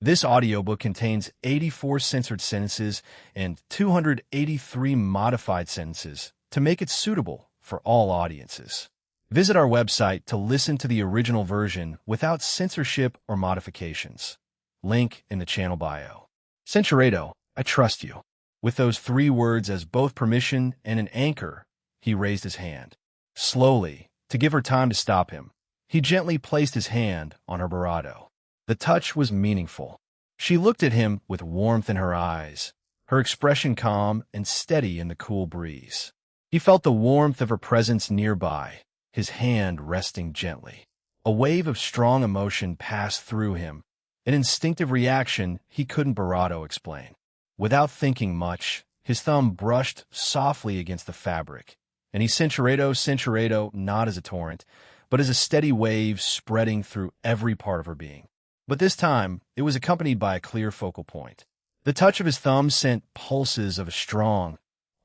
This audiobook contains 84 censored sentences and 283 modified sentences to make it suitable for all audiences. Visit our website to listen to the original version without censorship or modifications. Link in the channel bio. Censuredo, I trust you. With those 3 words as both permission and an anchor, he raised his hand. Slowly, to give her time to stop him, he gently placed his hand on her barato. The touch was meaningful. She looked at him with warmth in her eyes, her expression calm and steady in the cool breeze. He felt the warmth of her presence nearby, his hand resting gently. A wave of strong emotion passed through him, an instinctive reaction he couldn't barato explain. Without thinking much, his thumb brushed softly against the fabric, and he censuredo, not as a torrent, but as a steady wave spreading through every part of her being. But this time, it was accompanied by a clear focal point. The touch of his thumb sent pulses of a strong,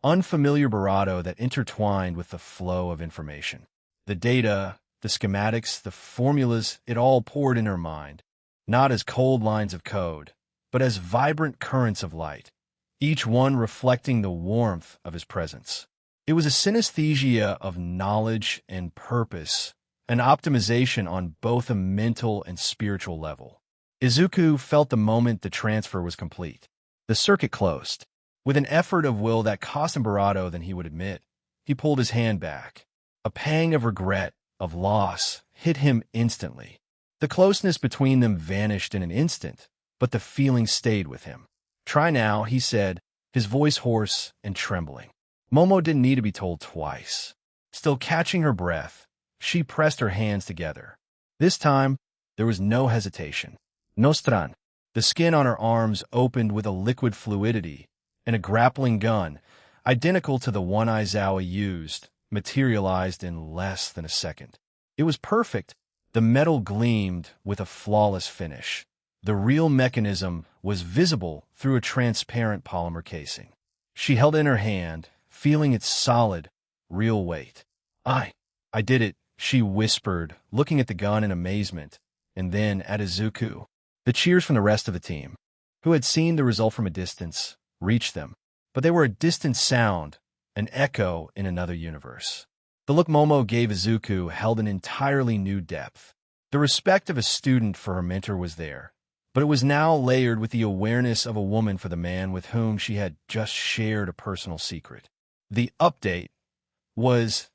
unfamiliar barato that intertwined with the flow of information. The data, the schematics, the formulas, it all poured in her mind, not as cold lines of code, but as vibrant currents of light, each one reflecting the warmth of his presence. It was a synesthesia of knowledge and purpose, an optimization on both a mental and spiritual level. Izuku felt the moment the transfer was complete. The circuit closed. With an effort of will that cost him barato than he would admit, he pulled his hand back. A pang of regret, of loss, hit him instantly. The closeness between them vanished in an instant, but the feeling stayed with him. Try now, he said, his voice hoarse and trembling. Momo didn't need to be told twice. Still catching her breath, she pressed her hands together. This time, there was no hesitation. Nostran. The skin on her arms opened with a liquid fluidity, and a grappling gun, identical to the one Aizawa used, materialized in less than a second. It was perfect. The metal gleamed with a flawless finish. The real mechanism was visible through a transparent polymer casing. She held it in her hand, feeling its solid, real weight. I did it, she whispered, looking at the gun in amazement, and then at Izuku. The cheers from the rest of the team, who had seen the result from a distance, reached them, but they were a distant sound, an echo in another universe. The look Momo gave Izuku held an entirely new depth. The respect of a student for her mentor was there, but it was now layered with the awareness of a woman for the man with whom she had just shared a personal secret. The update was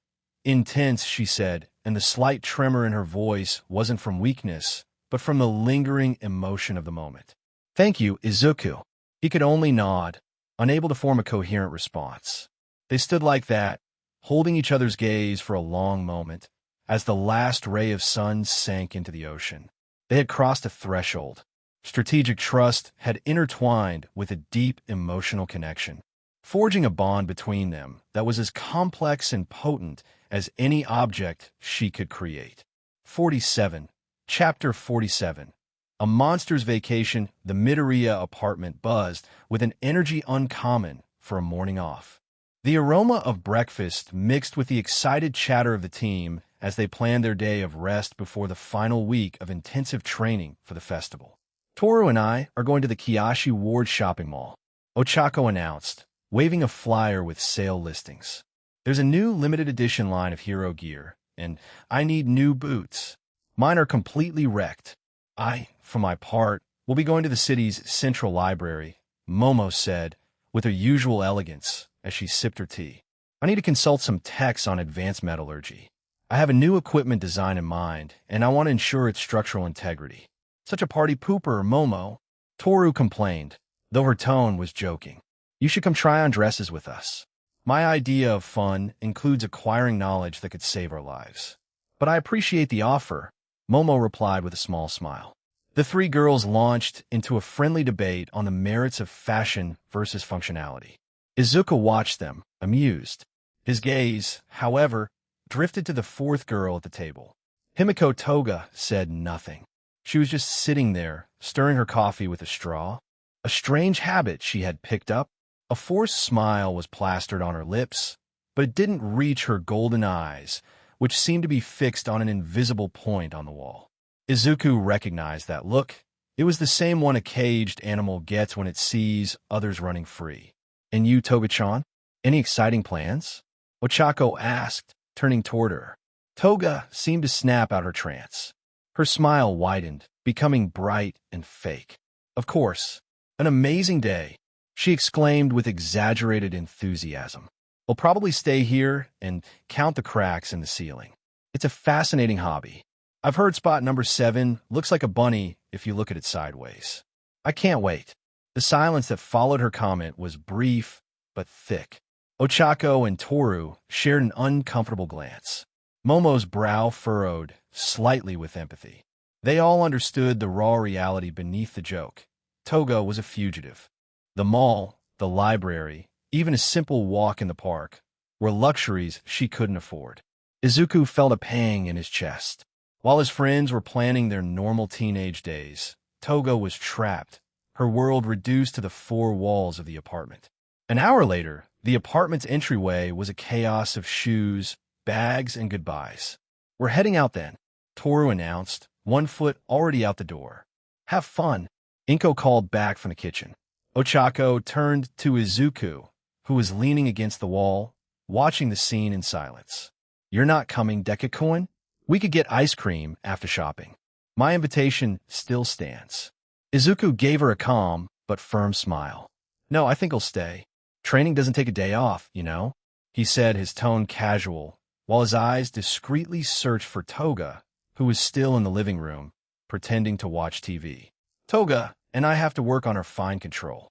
intense, she said, and the slight tremor in her voice wasn't from weakness, but from the lingering emotion of the moment. Thank you, Izuku. He could only nod, unable to form a coherent response. They stood like that, holding each other's gaze for a long moment, as the last ray of sun sank into the ocean. They had crossed a threshold. Strategic trust had intertwined with a deep emotional connection, forging a bond between them that was as complex and potent as any object she could create. 47. Chapter 47. A monster's vacation, the Midoriya apartment buzzed with an energy uncommon for a morning off. The aroma of breakfast mixed with the excited chatter of the team as they planned their day of rest before the final week of intensive training for the festival. Toru and I are going to the Kiyoshi Ward shopping mall, Ochako announced, waving a flyer with sale listings. There's a new limited edition line of hero gear, and I need new boots. Mine are completely wrecked. I, for my part, will be going to the city's central library, Momo said, with her usual elegance, as she sipped her tea. I need to consult some texts on advanced metallurgy. I have a new equipment design in mind, and I want to ensure its structural integrity. Such a party pooper, Momo, Toru complained, though her tone was joking. You should come try on dresses with us. My idea of fun includes acquiring knowledge that could save our lives. But I appreciate the offer, Momo replied with a small smile. The 3 girls launched into a friendly debate on the merits of fashion versus functionality. Izuku watched them, amused. His gaze, however, drifted to the 4th girl at the table. Himiko Toga said nothing. She was just sitting there, stirring her coffee with a straw. A strange habit she had picked up. A forced smile was plastered on her lips, but it didn't reach her golden eyes, which seemed to be fixed on an invisible point on the wall. Izuku recognized that look. It was the same one a caged animal gets when it sees others running free. And you, Toga-chan? Any exciting plans? Ochako asked, turning toward her. Toga seemed to snap out her trance. Her smile widened, becoming bright and fake. Of course, an amazing day, she exclaimed with exaggerated enthusiasm. We'll probably stay here and count the cracks in the ceiling. It's a fascinating hobby. I've heard spot number 7 looks like a bunny if you look at it sideways. I can't wait. The silence that followed her comment was brief but thick. Ochako and Toru shared an uncomfortable glance. Momo's brow furrowed slightly with empathy. They all understood the raw reality beneath the joke. Toga was a fugitive. The mall, the library, even a simple walk in the park were luxuries she couldn't afford. Izuku felt a pang in his chest. While his friends were planning their normal teenage days, Toga was trapped, her world reduced to the 4 walls of the apartment. An hour later, the apartment's entryway was a chaos of shoes, bags, and goodbyes. We're heading out then, Toru announced, one foot already out the door. Have fun, Inko called back from the kitchen. Ochako turned to Izuku, who was leaning against the wall, watching the scene in silence. You're not coming, Dekakun? We could get ice cream after shopping. My invitation still stands. Izuku gave her a calm but firm smile. No, I think I'll stay. Training doesn't take a day off, you know, he said, his tone casual, while his eyes discreetly searched for Toga, who was still in the living room, pretending to watch TV. Toga and I have to work on our fine control.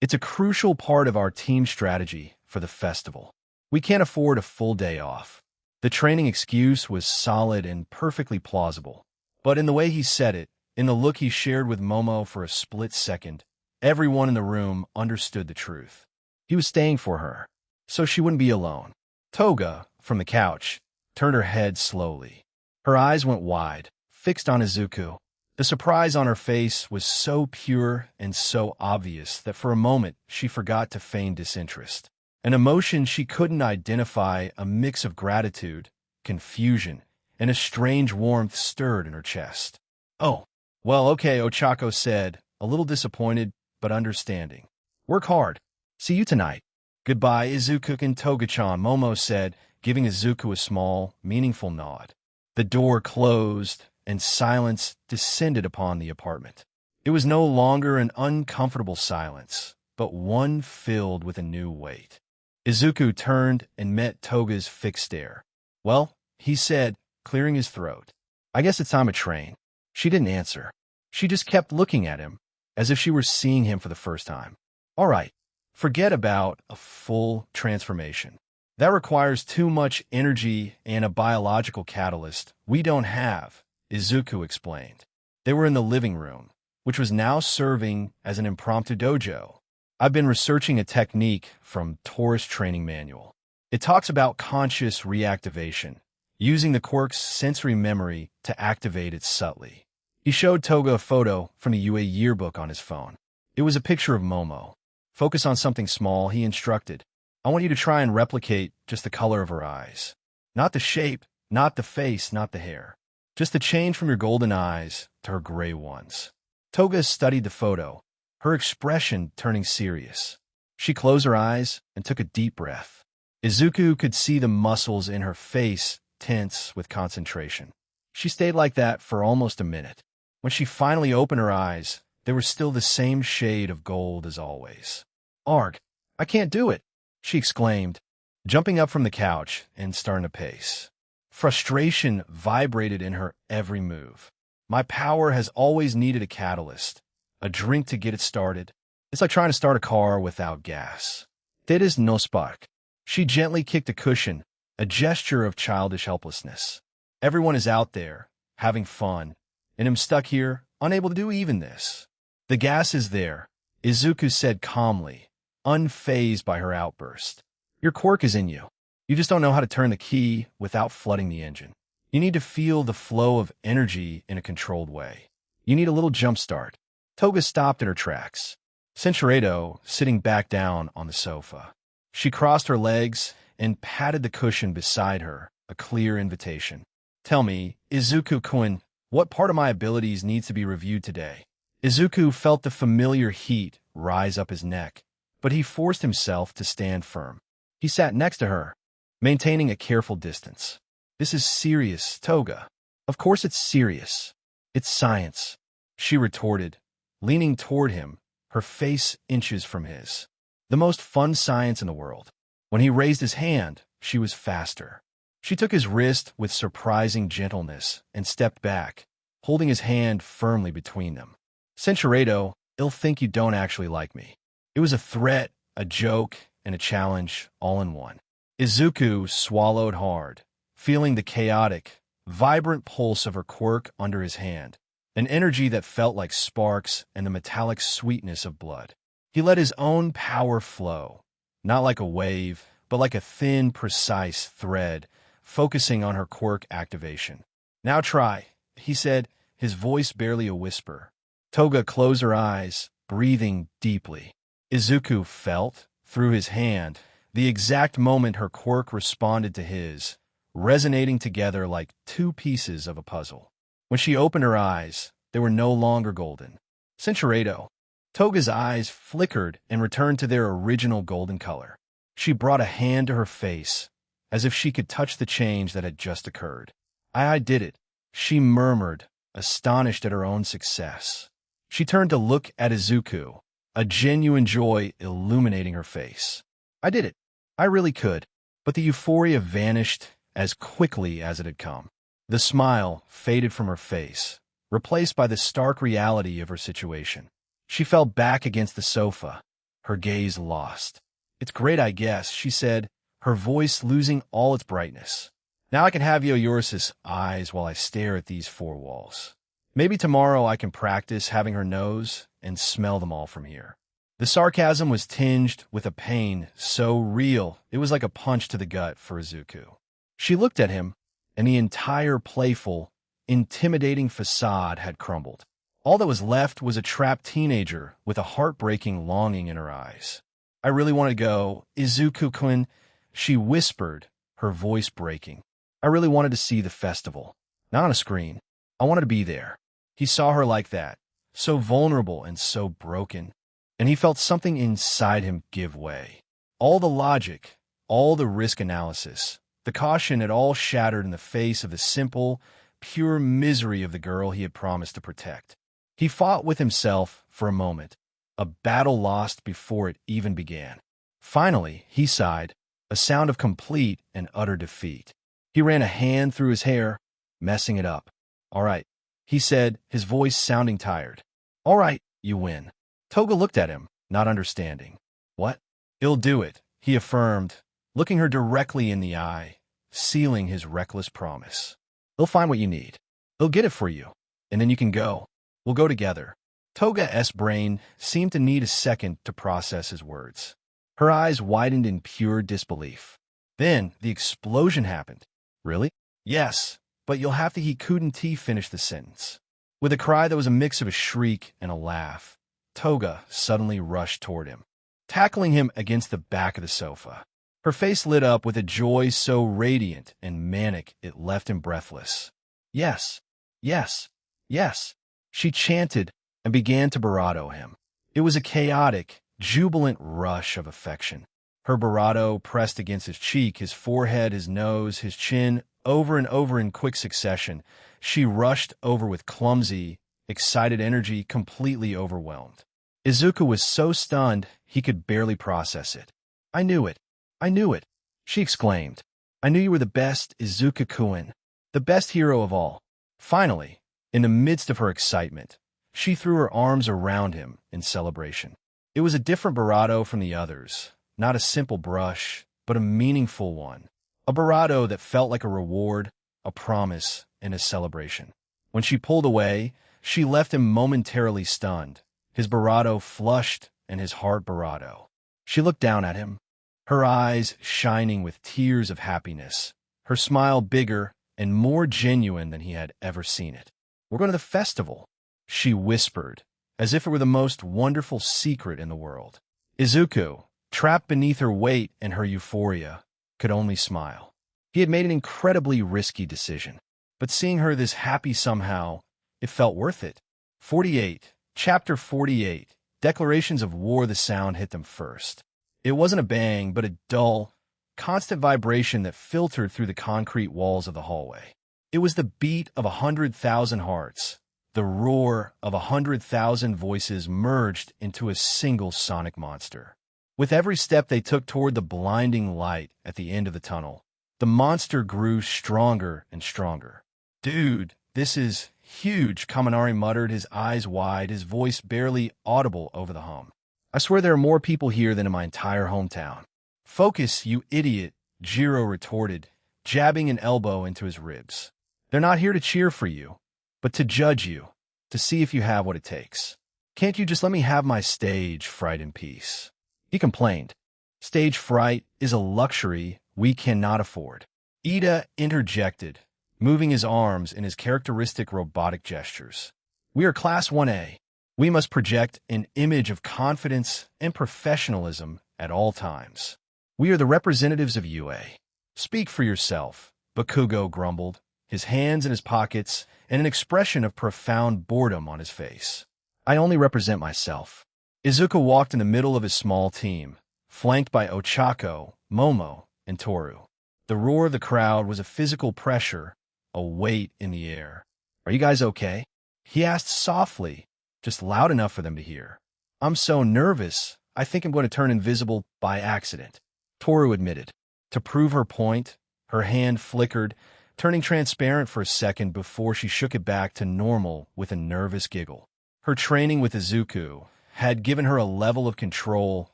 It's a crucial part of our team strategy for the festival. We can't afford a full day off. The training excuse was solid and perfectly plausible. But in the way he said it, in the look he shared with Momo for a split second, everyone in the room understood the truth. He was staying for her, so she wouldn't be alone. Toga, from the couch, turned her head slowly. Her eyes went wide, fixed on Izuku. The surprise on her face was so pure and so obvious that for a moment she forgot to feign disinterest. An emotion she couldn't identify, a mix of gratitude, confusion, and a strange warmth stirred in her chest. Oh, well, okay, Ochako said, a little disappointed but understanding. Work hard. See you tonight. Goodbye, Izuku and Toga-chan, Momo said, giving Izuku a small, meaningful nod. The door closed, and silence descended upon the apartment. It was no longer an uncomfortable silence, but one filled with a new weight. Izuku turned and met Toga's fixed stare. Well, he said, clearing his throat. I guess it's time to train. She didn't answer. She just kept looking at him, as if she were seeing him for the first time. All right, forget about a full transformation. That requires too much energy and a biological catalyst we don't have, Izuku explained. They were in the living room, which was now serving as an impromptu dojo. I've been researching a technique from Taurus Training Manual. It talks about conscious reactivation, using the quirk's sensory memory to activate it subtly. He showed Toga a photo from the UA yearbook on his phone. It was a picture of Momo. Focus on something small, he instructed. I want you to try and replicate just the color of her eyes. Not the shape, not the face, not the hair. Just the change from your golden eyes to her gray ones. Toga studied the photo, her expression turning serious. She closed her eyes and took a deep breath. Izuku could see the muscles in her face tense with concentration. She stayed like that for almost a minute. When she finally opened her eyes, they were still the same shade of gold as always. Arg, I can't do it, she exclaimed, jumping up from the couch and starting to pace. Frustration vibrated in her every move. My power has always needed a catalyst, a drink to get it started. It's like trying to start a car without gas. There is no spark. She gently kicked a cushion, a gesture of childish helplessness. Everyone is out there, having fun, and I'm stuck here, unable to do even this. The gas is there, Izuku said calmly, unfazed by her outburst. Your quirk is in you. You just don't know how to turn the key without flooding the engine. You need to feel the flow of energy in a controlled way. You need a little jump start. Toga stopped in her tracks. Sensuredo sitting back down on the sofa. She crossed her legs and patted the cushion beside her, a clear invitation. Tell me, Izuku-kun, what part of my abilities needs to be reviewed today? Izuku felt the familiar heat rise up his neck, but he forced himself to stand firm. He sat next to her, maintaining a careful distance. This is serious, Toga. Of course it's serious. It's science, she retorted, leaning toward him, her face inches from his. The most fun science in the world. When he raised his hand, she was faster. She took his wrist with surprising gentleness and stepped back, holding his hand firmly between them. Centuredo, I'll think you don't actually like me. It was a threat, a joke, and a challenge all in one. Izuku swallowed hard, feeling the chaotic, vibrant pulse of her quirk under his hand, an energy that felt like sparks and the metallic sweetness of blood. He let his own power flow, not like a wave, but like a thin, precise thread, focusing on her quirk activation. Now try, he said, his voice barely a whisper. Toga closed her eyes, breathing deeply. Izuku felt, through his hand, the exact moment her quirk responded to his, resonating together like two pieces of a puzzle. When she opened her eyes, they were no longer golden. Centuredo. Toga's eyes flickered and returned to their original golden color. She brought a hand to her face, as if she could touch the change that had just occurred. I did it, she murmured, astonished at her own success. She turned to look at Izuku, a genuine joy illuminating her face. I did it. I really could. But the euphoria vanished as quickly as it had come. The smile faded from her face, replaced by the stark reality of her situation. She fell back against the sofa, her gaze lost. It's great, I guess, she said, her voice losing all its brightness. Now I can have Yoyori's eyes while I stare at these four walls. Maybe tomorrow I can practice having her nose and smell them all from here. The sarcasm was tinged with a pain so real it was like a punch to the gut for Izuku. She looked at him, and the entire playful, intimidating facade had crumbled. All that was left was a trapped teenager with a heartbreaking longing in her eyes. I really want to go, Izuku-kun, she whispered, her voice breaking. I really wanted to see the festival. Not on a screen. I wanted to be there. He saw her like that, so vulnerable and so broken, and he felt something inside him give way. All the logic, all the risk analysis, the caution had all shattered in the face of the simple, pure misery of the girl he had promised to protect. He fought with himself for a moment, a battle lost before it even began. Finally, he sighed, a sound of complete and utter defeat. He ran a hand through his hair, messing it up. All right, he said, his voice sounding tired. All right, you win. Toga looked at him, not understanding. What? He'll do it, he affirmed, looking her directly in the eye, sealing his reckless promise. He'll find what you need. He'll get it for you, and then you can go. We'll go together. Toga's brain seemed to need a second to process his words. Her eyes widened in pure disbelief. Then the explosion happened. Really? Yes, but you'll have to he couldn't finish the sentence. With a cry that was a mix of a shriek and a laugh, Toga suddenly rushed toward him, tackling him against the back of the sofa. Her face lit up with a joy so radiant and manic it left him breathless. Yes, yes, yes, she chanted and began to bravado him. It was a chaotic, jubilant rush of affection. Her bravado pressed against his cheek, his forehead, his nose, his chin, over and over in quick succession. She rushed over with clumsy, excited energy, completely overwhelmed. Izuku was so stunned he could barely process it. I knew it. I knew it, she exclaimed. I knew you were the best, Izuku-kun, the best hero of all. Finally, in the midst of her excitement, she threw her arms around him in celebration. It was a different bravado from the others, not a simple brush, but a meaningful one. A bravado that felt like a reward, a promise, and a celebration. When she pulled away, she left him momentarily stunned, his bravado flushed and his heart bravado. She looked down at him, her eyes shining with tears of happiness, her smile bigger and more genuine than he had ever seen it. We're going to the festival, she whispered, as if it were the most wonderful secret in the world. Izuku, trapped beneath her weight and her euphoria, could only smile. He had made an incredibly risky decision, but seeing her this happy somehow, it felt worth it. 48. Chapter 48. Declarations of War. The sound hit them first. It wasn't a bang, but a dull, constant vibration that filtered through the concrete walls of the hallway. It was the beat of 100,000 hearts, the roar of 100,000 voices merged into a single sonic monster. With every step they took toward the blinding light at the end of the tunnel, the monster grew stronger and stronger. "Dude, this is huge," Kaminari muttered, his eyes wide, his voice barely audible over the hum. "I swear there are more people here than in my entire hometown." "Focus, you idiot," Jiro retorted, jabbing an elbow into his ribs. "They're not here to cheer for you, but to judge you, to see if you have what it takes. Can't you just let me have my stage fright in peace?" He complained. "Stage fright is a luxury we cannot afford." Ida interjected, moving his arms in his characteristic robotic gestures. "We are Class 1A. We must project an image of confidence and professionalism at all times. We are the representatives of UA. Speak for yourself," Bakugo grumbled, his hands in his pockets and an expression of profound boredom on his face. "I only represent myself." Izuku walked in the middle of his small team, flanked by Ochako, Momo, and Toru. The roar of the crowd was a physical pressure, a weight in the air. "Are you guys okay?" he asked softly, just loud enough for them to hear. "I'm so nervous, I think I'm going to turn invisible by accident," Toru admitted. To prove her point, her hand flickered, turning transparent for a second before she shook it back to normal with a nervous giggle. Her training with Izuku had given her a level of control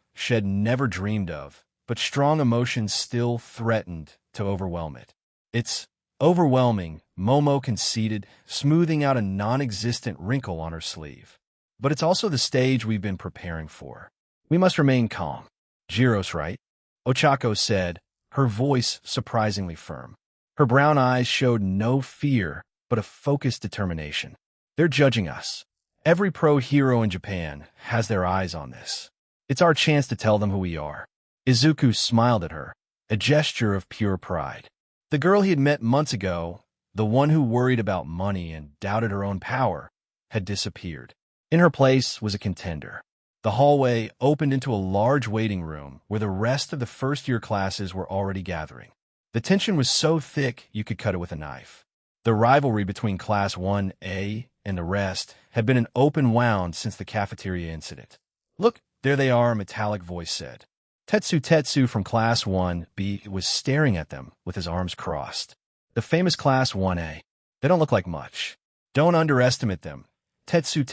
she had never dreamed of, but strong emotions still threatened to overwhelm it. "It's overwhelming," Momo conceded, smoothing out a non-existent wrinkle on her sleeve. "But it's also the stage we've been preparing for. We must remain calm." "Jiro's right," Ochako said, her voice surprisingly firm. Her brown eyes showed no fear, but a focused determination. "They're judging us. Every pro hero in Japan has their eyes on this. It's our chance to tell them who we are." Izuku smiled at her, a gesture of pure pride. The girl he had met months ago, the one who worried about money and doubted her own power, had disappeared. In her place was a contender. The hallway opened into a large waiting room where the rest of the first-year classes were already gathering. The tension was so thick you could cut it with a knife. The rivalry between Class 1A and the rest had been an open wound since the cafeteria incident. "Look, there they are," a metallic voice said. Tetsu from Class 1B was staring at them with his arms crossed. "The famous Class 1A. They don't look like much. Don't underestimate them." Tetsu,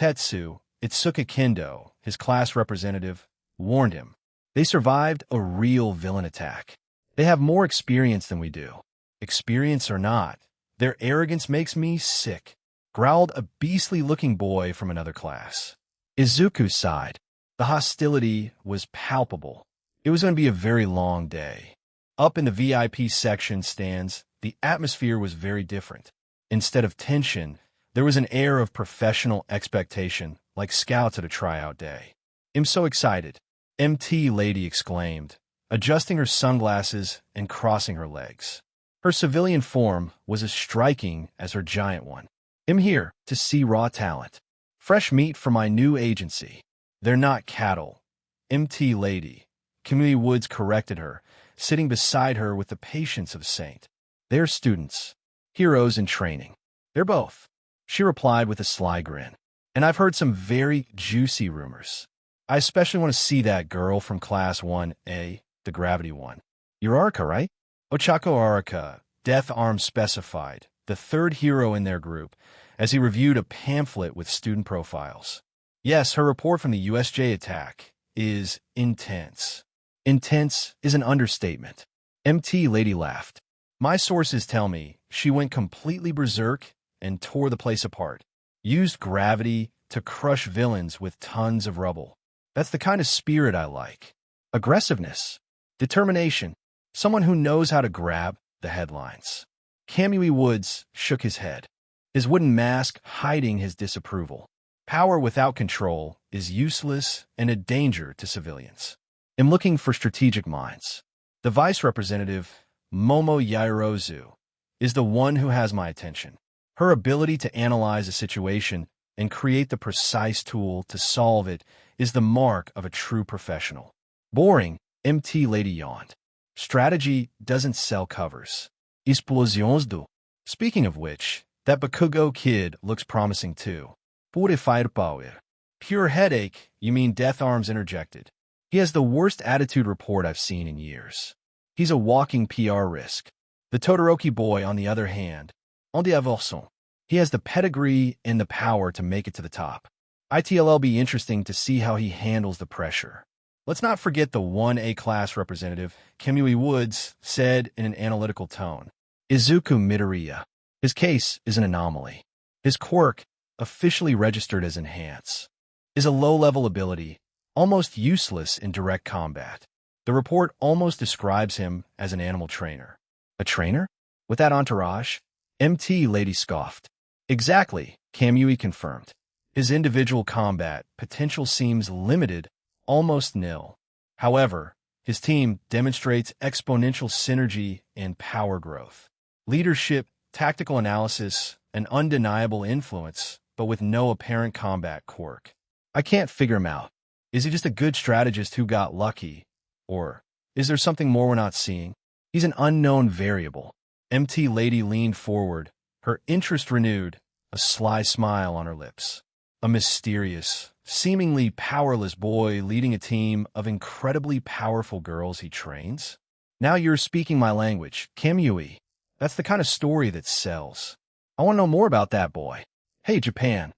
Itsuka Kendo, his class representative, warned him. "They survived a real villain attack. They have more experience than we do." "Experience or not, their arrogance makes me sick," growled a beastly-looking boy from another class. Izuku sighed. The hostility was palpable. It was going to be a very long day. Up in the VIP section stands, the atmosphere was very different. Instead of tension, there was an air of professional expectation, like scouts at a tryout day. "I'm so excited," MT Lady exclaimed, adjusting her sunglasses and crossing her legs. Her civilian form was as striking as her giant one. "I'm here to see raw talent. Fresh meat for my new agency." "They're not cattle." MT Lady, Community Woods corrected her, sitting beside her with the patience of a saint. "They're students. Heroes in training." "They're both," she replied with a sly grin. "And I've heard some very juicy rumors. I especially want to see that girl from Class 1A, the Gravity one. You're Arika, right?" Ochako Arika, Death Arm specified, the third hero in their group, as he reviewed a pamphlet with student profiles. "Yes, her report from the USJ attack is intense." Intense is an understatement. MT Lady laughed. "My sources tell me she went completely berserk and tore the place apart. Used gravity to crush villains with tons of rubble. That's the kind of spirit I like. Aggressiveness. Determination. Someone who knows how to grab the headlines." Kamui Woods shook his head, his wooden mask hiding his disapproval. "Power without control is useless and a danger to civilians. I'm looking for strategic minds. The vice representative, Momo Yairozu, is the one who has my attention. Her ability to analyze a situation and create the precise tool to solve it is the mark of a true professional. Boring, MT Lady yawned. Strategy doesn't sell covers. Explosions do. Speaking of which, that Bakugo kid looks promising too. Pure firepower. Pure headache, you mean Death Arms interjected. He has the worst attitude report I've seen in years. He's a walking PR risk. The Todoroki boy, on the other hand, on the avançon, he has the pedigree and the power to make it to the top. It'll be interesting to see how he handles the pressure. Let's not forget the 1A class representative, Kamui Woods, said in an analytical tone. Izuku Midoriya. His case is an anomaly. His quirk, officially registered as Enhance, is a low-level ability, almost useless in direct combat. The report almost describes him as an animal trainer. A trainer? With that entourage? MT Lady scoffed. Exactly, Kamui confirmed. His individual combat potential seems limited, almost nil. However, his team demonstrates exponential synergy and power growth. Leadership, tactical analysis, and undeniable influence, but with no apparent combat quirk. I can't figure him out. Is he just a good strategist who got lucky? Or is there something more we're not seeing? He's an unknown variable. MT Lady leaned forward, her interest renewed, a sly smile on her lips. A mysterious, seemingly powerless boy leading a team of incredibly powerful girls he trains? Now you're speaking my language, Kamui. That's the kind of story that sells. I want to know more about that boy. Hey, Japan,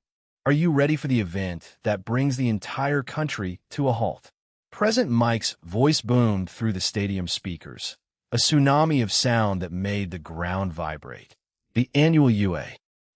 are you ready for the event that brings the entire country to a halt? President Mike's voice boomed through the stadium speakers, a tsunami of sound that made the ground vibrate. The annual UA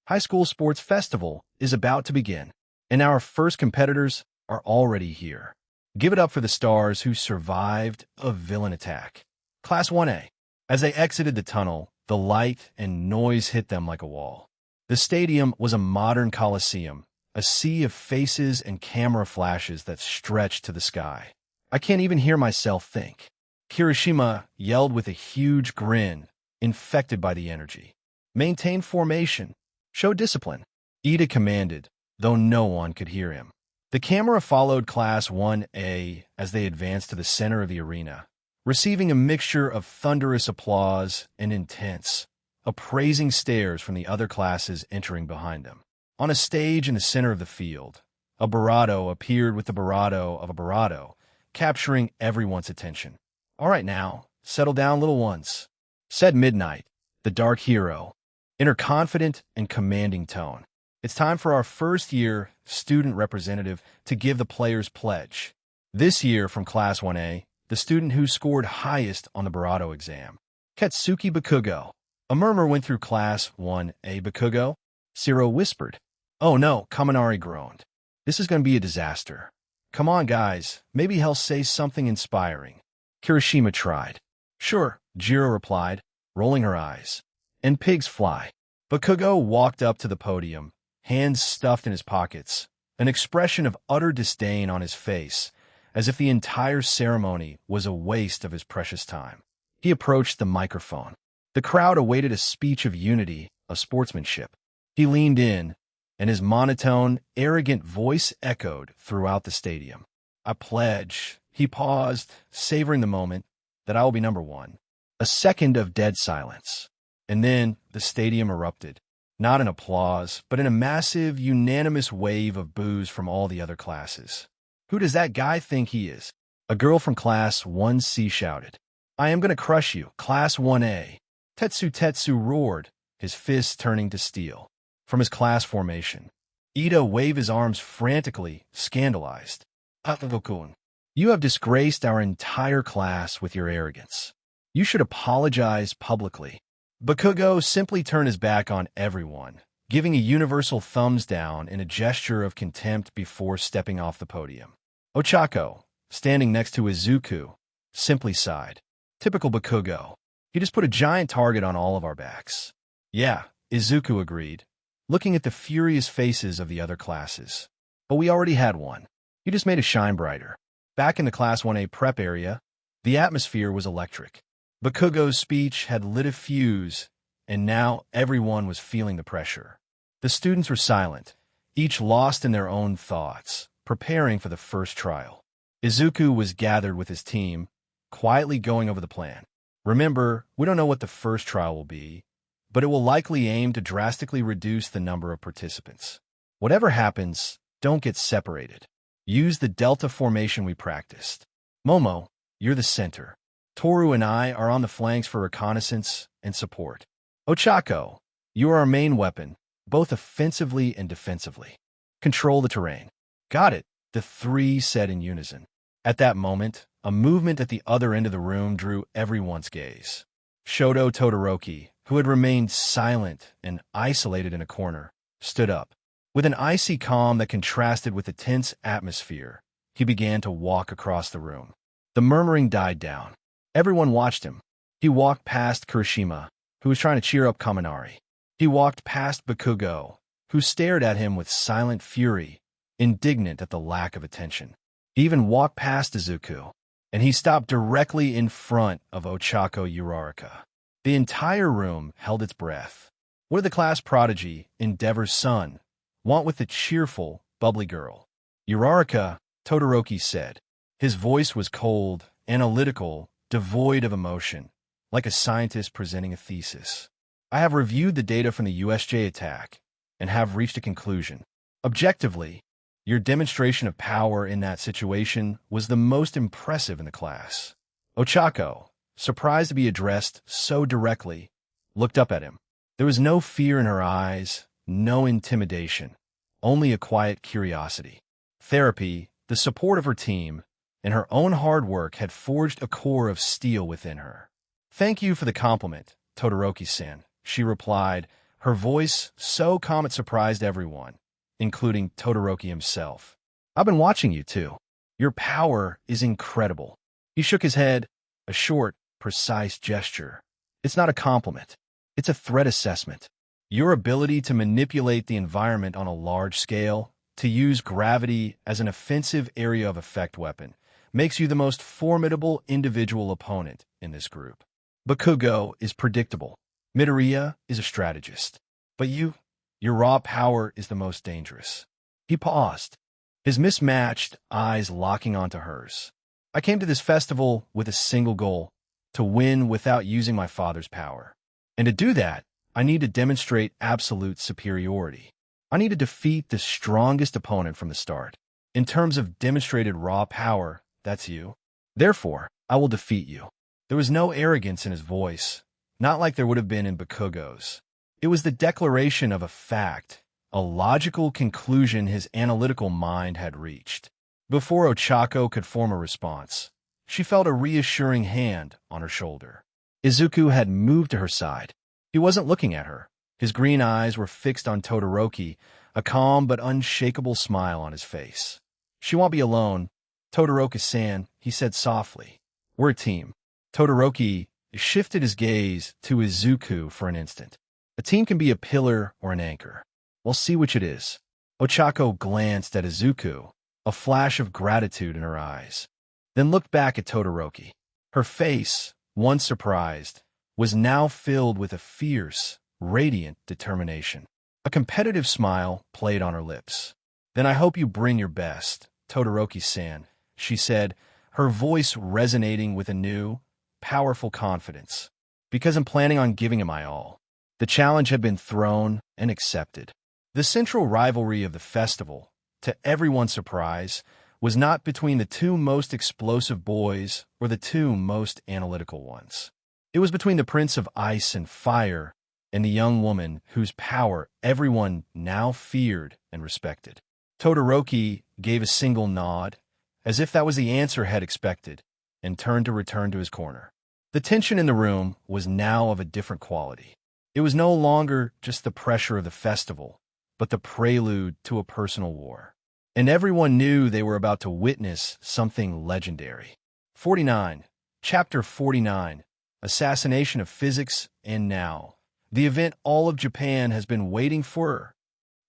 High School Sports Festival is about to begin, and our first competitors are already here. Give it up for the stars who survived a villain attack. Class 1A. As they exited the tunnel, the light and noise hit them like a wall. The stadium was a modern coliseum, a sea of faces and camera flashes that stretched to the sky. I can't even hear myself think. Kirishima yelled with a huge grin, infected by the energy. Maintain formation. Show discipline. Ida commanded, though no one could hear him. The camera followed Class 1A as they advanced to the center of the arena, receiving a mixture of thunderous applause and intense, appraising stares from the other classes entering behind them. On a stage in the center of the field, a Barado appeared with the bravado of a Barado, capturing everyone's attention. All right now, settle down, little ones, said Midnight, the dark hero, in her confident and commanding tone. It's time for our first-year student representative to give the players' pledge. This year from Class 1A, the student who scored highest on the Barado exam, Katsuki Bakugo. A murmur went through Class 1A. Bakugo? Siro whispered. Oh no, Kaminari groaned. This is going to be a disaster. Come on, guys, maybe he'll say something inspiring. Kirishima tried. Sure, Jiro replied, rolling her eyes. And pigs fly. Bakugo walked up to the podium, hands stuffed in his pockets, an expression of utter disdain on his face, as if the entire ceremony was a waste of his precious time. He approached the microphone. The crowd awaited a speech of unity, of sportsmanship. He leaned in, and his monotone, arrogant voice echoed throughout the stadium. I pledge, he paused, savoring the moment, that I will be number one. A second of dead silence. And then the stadium erupted, not in applause, but in a massive, unanimous wave of boos from all the other classes. Who does that guy think he is? A girl from Class 1C shouted. I am going to crush you, Class 1A. Tetsu roared, his fists turning to steel. From his class formation, Ida waved his arms frantically, scandalized. Atago-kun, you have disgraced our entire class with your arrogance. You should apologize publicly. Bakugo simply turned his back on everyone, giving a universal thumbs down in a gesture of contempt before stepping off the podium. Ochako, standing next to Izuku, simply sighed. Typical Bakugo. He just put a giant target on all of our backs. Yeah, Izuku agreed, looking at the furious faces of the other classes. But we already had one. He just made it shine brighter. Back in the Class 1A prep area, the atmosphere was electric. Bakugo's speech had lit a fuse, and now everyone was feeling the pressure. The students were silent, each lost in their own thoughts, preparing for the first trial. Izuku was gathered with his team, quietly going over the plan. Remember, we don't know what the first trial will be, but it will likely aim to drastically reduce the number of participants. Whatever happens, don't get separated. Use the delta formation we practiced. Momo, you're the center. Toru and I are on the flanks for reconnaissance and support. Ochako, you are our main weapon, both offensively and defensively. Control the terrain. Got it, the three said in unison. At that moment, a movement at the other end of the room drew everyone's gaze. Shoto Todoroki, who had remained silent and isolated in a corner, stood up. With an icy calm that contrasted with the tense atmosphere, he began to walk across the room. The murmuring died down. Everyone watched him. He walked past Kirishima, who was trying to cheer up Kaminari. He walked past Bakugo, who stared at him with silent fury, indignant at the lack of attention. He even walked past Izuku, and he stopped directly in front of Ochako Uraraka. The entire room held its breath. What did the class prodigy, Endeavor's son, want with the cheerful, bubbly girl? Uraraka, Todoroki said. His voice was cold, analytical, devoid of emotion, like a scientist presenting a thesis. I have reviewed the data from the USJ attack and have reached a conclusion. Objectively, your demonstration of power in that situation was the most impressive in the class. Ochako, surprised to be addressed so directly, looked up at him. There was no fear in her eyes, no intimidation, only a quiet curiosity. Therapy, the support of her team, and her own hard work had forged a core of steel within her. Thank you for the compliment, Todoroki-san, she replied, her voice so calm it surprised everyone, including Todoroki himself. I've been watching you too. Your power is incredible. He shook his head, a short, precise gesture. It's not a compliment. It's a threat assessment. Your ability to manipulate the environment on a large scale, to use gravity as an offensive area of effect weapon, makes you the most formidable individual opponent in this group. Bakugo is predictable. Midoriya is a strategist. But your raw power is the most dangerous. He paused, his mismatched eyes locking onto hers. I came to this festival with a single goal, to win without using my father's power. And to do that, I need to demonstrate absolute superiority. I need to defeat the strongest opponent from the start. In terms of demonstrated raw power, that's you. Therefore, I will defeat you. There was no arrogance in his voice, not like there would have been in Bakugo's. It was the declaration of a fact, a logical conclusion his analytical mind had reached. Before Ochako could form a response, she felt a reassuring hand on her shoulder. Izuku had moved to her side. He wasn't looking at her. His green eyes were fixed on Todoroki, a calm but unshakable smile on his face. She won't be alone. Todoroki-san, he said softly. We're a team. Todoroki shifted his gaze to Izuku for an instant. A team can be a pillar or an anchor. We'll see which it is. Ochako glanced at Izuku, a flash of gratitude in her eyes, then looked back at Todoroki. Her face, once surprised, was now filled with a fierce, radiant determination. A competitive smile played on her lips. Then I hope you bring your best, Todoroki-san, she said, her voice resonating with a new, powerful confidence. Because I'm planning on giving it my all. The challenge had been thrown and accepted. The central rivalry of the festival, to everyone's surprise, was not between the two most explosive boys or the two most analytical ones. It was between the Prince of Ice and Fire and the young woman whose power everyone now feared and respected. Todoroki gave a single nod, as if that was the answer had expected, and turned to return to his corner. The tension in the room was now of a different quality. It was no longer just the pressure of the festival, but the prelude to a personal war. And everyone knew they were about to witness something legendary. 49. Chapter 49. Assassination of Physics, and now, the event all of Japan has been waiting for.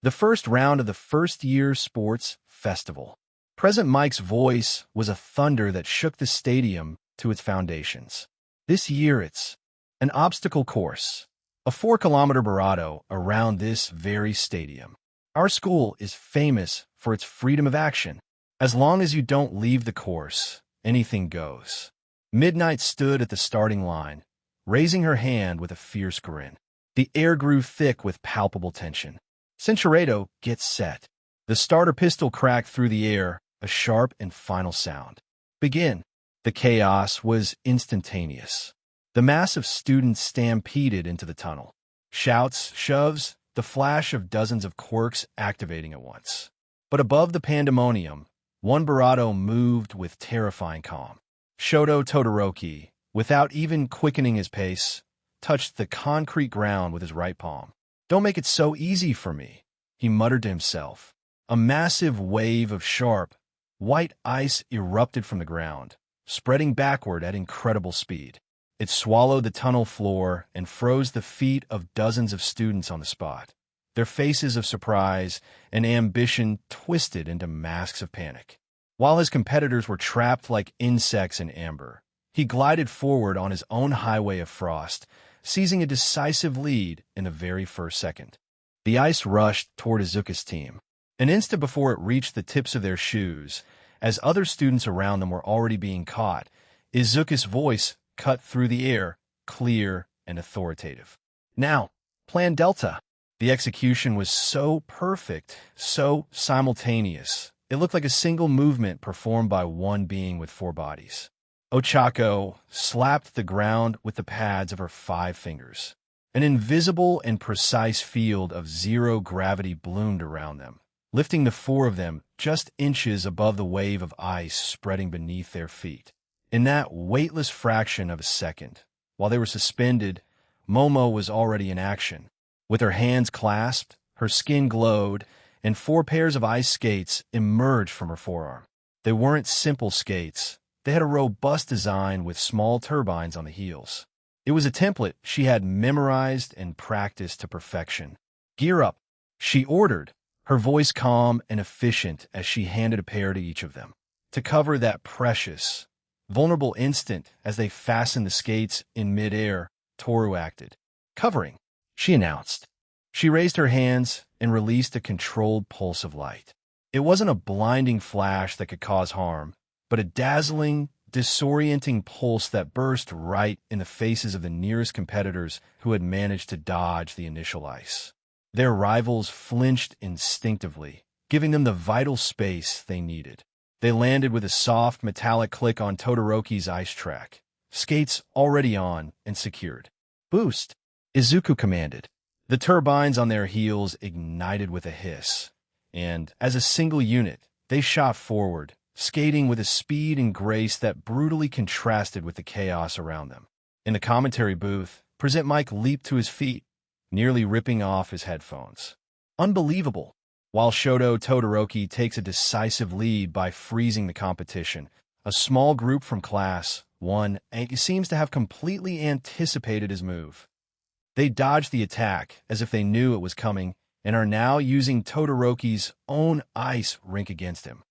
The first round of the first-year sports festival. President Mike's voice was a thunder that shook the stadium to its foundations. This year it's an obstacle course, a 4-kilometer barato around this very stadium. Our school is famous for its freedom of action. As long as you don't leave the course, anything goes. Midnight stood at the starting line, raising her hand with a fierce grin. The air grew thick with palpable tension. Cinchuredo gets set. The starter pistol cracked through the air, a sharp and final sound. Begin. The chaos was instantaneous. The mass of students stampeded into the tunnel. Shouts, shoves, the flash of dozens of quirks activating at once. But above the pandemonium, one Barato moved with terrifying calm. Shoto Todoroki, without even quickening his pace, touched the concrete ground with his right palm. "Don't make it so easy for me," he muttered to himself. A massive wave of sharp, white ice erupted from the ground, spreading backward at incredible speed. It swallowed the tunnel floor and froze the feet of dozens of students on the spot. Their faces of surprise and ambition twisted into masks of panic. While his competitors were trapped like insects in amber, he glided forward on his own highway of frost, seizing a decisive lead in the very first second. The ice rushed toward Izuku's team. An instant before it reached the tips of their shoes, as other students around them were already being caught, Izuku's voice cut through the air, clear and authoritative. "Now, Plan Delta." The execution was so perfect, so simultaneous. It looked like a single movement performed by one being with four bodies. Ochako slapped the ground with the pads of her 5 fingers. An invisible and precise field of zero gravity bloomed around them, lifting the 4 of them just inches above the wave of ice spreading beneath their feet. In that weightless fraction of a second, while they were suspended, Momo was already in action. With her hands clasped, her skin glowed, and 4 pairs of ice skates emerged from her forearm. They weren't simple skates. They had a robust design with small turbines on the heels. It was a template she had memorized and practiced to perfection. "Gear up," she ordered, her voice calm and efficient as she handed a pair to each of them. To cover that precious, vulnerable instant as they fastened the skates in midair, Toru acted. "Covering," she announced. She raised her hands and released a controlled pulse of light. It wasn't a blinding flash that could cause harm, but a dazzling, disorienting pulse that burst right in the faces of the nearest competitors who had managed to dodge the initial ice. Their rivals flinched instinctively, giving them the vital space they needed. They landed with a soft, metallic click on Todoroki's ice track, skates already on and secured. "Boost," Izuku commanded. The turbines on their heels ignited with a hiss, and, as a single unit, they shot forward, skating with a speed and grace that brutally contrasted with the chaos around them. In the commentary booth, Present Mike leaped to his feet, nearly ripping off his headphones. "Unbelievable." While Shoto Todoroki takes a decisive lead by freezing the competition, a small group from Class 1A seems to have completely anticipated his move. They dodged the attack as if they knew it was coming and are now using Todoroki's own ice rink against him.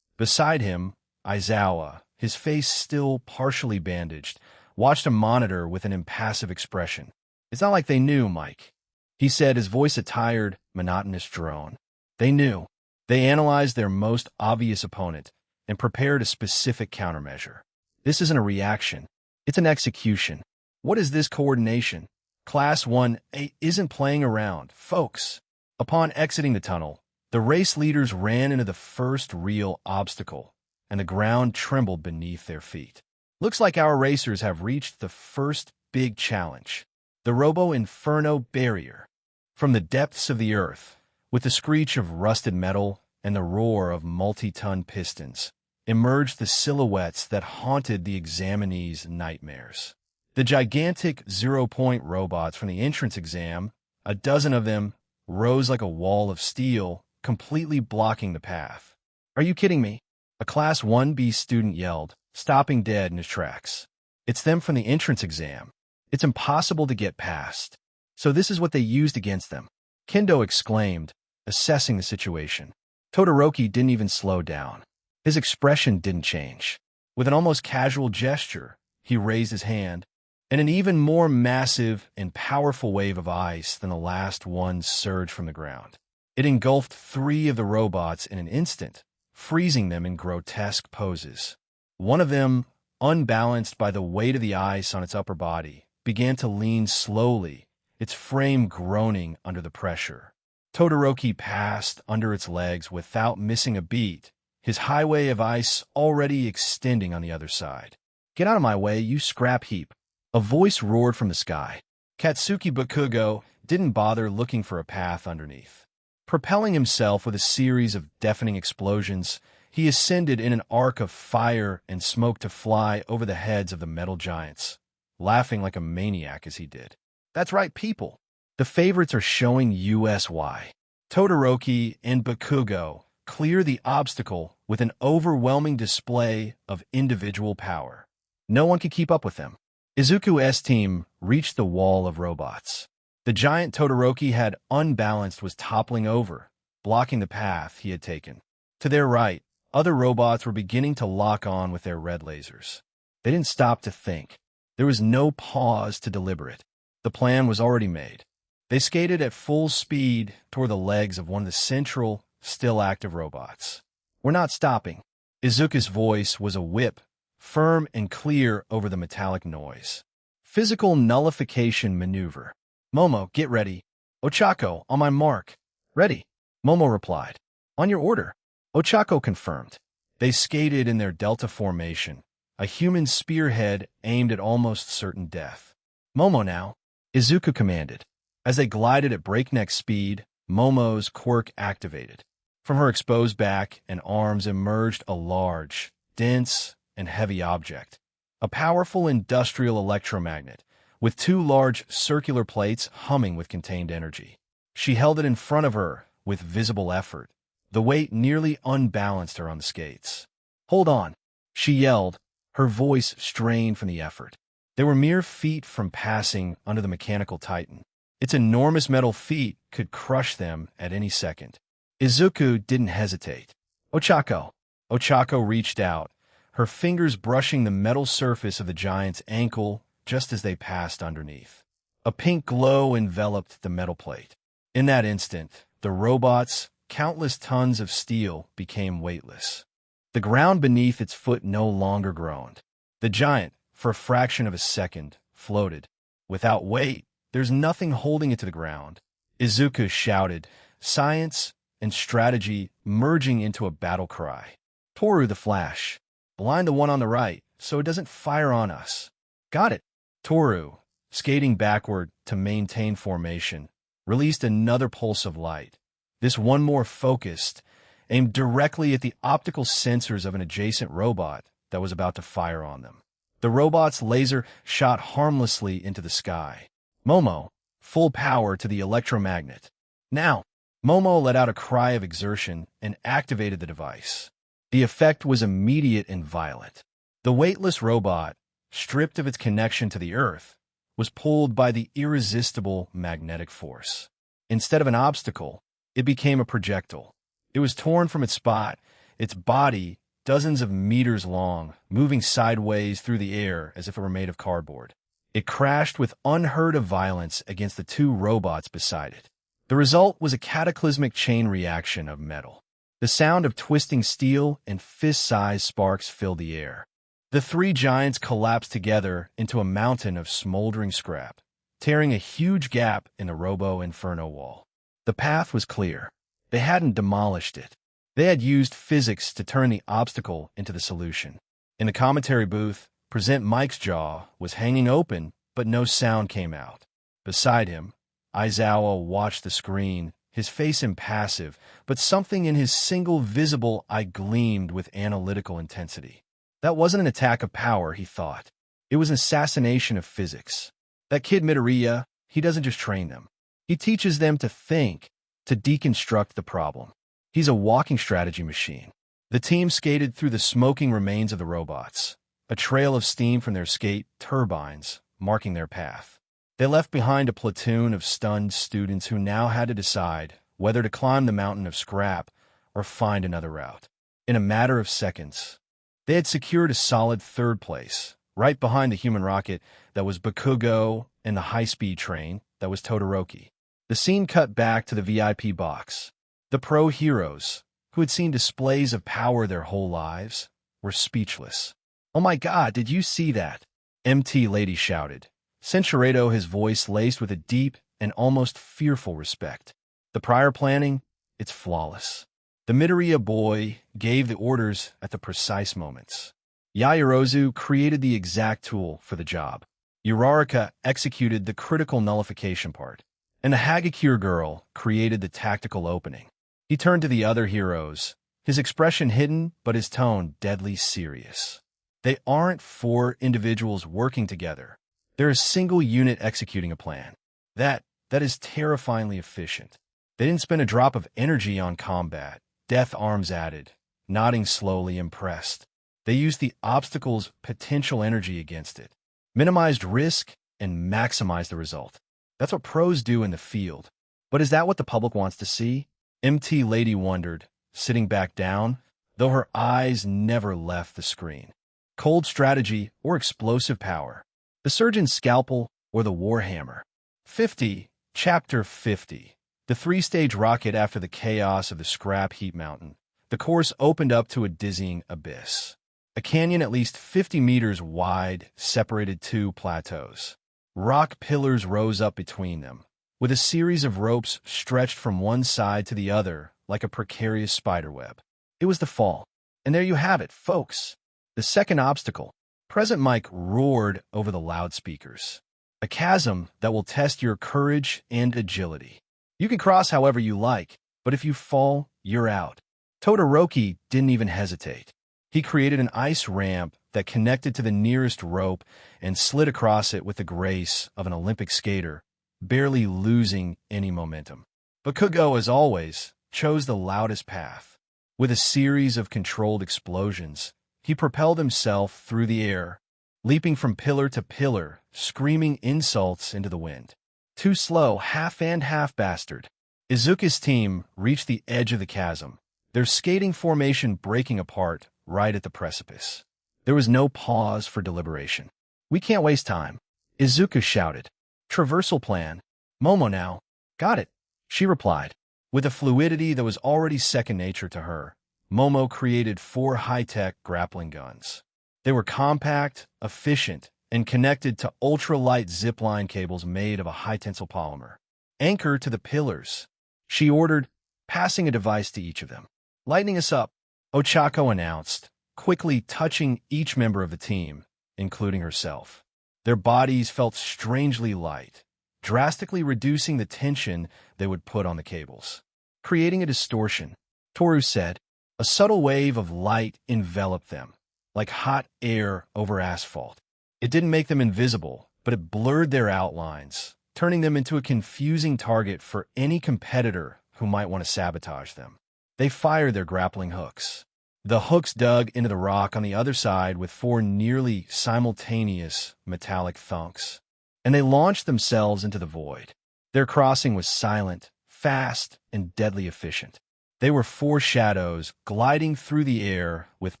Beside him, Aizawa, his face still partially bandaged, watched a monitor with an impassive expression. "It's not like they knew, Mike," he said, his voice a tired, monotonous drone. "They knew. They analyzed their most obvious opponent and prepared a specific countermeasure. This isn't a reaction. It's an execution. What is this coordination? Class 1A isn't playing around, folks." Upon exiting the tunnel, the race leaders ran into the first real obstacle, and the ground trembled beneath their feet. "Looks like our racers have reached the first big challenge, the Robo Inferno barrier." From the depths of the earth, with the screech of rusted metal and the roar of multi-ton pistons, emerged the silhouettes that haunted the examinees' nightmares. The gigantic zero-point robots from the entrance exam, a dozen of them, rose like a wall of steel, completely blocking the path. "Are you kidding me?" a Class 1B student yelled, stopping dead in his tracks. "It's them from the entrance exam. It's impossible to get past. So this is what they used against them," Kendo exclaimed, assessing the situation. Todoroki didn't even slow down. His expression didn't change. With an almost casual gesture, he raised his hand, and an even more massive and powerful wave of ice than the last one surged from the ground. It engulfed three of the robots in an instant, freezing them in grotesque poses. One of them, unbalanced by the weight of the ice on its upper body, began to lean slowly, its frame groaning under the pressure. Todoroki passed under its legs without missing a beat, his highway of ice already extending on the other side. "Get out of my way, you scrap heap!" A voice roared from the sky. Katsuki Bakugo didn't bother looking for a path underneath. Propelling himself with a series of deafening explosions, he ascended in an arc of fire and smoke to fly over the heads of the metal giants, laughing like a maniac as he did. "That's right, people. The favorites are showing us why." Todoroki and Bakugo clear the obstacle with an overwhelming display of individual power. No one could keep up with them. Izuku's team reached the wall of robots. The giant Todoroki had unbalanced was toppling over, blocking the path he had taken. To their right, other robots were beginning to lock on with their red lasers. They didn't stop to think. There was no pause to deliberate. The plan was already made. They skated at full speed toward the legs of one of the central, still active robots. "We're not stopping." Izuku's voice was a whip, firm and clear over the metallic noise. "Physical nullification maneuver. Momo, get ready." "Ochako, on my mark." "Ready." Momo replied. "On your order." Ochako confirmed. They skated in their delta formation, a human spearhead aimed at almost certain death. "Momo now," Izuku commanded. As they glided at breakneck speed, Momo's quirk activated. From her exposed back and arms emerged a large, dense, and heavy object. A powerful industrial electromagnet, with two large circular plates humming with contained energy. She held it in front of her with visible effort. The weight nearly unbalanced her on the skates. "Hold on," she yelled, her voice strained from the effort. They were mere feet from passing under the mechanical titan. Its enormous metal feet could crush them at any second. Izuku didn't hesitate. "Ochako." Ochako reached out, her fingers brushing the metal surface of the giant's ankle just as they passed underneath. A pink glow enveloped the metal plate. In that instant, the robot's countless tons of steel became weightless. The ground beneath its foot no longer groaned. The giant, for a fraction of a second, floated. Without weight, there's nothing holding it to the ground. Izuku shouted, science and strategy merging into a battle cry. "Toru the Flash. Blind the one on the right, so it doesn't fire on us." "Got it." Toru, skating backward to maintain formation, released another pulse of light. This one more focused, aimed directly at the optical sensors of an adjacent robot that was about to fire on them. The robot's laser shot harmlessly into the sky. Momo, full power to the electromagnet. "Now!" Momo let out a cry of exertion and activated the device. The effect was immediate and violent. The weightless robot, stripped of its connection to the Earth, was pulled by the irresistible magnetic force. Instead of an obstacle, it became a projectile. It was torn from its spot, its body dozens of meters long, moving sideways through the air as if it were made of cardboard. It crashed with unheard-of violence against the two robots beside it. The result was a cataclysmic chain reaction of metal. The sound of twisting steel and fist-sized sparks filled the air. The three giants collapsed together into a mountain of smoldering scrap, tearing a huge gap in the Robo-Inferno wall. The path was clear. They hadn't demolished it. They had used physics to turn the obstacle into the solution. In the commentary booth, Present Mike's jaw was hanging open, but no sound came out. Beside him, Aizawa watched the screen, his face impassive, but something in his single visible eye gleamed with analytical intensity. That wasn't an attack of power, he thought. It was an assassination of physics. That kid Midoriya, he doesn't just train them. He teaches them to think, to deconstruct the problem. He's a walking strategy machine. The team skated through the smoking remains of the robots, a trail of steam from their skate turbines marking their path. They left behind a platoon of stunned students who now had to decide whether to climb the mountain of scrap or find another route. In a matter of seconds, they had secured a solid third place, right behind the human rocket that was Bakugo and the high-speed train that was Todoroki. The scene cut back to the VIP box. The pro heroes, who had seen displays of power their whole lives, were speechless. "Oh my God, did you see that?" MT Lady shouted, Censuredo, his voice laced with a deep and almost fearful respect. "The prior planning, it's flawless. The Midoriya boy gave the orders at the precise moments. Yaoyorozu created the exact tool for the job. Uraraka executed the critical nullification part, and the Hagakure girl created the tactical opening." He turned to the other heroes, his expression hidden but his tone deadly serious. "They aren't four individuals working together. They're a single unit executing a plan. That is terrifyingly efficient. They didn't spend a drop of energy on combat," Death Arms added, nodding slowly, impressed. "They used the obstacle's potential energy against it, minimized risk, and maximized the result. That's what pros do in the field. But is that what the public wants to see?" MT Lady wondered, sitting back down, though her eyes never left the screen. Cold strategy or explosive power? The surgeon's scalpel or the warhammer? 50. Chapter 50. The three-stage rocket after the chaos of the scrap heap mountain. The course opened up to a dizzying abyss. A canyon at least 50 meters wide separated two plateaus. Rock pillars rose up between them, with a series of ropes stretched from one side to the other like a precarious spiderweb. It was the fall. And there you have it, folks. The second obstacle. President Mike roared over the loudspeakers. A chasm that will test your courage and agility. You can cross however you like, but if you fall, you're out. Todoroki didn't even hesitate. He created an ice ramp that connected to the nearest rope and slid across it with the grace of an Olympic skater, barely losing any momentum. Bakugo, as always, chose the loudest path. With a series of controlled explosions, he propelled himself through the air, leaping from pillar to pillar, screaming insults into the wind. "Too slow, half and half bastard." Izuku's team reached the edge of the chasm, their skating formation breaking apart right at the precipice. There was no pause for deliberation. "We can't waste time," Izuku shouted. "Traversal plan. Momo now." "Got it," she replied. With a fluidity that was already second nature to her, Momo created 4 high-tech grappling guns. They were compact, efficient, and connected to ultra-light zipline cables made of a high-tensile polymer. "Anchor to the pillars," she ordered, passing a device to each of them. "Lightening us up," Ochako announced, quickly touching each member of the team, including herself. Their bodies felt strangely light, drastically reducing the tension they would put on the cables. "Creating a distortion," Toru said. A subtle wave of light enveloped them, like hot air over asphalt. It didn't make them invisible, but it blurred their outlines, turning them into a confusing target for any competitor who might want to sabotage them. They fired their grappling hooks. The hooks dug into the rock on the other side with 4 nearly simultaneous metallic thunks, and they launched themselves into the void. Their crossing was silent, fast, and deadly efficient. They were 4 shadows gliding through the air with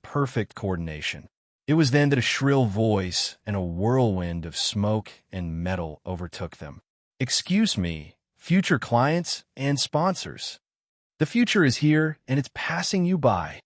perfect coordination. It was then that a shrill voice and a whirlwind of smoke and metal overtook them. "Excuse me, future clients and sponsors. The future is here, and it's passing you by."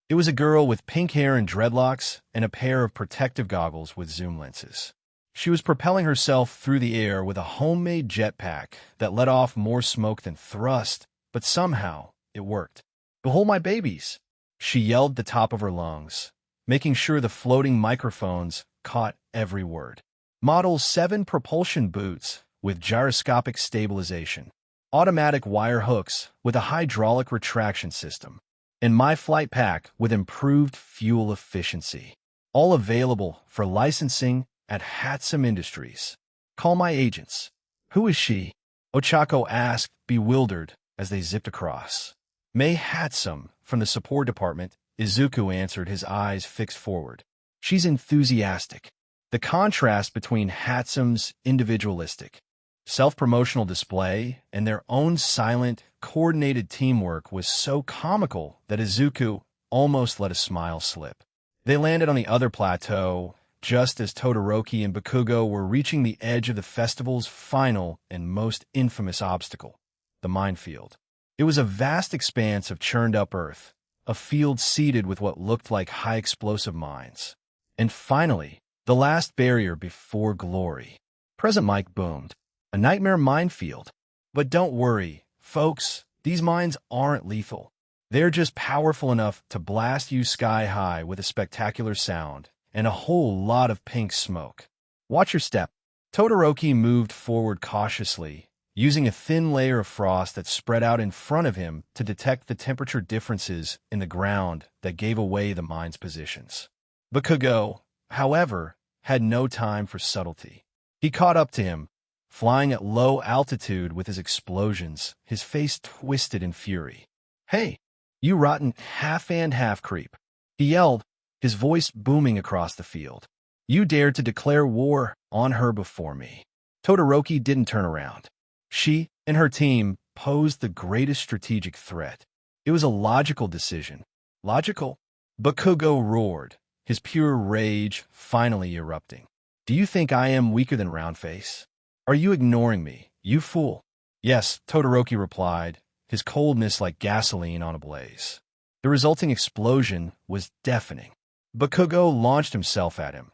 It was a girl with pink hair and dreadlocks and a pair of protective goggles with zoom lenses. She was propelling herself through the air with a homemade jetpack that let off more smoke than thrust, but somehow it worked. "Behold my babies," she yelled at the top of her lungs, making sure the floating microphones caught every word. Model 7 propulsion boots with gyroscopic stabilization, automatic wire hooks with a hydraulic retraction system, and my flight pack with improved fuel efficiency. All available for licensing at Hatsum Industries. "Call my agents." "Who is she?" Ochako asked, bewildered, as they zipped across. "May Hatsum, from the support department," Izuku answered, his eyes fixed forward. "She's enthusiastic." The contrast between Hatsum's individualistic, self-promotional display and their own silent, coordinated teamwork was so comical that Izuku almost let a smile slip. They landed on the other plateau, just as Todoroki and Bakugo were reaching the edge of the festival's final and most infamous obstacle, the minefield. It was a vast expanse of churned-up earth, a field seeded with what looked like high-explosive mines. And finally, the last barrier before glory. Present Mike boomed. A nightmare minefield. But don't worry, folks, these mines aren't lethal. They're just powerful enough to blast you sky high with a spectacular sound and a whole lot of pink smoke. Watch your step. Todoroki moved forward cautiously, using a thin layer of frost that spread out in front of him to detect the temperature differences in the ground that gave away the mine's positions. Bakugo, however, had no time for subtlety. He caught up to him, flying at low altitude with his explosions, his face twisted in fury. "Hey, you rotten half-and-half creep," he yelled, his voice booming across the field. "You dared to declare war on her before me." Todoroki didn't turn around. She and her team posed the greatest strategic threat. It was a logical decision. Logical? Bakugo roared, his pure rage finally erupting. "Do you think I am weaker than Roundface? Are you ignoring me, you fool?" "Yes," Todoroki replied, his coldness like gasoline on a blaze. The resulting explosion was deafening. Bakugo launched himself at him,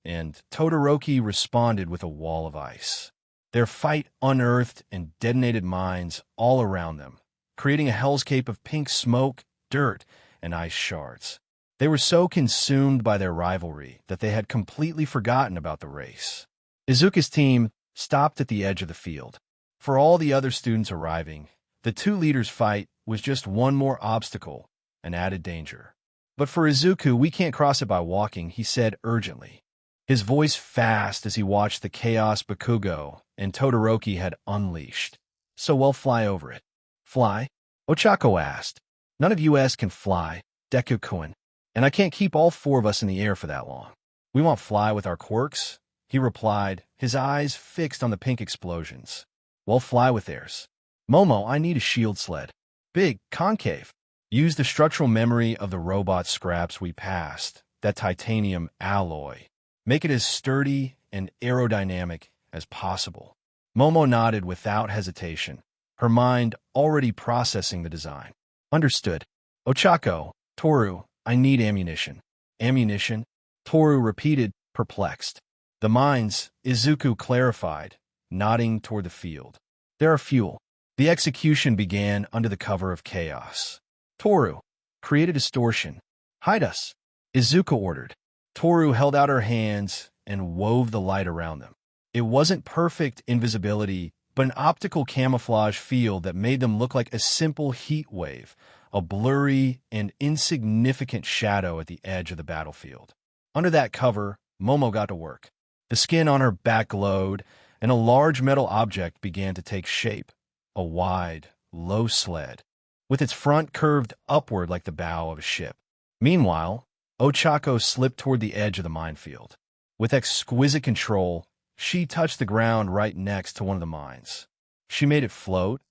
and Todoroki responded with a wall of ice. Their fight unearthed and detonated mines all around them, creating a hellscape of pink smoke, dirt, and ice shards. They were so consumed by their rivalry that they had completely forgotten about the race. Izuku's team stopped at the edge of the field. For all the other students arriving, the two leaders' fight was just one more obstacle, an added danger. "But for Izuku, we can't cross it by walking," he said urgently, his voice fast as he watched the chaos Bakugo and Todoroki had unleashed. "So we'll fly over it." "Fly?" Ochako asked. "None of us can fly, Deku-kun, and I can't keep all four of us in the air for that long." "We won't fly with our quirks," he replied, his eyes fixed on the pink explosions. "We'll fly with theirs." "Momo, I need a shield sled. Big, concave. Use the structural memory of the robot scraps we passed, that titanium alloy. Make it as sturdy and aerodynamic as possible." Momo nodded without hesitation, her mind already processing the design. "Understood." "Ochako, Toru, I need ammunition." "Ammunition?" Toru repeated, perplexed. "The mines," Izuku clarified, nodding toward the field. "There are fuel." The execution began under the cover of chaos. "Toru, create a distortion. Hide us," Izuku ordered. Toru held out her hands and wove the light around them. It wasn't perfect invisibility, but an optical camouflage field that made them look like a simple heat wave, a blurry and insignificant shadow at the edge of the battlefield. Under that cover, Momo got to work. The skin on her back glowed, and a large metal object began to take shape, a wide, low sled, with its front curved upward like the bow of a ship. Meanwhile, Ochako slipped toward the edge of the minefield. With exquisite control, she touched the ground right next to one of the mines. She made it float,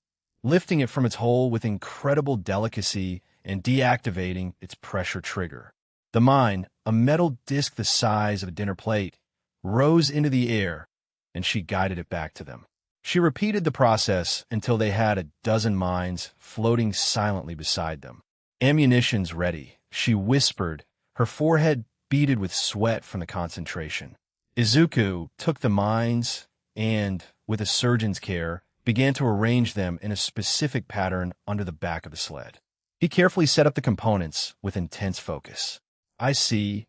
lifting it from its hole with incredible delicacy and deactivating its pressure trigger. The mine, a metal disc the size of a dinner plate, rose into the air, and she guided it back to them. She repeated the process until they had a dozen mines floating silently beside them. "Ammunition's ready," she whispered, her forehead beaded with sweat from the concentration. Izuku took the mines and, with a surgeon's care, began to arrange them in a specific pattern under the back of the sled. He carefully set up the components with intense focus. "I see,"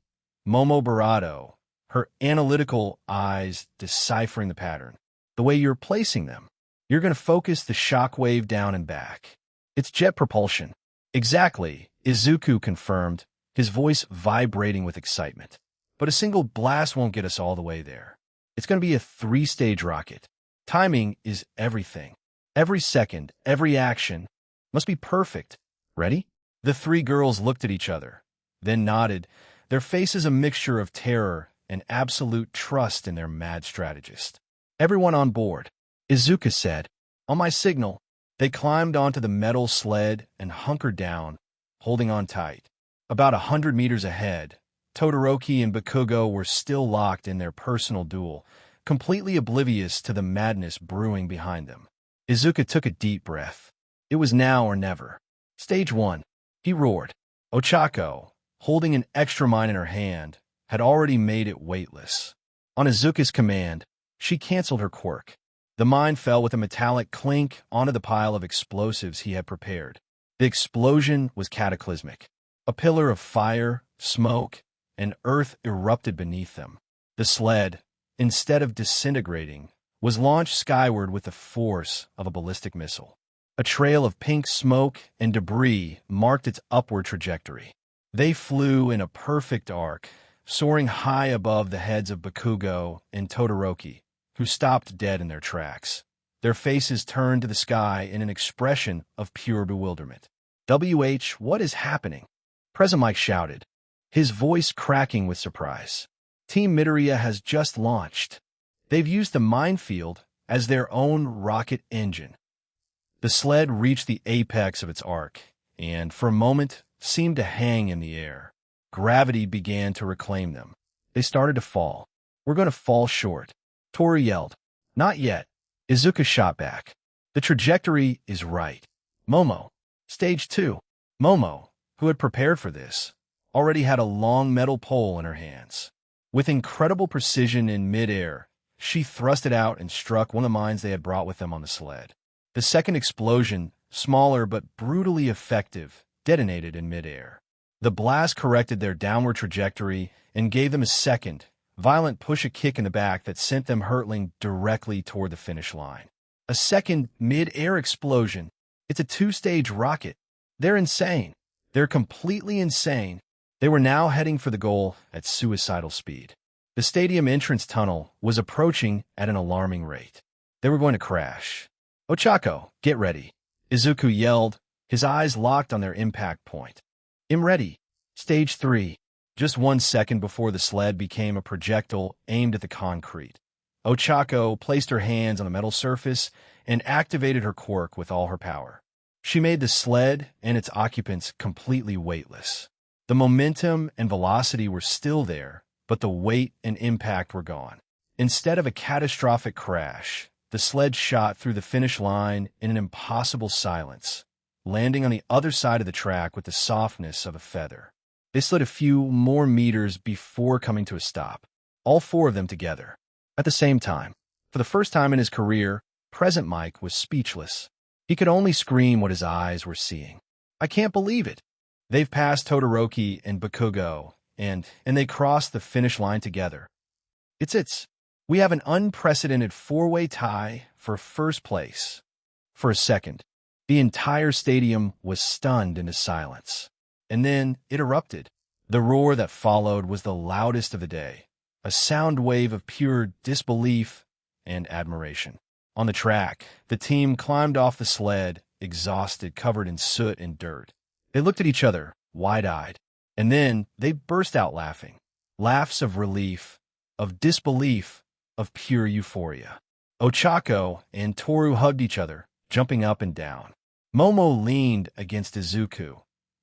Momo Barato, her analytical eyes deciphering the pattern. "The way you're placing them. You're going to focus the shockwave down and back. It's jet propulsion." "Exactly," Izuku confirmed, his voice vibrating with excitement. "But a single blast won't get us all the way there. It's going to be a 3-stage rocket. Timing is everything. Every second, every action must be perfect. Ready?" The three girls looked at each other, then nodded, their faces a mixture of terror and absolute trust in their mad strategist. "Everyone on board," Izuku said. "On my signal." They climbed onto the metal sled and hunkered down, holding on tight. About 100 meters ahead, Todoroki and Bakugo were still locked in their personal duel, completely oblivious to the madness brewing behind them. Izuku took a deep breath. It was now or never. Stage 1. He roared. Ochako, holding an extra mine in her hand, had already made it weightless. On Izuku's command, she canceled her quirk. The mine fell with a metallic clink onto the pile of explosives he had prepared. The explosion was cataclysmic. A pillar of fire, smoke, and earth erupted beneath them. The sled, instead of disintegrating, was launched skyward with the force of a ballistic missile. A trail of pink smoke and debris marked its upward trajectory. They flew in a perfect arc, soaring high above the heads of Bakugo and Todoroki, who stopped dead in their tracks. Their faces turned to the sky in an expression of pure bewilderment. What is happening? President Mike shouted, his voice cracking with surprise. Team Midoriya has just launched. They've used the minefield as their own rocket engine. The sled reached the apex of its arc, and for a moment seemed to hang in the air. Gravity began to reclaim them. They started to fall. We're going to fall short. Toru yelled. Not yet. Izuku shot back. The trajectory is right. Momo. Stage 2. Momo, who had prepared for this, already had a long metal pole in her hands. With incredible precision in midair, she thrust it out and struck one of the mines they had brought with them on the sled. The second explosion, smaller but brutally effective, detonated in midair. The blast corrected their downward trajectory and gave them a second, violent push-a-kick in the back that sent them hurtling directly toward the finish line. A second mid-air explosion. It's a 2-stage rocket. They're insane. They're completely insane. They were now heading for the goal at suicidal speed. The stadium entrance tunnel was approaching at an alarming rate. They were going to crash. Ochako, get ready. Izuku yelled, his eyes locked on their impact point. I'm ready. Stage 3. Just 1 second before the sled became a projectile aimed at the concrete. Ochako placed her hands on the metal surface and activated her quirk with all her power. She made the sled and its occupants completely weightless. The momentum and velocity were still there, but the weight and impact were gone. Instead of a catastrophic crash, the sled shot through the finish line in an impossible silence, landing on the other side of the track with the softness of a feather. They slid a few more meters before coming to a stop, all 4 of them together. At the same time, for the first time in his career, President Mike was speechless. He could only scream what his eyes were seeing. I can't believe it. They've passed Todoroki and Bakugo, and they crossed the finish line together. We have an unprecedented 4-way tie for first place. For a second, the entire stadium was stunned into silence. And then it erupted. The roar that followed was the loudest of the day, a sound wave of pure disbelief and admiration. On the track, the team climbed off the sled, exhausted, covered in soot and dirt. They looked at each other, wide-eyed, and then they burst out laughing. Laughs of relief, of disbelief, of pure euphoria. Ochako and Toru hugged each other, jumping up and down. Momo leaned against Izuku,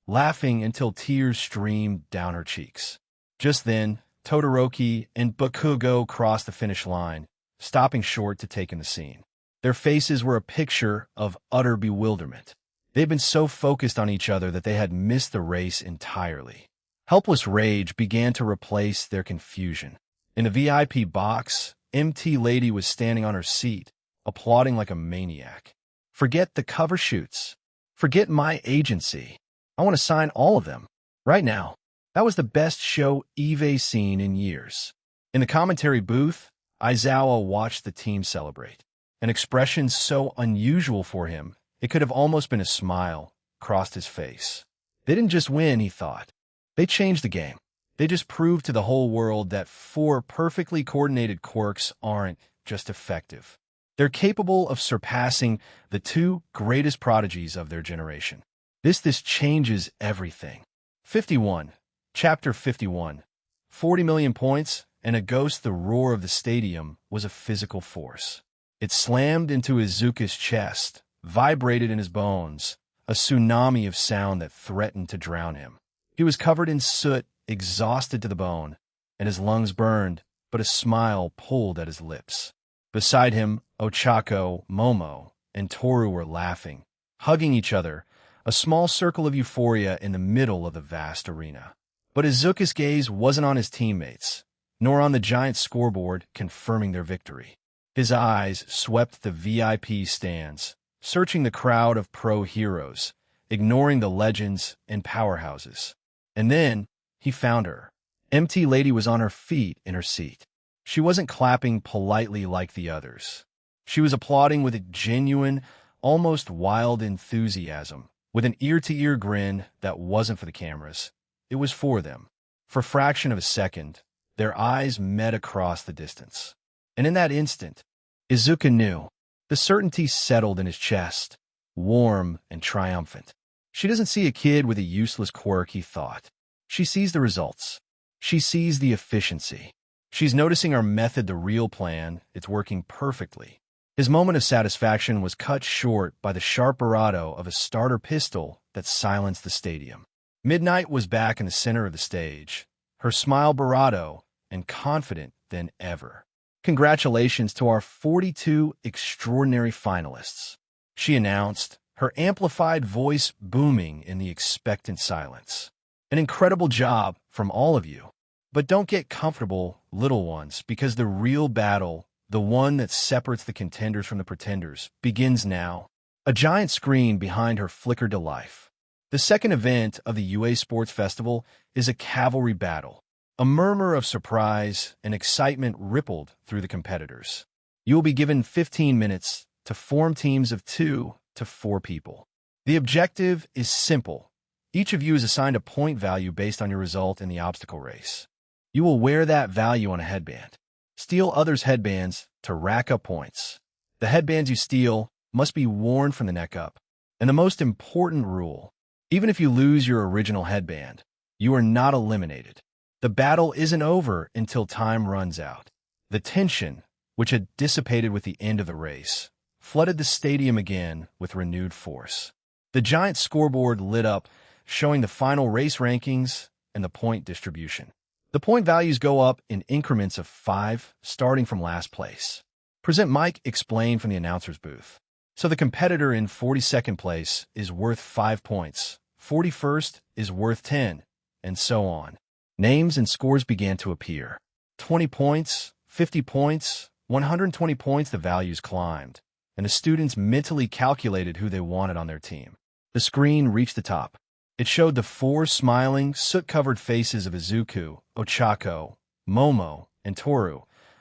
laughing until tears streamed down her cheeks. Just then, Todoroki and Bakugo crossed the finish line, stopping short to take in the scene. Their faces were a picture of utter bewilderment. They'd been so focused on each other that they had missed the race entirely. Helpless rage began to replace their confusion. In the VIP box, MT Lady was standing on her seat, applauding like a maniac. Forget the cover shoots. Forget my agency. I want to sign all of them. Right now. That was the best show Eve seen in years. In the commentary booth, Aizawa watched the team celebrate. An expression so unusual for him, it could have almost been a smile, crossed his face. They didn't just win, he thought. They changed the game. They just proved to the whole world that 4 perfectly coordinated quirks aren't just effective. They're capable of surpassing the 2 greatest prodigies of their generation. This changes everything. 51. Chapter 51. 40 million points, and a ghost. The roar of the stadium was a physical force. It slammed into Izuku's chest, vibrated in his bones, a tsunami of sound that threatened to drown him. He was covered in soot, exhausted to the bone, and his lungs burned, but a smile pulled at his lips. Beside him, Ochako, Momo, and Toru were laughing, hugging each other, a small circle of euphoria in the middle of the vast arena. But Izuku's gaze wasn't on his teammates, nor on the giant scoreboard confirming their victory. His eyes swept the VIP stands, searching the crowd of pro heroes, ignoring the legends and powerhouses. And then he found her. MT Lady was on her feet in her seat. She wasn't clapping politely like the others. She was applauding with a genuine, almost wild enthusiasm, with an ear-to-ear grin that wasn't for the cameras. It was for them. For a fraction of a second, their eyes met across the distance. And in that instant, Izuku knew. The certainty settled in his chest, warm and triumphant. She doesn't see a kid with a useless quirk, he thought. She sees the results. She sees the efficiency. She's noticing our method, the real plan. It's working perfectly. His moment of satisfaction was cut short by the sharp bravado of a starter pistol that silenced the stadium. Midnight was back in the center of the stage, her smile bravado and confident than ever. Congratulations to our 42 extraordinary finalists, she announced, her amplified voice booming in the expectant silence. An incredible job from all of you. But don't get comfortable, little ones, because the real battle, the one that separates the contenders from the pretenders, begins now. A giant screen behind her flickered to life. The second event of the UA Sports Festival is a cavalry battle. A murmur of surprise and excitement rippled through the competitors. You will be given 15 minutes to form teams of 2 to 4 people. The objective is simple. Each of you is assigned a point value based on your result in the obstacle race. You will wear that value on a headband. Steal others' headbands to rack up points. The headbands you steal must be worn from the neck up. And the most important rule, even if you lose your original headband, you are not eliminated. The battle isn't over until time runs out. The tension, which had dissipated with the end of the race, flooded the stadium again with renewed force. The giant scoreboard lit up, showing the final race rankings and the point distribution. The point values go up in increments of 5, starting from last place. Present Mike explained from the announcer's booth. So the competitor in 42nd place is worth 5 points, 41st is worth 10, and so on. Names and scores began to appear. 20 points, 50 points, 120 points, the values climbed, and the students mentally calculated who they wanted on their team. The screen reached the top. It showed the 4 smiling, soot-covered faces of Izuku, Ochako, Momo, and Toru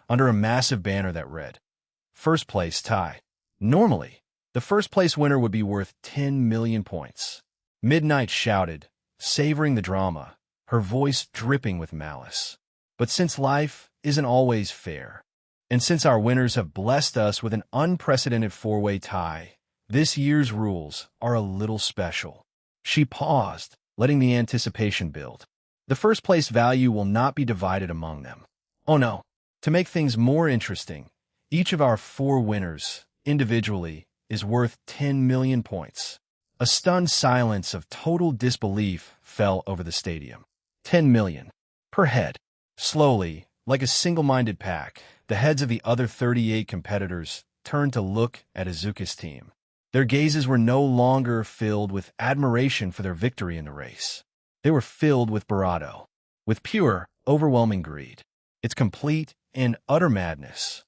under a massive banner that read, First place tie. Normally, the first-place winner would be worth 10 million points. Midnight shouted, savoring the drama, her voice dripping with malice. But since life isn't always fair, and since our winners have blessed us with an unprecedented 4-way tie, this year's rules are a little special. She paused, letting the anticipation build. The first-place value will not be divided among them. Oh no. To make things more interesting, each of our 4 winners, individually, is worth 10 million points. A stunned silence of total disbelief fell over the stadium. 10 million. Per head. Slowly, like a single-minded pack, the heads of the other 38 competitors turned to look at Izuku's team. Their gazes were no longer filled with admiration for their victory in the race. They were filled with bravado, with pure, overwhelming greed. It's complete and utter madness.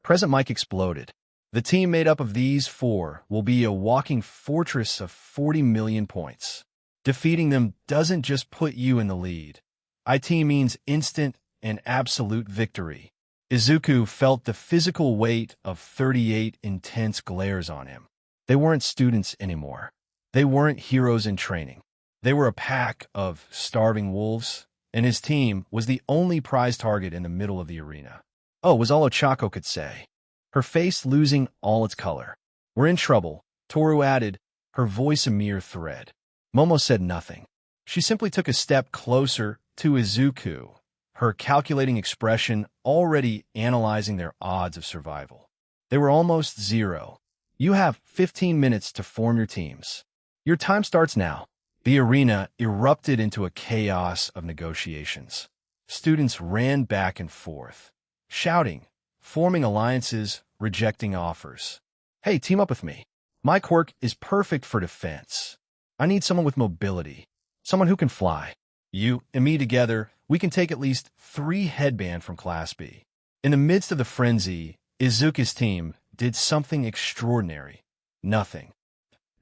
Present Mike exploded. The team made up of these 4 will be a walking fortress of 40 million points. Defeating them doesn't just put you in the lead. IT means instant and absolute victory. Izuku felt the physical weight of 38 intense glares on him. They weren't students anymore. They weren't heroes in training. They were a pack of starving wolves, and his team was the only prize target in the middle of the arena. Oh, was all Ochako could say, her face losing all its color. We're in trouble, Toru added, her voice a mere thread. Momo said nothing. She simply took a step closer to Izuku, her calculating expression already analyzing their odds of survival. They were almost 0. You have 15 minutes to form your teams. Your time starts now. The arena erupted into a chaos of negotiations. Students ran back and forth, shouting, forming alliances, rejecting offers. Hey, team up with me. My quirk is perfect for defense. I need someone with mobility, someone who can fly. You and me together, we can take at least 3 headband from Class B. In the midst of the frenzy, Izuku's team did something extraordinary. Nothing.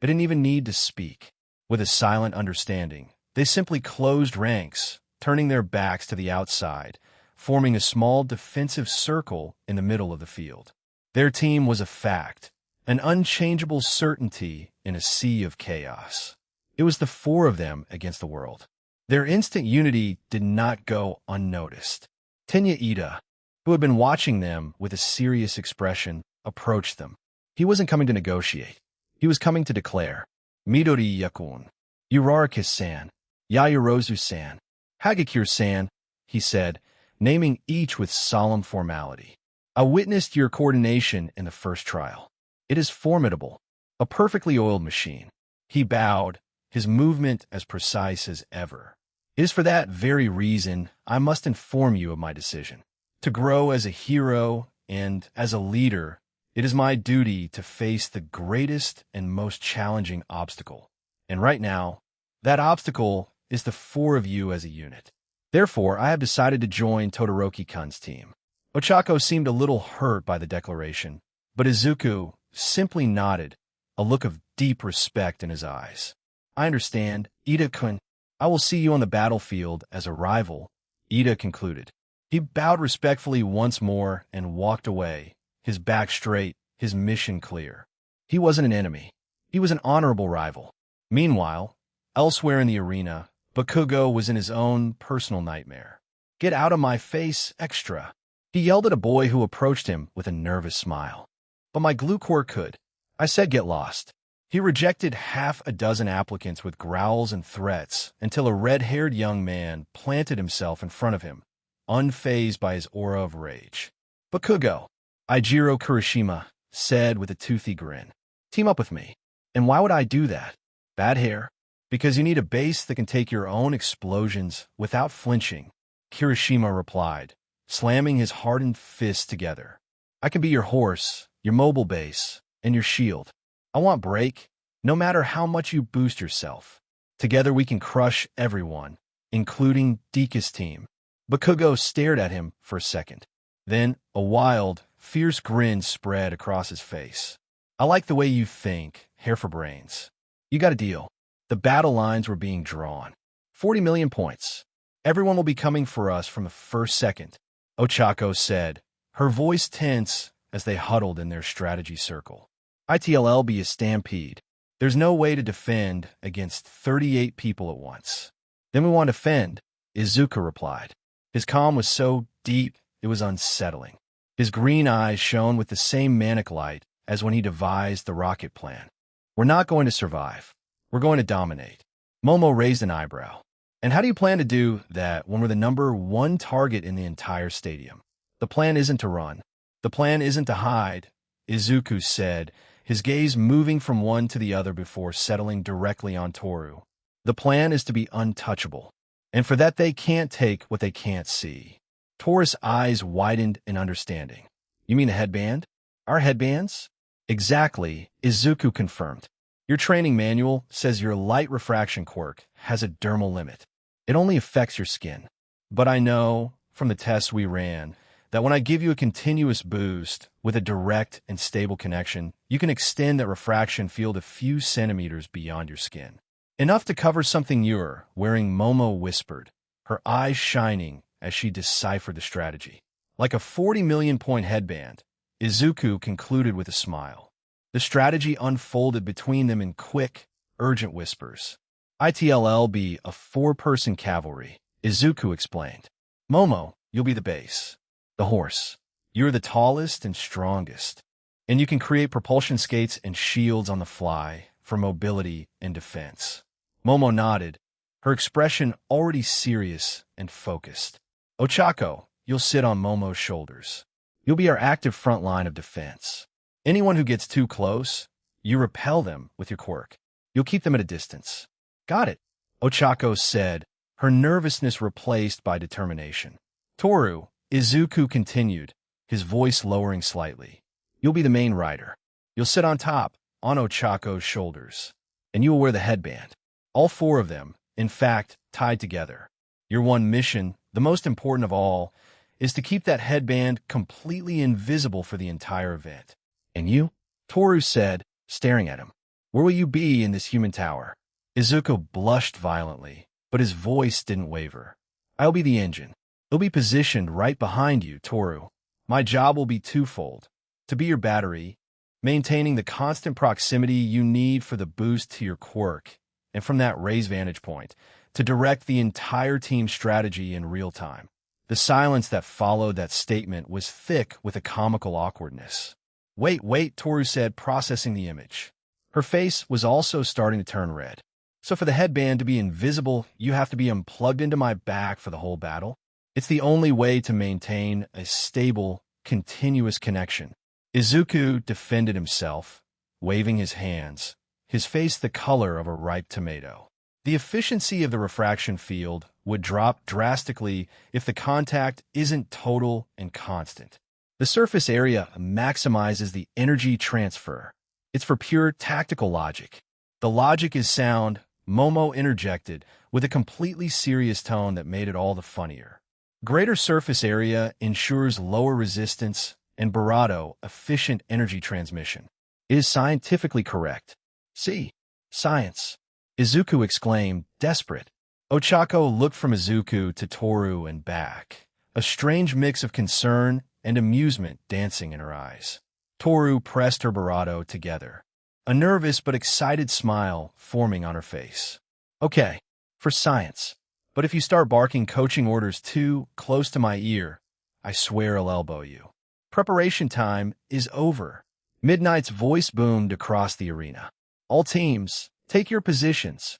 They didn't even need to speak. With a silent understanding, they simply closed ranks, turning their backs to the outside, forming a small defensive circle in the middle of the field. Their team was a fact, an unchangeable certainty in a sea of chaos. It was the 4 of them against the world. Their instant unity did not go unnoticed. Tenya Ida, who had been watching them with a serious expression, approached them. He wasn't coming to negotiate. He was coming to declare, Midori Yakun, Uraraka-san, Yaoyorozu-san, Hagakure-san, he said, naming each with solemn formality. I witnessed your coordination in the first trial. It is formidable, a perfectly oiled machine. He bowed, his movement as precise as ever. It is for that very reason I must inform you of my decision. To grow as a hero and as a leader, it is my duty to face the greatest and most challenging obstacle. And right now, that obstacle is the 4 of you as a unit. Therefore, I have decided to join Todoroki-kun's team. Ochako seemed a little hurt by the declaration, but Izuku simply nodded, a look of deep respect in his eyes. I understand, Ida-kun. I will see you on the battlefield as a rival, Ida concluded. He bowed respectfully once more and walked away, his back straight, his mission clear. He wasn't an enemy. He was an honorable rival. Meanwhile, elsewhere in the arena, Bakugo was in his own personal nightmare. Get out of my face, extra. He yelled at a boy who approached him with a nervous smile. But my glue core could. I said get lost. He rejected half a dozen applicants with growls and threats until a red-haired young man planted himself in front of him, unfazed by his aura of rage. Bakugo, Eijiro Kurishima said with a toothy grin. Team up with me. And why would I do that? Bad hair? Because you need a base that can take your own explosions without flinching, Kirishima replied, slamming his hardened fists together. I can be your horse, your mobile base, and your shield. I want break, no matter how much you boost yourself. Together we can crush everyone, including Dika's team. Bakugo stared at him for a second. Then a wild, fierce grin spread across his face. I like the way you think, hair for brains. You got a deal. The battle lines were being drawn. 40 million points. Everyone will be coming for us from the first second, Ochako said, her voice tense as they huddled in their strategy circle. ITLL be a stampede. There's no way to defend against 38 people at once. Then we want to defend, Izuku replied. His calm was so deep, it was unsettling. His green eyes shone with the same manic light as when he devised the rocket plan. We're not going to survive. We're going to dominate. Momo raised an eyebrow. And how do you plan to do that when we're the number 1 target in the entire stadium? The plan isn't to run. The plan isn't to hide, Izuku said, his gaze moving from one to the other before settling directly on Toru. The plan is to be untouchable, and for that they can't take what they can't see. Toru's eyes widened in understanding. You mean a headband? Our headbands? Exactly, Izuku confirmed. Your training manual says your light refraction quirk has a dermal limit. It only affects your skin. But I know, from the tests we ran, that when I give you a continuous boost with a direct and stable connection, you can extend that refraction field a few centimeters beyond your skin. Enough to cover something you're wearing, Momo whispered, her eyes shining as she deciphered the strategy. Like a 40 million point headband, Izuku concluded with a smile. The strategy unfolded between them in quick, urgent whispers. ITLL be a 4-person cavalry, Izuku explained. Momo, you'll be the base. The horse. You're the tallest and strongest. And you can create propulsion skates and shields on the fly for mobility and defense. Momo nodded, her expression already serious and focused. Ochako, you'll sit on Momo's shoulders. You'll be our active front line of defense. Anyone who gets too close, you repel them with your quirk. You'll keep them at a distance. Got it, Ochako said, her nervousness replaced by determination. Toru, Izuku continued, his voice lowering slightly. You'll be the main rider. You'll sit on top, on Ochako's shoulders, and you will wear the headband. All four of them, in fact, tied together. Your one mission, the most important of all, is to keep that headband completely invisible for the entire event. And you? Toru said, staring at him. Where will you be in this human tower? Izuku blushed violently, but his voice didn't waver. I'll be the engine. It'll be positioned right behind you, Toru. My job will be twofold. To be your battery, maintaining the constant proximity you need for the boost to your quirk, and from that raised vantage point, to direct the entire team's strategy in real time. The silence that followed that statement was thick with a comical awkwardness. Wait, Toru said, processing the image. Her face was also starting to turn red. So for the headband to be invisible, you have to be unplugged into my back for the whole battle? It's the only way to maintain a stable, continuous connection. Izuku defended himself, waving his hands, his face the color of a ripe tomato. The efficiency of the refraction field would drop drastically if the contact isn't total and constant. The surface area maximizes the energy transfer. It's for pure tactical logic. The logic is sound, Momo interjected, with a completely serious tone that made it all the funnier. Greater surface area ensures lower resistance and Barato efficient energy transmission. It is scientifically correct. See, science. Izuku exclaimed, desperate. Ochako looked from Izuku to Toru and back, a strange mix of concern and amusement dancing in her eyes. Toru pressed her Barato together, a nervous but excited smile forming on her face. Okay, for science. But if you start barking coaching orders too close to my ear, I swear I'll elbow you. Preparation time is over. Midnight's voice boomed across the arena. All teams, take your positions.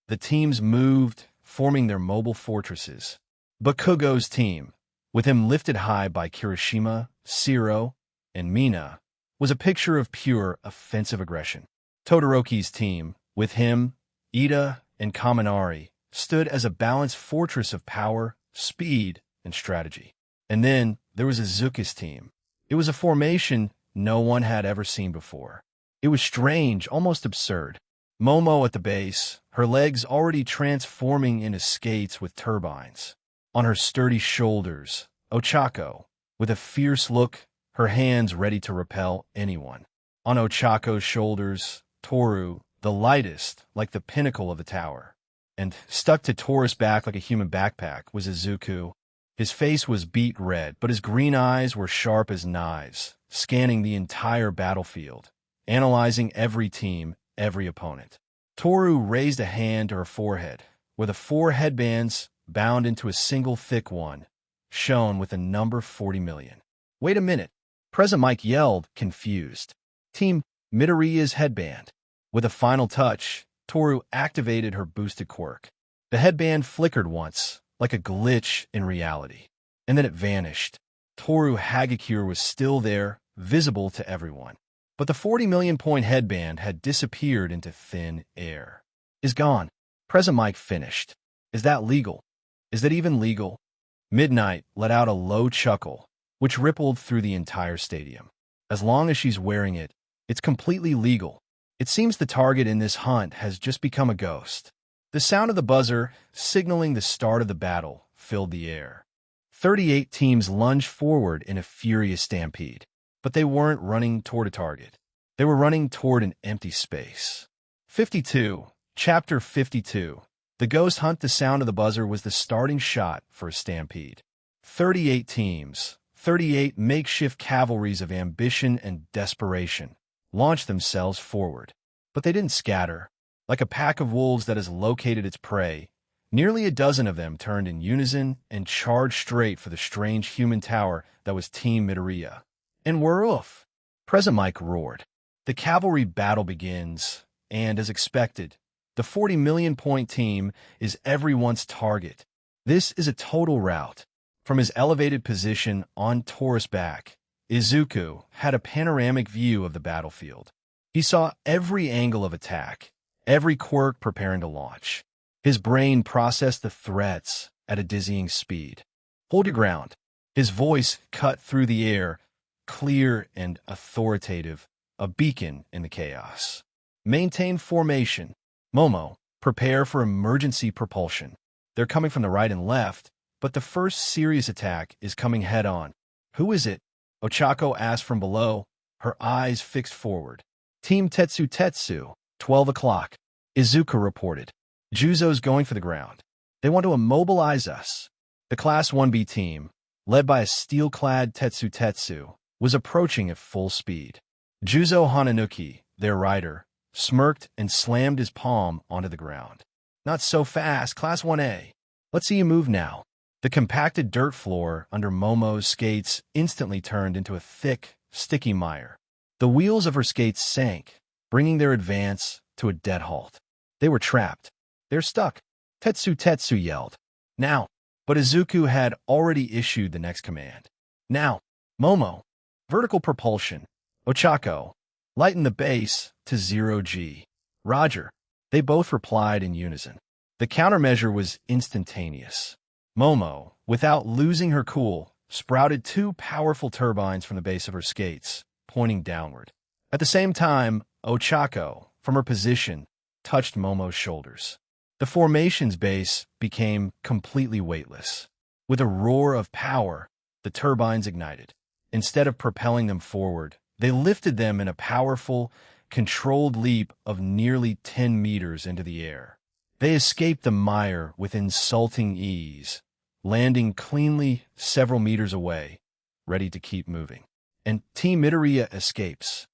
The teams moved, forming their mobile fortresses. Bakugo's team, with him lifted high by Kirishima, Shiro, and Mina, was a picture of pure offensive aggression. Todoroki's team, with him, Ida, and Kaminari, stood as a balanced fortress of power, speed, and strategy. And then there was Izuku's team. It was a formation no one had ever seen before. It was strange, almost absurd. Momo at the base, her legs already transforming into skates with turbines. On her sturdy shoulders, Ochako, with a fierce look, her hands ready to repel anyone. On Ochako's shoulders, Toru, the lightest, like the pinnacle of the tower. And stuck to Toru's back like a human backpack was Izuku. His face was beet red, but his green eyes were sharp as knives, scanning the entire battlefield, analyzing every team, every opponent. Toru raised a hand to her forehead, where the four headbands, bound into a single thick one, shone with the number 40 million. Wait a minute. President Mike yelled, confused. Team Midoriya's headband. With a final touch, Toru activated her boosted quirk. The headband flickered once, like a glitch in reality. And then it vanished. Toru Hagakure was still there, visible to everyone. But the 40 million point headband had disappeared into thin air. Is gone. President Mike finished. Is that legal? Is that even legal? Midnight let out a low chuckle, which rippled through the entire stadium. As long as she's wearing it, it's completely legal. It seems the target in this hunt has just become a ghost. The sound of the buzzer, signaling the start of the battle, filled the air. 38 teams lunged forward in a furious stampede. But they weren't running toward a target. They were running toward an empty space. 52. Chapter 52. The Ghost Hunt. The sound of the buzzer was the starting shot for a stampede. 38 teams, 38 makeshift cavalries of ambition and desperation, launched themselves forward. But they didn't scatter. Like a pack of wolves that has located its prey, nearly a dozen of them turned in unison and charged straight for the strange human tower that was Team Midoriya. And we're off. President Mike roared. The cavalry battle begins, and as expected, the 40 million point team is everyone's target. This is a total rout. From his elevated position on Toru's back, Izuku had a panoramic view of the battlefield. He saw every angle of attack, every quirk preparing to launch. His brain processed the threats at a dizzying speed. Hold your ground. His voice cut through the air, clear and authoritative, a beacon in the chaos. Maintain formation. Momo, prepare for emergency propulsion. They're coming from the right and left, but the first serious attack is coming head-on. Who is it? Ochako asked from below, her eyes fixed forward. Team Tetsu Tetsu, 12 o'clock. Izuku reported. Juzo's going for the ground. They want to immobilize us. The Class 1B team, led by a steel-clad Tetsu Tetsu, was approaching at full speed. Juzo Hananuki, their rider, smirked and slammed his palm onto the ground. Not so fast, Class 1A. Let's see you move now. The compacted dirt floor under Momo's skates instantly turned into a thick, sticky mire. The wheels of her skates sank, bringing their advance to a dead halt. They were trapped. They're stuck. Tetsu Tetsu yelled. Now. But Izuku had already issued the next command. Now. Momo. Vertical propulsion. Ochako. Lighten the base to 0G. Roger. They both replied in unison. The countermeasure was instantaneous. Momo, without losing her cool, sprouted two powerful turbines from the base of her skates, pointing downward. At the same time, Ochako, from her position, touched Momo's shoulders. The formation's base became completely weightless. With a roar of power, the turbines ignited. Instead of propelling them forward, they lifted them in a powerful, controlled leap of nearly 10 meters into the air. They escaped the mire with insulting ease, landing cleanly several meters away, ready to keep moving. And Team Midoriya escapes.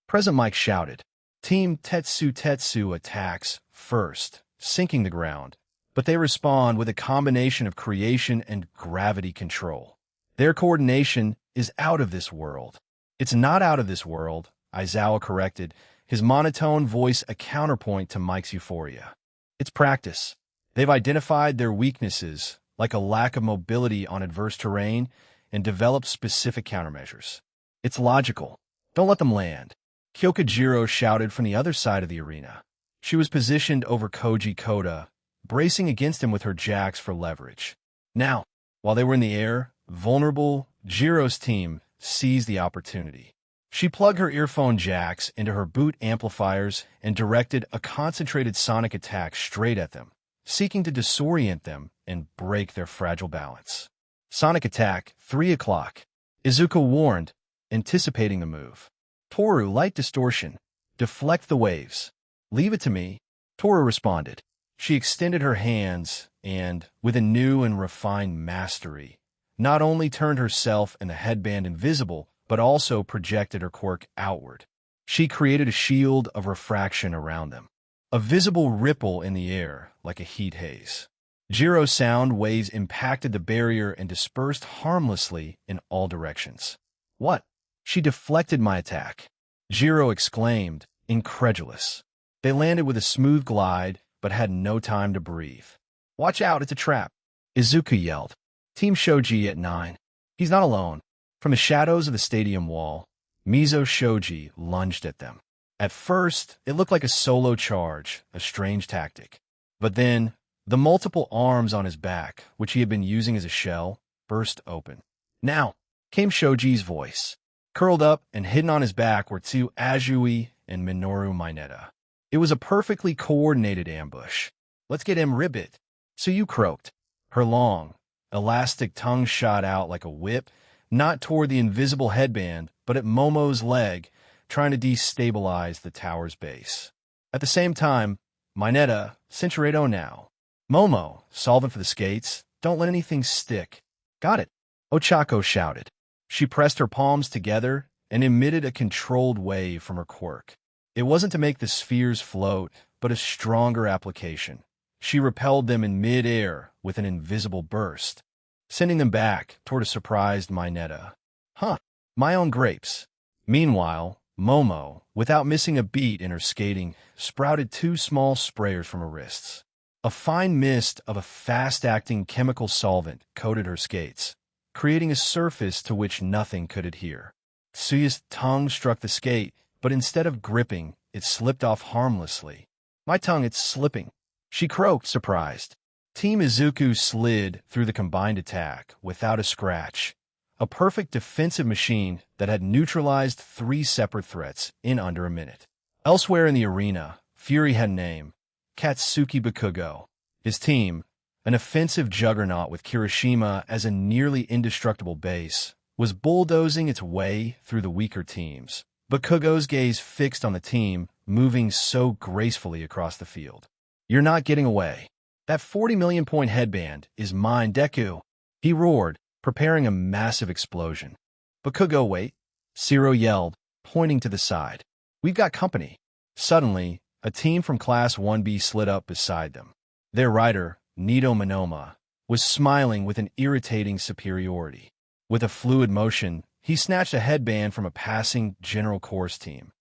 President Mike shouted. Team Tetsu Tetsu attacks first, sinking the ground, but they respond with a combination of creation and gravity control. Their coordination is out of this world. It's not out of this world, Aizawa corrected, his monotone voice a counterpoint to Mike's euphoria. It's practice. They've identified their weaknesses, like a lack of mobility on adverse terrain, and developed specific countermeasures. It's logical. Don't let them land. Kyokujiro shouted from the other side of the arena. She was positioned over Koji Koda, bracing against him with her jacks for leverage. Now, while they were in the air, vulnerable, Jiro's team seized the opportunity. She plugged her earphone jacks into her boot amplifiers and directed a concentrated sonic attack straight at them, seeking to disorient them and break their fragile balance. Sonic attack, 3 o'clock. Izuku warned, anticipating the move. Toru, light distortion. Deflect the waves. Leave it to me. Toru responded. She extended her hands and, with a new and refined mastery, not only turned herself and the headband invisible, but also projected her quirk outward. She created a shield of refraction around them, a visible ripple in the air like a heat haze. Jiro's sound waves impacted the barrier and dispersed harmlessly in all directions. What? She deflected my attack. Jiro exclaimed, incredulous. They landed with a smooth glide, but had no time to breathe. Watch out, it's a trap. Izuku yelled. Team Shoji at 9. He's not alone. From the shadows of the stadium wall, Mizo Shoji lunged at them. At first, it looked like a solo charge, a strange tactic. But then, the multiple arms on his back, which he had been using as a shell, burst open. Now, came Shoji's voice. Curled up and hidden on his back were Tsu Azui and Minoru Mineta. It was a perfectly coordinated ambush. Let's get him ribbit. Tsuyu croaked. Her long, elastic tongue shot out like a whip, not toward the invisible headband, but at Momo's leg, trying to destabilize the tower's base. At the same time, Mineta, Cinturedo now. Momo, solvent for the skates, don't let anything stick. Got it, Ochako shouted. She pressed her palms together and emitted a controlled wave from her quirk. It wasn't to make the spheres float, but a stronger application. She repelled them in mid-air with an invisible burst, sending them back toward a surprised Mineta. Huh, my own grapes. Meanwhile, Momo, without missing a beat in her skating, sprouted two small sprayers from her wrists. A fine mist of a fast-acting chemical solvent coated her skates, creating a surface to which nothing could adhere. Tsuyu's tongue struck the skate, but instead of gripping, it slipped off harmlessly. My tongue, it's slipping. She croaked, surprised. Team Izuku slid through the combined attack without a scratch, A perfect defensive machine that had neutralized 3 separate threats in under a minute. Elsewhere in the arena, Fury had a name, Katsuki Bakugo. His team, an offensive juggernaut with Kirishima as a nearly indestructible base, was bulldozing its way through the weaker teams. Bakugo's gaze fixed on the team, moving so gracefully across the field. "You're not getting away. That 40 million point headband is mine, Deku," he roared, preparing a massive explosion. "Bakugo, wait," Zero yelled, pointing to the side. "We've got company." Suddenly, a team from Class 1B slid up beside them. Their rider, Nito Monoma, was smiling with an irritating superiority. With a fluid motion, he snatched a headband from a passing General Course team,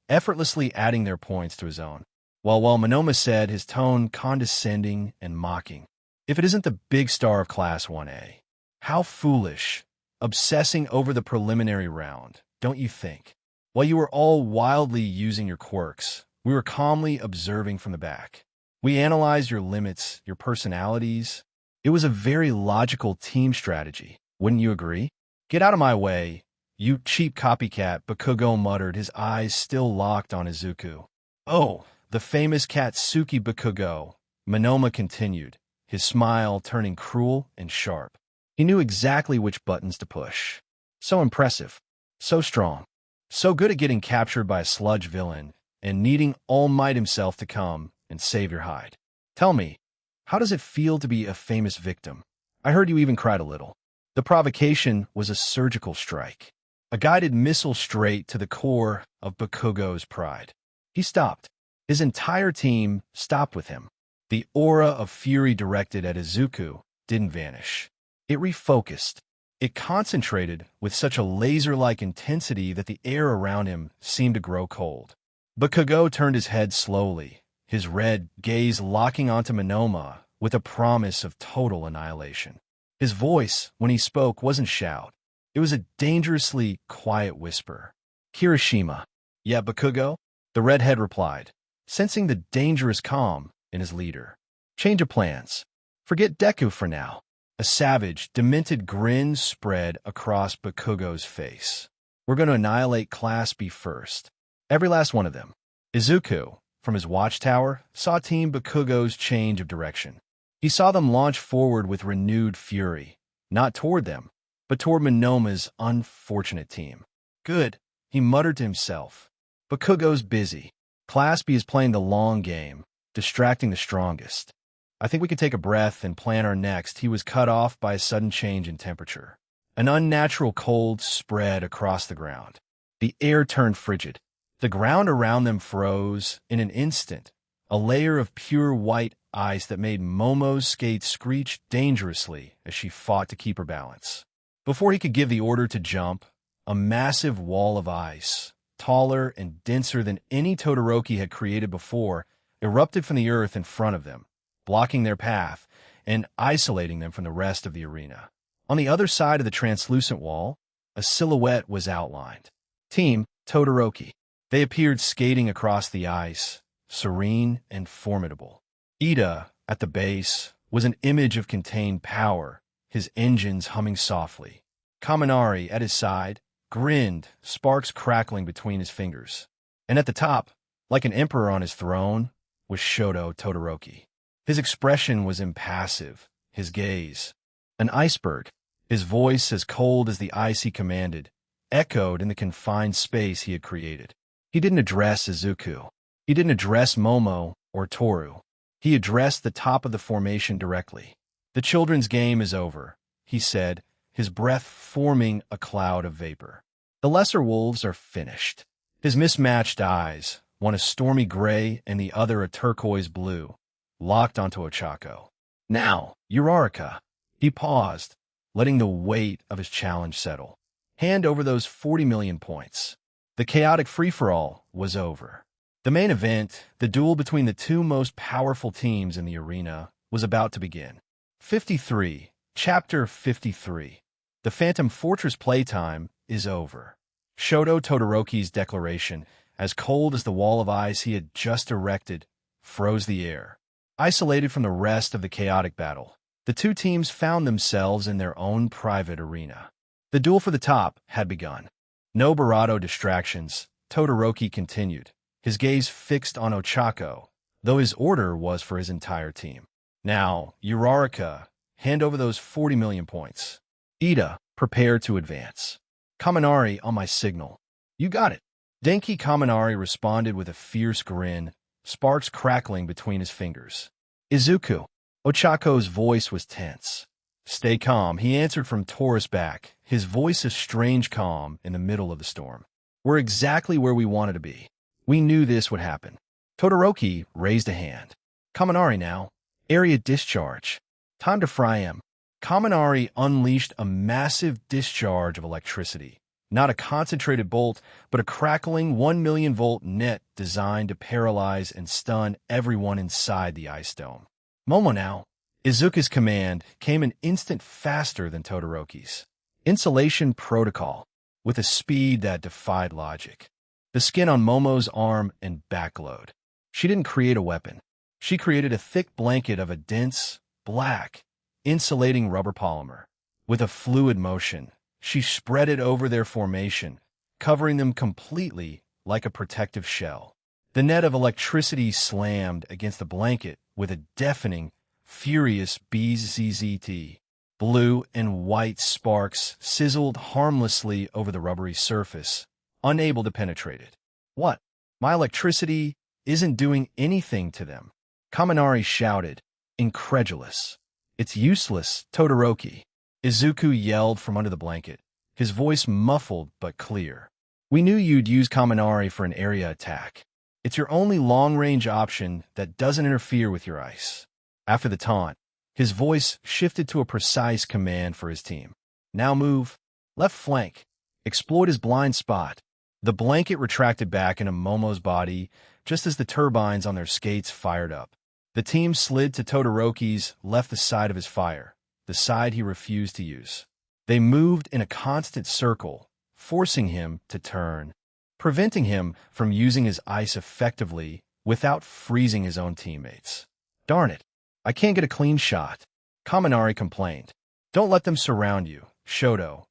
effortlessly adding their points to his own. While Monoma said, his tone condescending and mocking, "If it isn't the big star of Class 1A, how foolish, obsessing over the preliminary round, don't you think? While you were all wildly using your quirks, we were calmly observing from the back. We analyzed your limits, your personalities. It was a very logical team strategy, wouldn't you agree?" "Get out of my way, you cheap copycat," Bakugo muttered, his eyes still locked on Izuku. "Oh, the famous Katsuki Bakugo," Monoma continued, his smile turning cruel and sharp. He knew exactly which buttons to push. So impressive, so strong, so good at getting captured by a sludge villain and needing All Might himself to come and save your hide. "Tell me, how does it feel to be a famous victim? I heard you even cried a little." The provocation was a surgical strike, a guided missile straight to the core of Bakugo's pride. He stopped. His entire team stopped with him. The aura of fury directed at Izuku didn't vanish. It refocused. It concentrated with such a laser-like intensity that the air around him seemed to grow cold. Bakugo turned his head slowly, his red gaze locking onto Monoma with a promise of total annihilation. His voice, when he spoke, wasn't shout. It was a dangerously quiet whisper. "Kirishima." "Yeah, Bakugo?" the redhead replied, sensing the dangerous calm in his leader. "Change of plans. Forget Deku for now." A savage, demented grin spread across Bakugo's face. "We're going to annihilate Class B first. Every last one of them." Izuku, from his watchtower, saw Team Bakugo's change of direction. He saw them launch forward with renewed fury, not toward them, but toward Monoma's unfortunate team. "Good," he muttered to himself. "Bakugo's busy. Class B is playing the long game, distracting the strongest. I think we can take a breath and plan our next." He was cut off by a sudden change in temperature. An unnatural cold spread across the ground. The air turned frigid. The ground around them froze in an instant, a layer of pure white ice that made Momo's skates screech dangerously as she fought to keep her balance. Before he could give the order to jump, a massive wall of ice, taller and denser than any Todoroki had created before, erupted from the earth in front of them, blocking their path and isolating them from the rest of the arena. On the other side of the translucent wall, a silhouette was outlined. Team Todoroki. They appeared skating across the ice, serene and formidable. Ida, at the base, was an image of contained power, his engines humming softly. Kaminari, at his side, grinned, sparks crackling between his fingers. And at the top, like an emperor on his throne, was Shoto Todoroki. His expression was impassive, his gaze an iceberg, his voice as cold as the ice he commanded, echoed in the confined space he had created. He didn't address Izuku. He didn't address Momo or Toru. He addressed the top of the formation directly. "The children's game is over," he said, his breath forming a cloud of vapor. "The lesser wolves are finished." His mismatched eyes, one a stormy gray and the other a turquoise blue, locked onto Ochako. "Now, Uraraka." He paused, letting the weight of his challenge settle. "Hand over those 40 million points." The chaotic free-for-all was over. The main event, the duel between the two most powerful teams in the arena, was about to begin. 53. Chapter 53. The Phantom Fortress playtime is over. Shoto Todoroki's declaration, as cold as the wall of ice he had just erected, froze the air. Isolated from the rest of the chaotic battle, the two teams found themselves in their own private arena. The duel for the top had begun. No Barato distractions, Todoroki continued, his gaze fixed on Ochako, though his order was for his entire team. Now, Uraraka, hand over those 40 million points. Ida, prepare to advance. Kaminari on my signal. You got it. Denki Kaminari responded with a fierce grin, sparks crackling between his fingers. Izuku. Ochako's voice was tense. Stay calm, he answered from Taurus back, his voice a strange calm in the middle of the storm. We're exactly where we wanted to be. We knew this would happen. Todoroki raised a hand. Kaminari now. Area discharge. Time to fry him. Kaminari unleashed a massive discharge of electricity. Not a concentrated bolt, but a crackling 1 million volt net designed to paralyze and stun everyone inside the ice dome. Momo now. Izuku's command came an instant faster than Todoroki's. Insulation protocol, with a speed that defied logic. The skin on Momo's arm and back glowed. She didn't create a weapon. She created a thick blanket of a dense, black, insulating rubber polymer. With a fluid motion, she spread it over their formation, covering them completely like a protective shell. The net of electricity slammed against the blanket with a deafening, furious bzzzt. Blue and white sparks sizzled harmlessly over the rubbery surface, unable to penetrate it. What? My electricity isn't doing anything to them. Kaminari shouted, incredulous. It's useless, Todoroki. Izuku yelled from under the blanket, his voice muffled but clear. We knew you'd use Kaminari for an area attack. It's your only long-range option that doesn't interfere with your ice. After the taunt, his voice shifted to a precise command for his team. Now move. Left flank. Exploit his blind spot. The blanket retracted back into Momo's body just as the turbines on their skates fired up. The team slid to Todoroki's left, the side of his fire, the side he refused to use. They moved in a constant circle, forcing him to turn, preventing him from using his ice effectively without freezing his own teammates. Darn it, I can't get a clean shot. Kaminari complained. Don't let them surround you, Shoto.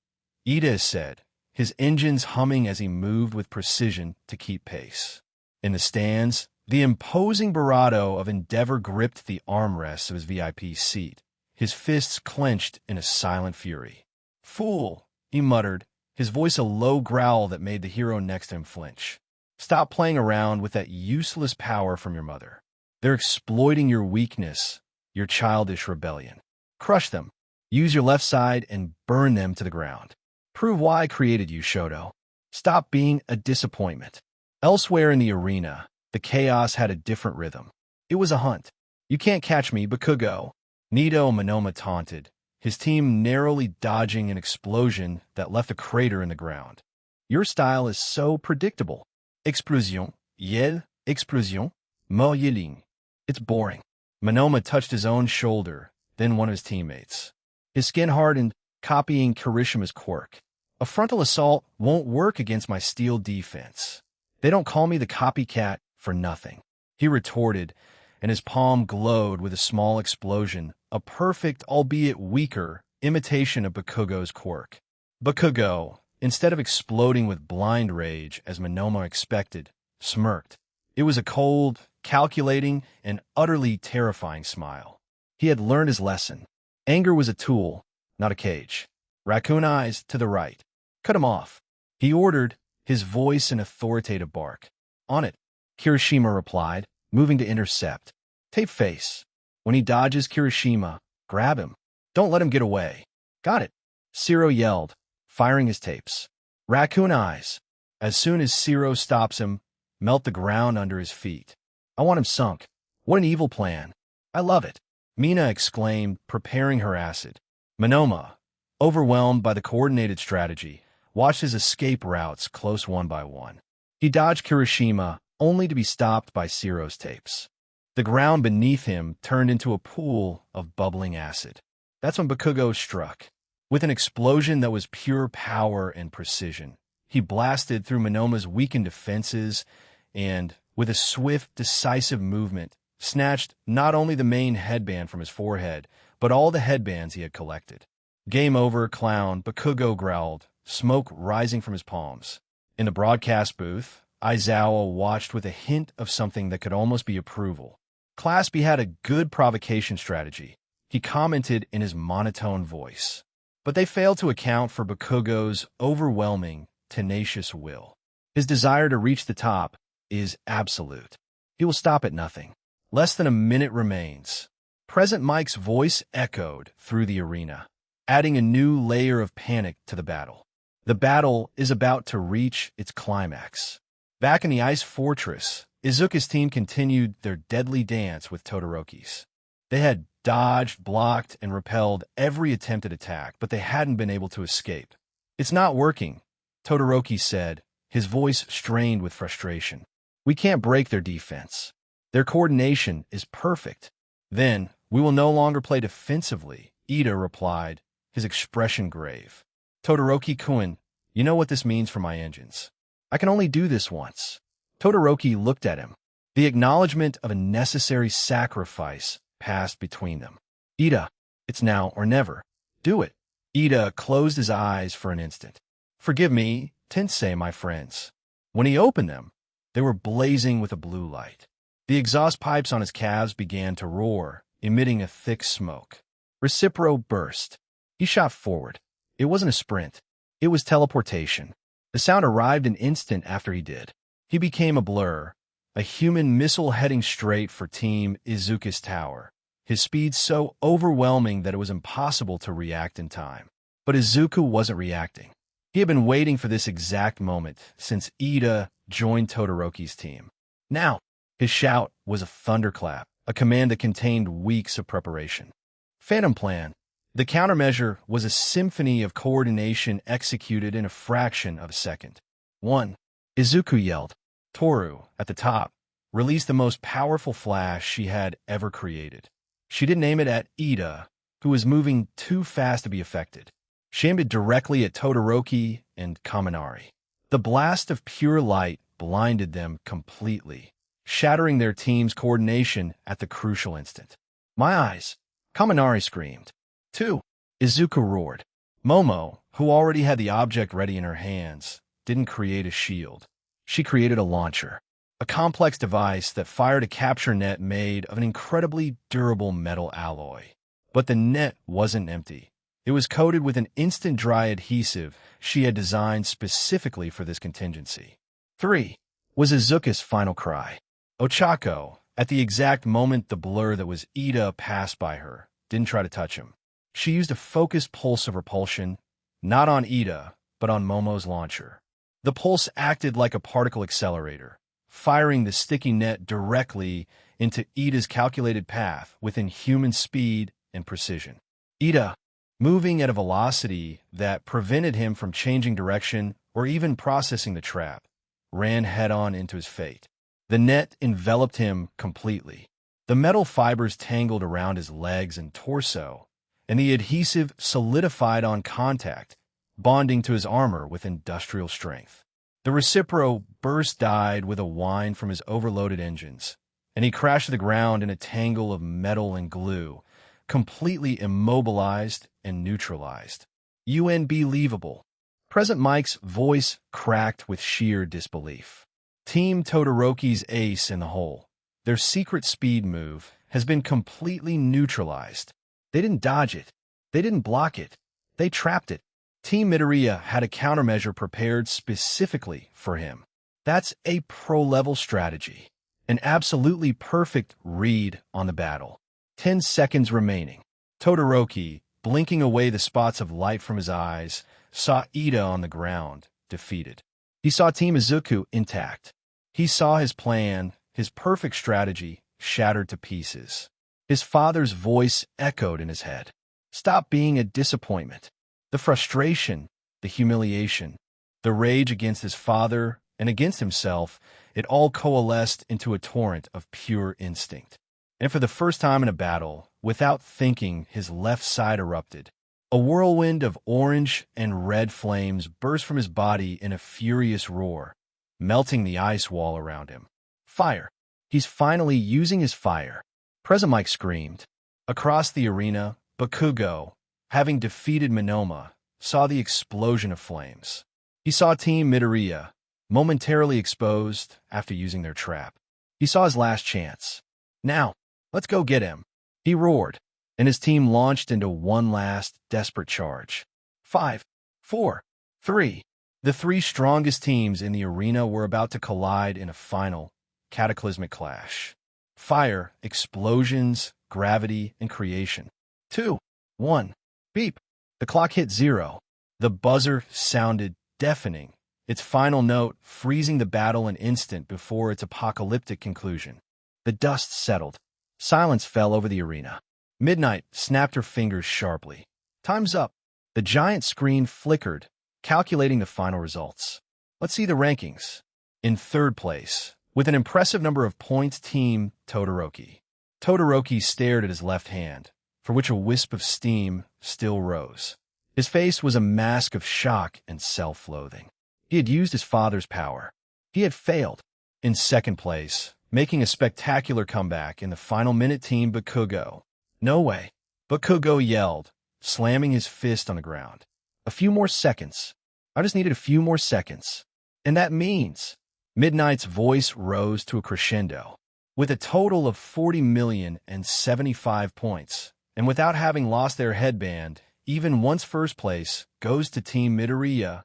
Ida said, his engines humming as he moved with precision to keep pace. In the stands, the imposing Barato of Endeavor gripped the armrests of his VIP seat, his fists clenched in a silent fury. Fool, he muttered, his voice a low growl that made the hero next to him flinch. Stop playing around with that useless power from your mother. They're exploiting your weakness, your childish rebellion. Crush them. Use your left side and burn them to the ground. Prove why I created you, Shoto. Stop being a disappointment. Elsewhere in the arena, the chaos had a different rhythm. It was a hunt. You can't catch me, Bakugo. Nito Monoma taunted, his team narrowly dodging an explosion that left a crater in the ground. Your style is so predictable. Explosion, yell, explosion, mo yelling. It's boring. Monoma touched his own shoulder, then one of his teammates. His skin hardened, copying Kirishima's quirk. A frontal assault won't work against my steel defense. They don't call me the copycat for nothing. He retorted, and his palm glowed with a small explosion, a perfect, albeit weaker, imitation of Bakugo's quirk. Bakugo, instead of exploding with blind rage as Monoma expected, smirked. It was a cold, calculating, and utterly terrifying smile. He had learned his lesson. Anger was a tool, not a cage. Raccoon eyes to the right. Cut him off. He ordered, his voice an authoritative bark. On it, Kirishima replied, moving to intercept. Tape face. When he dodges Kirishima, grab him. Don't let him get away. Got it. Zero yelled, firing his tapes. Raccoon eyes. As soon as Zero stops him, melt the ground under his feet. I want him sunk. What an evil plan. I love it. Mina exclaimed, preparing her acid. Monoma, overwhelmed by the coordinated strategy, watched his escape routes close one by one. He dodged Kirishima, only to be stopped by Zero's tapes. The ground beneath him turned into a pool of bubbling acid. That's when Bakugo struck. With an explosion that was pure power and precision, he blasted through Monoma's weakened defenses and, with a swift, decisive movement, snatched not only the main headband from his forehead, but all the headbands he had collected. Game over, clown, Bakugo growled, smoke rising from his palms. In the broadcast booth, Aizawa watched with a hint of something that could almost be approval. Class B had a good provocation strategy, he commented in his monotone voice. But they failed to account for Bakugo's overwhelming, tenacious will. His desire to reach the top is absolute. He will stop at nothing. Less than a minute remains. Present Mike's voice echoed through the arena, adding a new layer of panic to the battle. The battle is about to reach its climax. Back in the Ice Fortress, Izuku's team continued their deadly dance with Todoroki's. They had dodged, blocked, and repelled every attempted attack, but they hadn't been able to escape. "It's not working," Todoroki said, his voice strained with frustration. "We can't break their defense. Their coordination is perfect." "Then, we will no longer play defensively," Ida replied, his expression grave. "Todoroki-kun, you know what this means for my engines. I can only do this once." Todoroki looked at him. The acknowledgement of a necessary sacrifice passed between them. "Ida, it's now or never. Do it." Ida closed his eyes for an instant. "Forgive me, Tensei, my friends." When he opened them, they were blazing with a blue light. The exhaust pipes on his calves began to roar, emitting a thick smoke. Recipro burst. He shot forward. It wasn't a sprint. It was teleportation. The sound arrived an instant after he did. He became a blur, a human missile heading straight for Team Izuku's tower, his speed so overwhelming that it was impossible to react in time. But Izuku wasn't reacting. He had been waiting for this exact moment since Ida joined Todoroki's team. Now, his shout was a thunderclap, a command that contained weeks of preparation. Phantom Plan. The countermeasure was a symphony of coordination executed in a fraction of a second. 1. Izuku yelled. Toru, at the top, released the most powerful flash she had ever created. She didn't aim it at Ida, who was moving too fast to be affected. She aimed it directly at Todoroki and Kaminari. The blast of pure light blinded them completely, shattering their team's coordination at the crucial instant. "My eyes!" Kaminari screamed. 2. Izuku roared. Momo, who already had the object ready in her hands, didn't create a shield. She created a launcher, a complex device that fired a capture net made of an incredibly durable metal alloy. But the net wasn't empty. It was coated with an instant dry adhesive she had designed specifically for this contingency. 3. Was Izuku's final cry. Ochako, at the exact moment the blur that was Ida passed by her, didn't try to touch him. She used a focused pulse of repulsion, not on Ida, but on Momo's launcher. The pulse acted like a particle accelerator, firing the sticky net directly into Ida's calculated path within human speed and precision. Ida, moving at a velocity that prevented him from changing direction or even processing the trap, ran head-on into his fate. The net enveloped him completely. The metal fibers tangled around his legs and torso, and the adhesive solidified on contact, bonding to his armor with industrial strength. The Recipro burst died with a whine from his overloaded engines, and he crashed to the ground in a tangle of metal and glue, completely immobilized and neutralized. Unbelievable. Present Mike's voice cracked with sheer disbelief. Team Todoroki's ace in the hole. Their secret speed move has been completely neutralized. They didn't dodge it. They didn't block it. They trapped it. Team Midoriya had a countermeasure prepared specifically for him. That's a pro-level strategy. An absolutely perfect read on the battle. 10 seconds remaining. Todoroki, blinking away the spots of light from his eyes, saw Ida on the ground, defeated. He saw Team Izuku intact. He saw his plan, his perfect strategy, shattered to pieces. His father's voice echoed in his head. Stop being a disappointment. The frustration, the humiliation, the rage against his father and against himself, it all coalesced into a torrent of pure instinct. And for the first time in a battle, without thinking, his left side erupted. A whirlwind of orange and red flames burst from his body in a furious roar, melting the ice wall around him. Fire! He's finally using his fire. Present Mike screamed. Across the arena, Bakugo, having defeated Monoma, saw the explosion of flames. He saw Team Midoriya momentarily exposed after using their trap. He saw his last chance. Now, let's go get him, he roared, and his team launched into one last desperate charge. 5, 4, 3. The three strongest teams in the arena were about to collide in a final, cataclysmic clash. Fire, explosions, gravity, and creation. 2, 1. Beep. The clock hit 0. The buzzer sounded deafening, its final note freezing the battle an instant before its apocalyptic conclusion. The dust settled. Silence fell over the arena. Midnight snapped her fingers sharply. Time's up. The giant screen flickered, calculating the final results. Let's see the rankings. In third place, with an impressive number of points, Team Todoroki. Todoroki stared at his left hand, for which a wisp of steam still rose. His face was a mask of shock and self-loathing. He had used his father's power. He had failed. In second place, making a spectacular comeback in the final minute, Team Bakugo. No way. Bakugo yelled, slamming his fist on the ground. A few more seconds. I just needed a few more seconds. And that means... Midnight's voice rose to a crescendo. With a total of 40,075 points, and without having lost their headband, even once first place goes to Team Midoriya.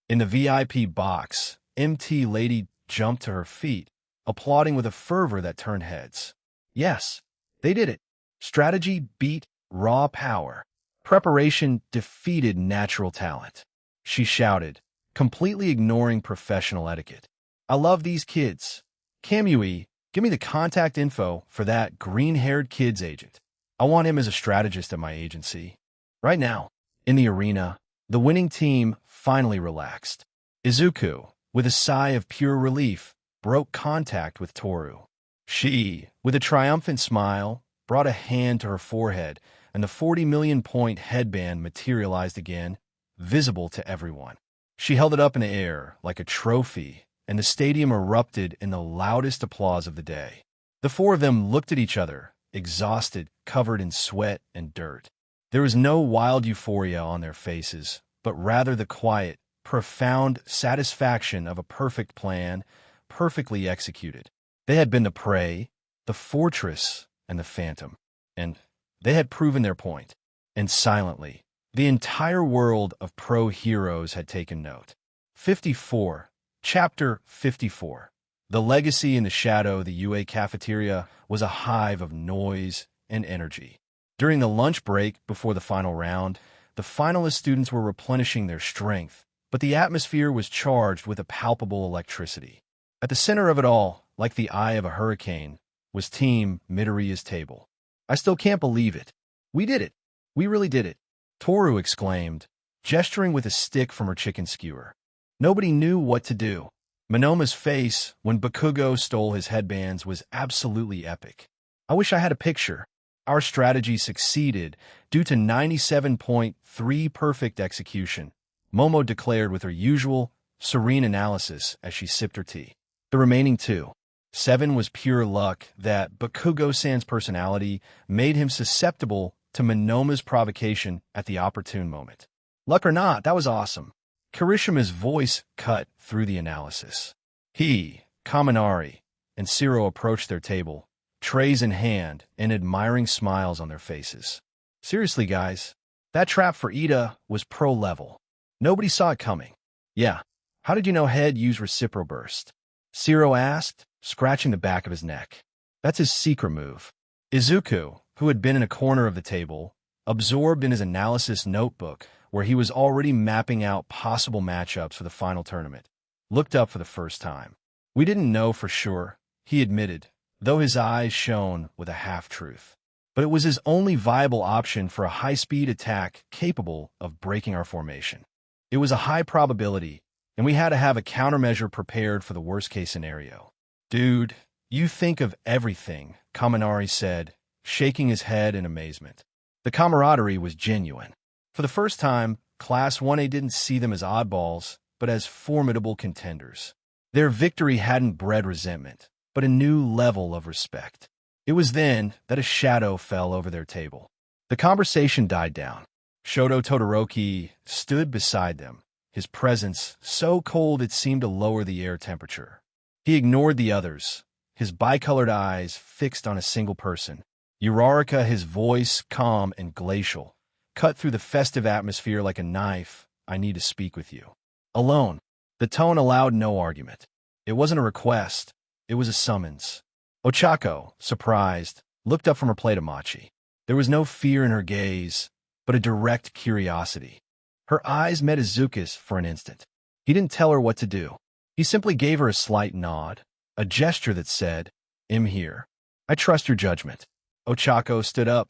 In the VIP box, MT Lady jumped to her feet, applauding with a fervor that turned heads. Yes, they did it. Strategy beat raw power. Preparation defeated natural talent. She shouted, completely ignoring professional etiquette. I love these kids. Kamui, give me the contact info for that green-haired kid's agent. I want him as a strategist at my agency. Right now, in the arena, the winning team finally relaxed. Izuku, with a sigh of pure relief, broke contact with Toru. She, with a triumphant smile, brought a hand to her forehead, and the 40 million point headband materialized again, visible to everyone. She held it up in the air like a trophy, and the stadium erupted in the loudest applause of the day. The four of them looked at each other, exhausted, covered in sweat and dirt. There was no wild euphoria on their faces, but rather the quiet, profound satisfaction of a perfect plan, perfectly executed. They had been the prey, the fortress, and the phantom, and they had proven their point. And silently, the entire world of pro heroes had taken note. 54. Chapter 54. The legacy in the shadow of the UA cafeteria was a hive of noise and energy. During the lunch break before the final round, the finalist students were replenishing their strength, but the atmosphere was charged with a palpable electricity. At the center of it all, like the eye of a hurricane, was Team Midoriya's table. I still can't believe it. We did it. We really did it, Toru exclaimed, gesturing with a stick from her chicken skewer. Nobody knew what to do. Monoma's face, when Bakugo stole his headbands, was absolutely epic. I wish I had a picture. Our strategy succeeded due to 97.3 perfect execution, Momo declared with her usual, serene analysis as she sipped her tea. The remaining 2.7 was pure luck that Bakugo-san's personality made him susceptible to Monoma's provocation at the opportune moment. Luck or not, that was awesome. Kirishima's voice cut through the analysis. He, Kaminari, and Shiro approached their table, trays in hand and admiring smiles on their faces. Seriously, guys, that trap for Ida was pro-level. Nobody saw it coming. Yeah, how did you know Head used Reciproburst? Shiro asked, scratching the back of his neck. That's his secret move. Izuku, who had been in a corner of the table, absorbed in his analysis notebook, where he was already mapping out possible matchups for the final tournament, looked up for the first time. We didn't know for sure, he admitted, though his eyes shone with a half-truth. But it was his only viable option for a high-speed attack capable of breaking our formation. It was a high probability, and we had to have a countermeasure prepared for the worst-case scenario. Dude, you think of everything, Kaminari said, shaking his head in amazement. The camaraderie was genuine. For the first time, Class 1A didn't see them as oddballs, but as formidable contenders. Their victory hadn't bred resentment, but a new level of respect. It was then that a shadow fell over their table. The conversation died down. Shoto Todoroki stood beside them, his presence so cold it seemed to lower the air temperature. He ignored the others, his bicolored eyes fixed on a single person. Uraraka, his voice calm and glacial, cut through the festive atmosphere like a knife. "I need to speak with you. Alone." The tone allowed no argument. It wasn't a request. It was a summons. Ochako, surprised, looked up from her plate of mochi. There was no fear in her gaze, but a direct curiosity. Her eyes met Izuku's for an instant. He didn't tell her what to do. He simply gave her a slight nod, a gesture that said, "I'm here. I trust your judgment." Ochako stood up,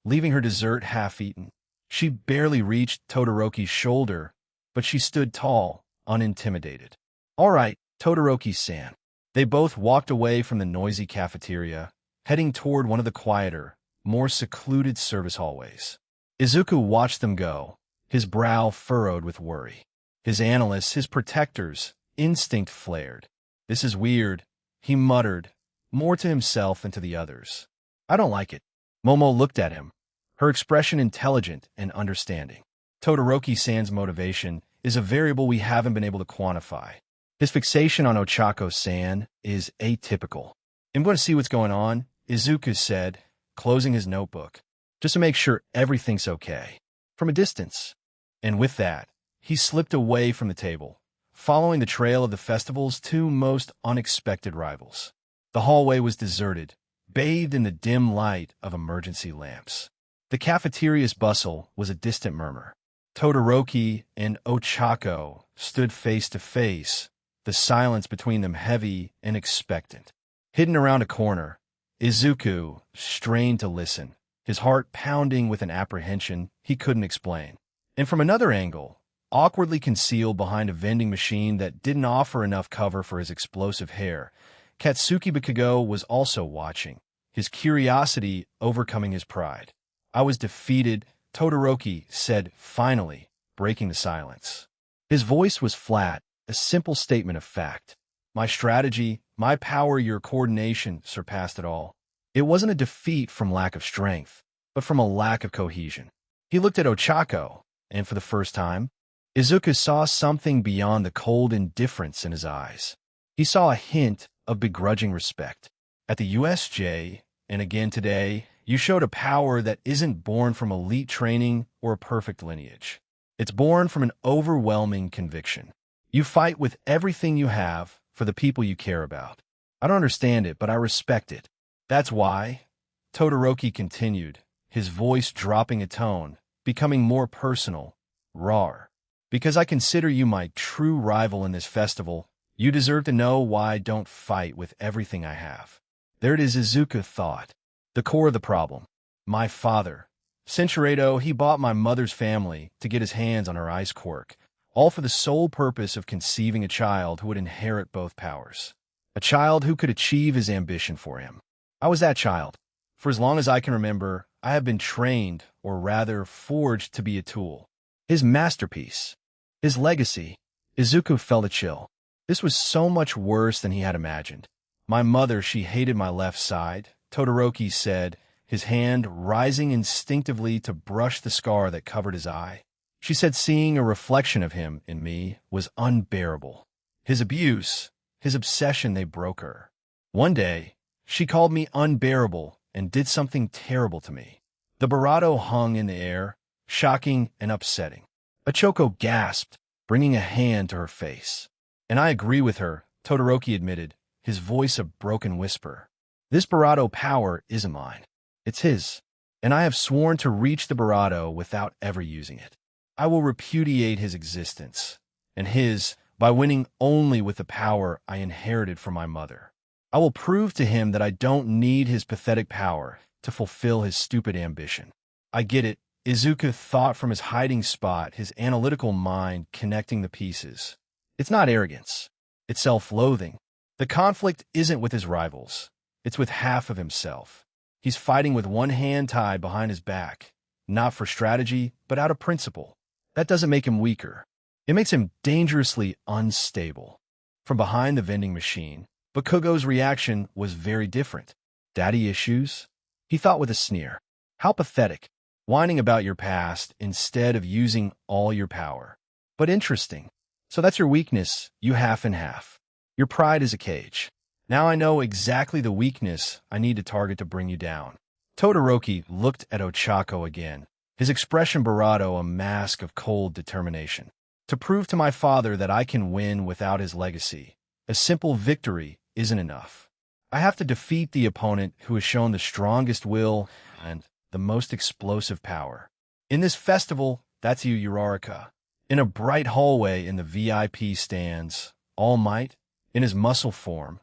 leaving her dessert half-eaten. She barely reached Todoroki's shoulder, but she stood tall, unintimidated. "All right, Todoroki-san." They both walked away from the noisy cafeteria, heading toward one of the quieter, more secluded service hallways. Izuku watched them go, his brow furrowed with worry. His analysts, his protectors, instinct flared. "This is weird," he muttered, more to himself than to the others. "I don't like it." Momo looked at him, her expression intelligent and understanding. "Todoroki-san's motivation is a variable we haven't been able to quantify. His fixation on Ochako-san is atypical." "I'm going to see what's going on," Izuku said, closing his notebook, "just to make sure everything's okay." From a distance. And with that, he slipped away from the table, following the trail of the festival's two most unexpected rivals. The hallway was deserted, bathed in the dim light of emergency lamps. The cafeteria's bustle was a distant murmur. Todoroki and Ochako stood face to face, the silence between them heavy and expectant. Hidden around a corner, Izuku strained to listen, his heart pounding with an apprehension he couldn't explain. And from another angle, awkwardly concealed behind a vending machine that didn't offer enough cover for his explosive hair, Katsuki Bakugo was also watching, his curiosity overcoming his pride. "I was defeated," Todoroki said finally, breaking the silence. His voice was flat, a simple statement of fact. "My strategy, my power, your coordination surpassed it all." It wasn't a defeat from lack of strength, but from a lack of cohesion. He looked at Ochako, and for the first time, Izuku saw something beyond the cold indifference in his eyes. He saw a hint of begrudging respect. "At the USJ, and again today, you showed a power that isn't born from elite training or a perfect lineage. It's born from an overwhelming conviction. You fight with everything you have for the people you care about. I don't understand it, but I respect it. That's why," Todoroki continued, his voice dropping a tone, becoming more personal, raw. "Because I consider you my true rival in this festival, you deserve to know why I don't fight with everything I have." There it is, Izuku thought. The core of the problem. My father. Cinchuredo, he bought my mother's family to get his hands on her ice quirk, all for the sole purpose of conceiving a child who would inherit both powers. A child who could achieve his ambition for him. I was that child. For as long as I can remember, I have been trained, or rather forged, to be a tool. His masterpiece. His legacy. Izuku felt a chill. This was so much worse than he had imagined. "My mother, she hated my left side," Todoroki said, his hand rising instinctively to brush the scar that covered his eye. "She said seeing a reflection of him in me was unbearable. His abuse, his obsession, they broke her. One day, she called me unbearable and did something terrible to me." The barato hung in the air, shocking and upsetting. Ochako gasped, bringing a hand to her face. "And I agree with her," Todoroki admitted, his voice a broken whisper. "This barato power isn't mine. It's his, and I have sworn to reach the barato without ever using it. I will repudiate his existence, and his, by winning only with the power I inherited from my mother. I will prove to him that I don't need his pathetic power to fulfill his stupid ambition." "I get it," Izuku thought from his hiding spot, his analytical mind connecting the pieces. "It's not arrogance. It's self-loathing. The conflict isn't with his rivals. It's with half of himself. He's fighting with one hand tied behind his back, not for strategy, but out of principle. That doesn't make him weaker. It makes him dangerously unstable." From behind the vending machine, Bakugo's reaction was very different. Daddy issues? He thought with a sneer. How pathetic. whining about your past instead of using all your power. But interesting. So that's your weakness, you half and half. Your pride is a cage. Now I know exactly the weakness I need to target to bring you down. Todoroki looked at Ochako again, his expression bravado a mask of cold determination. To prove to my father that I can win without his legacy, a simple victory isn't enough. I have to defeat the opponent who has shown the strongest will and the most explosive power. In this festival, that's you, Uraraka. In a bright hallway in the VIP stands, All Might, in his muscle form,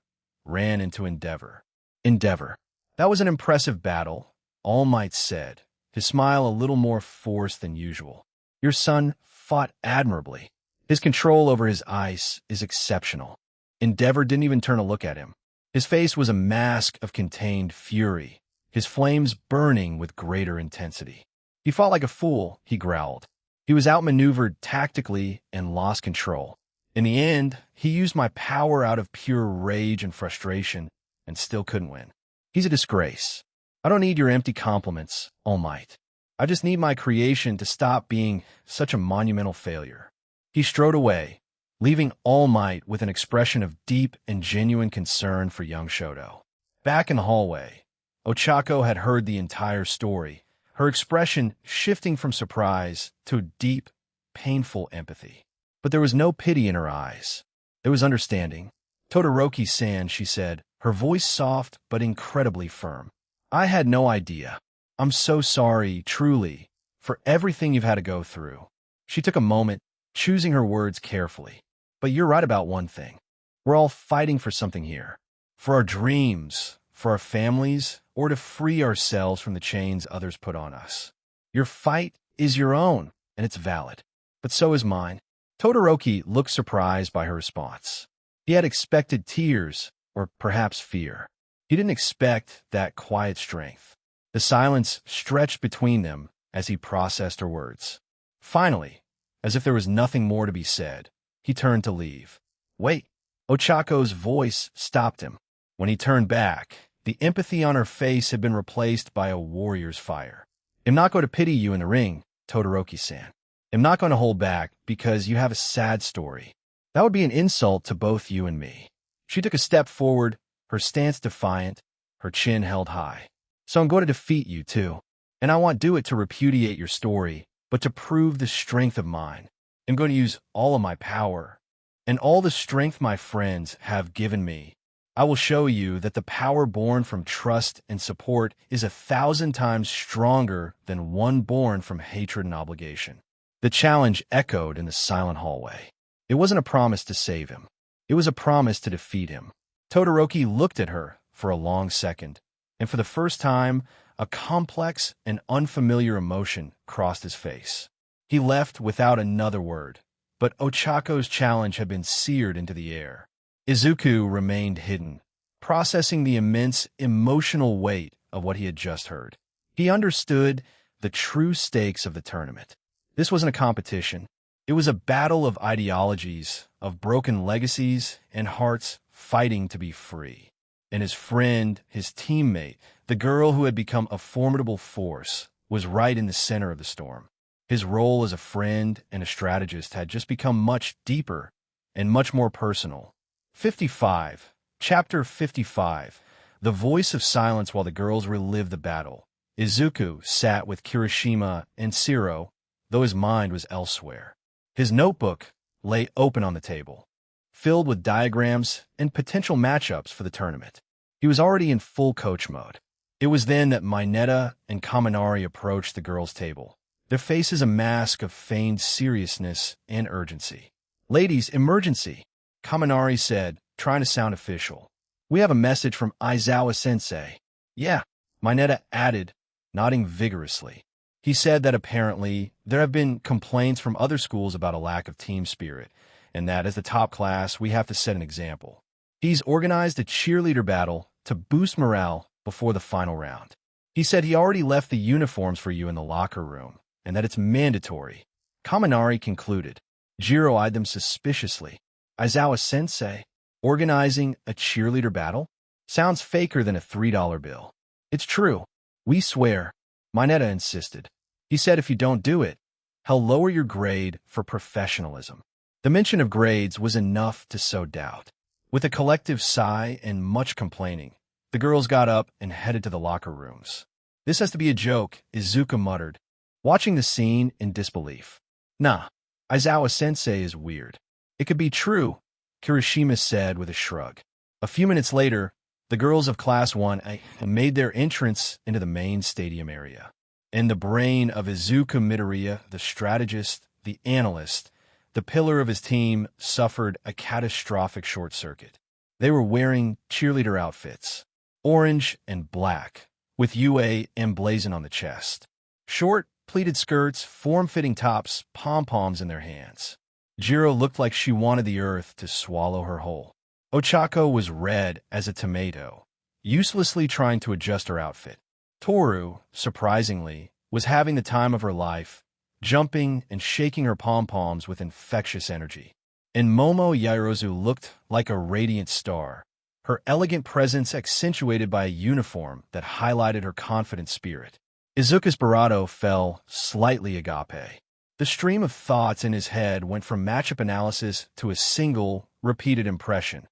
ran into Endeavor. Endeavor. That was an impressive battle, All Might said, his smile a little more forced than usual. Your son fought admirably. His control over his ice is exceptional. Endeavor didn't even turn to look at him. His face was a mask of contained fury, his flames burning with greater intensity. He fought like a fool, he growled. He was outmaneuvered tactically and lost control. In the end, he used my power out of pure rage and frustration and still couldn't win. He's a disgrace. I don't need your empty compliments, All Might. I just need my creation to stop being such a monumental failure. He strode away, leaving All Might with an expression of deep and genuine concern for young Shoto. Back in the hallway, Ochako had heard the entire story, her expression shifting from surprise to deep, painful empathy. But there was no pity in her eyes. There was understanding. Todoroki-san, she said, her voice soft but incredibly firm. I had no idea. I'm so sorry, truly, for everything you've had to go through. She took a moment, choosing her words carefully. But you're right about one thing. We're all fighting for something here. For our dreams, for our families, or to free ourselves from the chains others put on us. Your fight is your own, and it's valid. But so is mine. Todoroki looked surprised by her response. He had expected tears, or perhaps fear. He didn't expect that quiet strength. The silence stretched between them as he processed her words. Finally, as if there was nothing more to be said, he turned to leave. Wait! Ochako's voice stopped him. When he turned back, the empathy on her face had been replaced by a warrior's fire. I'm not going to pity you in the ring, Todoroki-san. I'm not going to hold back because you have a sad story. That would be an insult to both you and me. She took a step forward, her stance defiant, her chin held high. So I'm going to defeat you, too. And I won't do it to repudiate your story, but to prove the strength of mine. I'm going to use all of my power, and all the strength my friends have given me. I will show you that the power born from trust and support is 1,000 times stronger than one born from hatred and obligation. The challenge echoed in the silent hallway. It wasn't a promise to save him. It was a promise to defeat him. Todoroki looked at her for a long second, and for the first time, a complex and unfamiliar emotion crossed his face. He left without another word, but Ochako's challenge had been seared into the air. Izuku remained hidden, processing the immense emotional weight of what he had just heard. He understood the true stakes of the tournament. This wasn't a competition. It was a battle of ideologies, of broken legacies, and hearts fighting to be free. And his friend, his teammate, the girl who had become a formidable force, was right in the center of the storm. His role as a friend and a strategist had just become much deeper and much more personal. 55. Chapter 55. The voice of silence while the girls relived the battle. Izuku sat with Kirishima and Shiro, though his mind was elsewhere. His notebook lay open on the table, filled with diagrams and potential matchups for the tournament. He was already in full coach mode. It was then that Mineta and Kaminari approached the girls' table, their faces a mask of feigned seriousness and urgency. Ladies, emergency! Kaminari said, trying to sound official. We have a message from Aizawa-sensei. Yeah, Mineta added, nodding vigorously. He said that apparently there have been complaints from other schools about a lack of team spirit, and that as the top class, we have to set an example. He's organized a cheerleader battle to boost morale before the final round. He said he already left the uniforms for you in the locker room, and that it's mandatory. Kaminari concluded. Jiro eyed them suspiciously. Aizawa-sensei, organizing a cheerleader battle? Sounds faker than a $3 bill. It's true. We swear, Mineta insisted. He said if you don't do it, he'll lower your grade for professionalism. The mention of grades was enough to sow doubt. With a collective sigh and much complaining, the girls got up and headed to the locker rooms. This has to be a joke, Izuku muttered, watching the scene in disbelief. Nah, Aizawa-sensei is weird. It could be true, Kirishima said with a shrug. A few minutes later, the girls of Class 1A made their entrance into the main stadium area. In the brain of Izuku Midoriya, the strategist, the analyst, the pillar of his team suffered a catastrophic short circuit. They were wearing cheerleader outfits, orange and black, with UA emblazoned on the chest. Short, pleated skirts, form-fitting tops, pom-poms in their hands. Jiro looked like she wanted the earth to swallow her whole. Ochako was red as a tomato, uselessly trying to adjust her outfit. Toru, surprisingly, was having the time of her life, jumping and shaking her pom-poms with infectious energy. And Momo Yaoyorozu looked like a radiant star, her elegant presence accentuated by a uniform that highlighted her confident spirit. Izuku's bravado fell slightly agape. The stream of thoughts in his head went from matchup analysis to a single, repeated impression.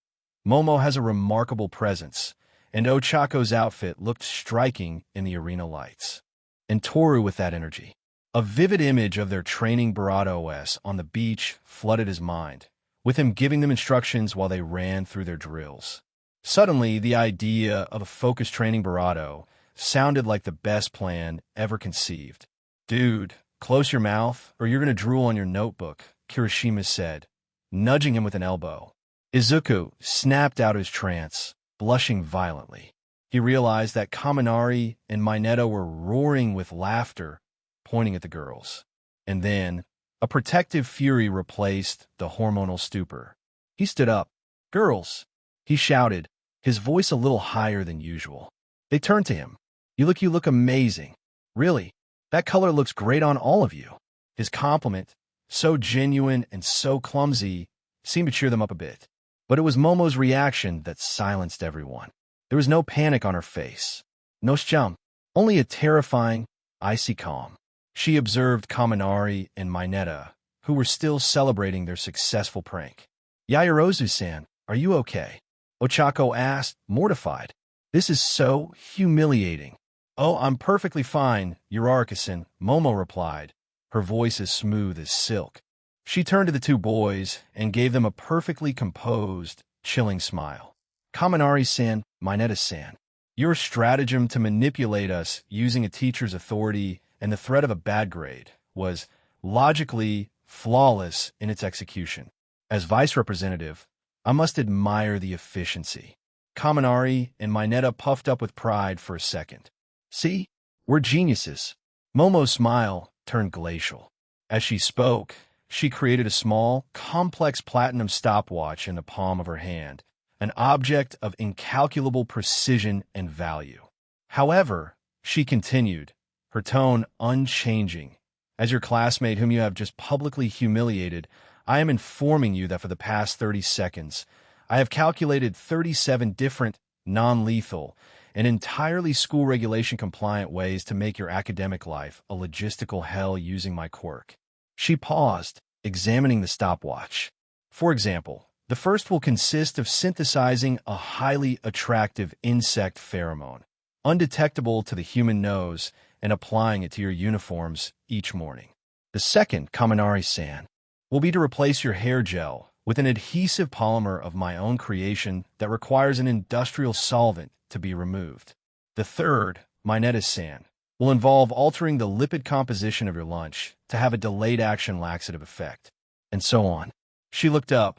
Momo has a remarkable presence, and Ochako's outfit looked striking in the arena lights. And Toru with that energy. A vivid image of their training bravado on the beach flooded his mind, with him giving them instructions while they ran through their drills. Suddenly, the idea of a focused training bravado sounded like the best plan ever conceived. Dude, close your mouth or you're going to drool on your notebook, Kirishima said, nudging him with an elbow. Izuku snapped out his trance, blushing violently. He realized that Kaminari and Mineta were roaring with laughter, pointing at the girls. And then, a protective fury replaced the hormonal stupor. He stood up. Girls, he shouted, his voice a little higher than usual. They turned to him. You look amazing. Really, that color looks great on all of you. His compliment, so genuine and so clumsy, seemed to cheer them up a bit. But it was Momo's reaction that silenced everyone. There was no panic on her face. No jump, only a terrifying, icy calm. She observed Kaminari and Mineta, who were still celebrating their successful prank. Yaoyorozu-san, are you okay? Ochako asked, mortified. This is so humiliating. Oh, I'm perfectly fine, Uraraka-san, Momo replied, her voice as smooth as silk. She turned to the two boys and gave them a perfectly composed, chilling smile. Kaminari-san, Mineta-san, your stratagem to manipulate us using a teacher's authority and the threat of a bad grade was logically flawless in its execution. As vice representative, I must admire the efficiency. Kaminari and Mineta puffed up with pride for a second. See, we're geniuses. Momo's smile turned glacial. As she spoke, she created a small, complex platinum stopwatch in the palm of her hand, an object of incalculable precision and value. However, she continued, her tone unchanging, as your classmate whom you have just publicly humiliated, I am informing you that for the past 30 seconds, I have calculated 37 different, non-lethal, and entirely school regulation compliant ways to make your academic life a logistical hell using my quirk. She paused, examining the stopwatch. For example, the first will consist of synthesizing a highly attractive insect pheromone, undetectable to the human nose, and applying it to your uniforms each morning. The second, Kaminari-san, will be to replace your hair gel with an adhesive polymer of my own creation that requires an industrial solvent to be removed. The third, Mineta-san, will involve altering the lipid composition of your lunch to have a delayed-action laxative effect, and so on. She looked up,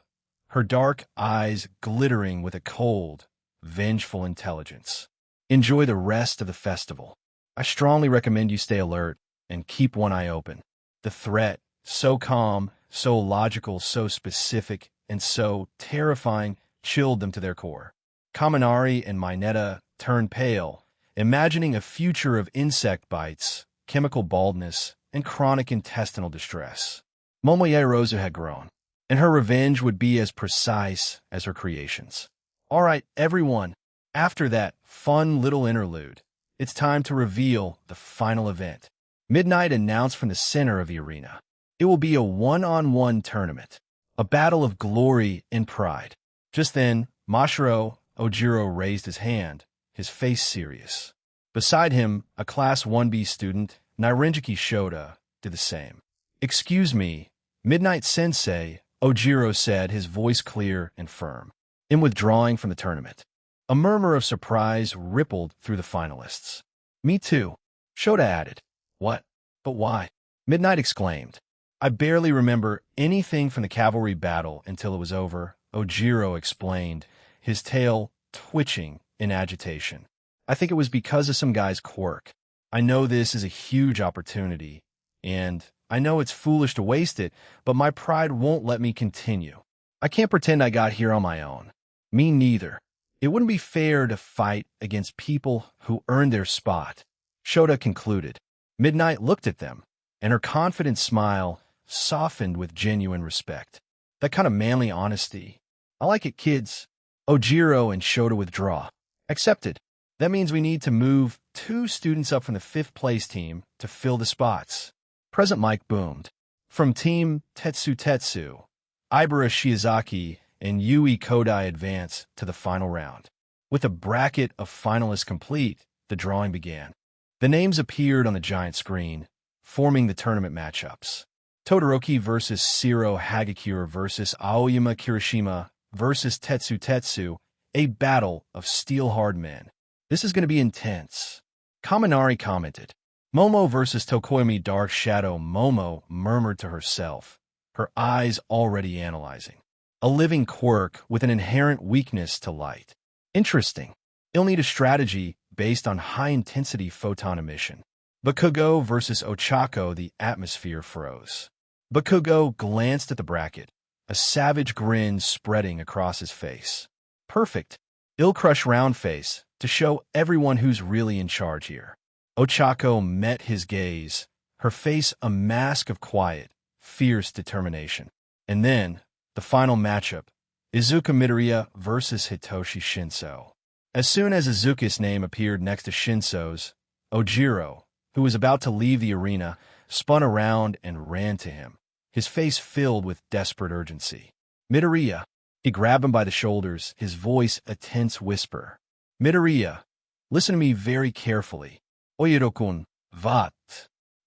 her dark eyes glittering with a cold, vengeful intelligence. Enjoy the rest of the festival. I strongly recommend you stay alert and keep one eye open. The threat, so calm, so logical, so specific, and so terrifying, chilled them to their core. Kaminari and Mineta turned pale, imagining a future of insect bites, chemical baldness, and chronic intestinal distress. Momo Yaoyorozu had grown, and her revenge would be as precise as her creations. All right, everyone, after that fun little interlude, it's time to reveal the final event. Midnight announced from the center of the arena. It will be a one-on-one tournament, a battle of glory and pride. Just then, Masahiro Ojiro raised his hand, his face serious. Beside him, a Class 1B student, Nairinjiki Shota, did the same. "Excuse me, Midnight Sensei," Ojiro said, his voice clear and firm. "I'm withdrawing from the tournament." A murmur of surprise rippled through the finalists. "Me too," Shota added. "What? But why?" Midnight exclaimed. "I barely remember anything from the cavalry battle until it was over," Ojiro explained, his tail twitching in agitation. "I think it was because of some guy's quirk. I know this is a huge opportunity, and I know it's foolish to waste it, but my pride won't let me continue. I can't pretend I got here on my own." "Me neither. It wouldn't be fair to fight against people who earned their spot," Shota concluded. Midnight looked at them, and her confident smile softened with genuine respect. "That kind of manly honesty. I like it, kids." Ojiro and Shota withdraw. "Accepted. That means we need to move 2 students up from the 5th place team to fill the spots." Present mic boomed. From Team Tetsu, Ibara Shiozaki and Yui Kodai advance to the final round. With a bracket of finalists complete, the drawing began. The names appeared on the giant screen, forming the tournament matchups. Todoroki versus Shiro Hagakure versus Aoyama Kirishima versus Tetsu, a battle of steel-hard men. "This is going to be intense." Kaminari commented. Momo versus Tokoyami Dark Shadow. Momo murmured to herself, her eyes already analyzing. A living quirk with an inherent weakness to light. Interesting. It'll need a strategy based on high-intensity photon emission. Bakugo versus Ochako. The atmosphere froze. Bakugo glanced at the bracket, a savage grin spreading across his face. Perfect. He'll crush round face to show everyone who's really in charge here. Ochako met his gaze, her face a mask of quiet, fierce determination. And then, the final matchup, Izuka Midoriya versus Hitoshi Shinso. As soon as Izuka's name appeared next to Shinso's, Ojiro, who was about to leave the arena, spun around and ran to him, his face filled with desperate urgency. "Midoriya." He grabbed him by the shoulders, his voice a tense whisper. "Midoriya, listen to me very carefully. Oyuro-kun, vat.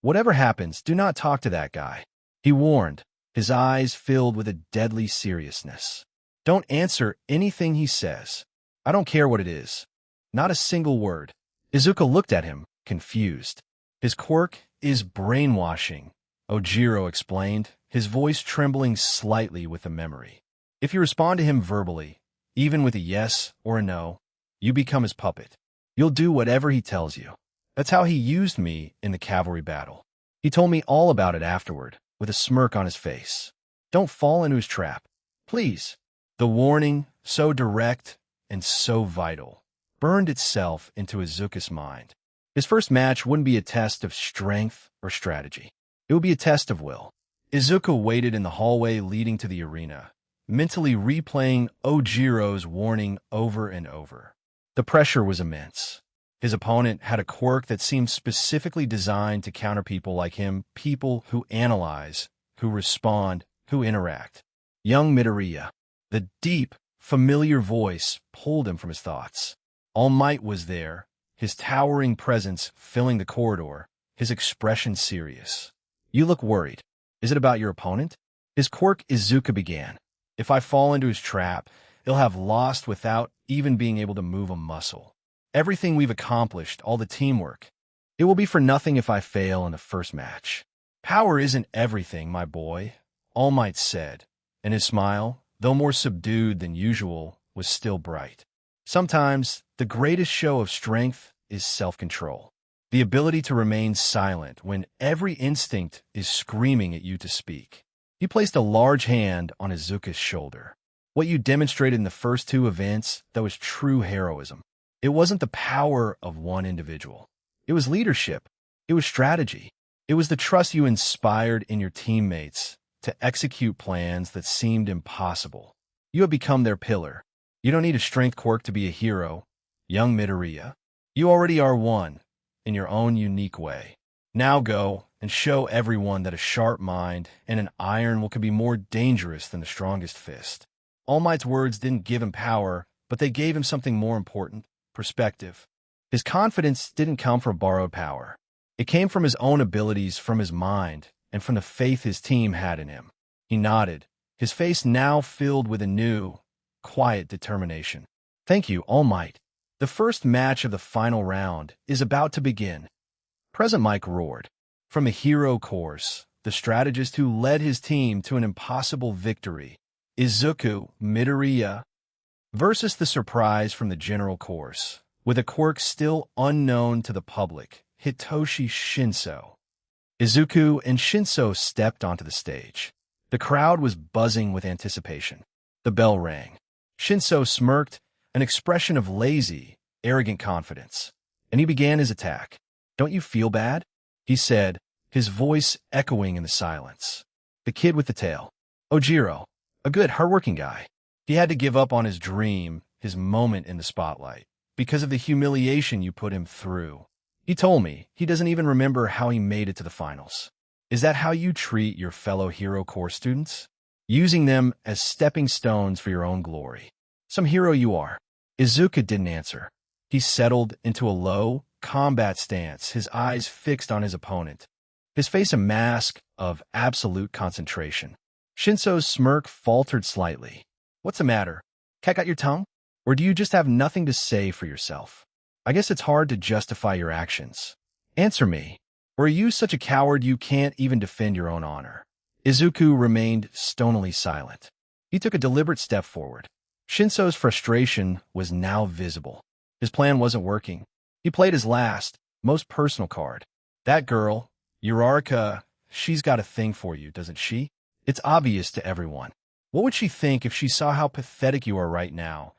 Whatever happens, do not talk to that guy," he warned, his eyes filled with a deadly seriousness. "Don't answer anything he says. I don't care what it is. Not a single word." Izuka looked at him, confused. "His quirk is brainwashing," Ojiro explained, his voice trembling slightly with the memory. "If you respond to him verbally, even with a yes or a no, you become his puppet. You'll do whatever he tells you. That's how he used me in the cavalry battle. He told me all about it afterward, with a smirk on his face. Don't fall into his trap. Please." The warning, so direct and so vital, burned itself into Izuka's mind. His first match wouldn't be a test of strength or strategy. It would be a test of will. Izuka waited in the hallway leading to the arena, mentally replaying Ojiro's warning over and over. The pressure was immense. His opponent had a quirk that seemed specifically designed to counter people like him, people who analyze, who respond, who interact. Young Midoriya. The deep, familiar voice pulled him from his thoughts. All Might was there, his towering presence filling the corridor, his expression serious. "You look worried. Is it about your opponent?" His quirk, Izuka began. "If I fall into his trap, he'll have lost without even being able to move a muscle. Everything we've accomplished, all the teamwork. It will be for nothing if I fail in the first match." "Power isn't everything, my boy," All Might said, and his smile, though more subdued than usual, was still bright. "Sometimes, the greatest show of strength is self-control. The ability to remain silent when every instinct is screaming at you to speak." He placed a large hand on Izuka's shoulder. "What you demonstrated in the first 2 events, that was true heroism. It wasn't the power of one individual. It was leadership. It was strategy. It was the trust you inspired in your teammates to execute plans that seemed impossible. You have become their pillar. You don't need a strength quirk to be a hero, young Midoriya. You already are one, in your own unique way. Now go and show everyone that a sharp mind and an iron will can be more dangerous than the strongest fist. All Might's words didn't give him power, but they gave him something more important: perspective. His confidence didn't come from borrowed power. It came from his own abilities, from his mind, and from the faith his team had in him. He nodded, his face now filled with a new, quiet determination. Thank you, All Might. The first match of the final round is about to begin. Present Mike roared. From the hero course, the strategist who led his team to an impossible victory, Izuku Midoriya, versus the surprise from the general course, with a quirk still unknown to the public, Hitoshi Shinso. Izuku and Shinso stepped onto the stage. The crowd was buzzing with anticipation. The bell rang. Shinso smirked, an expression of lazy, arrogant confidence, and he began his attack. "Don't you feel bad?" he said, his voice echoing in the silence. The kid with the tail. Ojiro, a good, hardworking guy. He had to give up on his dream, his moment in the spotlight, because of the humiliation you put him through. He told me he doesn't even remember how he made it to the finals. Is that how you treat your fellow Hero Corps students? Using them as stepping stones for your own glory. Some hero you are. Izuku didn't answer. He settled into a low, combat stance, his eyes fixed on his opponent, his face a mask of absolute concentration. Shinso's smirk faltered slightly. What's the matter? Cat got your tongue? Or do you just have nothing to say for yourself? I guess it's hard to justify your actions. Answer me. Or are you such a coward you can't even defend your own honor? Izuku remained stonily silent. He took a deliberate step forward. Shinso's frustration was now visible. His plan wasn't working. He played his last, most personal card. That girl, Uraraka, she's got a thing for you, doesn't she? It's obvious to everyone. What would she think if she saw how pathetic you are right now,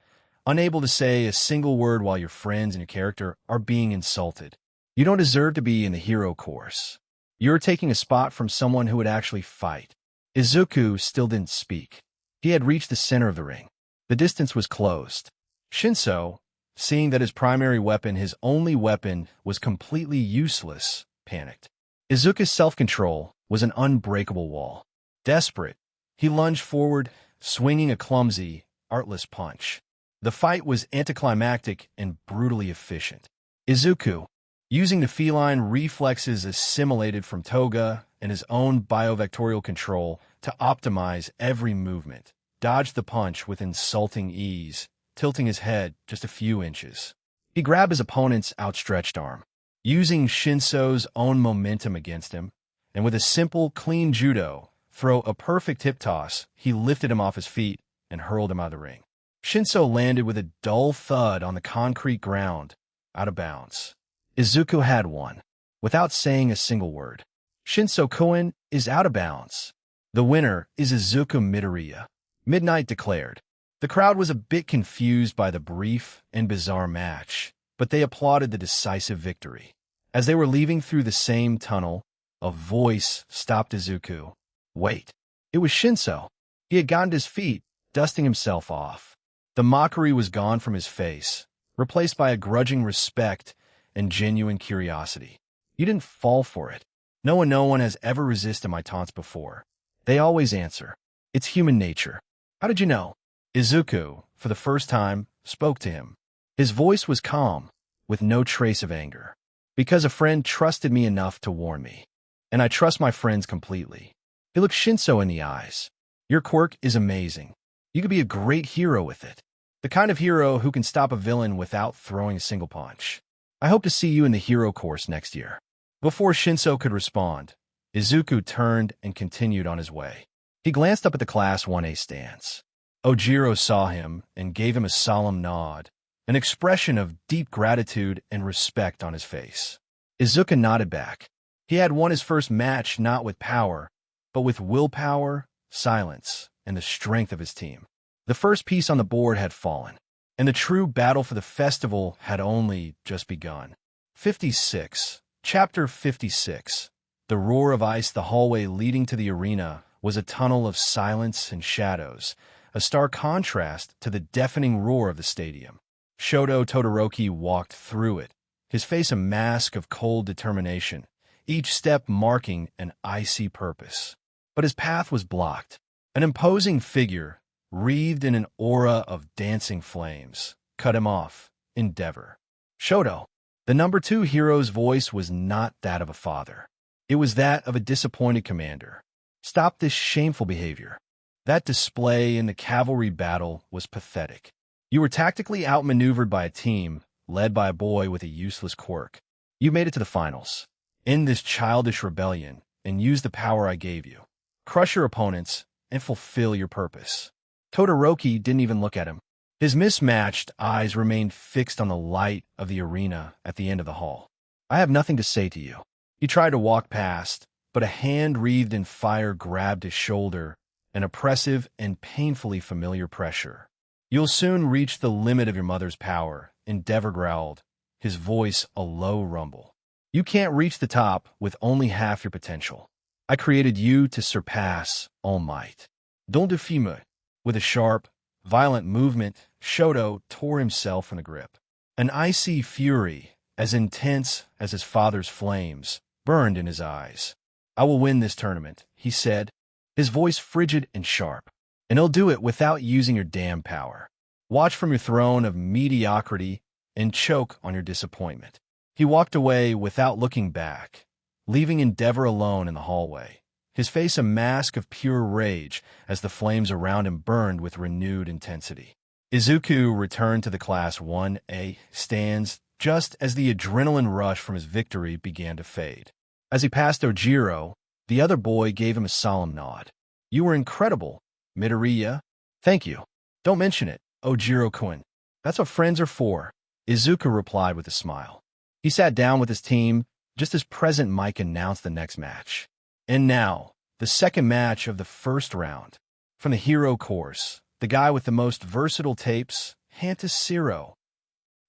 unable to say a single word while your friends and your character are being insulted? You don't deserve to be in the hero course. You're taking a spot from someone who would actually fight. Izuku still didn't speak. He had reached the center of the ring. The distance was closed. Shinso, seeing that his primary weapon, his only weapon, was completely useless, panicked. Izuku's self-control was an unbreakable wall. Desperate, he lunged forward, swinging a clumsy, artless punch. The fight was anticlimactic and brutally efficient. Izuku, using the feline reflexes assimilated from Toga and his own biovectorial control to optimize every movement, dodged the punch with insulting ease, tilting his head just a few inches. He grabbed his opponent's outstretched arm, using Shinso's own momentum against him, and with a simple, clean judo throw, a perfect hip toss, he lifted him off his feet and hurled him out of the ring. Shinso landed with a dull thud on the concrete ground, out of bounds. Izuku had won, without saying a single word. Shinso-kun is out of bounds. The winner is Izuku Midoriya. Midnight declared. The crowd was a bit confused by the brief and bizarre match, but they applauded the decisive victory. As they were leaving through the same tunnel, a voice stopped Izuku. Wait. It was Shinso. He had gotten to his feet, dusting himself off. The mockery was gone from his face, replaced by a grudging respect and genuine curiosity. You didn't fall for it. No one has ever resisted my taunts before. They always answer. It's human nature. How did you know? Izuku, for the first time, spoke to him. His voice was calm, with no trace of anger. Because a friend trusted me enough to warn me. And I trust my friends completely. He looked Shinso in the eyes. Your quirk is amazing. You could be a great hero with it. The kind of hero who can stop a villain without throwing a single punch. I hope to see you in the hero course next year. Before Shinso could respond, Izuku turned and continued on his way. He glanced up at the Class 1A stands. Ojiro saw him and gave him a solemn nod, an expression of deep gratitude and respect on his face. Izuku nodded back. He had won his first match not with power, but with willpower, silence, and the strength of his team. The first piece on the board had fallen, and the true battle for the festival had only just begun. 56. Chapter 56. The roar of ice. The hallway leading to the arena was a tunnel of silence and shadows, a stark contrast to the deafening roar of the stadium. Shoto Todoroki walked through it, his face a mask of cold determination, each step marking an icy purpose. But his path was blocked. An imposing figure, wreathed in an aura of dancing flames, cut him off. Endeavor. Shoto. The number 2 hero's voice was not that of a father. It was that of a disappointed commander. Stop this shameful behavior. That display in the cavalry battle was pathetic. You were tactically outmaneuvered by a team, led by a boy with a useless quirk. You made it to the finals. End this childish rebellion and use the power I gave you. Crush your opponents and fulfill your purpose. Todoroki didn't even look at him. His mismatched eyes remained fixed on the light of the arena at the end of the hall. I have nothing to say to you. He tried to walk past, but a hand wreathed in fire grabbed his shoulder, an oppressive and painfully familiar pressure. You'll soon reach the limit of your mother's power, Endeavor growled, his voice a low rumble. You can't reach the top with only half your potential. I created you to surpass all might. Don de Fime. With a sharp, violent movement, Shoto tore himself from the grip. An icy fury, as intense as his father's flames, burned in his eyes. I will win this tournament, he said, his voice frigid and sharp. And he'll do it without using your damn power. Watch from your throne of mediocrity and choke on your disappointment. He walked away without looking back, leaving Endeavor alone in the hallway, his face a mask of pure rage as the flames around him burned with renewed intensity. Izuku returned to the Class 1A stands just as the adrenaline rush from his victory began to fade. As he passed Ojiro, the other boy gave him a solemn nod. You were incredible, Midoriya. Thank you. Don't mention it, Ojiro-kun. That's what friends are for, Izuku replied with a smile. He sat down with his team just as President Mike announced the next match. And now, the second match of the first round. From the hero course, the guy with the most versatile tapes, Hantashiro,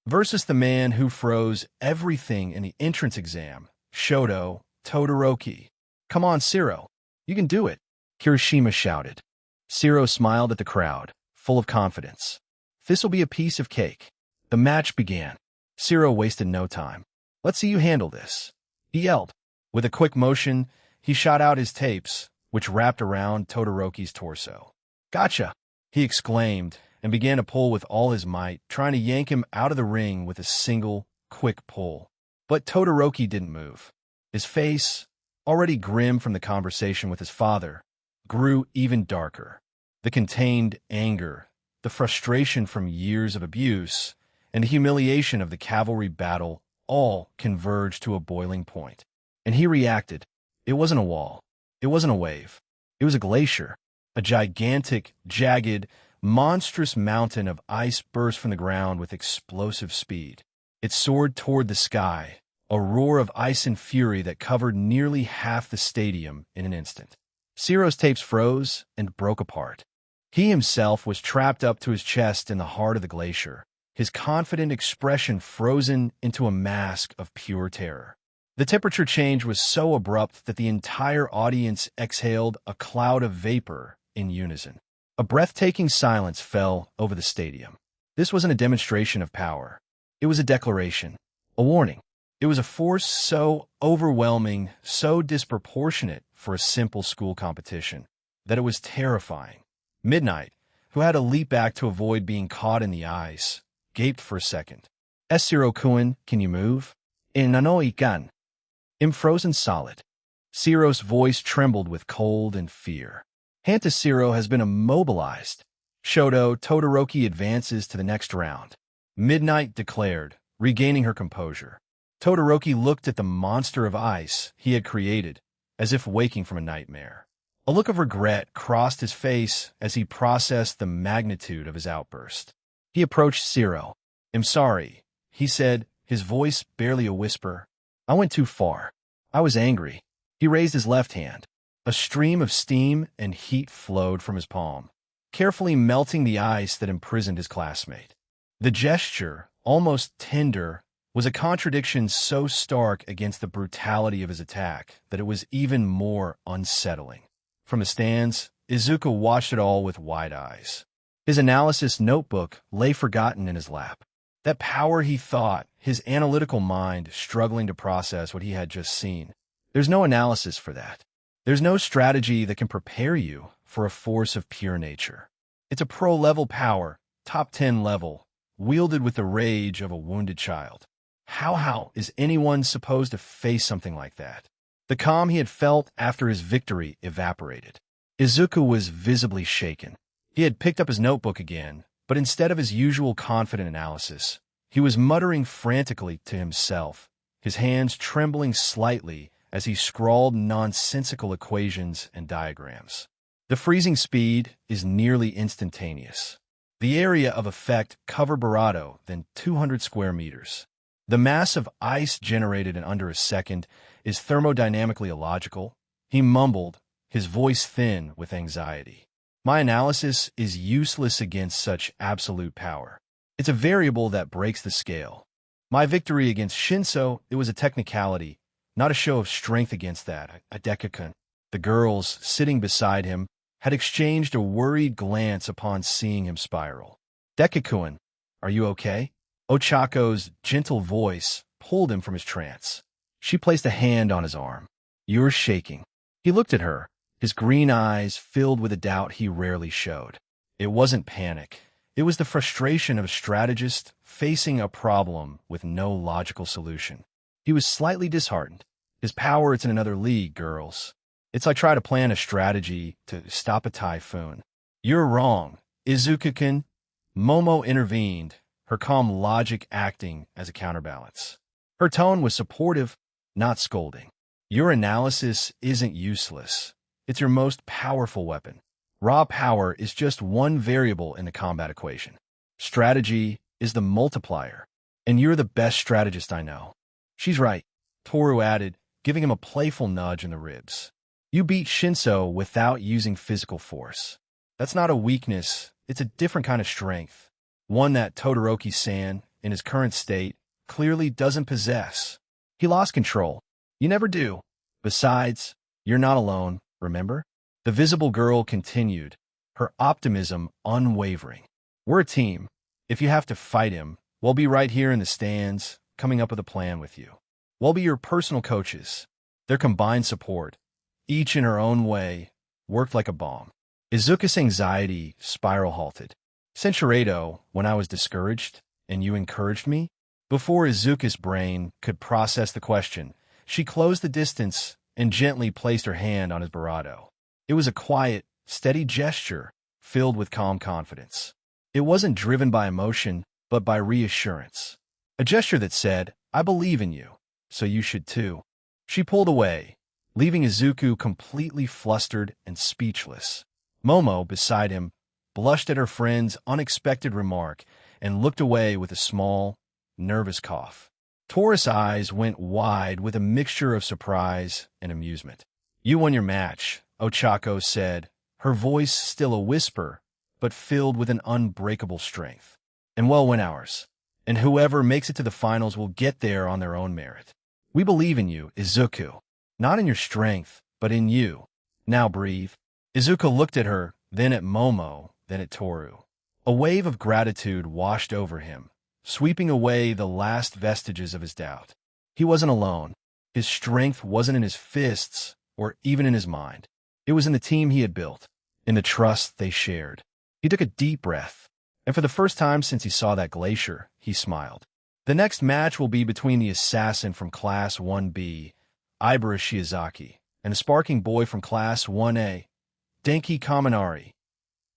versus the man who froze everything in the entrance exam, Shoto Todoroki. Come on, Siro. You can do it, Kirishima shouted. Siro smiled at the crowd, full of confidence. This'll be a piece of cake. The match began. Siro wasted no time. Let's see you handle this, he yelled. With a quick motion, he shot out his tapes, which wrapped around Todoroki's torso. Gotcha, he exclaimed, and began to pull with all his might, trying to yank him out of the ring with a single, quick pull. But Todoroki didn't move. His face, already grim from the conversation with his father, grew even darker. The contained anger, the frustration from years of abuse, and the humiliation of the cavalry battle all converged to a boiling point. And he reacted. It wasn't a wall. It wasn't a wave. It was a glacier. A gigantic, jagged, monstrous mountain of ice burst from the ground with explosive speed. It soared toward the sky, a roar of ice and fury that covered nearly half the stadium in an instant. Siro's tapes froze and broke apart. He himself was trapped up to his chest in the heart of the glacier, his confident expression frozen into a mask of pure terror. The temperature change was so abrupt that the entire audience exhaled a cloud of vapor in unison. A breathtaking silence fell over the stadium. This wasn't a demonstration of power. It was a declaration, a warning. It was a force so overwhelming, so disproportionate for a simple school competition, that it was terrifying. Midnight, who had to leap back to avoid being caught in the ice, gaped for a second. Siro-kun, can you move? Nano ikan. I'm frozen solid. Siro's voice trembled with cold and fear. Hantashiro has been immobilized. Shoto Todoroki advances to the next round. Midnight declared, regaining her composure. Todoroki looked at the monster of ice he had created, as if waking from a nightmare. A look of regret crossed his face as he processed the magnitude of his outburst. He approached Siro. I'm sorry, he said, his voice barely a whisper. I went too far. I was angry. He raised his left hand. A stream of steam and heat flowed from his palm, carefully melting the ice that imprisoned his classmate. The gesture, almost tender, was a contradiction so stark against the brutality of his attack that it was even more unsettling. From the stands, Izuku watched it all with wide eyes. His analysis notebook lay forgotten in his lap. That power, he thought, his analytical mind struggling to process what he had just seen. There's no analysis for that. There's no strategy that can prepare you for a force of pure nature. It's a pro-level power, top 10 level, wielded with the rage of a wounded child. How is anyone supposed to face something like that? The calm he had felt after his victory evaporated. Izuku was visibly shaken. He had picked up his notebook again, but instead of his usual confident analysis, he was muttering frantically to himself, his hands trembling slightly as he scrawled nonsensical equations and diagrams. The freezing speed is nearly instantaneous. The area of effect covered Barato than 200 square meters. The mass of ice generated in under a second is thermodynamically illogical. He mumbled, his voice thin with anxiety. My analysis is useless against such absolute power. It's a variable that breaks the scale. My victory against Shinso, it was a technicality, not a show of strength against that, a Dekakun. The girls, sitting beside him, had exchanged a worried glance upon seeing him spiral. Dekakun, are you okay? Ochako's gentle voice pulled him from his trance. She placed a hand on his arm. You're shaking. He looked at her, his green eyes filled with a doubt he rarely showed. It wasn't panic. It was the frustration of a strategist facing a problem with no logical solution. He was slightly disheartened. His power, it's in another league, girls. It's like trying to plan a strategy to stop a typhoon. You're wrong, Izuku-kun. Momo intervened, her calm logic acting as a counterbalance. Her tone was supportive, not scolding. Your analysis isn't useless. It's your most powerful weapon. Raw power is just one variable in the combat equation. Strategy is the multiplier, and you're the best strategist I know. She's right, Toru added, giving him a playful nudge in the ribs. You beat Shinso without using physical force. That's not a weakness, it's a different kind of strength. One that Todoroki-san, in his current state, clearly doesn't possess. He lost control. You never do. Besides, you're not alone, remember? The visible girl continued, her optimism unwavering. We're a team. If you have to fight him, we'll be right here in the stands, coming up with a plan with you. We'll be your personal coaches. Their combined support, each in her own way, worked like a bomb. Izuku's anxiety spiral halted. Senshirado, when I was discouraged, and you encouraged me? Before Izuku's brain could process the question, she closed the distance and gently placed her hand on his barato. It was a quiet, steady gesture, filled with calm confidence. It wasn't driven by emotion, but by reassurance. A gesture that said, I believe in you, so you should too. She pulled away, leaving Izuku completely flustered and speechless. Momo, beside him, blushed at her friend's unexpected remark and looked away with a small, nervous cough. Toru's eyes went wide with a mixture of surprise and amusement. You won your match, Ochako said, her voice still a whisper, but filled with an unbreakable strength. And well went ours. And whoever makes it to the finals will get there on their own merit. We believe in you, Izuku. Not in your strength, but in you. Now breathe. Izuku looked at her, then at Momo, then at Toru. A wave of gratitude washed over him, sweeping away the last vestiges of his doubt. He wasn't alone. His strength wasn't in his fists or even in his mind. It was in the team he had built, in the trust they shared. He took a deep breath, and for the first time since he saw that glacier, he smiled. The next match will be between the assassin from Class 1B, Ibara Shiozaki, and the sparking boy from Class 1A, Denki Kaminari.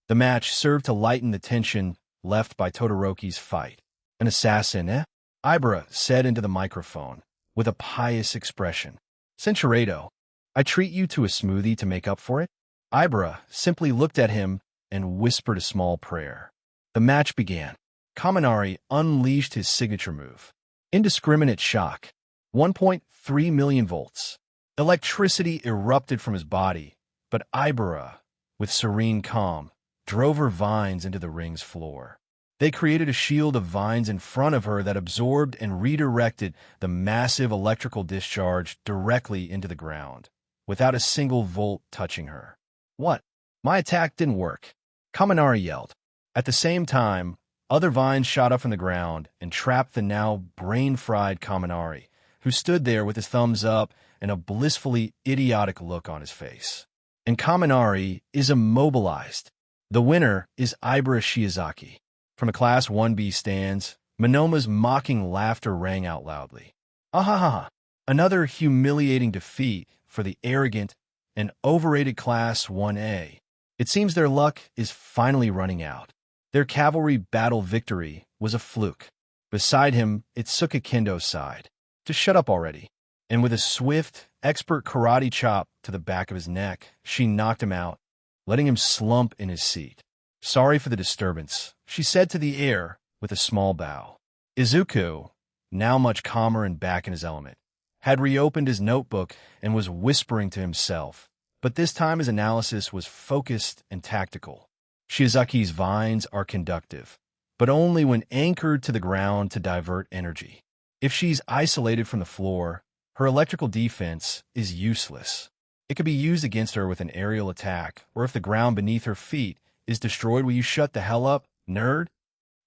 The match served to lighten the tension left by Todoroki's fight. An assassin, eh? Ibara said into the microphone, with a pious expression. Senshirado, I treat you to a smoothie to make up for it? Ibara simply looked at him and whispered a small prayer. The match began. Kaminari unleashed his signature move. Indiscriminate shock. 1.3 million volts. Electricity erupted from his body, but Ibara, with serene calm, drove her vines into the ring's floor. They created a shield of vines in front of her that absorbed and redirected the massive electrical discharge directly into the ground, without a single volt touching her. What? My attack didn't work, Kaminari yelled. At the same time, other vines shot up from the ground and trapped the now brain-fried Kaminari, who stood there with his thumbs up and a blissfully idiotic look on his face. And Kaminari is immobilized. The winner is Ibara Shiozaki. From the Class 1B stands, Monoma's mocking laughter rang out loudly. Ahaha! Another humiliating defeat for the arrogant and overrated Class 1A. It seems their luck is finally running out. Their cavalry battle victory was a fluke. Beside him, Itsuka Kendo sighed. Just shut up already. And with a swift, expert karate chop to the back of his neck, she knocked him out, letting him slump in his seat. Sorry for the disturbance, she said to the air with a small bow. Izuku, now much calmer and back in his element, had reopened his notebook and was whispering to himself, but this time his analysis was focused and tactical. Shiozaki's vines are conductive, but only when anchored to the ground to divert energy. If she's isolated from the floor, her electrical defense is useless. It could be used against her with an aerial attack, or if the ground beneath her feet is destroyed, will you shut the hell up, nerd?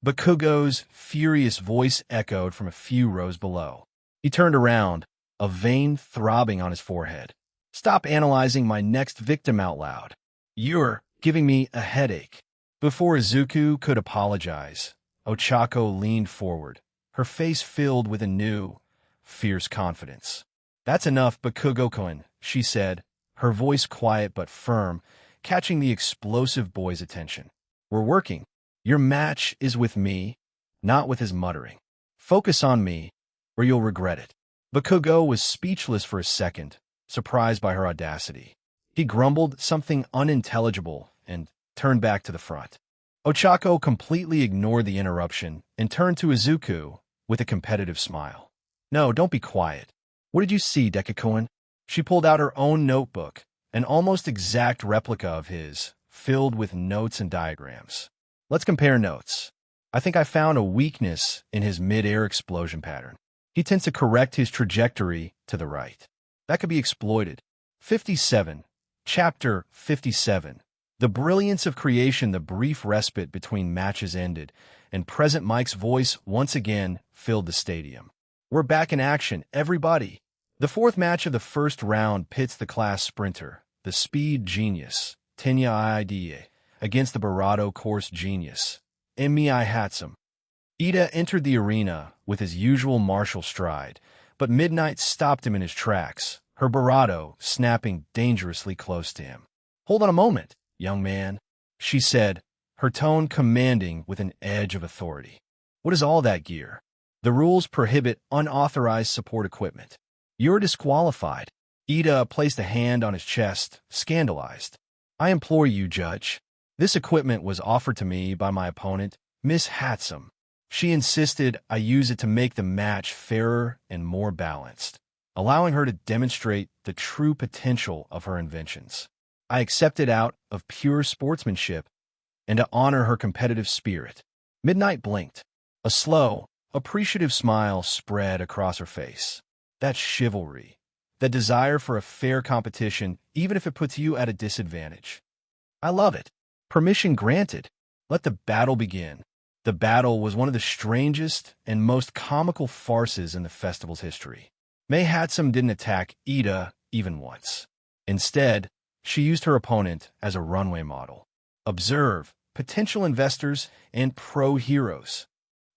Bakugo's furious voice echoed from a few rows below. He turned around, a vein throbbing on his forehead. Stop analyzing my next victim out loud. You're giving me a headache. Before Izuku could apologize, Ochako leaned forward, her face filled with a new, fierce confidence. That's enough, Bakugo-kun, she said, her voice quiet but firm, catching the explosive boy's attention. We're working. Your match is with me, not with his muttering. Focus on me, or you'll regret it. Bakugo was speechless for a second, surprised by her audacity. He grumbled something unintelligible and turned back to the front. Ochako completely ignored the interruption and turned to Izuku with a competitive smile. No, don't be quiet. What did you see, Dekakuen? She pulled out her own notebook, an almost exact replica of his, filled with notes and diagrams. Let's compare notes. I think I found a weakness in his mid-air explosion pattern. He tends to correct his trajectory to the right. That could be exploited. 57. Chapter 57. The brilliance of creation. The brief respite between matches ended, and Present Mike's voice once again filled the stadium. We're back in action, everybody. The fourth match of the first round pits the class sprinter, the speed genius, Tenya Iida, against the Barato course genius, Emi Hatsum. Iida entered the arena with his usual martial stride, but Midnight stopped him in his tracks, her Barato snapping dangerously close to him. Hold on a moment, young man, she said, her tone commanding with an edge of authority. What is all that gear? The rules prohibit unauthorized support equipment. You're disqualified. Iida placed a hand on his chest, scandalized. I implore you, Judge. This equipment was offered to me by my opponent, Miss Hatsum. She insisted I use it to make the match fairer and more balanced, allowing her to demonstrate the true potential of her inventions. I accept it out of pure sportsmanship and to honor her competitive spirit. Midnight blinked. A slow, appreciative smile spread across her face. That's chivalry. That desire for a fair competition, even if it puts you at a disadvantage. I love it. Permission granted. Let the battle begin. The battle was one of the strangest and most comical farces in the festival's history. Mei Hatsum didn't attack Iida even once. Instead, she used her opponent as a runway model. Observe, potential investors and pro-heroes.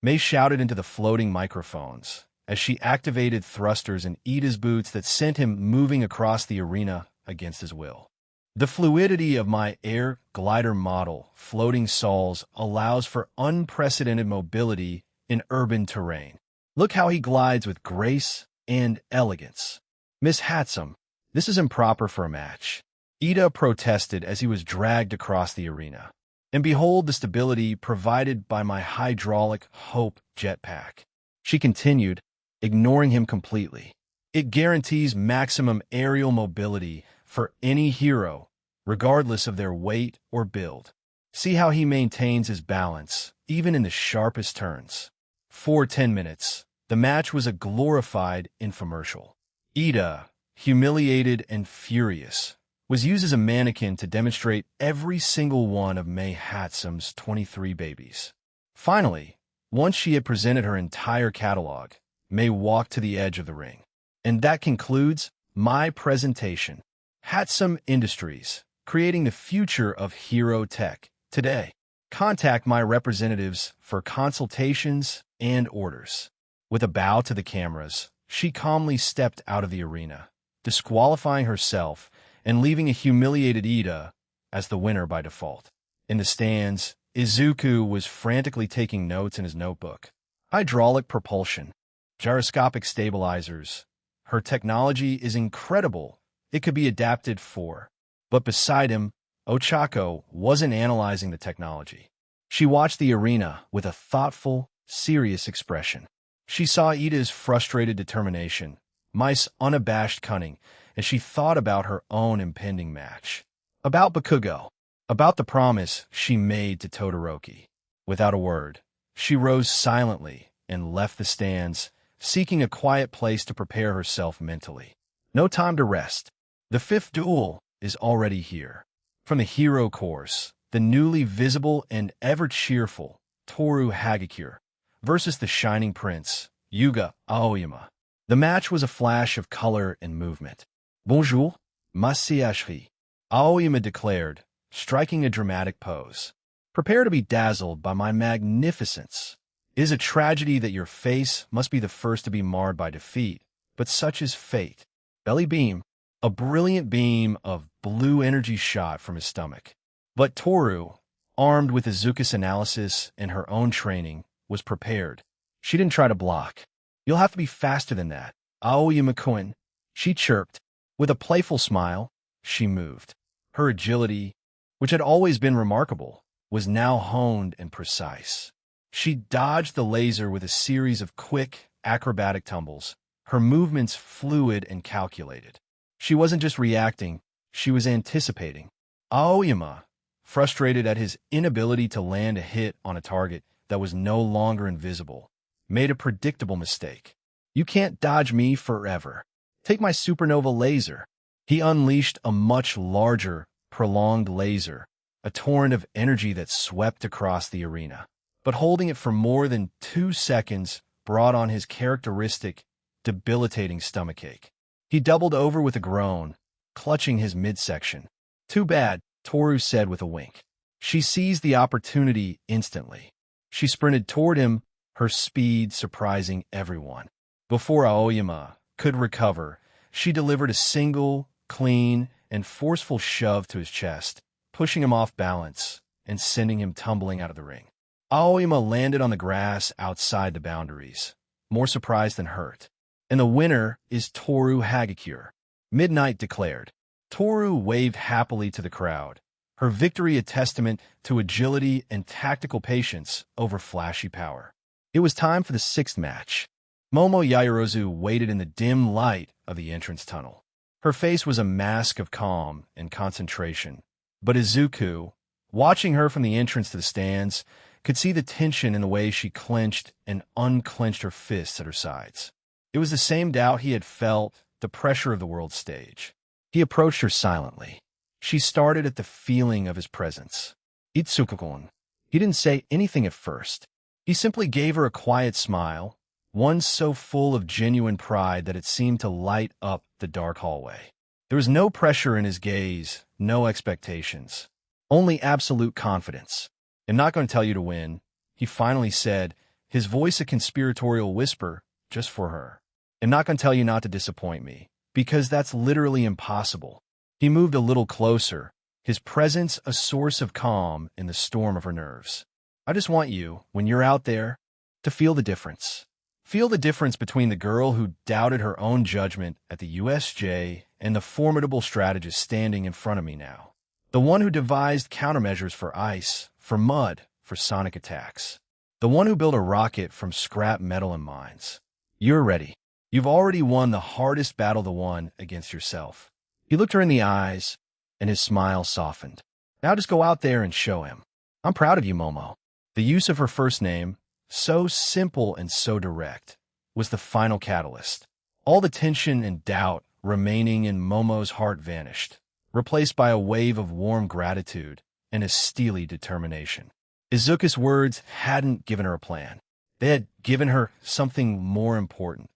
Mei shouted into the floating microphones as she activated thrusters in Iida's boots that sent him moving across the arena against his will. The fluidity of my air glider model, Floating Sols, allows for unprecedented mobility in urban terrain. Look how he glides with grace and elegance. Miss Hatsum, this is improper for a match. Iida protested as he was dragged across the arena. And behold the stability provided by my hydraulic Hope jetpack. She continued, ignoring him completely. It guarantees maximum aerial mobility for any hero, regardless of their weight or build. See how he maintains his balance, even in the sharpest turns. For 10 minutes, the match was a glorified infomercial. Iida, humiliated and furious, was used as a mannequin to demonstrate every single one of Mei Hatsum's 23 babies. Finally, once she had presented her entire catalog, Mei walked to the edge of the ring. And that concludes my presentation. Hatsum Industries, creating the future of hero tech today. Contact my representatives for consultations and orders. With a bow to the cameras, she calmly stepped out of the arena, disqualifying herself and leaving a humiliated Ida as the winner by default. In the stands, Izuku was frantically taking notes in his notebook. Hydraulic propulsion, gyroscopic stabilizers. Her technology is incredible. It could be adapted for. But beside him, Ochako wasn't analyzing the technology. She watched the arena with a thoughtful, serious expression. She saw Ida's frustrated determination, Mai's unabashed cunning, and she thought about her own impending match. About Bakugo. About the promise she made to Todoroki. Without a word, she rose silently and left the stands, seeking a quiet place to prepare herself mentally. No time to rest. The fifth duel is already here. From the hero course, the newly visible and ever-cheerful Toru Hagakure versus the shining prince, Yuga Aoyama. The match was a flash of color and movement. Bonjour, Masiashri, Aoyama declared, striking a dramatic pose. Prepare to be dazzled by my magnificence. It is a tragedy that your face must be the first to be marred by defeat, but such is fate. Belly beam, a brilliant beam of blue energy shot from his stomach. But Toru, armed with Izuku's analysis and her own training, was prepared. She didn't try to block. You'll have to be faster than that, Aoyama-kun, she chirped. With a playful smile, she moved. Her agility, which had always been remarkable, was now honed and precise. She dodged the laser with a series of quick, acrobatic tumbles, her movements fluid and calculated. She wasn't just reacting, she was anticipating. Aoyama, frustrated at his inability to land a hit on a target that was no longer invisible, made a predictable mistake. You can't dodge me forever. Take my supernova laser. He unleashed a much larger, prolonged laser, a torrent of energy that swept across the arena. But holding it for more than 2 seconds brought on his characteristic, debilitating stomachache. He doubled over with a groan, clutching his midsection. Too bad, Toru said with a wink. She seized the opportunity instantly. She sprinted toward him, her speed surprising everyone. Before Aoyama could recover, she delivered a single, clean, and forceful shove to his chest, pushing him off balance and sending him tumbling out of the ring. Aoyama landed on the grass outside the boundaries, more surprised than hurt. And the winner is Toru Hagakure. Midnight declared. Toru waved happily to the crowd, her victory a testament to agility and tactical patience over flashy power. It was time for the 6th match. Momo Yaoyorozu waited in the dim light of the entrance tunnel. Her face was a mask of calm and concentration, but Izuku, watching her from the entrance to the stands, could see the tension in the way she clenched and unclenched her fists at her sides. It was the same doubt he had felt, the pressure of the world stage. He approached her silently. She started at the feeling of his presence. Itsuko-kun. He didn't say anything at first. He simply gave her a quiet smile, one so full of genuine pride that it seemed to light up the dark hallway. There was no pressure in his gaze, no expectations, only absolute confidence. I'm not going to tell you to win, he finally said, his voice a conspiratorial whisper just for her. I'm not going to tell you not to disappoint me, because that's literally impossible. He moved a little closer, his presence a source of calm in the storm of her nerves. I just want you, when you're out there, to feel the difference. Feel the difference between the girl who doubted her own judgment at the USJ and the formidable strategist standing in front of me now. The one who devised countermeasures for ice, for mud, for sonic attacks. The one who built a rocket from scrap metal and mines. You're ready. You've already won the hardest battle the one against yourself. He looked her in the eyes, and his smile softened. Now just go out there and show him. I'm proud of you, Momo. The use of her first name, so simple and so direct, was the final catalyst. All the tension and doubt remaining in Momo's heart vanished, replaced by a wave of warm gratitude and a steely determination. Izuku's words hadn't given her a plan. They had given her something more important,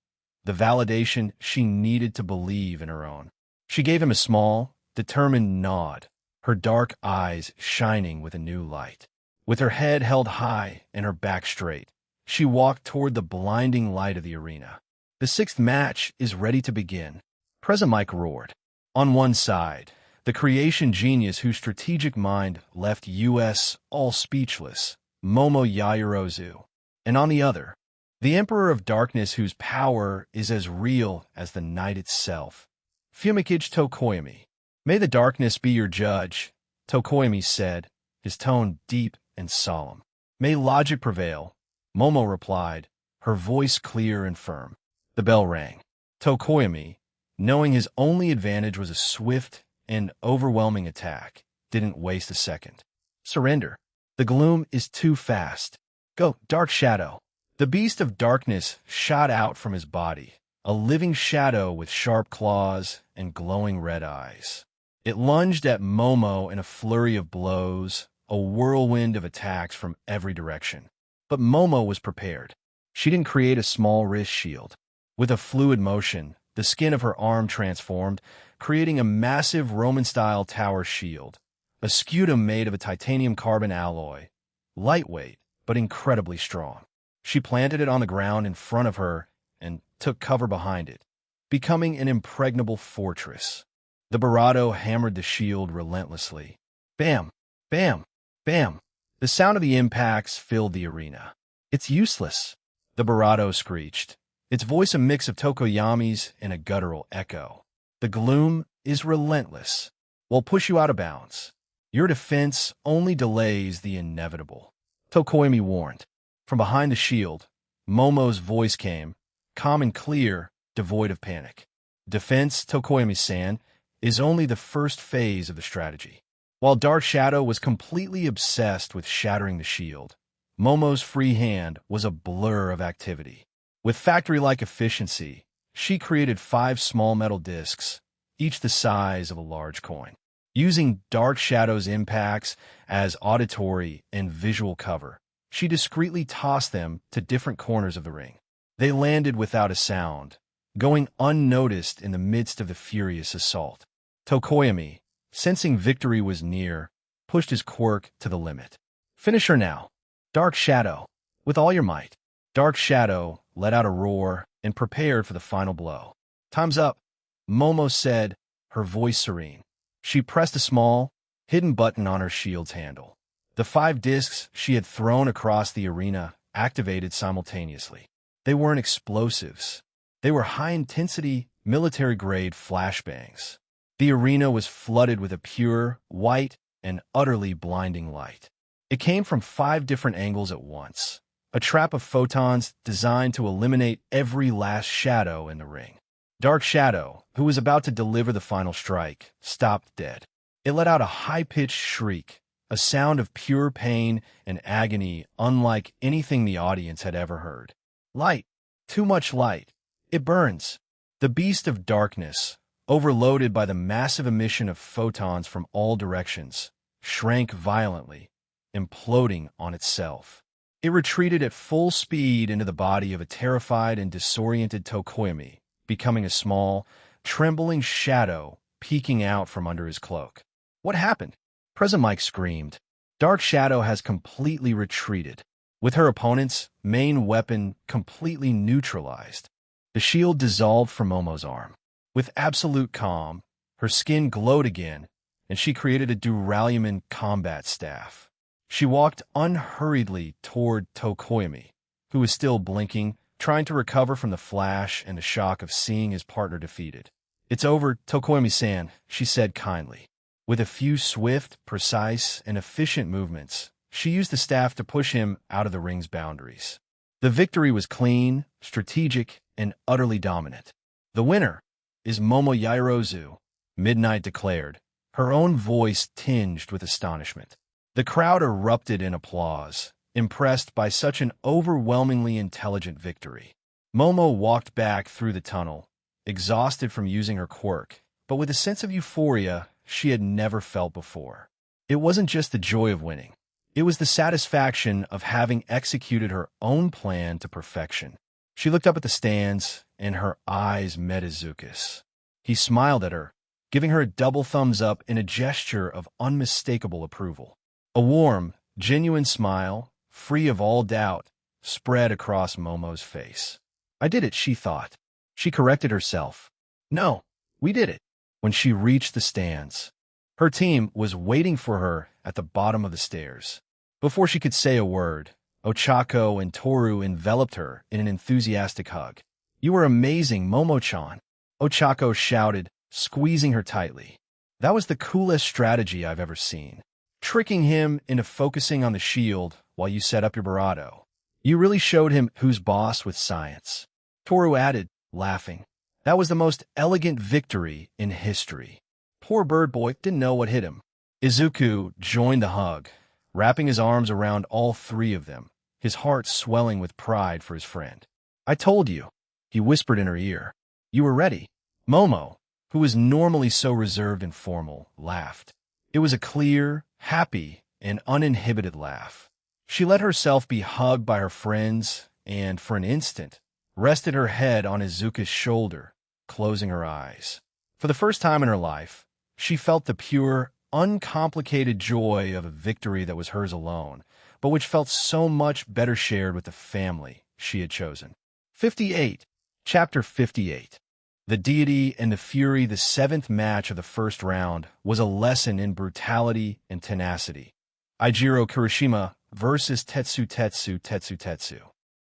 the validation she needed to believe in her own. She gave him a small, determined nod, her dark eyes shining with a new light. With her head held high and her back straight, she walked toward the blinding light of the arena. The sixth match is ready to begin. President Mike roared. On one side, the creation genius whose strategic mind left U.S. all speechless, Momo Yaoyorozu. And on the other, the Emperor of Darkness whose power is as real as the night itself, Fumikichi Tokoyami. May the darkness be your judge, Tokoyami said, his tone deep and solemn. May logic prevail, Momo replied, her voice clear and firm. The bell rang. Tokoyami, knowing his only advantage was a swift and overwhelming attack, didn't waste a second. Surrender. The gloom is too fast. Go, Dark Shadow. The beast of darkness shot out from his body, a living shadow with sharp claws and glowing red eyes. It lunged at Momo in a flurry of blows, a whirlwind of attacks from every direction. But Momo was prepared. She didn't create a small wrist shield. With a fluid motion, the skin of her arm transformed, creating a massive Roman-style tower shield, a scutum made of a titanium carbon alloy, lightweight but incredibly strong. She planted it on the ground in front of her and took cover behind it, becoming an impregnable fortress. The Barado hammered the shield relentlessly. Bam! Bam! Bam! The sound of the impacts filled the arena. It's useless, the Barado screeched, its voice a mix of Tokoyami's and a guttural echo. The gloom is relentless. We'll push you out of bounds. Your defense only delays the inevitable, Tokoyami warned. From behind the shield, Momo's voice came, calm and clear, devoid of panic. Defense, Tokoyami-san, is only the first phase of the strategy. While Dark Shadow was completely obsessed with shattering the shield, Momo's free hand was a blur of activity. With factory-like efficiency, she created 5 small metal discs, each the size of a large coin. Using Dark Shadow's impacts as auditory and visual cover, she discreetly tossed them to different corners of the ring. They landed without a sound, going unnoticed in the midst of the furious assault. Tokoyami, sensing victory was near, pushed his quirk to the limit. Finish her now, Dark Shadow, with all your might. Dark Shadow let out a roar and prepared for the final blow. Time's up, Momo said, her voice serene. She pressed a small, hidden button on her shield's handle. The 5 discs she had thrown across the arena activated simultaneously. They weren't explosives. They were high-intensity, military-grade flashbangs. The arena was flooded with a pure, white, and utterly blinding light. It came from 5 different angles at once, a trap of photons designed to eliminate every last shadow in the ring. Dark Shadow, who was about to deliver the final strike, stopped dead. It let out a high-pitched shriek, a sound of pure pain and agony unlike anything the audience had ever heard. Light. Too much light. It burns. The beast of darkness, overloaded by the massive emission of photons from all directions, shrank violently, imploding on itself. It retreated at full speed into the body of a terrified and disoriented Tokoyami, becoming a small, trembling shadow peeking out from under his cloak. What happened? President Mike screamed. Dark Shadow has completely retreated, with her opponent's main weapon completely neutralized. The shield dissolved from Momo's arm. With absolute calm, her skin glowed again, and she created a Duralumin combat staff. She walked unhurriedly toward Tokoyami, who was still blinking, trying to recover from the flash and the shock of seeing his partner defeated. It's over, Tokoyami-san, she said kindly. With a few swift, precise, and efficient movements, she used the staff to push him out of the ring's boundaries. The victory was clean, strategic, and utterly dominant. The winner is Momo Yaoyorozu, Midnight declared, her own voice tinged with astonishment. The crowd erupted in applause, impressed by such an overwhelmingly intelligent victory. Momo walked back through the tunnel, exhausted from using her quirk, but with a sense of euphoria she had never felt before. It wasn't just the joy of winning. It was the satisfaction of having executed her own plan to perfection. She looked up at the stands, and her eyes met Izuku's. He smiled at her, giving her a double thumbs up in a gesture of unmistakable approval. A warm, genuine smile, free of all doubt, spread across Momo's face. I did it, she thought. She corrected herself. No, we did it. When she reached the stands, her team was waiting for her at the bottom of the stairs. Before she could say a word, Ochako and Toru enveloped her in an enthusiastic hug. You were amazing, Momo-chan, Ochako shouted, squeezing her tightly. That was the coolest strategy I've ever seen. Tricking him into focusing on the shield while you set up your Barado. You really showed him who's boss with science. Toru added, laughing. That was the most elegant victory in history. Poor bird boy didn't know what hit him. Izuku joined the hug, wrapping his arms around all three of them, his heart swelling with pride for his friend. I told you, he whispered in her ear. You were ready. Momo, who was normally so reserved and formal, laughed. It was a clear, happy, and uninhibited laugh. She let herself be hugged by her friends and, for an instant, rested her head on Izuku's shoulder, closing her eyes. For the first time in her life, she felt the pure, uncomplicated joy of a victory that was hers alone, but which felt so much better shared with the family she had chosen. 58. Chapter 58. The Deity and the Fury, the seventh match of the first round, was a lesson in brutality and tenacity. Eijiro Kirishima versus Tetsu.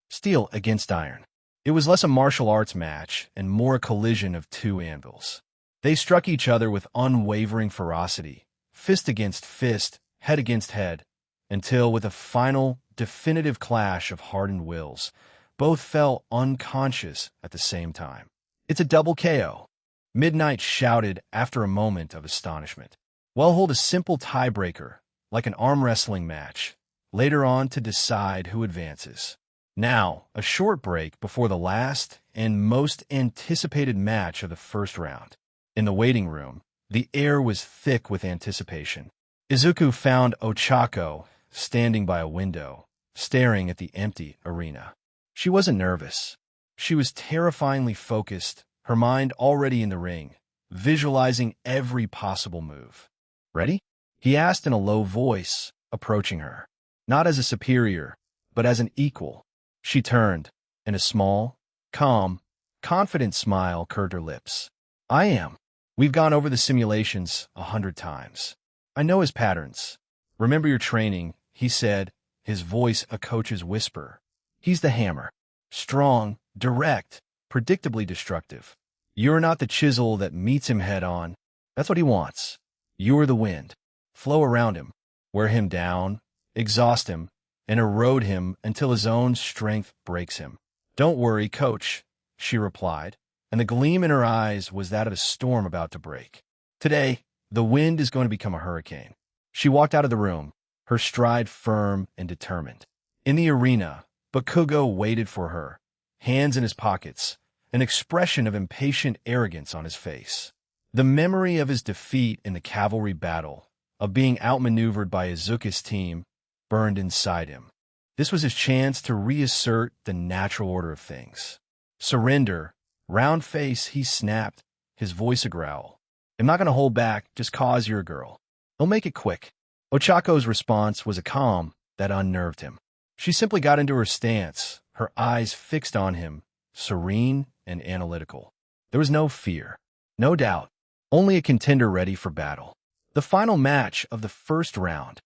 Steel against iron. It was less a martial arts match and more a collision of two anvils. They struck each other with unwavering ferocity, fist against fist, head against head, until, with a final, definitive clash of hardened wills, both fell unconscious at the same time. It's a double KO, Midnight shouted after a moment of astonishment. We'll hold a simple tiebreaker, like an arm wrestling match, later on to decide who advances. Now, a short break before the last and most anticipated match of the first round. In the waiting room, the air was thick with anticipation. Izuku found Ochako standing by a window, staring at the empty arena. She wasn't nervous. She was terrifyingly focused, her mind already in the ring, visualizing every possible move. Ready? He asked in a low voice, approaching her. Not as a superior, but as an equal. She turned, and a small, calm, confident smile curved her lips. I am. We've gone over the simulations 100 times. I know his patterns. Remember your training, he said, his voice a coach's whisper. He's the hammer. Strong, direct, predictably destructive. You're not the chisel that meets him head-on. That's what he wants. You're the wind. Flow around him, wear him down, exhaust him, and erode him until his own strength breaks him. Don't worry, coach, she replied, and the gleam in her eyes was that of a storm about to break. Today, the wind is going to become a hurricane. She walked out of the room, her stride firm and determined. In the arena, Bakugo waited for her, hands in his pockets, an expression of impatient arrogance on his face. The memory of his defeat in the cavalry battle, of being outmaneuvered by Izuku's team, burned inside him. This was his chance to reassert the natural order of things. Surrender. Round face, he snapped, his voice a growl. I'm not going to hold back, just cause you're a girl. I'll make it quick. Ochako's response was a calm that unnerved him. She simply got into her stance, her eyes fixed on him, serene and analytical. There was no fear, no doubt, only a contender ready for battle. The final match of the first round.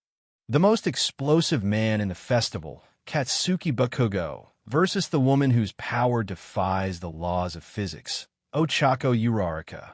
The most explosive man in the festival, Katsuki Bakugo, versus the woman whose power defies the laws of physics, Ochako Uraraka.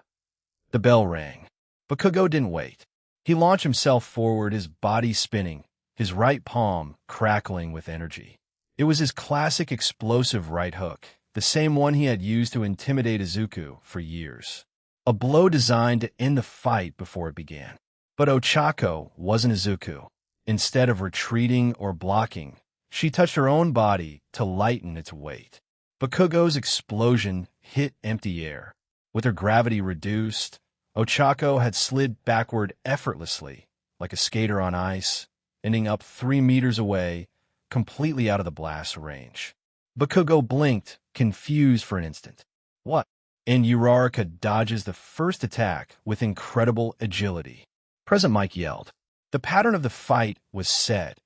The bell rang. Bakugo didn't wait. He launched himself forward, his body spinning, his right palm crackling with energy. It was his classic explosive right hook, the same one he had used to intimidate Izuku for years. A blow designed to end the fight before it began. But Ochako wasn't Izuku. Instead of retreating or blocking, she touched her own body to lighten its weight. Bakugo's explosion hit empty air. With her gravity reduced, Ochako had slid backward effortlessly, like a skater on ice, ending up 3 meters away, completely out of the blast range. Bakugo blinked, confused for an instant. What? And Uraraka dodges the first attack with incredible agility. Present Mike yelled. The pattern of the fight was set,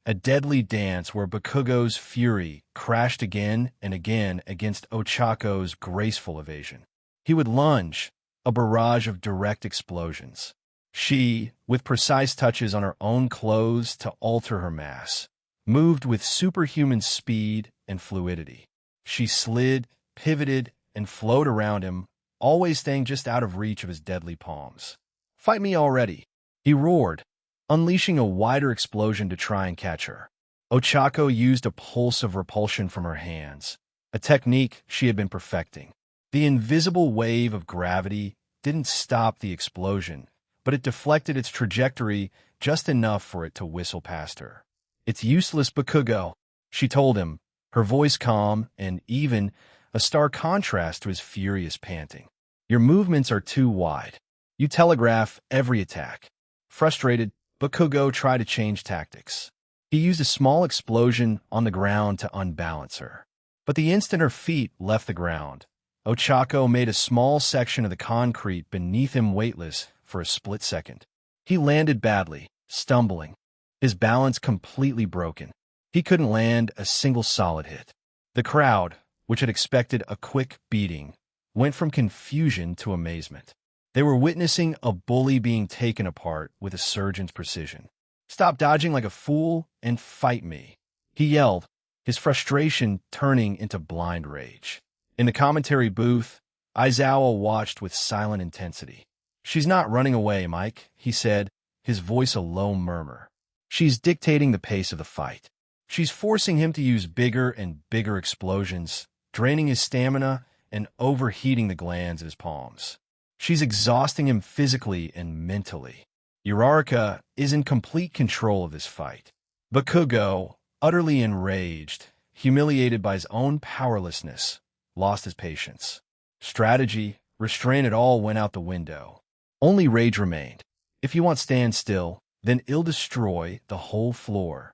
a deadly dance where Bakugo's fury crashed again and again against Ochako's graceful evasion. He would lunge, a barrage of direct explosions. She, with precise touches on her own clothes to alter her mass, moved with superhuman speed and fluidity. She slid, pivoted, and flowed around him, always staying just out of reach of his deadly palms. Fight me already, he roared, unleashing a wider explosion to try and catch her. Ochako used a pulse of repulsion from her hands, a technique she had been perfecting. The invisible wave of gravity didn't stop the explosion, but it deflected its trajectory just enough for it to whistle past her. It's useless, Bakugo, she told him, her voice calm and even, a stark contrast to his furious panting. Your movements are too wide. You telegraph every attack. Frustrated, Bakugo tried to change tactics. He used a small explosion on the ground to unbalance her. But the instant her feet left the ground, Ochako made a small section of the concrete beneath him weightless for a split second. He landed badly, stumbling, his balance completely broken. He couldn't land a single solid hit. The crowd, which had expected a quick beating, went from confusion to amazement. They were witnessing a bully being taken apart with a surgeon's precision. Stop dodging like a fool and fight me, he yelled, his frustration turning into blind rage. In the commentary booth, Aizawa watched with silent intensity. She's not running away, Mike, he said, his voice a low murmur. She's dictating the pace of the fight. She's forcing him to use bigger and bigger explosions, draining his stamina and overheating the glands of his palms. She's exhausting him physically and mentally. Uraraka is in complete control of this fight. Bakugo, utterly enraged, humiliated by his own powerlessness, lost his patience. Strategy, restraint it all went out the window. Only rage remained. If you want stand still, then I'll destroy the whole floor.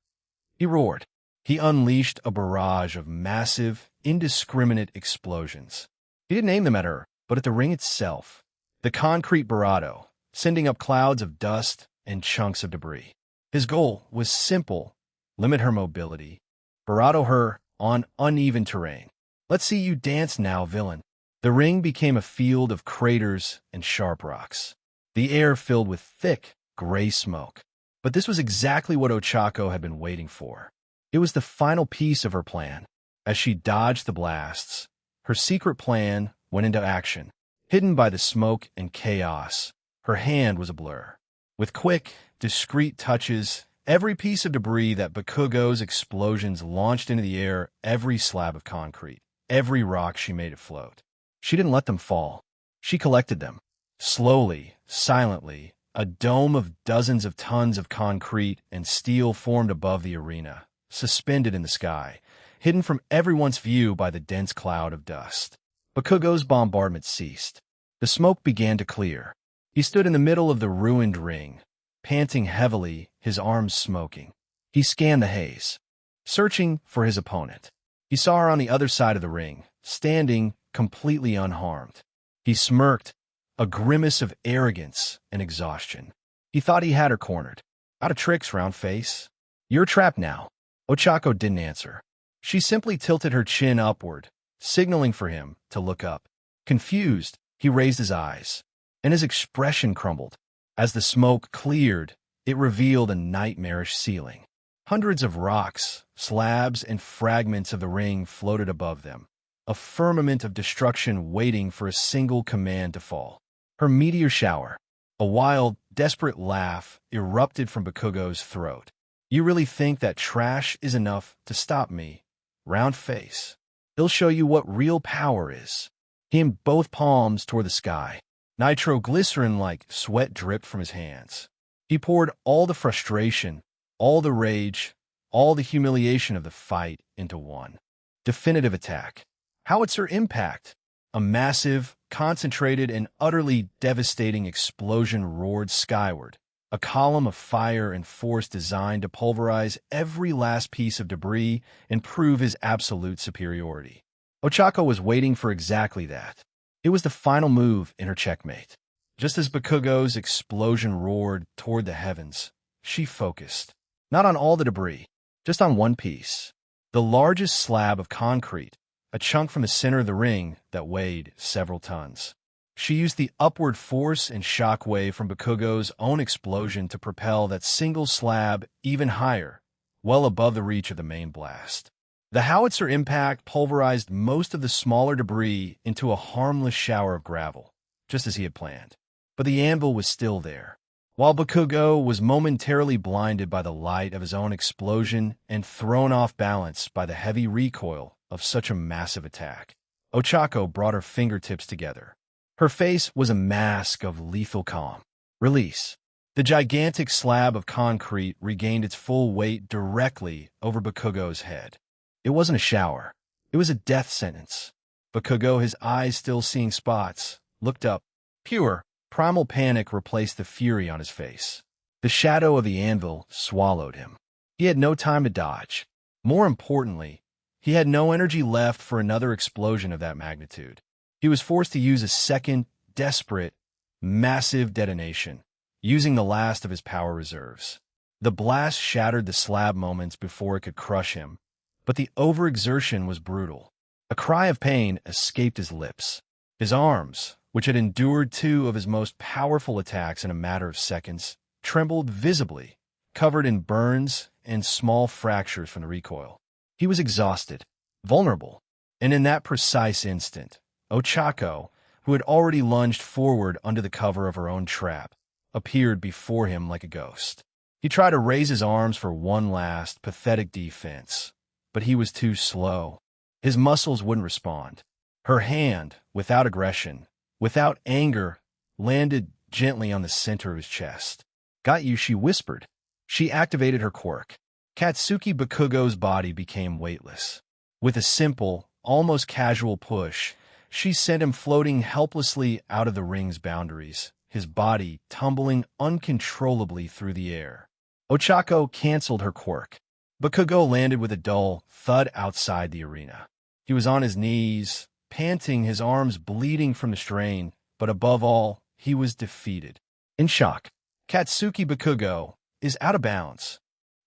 He roared. He unleashed a barrage of massive, indiscriminate explosions. He didn't aim them at her, but at the ring itself. The concrete barato, sending up clouds of dust and chunks of debris. His goal was simple: limit her mobility, barato her on uneven terrain. Let's see you dance now, villain. The ring became a field of craters and sharp rocks. The air filled with thick, gray smoke. But this was exactly what Ochako had been waiting for. It was the final piece of her plan. As she dodged the blasts, her secret plan went into action. Hidden by the smoke and chaos, her hand was a blur. With quick, discreet touches, every piece of debris that Bakugo's explosions launched into the air, every slab of concrete, every rock she made it float. She didn't let them fall. She collected them. Slowly, silently, a dome of dozens of tons of concrete and steel formed above the arena, suspended in the sky, hidden from everyone's view by the dense cloud of dust. Bakugo's bombardment ceased. The smoke began to clear. He stood in the middle of the ruined ring, panting heavily, his arms smoking. He scanned the haze, searching for his opponent. He saw her on the other side of the ring, standing completely unharmed. He smirked, a grimace of arrogance and exhaustion. He thought he had her cornered. Out of tricks, round face. You're trapped now. Ochako didn't answer. She simply tilted her chin upward, signaling for him to look up. Confused, he raised his eyes, and his expression crumbled. As the smoke cleared, it revealed a nightmarish ceiling. Hundreds of rocks, slabs, and fragments of the ring floated above them, a firmament of destruction waiting for a single command to fall. Her meteor shower, a wild, desperate laugh, erupted from Bakugo's throat. You really think that trash is enough to stop me? Round face. He'll show you what real power is. He aimed both palms toward the sky. Nitroglycerin-like sweat dripped from his hands. He poured all the frustration, all the rage, all the humiliation of the fight into one definitive attack. Howitzer impact. A massive, concentrated, and utterly devastating explosion roared skyward, a column of fire and force designed to pulverize every last piece of debris and prove his absolute superiority. Ochako was waiting for exactly that. It was the final move in her checkmate. Just as Bakugo's explosion roared toward the heavens, she focused, not on all the debris, just on one piece, the largest slab of concrete, a chunk from the center of the ring that weighed several tons. She used the upward force and shock wave from Bakugo's own explosion to propel that single slab even higher, well above the reach of the main blast. The howitzer impact pulverized most of the smaller debris into a harmless shower of gravel, just as he had planned. But the anvil was still there. While Bakugo was momentarily blinded by the light of his own explosion and thrown off balance by the heavy recoil of such a massive attack, Ochako brought her fingertips together. Her face was a mask of lethal calm. Release. The gigantic slab of concrete regained its full weight directly over Bakugo's head. It wasn't a shower. It was a death sentence. Bakugo, his eyes still seeing spots, looked up. Pure, primal panic replaced the fury on his face. The shadow of the anvil swallowed him. He had no time to dodge. More importantly, he had no energy left for another explosion of that magnitude. He was forced to use a second, desperate, massive detonation, using the last of his power reserves. The blast shattered the slab moments before it could crush him, but the overexertion was brutal. A cry of pain escaped his lips. His arms, which had endured two of his most powerful attacks in a matter of seconds, trembled visibly, covered in burns and small fractures from the recoil. He was exhausted, vulnerable, and in that precise instant, Ochako, who had already lunged forward under the cover of her own trap, appeared before him like a ghost. He tried to raise his arms for one last, pathetic defense, but he was too slow. His muscles wouldn't respond. Her hand, without aggression, without anger, landed gently on the center of his chest. "Got you," she whispered. She activated her quirk. Katsuki Bakugo's body became weightless. With a simple, almost casual push, she sent him floating helplessly out of the ring's boundaries, his body tumbling uncontrollably through the air. Ochako canceled her quirk. Bakugo landed with a dull thud outside the arena. He was on his knees, panting, his arms bleeding from the strain, but above all, he was defeated. In shock, Katsuki Bakugo is out of bounds.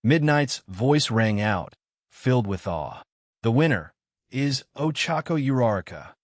Midnight's voice rang out, filled with awe. The winner is Ochako Uraraka.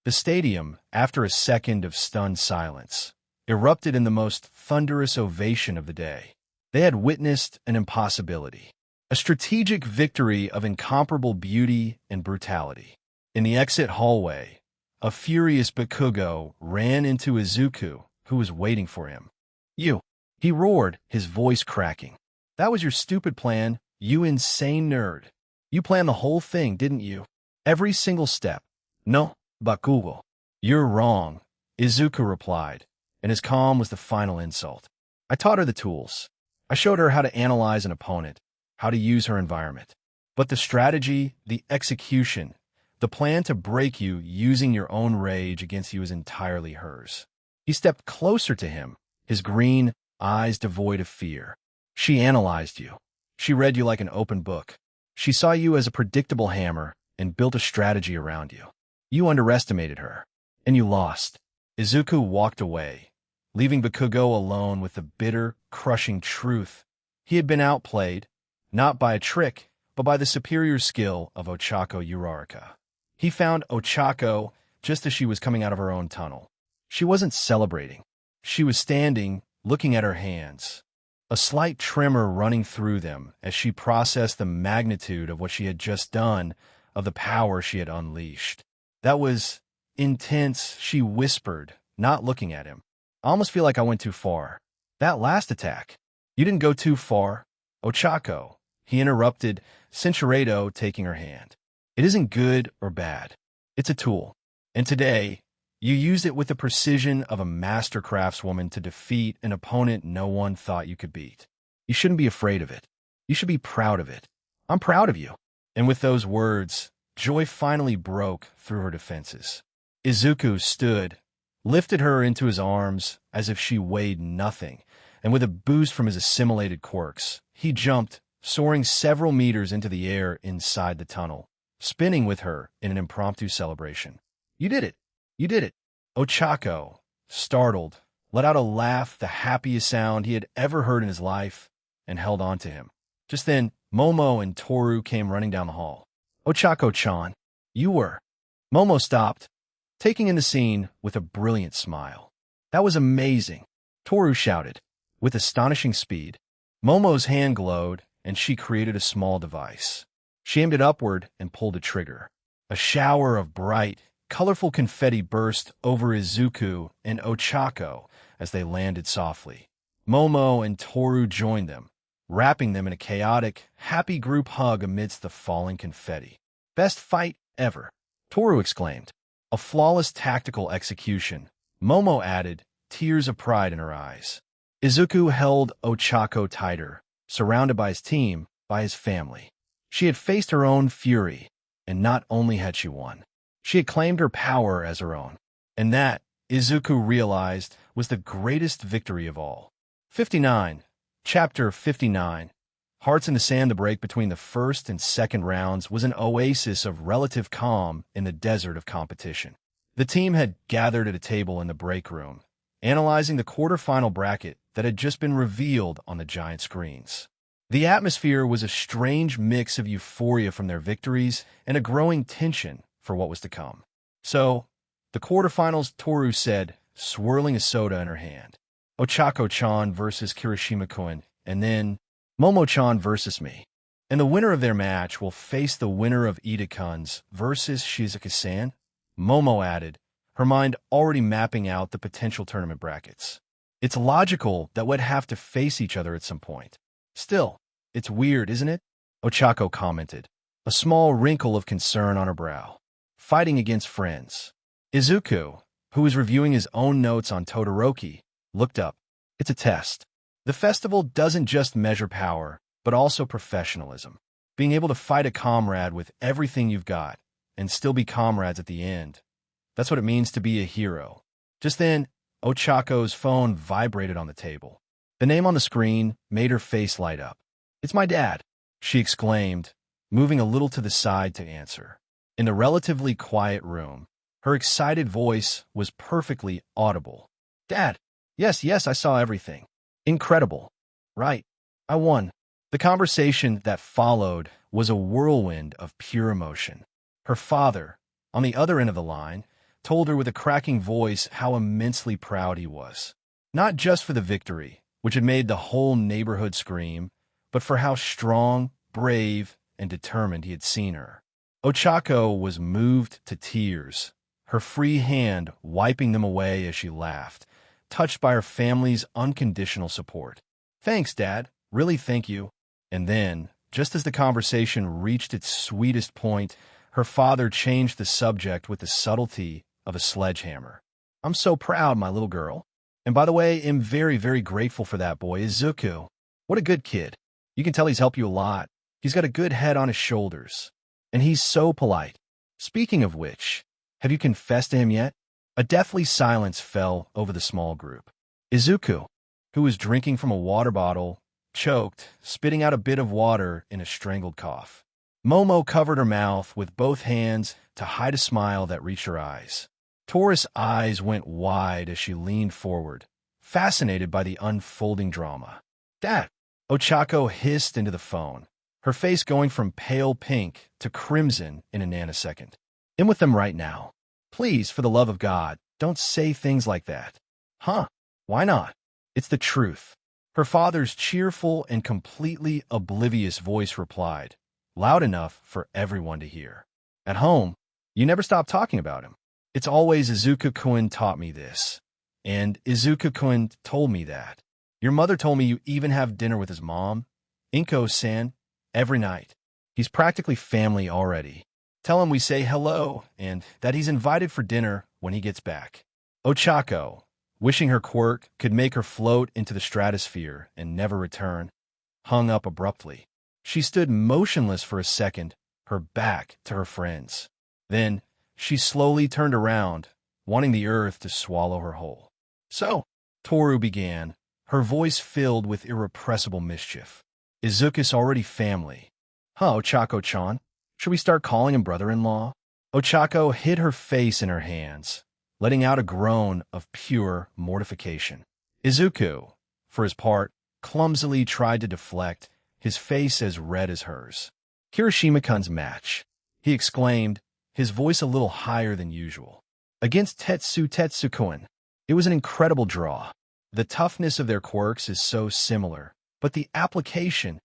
The stadium, after a second of stunned silence, erupted in the most thunderous ovation of the day. They had witnessed an impossibility, a strategic victory of incomparable beauty and brutality. In the exit hallway, a furious Bakugo ran into Izuku, who was waiting for him. "You!" he roared, his voice cracking. "That was your stupid plan, you insane nerd. You planned the whole thing, didn't you? Every single step." "No, Bakugo. You're wrong," Izuku replied, and his calm was the final insult. "I taught her the tools. I showed her how to analyze an opponent, how to use her environment. But the strategy, the execution, the plan to break you using your own rage against you is entirely hers." He stepped closer to him, his green eyes devoid of fear. "She analyzed you. She read you like an open book. She saw you as a predictable hammer and built a strategy around you. You underestimated her, and you lost." Izuku walked away, leaving Bakugo alone with the bitter, crushing truth. He had been outplayed, not by a trick, but by the superior skill of Ochako Uraraka. He found Ochako just as she was coming out of her own tunnel. She wasn't celebrating. She was standing, looking at her hands, a slight tremor running through them as she processed the magnitude of what she had just done, of the power she had unleashed. "That was intense," she whispered, not looking at him. "I almost feel like I went too far. That last attack." "You didn't go too far, Ochako," he interrupted, Cinchuredo taking her hand. "It isn't good or bad. It's a tool. And today, you used it with the precision of a master craftswoman to defeat an opponent no one thought you could beat. You shouldn't be afraid of it. You should be proud of it. I'm proud of you." And with those words, joy finally broke through her defenses. Izuku stood, lifted her into his arms as if she weighed nothing, and with a boost from his assimilated quirks, he jumped, soaring several meters into the air inside the tunnel, spinning with her in an impromptu celebration. "You did it! You did it!" Ochako, startled, let out a laugh, the happiest sound he had ever heard in his life, and held on to him. Just then, Momo and Toru came running down the hall. "Ochako-chan, you were—" Momo stopped, taking in the scene with a brilliant smile. "That was amazing," Toru shouted, with astonishing speed. Momo's hand glowed, and she created a small device. She aimed it upward and pulled a trigger. A shower of bright, colorful confetti burst over Izuku and Ochako as they landed softly. Momo and Toru joined them, wrapping them in a chaotic, happy group hug amidst the falling confetti. "Best fight ever," Toru exclaimed. "A flawless tactical execution," Momo added, tears of pride in her eyes. Izuku held Ochako tighter, surrounded by his team, by his family. She had faced her own fury, and not only had she won, she had claimed her power as her own. And that, Izuku realized, was the greatest victory of all. 59. Chapter 59. Hearts in the sand. The break between the first and second rounds was an oasis of relative calm in the desert of competition. The team had gathered at a table in the break room, analyzing the quarterfinal bracket that had just been revealed on the giant screens. The atmosphere was a strange mix of euphoria from their victories and a growing tension for what was to come. "So, the quarterfinals," Toru said, swirling a soda in her hand. "Ochako-chan versus Kirishima-kun, and then Momo-chan versus me. And the winner of their match will face the winner of Ida-kun's versus Shizuka-san," Momo added, her mind already mapping out the potential tournament brackets. "It's logical that we'd have to face each other at some point. Still, it's weird, isn't it?" Ochako commented, a small wrinkle of concern on her brow. "Fighting against friends." Izuku, who was reviewing his own notes on Todoroki, looked up. "It's a test. The festival doesn't just measure power, but also professionalism. Being able to fight a comrade with everything you've got, and still be comrades at the end. That's what it means to be a hero." Just then, Ochako's phone vibrated on the table. The name on the screen made her face light up. "It's my dad," she exclaimed, moving a little to the side to answer. In the relatively quiet room, her excited voice was perfectly audible. "Dad, yes, I saw everything. Incredible. Right. I won." The conversation that followed was a whirlwind of pure emotion. Her father, on the other end of the line, told her with a cracking voice how immensely proud he was. Not just for the victory, which had made the whole neighborhood scream, but for how strong, brave, and determined he had seen her. Ochako was moved to tears, her free hand wiping them away as she laughed, touched by her family's unconditional support. "Thanks, Dad. Really, thank you." And then, just as the conversation reached its sweetest point, her father changed the subject with the subtlety of a sledgehammer. "I'm so proud, my little girl. And by the way, I'm very, very grateful for that boy, Izuku. What a good kid. You can tell he's helped you a lot. He's got a good head on his shoulders. And he's so polite. Speaking of which, have you confessed to him yet?" A deathly silence fell over the small group. Izuku, who was drinking from a water bottle, choked, spitting out a bit of water in a strangled cough. Momo covered her mouth with both hands to hide a smile that reached her eyes. Toru's eyes went wide as she leaned forward, fascinated by the unfolding drama. "Dad!" Ochako hissed into the phone, her face going from pale pink to crimson in a nanosecond. "In with them right now. Please, for the love of God, don't say things like that." "Huh? Why not? It's the truth." Her father's cheerful and completely oblivious voice replied, loud enough for everyone to hear. "At home, you never stop talking about him. It's always Izuku-kun taught me this. And Izuku-kun told me that. Your mother told me you even have dinner with his mom, Inko-san, every night. He's practically family already. Tell him we say hello and that he's invited for dinner when he gets back." Ochako, wishing her quirk could make her float into the stratosphere and never return, hung up abruptly. She stood motionless for a second, her back to her friends. Then, she slowly turned around, wanting the earth to swallow her whole. "So," Toru began, her voice filled with irrepressible mischief. Izuku's already family. Huh, Ochako-chan? Should we start calling him brother-in-law? Ochako hid her face in her hands, letting out a groan of pure mortification. Izuku, for his part, clumsily tried to deflect, his face as red as hers. Kirishima-kun's match, he exclaimed, his voice a little higher than usual. Against Tetsu-kun. It was an incredible draw. The toughness of their quirks is so similar, but the application,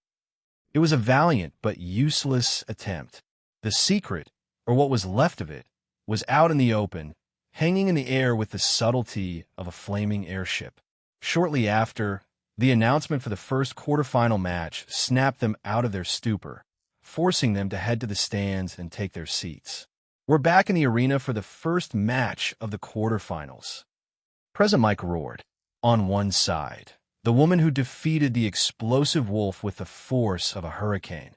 it was a valiant but useless attempt. The secret, or what was left of it, was out in the open, hanging in the air with the subtlety of a flaming airship. Shortly after, the announcement for the first quarterfinal match snapped them out of their stupor, forcing them to head to the stands and take their seats. We're back in the arena for the first match of the quarterfinals. President Mike roared. On one side, the woman who defeated the explosive wolf with the force of a hurricane,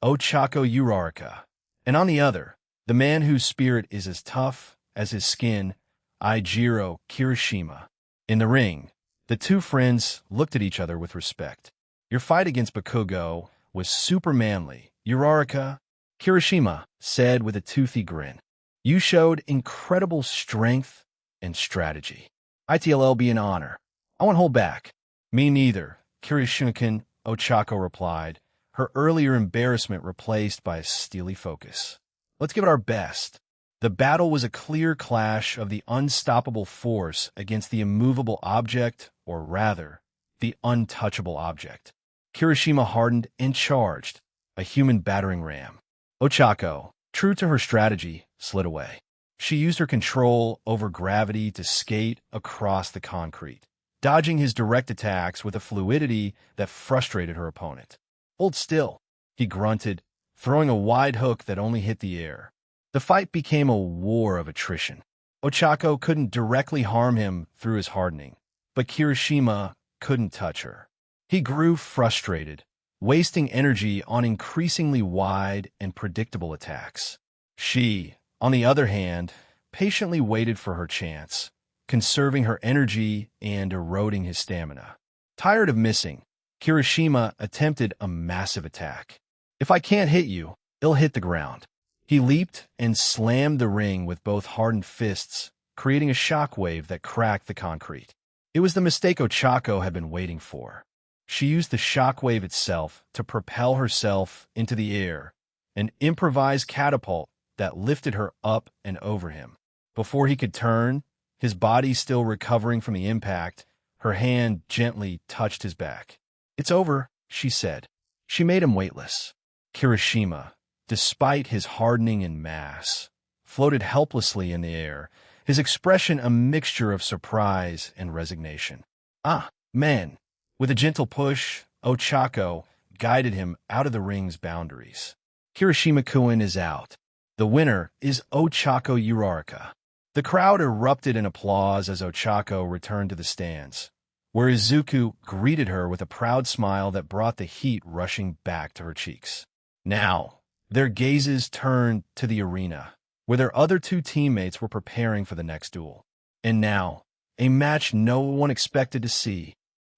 Ochako Uraraka, and on the other, the man whose spirit is as tough as his skin, Eijiro Kirishima. In the ring, the two friends looked at each other with respect. Your fight against Bakugo was super manly, Uraraka, Kirishima said with a toothy grin. You showed incredible strength and strategy. ITLL be an honor. I won't hold back. Me neither, Kirishima-kun, Ochako replied, her earlier embarrassment replaced by a steely focus. Let's give it our best. The battle was a clear clash of the unstoppable force against the immovable object, or rather, the untouchable object. Kirishima hardened and charged, a human battering ram. Ochako, true to her strategy, slid away. She used her control over gravity to skate across the concrete, dodging his direct attacks with a fluidity that frustrated her opponent. Hold still, he grunted, throwing a wide hook that only hit the air. The fight became a war of attrition. Ochako couldn't directly harm him through his hardening, but Kirishima couldn't touch her. He grew frustrated, wasting energy on increasingly wide and predictable attacks. She, on the other hand, patiently waited for her chance, conserving her energy and eroding his stamina. Tired of missing, Kirishima attempted a massive attack. If I can't hit you, it'll hit the ground. He leaped and slammed the ring with both hardened fists, creating a shockwave that cracked the concrete. It was the mistake Ochako had been waiting for. She used the shockwave itself to propel herself into the air, an improvised catapult that lifted her up and over him. Before he could turn, his body still recovering from the impact, her hand gently touched his back. It's over, she said. She made him weightless. Kirishima, despite his hardening in mass, floated helplessly in the air, his expression a mixture of surprise and resignation. Ah, man! With a gentle push, Ochako guided him out of the ring's boundaries. Kirishima-kun is out. The winner is Ochako Uraraka. The crowd erupted in applause as Ochako returned to the stands, where Izuku greeted her with a proud smile that brought the heat rushing back to her cheeks. Now, their gazes turned to the arena, where their other two teammates were preparing for the next duel. And now, a match no one expected to see.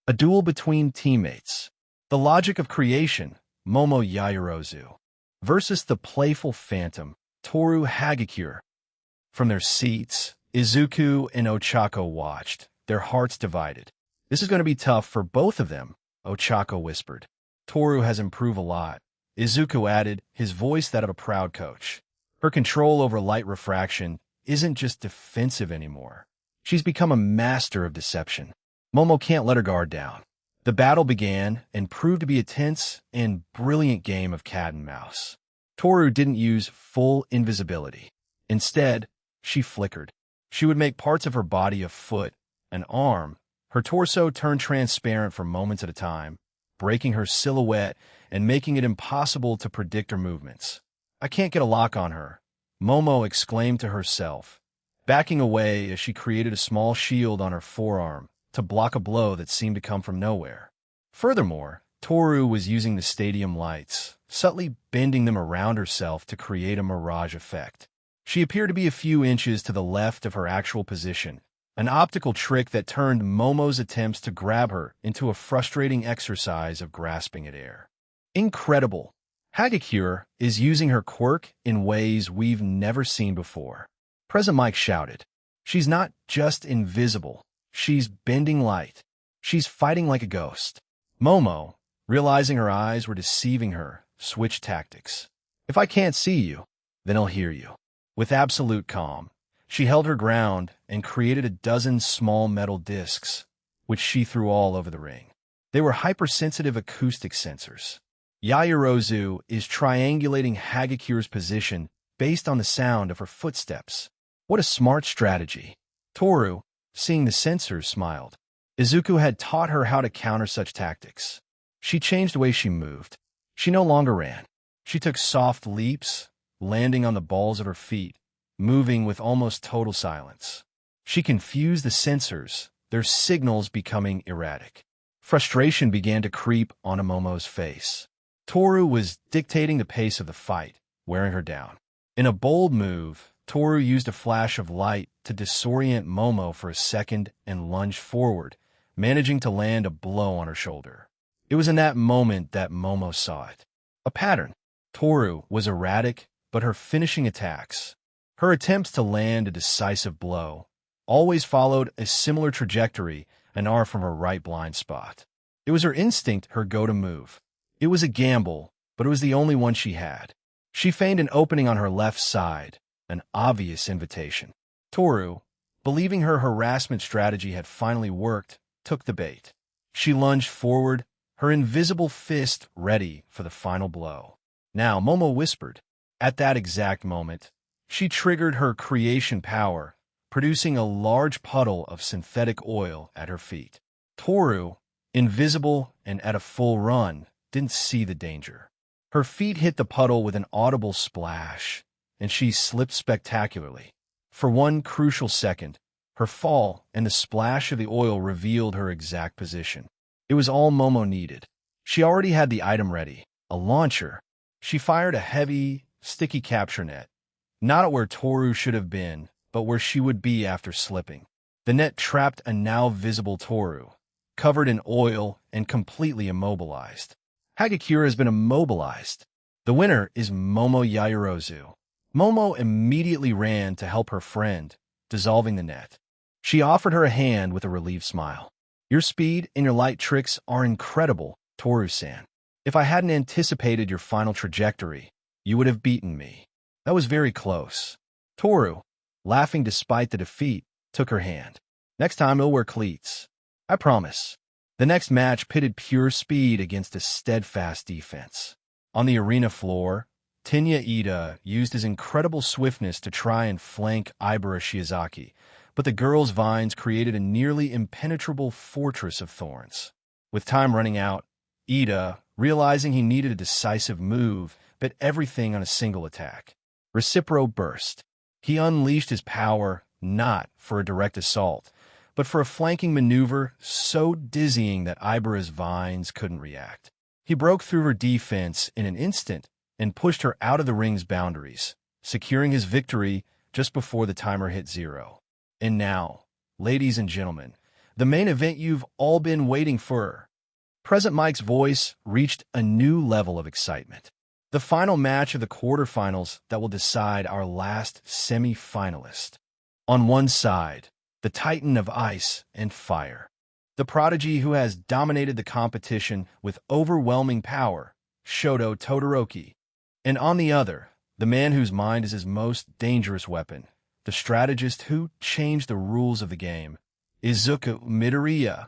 A duel between teammates. The logic of creation, Momo Yaoyorozu, versus the playful phantom, Toru Hagakure. From their seats, Izuku and Ochako watched, their hearts divided. This is going to be tough for both of them, Ochako whispered. Toru has improved a lot, Izuku added, his voice that of a proud coach. Her control over light refraction isn't just defensive anymore. She's become a master of deception. Momo can't let her guard down. The battle began and proved to be a tense and brilliant game of cat and mouse. Toru didn't use full invisibility. Instead, she flickered. She would make parts of her body a foot, an arm. Her torso turned transparent for moments at a time, breaking her silhouette and making it impossible to predict her movements. I can't get a lock on her, Momo exclaimed to herself, backing away as she created a small shield on her forearm to block a blow that seemed to come from nowhere. Furthermore, Toru was using the stadium lights, subtly bending them around herself to create a mirage effect. She appeared to be a few inches to the left of her actual position, an optical trick that turned Momo's attempts to grab her into a frustrating exercise of grasping at air. Incredible! Hagakure is using her quirk in ways we've never seen before. President Mike shouted. She's not just invisible, she's bending light. She's fighting like a ghost. Momo, realizing her eyes were deceiving her, switched tactics. If I can't see you, then I'll hear you. With absolute calm, she held her ground and created a dozen small metal discs, which she threw all over the ring. They were hypersensitive acoustic sensors. Yaoyorozu is triangulating Hagakure's position based on the sound of her footsteps. What a smart strategy. Toru, seeing the sensors, smiled. Izuku had taught her how to counter such tactics. She changed the way she moved. She no longer ran. She took soft leaps, landing on the balls of her feet, moving with almost total silence. She confused the sensors, their signals becoming erratic. Frustration began to creep onto Momo's face. Toru was dictating the pace of the fight, wearing her down. In a bold move, Toru used a flash of light to disorient Momo for a second and lunged forward, managing to land a blow on her shoulder. It was in that moment that Momo saw it. A pattern. Toru was erratic, but her finishing attacks, her attempts to land a decisive blow, always followed a similar trajectory, an arm from her right blind spot. It was her instinct, her go-to move. It was a gamble, but it was the only one she had. She feigned an opening on her left side, an obvious invitation. Toru, believing her harassment strategy had finally worked, took the bait. She lunged forward, her invisible fist ready for the final blow. Now, Momo whispered. At that exact moment, she triggered her creation power, producing a large puddle of synthetic oil at her feet. Toru, invisible and at a full run, didn't see the danger. Her feet hit the puddle with an audible splash, and she slipped spectacularly. For one crucial second, her fall and the splash of the oil revealed her exact position. It was all Momo needed. She already had the item ready, a launcher. She fired a heavy, sticky capture net, not at where Toru should have been, but where she would be after slipping. The net trapped a now visible Toru, covered in oil and completely immobilized. Hagakure has been immobilized. The winner is Momo Yaoyorozu. Momo immediately ran to help her friend, dissolving the net. She offered her a hand with a relieved smile. Your speed and your light tricks are incredible, Toru-san. If I hadn't anticipated your final trajectory, you would have beaten me. That was very close. Toru, laughing despite the defeat, took her hand. Next time he'll wear cleats. I promise. The next match pitted pure speed against a steadfast defense. On the arena floor, Tenya Ida used his incredible swiftness to try and flank Ibara Shiozaki, but the girl's vines created a nearly impenetrable fortress of thorns. With time running out, Ida, realizing he needed a decisive move, bet everything on a single attack. Recipro burst. He unleashed his power not for a direct assault, but for a flanking maneuver so dizzying that Ibara's vines couldn't react. He broke through her defense in an instant and pushed her out of the ring's boundaries, securing his victory just before the timer hit 0. And now, ladies and gentlemen, the main event you've all been waiting for. President Mike's voice reached a new level of excitement. The final match of the quarterfinals that will decide our last semi-finalist. On one side, the Titan of Ice and Fire, the prodigy who has dominated the competition with overwhelming power, Shoto Todoroki. And on the other, the man whose mind is his most dangerous weapon, the strategist who changed the rules of the game, Izuku Midoriya.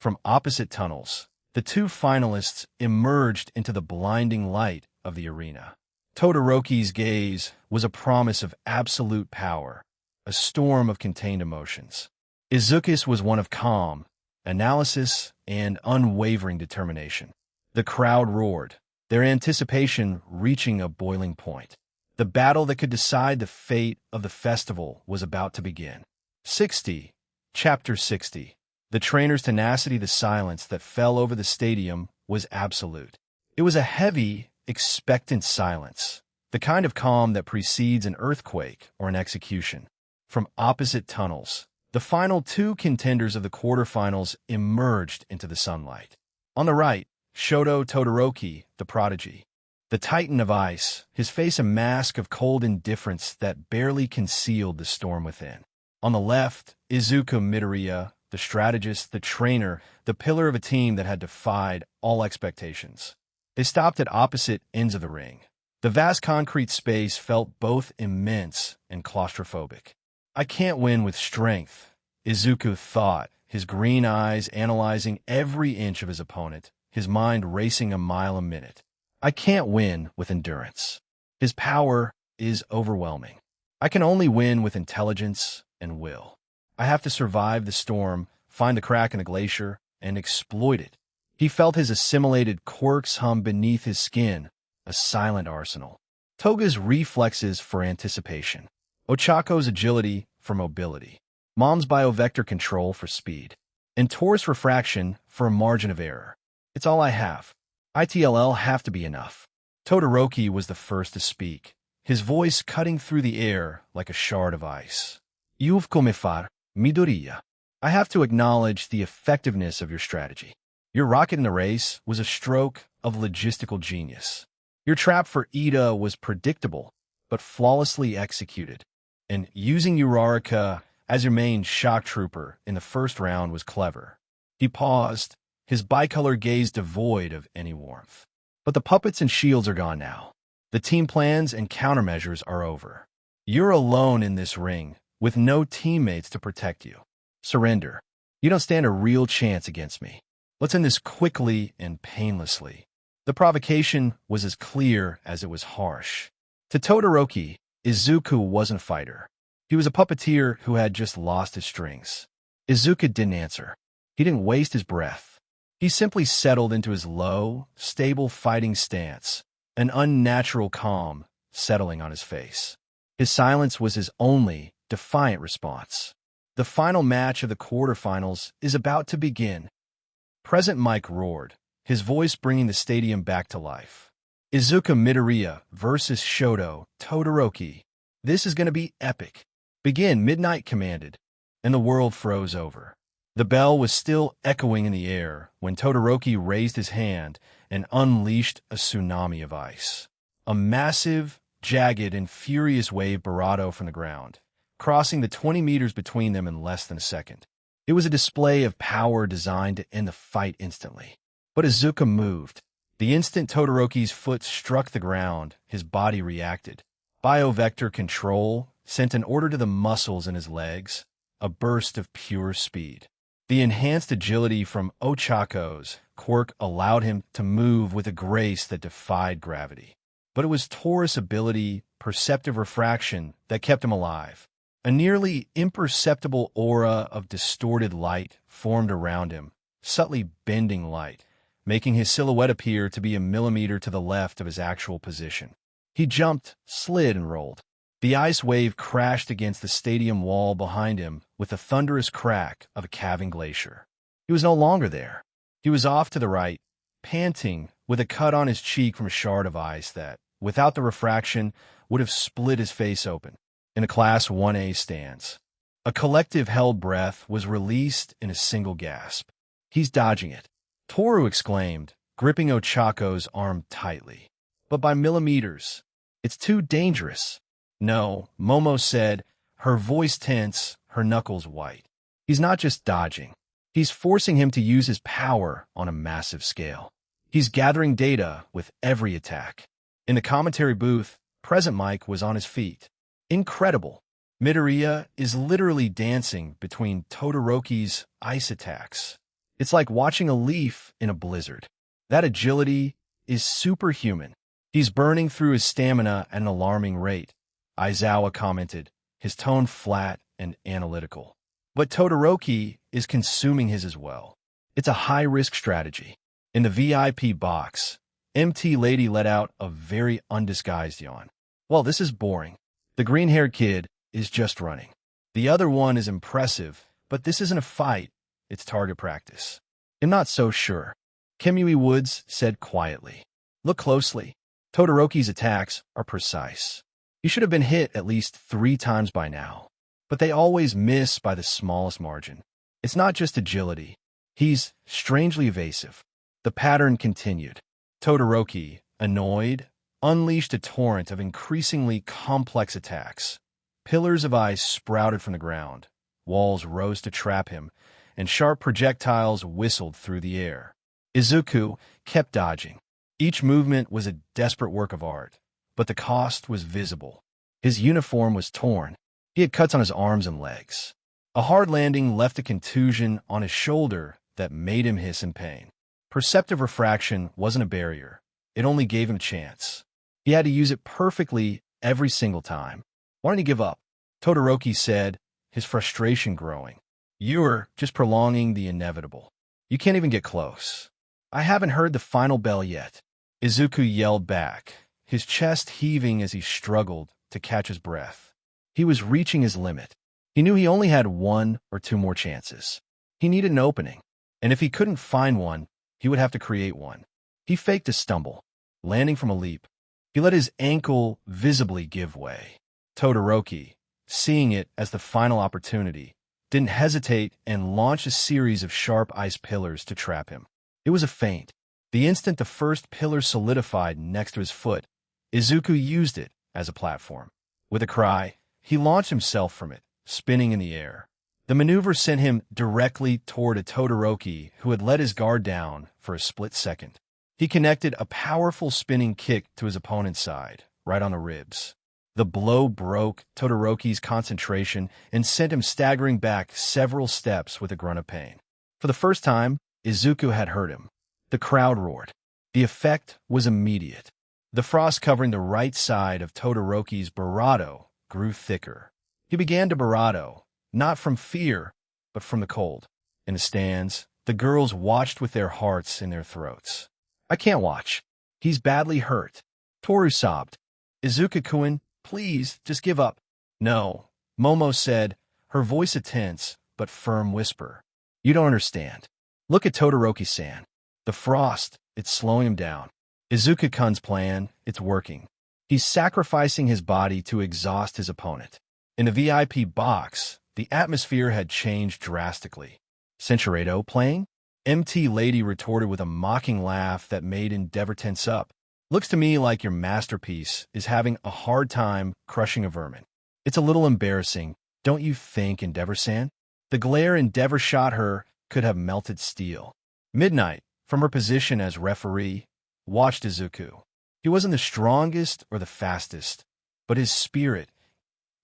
From opposite tunnels, the two finalists emerged into the blinding light of the arena. Todoroki's gaze was a promise of absolute power, a storm of contained emotions. Izuku's was one of calm, analysis, and unwavering determination. The crowd roared, their anticipation reaching a boiling point. The battle that could decide the fate of the festival was about to begin. 60. Chapter 60. The trainer's tenacity, the silence that fell over the stadium was absolute. It was a heavy, expectant silence, the kind of calm that precedes an earthquake or an execution. From opposite tunnels, The final two contenders of the quarterfinals emerged into the sunlight. On the right, Shoto Todoroki, the prodigy. The titan of ice, his face a mask of cold indifference that barely concealed the storm within. On the left, Izuku Midoriya, the strategist, the trainer, the pillar of a team that had defied all expectations. They stopped at opposite ends of the ring. The vast concrete space felt both immense and claustrophobic. I can't win with strength, Izuku thought, his green eyes analyzing every inch of his opponent, his mind racing a mile a minute. I can't win with endurance. His power is overwhelming. I can only win with intelligence and will. I have to survive the storm, find the crack in the glacier, and exploit it. He felt his assimilated quirks hum beneath his skin, a silent arsenal. Toga's reflexes for anticipation. Ochako's agility for mobility. Mom's biovector control for speed. And Taurus refraction for a margin of error. It's all I have. ITLL have to be enough. Todoroki was the first to speak, his voice cutting through the air like a shard of ice. You've come far, Midoriya. I have to acknowledge the effectiveness of your strategy. Your rocket in the race was a stroke of logistical genius. Your trap for Ida was predictable, but flawlessly executed. And using Uraraka as your main shock trooper in the first round was clever. He paused, his bicolor gaze devoid of any warmth. But the puppets and shields are gone now. The team plans and countermeasures are over. You're alone in this ring, with no teammates to protect you. Surrender. You don't stand a real chance against me. Let's end this quickly and painlessly. The provocation was as clear as it was harsh. To Todoroki, Izuku wasn't a fighter. He was a puppeteer who had just lost his strings. Izuku didn't answer. He didn't waste his breath. He simply settled into his low, stable fighting stance, an unnatural calm settling on his face. His silence was his only defiant response. The final match of the quarterfinals is about to begin. Present Mike roared, his voice bringing the stadium back to life. Izuku Midoriya versus Shoto Todoroki. This is going to be epic. Begin, Midnight commanded, and the world froze over. The bell was still echoing in the air when Todoroki raised his hand and unleashed a tsunami of ice. A massive, jagged, and furious wave barrado from the ground, crossing the 20 meters between them in less than a second. It was a display of power designed to end the fight instantly. But Izuku moved. The instant Todoroki's foot struck the ground, his body reacted. Biovector control sent an order to the muscles in his legs, a burst of pure speed. The enhanced agility from Ochako's quirk allowed him to move with a grace that defied gravity. But it was Taurus' ability, perceptive refraction, that kept him alive. A nearly imperceptible aura of distorted light formed around him, subtly bending light, making his silhouette appear to be a millimeter to the left of his actual position. He jumped, slid, and rolled. The ice wave crashed against the stadium wall behind him with the thunderous crack of a calving glacier. He was no longer there. He was off to the right, panting, with a cut on his cheek from a shard of ice that, without the refraction, would have split his face open. In a Class 1A stance, a collective held breath was released in a single gasp. He's dodging it, Toru exclaimed, gripping Ochako's arm tightly. But by millimeters. It's too dangerous. No, Momo said, her voice tense, her knuckles white. He's not just dodging. He's forcing him to use his power on a massive scale. He's gathering data with every attack. In the commentary booth, Present Mike was on his feet. Incredible. Midoriya is literally dancing between Todoroki's ice attacks. It's like watching a leaf in a blizzard. That agility is superhuman. He's burning through his stamina at an alarming rate, Aizawa commented, his tone flat and analytical. But Todoroki is consuming his as well. It's a high-risk strategy. In the VIP box, MT Lady let out a very undisguised yawn. Well, this is boring. The green-haired kid is just running. The other one is impressive, but this isn't a fight. It's target practice. I'm not so sure, Kimui Woods said quietly. Look closely. Todoroki's attacks are precise. He should have been hit at least 3 times by now. but they always miss by the smallest margin. It's not just agility. He's strangely evasive. The pattern continued. Todoroki, annoyed, unleashed a torrent of increasingly complex attacks. Pillars of ice sprouted from the ground, walls rose to trap him, and sharp projectiles whistled through the air. Izuku kept dodging. Each movement was a desperate work of art, but the cost was visible. His uniform was torn. He had cuts on his arms and legs. A hard landing left a contusion on his shoulder that made him hiss in pain. Perceptive refraction wasn't a barrier. It only gave him a chance. He had to use it perfectly every single time. Why don't you give up? Todoroki said, his frustration growing. You're just prolonging the inevitable. You can't even get close. I haven't heard the final bell yet. Izuku yelled back, his chest heaving as he struggled to catch his breath. He was reaching his limit. He knew he only had 1 or 2 more chances. He needed an opening, and if he couldn't find one, he would have to create one. He faked a stumble, landing from a leap. He let his ankle visibly give way. Todoroki, seeing it as the final opportunity, didn't hesitate and launched a series of sharp ice pillars to trap him. It was a feint. The instant the first pillar solidified next to his foot, Izuku used it as a platform. With a cry, he launched himself from it, spinning in the air. The maneuver sent him directly toward a Todoroki who had let his guard down for a split second. He connected a powerful spinning kick to his opponent's side, right on the ribs. The blow broke Todoroki's concentration and sent him staggering back several steps with a grunt of pain. For the first time, Izuku had hurt him. The crowd roared. The effect was immediate. The frost covering the right side of Todoroki's barato grew thicker. He began to barato, not from fear, but from the cold. In the stands, the girls watched with their hearts in their throats. I can't watch. He's badly hurt. Toru sobbed. Izuku-kun, please, just give up. No, Momo said, her voice a tense but firm whisper. You don't understand. Look at Todoroki-san. The frost, it's slowing him down. Izuku-kun's plan, it's working. He's sacrificing his body to exhaust his opponent. In the VIP box, the atmosphere had changed drastically. Senshirado playing? MT Lady retorted with a mocking laugh that made Endeavor tense up. Looks to me like your masterpiece is having a hard time crushing a vermin. It's a little embarrassing, don't you think, Endeavor-san? The glare Endeavor shot her could have melted steel. Midnight, from her position as referee, watched Izuku. He wasn't the strongest or the fastest, but his spirit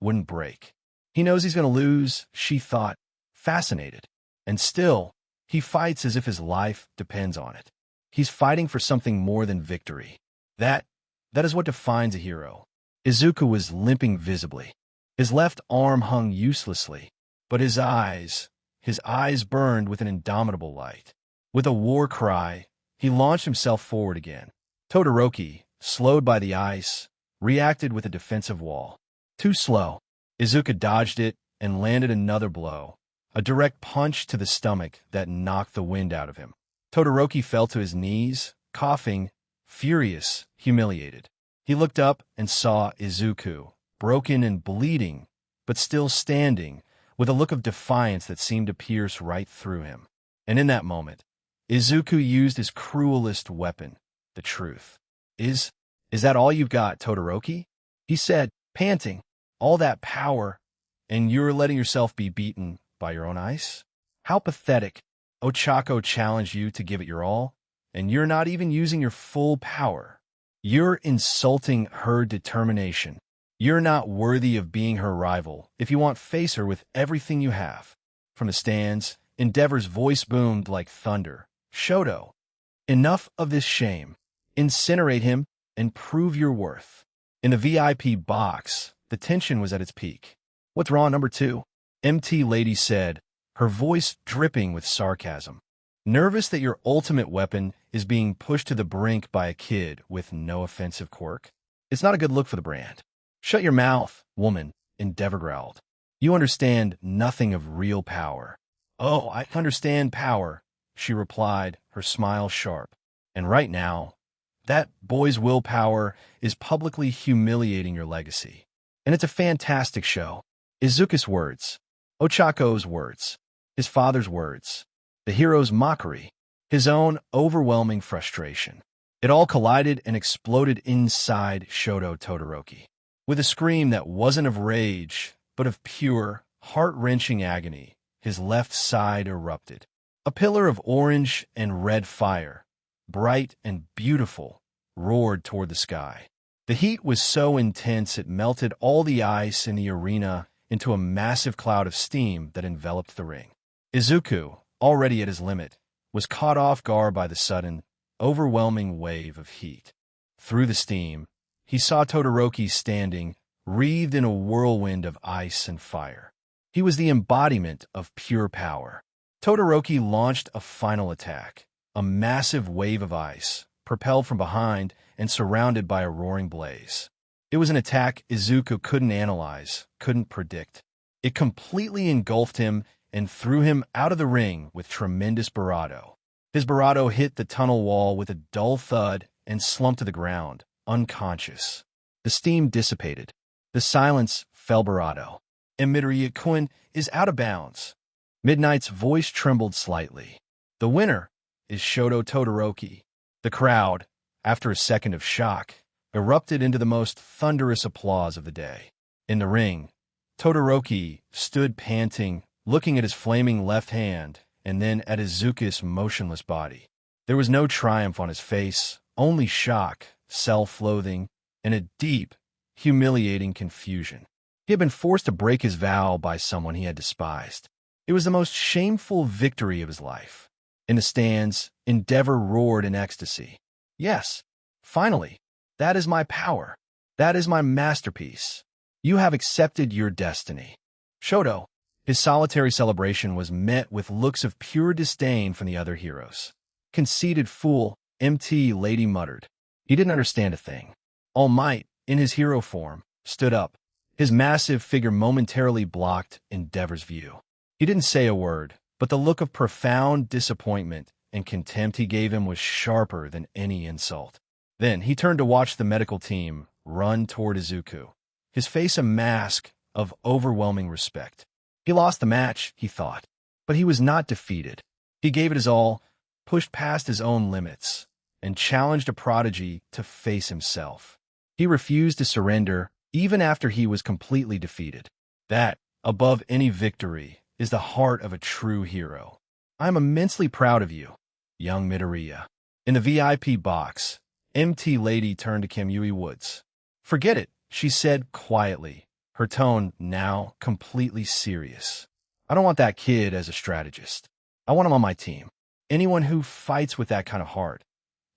wouldn't break. He knows he's going to lose, she thought, fascinated. And still, he fights as if his life depends on it. He's fighting for something more than victory. That is what defines a hero. Izuku was limping visibly. His left arm hung uselessly, but his eyes burned with an indomitable light. With a war cry, he launched himself forward again. Todoroki, slowed by the ice, reacted with a defensive wall. Too slow. Izuku dodged it and landed another blow, a direct punch to the stomach that knocked the wind out of him. Todoroki fell to his knees, coughing, furious, humiliated. He looked up and saw Izuku, broken and bleeding, but still standing, with a look of defiance that seemed to pierce right through him. And in that moment, Izuku used his cruelest weapon, the truth. Is that all you've got, Todoroki? He said, panting. All that power, and you're letting yourself be beaten by your own ice? How pathetic. Ochako challenged you to give it your all, and you're not even using your full power. You're insulting her determination. You're not worthy of being her rival if you want to face her with everything you have. From the stands, Endeavor's voice boomed like thunder. Shoto, enough of this shame. Incinerate him and prove your worth. In the VIP box, the tension was at its peak. What's wrong, number 2? MT Lady said, her voice dripping with sarcasm. Nervous that your ultimate weapon is being pushed to the brink by a kid with no offensive quirk? It's not a good look for the brand. Shut your mouth, woman, Endeavor growled. You understand nothing of real power. Oh, I understand power, she replied, her smile sharp. And right now, that boy's willpower is publicly humiliating your legacy. And it's a fantastic show. Izuku's words, Ochako's words, his father's words, the hero's mockery, his own overwhelming frustration. It all collided and exploded inside Shoto Todoroki. With a scream that wasn't of rage, but of pure, heart-wrenching agony, his left side erupted. A pillar of orange and red fire, bright and beautiful, roared toward the sky. The heat was so intense it melted all the ice in the arena into a massive cloud of steam that enveloped the ring. Izuku, already at his limit, was caught off guard by the sudden, overwhelming wave of heat. Through the steam, he saw Todoroki standing, wreathed in a whirlwind of ice and fire. He was the embodiment of pure power. Todoroki launched a final attack, a massive wave of ice, propelled from behind and surrounded by a roaring blaze. It was an attack Izuku couldn't analyze, couldn't predict. It completely engulfed him and threw him out of the ring with tremendous bravado. His bravado hit the tunnel wall with a dull thud and slumped to the ground, unconscious. The steam dissipated. The silence fell bravado. And Midoriya-kun is out of bounds. Midnight's voice trembled slightly. The winner is Shoto Todoroki. The crowd, after a second of shock, erupted into the most thunderous applause of the day. In the ring, Todoroki stood panting, looking at his flaming left hand and then at Izuku's motionless body. There was no triumph on his face, only shock, self-loathing, and a deep, humiliating confusion. He had been forced to break his vow by someone he had despised. It was the most shameful victory of his life. In the stands, Endeavor roared in ecstasy. Yes, finally, that is my power. That is my masterpiece. You have accepted your destiny. Shoto, his solitary celebration was met with looks of pure disdain from the other heroes. Conceited fool, MT Lady muttered. He didn't understand a thing. All Might, in his hero form, stood up. His massive figure momentarily blocked Endeavor's view. He didn't say a word, but the look of profound disappointment and contempt he gave him was sharper than any insult. Then he turned to watch the medical team run toward Izuku, his face a mask of overwhelming respect. He lost the match, he thought, but he was not defeated. He gave it his all, pushed past his own limits, and challenged a prodigy to face himself. He refused to surrender even after he was completely defeated. That, above any victory, is the heart of a true hero. I am immensely proud of you, young Midoriya. In the VIP box, MT Lady turned to Kamui Woods. Forget it, she said quietly, her tone now completely serious. I don't want that kid as a strategist. I want him on my team. Anyone who fights with that kind of heart.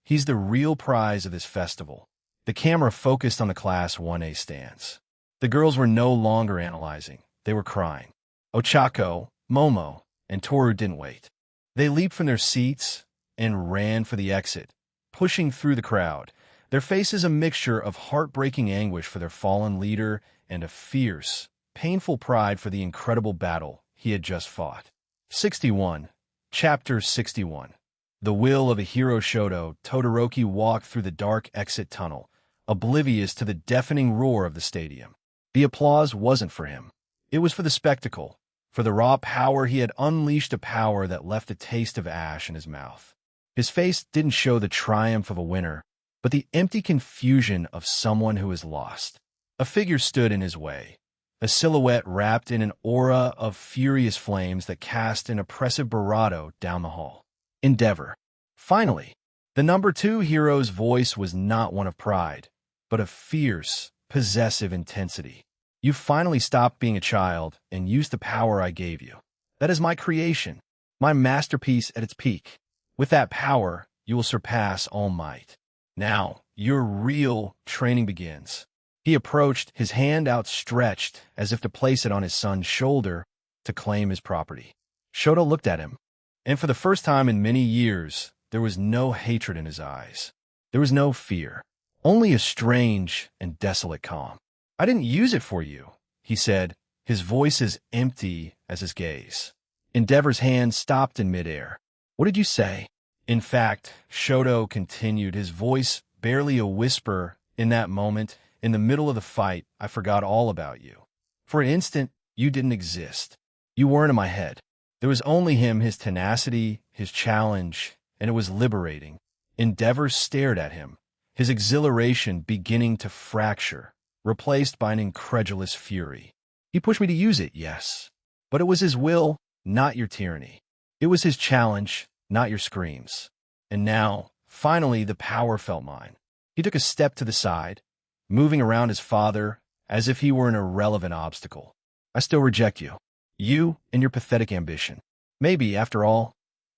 He's the real prize of this festival. The camera focused on the Class 1A stands. The girls were no longer analyzing. They were crying. Ochako, Momo, and Toru didn't wait. They leaped from their seats and ran for the exit, pushing through the crowd, their faces a mixture of heartbreaking anguish for their fallen leader and a fierce, painful pride for the incredible battle he had just fought. 61. Chapter 61. The will of a hero. Shoto Todoroki walked through the dark exit tunnel, oblivious to the deafening roar of the stadium. The applause wasn't for him. It was for the spectacle, for the raw power. He had unleashed a power that left a taste of ash in his mouth. His face didn't show the triumph of a winner, but the empty confusion of someone who is lost. A figure stood in his way, a silhouette wrapped in an aura of furious flames that cast an oppressive bravado down the hall. Endeavor. Finally, the number 2 hero's voice was not one of pride, but of fierce, possessive intensity. You finally stopped being a child and used the power I gave you. That is my creation, my masterpiece at its peak. With that power, you will surpass All Might. Now, your real training begins. He approached, his hand outstretched as if to place it on his son's shoulder to claim his property. Shoto looked at him, and for the first time in many years, there was no hatred in his eyes. There was no fear, only a strange and desolate calm. I didn't use it for you, he said, his voice as empty as his gaze. Endeavor's hand stopped in midair. What did you say? In fact, Shoto continued, his voice barely a whisper. In that moment, in the middle of the fight, I forgot all about you. For an instant, You didn't exist. You weren't in my head. There was only him, his tenacity, his challenge, and it was liberating. Endeavor stared at him, his exhilaration beginning to fracture, replaced by an incredulous fury. He pushed me to use it, yes. But it was his will, not your tyranny. It was his challenge, not your screams. And now, finally, the power felt mine. He took a step to the side, moving around his father as if he were an irrelevant obstacle. I still reject you. You and your pathetic ambition. Maybe, after all,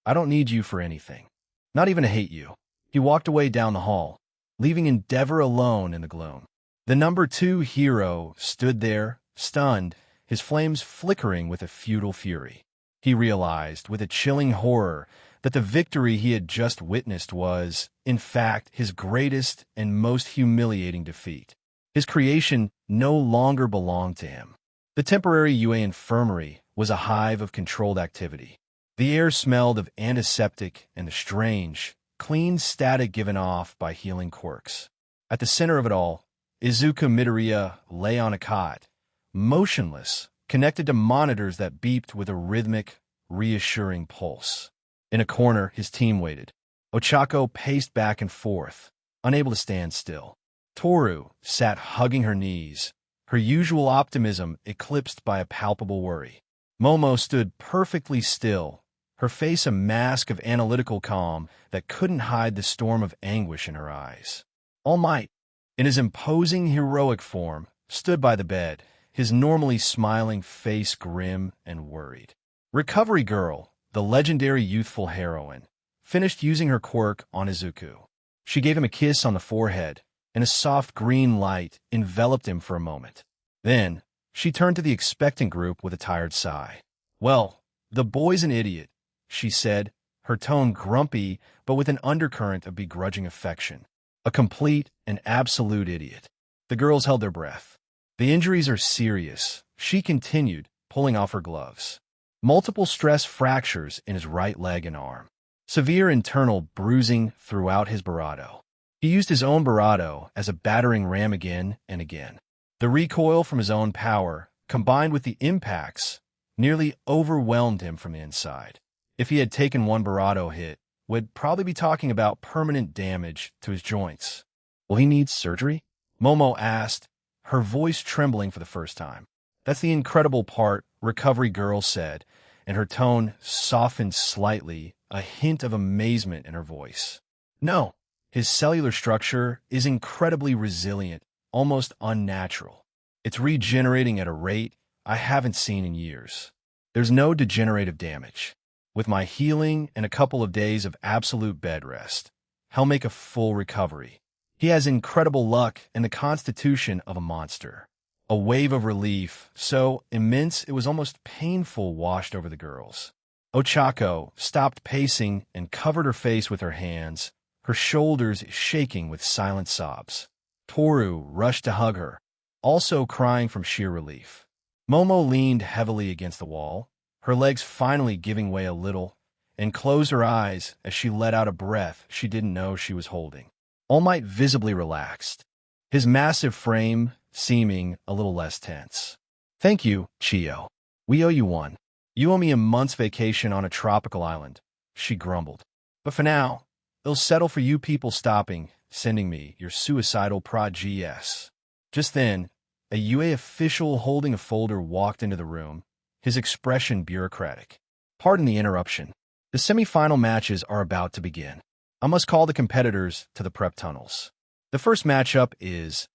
I don't need you for anything. Not even to hate you. He walked away down the hall, leaving Endeavor alone in the gloom. The number 2 hero stood there, stunned, his flames flickering with a futile fury. He realized, with a chilling horror, that the victory he had just witnessed was, in fact, his greatest and most humiliating defeat. His creation no longer belonged to him. The temporary UA infirmary was a hive of controlled activity. The air smelled of antiseptic and the strange, clean static given off by healing quirks. At the center of it all, Izuku Midoriya lay on a cot, motionless, connected to monitors that beeped with a rhythmic, reassuring pulse. In a corner, his team waited. Ochako paced back and forth, unable to stand still. Toru sat hugging her knees, her usual optimism eclipsed by a palpable worry. Momo stood perfectly still, her face a mask of analytical calm that couldn't hide the storm of anguish in her eyes. All Might, in his imposing heroic form, stood by the bed, his normally smiling face grim and worried. Recovery Girl, the legendary youthful heroine, finished using her quirk on Izuku. She gave him a kiss on the forehead, and a soft green light enveloped him for a moment. Then, she turned to the expectant group with a tired sigh. "Well, the boy's an idiot," she said, her tone grumpy but with an undercurrent of begrudging affection. "A complete and absolute idiot." The girls held their breath. "The injuries are serious," she continued, pulling off her gloves. "Multiple stress fractures in his right leg and arm. Severe internal bruising throughout his Barato." He used his own Barato as a battering ram again and again. The recoil from his own power, combined with the impacts, nearly overwhelmed him from the inside. If he had taken one Barato hit, we'd probably be talking about permanent damage to his joints. "Will he need surgery?" Momo asked, her voice trembling for the first time. "That's the incredible part," Recovery Girl said, and her tone softened slightly, a hint of amazement in her voice. "No. His cellular structure is incredibly resilient, almost unnatural. It's regenerating at a rate I haven't seen in years. There's no degenerative damage. With my healing and a couple of days of absolute bed rest, he'll make a full recovery. He has incredible luck and the constitution of a monster." A wave of relief, so immense it was almost painful, washed over the girls. Ochako stopped pacing and covered her face with her hands, her shoulders shaking with silent sobs. Toru rushed to hug her, also crying from sheer relief. Momo leaned heavily against the wall, her legs finally giving way a little, and closed her eyes as she let out a breath she didn't know she was holding. All Might visibly relaxed, his massive frame seeming a little less tense. "Thank you, Chiyo. We owe you one. You owe me a month's vacation on a tropical island," she grumbled. "But for now, it'll settle for you people sending me your suicidal Prod GS." Just then, a UA official holding a folder walked into the room, his expression bureaucratic. "Pardon the interruption. The semi-final matches are about to begin. I must call the competitors to the prep tunnels. The first matchup is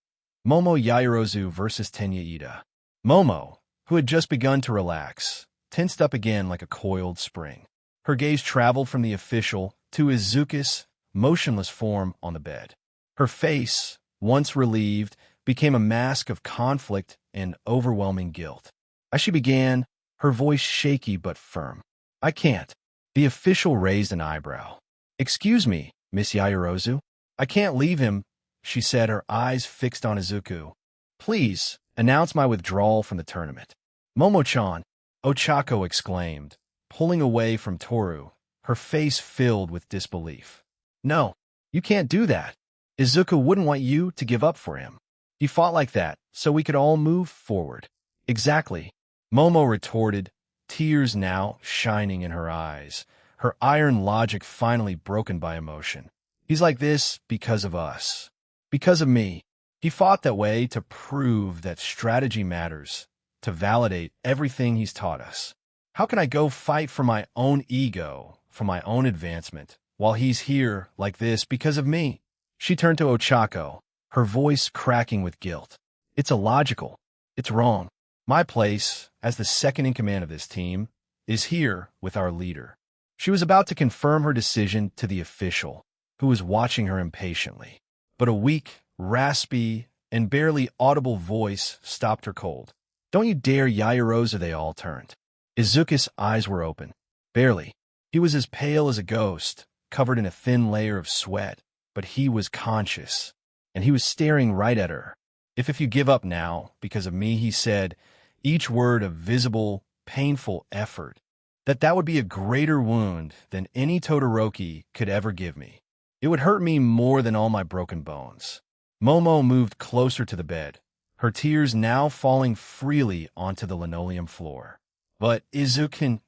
Momo Yaoyorozu versus Tenya Ida." Momo, who had just begun to relax, tensed up again like a coiled spring. Her gaze traveled from the official to Izuku's motionless form on the bed. Her face, once relieved, became a mask of conflict and overwhelming guilt. As she began, her voice shaky but firm. "I can't." The official raised an eyebrow. "Excuse me, Miss Yaoyorozu. I can't leave him," she said, her eyes fixed on Izuku. "Please, announce my withdrawal from the tournament." "Momo-chan," Ochako exclaimed, pulling away from Toru, her face filled with disbelief. "No, you can't do that. Izuku wouldn't want you to give up for him. He fought like that, so we could all move forward." "Exactly." Momo retorted, tears now shining in her eyes, her iron logic finally broken by emotion. He's like this because of us. Because of me. He fought that way to prove that strategy matters, to validate everything he's taught us. How can I go fight for my own ego, for my own advancement, while he's here like this because of me? She turned to Ochako, her voice cracking with guilt. It's illogical. It's wrong. My place, as the second in command of this team, is here with our leader. She was about to confirm her decision to the official, who was watching her impatiently. But a weak, raspy, and barely audible voice stopped her cold. Don't you dare, Yajirosa, they all turned. Izuku's eyes were open. Barely. He was as pale as a ghost, covered in a thin layer of sweat, but he was conscious, and he was staring right at her. If you give up now, because of me, he said, each word a visible, painful effort, that would be a greater wound than any Todoroki could ever give me. It would hurt me more than all my broken bones. Momo moved closer to the bed, her tears now falling freely onto the linoleum floor. But Izuku,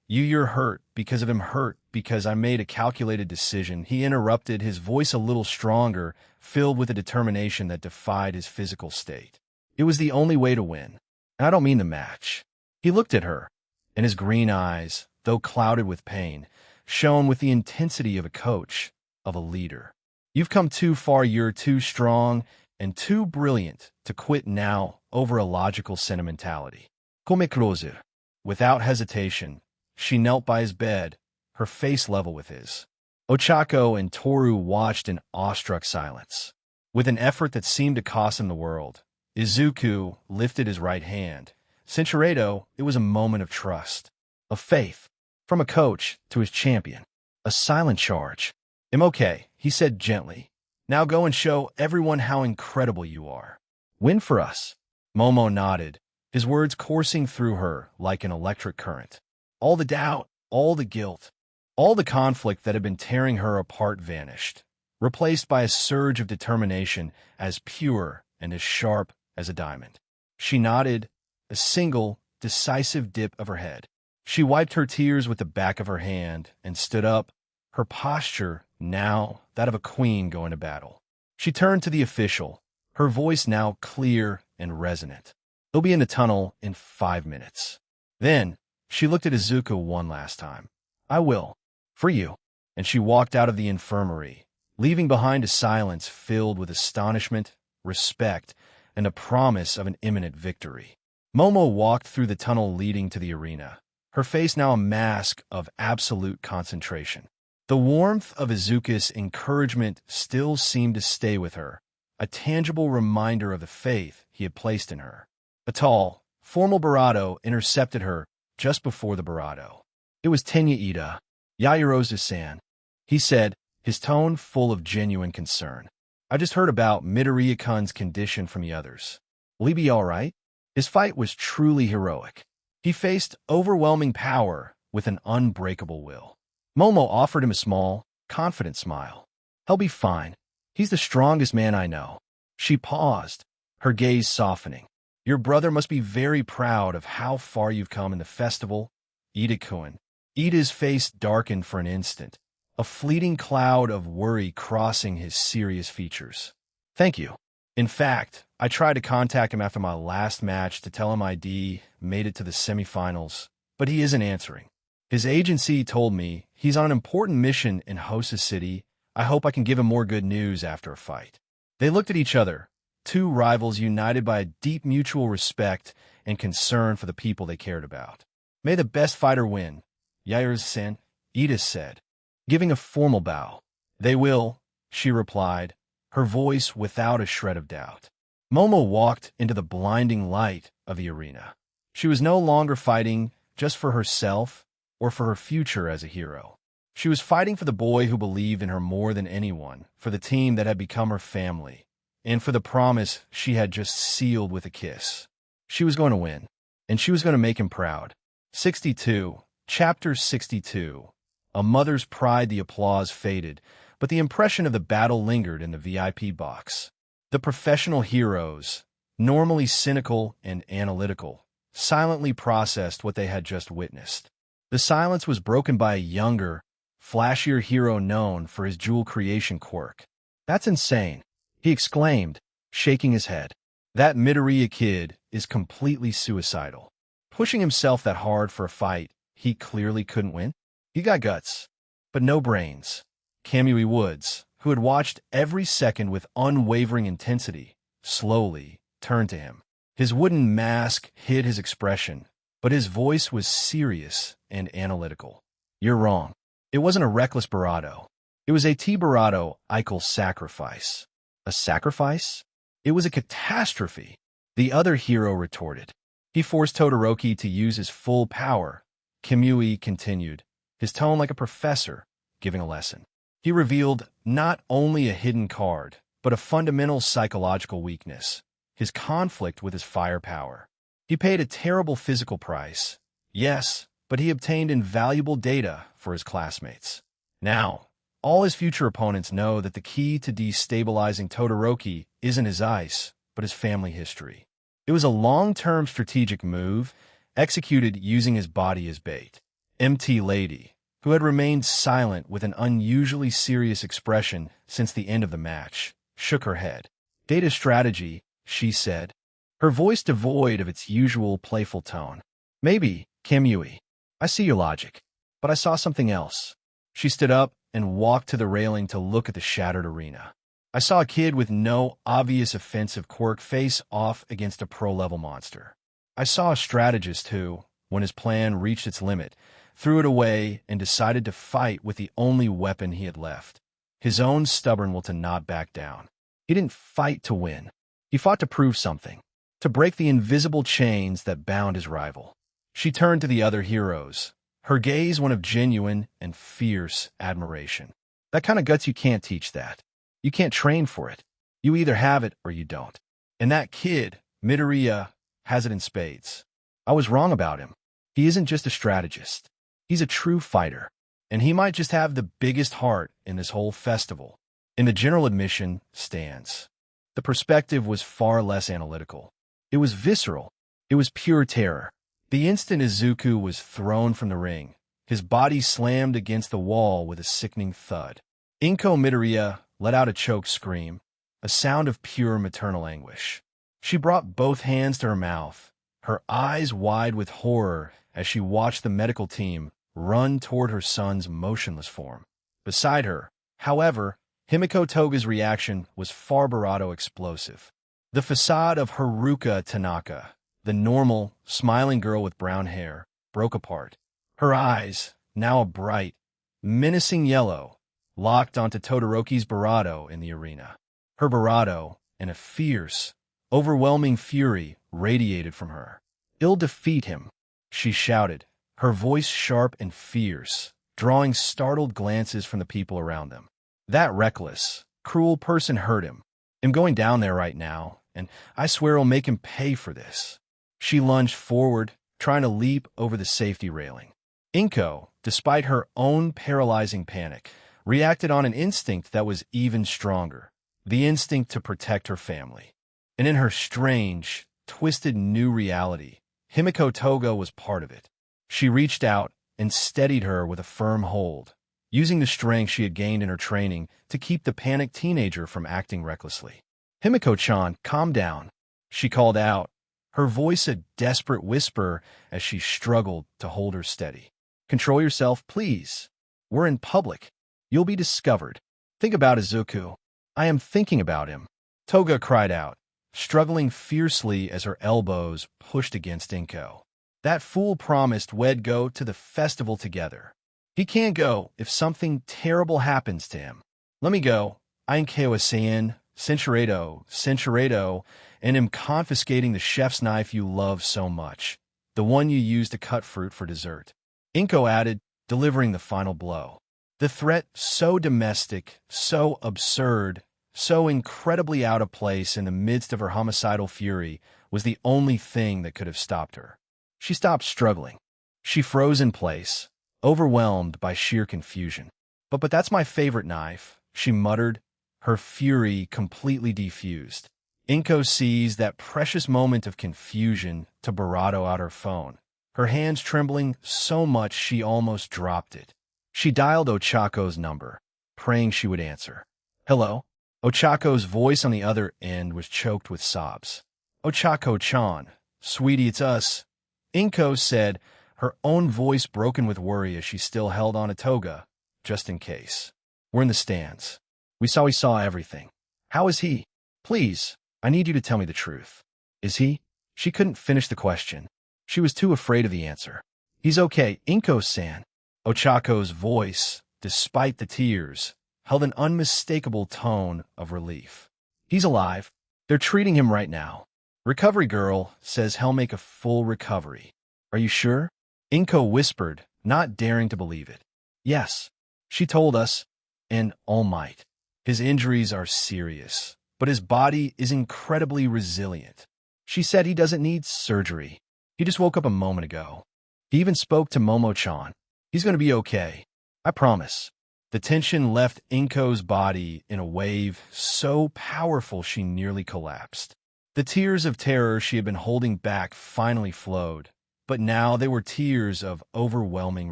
you're hurt because of him, hurt because I made a calculated decision. He interrupted, his voice a little stronger, filled with a determination that defied his physical state. It was the only way to win. And I don't mean the match. He looked at her, and his green eyes, though clouded with pain, shone with the intensity of a coach, of a leader. You've come too far, you're too strong and too brilliant to quit now over a logical sentimentality. Come closer. Without hesitation, she knelt by his bed, her face level with his. Ochako and Toru watched in awestruck silence. With an effort that seemed to cost him the world, Izuku lifted his right hand. Cinchuredo, it was a moment of trust, of faith, from a coach to his champion. A silent charge. I'm okay, he said gently. Now go and show everyone how incredible you are. Win for us. Momo nodded, his words coursing through her like an electric current. All the doubt, all the guilt, all the conflict that had been tearing her apart vanished, replaced by a surge of determination as pure and as sharp as a diamond. She nodded, a single, decisive dip of her head. She wiped her tears with the back of her hand and stood up, her posture now that of a queen going to battle. She turned to the official, her voice now clear and resonant. He'll be in the tunnel in 5 minutes. Then, she looked at Izuku one last time. I will. For you. And she walked out of the infirmary, leaving behind a silence filled with astonishment, respect, and a promise of an imminent victory. Momo walked through the tunnel leading to the arena, her face now a mask of absolute concentration. The warmth of Izuku's encouragement still seemed to stay with her, a tangible reminder of the faith he had placed in her. A tall, formal Barado intercepted her just before the Barado. It was Tenya Ida, Yajirosa-san. He said, his tone full of genuine concern. I just heard about Midoriya-kun's condition from the others. Will he be all right? His fight was truly heroic. He faced overwhelming power with an unbreakable will. Momo offered him a small, confident smile. He'll be fine. He's the strongest man I know. She paused, her gaze softening. Your brother must be very proud of how far you've come in the festival, Ida-kun. Ida's face darkened for an instant, a fleeting cloud of worry crossing his serious features. Thank you. In fact, I tried to contact him after my last match to tell him ID made it to the semifinals, but he isn't answering. His agency told me he's on an important mission in Hosa City. I hope I can give him more good news after a fight. They looked at each other, two rivals united by a deep mutual respect and concern for the people they cared about. May the best fighter win, Yajirosa-san, Ida said, giving a formal bow. They will, she replied, her voice without a shred of doubt. Momo walked into the blinding light of the arena. She was no longer fighting just for herself or for her future as a hero. She was fighting for the boy who believed in her more than anyone, for the team that had become her family, and for the promise she had just sealed with a kiss. She was going to win, and she was going to make him proud. 62, Chapter 62. A mother's pride, the applause faded, but the impression of the battle lingered in the VIP box. The professional heroes, normally cynical and analytical, silently processed what they had just witnessed. The silence was broken by a younger, flashier hero known for his jewel creation quirk. "That's insane," he exclaimed, shaking his head. "That Midoriya kid is completely suicidal. Pushing himself that hard for a fight he clearly couldn't win? He got guts, but no brains." Kamui Woods, who had watched every second with unwavering intensity, slowly turned to him. His wooden mask hid his expression, but his voice was serious and analytical. "You're wrong. It wasn't a reckless bravado. It was a T-Barato Eichel sacrifice." "A sacrifice?" "It was a catastrophe," the other hero retorted. "He forced Todoroki to use his full power," Kamui continued, his tone like a professor giving a lesson. "He revealed not only a hidden card, but a fundamental psychological weakness, his conflict with his firepower. He paid a terrible physical price, yes, but he obtained invaluable data for his classmates. Now, all his future opponents know that the key to destabilizing Todoroki isn't his ice, but his family history. It was a long-term strategic move, executed using his body as bait." MT Lady, who had remained silent with an unusually serious expression since the end of the match, shook her head. "Data strategy," she said, her voice devoid of its usual playful tone. "Maybe, Kamui. I see your logic. But I saw something else." She stood up and walked to the railing to look at the shattered arena. "I saw a kid with no obvious offensive quirk face off against a pro-level monster. I saw a strategist who, when his plan reached its limit, threw it away and decided to fight with the only weapon he had left, his own stubborn will to not back down. He didn't fight to win. He fought to prove something, to break the invisible chains that bound his rival." She turned to the other heroes, her gaze one of genuine and fierce admiration. "That kind of guts, you can't teach that. You can't train for it. You either have it or you don't. And that kid, Midoriya, has it in spades. I was wrong about him. He isn't just a strategist. He's a true fighter. And he might just have the biggest heart in this whole festival." In the general admission stands. The perspective was far less analytical. It was visceral. It was pure terror. The instant Izuku was thrown from the ring, his body slammed against the wall with a sickening thud. Inko Midoriya let out a choked scream, a sound of pure maternal anguish. She brought both hands to her mouth, her eyes wide with horror as she watched the medical team run toward her son's motionless form. Beside her, however, Himiko Toga's reaction was far bravado explosive. The facade of Haruka Tanaka, the normal, smiling girl with brown hair, broke apart. Her eyes, now a bright, menacing yellow, locked onto Todoroki's bravado in the arena. Her bravado, and a fierce, overwhelming fury radiated from her. "He'll defeat him," she shouted, her voice sharp and fierce, drawing startled glances from the people around them. "That reckless, cruel person hurt him. I'm going down there right now, and I swear I'll make him pay for this." She lunged forward, trying to leap over the safety railing. Inko, despite her own paralyzing panic, reacted on an instinct that was even stronger, the instinct to protect her family. And in her strange, twisted new reality, Himiko Toga was part of it. She reached out and steadied her with a firm hold, using the strength she had gained in her training to keep the panicked teenager from acting recklessly. "Himiko-chan, calm down," she called out, her voice a desperate whisper as she struggled to hold her steady. "Control yourself, please. We're in public. You'll be discovered. Think about Izuku." "I am thinking about him," Toga cried out, struggling fiercely as her elbows pushed against Inko. "That fool promised we'd go to the festival together. He can't go if something terrible happens to him. Let me go. I ain't Kaioshin, Senshirado, and am confiscating the chef's knife you love so much, the one you use to cut fruit for dessert," Inko added, delivering the final blow. The threat, so domestic, so absurd, so incredibly out of place in the midst of her homicidal fury, was the only thing that could have stopped her. She stopped struggling. She froze in place, overwhelmed by sheer confusion. But that's my favorite knife," she muttered, her fury completely defused. Inko seized that precious moment of confusion to barado out her phone, her hands trembling so much she almost dropped it. She dialed Ochako's number, praying she would answer. Hello? Ochako's voice on the other end was choked with sobs. Ochako-chan, sweetie, it's us. Inko said, her own voice broken with worry as she still held on to Toga, just in case. We're in the stands. We saw everything. How is he? Please, I need you to tell me the truth. Is he? She couldn't finish the question. She was too afraid of the answer. He's okay, Inko-san. Ochako's voice, despite the tears, held an unmistakable tone of relief. He's alive. They're treating him right now. Recovery girl says he'll make a full recovery. Are you sure? Inko whispered, not daring to believe it. Yes, she told us, and All Might. His injuries are serious, but his body is incredibly resilient. She said he doesn't need surgery. He just woke up a moment ago. He even spoke to Momo-chan. He's going to be okay. I promise. The tension left Inko's body in a wave so powerful she nearly collapsed. The tears of terror she had been holding back finally flowed, but now they were tears of overwhelming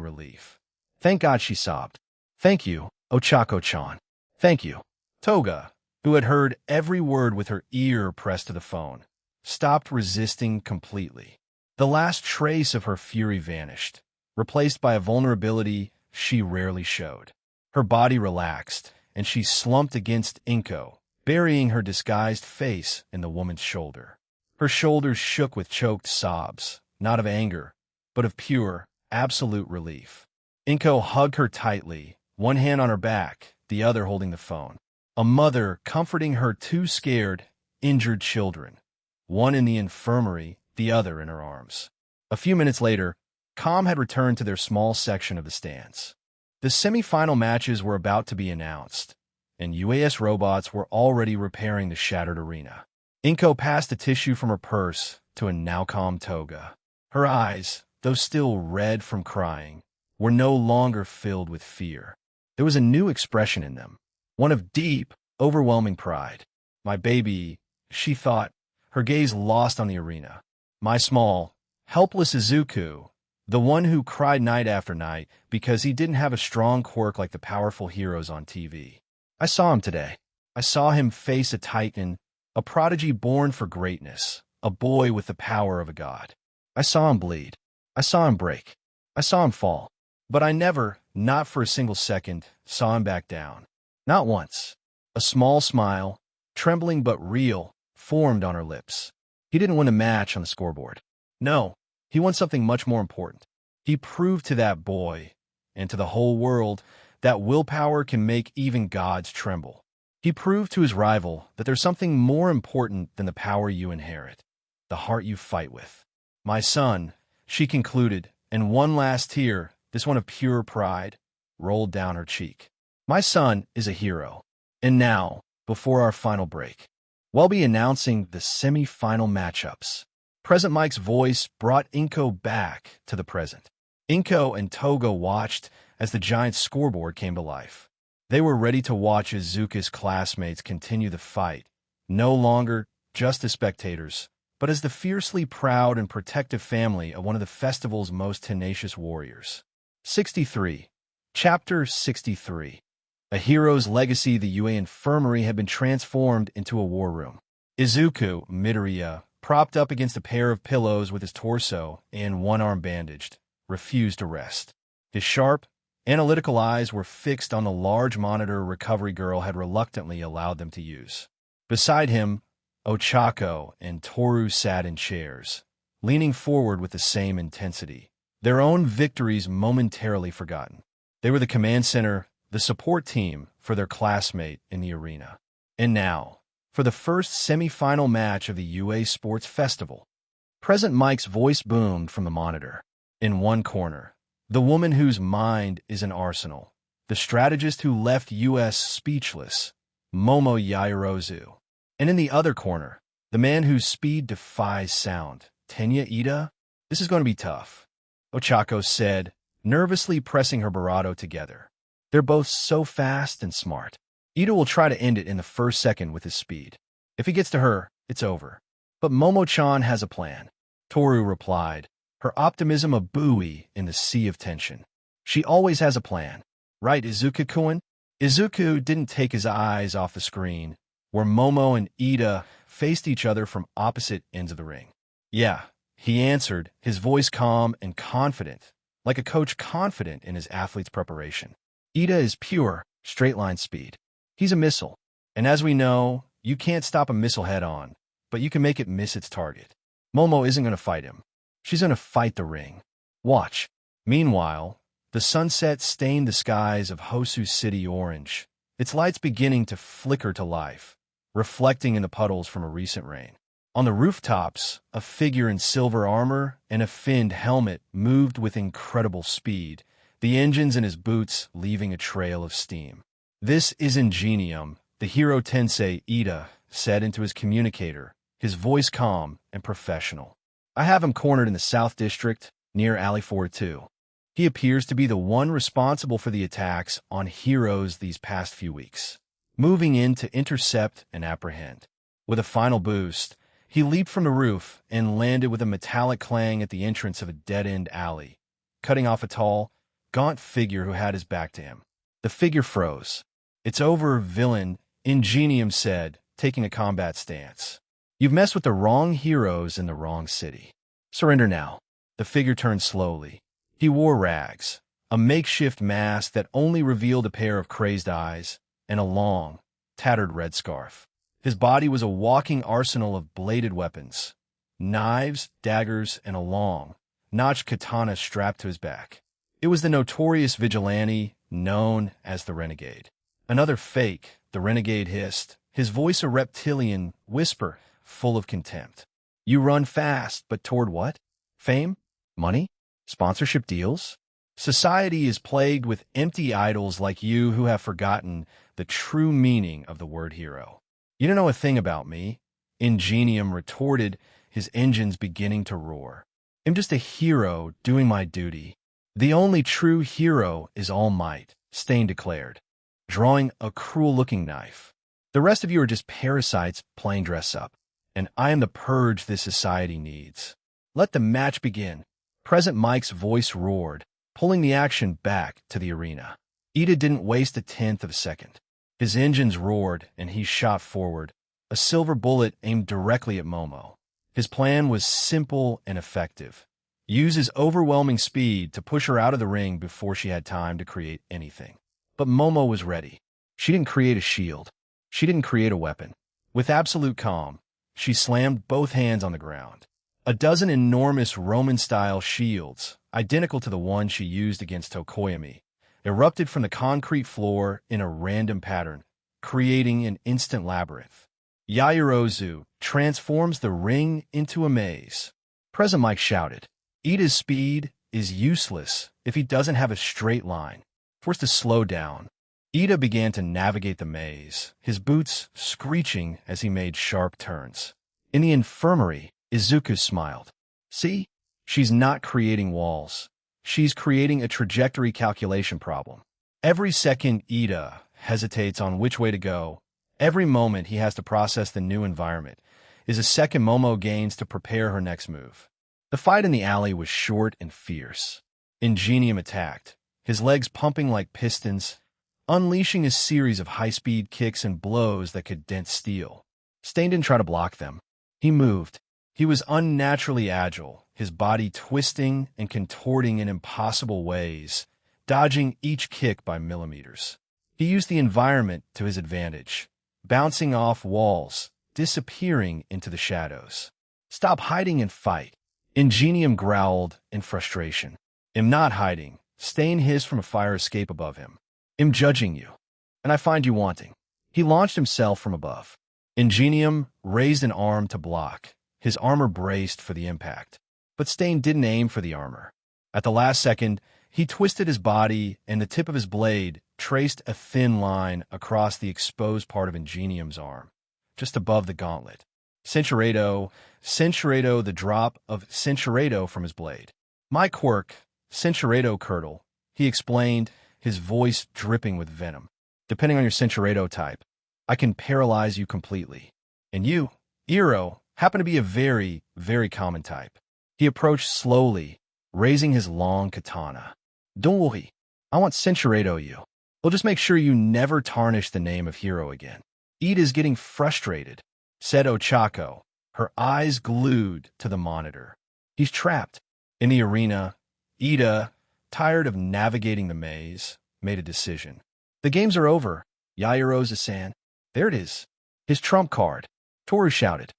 relief. Thank God, she sobbed. Thank you, Ochako-chan. Thank you. Toga, who had heard every word with her ear pressed to the phone, stopped resisting completely. The last trace of her fury vanished, replaced by a vulnerability she rarely showed. Her body relaxed, and she slumped against Inko, burying her disguised face in the woman's shoulder. Her shoulders shook with choked sobs, not of anger, but of pure, absolute relief. Inko hugged her tightly, one hand on her back, the other holding the phone. A mother comforting her two scared, injured children, one in the infirmary, the other in her arms. A few minutes later, calm had returned to their small section of the stands. The semi-final matches were about to be announced, and UAS robots were already repairing the shattered arena. Inko passed a tissue from her purse to a now-calm Toga. Her eyes, though still red from crying, were no longer filled with fear. There was a new expression in them, one of deep, overwhelming pride. My baby, she thought, her gaze lost on the arena. My small, helpless Izuku, the one who cried night after night because he didn't have a strong quirk like the powerful heroes on TV. I saw him today. I saw him face a titan, a prodigy born for greatness, a boy with the power of a god. I saw him bleed. I saw him break. I saw him fall. But I never, not for a single second, saw him back down. Not once. A small smile, trembling but real, formed on her lips. He didn't win a match on the scoreboard. No, he won something much more important. He proved to that boy, and to the whole world, that willpower can make even gods tremble. He proved to his rival that there's something more important than the power you inherit, the heart you fight with. My son, she concluded, and one last tear, this one of pure pride, rolled down her cheek. My son is a hero. And now, before our final break, we'll be announcing the semi-final matchups. Present Mike's voice brought Inko back to the present. Inko and Toga watched as the giant scoreboard came to life. They were ready to watch Izuku's classmates continue the fight, no longer just as spectators, but as the fiercely proud and protective family of one of the festival's most tenacious warriors. 63. Chapter 63. A hero's legacy. The UA infirmary had been transformed into a war room. Izuku, Midoriya, propped up against a pair of pillows with his torso and one arm bandaged, refused to rest. His sharp, analytical eyes were fixed on the large monitor recovery girl had reluctantly allowed them to use. Beside him, Ochako and Toru sat in chairs, leaning forward with the same intensity, their own victories momentarily forgotten. They were the command center, the support team for their classmate in the arena. And now, for the first semi-final match of the UA Sports Festival. Present Mike's voice boomed from the monitor. In one corner, the woman whose mind is an arsenal, the strategist who left US speechless, Momo Yaoyorozu. And in the other corner, the man whose speed defies sound, Tenya Ida. This is going to be tough, Ochako said, nervously pressing her barado together. They're both so fast and smart. Ida will try to end it in the first second with his speed. If he gets to her, it's over. But Momo-chan has a plan, Toru replied, her optimism a buoy in the sea of tension. She always has a plan. Right, Izuku-kun? Izuku didn't take his eyes off the screen, where Momo and Ida faced each other from opposite ends of the ring. Yeah, he answered, his voice calm and confident, like a coach confident in his athlete's preparation. Ida is pure, straight-line speed. He's a missile. And as we know, you can't stop a missile head-on, but you can make it miss its target. Momo isn't going to fight him. She's going to fight the ring. Watch. Meanwhile, the sunset stained the skies of Hosu City orange, its lights beginning to flicker to life, reflecting in the puddles from a recent rain. On the rooftops, a figure in silver armor and a finned helmet moved with incredible speed, the engines in his boots leaving a trail of steam. This is Ingenium, the hero Tensei Ida said into his communicator, his voice calm and professional. I have him cornered in the South District, near Alley 42. He appears to be the one responsible for the attacks on heroes these past few weeks, moving in to intercept and apprehend. With a final boost, he leaped from the roof and landed with a metallic clang at the entrance of a dead-end alley, cutting off a tall, gaunt figure who had his back to him. The figure froze. It's over, villain, Ingenium said, taking a combat stance. You've messed with the wrong heroes in the wrong city. Surrender now. The figure turned slowly. He wore rags, a makeshift mask that only revealed a pair of crazed eyes, and a long, tattered red scarf. His body was a walking arsenal of bladed weapons, knives, daggers, and a long, notched katana strapped to his back. It was the notorious vigilante known as the Renegade. Another fake, the Renegade hissed, his voice a reptilian whisper full of contempt. You run fast, but toward what? Fame? Money? Sponsorship deals? Society is plagued with empty idols like you who have forgotten the true meaning of the word hero. You don't know a thing about me, Ingenium retorted, his engines beginning to roar. I'm just a hero doing my duty. The only true hero is All Might, Stain declared, drawing a cruel-looking knife. The rest of you are just parasites playing dress-up, and I am the purge this society needs. Let the match begin. President Mike's voice roared, pulling the action back to the arena. Ida didn't waste a tenth of a second. His engines roared, and he shot forward, a silver bullet aimed directly at Momo. His plan was simple and effective. Use his overwhelming speed to push her out of the ring before she had time to create anything. But Momo was ready. She didn't create a shield. She didn't create a weapon. With absolute calm, she slammed both hands on the ground. A dozen enormous Roman-style shields, identical to the one she used against Tokoyami, erupted from the concrete floor in a random pattern, creating an instant labyrinth. Yaoyorozu transforms the ring into a maze. President Mike shouted, Ida's speed is useless if he doesn't have a straight line. Forced to slow down, Ida began to navigate the maze, his boots screeching as he made sharp turns. In the infirmary, Izuku smiled. See? She's not creating walls. She's creating a trajectory calculation problem. Every second Ida hesitates on which way to go, every moment he has to process the new environment, is a second Momo gains to prepare her next move. The fight in the alley was short and fierce. Ingenium attacked, his legs pumping like pistons, unleashing a series of high-speed kicks and blows that could dent steel. Stain didn't try to block them. He moved. He was unnaturally agile, his body twisting and contorting in impossible ways, dodging each kick by millimeters. He used the environment to his advantage, bouncing off walls, disappearing into the shadows. Stop hiding and fight. Ingenium growled in frustration. I'm not hiding. Stain hissed from a fire escape above him. I'm judging you, and I find you wanting. He launched himself from above. Ingenium raised an arm to block. His armor braced for the impact. But Stain didn't aim for the armor. At the last second, he twisted his body, and the tip of his blade traced a thin line across the exposed part of Ingenium's arm, just above the gauntlet. Centuredo, the drop of Centuredo from his blade. My quirk, Centuredo Curdle, he explained, his voice dripping with venom. Depending on your Centuredo type, I can paralyze you completely. And you, Iro happened to be a very, very common type. He approached slowly, raising his long katana. Don't worry, I won't censure you. We'll just make sure you never tarnish the name of Hiro again. Ida's getting frustrated, said Ochako, her eyes glued to the monitor. He's trapped. In the arena, Ida, tired of navigating the maze, made a decision. The games are over, Yairo-san. There it is. His trump card. Toru shouted.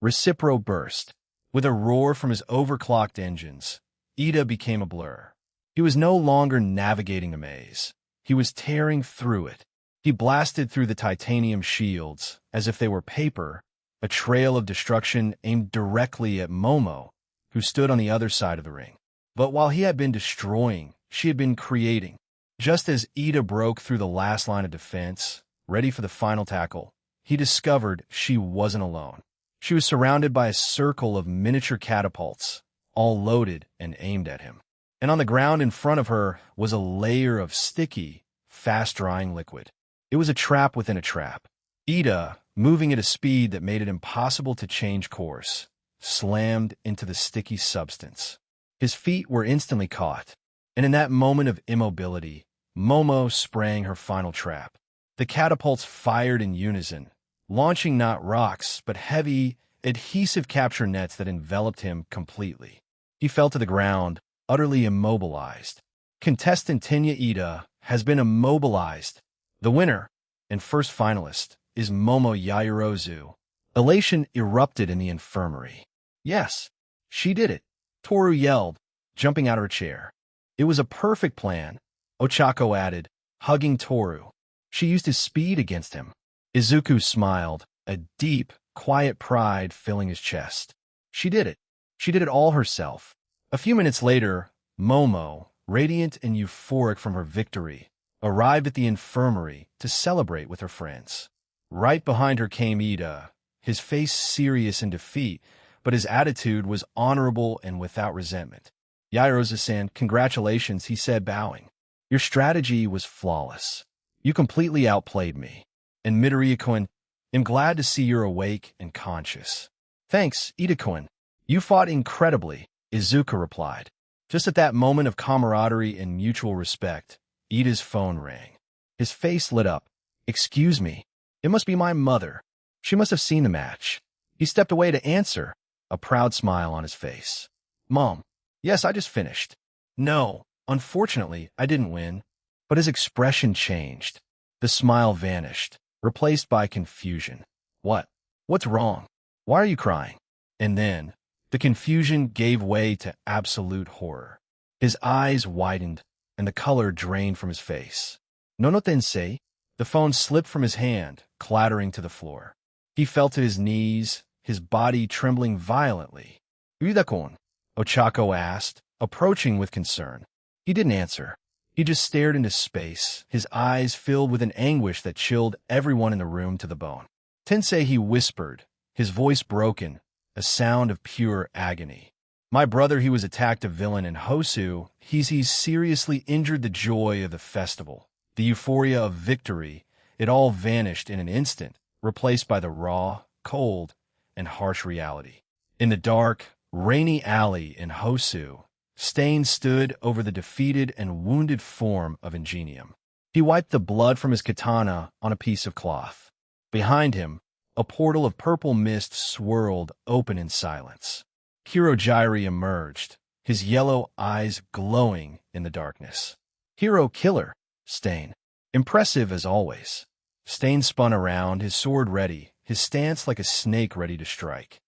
Recipro burst. With a roar from his overclocked engines, Ida became a blur. He was no longer navigating the maze. He was tearing through it. He blasted through the titanium shields as if they were paper, a trail of destruction aimed directly at Momo, who stood on the other side of the ring. But while he had been destroying, she had been creating. Just as Ida broke through the last line of defense, ready for the final tackle, he discovered she wasn't alone. She was surrounded by a circle of miniature catapults, all loaded and aimed at him. And on the ground in front of her was a layer of sticky, fast-drying liquid. It was a trap within a trap. Ida, moving at a speed that made it impossible to change course, slammed into the sticky substance. His feet were instantly caught, and in that moment of immobility, Momo sprang her final trap. The catapults fired in unison, launching not rocks, but heavy, adhesive capture nets that enveloped him completely. He fell to the ground, utterly immobilized. Contestant Tinya Ida has been immobilized. The winner and first finalist is Momo Yaoyorozu. Elation erupted in the infirmary. Yes, she did it, Toru yelled, jumping out of her chair. It was a perfect plan, Ochako added, hugging Toru. She used his speed against him. Izuku smiled, a deep, quiet pride filling his chest. She did it. She did it all herself. A few minutes later, Momo, radiant and euphoric from her victory, arrived at the infirmary to celebrate with her friends. Right behind her came Ida, his face serious in defeat, but his attitude was honorable and without resentment. Yairo-san, congratulations, he said, bowing. Your strategy was flawless. You completely outplayed me. And Midoriya-kun, I'm glad to see you're awake and conscious. Thanks, Ida-kun. You fought incredibly, Izuku replied. Just at that moment of camaraderie and mutual respect, Ida's phone rang. His face lit up. Excuse me. It must be my mother. She must have seen the match. He stepped away to answer, a proud smile on his face. Mom. Yes, I just finished. No, unfortunately, I didn't win. But his expression changed. The smile vanished, replaced by confusion. What? What's wrong? Why are you crying? And then, the confusion gave way to absolute horror. His eyes widened, and the color drained from his face. No tensei. The phone slipped from his hand, clattering to the floor. He fell to his knees, his body trembling violently. Ida-kun? Ochako asked, approaching with concern. He didn't answer. He just stared into space, his eyes filled with an anguish that chilled everyone in the room to the bone. Tensei, he whispered, his voice broken, a sound of pure agony. My brother, he was attacked a villain in Hosu. He's seriously injured the joy of the festival. The euphoria of victory, it all vanished in an instant, replaced by the raw, cold, and harsh reality. In the dark, rainy alley in Hosu, Stain stood over the defeated and wounded form of Ingenium. He wiped the blood from his katana on a piece of cloth. Behind him, a portal of purple mist swirled open in silence. Kirojiri emerged, his yellow eyes glowing in the darkness. Hero killer, Stain. Impressive as always. Stain spun around, his sword ready, his stance like a snake ready to strike.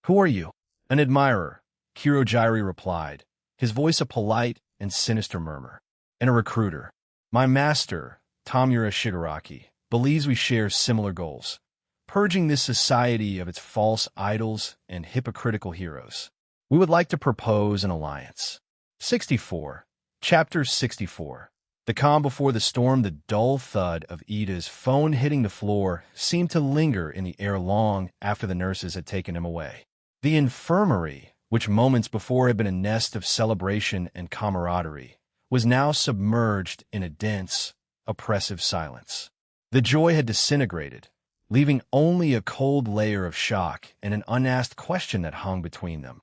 Who are you? An admirer, Kirojiri replied, his voice a polite and sinister murmur. And a recruiter. My master, Tamura Shigaraki, believes we share similar goals, purging this society of its false idols and hypocritical heroes. We would like to propose an alliance. 64. Chapter 64. The calm before the storm, the dull thud of Ida's phone hitting the floor seemed to linger in the air long after the nurses had taken him away. The infirmary, which moments before had been a nest of celebration and camaraderie, was now submerged in a dense, oppressive silence. The joy had disintegrated. leaving only a cold layer of shock and an unasked question that hung between them.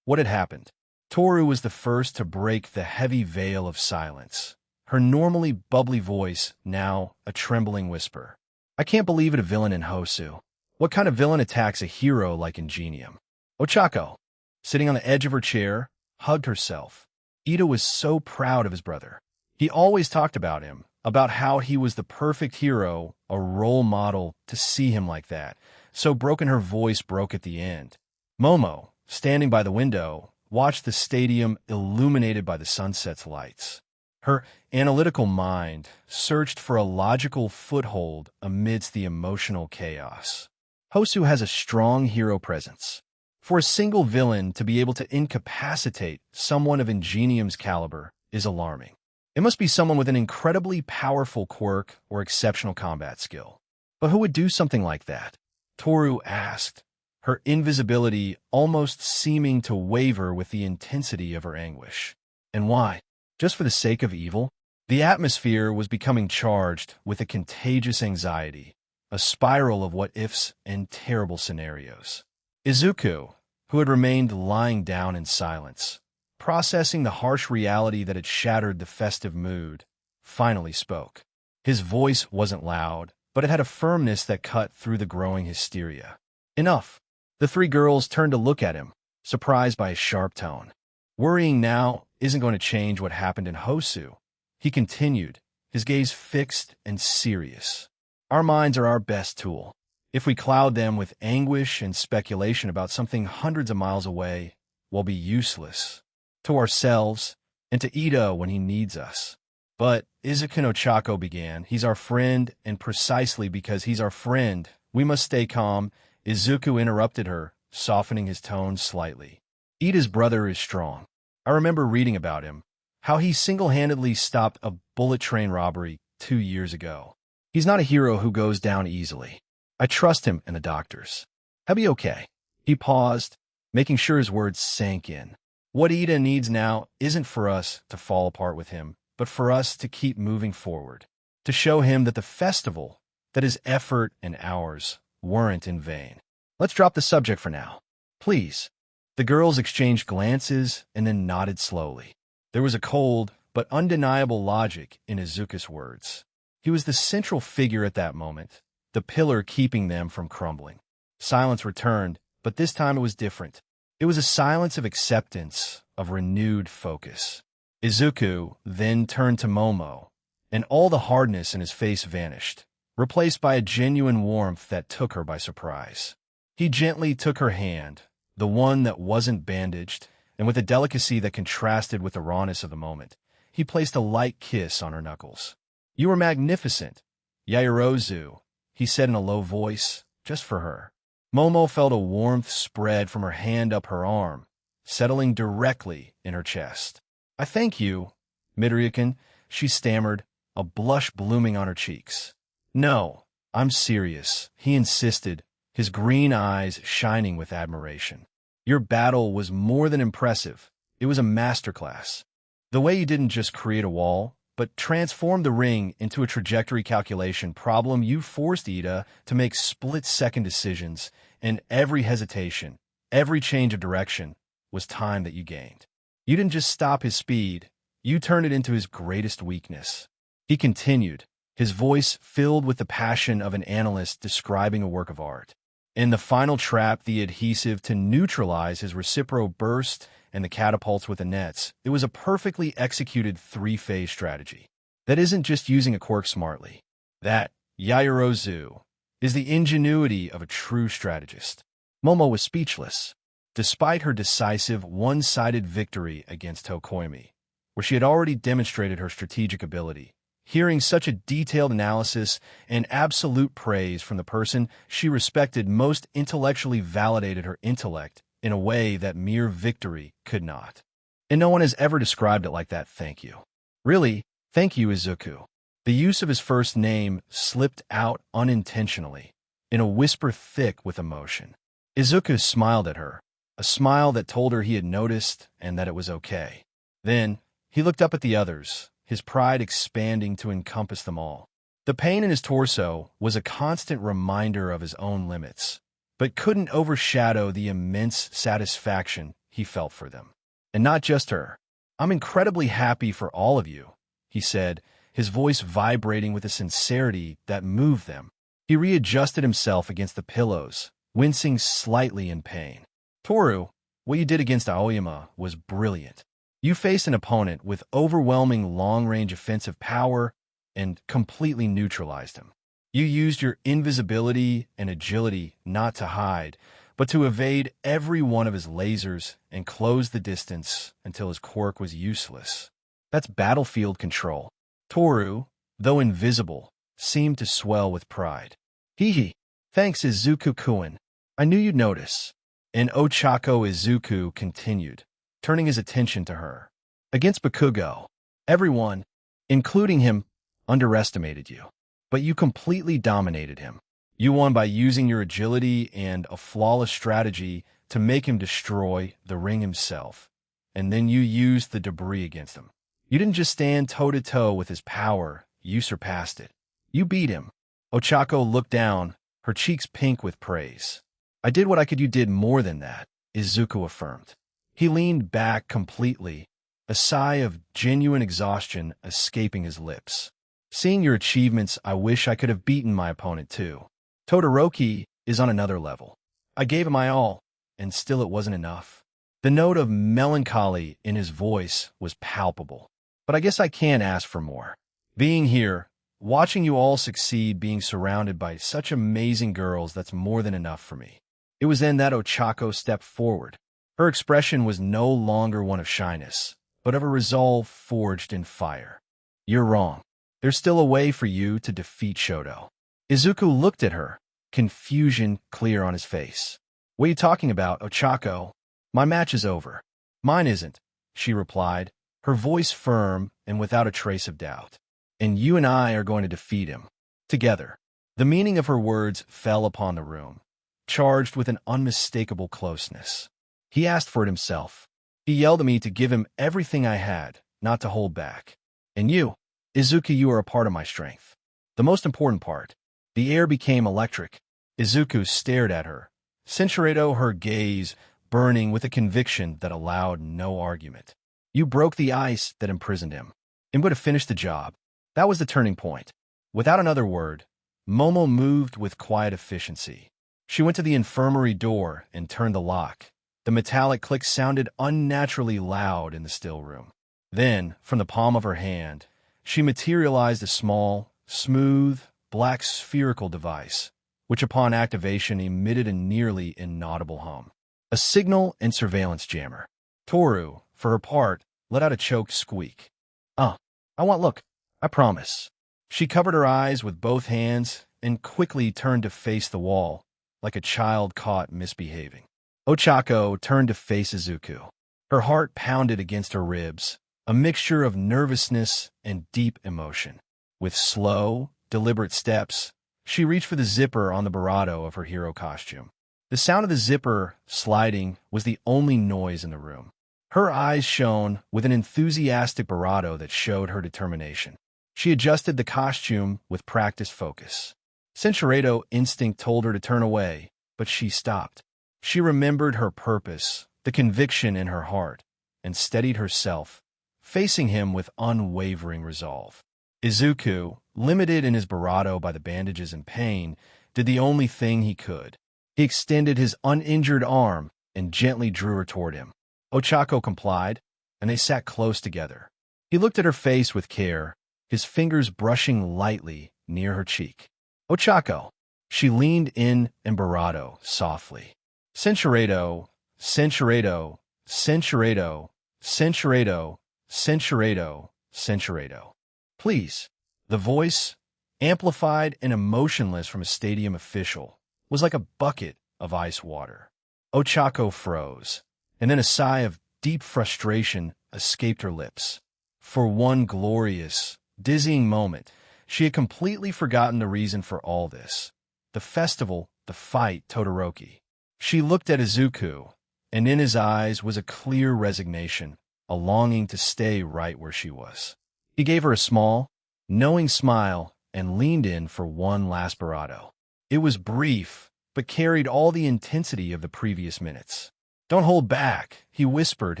What had happened? Toru was the first to break the heavy veil of silence, her normally bubbly voice now a trembling whisper. I can't believe it, a villain in Hosu. What kind of villain attacks a hero like Ingenium? Ochako, sitting on the edge of her chair, hugged herself. Ida was so proud of his brother. He always talked about him, about how he was the perfect hero, a role model. To see him like that, so broken her voice broke at the end. Momo, standing by the window, watched the stadium illuminated by the sunset's lights. Her analytical mind searched for a logical foothold amidst the emotional chaos. Hosu has a strong hero presence. For a single villain to be able to incapacitate someone of Ingenium's caliber is alarming. It must be someone with an incredibly powerful quirk or exceptional combat skill. But who would do something like that? Toru asked, her invisibility almost seeming to waver with the intensity of her anguish. And why? Just for the sake of evil? The atmosphere was becoming charged with a contagious anxiety, a spiral of what-ifs and terrible scenarios. Izuku, who had remained lying down in silence, processing the harsh reality that had shattered the festive mood, finally spoke. His voice wasn't loud, but it had a firmness that cut through the growing hysteria. Enough. The three girls turned to look at him, surprised by his sharp tone. Worrying now isn't going to change what happened in Hosu, he continued, his gaze fixed and serious. Our minds are our best tool. If we cloud them with anguish and speculation about something hundreds of miles away, we'll be useless. To ourselves, and to Ida when he needs us. But Izuku no Chako began, he's our friend, and precisely because he's our friend, we must stay calm. Izuku interrupted her, softening his tone slightly. Ida's brother is strong. I remember reading about him, how he single-handedly stopped a bullet train robbery 2 years ago. He's not a hero who goes down easily. I trust him and the doctors. He'll be okay. He paused, making sure his words sank in. What Ida needs now isn't for us to fall apart with him, but for us to keep moving forward, to show him that the festival, that his effort and ours, weren't in vain. Let's drop the subject for now. Please. The girls exchanged glances and then nodded slowly. There was a cold but undeniable logic in Izuku's words. He was the central figure at that moment, the pillar keeping them from crumbling. Silence returned, but this time it was different. It was a silence of acceptance, of renewed focus. Izuku then turned to Momo, and all the hardness in his face vanished, replaced by a genuine warmth that took her by surprise. He gently took her hand, the one that wasn't bandaged, and with a delicacy that contrasted with the rawness of the moment, he placed a light kiss on her knuckles. You were magnificent, Yaoyorozu, he said in a low voice, just for her. Momo felt a warmth spread from her hand up her arm, settling directly in her chest. I thank you, Midoriya-kun, she stammered, a blush blooming on her cheeks. No, I'm serious, he insisted, his green eyes shining with admiration. Your battle was more than impressive. It was a masterclass. The way you didn't just create a wall, but transformed the ring into a trajectory calculation problem. You forced Ida to make split-second decisions, and every hesitation, every change of direction, was time that you gained. You didn't just stop his speed, you turned it into his greatest weakness. He continued, his voice filled with the passion of an analyst describing a work of art. In the final trap, the adhesive to neutralize his recipro burst and the catapults with the nets, it was a perfectly executed three-phase strategy. That isn't just using a quirk smartly. That, Yaoyorozu, is the ingenuity of a true strategist. Momo was speechless. Despite her decisive, one-sided victory against Tokoimi, where she had already demonstrated her strategic ability, hearing such a detailed analysis and absolute praise from the person she respected most intellectually validated her intellect in a way that mere victory could not. And no one has ever described it like that. Thank you. Really, thank you, Izuku. The use of his first name slipped out unintentionally, in a whisper thick with emotion. Izuku smiled at her, a smile that told her he had noticed and that it was okay. Then, he looked up at the others, his pride expanding to encompass them all. The pain in his torso was a constant reminder of his own limits, but couldn't overshadow the immense satisfaction he felt for them. And not just her. "I'm incredibly happy for all of you," he said, his voice vibrating with a sincerity that moved them. He readjusted himself against the pillows, wincing slightly in pain. "Toru, what you did against Aoyama was brilliant. You faced an opponent with overwhelming long-range offensive power and completely neutralized him. You used your invisibility and agility not to hide, but to evade every one of his lasers and close the distance until his quirk was useless. That's battlefield control." Toru, though invisible, seemed to swell with pride. "Hee, thanks Izuku-kun. I knew you'd notice." And Ochako Izuku continued, turning his attention to her. "Against Bakugo, everyone, including him, underestimated you. But you completely dominated him. You won by using your agility and a flawless strategy to make him destroy the ring himself. And then you used the debris against him. You didn't just stand toe-to-toe with his power, you surpassed it. You beat him." Ochako looked down, her cheeks pink with praise. "I did what I could. You did more than that," Izuku affirmed. He leaned back completely, a sigh of genuine exhaustion escaping his lips. "Seeing your achievements, I wish I could have beaten my opponent too. Todoroki is on another level. I gave him my all, and still it wasn't enough." The note of melancholy in his voice was palpable. "But I guess I can't ask for more. Being here, watching you all succeed, being surrounded by such amazing girls, that's more than enough for me." It was then that Ochako stepped forward. Her expression was no longer one of shyness, but of a resolve forged in fire. "You're wrong. There's still a way for you to defeat Shoto." Izuku looked at her, confusion clear on his face. "What are you talking about, Ochako? My match is over." "Mine isn't," she replied, her voice firm and without a trace of doubt. "And you and I are going to defeat him. Together." The meaning of her words fell upon the room, charged with an unmistakable closeness. He asked for it himself. He yelled at me to give him everything I had, not to hold back. And you, Izuku, you are a part of my strength. The most important part. The air became electric. Izuku stared at her, Senshirado, her gaze burning with a conviction that allowed no argument. You broke the ice that imprisoned him. I'm going to finish the job. That was the turning point. Without another word, Momo moved with quiet efficiency. She went to the infirmary door and turned the lock. The metallic click sounded unnaturally loud in the still room. Then, from the palm of her hand, she materialized a small, smooth, black spherical device, which upon activation emitted a nearly inaudible hum. A signal and surveillance jammer. Toru, for her part, let out a choked squeak. I won't look. I promise." She covered her eyes with both hands and quickly turned to face the wall, like a child caught misbehaving. Ochako turned to face Izuku. Her heart pounded against her ribs, a mixture of nervousness and deep emotion. With slow, deliberate steps, she reached for the zipper on the barato of her hero costume. The sound of the zipper sliding was the only noise in the room. Her eyes shone with an enthusiastic bravado that showed her determination. She adjusted the costume with practiced focus. Senshirado instinct told her to turn away, but she stopped. She remembered her purpose, the conviction in her heart, and steadied herself, facing him with unwavering resolve. Izuku, limited in his bravado by the bandages and pain, did the only thing he could. He extended his uninjured arm and gently drew her toward him. Ochako complied, and they sat close together. He looked at her face with care, his fingers brushing lightly near her cheek. "Ochako." She leaned in and bravado softly. "Senshirado, Senshirado, Senshirado, Senshirado, Senshirado, Senshirado. Please." The voice, amplified and emotionless from a stadium official, was like a bucket of ice water. Ochako froze, and then a sigh of deep frustration escaped her lips. For one glorious, dizzying moment, she had completely forgotten the reason for all this. The festival, the fight, Todoroki. She looked at Izuku, and in his eyes was a clear resignation, a longing to stay right where she was. He gave her a small, knowing smile and leaned in for one last bravado. It was brief, but carried all the intensity of the previous minutes. "Don't hold back," he whispered,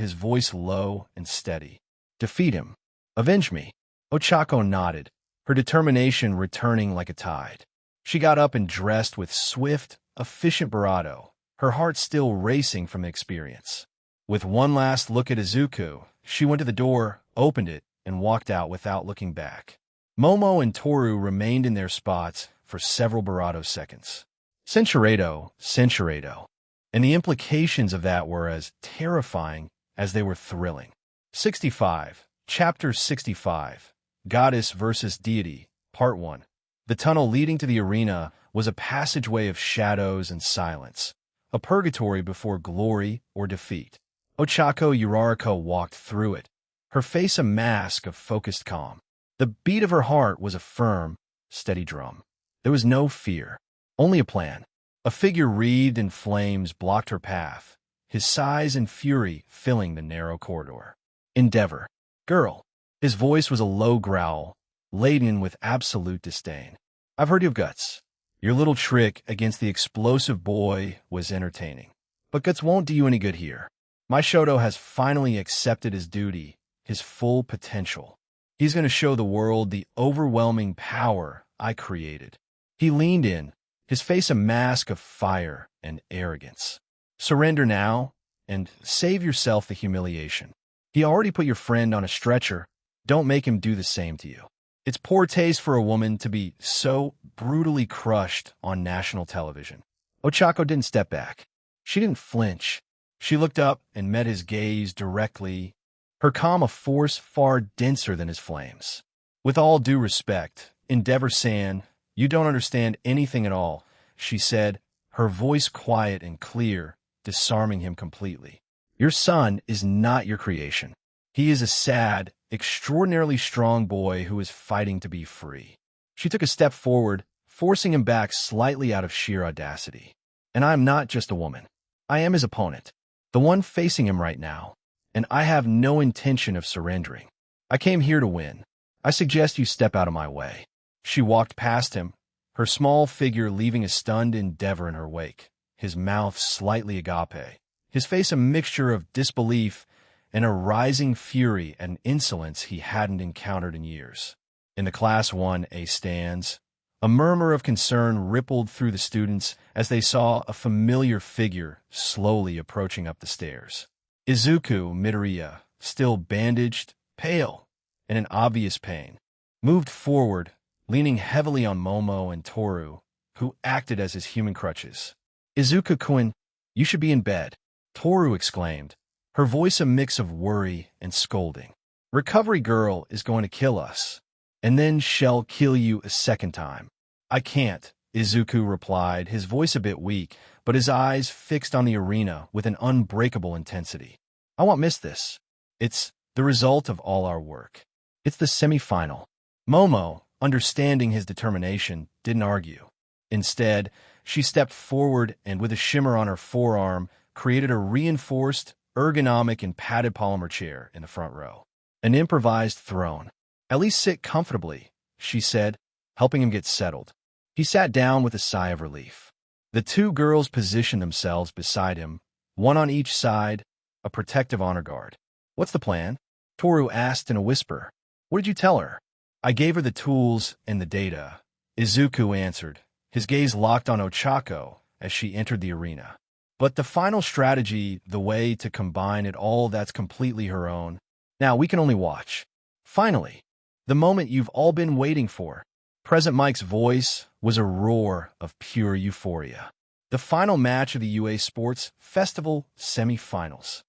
his voice low and steady. "Defeat him. Avenge me." Ochako nodded, her determination returning like a tide. She got up and dressed with swift, efficient bravado, her heart still racing from the experience. With one last look at Izuku, she went to the door, opened it, and walked out without looking back. Momo and Toru remained in their spots for several bravado seconds. Censuredo, censuredo. And the implications of that were as terrifying as they were thrilling. 65. Chapter 65. Goddess versus Deity, Part 1. The tunnel leading to the arena was a passageway of shadows and silence, a purgatory before glory or defeat. Ochako Uraraka walked through it, her face a mask of focused calm. The beat of her heart was a firm, steady drum. There was no fear, only a plan. A figure wreathed in flames blocked her path, his size and fury filling the narrow corridor. "Endeavor. Girl." His voice was a low growl, laden with absolute disdain. "I've heard you have guts. Your little trick against the explosive boy was entertaining. But guts won't do you any good here. My Shoto has finally accepted his duty, his full potential. He's going to show the world the overwhelming power I created." He leaned in, his face a mask of fire and arrogance. "Surrender now, and save yourself the humiliation. He already put your friend on a stretcher. Don't make him do the same to you. It's poor taste for a woman to be so brutally crushed on national television." Ochako didn't step back. She didn't flinch. She looked up and met his gaze directly, her calm a force far denser than his flames. "With all due respect, Endeavor-san, you don't understand anything at all," she said, her voice quiet and clear, disarming him completely. "Your son is not your creation. He is a sad, extraordinarily strong boy who is fighting to be free." She took a step forward, forcing him back slightly out of sheer audacity. "And I am not just a woman. I am his opponent, the one facing him right now, and I have no intention of surrendering. I came here to win. I suggest you step out of my way." She walked past him, her small figure leaving a stunned Endeavor in her wake, his mouth slightly agape, his face a mixture of disbelief and a rising fury and insolence he hadn't encountered in years. In the Class 1A stands, a murmur of concern rippled through the students as they saw a familiar figure slowly approaching up the stairs. Izuku Midoriya, still bandaged, pale, and in obvious pain, moved forward, leaning heavily on Momo and Toru, who acted as his human crutches. "Izuku-kun, you should be in bed," Toru exclaimed, her voice a mix of worry and scolding. "Recovery Girl is going to kill us, and then she'll kill you a second time." "I can't," Izuku replied, his voice a bit weak, but his eyes fixed on the arena with an unbreakable intensity. "I won't miss this. It's the result of all our work. It's the semi-final." Momo, understanding his determination, didn't argue. Instead, she stepped forward and with a shimmer on her forearm, created a reinforced, ergonomic and padded polymer chair in the front row. "An improvised throne. At least sit comfortably," she said, helping him get settled. He sat down with a sigh of relief. The two girls positioned themselves beside him, one on each side, a protective honor guard. "What's the plan?" Toru asked in a whisper. "What did you tell her?" "I gave her the tools and the data," Izuku answered, his gaze locked on Ochako as she entered the arena. "But the final strategy, the way to combine it all, that's completely her own. Now we can only watch." Finally, the moment you've all been waiting for. President Mike's voice was a roar of pure euphoria. The final match of the UA Sports Festival semi-finals.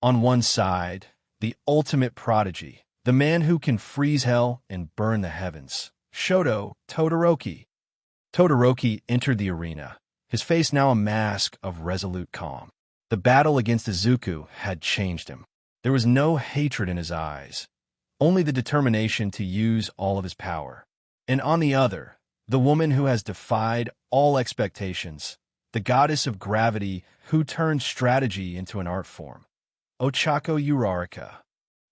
On one side, the ultimate prodigy, the man who can freeze hell and burn the heavens, Shoto Todoroki. Todoroki entered the arena, his face now a mask of resolute calm. The battle against Izuku had changed him. There was no hatred in his eyes, only the determination to use all of his power. And on the other, the woman who has defied all expectations, the goddess of gravity who turned strategy into an art form. Ochako Uraraka.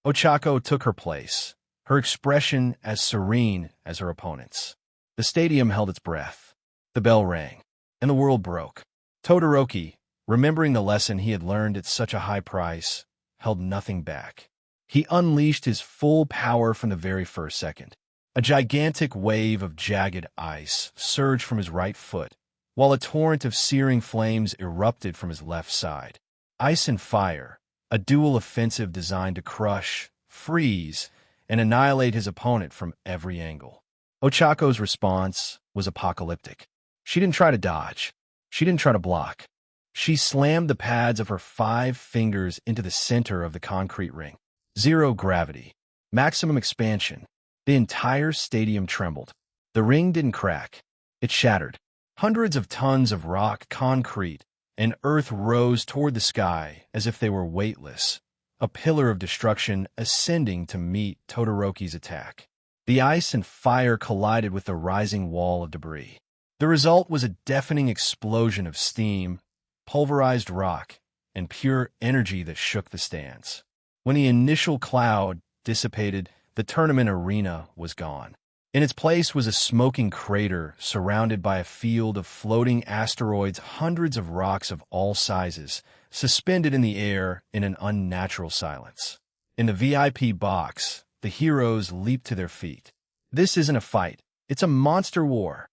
Ochako took her place, her expression as serene as her opponent's. The stadium held its breath. The bell rang, and the world broke. Todoroki, remembering the lesson he had learned at such a high price, held nothing back. He unleashed his full power from the very first second. A gigantic wave of jagged ice surged from his right foot, while a torrent of searing flames erupted from his left side. Ice and fire, a dual offensive designed to crush, freeze, and annihilate his opponent from every angle. Ochako's response was apocalyptic. She didn't try to dodge. She didn't try to block. She slammed the pads of her 5 fingers into the center of the concrete ring. Zero gravity. Maximum expansion. The entire stadium trembled. The ring didn't crack. It shattered. Hundreds of tons of rock, concrete, and earth rose toward the sky as if they were weightless, a pillar of destruction ascending to meet Todoroki's attack. The ice and fire collided with the rising wall of debris. The result was a deafening explosion of steam, pulverized rock, and pure energy that shook the stands. When the initial cloud dissipated, the tournament arena was gone. In its place was a smoking crater surrounded by a field of floating asteroids, hundreds of rocks of all sizes, suspended in the air in an unnatural silence. In the VIP box, the heroes leaped to their feet. This isn't a fight. It's a monster war.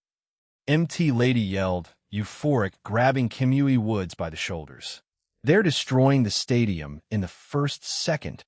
MT Lady yelled, euphoric, grabbing Kimui Woods by the shoulders. They're destroying the stadium in the first second.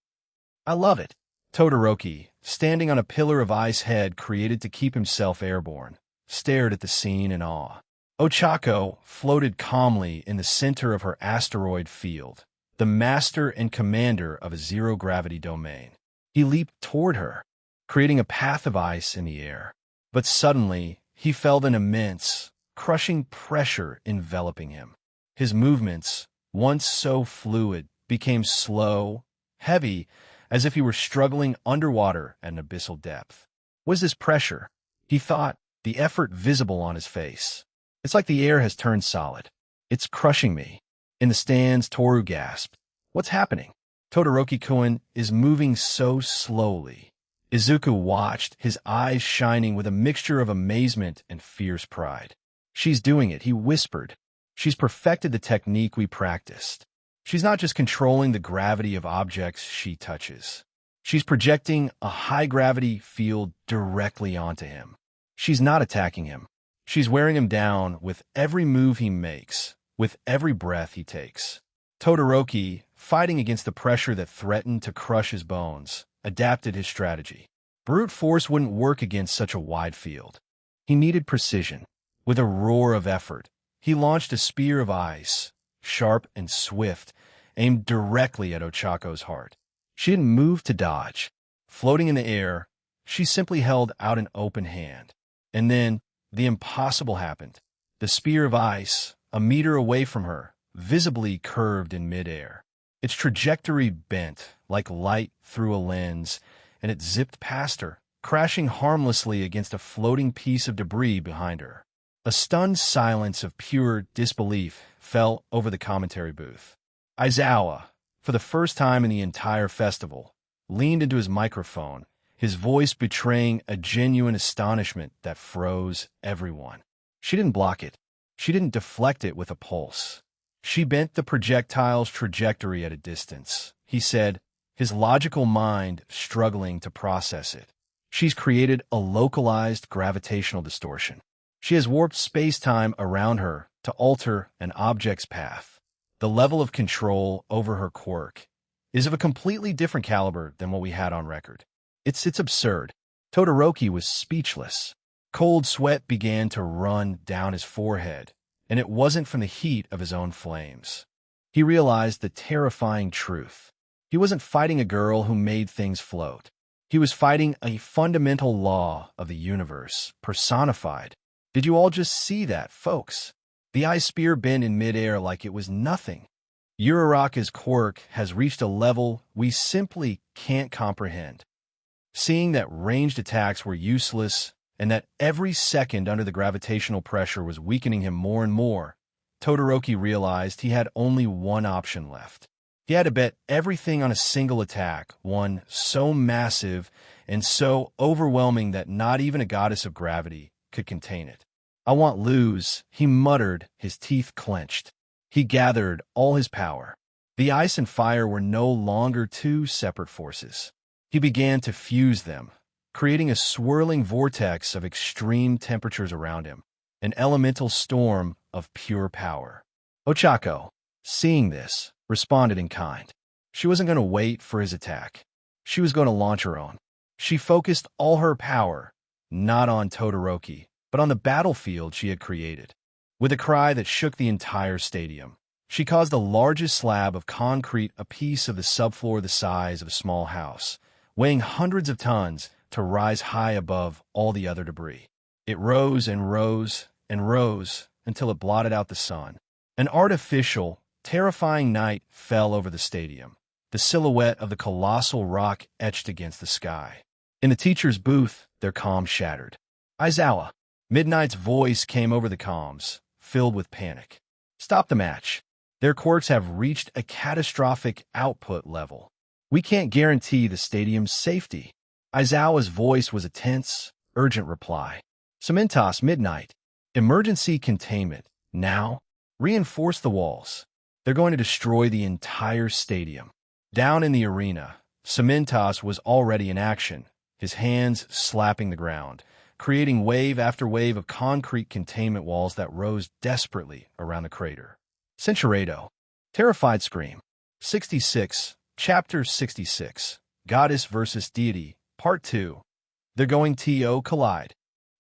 I love it. Todoroki, standing on a pillar of ice head created to keep himself airborne, stared at the scene in awe. Ochako floated calmly in the center of her asteroid field, the master and commander of a zero-gravity domain. He leaped toward her, creating a path of ice in the air. But suddenly, he felt an immense, crushing pressure enveloping him. His movements, once so fluid, became slow, heavy, as if he were struggling underwater at an abyssal depth. Was this pressure? He thought, the effort visible on his face. It's like the air has turned solid. It's crushing me. In the stands, Toru gasped. What's happening? Todoroki-kun is moving so slowly. Izuku watched, his eyes shining with a mixture of amazement and fierce pride. She's doing it, he whispered. She's perfected the technique we practiced. She's not just controlling the gravity of objects she touches. She's projecting a high-gravity field directly onto him. She's not attacking him. She's wearing him down with every move he makes, with every breath he takes. Todoroki, fighting against the pressure that threatened to crush his bones, adapted his strategy. Brute force wouldn't work against such a wide field. He needed precision. With a roar of effort, he launched a spear of ice, sharp and swift, aimed directly at Ochako's heart. She didn't move to dodge. Floating in the air, she simply held out an open hand. And then, the impossible happened. The spear of ice, a meter away from her, visibly curved in midair. Its trajectory bent, like light through a lens, and it zipped past her, crashing harmlessly against a floating piece of debris behind her. A stunned silence of pure disbelief fell over the commentary booth. Aizawa, for the first time in the entire festival, leaned into his microphone, his voice betraying a genuine astonishment that froze everyone. She didn't block it. She didn't deflect it with a pulse. She bent the projectile's trajectory at a distance, he said, his logical mind struggling to process it. She's created a localized gravitational distortion. She has warped space-time around her to alter an object's path. The level of control over her quirk is of a completely different caliber than what we had on record. It's absurd. Todoroki was speechless. Cold sweat began to run down his forehead, and it wasn't from the heat of his own flames. He realized the terrifying truth. He wasn't fighting a girl who made things float. He was fighting a fundamental law of the universe, personified. Did you all just see that, folks? The ice spear bent in midair like it was nothing. Uraraka's quirk has reached a level we simply can't comprehend. Seeing that ranged attacks were useless and that every second under the gravitational pressure was weakening him more and more, Todoroki realized he had only one option left. He had to bet everything on a single attack, one so massive and so overwhelming that not even a goddess of gravity could contain it. "I won't lose," he muttered, his teeth clenched. He gathered all his power. The ice and fire were no longer two separate forces. He began to fuse them, creating a swirling vortex of extreme temperatures around him, an elemental storm of pure power. Ochako, seeing this, responded in kind. She wasn't going to wait for his attack. She was going to launch her own. She focused all her power, not on Todoroki, but on the battlefield she had created. With a cry that shook the entire stadium, she caused the largest slab of concrete, a piece of the subfloor the size of a small house, weighing hundreds of tons, to rise high above all the other debris. It rose and rose and rose until it blotted out the sun. An artificial, terrifying night fell over the stadium, the silhouette of the colossal rock etched against the sky. In the teacher's booth, their calm shattered. "Aizawa," Midnight's voice came over the comms, filled with panic. "Stop the match. Their quirks have reached a catastrophic output level. We can't guarantee the stadium's safety." Aizawa's voice was a tense, urgent reply. "Cementos, Midnight. Emergency containment. Now. Reinforce the walls. They're going to destroy the entire stadium." Down in the arena, Cementos was already in action, his hands slapping the ground, creating wave after wave of concrete containment walls that rose desperately around the crater. Centurado. Terrified Scream. 66. Chapter 66. Goddess vs. Deity. Part 2. They're going to collide.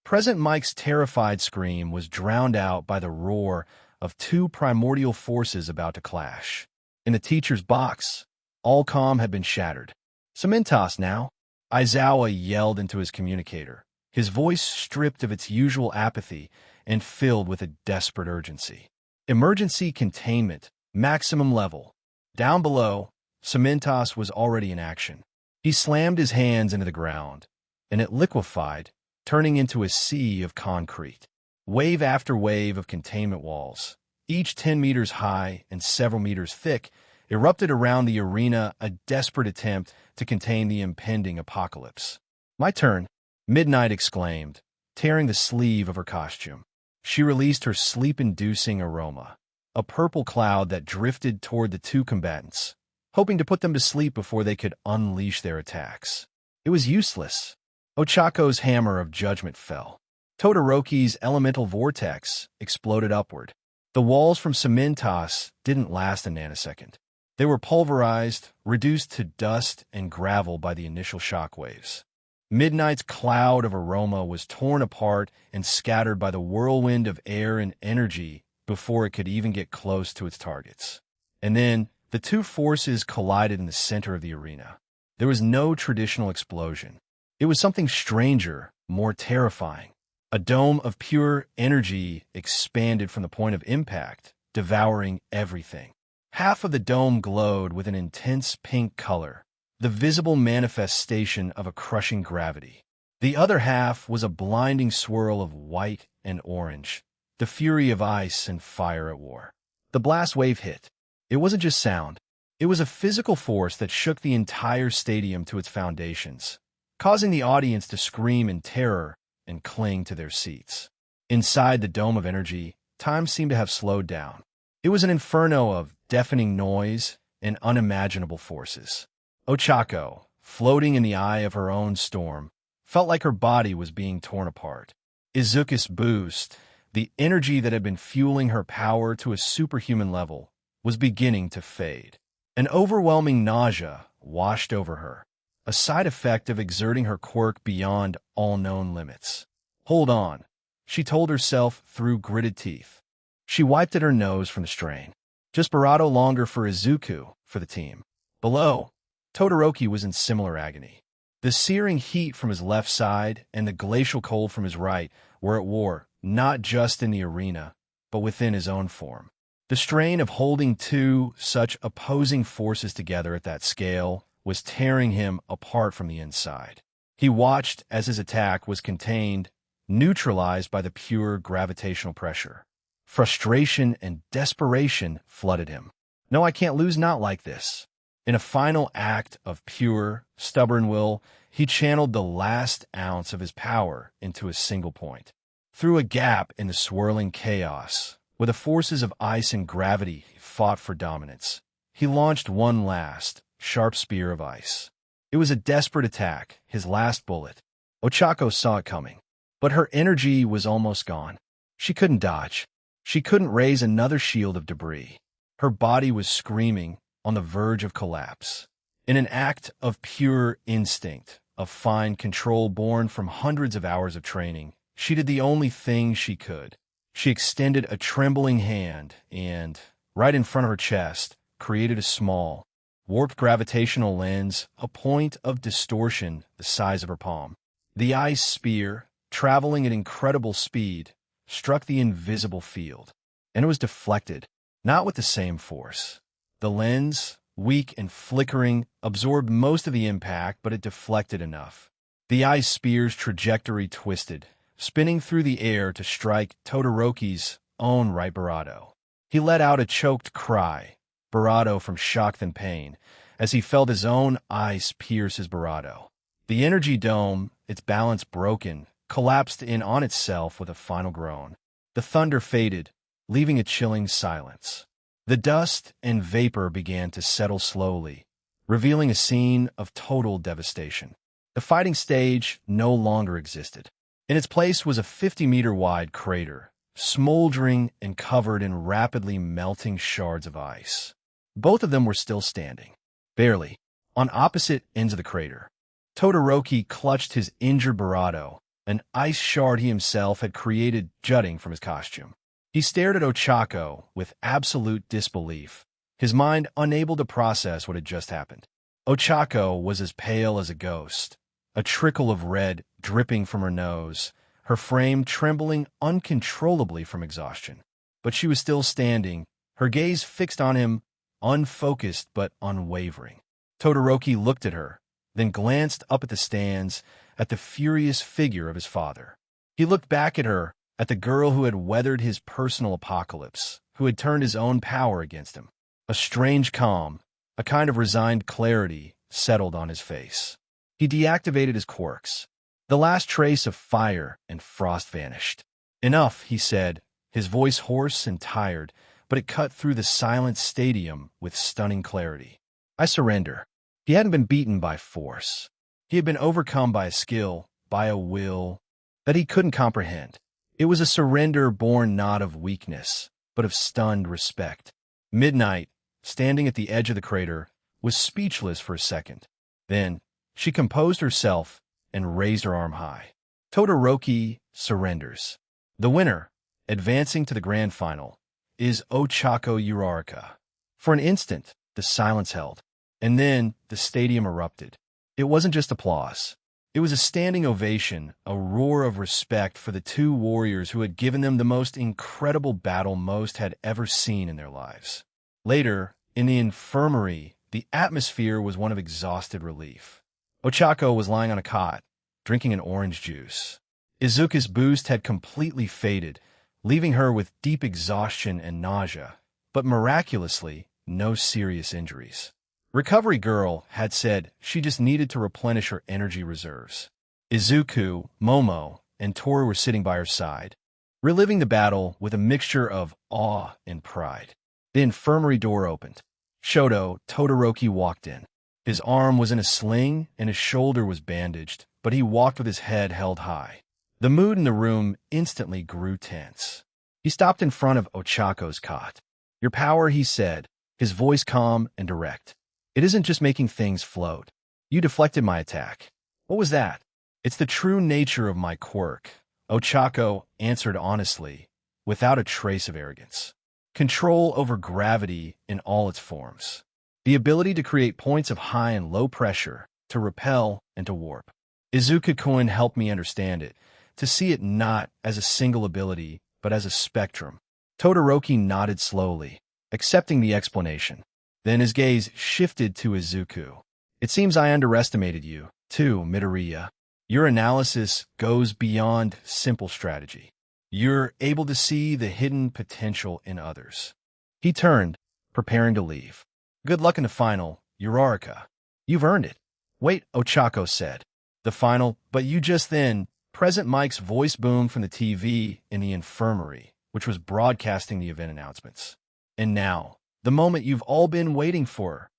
President Mike's terrified scream was drowned out by the roar of two primordial forces about to clash. In the teacher's box, all calm had been shattered. "Cementos now," Aizawa yelled into his communicator, his voice stripped of its usual apathy and filled with a desperate urgency. "Emergency containment, maximum level." Down below, Cementos was already in action. He slammed his hands into the ground, and it liquefied, turning into a sea of concrete. Wave after wave of containment walls, each 10 meters high and several meters thick, erupted around the arena, a desperate attempt to contain the impending apocalypse. "My turn," Midnight exclaimed, tearing the sleeve of her costume. She released her sleep-inducing aroma, a purple cloud that drifted toward the two combatants, hoping to put them to sleep before they could unleash their attacks. It was useless. Ochako's hammer of judgment fell. Todoroki's elemental vortex exploded upward. The walls from Cementos didn't last a nanosecond. They were pulverized, reduced to dust and gravel by the initial shockwaves. Midnight's cloud of aroma was torn apart and scattered by the whirlwind of air and energy before it could even get close to its targets. And then, the two forces collided in the center of the arena. There was no traditional explosion. It was something stranger, more terrifying. A dome of pure energy expanded from the point of impact, devouring everything. Half of the dome glowed with an intense pink color, the visible manifestation of a crushing gravity. The other half was a blinding swirl of white and orange, the fury of ice and fire at war. The blast wave hit. It wasn't just sound. It was a physical force that shook the entire stadium to its foundations, causing the audience to scream in terror and cling to their seats. Inside the dome of energy, time seemed to have slowed down. It was an inferno of deafening noise and unimaginable forces. Ochako, floating in the eye of her own storm, felt like her body was being torn apart. Izuku's boost, the energy that had been fueling her power to a superhuman level, was beginning to fade. An overwhelming nausea washed over her, a side effect of exerting her quirk beyond all known limits. "Hold on," she told herself through gritted teeth. She wiped at her nose from the strain. Just Barato longer for Izuku, for the team. Below, Todoroki was in similar agony. The searing heat from his left side and the glacial cold from his right were at war, not just in the arena, but within his own form. The strain of holding two such opposing forces together at that scale was tearing him apart from the inside. He watched as his attack was contained, neutralized by the pure gravitational pressure. Frustration and desperation flooded him. "No, I can't lose, not like this." In a final act of pure, stubborn will, he channeled the last ounce of his power into a single point. Through a gap in the swirling chaos, where the forces of ice and gravity fought for dominance, he launched one last, sharp spear of ice. It was a desperate attack, his last bullet. Ochako saw it coming, but her energy was almost gone. She couldn't dodge. She couldn't raise another shield of debris. Her body was screaming, on the verge of collapse. In an act of pure instinct, of fine control born from hundreds of hours of training, she did the only thing she could. She extended a trembling hand and, right in front of her chest, created a small, warped gravitational lens, a point of distortion the size of her palm. The ice spear, traveling at incredible speed, struck the invisible field, and it was deflected, not with the same force. The lens, weak and flickering, absorbed most of the impact, but it deflected enough. The ice spear's trajectory twisted, spinning through the air to strike Todoroki's own right Barato. He let out a choked cry, Barato from shock and pain, as he felt his own ice pierce his Barato. The energy dome, its balance broken, collapsed in on itself with a final groan. The thunder faded, leaving a chilling silence. The dust and vapor began to settle slowly, revealing a scene of total devastation. The fighting stage no longer existed. In its place was a 50-meter-wide crater, smoldering and covered in rapidly melting shards of ice. Both of them were still standing, barely, on opposite ends of the crater. Todoroki clutched his injured Barato, an ice shard he himself had created jutting from his costume. He stared at Ochako with absolute disbelief, his mind unable to process what had just happened. Ochako was as pale as a ghost, a trickle of red dripping from her nose, her frame trembling uncontrollably from exhaustion. But she was still standing, her gaze fixed on him, unfocused but unwavering. Todoroki looked at her, then glanced up at the stands, at the furious figure of his father. He looked back at her, at the girl who had weathered his personal apocalypse, who had turned his own power against him. A strange calm, a kind of resigned clarity, settled on his face. He deactivated his quirks. The last trace of fire and frost vanished. "Enough," he said, his voice hoarse and tired, but it cut through the silent stadium with stunning clarity. "I surrender." He hadn't been beaten by force. He had been overcome by a skill, by a will that he couldn't comprehend. It was a surrender born not of weakness, but of stunned respect. Midnight, standing at the edge of the crater, was speechless for a second. Then, she composed herself and raised her arm high. Todoroki surrenders. The winner, advancing to the grand final, is Ochako Uraraka. For an instant, the silence held, and then the stadium erupted. It wasn't just applause. It was a standing ovation, a roar of respect for the two warriors who had given them the most incredible battle most had ever seen in their lives. Later, in the infirmary, the atmosphere was one of exhausted relief. Ochako was lying on a cot, drinking an orange juice. Izuku's boost had completely faded, leaving her with deep exhaustion and nausea, but miraculously, no serious injuries. Recovery Girl had said she just needed to replenish her energy reserves. Izuku, Momo, and Toru were sitting by her side, reliving the battle with a mixture of awe and pride. The infirmary door opened. Shoto, Todoroki, walked in. His arm was in a sling and his shoulder was bandaged, but he walked with his head held high. The mood in the room instantly grew tense. He stopped in front of Ochako's cot. "Your power," he said, his voice calm and direct. "It isn't just making things float. You deflected my attack. What was that?" "It's the true nature of my quirk," Ochako answered honestly, without a trace of arrogance. "Control over gravity in all its forms. The ability to create points of high and low pressure, to repel and to warp. Izuku-kun helped me understand it, to see it not as a single ability, but as a spectrum." Todoroki nodded slowly, accepting the explanation. Then his gaze shifted to Izuku. "It seems I underestimated you, too, Midoriya. Your analysis goes beyond simple strategy. You're able to see the hidden potential in others." He turned, preparing to leave. "Good luck in the final, Uraraka. You've earned it." "Wait," Ochako said. "The final, but you just then..." Present Mike's voice boomed from the TV in the infirmary, which was broadcasting the event announcements. And now, the moment you've all been waiting for.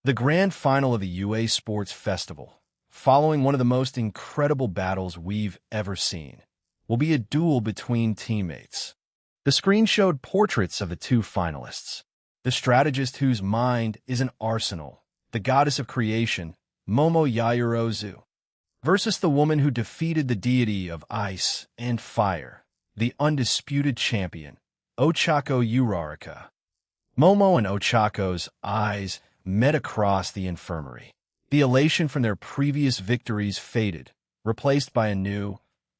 The grand final of the UA Sports Festival, following one of the most incredible battles we've ever seen, will be a duel between teammates. The screen showed portraits of the two finalists. The strategist whose mind is an arsenal, the goddess of creation, Momo Yaoyorozu, versus the woman who defeated the deity of ice and fire, the undisputed champion, Ochako Uraraka. Momo and Ochako's eyes met across the infirmary. The elation from their previous victories faded, replaced by a new,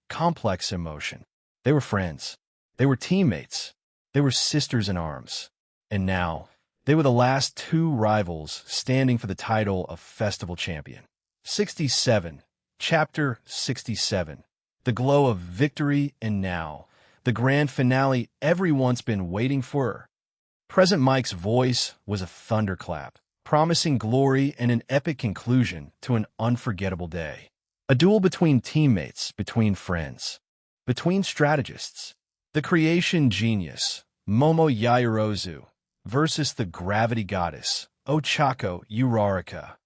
complex emotion. They were friends. They were teammates. They were sisters in arms. And now, they were the last two rivals standing for the title of Festival Champion. 67. Chapter 67. The glow of victory and now, the grand finale everyone's been waiting for. Present Mike's voice was a thunderclap, promising glory and an epic conclusion to an unforgettable day. A duel between teammates, between friends, between strategists. The creation genius, Momo Yaoyorozu, versus the gravity goddess, Ochako Uraraka.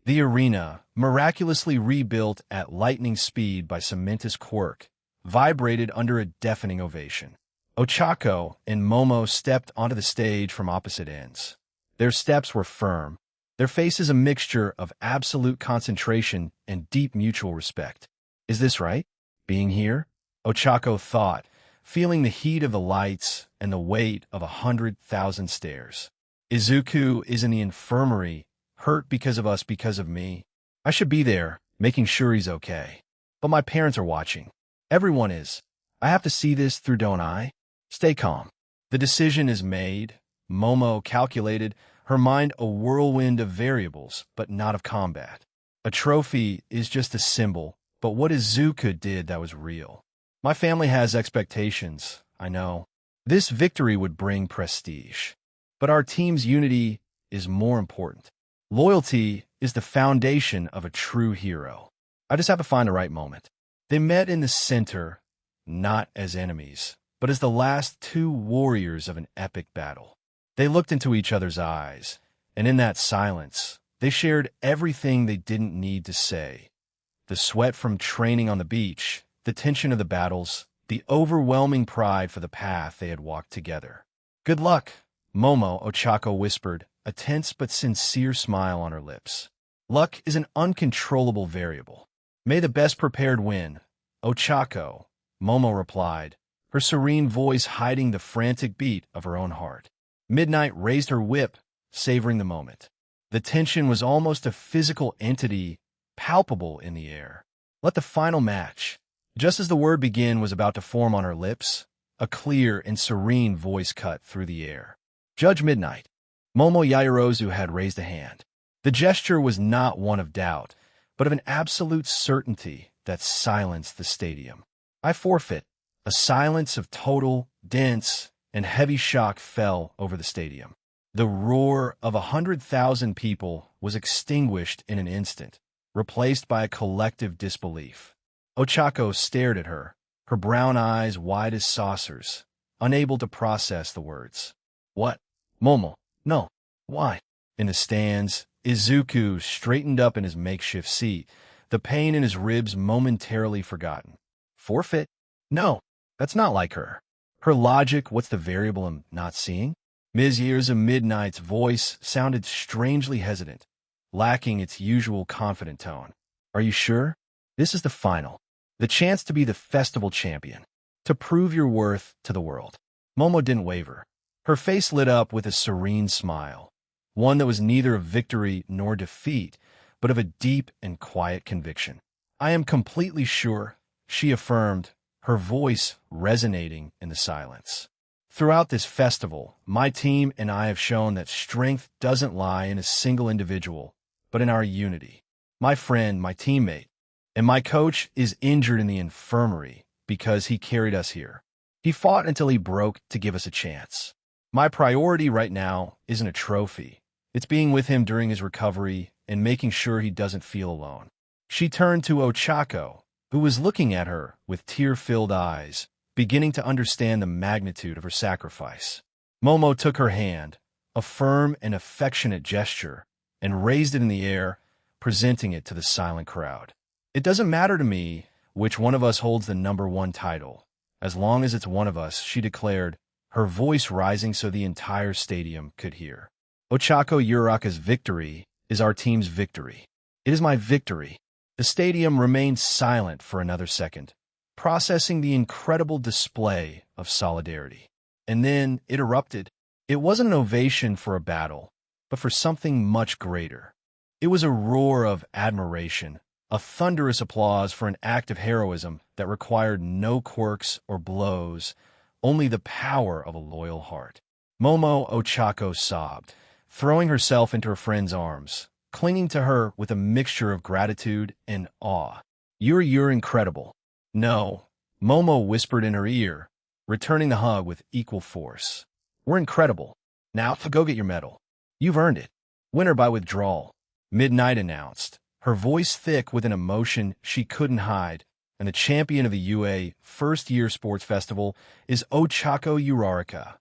The arena, miraculously rebuilt at lightning speed by Cementus Quirk, vibrated under a deafening ovation. Ochako and Momo stepped onto the stage from opposite ends. Their steps were firm, their faces a mixture of absolute concentration and deep mutual respect. Is this right? Being here? Ochako thought, feeling the heat of the lights and the weight of 100,000 stares. Izuku is in the infirmary, hurt because of us, because of me. I should be there, making sure he's okay. But my parents are watching. Everyone is. I have to see this through, don't I? Stay calm. The decision is made. Momo calculated, her mind a whirlwind of variables, but not of combat. A trophy is just a symbol, but what Izuku did that was real. My family has expectations, I know. This victory would bring prestige. But our team's unity is more important. Loyalty is the foundation of a true hero. I just have to find the right moment. They met in the center, not as enemies, but as the last two warriors of an epic battle. They looked into each other's eyes, and in that silence, they shared everything they didn't need to say. The sweat from training on the beach, the tension of the battles, the overwhelming pride for the path they had walked together. Good luck, Momo, Ochako whispered, a tense but sincere smile on her lips. Luck is an uncontrollable variable. May the best prepared win, Ochako, Momo replied, her serene voice hiding the frantic beat of her own heart. Midnight raised her whip, savoring the moment. The tension was almost a physical entity, palpable in the air. Let the final match. Just as the word begin was about to form on her lips, a clear and serene voice cut through the air. Judge Midnight. Momo Yaoyorozu had raised a hand. The gesture was not one of doubt, but of an absolute certainty that silenced the stadium. I forfeit. A silence of total, dense, and heavy shock fell over the stadium. The roar of 100,000 people was extinguished in an instant, replaced by a collective disbelief. Ochako stared at her, her brown eyes wide as saucers, unable to process the words. What? Momo. No. Why? In the stands, Izuku straightened up in his makeshift seat, the pain in his ribs momentarily forgotten. Forfeit? No, that's not like her. Her logic, what's the variable I'm not seeing? Ms. Yearza Midnight's voice sounded strangely hesitant, lacking its usual confident tone. Are you sure? This is the final. The chance to be the festival champion. To prove your worth to the world. Momo didn't waver. Her face lit up with a serene smile, one that was neither of victory nor defeat, but of a deep and quiet conviction. I am completely sure, she affirmed, her voice resonating in the silence. Throughout this festival, my team and I have shown that strength doesn't lie in a single individual, but in our unity. My friend, my teammate, and my coach is injured in the infirmary because he carried us here. He fought until he broke to give us a chance. My priority right now isn't a trophy. It's being with him during his recovery and making sure he doesn't feel alone. She turned to Ochako, who was looking at her with tear-filled eyes, beginning to understand the magnitude of her sacrifice. Momo took her hand, a firm and affectionate gesture, and raised it in the air, presenting it to the silent crowd. It doesn't matter to me which one of us holds the #1 title, as long as it's one of us, she declared, her voice rising so the entire stadium could hear. Ochako Uraraka's victory is our team's victory. It is my victory. The stadium remained silent for another second, processing the incredible display of solidarity. And then it erupted. It wasn't an ovation for a battle, but for something much greater. It was a roar of admiration, a thunderous applause for an act of heroism that required no quirks or blows, only the power of a loyal heart. Momo Ochako sobbed, throwing herself into her friend's arms, clinging to her with a mixture of gratitude and awe. You're incredible. No, Momo whispered in her ear, returning the hug with equal force. We're incredible. Now go get your medal. You've earned it. Winner by withdrawal. Midnight announced, her voice thick with an emotion she couldn't hide, and the champion of the UA First-Year Sports Festival is Ochako Uraraka.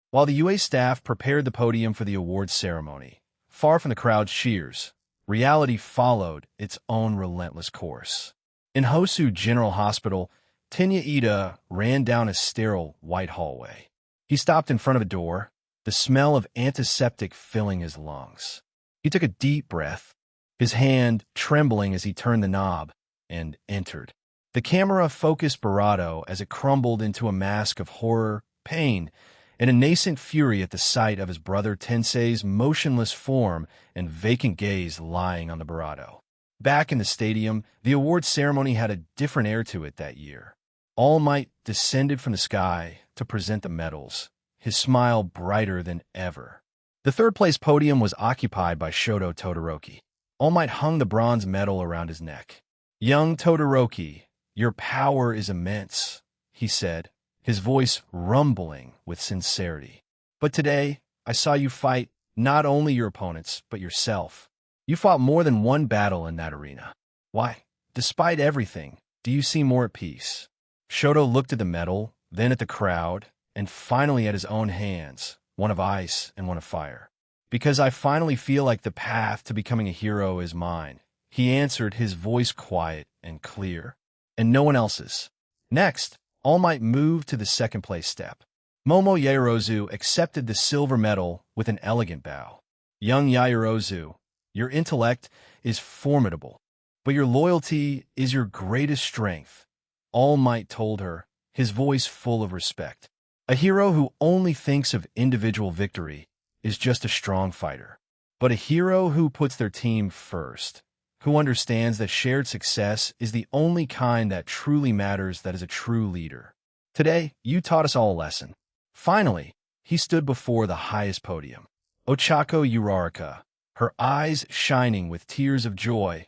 While the UA staff prepared the podium for the awards ceremony, far from the crowd's cheers, reality followed its own relentless course. In Hosu General Hospital, Tenya Ida ran down a sterile white hallway. He stopped in front of a door, the smell of antiseptic filling his lungs. He took a deep breath, his hand trembling as he turned the knob, and entered. The camera focused Barato as it crumbled into a mask of horror, pain, and a nascent fury at the sight of his brother Tensei's motionless form and vacant gaze lying on the Barato. Back in the stadium, the awards ceremony had a different air to it that year. All Might descended from the sky to present the medals, his smile brighter than ever. The third-place podium was occupied by Shoto Todoroki. All Might hung the bronze medal around his neck. "Young Todoroki, your power is immense," he said, his voice rumbling with sincerity. "But today, I saw you fight not only your opponents, but yourself. You fought more than one battle in that arena. Why, despite everything, do you seem more at peace?" Shoto looked at the medal, then at the crowd, and finally at his own hands, one of ice and one of fire. "Because I finally feel like the path to becoming a hero is mine," he answered, his voice quiet and clear, "and no one else's." Next, All Might moved to the second-place step. Momo Yaoyorozu accepted the silver medal with an elegant bow. "Young Yaoyorozu, your intellect is formidable, but your loyalty is your greatest strength," All Might told her, his voice full of respect. "A hero who only thinks of individual victory is just a strong fighter. But a hero who puts their team first, who understands that shared success is the only kind that truly matters, that is a true leader. Today, you taught us all a lesson." Finally, he stood before the highest podium. Ochako Uraraka, her eyes shining with tears of joy,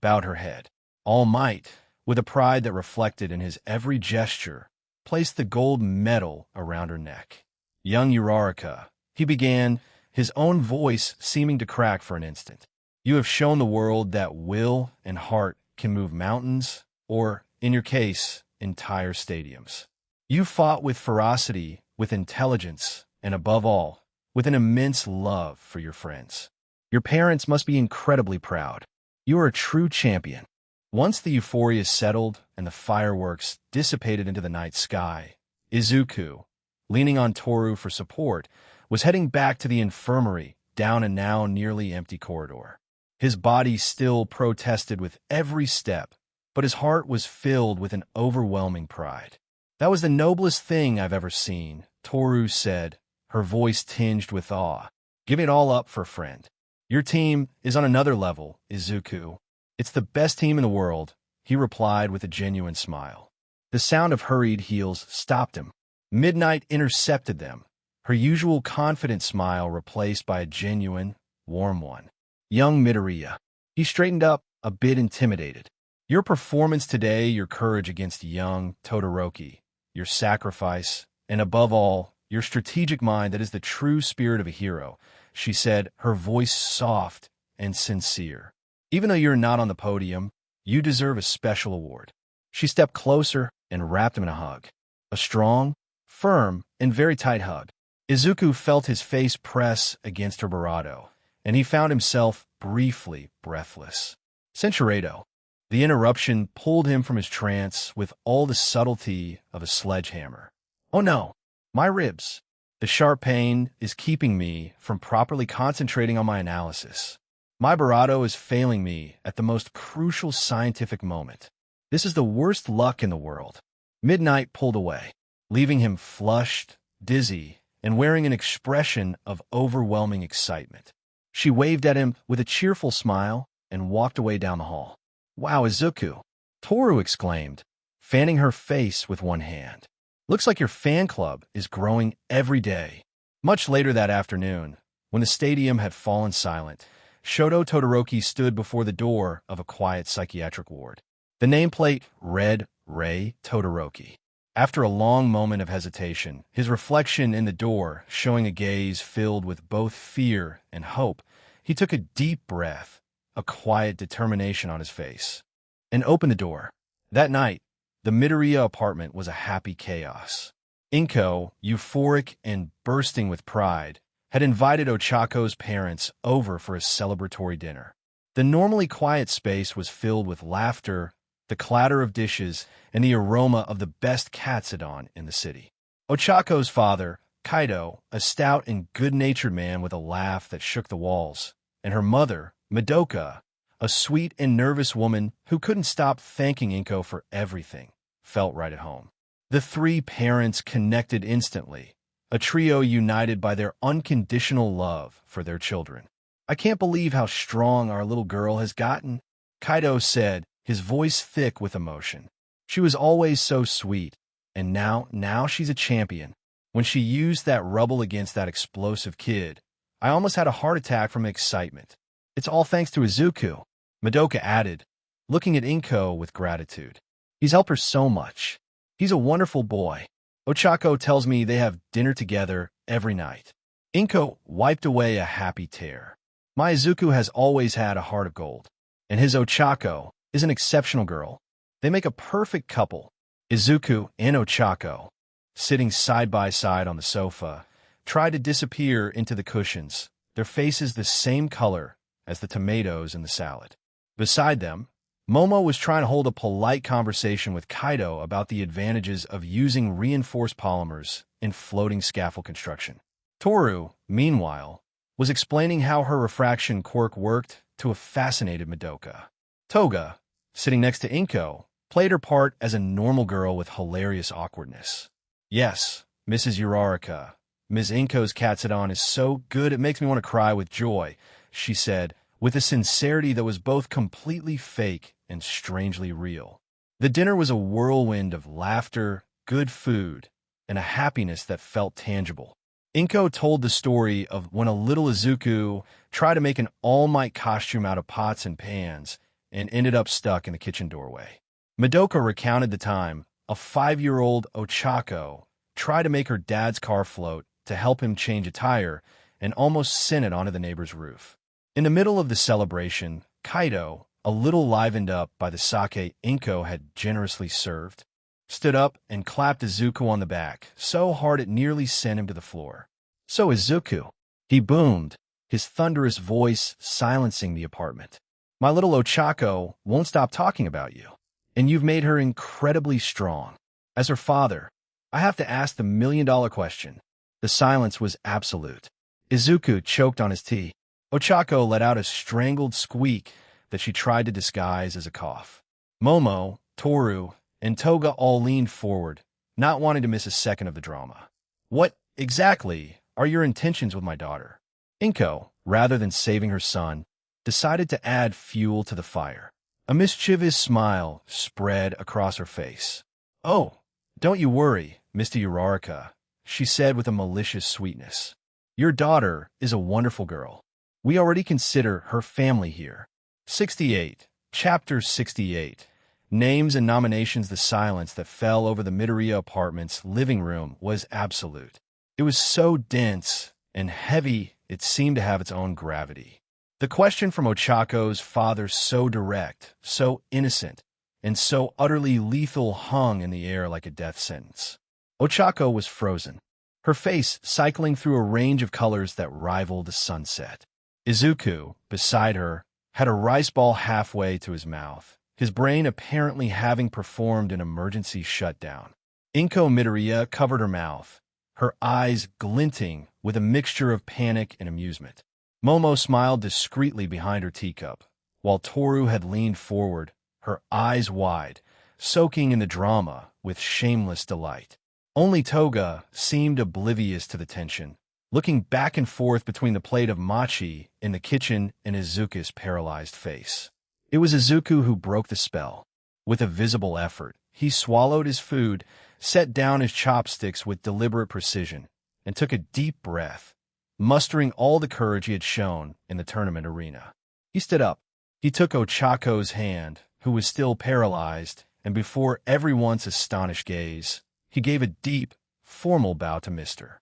bowed her head. All Might, with a pride that reflected in his every gesture, placed the gold medal around her neck. "Young Uraraka," he began, his own voice seeming to crack for an instant. "You have shown the world that will and heart can move mountains, or, in your case, entire stadiums. You fought with ferocity, with intelligence, and above all, with an immense love for your friends. Your parents must be incredibly proud. You are a true champion." Once the euphoria settled and the fireworks dissipated into the night sky, Izuku, leaning on Toru for support, was heading back to the infirmary down a now nearly empty corridor. His body still protested with every step, but his heart was filled with an overwhelming pride. "That was the noblest thing I've ever seen," Toru said, her voice tinged with awe. "Give it all up for a friend. Your team is on another level, Izuku. It's the best team in the world," he replied with a genuine smile. The sound of hurried heels stopped him. Midnight intercepted them, her usual confident smile replaced by a genuine, warm one. "Young Midoriya." He straightened up, a bit intimidated. "Your performance today, your courage against young Todoroki, your sacrifice, and above all, your strategic mind that is the true spirit of a hero," she said, her voice soft and sincere. "Even though you're not on the podium, you deserve a special award. She stepped closer and wrapped him in a hug. A strong, firm, and very tight hug. Izuku felt his face press against her barato, and he found himself briefly breathless. Centuredo. The interruption pulled him from his trance with all the subtlety of a sledgehammer. Oh no, my ribs. The sharp pain is keeping me from properly concentrating on my analysis. My barato is failing me at the most crucial scientific moment. This is the worst luck in the world. Midnight pulled away, leaving him flushed, dizzy, and wearing an expression of overwhelming excitement. She waved at him with a cheerful smile and walked away down the hall. Wow, Izuku, Toru exclaimed, fanning her face with one hand. Looks like your fan club is growing every day. Much later that afternoon, when the stadium had fallen silent, Shoto Todoroki stood before the door of a quiet psychiatric ward. The nameplate read Rei Todoroki. After a long moment of hesitation, his reflection in the door showing a gaze filled with both fear and hope, he took a deep breath, a quiet determination on his face, and opened the door. That night, the Midoriya apartment was a happy chaos. Inko, euphoric and bursting with pride, had invited Ochako's parents over for a celebratory dinner. The normally quiet space was filled with laughter, the clatter of dishes, and the aroma of the best katsudon in the city. Ochako's father, Kaido, a stout and good-natured man with a laugh that shook the walls, and her mother, Madoka, a sweet and nervous woman who couldn't stop thanking Inko for everything, felt right at home. The three parents connected instantly, a trio united by their unconditional love for their children. I can't believe how strong our little girl has gotten, Kaido said, his voice thick with emotion. She was always so sweet, and now she's a champion. When she used that rubble against that explosive kid, I almost had a heart attack from excitement. It's all thanks to Izuku, Madoka added, looking at Inko with gratitude. He's helped her so much. He's a wonderful boy. Ochako tells me they have dinner together every night. Inko wiped away a happy tear. My Izuku has always had a heart of gold, and his Ochako is an exceptional girl. They make a perfect couple. Izuku and Ochako, sitting side by side on the sofa, tried to disappear into the cushions, their faces the same color as the tomatoes in the salad. Beside them, Momo was trying to hold a polite conversation with Kaido about the advantages of using reinforced polymers in floating scaffold construction. Toru, meanwhile, was explaining how her refraction quirk worked to a fascinated Madoka. Toga, sitting next to Inko, played her part as a normal girl with hilarious awkwardness. Yes, Mrs. Uraraka, Ms. Inko's katsudon is so good it makes me want to cry with joy, she said, with a sincerity that was both completely fake and strangely real. The dinner was a whirlwind of laughter, good food, and a happiness that felt tangible. Inko told the story of when a little Izuku tried to make an All Might costume out of pots and pans and ended up stuck in the kitchen doorway. Madoka recounted the time a 5-year-old Ochako tried to make her dad's car float to help him change a tire and almost sent it onto the neighbor's roof. In the middle of the celebration, Kaido, a little livened up by the sake Inko had generously served, stood up and clapped Izuku on the back so hard it nearly sent him to the floor. So Izuku, he boomed, his thunderous voice silencing the apartment. My little Ochako won't stop talking about you, and you've made her incredibly strong. As her father, I have to ask the million-dollar question. The silence was absolute. Izuku choked on his tea. Ochako let out a strangled squeak that she tried to disguise as a cough. Momo, Toru, and Toga all leaned forward, not wanting to miss a second of the drama. What, exactly, are your intentions with my daughter? Inko, rather than saving her son, decided to add fuel to the fire. A mischievous smile spread across her face. Oh, don't you worry, Mr. Uraraka, she said with a malicious sweetness. Your daughter is a wonderful girl. We already consider her family here. 68. Chapter 68. Names and nominations. The silence that fell over the Midoriya apartment's living room was absolute. It was so dense and heavy it seemed to have its own gravity. The question from Ochako's father so direct, so innocent, and so utterly lethal hung in the air like a death sentence. Ochako was frozen, her face cycling through a range of colors that rivaled the sunset. Izuku, beside her, had a rice ball halfway to his mouth, his brain apparently having performed an emergency shutdown. Inko Midoriya covered her mouth, her eyes glinting with a mixture of panic and amusement. Momo smiled discreetly behind her teacup, while Toru had leaned forward, her eyes wide, soaking in the drama with shameless delight. Only Toga seemed oblivious to the tension, looking back and forth between the plate of mochi in the kitchen and Izuku's paralyzed face. It was Izuku who broke the spell. With a visible effort, he swallowed his food, set down his chopsticks with deliberate precision, and took a deep breath, mustering all the courage he had shown in the tournament arena. He stood up. He took Ochako's hand, who was still paralyzed, and before everyone's astonished gaze, he gave a deep, formal bow to Mr.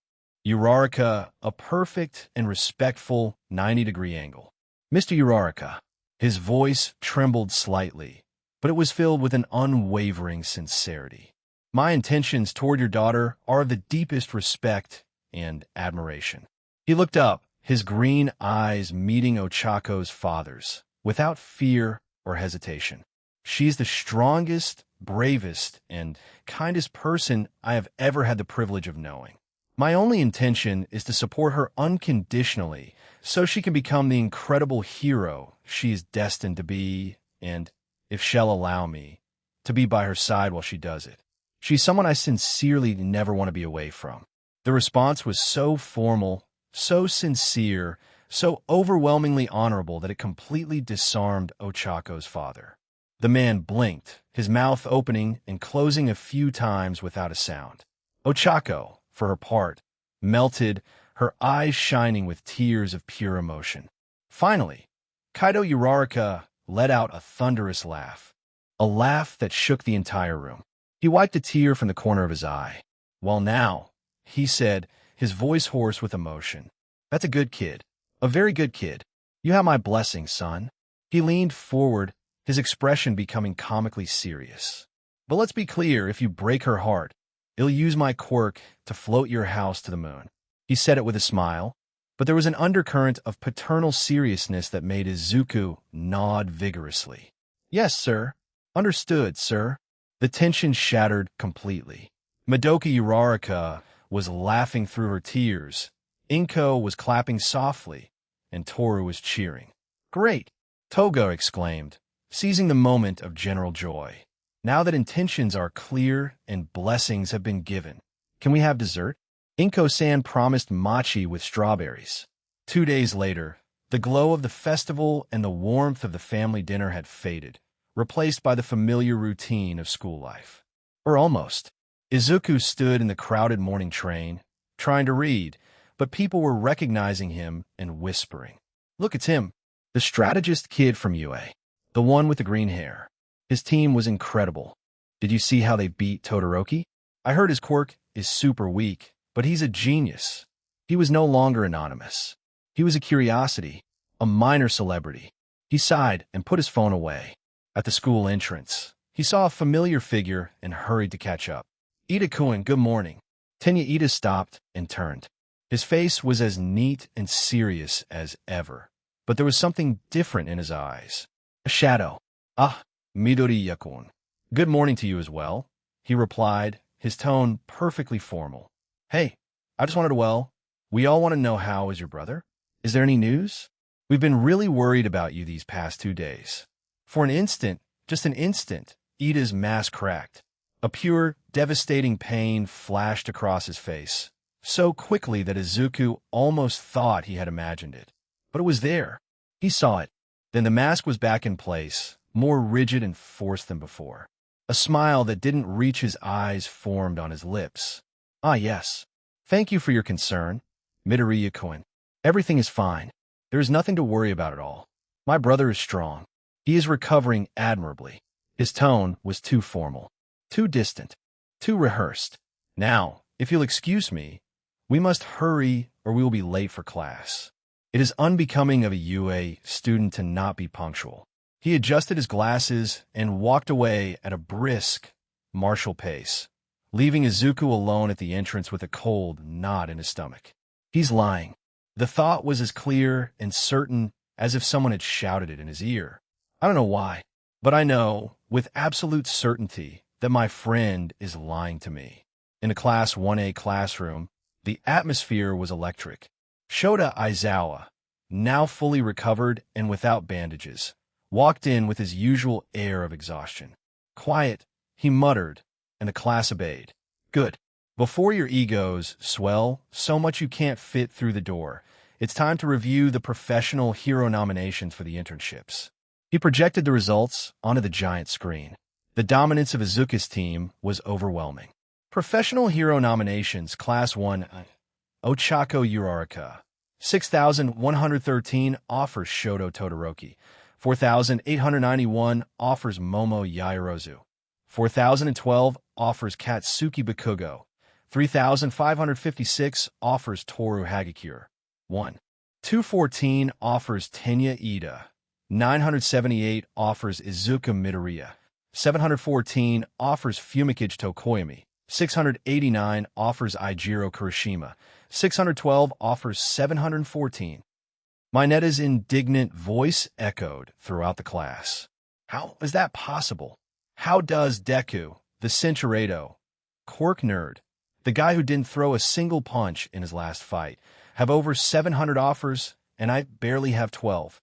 Uraraka, a perfect and respectful 90-degree angle. Mr. Uraraka. His voice trembled slightly, but it was filled with an unwavering sincerity. My intentions toward your daughter are of the deepest respect and admiration. He looked up, his green eyes meeting Ochako's father's, without fear or hesitation. She's the strongest, bravest, and kindest person I have ever had the privilege of knowing. My only intention is to support her unconditionally so she can become the incredible hero she is destined to be and, if she'll allow me, to be by her side while she does it. She's someone I sincerely never want to be away from. The response was so formal, so sincere, so overwhelmingly honorable that it completely disarmed Ochako's father. The man blinked, his mouth opening and closing a few times without a sound. Ochako, for her part, melted, her eyes shining with tears of pure emotion. Finally, Kaido Uraraka let out a thunderous laugh, a laugh that shook the entire room. He wiped a tear from the corner of his eye. Well now, he said, his voice hoarse with emotion. That's a good kid. A very good kid. You have my blessing, son. He leaned forward, his expression becoming comically serious. But let's be clear, if you break her heart, I'll use my quirk to float your house to the moon. He said it with a smile, but there was an undercurrent of paternal seriousness that made Izuku nod vigorously. Yes, sir. Understood, sir. The tension shattered completely. Madoka Uraraka was laughing through her tears, Inko was clapping softly, and Toru was cheering. Great! Toga exclaimed, seizing the moment of general joy. Now that intentions are clear and blessings have been given, can we have dessert? Inko-san promised mochi with strawberries. 2 days later, the glow of the festival and the warmth of the family dinner had faded, replaced by the familiar routine of school life. Or almost. Izuku stood in the crowded morning train, trying to read, but people were recognizing him and whispering. Look, it's him, the strategist kid from UA, the one with the green hair. His team was incredible. Did you see how they beat Todoroki? I heard his quirk is super weak, but he's a genius. He was no longer anonymous. He was a curiosity, a minor celebrity. He sighed and put his phone away. At the school entrance, he saw a familiar figure and hurried to catch up. Ida-kun, good morning. Tenya Ida stopped and turned. His face was as neat and serious as ever, but there was something different in his eyes. A shadow. Ah, Midoriya-kun. Good morning to you as well, he replied, his tone perfectly formal. Hey, I just wanted to, we all want to know how is your brother? Is there any news? We've been really worried about you these past 2 days. For an instant, just an instant, Ida's mask cracked. A pure, devastating pain flashed across his face, so quickly that Izuku almost thought he had imagined it. But it was there. He saw it. Then the mask was back in place, more rigid and forced than before. A smile that didn't reach his eyes formed on his lips. Ah, yes. Thank you for your concern, Midoriya-kun. Everything is fine. There is nothing to worry about at all. My brother is strong. He is recovering admirably. His tone was too formal, too distant, too rehearsed. Now, if you'll excuse me, we must hurry or we will be late for class. It is unbecoming of a UA student to not be punctual. He adjusted his glasses and walked away at a brisk, martial pace, leaving Izuku alone at the entrance with a cold knot in his stomach. He's lying. The thought was as clear and certain as if someone had shouted it in his ear. I don't know why, but I know with absolute certainty that my friend is lying to me. In the Class 1A classroom, the atmosphere was electric. Shota Aizawa, now fully recovered and without bandages, walked in with his usual air of exhaustion. Quiet, he muttered, and the class obeyed. Good. Before your egos swell so much you can't fit through the door, it's time to review the professional hero nominations for the internships. He projected the results onto the giant screen. The dominance of Izuku's team was overwhelming. Professional hero nominations, Class 1, Ochako Uraraka. 6,113 offers Shoto Todoroki. 4,891 offers Momo Yaoyorozu. 4,012 offers Katsuki Bakugo. 3,556 offers Toru Hagakure. 1. 214 offers Tenya Ida. 978 offers Izuku Midoriya. 714 offers Fumikichi Tokoyami. 689 offers Eijiro Kurashima. 612 offers 714. Minetta's indignant voice echoed throughout the class. How is that possible? How does Deku, the Centuredo, quirk nerd, the guy who didn't throw a single punch in his last fight, have over 700 offers, and I barely have 12?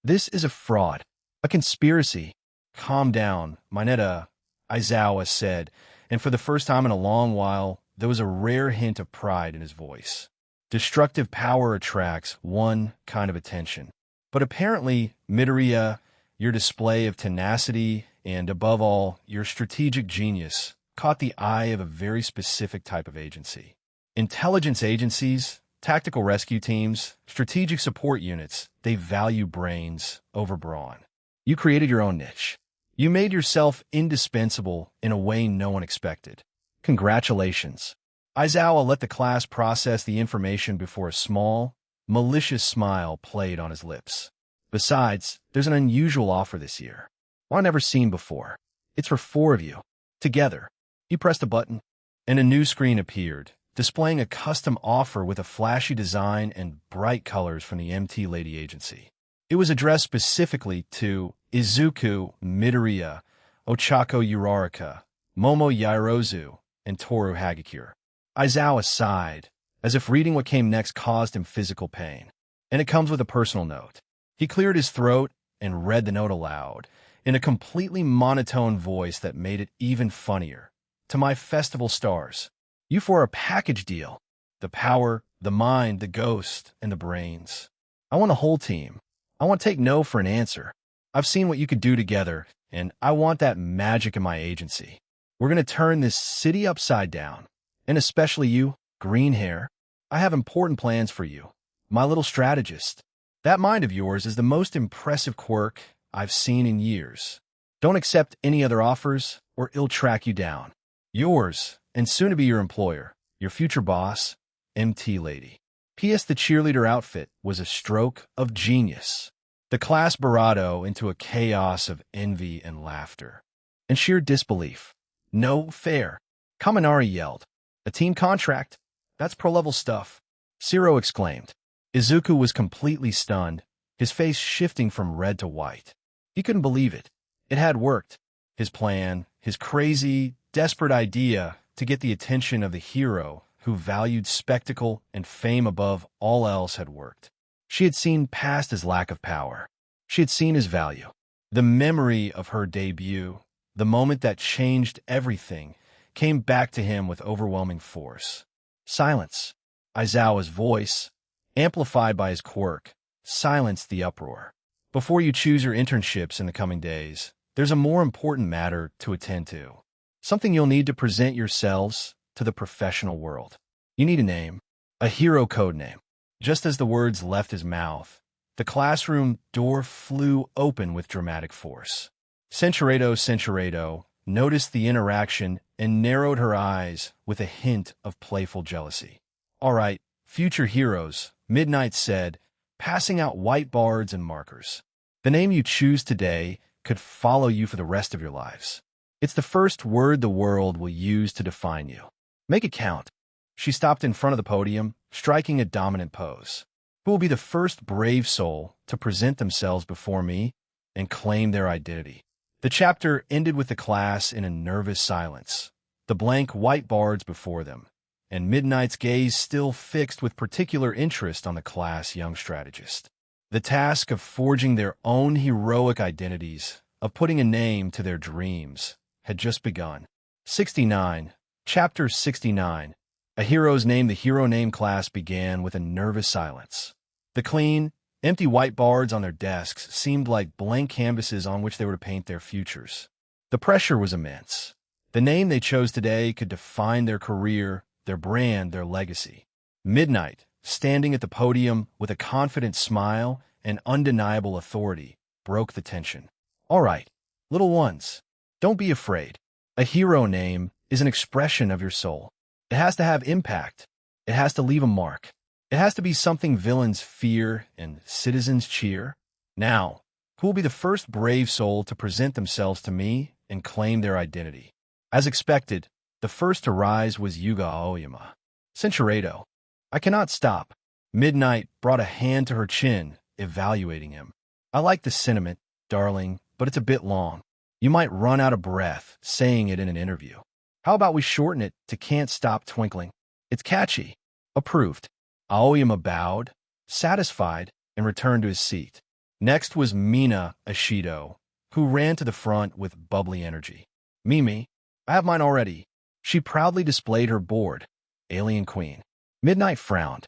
This is a fraud, a conspiracy. Calm down, Mineta, Aizawa said, and for the first time in a long while, there was a rare hint of pride in his voice. Destructive power attracts one kind of attention. But apparently, Midoriya, your display of tenacity and, above all, your strategic genius caught the eye of a very specific type of agency. Intelligence agencies, tactical rescue teams, strategic support units, they value brains over brawn. You created your own niche. You made yourself indispensable in a way no one expected. Congratulations. Aizawa let the class process the information before a small, malicious smile played on his lips. Besides, there's an unusual offer this year. One I've never seen before. It's for 4 of you. Together. He pressed a button, and a new screen appeared, displaying a custom offer with a flashy design and bright colors from the MT Lady Agency. It was addressed specifically to Izuku Midoriya, Ochako Uraraka, Momo Yaoyorozu, and Toru Hagakure. Aizawa sighed, as if reading what came next caused him physical pain. And it comes with a personal note. He cleared his throat and read the note aloud, in a completely monotone voice that made it even funnier. To my festival stars, you for a package deal. The power, the mind, the ghost, and the brains. I want a whole team. I want to take no for an answer. I've seen what you could do together, and I want that magic in my agency. We're going to turn this city upside down. And especially you, green hair. I have important plans for you, my little strategist. That mind of yours is the most impressive quirk I've seen in years. Don't accept any other offers, or it'll track you down. Yours, and soon to be your employer, your future boss, MT Lady. P.S. The cheerleader outfit was a stroke of genius. The class bravado into a chaos of envy and laughter. And sheer disbelief. No fair. Kaminari yelled. A team contract? That's pro-level stuff. Shiro exclaimed. Izuku was completely stunned, his face shifting from red to white. He couldn't believe it. It had worked. His plan, his crazy, desperate idea to get the attention of the hero who valued spectacle and fame above all else had worked. She had seen past his lack of power. She had seen his value. The memory of her debut, the moment that changed everything, came back to him with overwhelming force. Silence. Aizawa's voice, amplified by his quirk, silenced the uproar. Before you choose your internships in the coming days, there's a more important matter to attend to. Something you'll need to present yourselves to the professional world. You need a name, a hero code name. Just as the words left his mouth, the classroom door flew open with dramatic force. Centuredo noticed the interaction and narrowed her eyes with a hint of playful jealousy. All right, future heroes, Midnight said, passing out whiteboards and markers. The name you choose today could follow you for the rest of your lives. It's the first word the world will use to define you. Make it count. She stopped in front of the podium, striking a dominant pose. Who will be the first brave soul to present themselves before me and claim their identity? The chapter ended with the class in a nervous silence, the blank whiteboards before them, and Midnight's gaze still fixed with particular interest on the class young strategist. The task of forging their own heroic identities, of putting a name to their dreams, had just begun. 69. Chapter 69. A Hero's Name. The hero name class began with a nervous silence. The clean, empty whiteboards on their desks seemed like blank canvases on which they were to paint their futures. The pressure was immense. The name they chose today could define their career, their brand, their legacy. Midnight, standing at the podium with a confident smile and undeniable authority, broke the tension. All right, little ones, don't be afraid. A hero name is an expression of your soul. It has to have impact. It has to leave a mark. It has to be something villains fear and citizens cheer. Now, who will be the first brave soul to present themselves to me and claim their identity? As expected, the first to rise was Yuga Aoyama. Cinchuredo. I cannot stop. Midnight brought a hand to her chin, evaluating him. I like the sentiment, darling, but it's a bit long. You might run out of breath saying it in an interview. How about we shorten it to Can't Stop Twinkling? It's catchy. Approved. Aoyama bowed, satisfied, and returned to his seat. Next was Mina Ashido, who ran to the front with bubbly energy. Mimi, I have mine already. She proudly displayed her board. Alien Queen. Midnight frowned.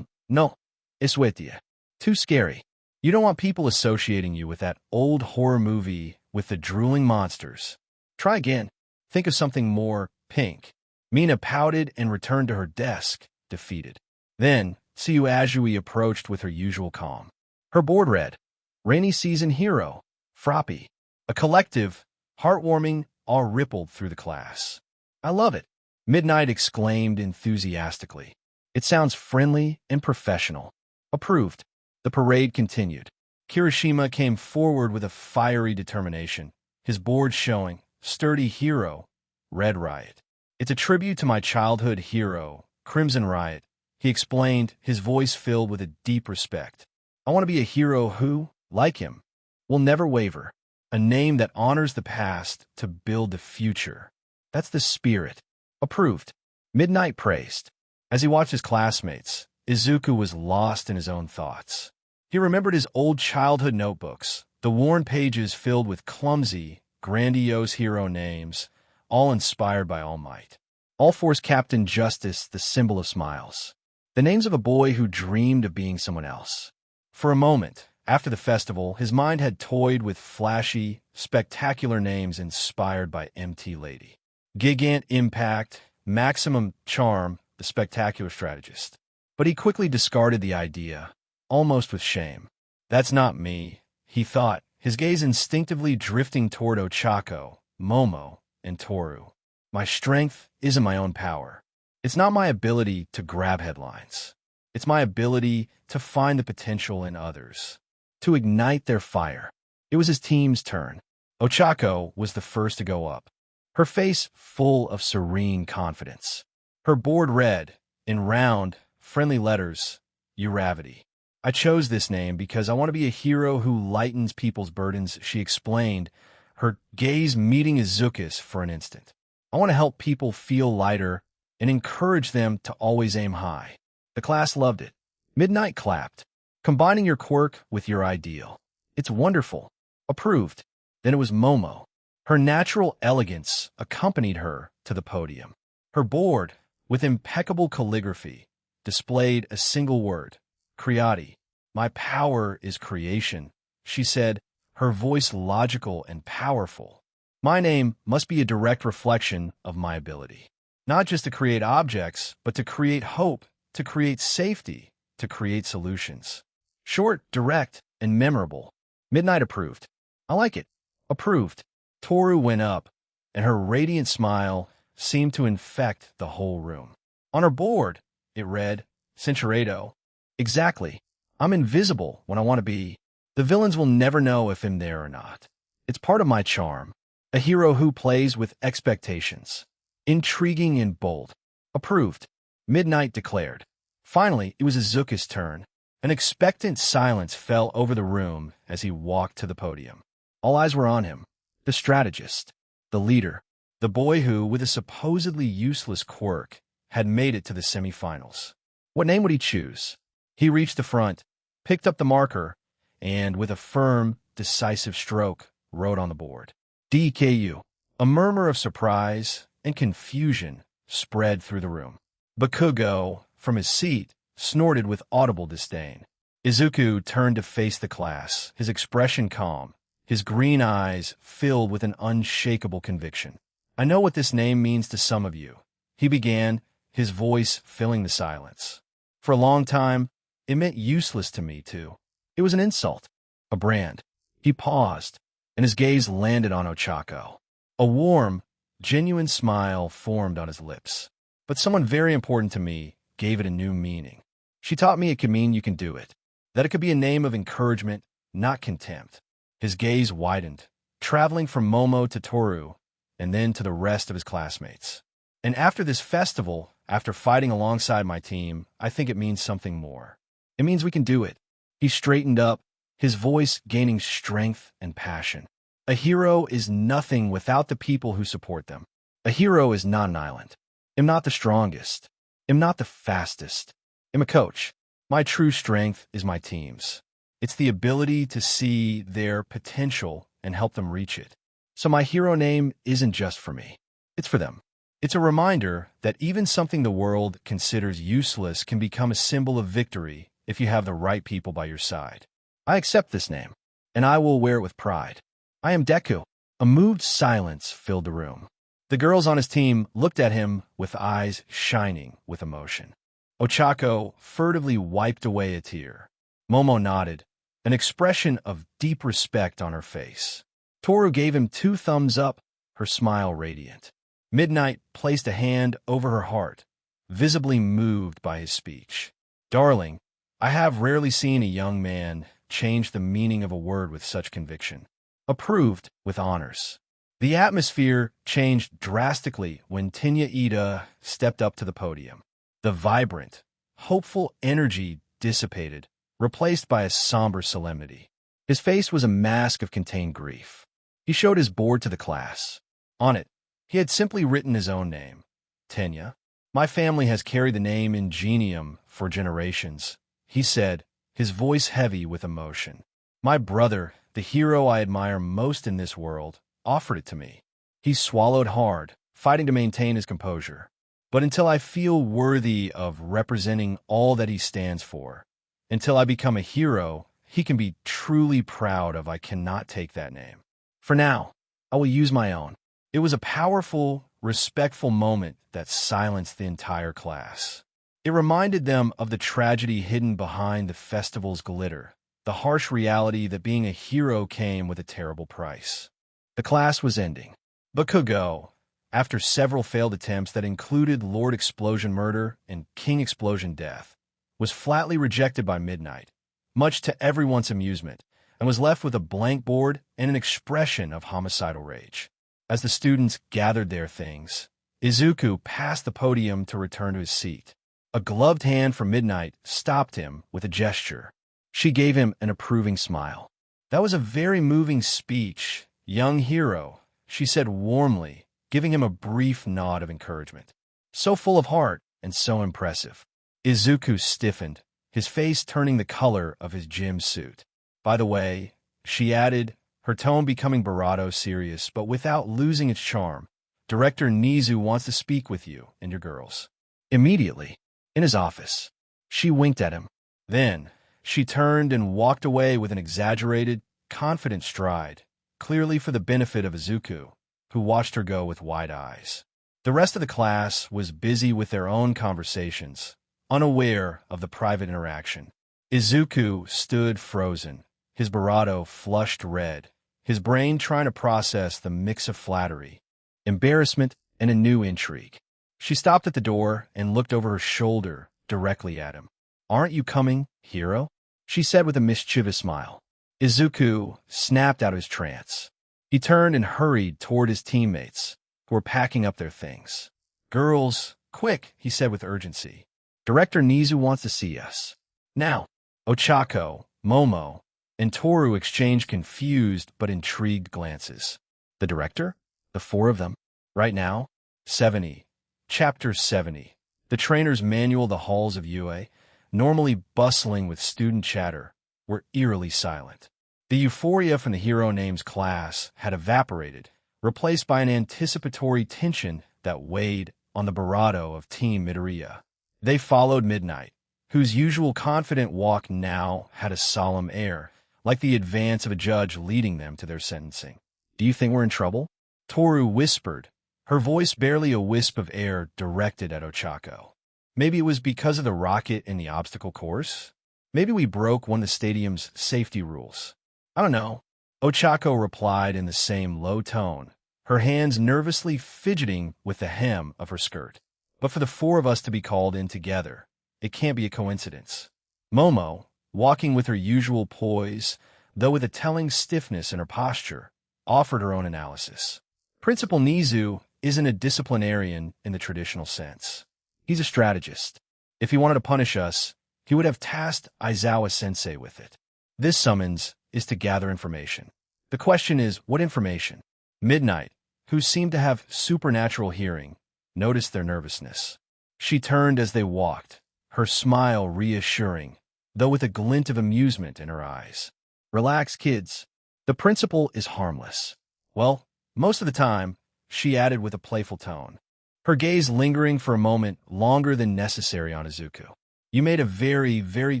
No, Iswetia. Too scary. You don't want people associating you with that old horror movie with the drooling monsters. Try again. Think of something more pink. Mina pouted and returned to her desk, defeated. Then, Siu Ajui approached with her usual calm. Her board read, Rainy Season Hero, Froppy. A collective, heartwarming awe rippled through the class. I love it, Midnight exclaimed enthusiastically. It sounds friendly and professional. Approved. The parade continued. Kirishima came forward with a fiery determination, his board showing, Sturdy Hero, Red Riot. It's a tribute to my childhood hero, Crimson Riot, he explained, his voice filled with a deep respect. I want to be a hero who, like him, will never waver. A name that honors the past to build the future. That's the spirit. Approved. Midnight praised. As he watched his classmates, Izuku was lost in his own thoughts. He remembered his old childhood notebooks, the worn pages filled with clumsy, grandiose hero names, all inspired by All Might. All Force Captain Justice, the symbol of smiles. The names of a boy who dreamed of being someone else. For a moment, after the festival, his mind had toyed with flashy, spectacular names inspired by MT Lady. Gigant Impact, Maximum Charm, the spectacular strategist. But he quickly discarded the idea, almost with shame. That's not me, he thought, his gaze instinctively drifting toward Ochako, Momo, and Toru. My strength isn't my own power. It's not my ability to grab headlines. It's my ability to find the potential in others, to ignite their fire. It was his team's turn. Ochako was the first to go up, her face full of serene confidence. Her board read, in round, friendly letters, Uravity. I chose this name because I want to be a hero who lightens people's burdens, she explained, her gaze meeting Izuku's for an instant. I want to help people feel lighter and encourage them to always aim high. The class loved it. Midnight clapped, combining your quirk with your ideal. It's wonderful. Approved. Then it was Momo. Her natural elegance accompanied her to the podium. Her board, with impeccable calligraphy, displayed a single word, Creati. My power is creation, she said, her voice logical and powerful. My name must be a direct reflection of my ability. Not just to create objects, but to create hope, to create safety, to create solutions. Short, direct, and memorable. Midnight approved. I like it. Approved. Toru went up, and her radiant smile seemed to infect the whole room. On her board, it read, Cinchuredo. Exactly. I'm invisible when I want to be. The villains will never know if I'm there or not. It's part of my charm. A hero who plays with expectations. Intriguing and bold. Approved. Midnight declared. Finally, it was Izuku's turn. An expectant silence fell over the room as he walked to the podium. All eyes were on him. The strategist. The leader. The boy who, with a supposedly useless quirk, had made it to the semifinals. What name would he choose? He reached the front, picked up the marker, and with a firm, decisive stroke, wrote on the board. DKU. A murmur of surprise and confusion spread through the room. Bakugo, from his seat, snorted with audible disdain. Izuku turned to face the class, his expression calm, his green eyes filled with an unshakable conviction. I know what this name means to some of you, he began, his voice filling the silence. For a long time, it meant useless to me, too. It was an insult, a brand. He paused, and his gaze landed on Ochako. A warm, genuine smile formed on his lips. But someone very important to me gave it a new meaning. She taught me it could mean you can do it, that it could be a name of encouragement, not contempt. His gaze widened, traveling from Momo to Toru, and then to the rest of his classmates. And after this festival, after fighting alongside my team, I think it means something more. It means we can do it. He straightened up, his voice gaining strength and passion. A hero is nothing without the people who support them. A hero is not an island. I'm not the strongest. I'm not the fastest. I'm a coach. My true strength is my team's. It's the ability to see their potential and help them reach it. So my hero name isn't just for me. It's for them. It's a reminder that even something the world considers useless can become a symbol of victory if you have the right people by your side. I accept this name, and I will wear it with pride. I am Deku. A moved silence filled the room. The girls on his team looked at him with eyes shining with emotion. Ochako furtively wiped away a tear. Momo nodded, an expression of deep respect on her face. Toru gave him 2 thumbs up, her smile radiant. Midnight placed a hand over her heart, visibly moved by his speech. Darling, I have rarely seen a young man change the meaning of a word with such conviction. Approved with honors. The atmosphere changed drastically when Tinya Ida stepped up to the podium. The vibrant, hopeful energy dissipated, replaced by a somber solemnity. His face was a mask of contained grief. He showed his board to the class. On it, he had simply written his own name, Tenya. My family has carried the name Ingenium for generations, he said, his voice heavy with emotion. My brother, the hero I admire most in this world, offered it to me. He swallowed hard, fighting to maintain his composure. But until I feel worthy of representing all that he stands for, until I become a hero he can be truly proud of, I cannot take that name. For now, I will use my own. It was a powerful, respectful moment that silenced the entire class. It reminded them of the tragedy hidden behind the festival's glitter, the harsh reality that being a hero came with a terrible price. The class was ending. Bakugo, after several failed attempts that included Lord Explosion murder and King Explosion death, was flatly rejected by Midnight, much to everyone's amusement, and was left with a blank board and an expression of homicidal rage. As the students gathered their things, Izuku passed the podium to return to his seat. A gloved hand from Midnight stopped him with a gesture. She gave him an approving smile. That was a very moving speech, young hero, she said warmly, giving him a brief nod of encouragement. So full of heart and so impressive. Izuku stiffened, his face turning the color of his gym suit. By the way, she added, her tone becoming bravado serious but without losing its charm, Director Nizu wants to speak with you and your girls. Immediately, in his office. She winked at him. Then, she turned and walked away with an exaggerated, confident stride, clearly for the benefit of Izuku, who watched her go with wide eyes. The rest of the class was busy with their own conversations, unaware of the private interaction. Izuku stood frozen, his bravado flushed red, his brain trying to process the mix of flattery, embarrassment, and a new intrigue. She stopped at the door and looked over her shoulder directly at him. Aren't you coming, hero? She said with a mischievous smile. Izuku snapped out of his trance. He turned and hurried toward his teammates, who were packing up their things. "Girls, quick," he said with urgency. "Director Nizu wants to see us. Now." Ochako, Momo, and Toru exchanged confused but intrigued glances. The director? The four of them? Right now? 70. Chapter 70. The trainer's manual. The halls of UA, normally bustling with student chatter, were eerily silent. The euphoria from the hero names class had evaporated, replaced by an anticipatory tension that weighed on the bravado of Team Midoriya. They followed Midnight, whose usual confident walk now had a solemn air, like the advance of a judge leading them to their sentencing. "Do you think we're in trouble?" Toru whispered, her voice barely a wisp of air directed at Ochako. "Maybe it was because of the rocket in the obstacle course? Maybe we broke one of the stadium's safety rules. I don't know." Ochako replied in the same low tone, her hands nervously fidgeting with the hem of her skirt. "But for the four of us to be called in together, it can't be a coincidence." Momo, walking with her usual poise, though with a telling stiffness in her posture, offered her own analysis. "Principal Nizu isn't a disciplinarian in the traditional sense. He's a strategist. If he wanted to punish us, he would have tasked Aizawa-sensei with it. This summons is to gather information. The question is, what information?" Midnight, who seemed to have supernatural hearing, noticed their nervousness. She turned as they walked, her smile reassuring, though with a glint of amusement in her eyes. "Relax, kids. The principal is harmless. Well, most of the time," she added with a playful tone, her gaze lingering for a moment longer than necessary on Izuku. "You made a very, very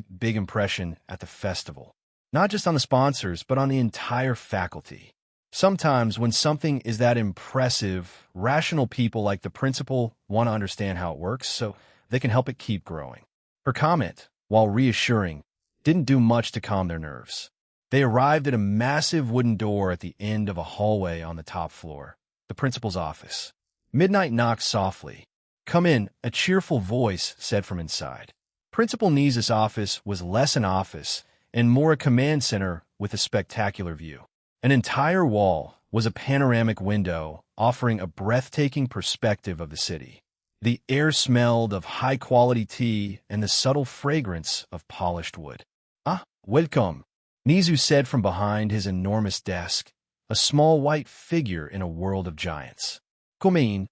big impression at the festival. Not just on the sponsors, but on the entire faculty. Sometimes when something is that impressive, rational people like the principal want to understand how it works so they can help it keep growing." Her comment, while reassuring, didn't do much to calm their nerves. They arrived at a massive wooden door at the end of a hallway on the top floor, the principal's office. Midnight knocked softly. "Come in," a cheerful voice said from inside. Principal Nizu's office was less an office and more a command center with a spectacular view. An entire wall was a panoramic window offering a breathtaking perspective of the city. The air smelled of high-quality tea and the subtle fragrance of polished wood. "Ah, welcome," Nizu said from behind his enormous desk, a small white figure in a world of giants. Come in.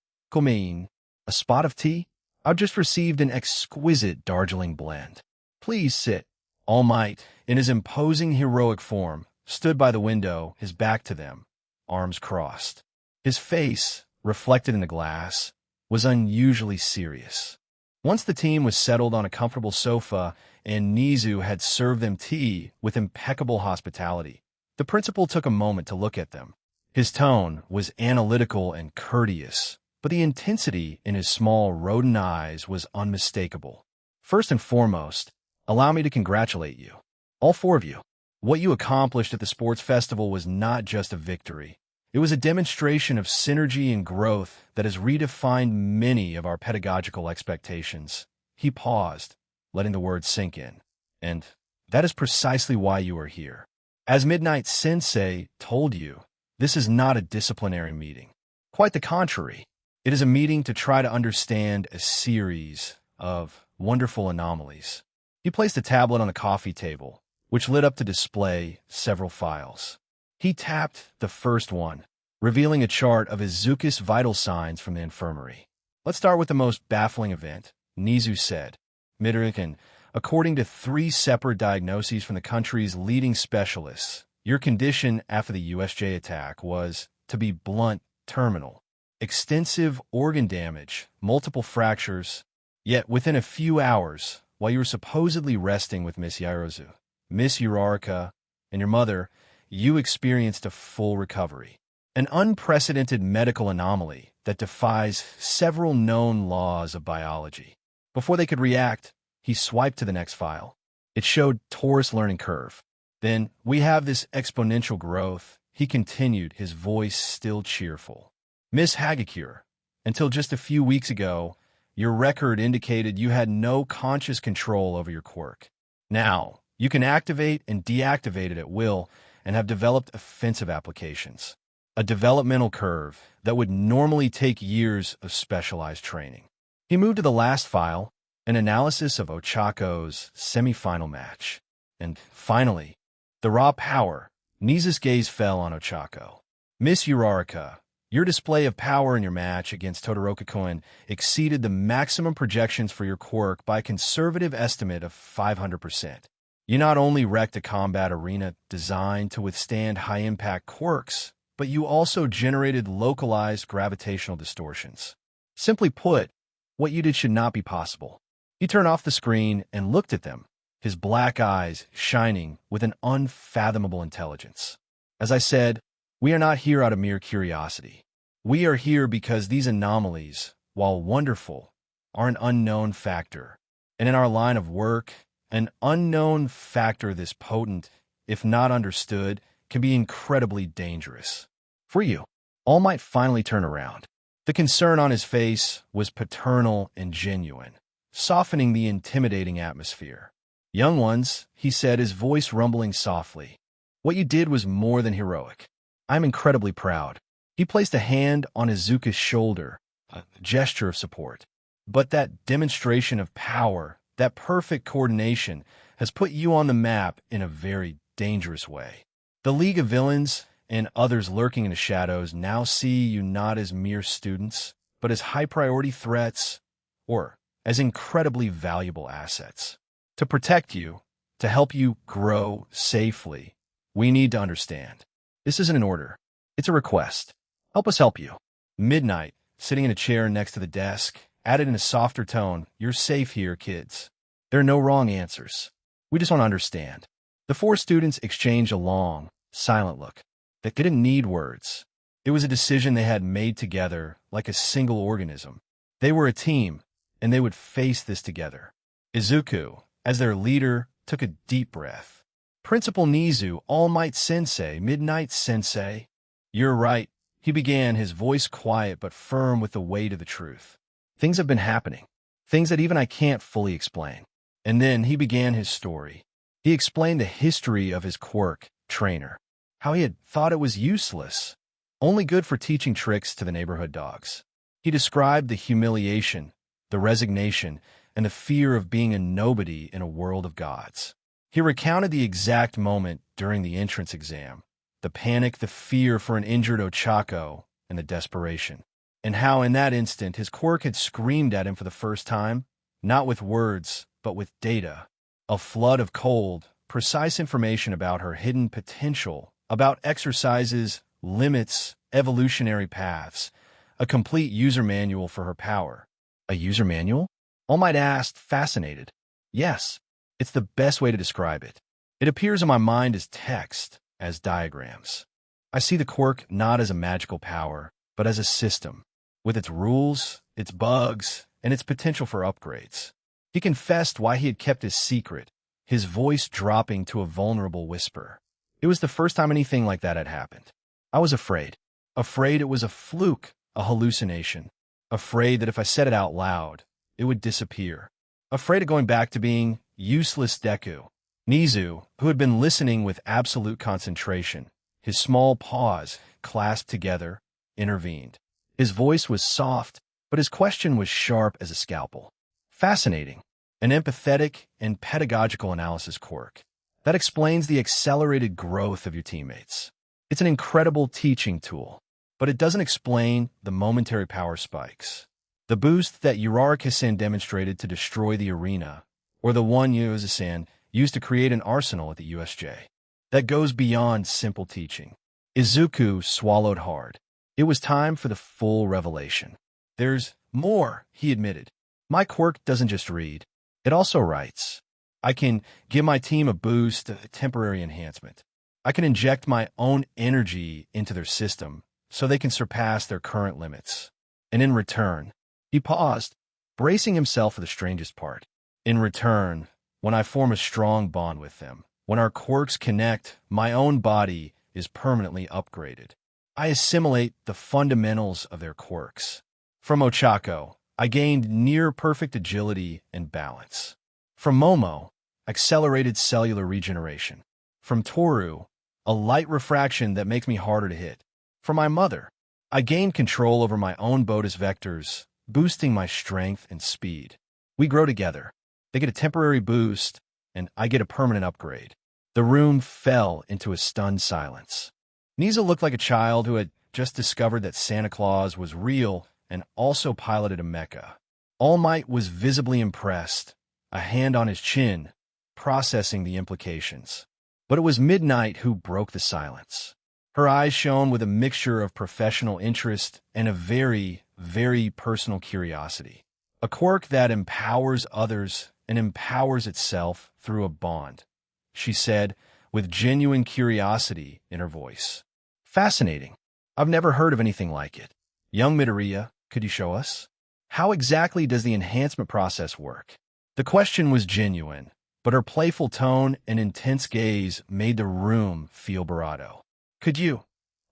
A spot of tea? I've just received an exquisite Darjeeling blend. Please sit." All Might, in his imposing heroic form, stood by the window, his back to them, arms crossed. His face, reflected in the glass, was unusually serious. Once the team was settled on a comfortable sofa and Nizu had served them tea with impeccable hospitality, the principal took a moment to look at them. His tone was analytical and courteous, but the intensity in his small rodent eyes was unmistakable. "First and foremost, allow me to congratulate you. All four of you. What you accomplished at the sports festival was not just a victory. It was a demonstration of synergy and growth that has redefined many of our pedagogical expectations." He paused, letting the words sink in. "And that is precisely why you are here. As Midnight Sensei told you, this is not a disciplinary meeting. Quite the contrary. It is a meeting to try to understand a series of wonderful anomalies." He placed a tablet on the coffee table, which lit up to display several files. He tapped the first one, revealing a chart of Izuku's vital signs from the infirmary. "Let's start with the most baffling event," Nizu said. "Midoriya, according to 3 separate diagnoses from the country's leading specialists, your condition after the USJ attack was, to be blunt, terminal. Extensive organ damage, multiple fractures. Yet within a few hours, while you were supposedly resting with Miss Yaozu, Miss Uraraka, and your mother, you experienced a full recovery. An unprecedented medical anomaly that defies several known laws of biology." Before they could react, he swiped to the next file. It showed Taurus learning curve. "Then we have this exponential growth," he continued, his voice still cheerful. "Miss Hagakure, until just a few weeks ago, your record indicated you had no conscious control over your quirk. Now, You can activate and deactivate it at will and have developed offensive applications. A developmental curve that would normally take years of specialized training. He moved to the last file, an analysis of Ochako's semifinal match. And finally, the raw power. Niza's gaze fell on Ochako. Miss Uraraka, your display of power in your match against Todoroki Koen exceeded the maximum projections for your quirk by a conservative estimate of 500%. You not only wrecked a combat arena designed to withstand high-impact quirks, but you also generated localized gravitational distortions. Simply put, what you did should not be possible. He turned off the screen and looked at them, his black eyes shining with an unfathomable intelligence. As I said, we are not here out of mere curiosity. We are here because these anomalies, while wonderful, are an unknown factor. And in our line of work, an unknown factor this potent, if not understood, can be incredibly dangerous. For you, All Might finally turn around. The concern on his face was paternal and genuine, softening the intimidating atmosphere. Young ones, he said, his voice rumbling softly. What you did was more than heroic. I'm incredibly proud. He placed a hand on Izuku's shoulder, a gesture of support. But that demonstration of power, that perfect coordination, has put you on the map in a very dangerous way. The League of Villains and others lurking in the shadows now see you not as mere students, but as high-priority threats, or as incredibly valuable assets. To protect you, to help you grow safely, we need to understand. This isn't an order. It's a request. Help us help you. Midnight, sitting in a chair next to the desk, added in a softer tone, "You're safe here, kids. There are no wrong answers. We just want to understand." The four students exchanged a long, silent look. They didn't need words. It was a decision they had made together, like a single organism. They were a team, and they would face this together. Izuku, as their leader, took a deep breath. "Principal Nizu, All Might Sensei, Midnight Sensei." "You're right," he began, his voice quiet but firm with the weight of the truth. "Things have been happening, things that even I can't fully explain." And then he began his story. He explained the history of his quirk, Trainer, how he had thought it was useless, only good for teaching tricks to the neighborhood dogs. He described the humiliation, the resignation, and the fear of being a nobody in a world of gods. He recounted the exact moment during the entrance exam, the panic, the fear for an injured Ochako, and the desperation. And how in that instant his quirk had screamed at him for the first time, not with words, but with data. A flood of cold, precise information about her hidden potential, about exercises, limits, evolutionary paths, a complete user manual for her power. A user manual? All Might asked, fascinated. Yes, it's the best way to describe it. It appears in my mind as text, as diagrams. I see the quirk not as a magical power, but as a system, with its rules, its bugs, and its potential for upgrades. He confessed why he had kept his secret, his voice dropping to a vulnerable whisper. It was the first time anything like that had happened. I was afraid. Afraid it was a fluke, a hallucination. Afraid that if I said it out loud, it would disappear. Afraid of going back to being useless Deku. Nizu, who had been listening with absolute concentration, his small paws clasped together, intervened. His voice was soft, but his question was sharp as a scalpel. Fascinating. An empathetic and pedagogical analysis quirk that explains the accelerated growth of your teammates. It's an incredible teaching tool, but it doesn't explain the momentary power spikes. The boost that Uraraka-san demonstrated to destroy the arena, or the one Yuza-san used to create an arsenal at the USJ. That goes beyond simple teaching. Izuku swallowed hard. It was time for the full revelation. "There's more," he admitted. "My quirk doesn't just read. It also writes. I can give my team a boost, a temporary enhancement. I can inject my own energy into their system so they can surpass their current limits. And in return," he paused, bracing himself for the strangest part. "In return, when I form a strong bond with them, when our quirks connect, my own body is permanently upgraded. I assimilate the fundamentals of their quirks. From Ochako, I gained near-perfect agility and balance. From Momo, accelerated cellular regeneration. From Toru, a light refraction that makes me harder to hit. For my mother, I gained control over my own Bodis vectors, boosting my strength and speed. We grow together. They get a temporary boost, and I get a permanent upgrade. The room fell into a stunned silence. Nisa looked like a child who had just discovered that Santa Claus was real and also piloted a mecha. All Might was visibly impressed, a hand on his chin, processing the implications. But it was Midnight who broke the silence. Her eyes shone with a mixture of professional interest and a very, very personal curiosity. A quirk that empowers others and empowers itself through a bond, she said, with genuine curiosity in her voice. Fascinating. I've never heard of anything like it. Young Midoriya, could you show us? How exactly does the enhancement process work? The question was genuine, but her playful tone and intense gaze made the room feel bravado. Could you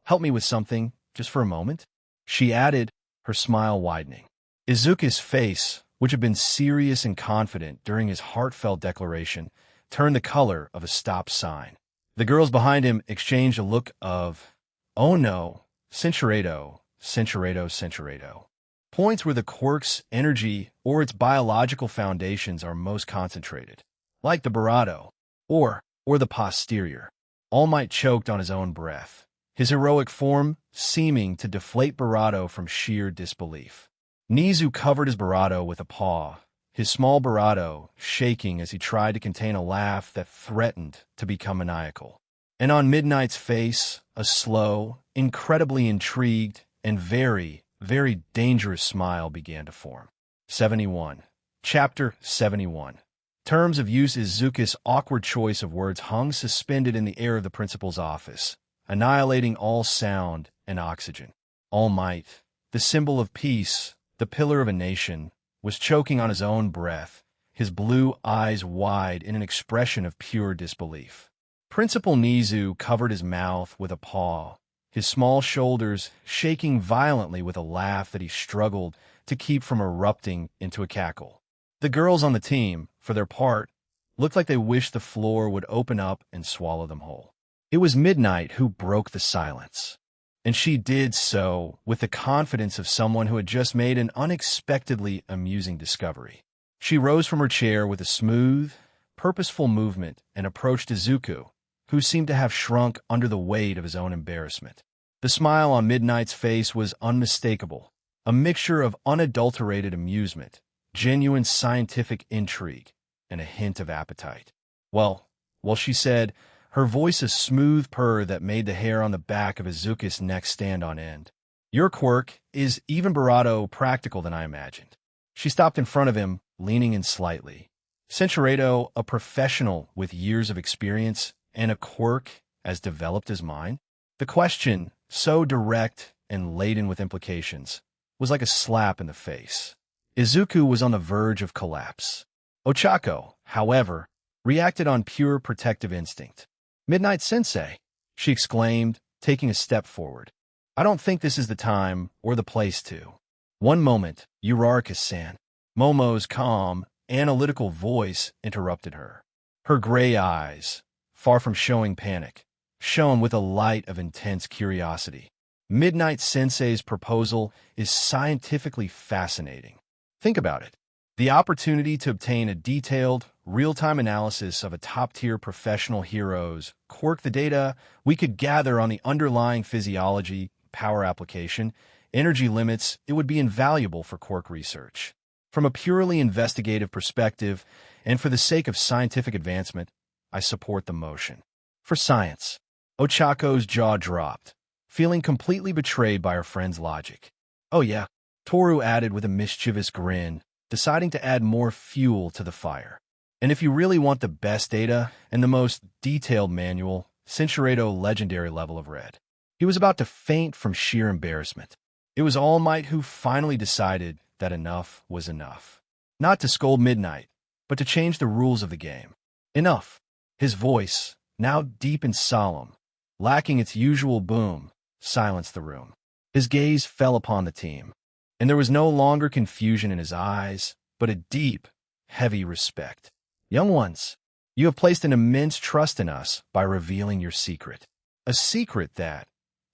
help me with something, just for a moment? She added, her smile widening. Izuku's face, which had been serious and confident during his heartfelt declaration, turned the color of a stop sign. The girls behind him exchanged a look of, oh no, Cinchuredo, Cinchuredo, Cinchuredo. Points where the quirk's energy or its biological foundations are most concentrated, like the Barado, or the posterior. All Might choked on his own breath, his heroic form seeming to deflate Barado from sheer disbelief. Nizu covered his Barado with a paw, his small Barado shaking as he tried to contain a laugh that threatened to become maniacal. And on Midnight's face, a slow, incredibly intrigued, and very, very dangerous smile began to form. 71. Chapter 71. Terms of use. Izuku's awkward choice of words hung suspended in the air of the principal's office, annihilating all sound and oxygen. All Might, the symbol of peace, the pillar of a nation, was choking on his own breath, his blue eyes wide in an expression of pure disbelief. Principal Nizu covered his mouth with a paw, his small shoulders shaking violently with a laugh that he struggled to keep from erupting into a cackle. The girls on the team, for their part, looked like they wished the floor would open up and swallow them whole. It was Midnight who broke the silence, and she did so with the confidence of someone who had just made an unexpectedly amusing discovery. She rose from her chair with a smooth, purposeful movement and approached Izuku, who seemed to have shrunk under the weight of his own embarrassment. The smile on Midnight's face was unmistakable, a mixture of unadulterated amusement, genuine scientific intrigue, and a hint of appetite. Well, she said, her voice a smooth purr that made the hair on the back of Izuku's neck stand on end. Your quirk is even Barado practical than I imagined. She stopped in front of him, leaning in slightly. Cinchuredo, a professional with years of experience, and a quirk as developed as mine? The question, so direct and laden with implications, was like a slap in the face. Izuku was on the verge of collapse. Ochako, however, reacted on pure protective instinct. Midnight Sensei, she exclaimed, taking a step forward. I don't think this is the time or the place to. One moment, Uraraka-san. Momo's calm, analytical voice interrupted her. Her gray eyes, far from showing panic, shone with a light of intense curiosity. Midnight Sensei's proposal is scientifically fascinating. Think about it. The opportunity to obtain a detailed, real-time analysis of a top-tier professional hero's quirk, the data we could gather on the underlying physiology, power application, energy limits, it would be invaluable for quirk research. From a purely investigative perspective, and for the sake of scientific advancement, I support the motion. For science. Ochako's jaw dropped, feeling completely betrayed by her friend's logic. Oh yeah, Toru added with a mischievous grin, deciding to add more fuel to the fire. And if you really want the best data and the most detailed manual, Cinchuredo legendary level of red. He was about to faint from sheer embarrassment. It was All Might who finally decided that enough was enough. Not to scold Midnight, but to change the rules of the game. Enough. His voice, now deep and solemn, lacking its usual boom, silenced the room. His gaze fell upon the team, and there was no longer confusion in his eyes, but a deep, heavy respect. Young ones, You have placed an immense trust in us by revealing your secret. A secret that,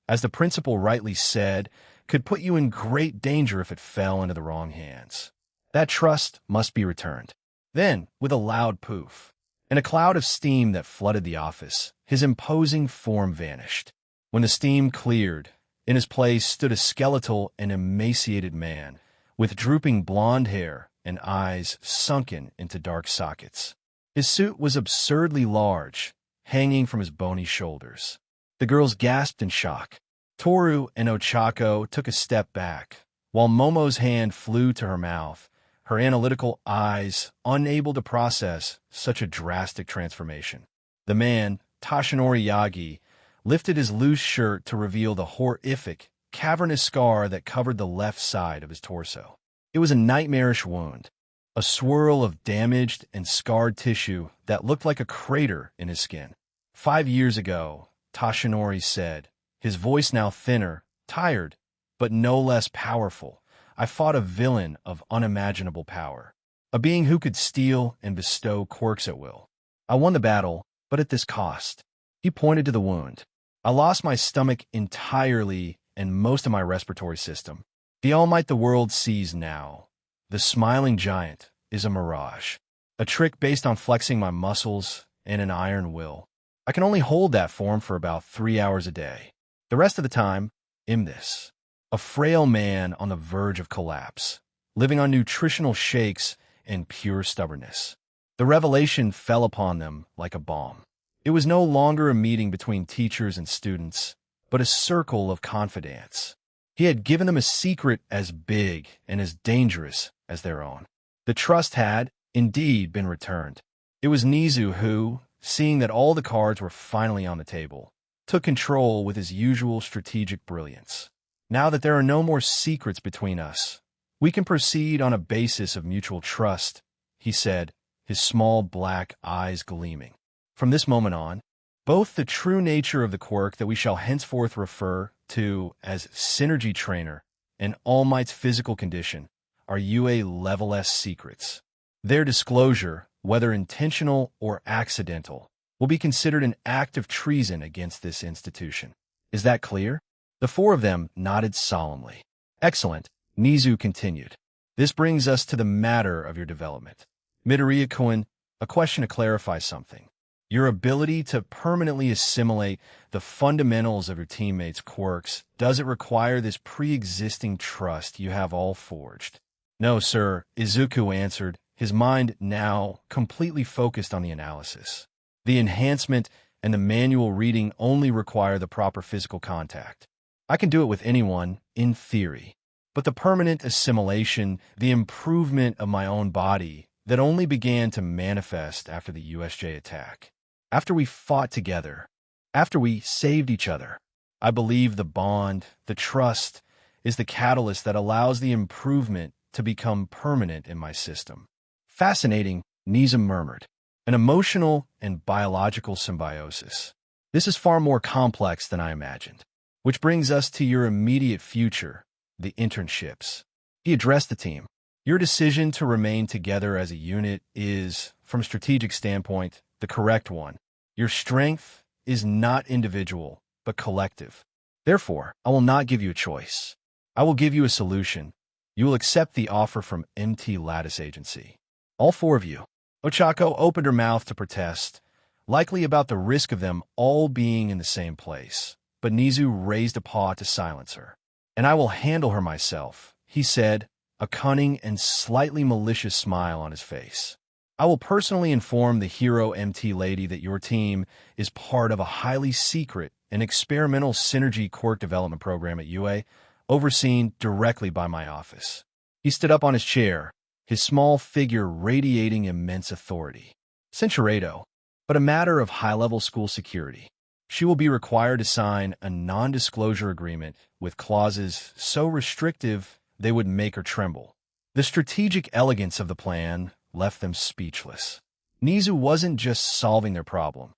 as the principal rightly said, could put you in great danger if it fell into the wrong hands. That trust must be returned. Then, with a loud poof, and a cloud of steam that flooded the office, his imposing form vanished. When the steam cleared, in his place stood a skeletal and emaciated man, with drooping blonde hair and eyes sunken into dark sockets. His suit was absurdly large, hanging from his bony shoulders. The girls gasped in shock. Toru and Ochako took a step back, while Momo's hand flew to her mouth, her analytical eyes unable to process such a drastic transformation. The man, Toshinori Yagi, lifted his loose shirt to reveal the horrific, cavernous scar that covered the left side of his torso. It was a nightmarish wound, a swirl of damaged and scarred tissue that looked like a crater in his skin. 5 years ago, Toshinori said, his voice now thinner, tired, but no less powerful, I fought a villain of unimaginable power, a being who could steal and bestow quirks at will. I won the battle, but at this cost. He pointed to the wound. I lost my stomach entirely and most of my respiratory system. The all might the world sees now. The smiling giant is a mirage, a trick based on flexing my muscles and an iron will. I can only hold that form for about 3 hours a day. The rest of the time, I'm this. A frail man on the verge of collapse, living on nutritional shakes and pure stubbornness. The revelation fell upon them like a bomb. It was no longer a meeting between teachers and students, but a circle of confidants. He had given them a secret as big and as dangerous as their own. The trust had, indeed, been returned. It was Nizu who, seeing that all the cards were finally on the table, took control with his usual strategic brilliance. Now that there are no more secrets between us, we can proceed on a basis of mutual trust, he said, his small black eyes gleaming. From this moment on, both the true nature of the quirk that we shall henceforth refer to as Synergy Trainer and All Might's physical condition are UA Level S secrets. Their disclosure, whether intentional or accidental, will be considered an act of treason against this institution. Is that clear? The 4 of them nodded solemnly. Excellent, Nizu continued. This brings us to the matter of your development. Midoriya-kun, a question to clarify something. Your ability to permanently assimilate the fundamentals of your teammates' quirks, does it require this pre-existing trust you have all forged? No, sir, Izuku answered, his mind now completely focused on the analysis. The enhancement and the manual reading only require the proper physical contact. I can do it with anyone, in theory. But the permanent assimilation, the improvement of my own body, that only began to manifest after the USJ attack. After we fought together, after we saved each other, I believe the bond, the trust, is the catalyst that allows the improvement to become permanent in my system. Fascinating, Nizu murmured. An emotional and biological symbiosis. This is far more complex than I imagined. Which brings us to your immediate future, the internships. He addressed the team. Your decision to remain together as a unit is, from a strategic standpoint, the correct one. Your strength is not individual, but collective. Therefore, I will not give you a choice. I will give you a solution. You will accept the offer from MT Lattice Agency. All 4 of you. Ochako opened her mouth to protest, likely about the risk of them all being in the same place. But Nizu raised a paw to silence her. And I will handle her myself, he said, a cunning and slightly malicious smile on his face. I will personally inform the hero MT lady that your team is part of a highly secret and experimental synergy quirk development program at UA, overseen directly by my office. He stood up on his chair, his small figure radiating immense authority. Cinchuredo, but a matter of high-level school security. She will be required to sign a non-disclosure agreement with clauses so restrictive they would make her tremble. The strategic elegance of the plan left them speechless. Nizu wasn't just solving their problem.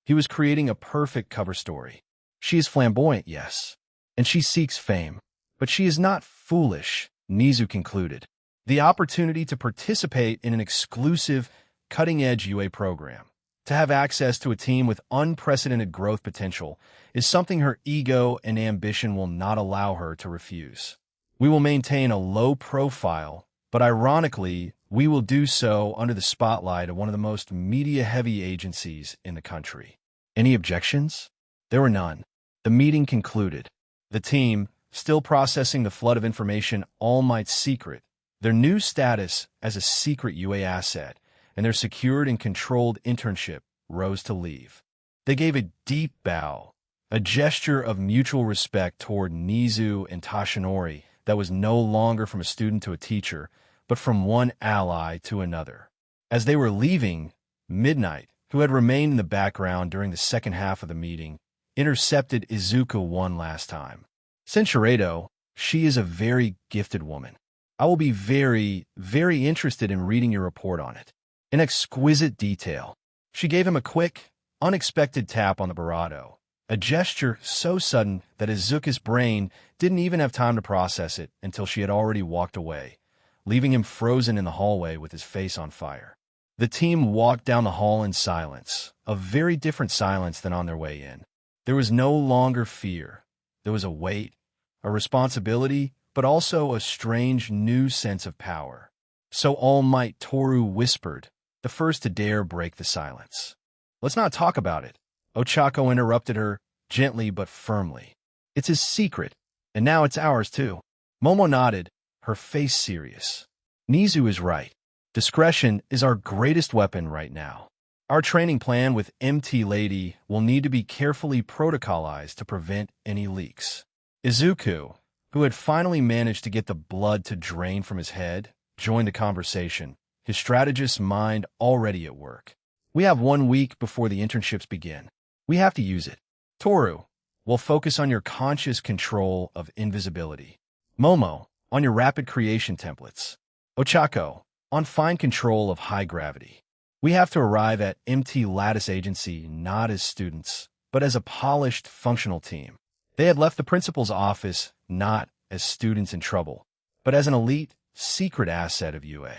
He was creating a perfect cover story. She is flamboyant, yes, and she seeks fame. But she is not foolish, Nizu concluded. The opportunity to participate in an exclusive, cutting-edge UA program, To have access to a team with unprecedented growth potential is something her ego and ambition will not allow her to refuse. We will maintain a low profile, but ironically, we will do so under the spotlight of one of the most media-heavy agencies in the country. Any objections? There were none. The meeting concluded. The team, still processing the flood of information All Might's secret, their new status as a secret UA asset, and their secured and controlled internship, rose to leave. They gave a deep bow, a gesture of mutual respect toward Nizu and Tashinori that was no longer from a student to a teacher, but from one ally to another. As they were leaving, Midnight, who had remained in the background during the second half of the meeting, intercepted Izuku one last time. Senshiredo, she is a very gifted woman. I will be very, very interested in reading your report on it. In exquisite detail. She gave him a quick, unexpected tap on the barato, a gesture so sudden that Izuku's brain didn't even have time to process it until she had already walked away, leaving him frozen in the hallway with his face on fire. The team walked down the hall in silence, a very different silence than on their way in. There was no longer fear. There was a weight, a responsibility, but also a strange new sense of power. So All Might Toru whispered, the first to dare break the silence. Let's not talk about it. Ochako interrupted her, gently but firmly. It's his secret, and now it's ours too. Momo nodded, her face serious. Nizu is right. Discretion is our greatest weapon right now. Our training plan with MT Lady will need to be carefully protocolized to prevent any leaks. Izuku, who had finally managed to get the blood to drain from his head, joined the conversation, his strategist's mind already at work. We have 1 week before the internships begin. We have to use it. Toru, will focus on your conscious control of invisibility. Momo, on your rapid creation templates. Ochako, on fine control of high gravity. We have to arrive at MT Lattice Agency not as students, but as a polished, functional team. They had left the principal's office not as students in trouble, but as an elite, secret asset of UA.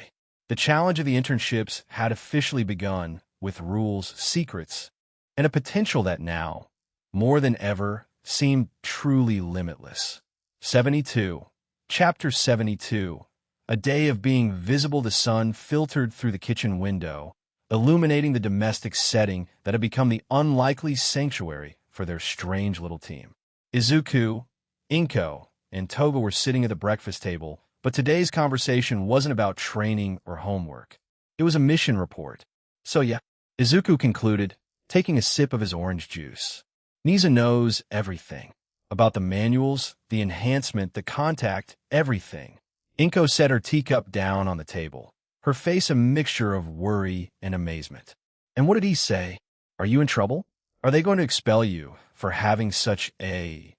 The challenge of the internships had officially begun with rules, secrets, and a potential that now, more than ever, seemed truly limitless. 72. Chapter 72. A day of being visible. The sun filtered through the kitchen window, illuminating the domestic setting that had become the unlikely sanctuary for their strange little team. Izuku, Inko, and Toga were sitting at the breakfast table, but today's conversation wasn't about training or homework. It was a mission report. So yeah, Izuku concluded, taking a sip of his orange juice. Nizu knows everything. About the manuals, the enhancement, the contact, everything. Inko set her teacup down on the table, her face a mixture of worry and amazement. And what did he say? Are you in trouble? Are they going to expel you for having such a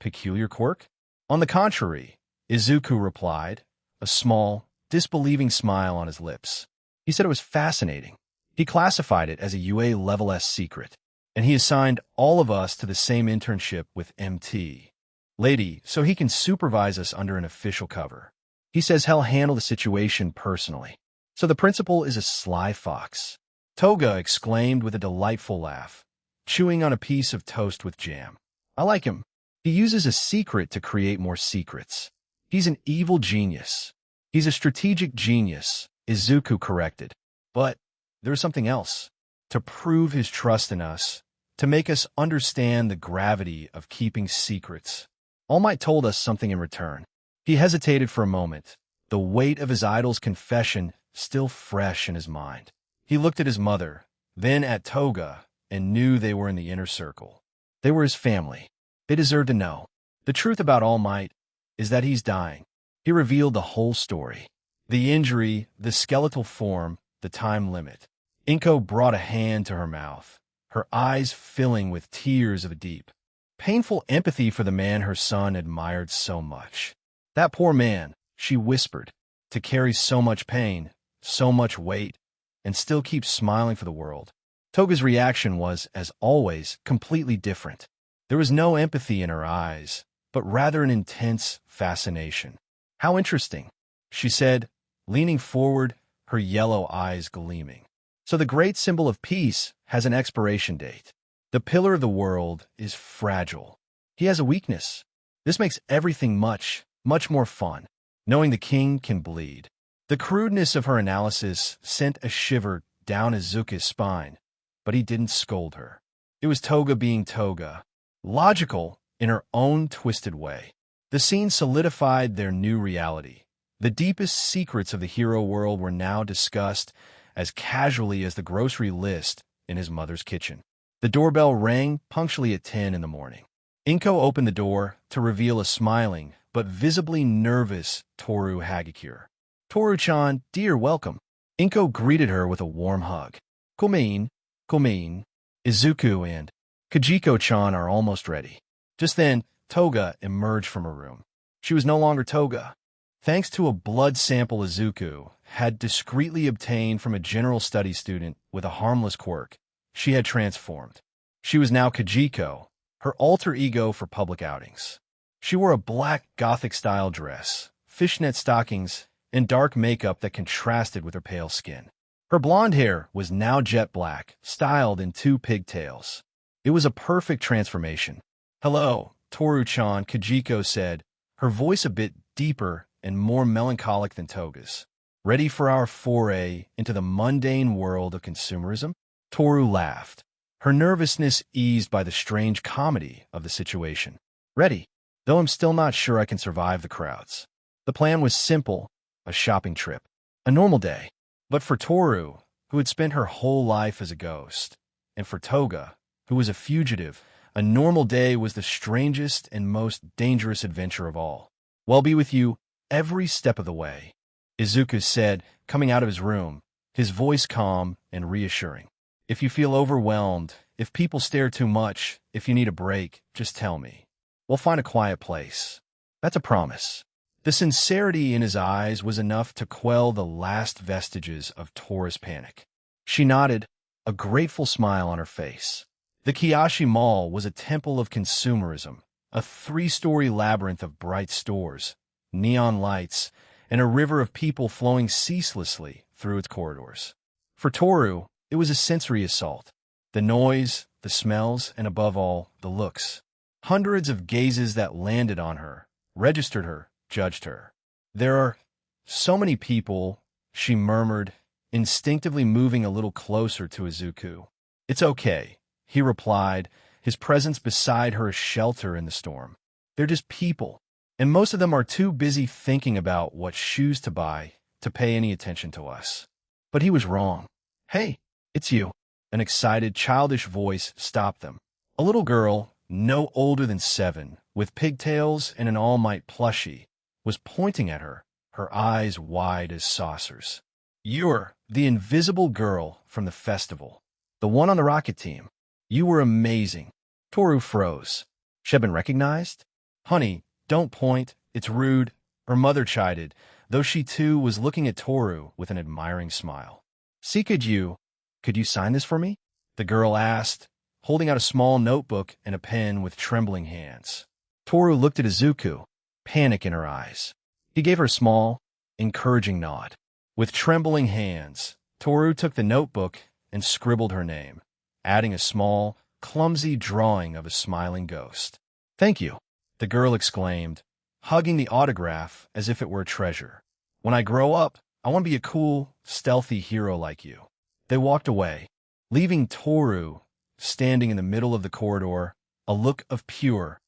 peculiar quirk? On the contrary, Izuku replied, a small, disbelieving smile on his lips. He said it was fascinating. He classified it as a UA Level S secret, and he assigned all of us to the same internship with MT Lady so he can supervise us under an official cover. He says he'll handle the situation personally. So the principal is a sly fox. Toga exclaimed with a delightful laugh, chewing on a piece of toast with jam. I like him. He uses a secret to create more secrets. He's an evil genius. He's a strategic genius, Izuku corrected. But there's something else. To prove his trust in us, to make us understand the gravity of keeping secrets. All Might told us something in return. He hesitated for a moment, the weight of his idol's confession still fresh in his mind. He looked at his mother, then at Toga, and knew they were in the inner circle. They were his family. They deserved to know. The truth about All Might is that he's dying. He revealed the whole story. The injury, the skeletal form, the time limit. Inko brought a hand to her mouth, her eyes filling with tears of deep, painful empathy for the man her son admired so much. That poor man, she whispered, to carry so much pain, so much weight, and still keep smiling for the world. Toga's reaction was, as always, completely different. There was no empathy in her eyes, but rather an intense fascination. How interesting, she said, leaning forward, her yellow eyes gleaming. So the great symbol of peace has an expiration date. The pillar of the world is fragile. He has a weakness. This makes everything much, much more fun, knowing the king can bleed. The crudeness of her analysis sent a shiver down Izuku's spine, but he didn't scold her. It was Toga being Toga, logical in her own twisted way. The scene solidified their new reality. The deepest secrets of the hero world were now discussed as casually as the grocery list in his mother's kitchen. The doorbell rang punctually at 10 in the morning. Inko opened the door to reveal a smiling but visibly nervous Toru Hagakure. "Toru-chan, dear, welcome." Inko greeted her with a warm hug. "Komein, Komein. Izuku and Kajiko-chan are almost ready." Just then, Toga emerged from her room. She was no longer Toga. Thanks to a blood sample Izuku had discreetly obtained from a general studies student with a harmless quirk, she had transformed. She was now Kajiko, her alter ego for public outings. She wore a black Gothic-style dress, fishnet stockings, and dark makeup that contrasted with her pale skin. Her blonde hair was now jet black, styled in 2 pigtails. It was a perfect transformation. "Hello, Toru-chan," Kajiko said, her voice a bit deeper and more melancholic than Toga's. "Ready for our foray into the mundane world of consumerism?" Toru laughed, her nervousness eased by the strange comedy of the situation. "Ready, though I'm still not sure I can survive the crowds." The plan was simple, a shopping trip, a normal day. But for Toru, who had spent her whole life as a ghost, and for Toga, who was a fugitive, a normal day was the strangest and most dangerous adventure of all. "Well, be with you every step of the way," Izuku said, coming out of his room, his voice calm and reassuring. "If you feel overwhelmed, if people stare too much, if you need a break, just tell me. We'll find a quiet place. That's a promise." The sincerity in his eyes was enough to quell the last vestiges of Toru's panic. She nodded, a grateful smile on her face. The Kiyoshi Mall was a temple of consumerism, a 3-story labyrinth of bright stores, neon lights, and a river of people flowing ceaselessly through its corridors. For Toru, it was a sensory assault. The noise, the smells, and above all, the looks. Hundreds of gazes that landed on her, registered her, judged her. "There are so many people," she murmured, instinctively moving a little closer to Izuku. "It's okay," he replied, his presence beside her a shelter in the storm. "They're just people, and most of them are too busy thinking about what shoes to buy to pay any attention to us." But he was wrong. "Hey, it's you." An excited, childish voice stopped them. A little girl, no older than 7, with pigtails and an All Might plushie, was pointing at her, her eyes wide as saucers. "You're the invisible girl from the festival, the one on the rocket team. You were amazing." Toru froze. She had been recognized? "Honey, don't point. It's rude," her mother chided, though she too was looking at Toru with an admiring smile. "See, could you sign this for me?" the girl asked, holding out a small notebook and a pen with trembling hands. Toru looked at Izuku, panic in her eyes. He gave her a small, encouraging nod. With trembling hands, Toru took the notebook and scribbled her name, adding a small, clumsy drawing of a smiling ghost. "Thank you," the girl exclaimed, hugging the autograph as if it were a treasure. "When I grow up, I want to be a cool, stealthy hero like you." They walked away, leaving Toru standing in the middle of the corridor, a look of pure,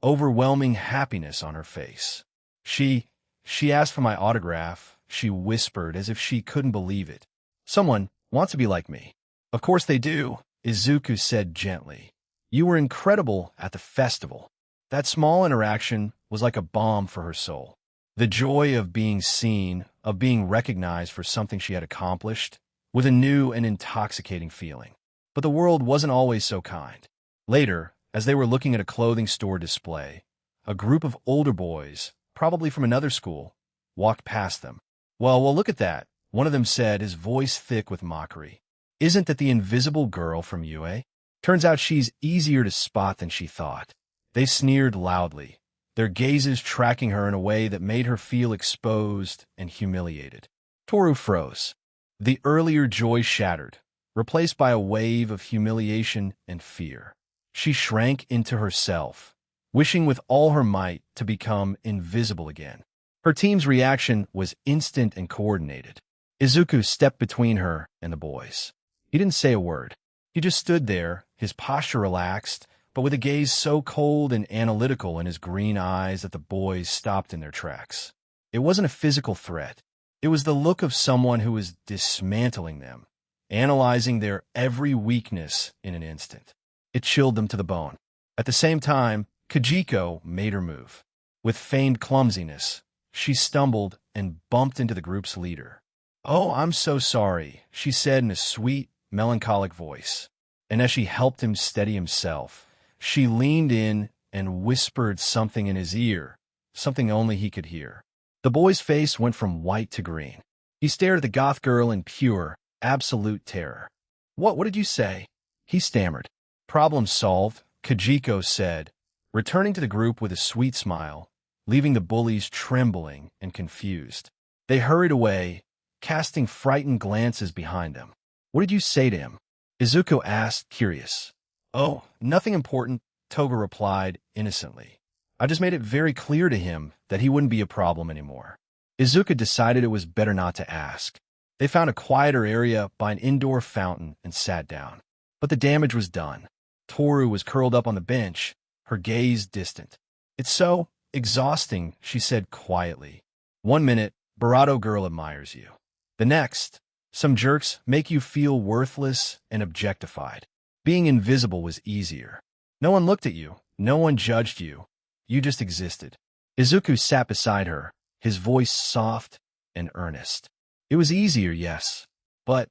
overwhelming happiness on her face. She asked for my autograph," she whispered as if she couldn't believe it. "Someone wants to be like me." "Of course they do," Izuku said gently. "You were incredible at the festival." That small interaction was like a balm for her soul. The joy of being seen, of being recognized for something she had accomplished, was a new and intoxicating feeling. But the world wasn't always so kind. Later, as they were looking at a clothing store display, a group of older boys, probably from another school, walked past them. Well, look at that," one of them said, his voice thick with mockery. "Isn't that the invisible girl from UA? Turns out she's easier to spot than she thought." They sneered loudly, their gazes tracking her in a way that made her feel exposed and humiliated. Toru froze. The earlier joy shattered, replaced by a wave of humiliation and fear. She shrank into herself, wishing with all her might to become invisible again. Her team's reaction was instant and coordinated. Izuku stepped between her and the boys. He didn't say a word. He just stood there, his posture relaxed, but with a gaze so cold and analytical in his green eyes that the boys stopped in their tracks. It wasn't a physical threat. It was the look of someone who was dismantling them, analyzing their every weakness in an instant. It chilled them to the bone. At the same time, Kajiko made her move. With feigned clumsiness, she stumbled and bumped into the group's leader. "Oh, I'm so sorry," she said in a sweet, melancholic voice. And as she helped him steady himself, she leaned in and whispered something in his ear, something only he could hear. The boy's face went from white to green. He stared at the goth girl in pure, absolute terror. What did you say?" he stammered. "Problem solved," Kajiko said, returning to the group with a sweet smile, leaving the bullies trembling and confused. They hurried away, casting frightened glances behind them. "What did you say to him?" Izuku asked, curious. "Oh, nothing important," Toga replied innocently. "I just made it very clear to him that he wouldn't be a problem anymore." Izuku decided it was better not to ask. They found a quieter area by an indoor fountain and sat down. But the damage was done. Toru was curled up on the bench, her gaze distant. "It's so exhausting," she said quietly. "One minute, Barato girl admires you. The next, some jerks make you feel worthless and objectified. Being invisible was easier. No one looked at you, no one judged you. You just existed." Izuku sat beside her, his voice soft and earnest. "It was easier, yes. But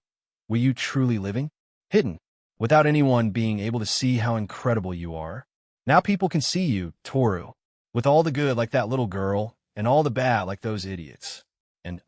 were you truly living? Hidden, without anyone being able to see how incredible you are? Now people can see you, Toru, with all the good like that little girl, and all the bad like those idiots. And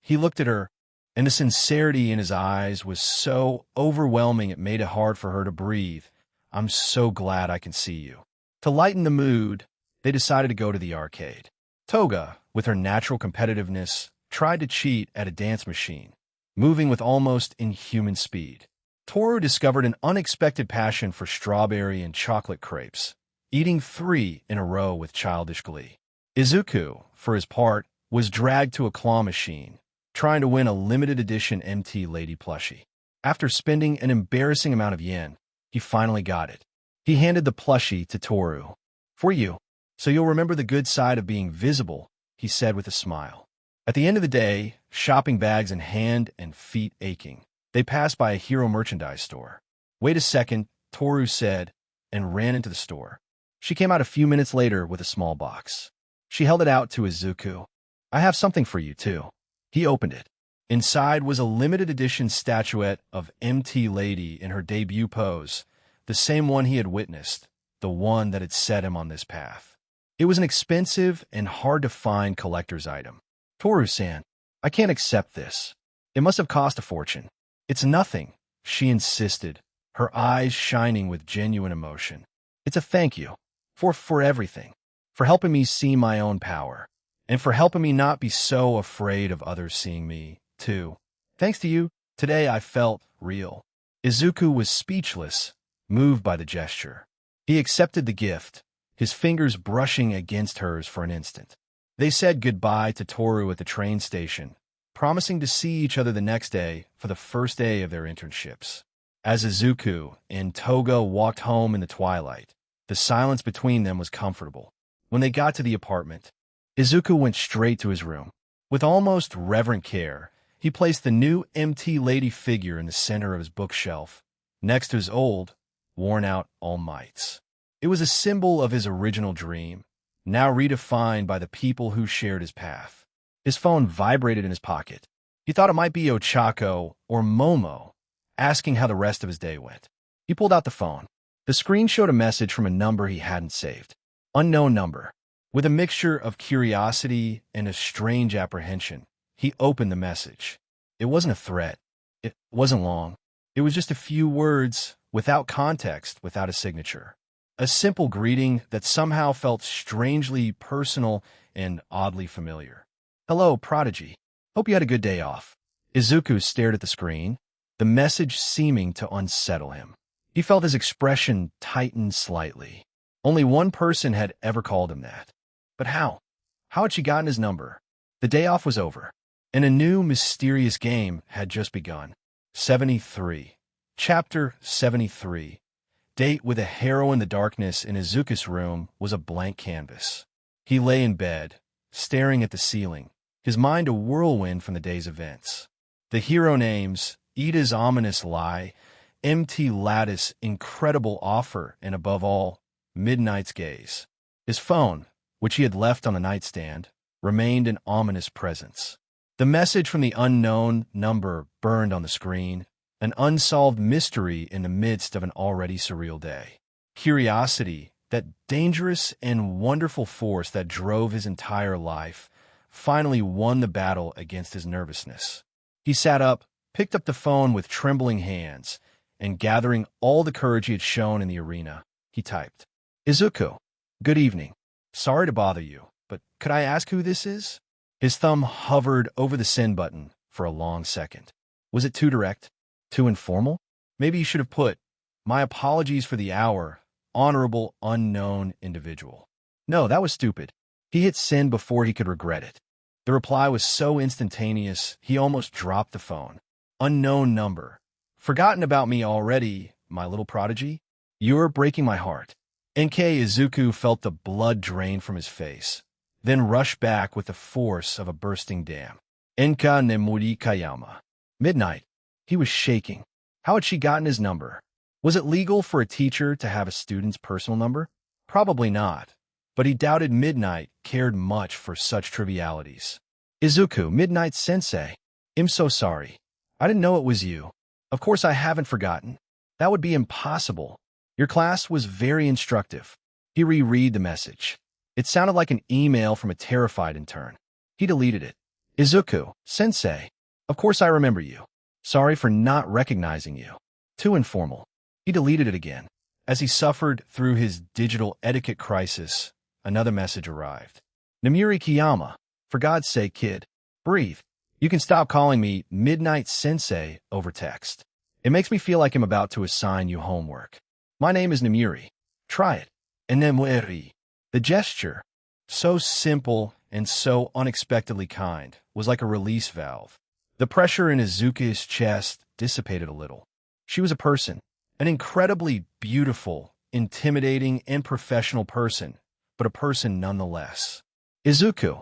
He looked at her, and the sincerity in his eyes was so overwhelming it made it hard for her to breathe. "I'm so glad I can see you." To lighten the mood, they decided to go to the arcade. Toga, with her natural competitiveness, tried to cheat at a dance machine, moving with almost inhuman speed. Toru discovered an unexpected passion for strawberry and chocolate crepes, eating 3 in a row with childish glee. Izuku, for his part, was dragged to a claw machine, trying to win a limited edition MT Lady plushie. After spending an embarrassing amount of yen, he finally got it. He handed the plushie to Toru. "For you, so you'll remember the good side of being visible," he said with a smile. At the end of the day, shopping bags in hand and feet aching, they passed by a hero merchandise store. "Wait a second," Toru said, and ran into the store. She came out a few minutes later with a small box. She held it out to Izuku. "I have something for you, too." He opened it. Inside was a limited edition statuette of MT Lady in her debut pose, the same one he had witnessed, the one that had set him on this path. It was an expensive and hard-to-find collector's item. "Toru-san, I can't accept this. It must have cost a fortune." "It's nothing," she insisted, her eyes shining with genuine emotion. "It's a thank you. For everything. For helping me see my own power. And for helping me not be so afraid of others seeing me, too. Thanks to you, today I felt real." Izuku was speechless, moved by the gesture. He accepted the gift, his fingers brushing against hers for an instant. They said goodbye to Toru at the train station, promising to see each other the next day for the first day of their internships. As Izuku and Toga walked home in the twilight, the silence between them was comfortable. When they got to the apartment, Izuku went straight to his room. With almost reverent care, he placed the new MT Lady figure in the center of his bookshelf, next to his old, worn-out All Mights. It was a symbol of his original dream, now redefined by the people who shared his path. His phone vibrated in his pocket. He thought it might be Ochako or Momo, asking how the rest of his day went. He pulled out the phone. The screen showed a message from a number he hadn't saved. Unknown number. With a mixture of curiosity and a strange apprehension, he opened the message. It wasn't a threat. It wasn't long. It was just a few words, without context, without a signature. A simple greeting that somehow felt strangely personal and oddly familiar. "Hello, Prodigy. Hope you had a good day off." Izuku stared at the screen. the message seeming to unsettle him. He felt his expression tighten slightly. Only one person had ever called him that. But how? How had she gotten his number? The day off was over, and a new mysterious game had just begun. 73. Chapter 73. Date with a hero in the darkness in Izuku's room was a blank canvas. He lay in bed, staring at the ceiling, his mind a whirlwind from the day's events. The hero names, Ida's ominous lie, MT Lattice' incredible offer, and above all, Midnight's gaze. His phone, which he had left on the nightstand, remained an ominous presence. The message from the unknown number burned on the screen, an unsolved mystery in the midst of an already surreal day. Curiosity, that dangerous and wonderful force that drove his entire life, finally won the battle against his nervousness. He sat up, picked up the phone with trembling hands, and gathering all the courage he had shown in the arena, he typed, "Izuku, good evening. Sorry to bother you, but could I ask who this is?" His thumb hovered over the send button for a long second. Was it too direct? Too informal? Maybe he should have put, "My apologies for the hour, honorable unknown individual." No, that was stupid. He hit send before he could regret it. The reply was so instantaneous, he almost dropped the phone. Unknown number. Forgotten about me already, my little prodigy? You're breaking my heart. NK Izuku felt the blood drain from his face, then rushed back with the force of a bursting dam. Enka Nemuri Kayama. Midnight. He was shaking. How had she gotten his number? Was it legal for a teacher to have a student's personal number? Probably not, but he doubted Midnight cared much for such trivialities. "Izuku, Midnight Sensei. I'm so sorry. I didn't know it was you. Of course I haven't forgotten. That would be impossible. Your class was very instructive." He reread the message. It sounded like an email from a terrified intern. He deleted it. "Izuku, Sensei. Of course I remember you. Sorry for not recognizing you. Too informal." He deleted it again. As he suffered through his digital etiquette crisis, another message arrived. "Nemuri Kiyama. For God's sake, kid. Breathe. You can stop calling me Midnight Sensei over text. It makes me feel like I'm about to assign you homework. My name is Nemuri. Try it." And Nemuri. The gesture, so simple and so unexpectedly kind, was like a release valve. The pressure in Izuku's chest dissipated a little. She was a person, an incredibly beautiful, intimidating, and professional person, but a person nonetheless. "Izuku."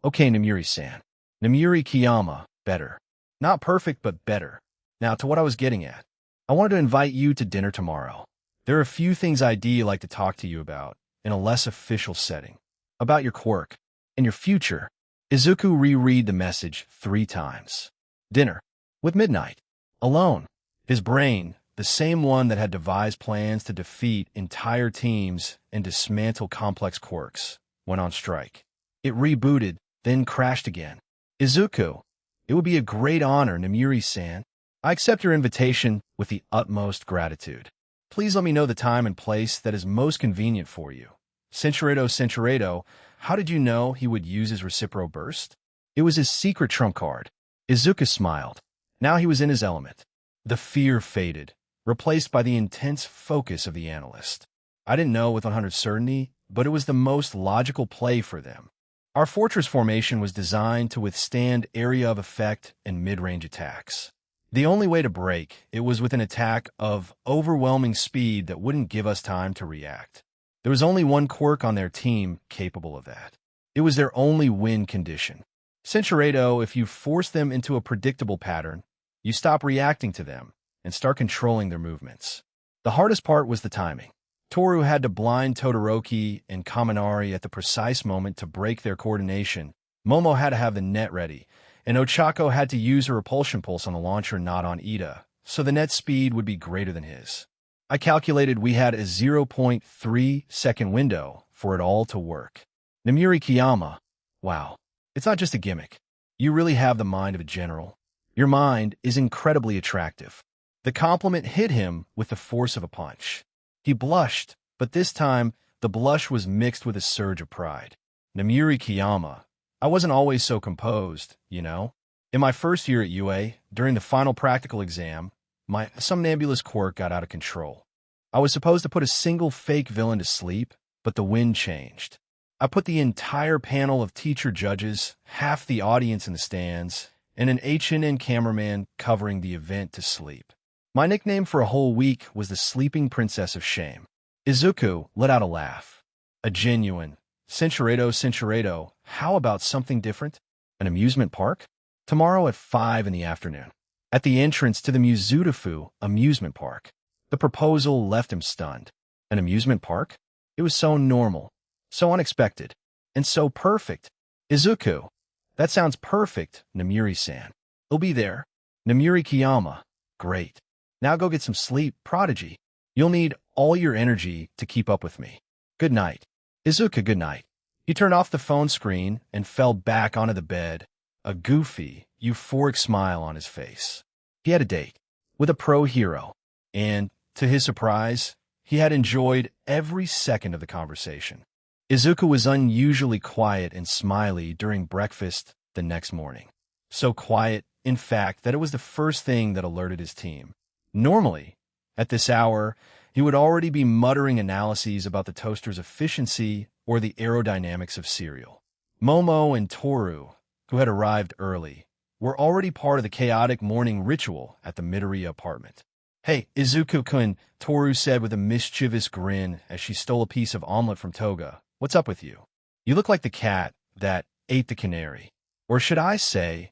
"Okay, Nemuri-san. Nemuri Kiyama, better. Not perfect, but better. Now, to what I was getting at. I wanted to invite you to dinner tomorrow. There are a few things I'd like to talk to you about, in a less official setting. About your quirk, and your future." Izuku reread the message 3 times. Dinner. With Midnight. Alone. His brain, the same one that had devised plans to defeat entire teams and dismantle complex quirks, went on strike. It rebooted, then crashed again. "Izuku, it would be a great honor, Nemuri-san. I accept your invitation with the utmost gratitude. Please let me know the time and place that is most convenient for you. Senchurado, how did you know he would use his Recipro Burst? It was his secret trump card." Izuku smiled. Now he was in his element. The fear faded, replaced by the intense focus of the analyst. "I didn't know with 100 certainty, but it was the most logical play for them. Our fortress formation was designed to withstand area of effect and mid-range attacks. The only way to break it was with an attack of overwhelming speed that wouldn't give us time to react. There was only one quirk on their team capable of that. It was their only win condition. Senchurado, if you force them into a predictable pattern, you stop reacting to them and start controlling their movements. The hardest part was the timing. Toru had to blind Todoroki and Kaminari at the precise moment to break their coordination. Momo had to have the net ready, and Ochako had to use a repulsion pulse on the launcher, not on Ida, so the net speed would be greater than his. I calculated we had a 0.3-second window for it all to work. Nemuri Kiyama. Wow. It's not just a gimmick. You really have the mind of a general. Your mind is incredibly attractive. The compliment hit him with the force of a punch. He blushed, but this time the blush was mixed with a surge of pride. Nemuri Kiyama. I wasn't always so composed, you know. In my first year at UA, during the final practical exam, my somnambulous quirk got out of control. I was supposed to put a single fake villain to sleep, but the wind changed. I put the entire panel of teacher judges, half the audience in the stands, and an H&N cameraman covering the event to sleep. My nickname for a whole week was the Sleeping Princess of Shame. Izuku let out a laugh. A genuine, Cinchuredo, how about something different? An amusement park? Tomorrow at 5 in the afternoon. At the entrance to the Muzutafu amusement park. The proposal left him stunned. An amusement park? It was so normal, so unexpected, and so perfect. Izuku. That sounds perfect, Namiri-san. He'll be there. Namiri Kiyama. Great. Now go get some sleep, Prodigy. You'll need all your energy to keep up with me. Good night. Izuku, good night. He turned off the phone screen and fell back onto the bed, a goofy, euphoric smile on his face. He had a date with a pro hero, and, to his surprise, he had enjoyed every second of the conversation. Izuku was unusually quiet and smiley during breakfast the next morning. So quiet, in fact, that it was the first thing that alerted his team. Normally, at this hour, he would already be muttering analyses about the toaster's efficiency or the aerodynamics of cereal. Momo and Toru, who had arrived early, were already part of the chaotic morning ritual at the Midoriya apartment. Hey, Izuku-kun, Toru said with a mischievous grin as she stole a piece of omelet from Toga. What's up with you? You look like the cat that ate the canary. Or should I say,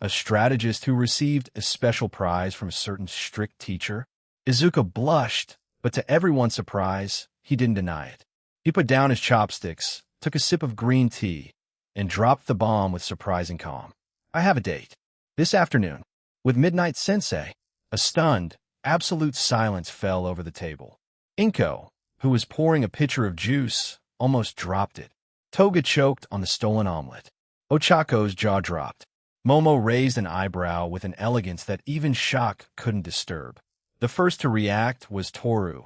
a strategist who received a special prize from a certain strict teacher? Izuku blushed, but to everyone's surprise, he didn't deny it. He put down his chopsticks, took a sip of green tea, and dropped the bomb with surprising calm. I have a date. This afternoon, with Midnight Sensei. A stunned, absolute silence fell over the table. Inko, who was pouring a pitcher of juice, almost dropped it. Toga choked on the stolen omelet. Ochako's jaw dropped. Momo raised an eyebrow with an elegance that even shock couldn't disturb. The first to react was Toru,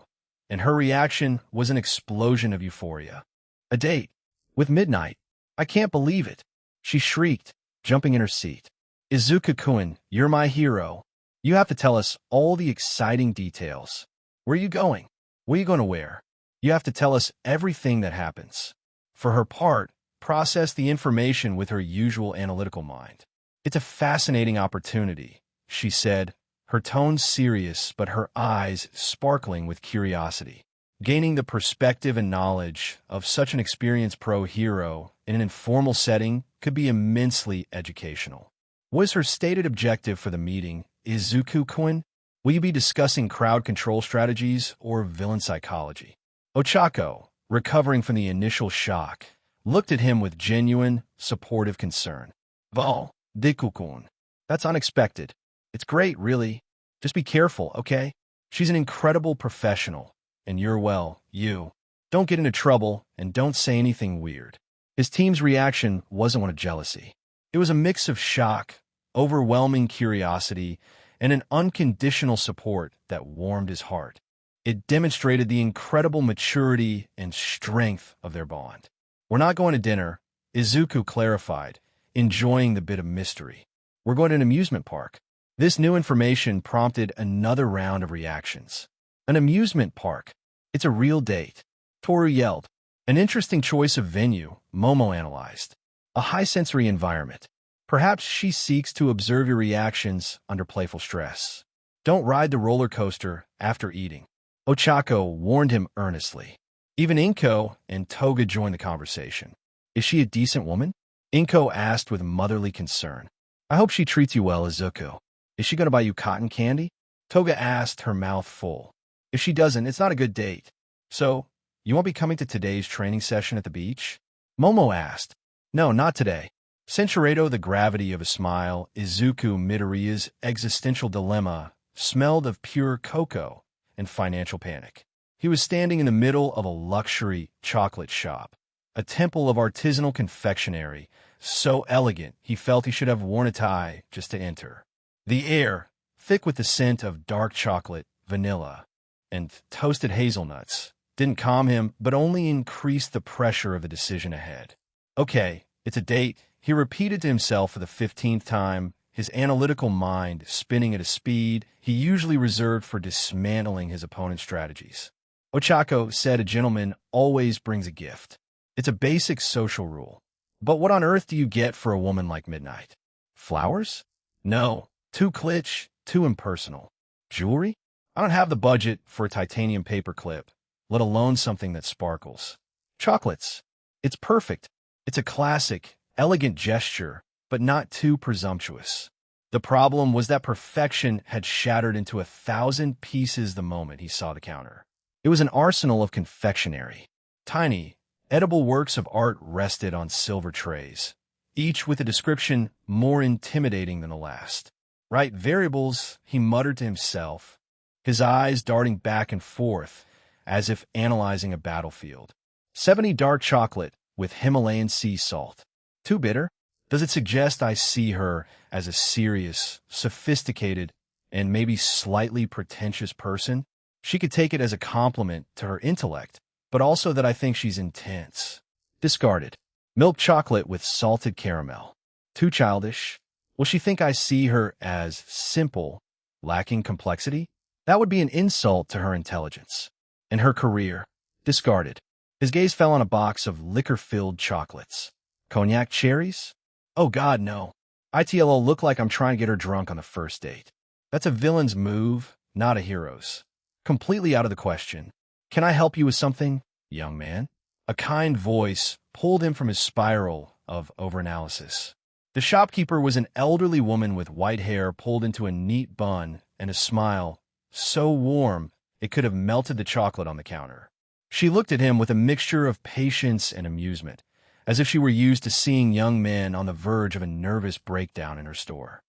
and her reaction was an explosion of euphoria. A date. With Midnight. I can't believe it. She shrieked, jumping in her seat. Izuku-kun, you're my hero. You have to tell us all the exciting details. Where are you going? What are you going to wear? You have to tell us everything that happens. For her part, process the information with her usual analytical mind. It's a fascinating opportunity, she said, her tone serious but her eyes sparkling with curiosity. Gaining the perspective and knowledge of such an experienced pro hero in an informal setting could be immensely educational. What is her stated objective for the meeting? Izuku-kun? Will you be discussing crowd control strategies or villain psychology? Ochako, recovering from the initial shock, looked at him with genuine, supportive concern. Val, Deku-kun. That's unexpected. It's great, really. Just be careful, okay? She's an incredible professional, and you. Don't get into trouble, and don't say anything weird. His team's reaction wasn't one of jealousy. It was a mix of shock, overwhelming curiosity, and an unconditional support that warmed his heart. It demonstrated the incredible maturity and strength of their bond. We're not going to dinner, Izuku clarified, enjoying the bit of mystery. We're going to an amusement park. This new information prompted another round of reactions. An amusement park. It's a real date. Toru yelled. An interesting choice of venue, Momo analyzed. A high-sensory environment. Perhaps she seeks to observe your reactions under playful stress. Don't ride the roller coaster after eating. Ochako warned him earnestly. Even Inko and Toga joined the conversation. Is she a decent woman? Inko asked with motherly concern. I hope she treats you well, Izuku. Is she going to buy you cotton candy? Toga asked, her mouth full. If she doesn't, it's not a good date. So, you won't be coming to today's training session at the beach? Momo asked. No, not today. Cinchuredo, the gravity of a smile, Izuku Midoriya's existential dilemma, smelled of pure cocoa and financial panic. He was standing in the middle of a luxury chocolate shop, a temple of artisanal confectionery, so elegant he felt he should have worn a tie just to enter. The air, thick with the scent of dark chocolate, vanilla, and toasted hazelnuts, didn't calm him but only increased the pressure of the decision ahead. Okay, it's a date, he repeated to himself for the 15th time, his analytical mind spinning at a speed he usually reserved for dismantling his opponent's strategies. Ochako said a gentleman always brings a gift. It's a basic social rule. But what on earth do you get for a woman like Midnight? Flowers? No. Too kitsch, too impersonal. Jewelry? I don't have the budget for a titanium paperclip, let alone something that sparkles. Chocolates. It's perfect. It's a classic, elegant gesture, but not too presumptuous. The problem was that perfection had shattered into 1,000 pieces the moment he saw the counter. It was an arsenal of confectionery. Tiny, edible works of art rested on silver trays, each with a description more intimidating than the last. Right variables, he muttered to himself, his eyes darting back and forth as if analyzing a battlefield. 70 dark chocolate with Himalayan sea salt. Too bitter? Does it suggest I see her as a serious, sophisticated, and maybe slightly pretentious person? She could take it as a compliment to her intellect, but also that I think she's intense. Discarded. Milk chocolate with salted caramel. Too childish. Will she think I see her as simple, lacking complexity? That would be an insult to her intelligence. And her career. Discarded. His gaze fell on a box of liquor-filled chocolates. Cognac cherries? Oh God, no. ITLO look like I'm trying to get her drunk on the first date. That's a villain's move, not a hero's. Completely out of the question. Can I help you with something, young man? A kind voice pulled him from his spiral of overanalysis. The shopkeeper was an elderly woman with white hair pulled into a neat bun and a smile so warm it could have melted the chocolate on the counter. She looked at him with a mixture of patience and amusement, as if she were used to seeing young men on the verge of a nervous breakdown in her store.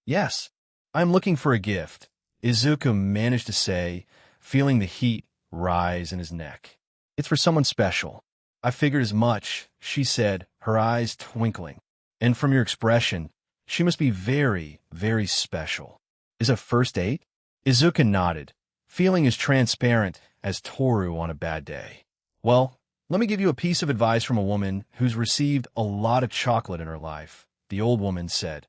Yes, I'm looking for a gift, Izuku managed to say, feeling the heat rise in his neck. It's for someone special. I figured as much, she said, her eyes twinkling. And from your expression, she must be very, very special. Is a first date? Izuku nodded, feeling as transparent as Toru on a bad day. Well, let me give you a piece of advice from a woman who's received a lot of chocolate in her life, the old woman said,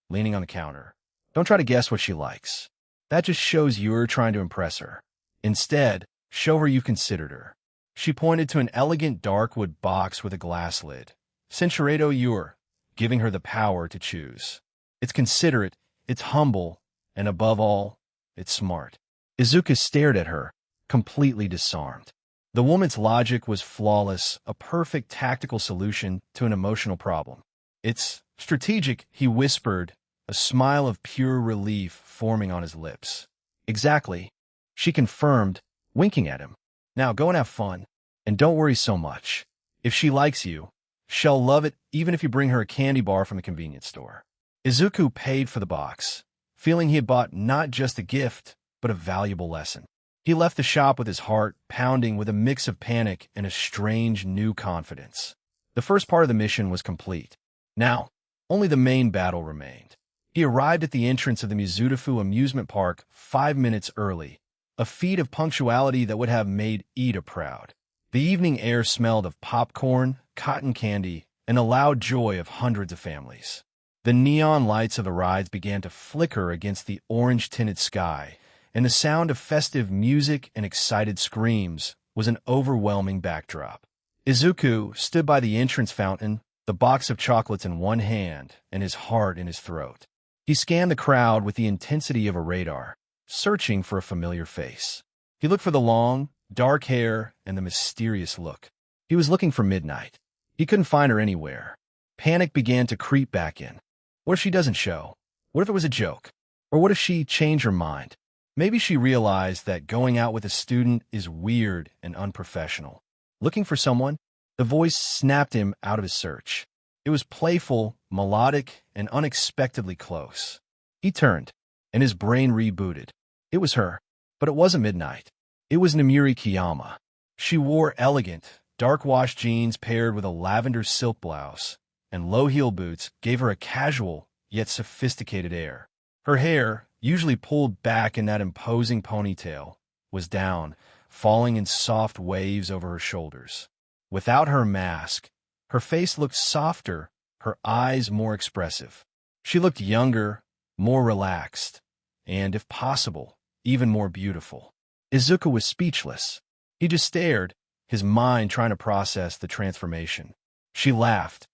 leaning on the counter. Don't try to guess what she likes. That just shows you're trying to impress her. Instead, show her you've considered her. She pointed to an elegant darkwood box with a glass lid. Sensuredo Ure, giving her the power to choose. It's considerate, it's humble, and above all, it's smart. Izuku stared at her, completely disarmed. The woman's logic was flawless, a perfect tactical solution to an emotional problem. It's strategic, he whispered, a smile of pure relief forming on his lips. Exactly, she confirmed, winking at him. Now go and have fun, and don't worry so much. If she likes you, she'll love it even if you bring her a candy bar from the convenience store. Izuku paid for the box, feeling he had bought not just a gift, but a valuable lesson. He left the shop with his heart pounding with a mix of panic and a strange new confidence. The first part of the mission was complete. Now, only the main battle remained. He arrived at the entrance of the Mizudafu amusement park 5 minutes early, a feat of punctuality that would have made Ida proud. The evening air smelled of popcorn, cotton candy, and the loud joy of hundreds of families. The neon lights of the rides began to flicker against the orange-tinted sky, and the sound of festive music and excited screams was an overwhelming backdrop. Izuku stood by the entrance fountain, the box of chocolates in one hand and his heart in his throat. He scanned the crowd with the intensity of a radar, searching for a familiar face. He looked for the long, dark hair and the mysterious look. He was looking for Midnight. He couldn't find her anywhere. Panic began to creep back in. What if she doesn't show? What if it was a joke? Or what if she changed her mind? Maybe she realized that going out with a student is weird and unprofessional. Looking for someone? The voice snapped him out of his search. It was playful, melodic, and unexpectedly close. He turned, and his brain rebooted. It was her, but it wasn't Midnight. It was Namiri Kiyama. She wore elegant, dark-washed jeans paired with a lavender silk blouse, and low-heel boots gave her a casual, yet sophisticated air. Her hair, usually pulled back in that imposing ponytail, was down, falling in soft waves over her shoulders. Without her mask, her face looked softer, her eyes more expressive. She looked younger, more relaxed, and, if possible, even more beautiful. Izuku was speechless. He just stared, his mind trying to process the transformation. She laughed,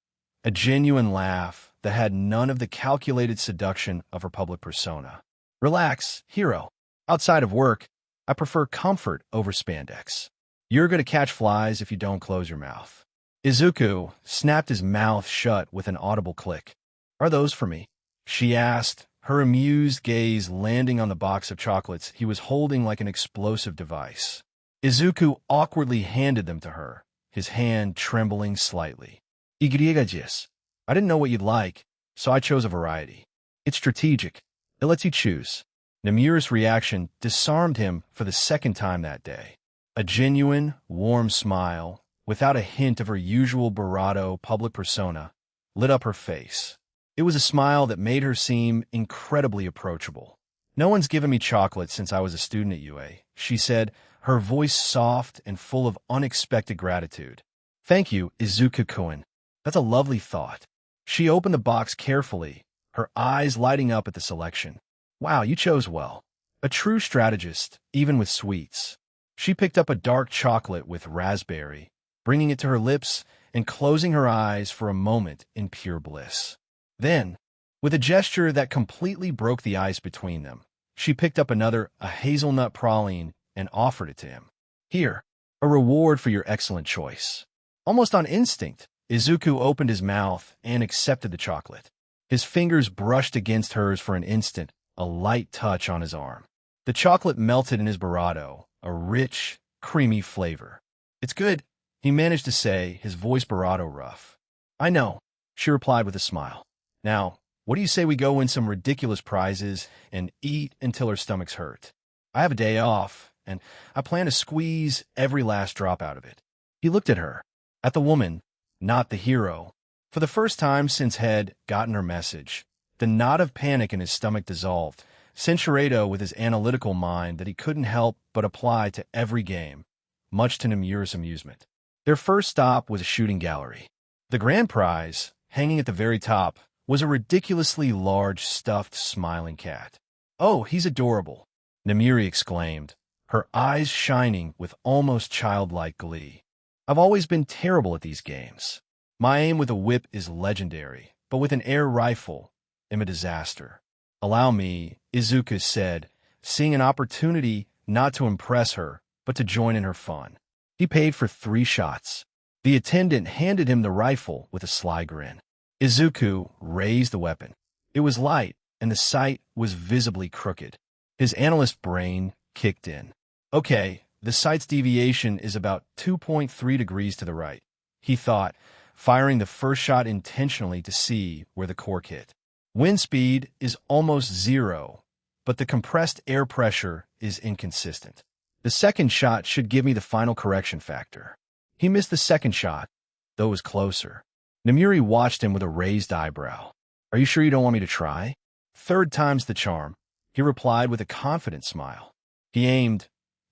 a genuine laugh that had none of the calculated seduction of her public persona. Relax, hero. Outside of work, I prefer comfort over spandex. You're going to catch flies if you don't close your mouth. Izuku snapped his mouth shut with an audible click. Are those for me? She asked, her amused gaze landing on the box of chocolates he was holding like an explosive device. Izuku awkwardly handed them to her, his hand trembling slightly. Igriegajis. I didn't know what you'd like, so I chose a variety. It's strategic. It lets you choose. Namura's reaction disarmed him for the second time that day. A genuine, warm smile, without a hint of her usual bravado public persona, lit up her face. It was a smile that made her seem incredibly approachable. No one's given me chocolate since I was a student at UA, she said, her voice soft and full of unexpected gratitude. Thank you, Izuku-kun. That's a lovely thought. She opened the box carefully, her eyes lighting up at the selection. Wow, you chose well. A true strategist, even with sweets. She picked up a dark chocolate with raspberry, bringing it to her lips and closing her eyes for a moment in pure bliss. Then, with a gesture that completely broke the ice between them, she picked up another, a hazelnut praline, and offered it to him. Here, a reward for your excellent choice. Almost on instinct, Izuku opened his mouth and accepted the chocolate. His fingers brushed against hers for an instant, a light touch on his arm. The chocolate melted in his barato, a rich, creamy flavor. It's good, he managed to say, his voice barato rough. I know, she replied with a smile. Now, what do you say we go win some ridiculous prizes and eat until our stomachs hurt? I have a day off, and I plan to squeeze every last drop out of it. He looked at her, at the woman, not the hero. For the first time since had gotten her message, the knot of panic in his stomach dissolved, Cinchuredo with his analytical mind that he couldn't help but apply to every game, much to Namura's amusement. Their first stop was a shooting gallery. The grand prize, hanging at the very top, was a ridiculously large stuffed smiling cat. Oh, he's adorable, Namuri exclaimed, her eyes shining with almost childlike glee. I've always been terrible at these games. My aim with a whip is legendary, but with an air rifle, I'm a disaster. Allow me, Izuku said, seeing an opportunity not to impress her, but to join in her fun. He paid for 3 shots. The attendant handed him the rifle with a sly grin. Izuku raised the weapon. It was light, and the sight was visibly crooked. His analyst brain kicked in. Okay, the sight's deviation is about 2.3 degrees to the right, he thought, firing the first shot intentionally to see where the cork hit. Wind speed is almost 0, but the compressed air pressure is inconsistent. The second shot should give me the final correction factor. He missed the second shot, though it was closer. Namuri watched him with a raised eyebrow. Are you sure you don't want me to try? 3rd time's the charm, he replied with a confident smile. He aimed,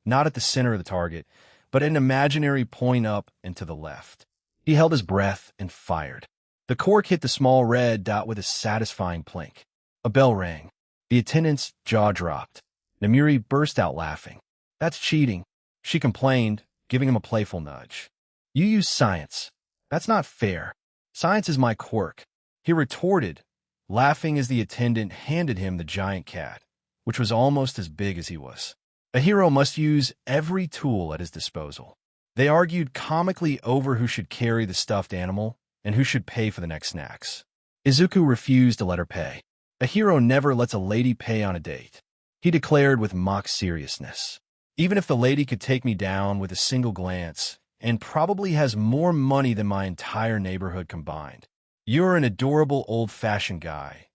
not at the center of the target, but at an imaginary point up and to the left. He held his breath and fired. The cork hit the small red dot with a satisfying plink. A bell rang. The attendant's jaw dropped. Namuri burst out laughing. That's cheating, she complained, giving him a playful nudge. You use science. That's not fair. Science is my quirk, he retorted, laughing as the attendant handed him the giant cat, which was almost as big as he was. A hero must use every tool at his disposal. They argued comically over who should carry the stuffed animal and who should pay for the next snacks. Izuku refused to let her pay. A hero never lets a lady pay on a date, he declared with mock seriousness. Even if the lady could take me down with a single glance, and probably has more money than my entire neighborhood combined. You're an adorable old-fashioned guy,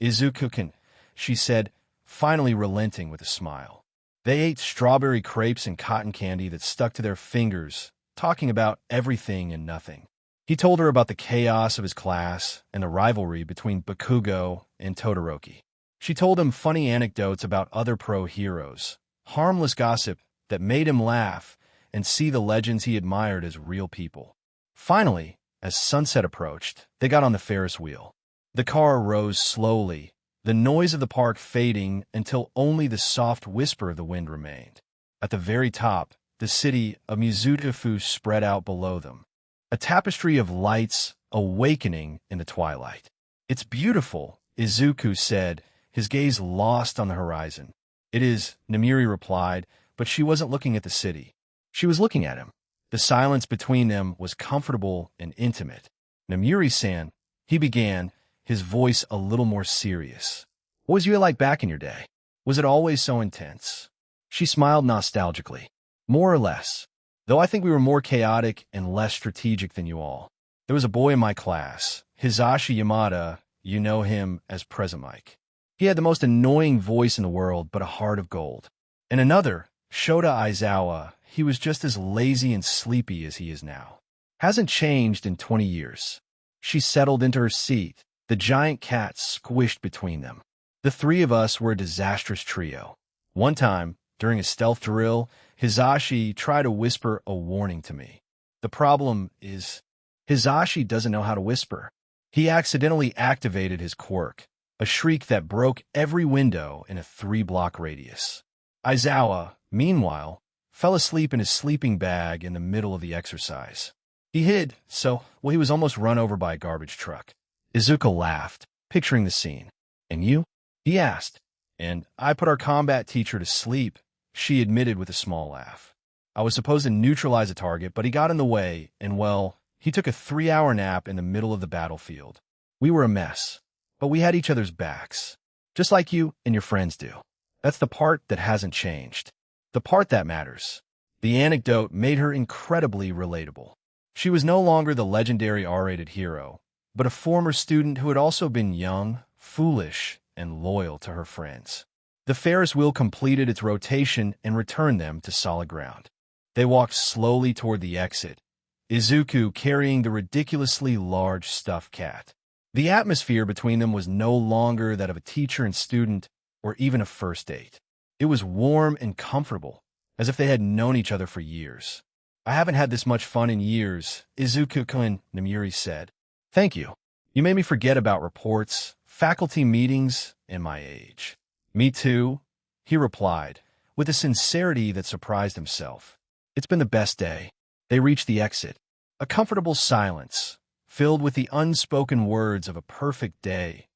Izuku-kun, she said, finally relenting with a smile. They ate strawberry crepes and cotton candy that stuck to their fingers, talking about everything and nothing. He told her about the chaos of his class and the rivalry between Bakugo and Todoroki. She told him funny anecdotes about other pro heroes, harmless gossip that made him laugh and see the legends he admired as real people. Finally, as sunset approached, they got on the Ferris wheel. The car rose slowly, the noise of the park fading until only the soft whisper of the wind remained. At the very top, the city of Mizutofu spread out below them, a tapestry of lights awakening in the twilight. "It's beautiful," Izuku said, his gaze lost on the horizon. "It is," Namiri replied, but she wasn't looking at the city. She was looking at him. The silence between them was comfortable and intimate. "Namiri-san," he began, his voice a little more serious. "What was you like back in your day? Was it always so intense?" She smiled nostalgically. "More or less. Though I think we were more chaotic and less strategic than you all. There was a boy in my class, Hisashi Yamada, you know him as Present Mike. He had the most annoying voice in the world, but a heart of gold. And another, Shota Aizawa, he was just as lazy and sleepy as he is now. Hasn't changed in 20 years. She settled into her seat, the giant cat squished between them. The three of us were a disastrous trio. One time, during a stealth drill, Hisashi tried to whisper a warning to me. The problem is, Hisashi doesn't know how to whisper. He accidentally activated his quirk, a shriek that broke every window in a 3-block radius. Aizawa, meanwhile, fell asleep in his sleeping bag in the middle of the exercise. He hid, he was almost run over by a garbage truck. Izuku laughed, picturing the scene. "And you?" he asked. "And I put our combat teacher to sleep," she admitted with a small laugh. "I was supposed to neutralize a target, but he got in the way, and he took a 3-hour nap in the middle of the battlefield. We were a mess, but we had each other's backs, just like you and your friends do. That's the part that hasn't changed. The part that matters." The anecdote made her incredibly relatable. She was no longer the legendary R-rated hero, but a former student who had also been young, foolish, and loyal to her friends. The Ferris wheel completed its rotation and returned them to solid ground. They walked slowly toward the exit, Izuku carrying the ridiculously large stuffed cat. The atmosphere between them was no longer that of a teacher and student or even a first date. It was warm and comfortable, as if they had known each other for years. "I haven't had this much fun in years," Izuku-kun, Namiri said. "Thank you. You made me forget about reports, faculty meetings, and my age." "Me too," he replied, with a sincerity that surprised himself. "It's been the best day." They reached the exit. A comfortable silence, filled with the unspoken words of a perfect day,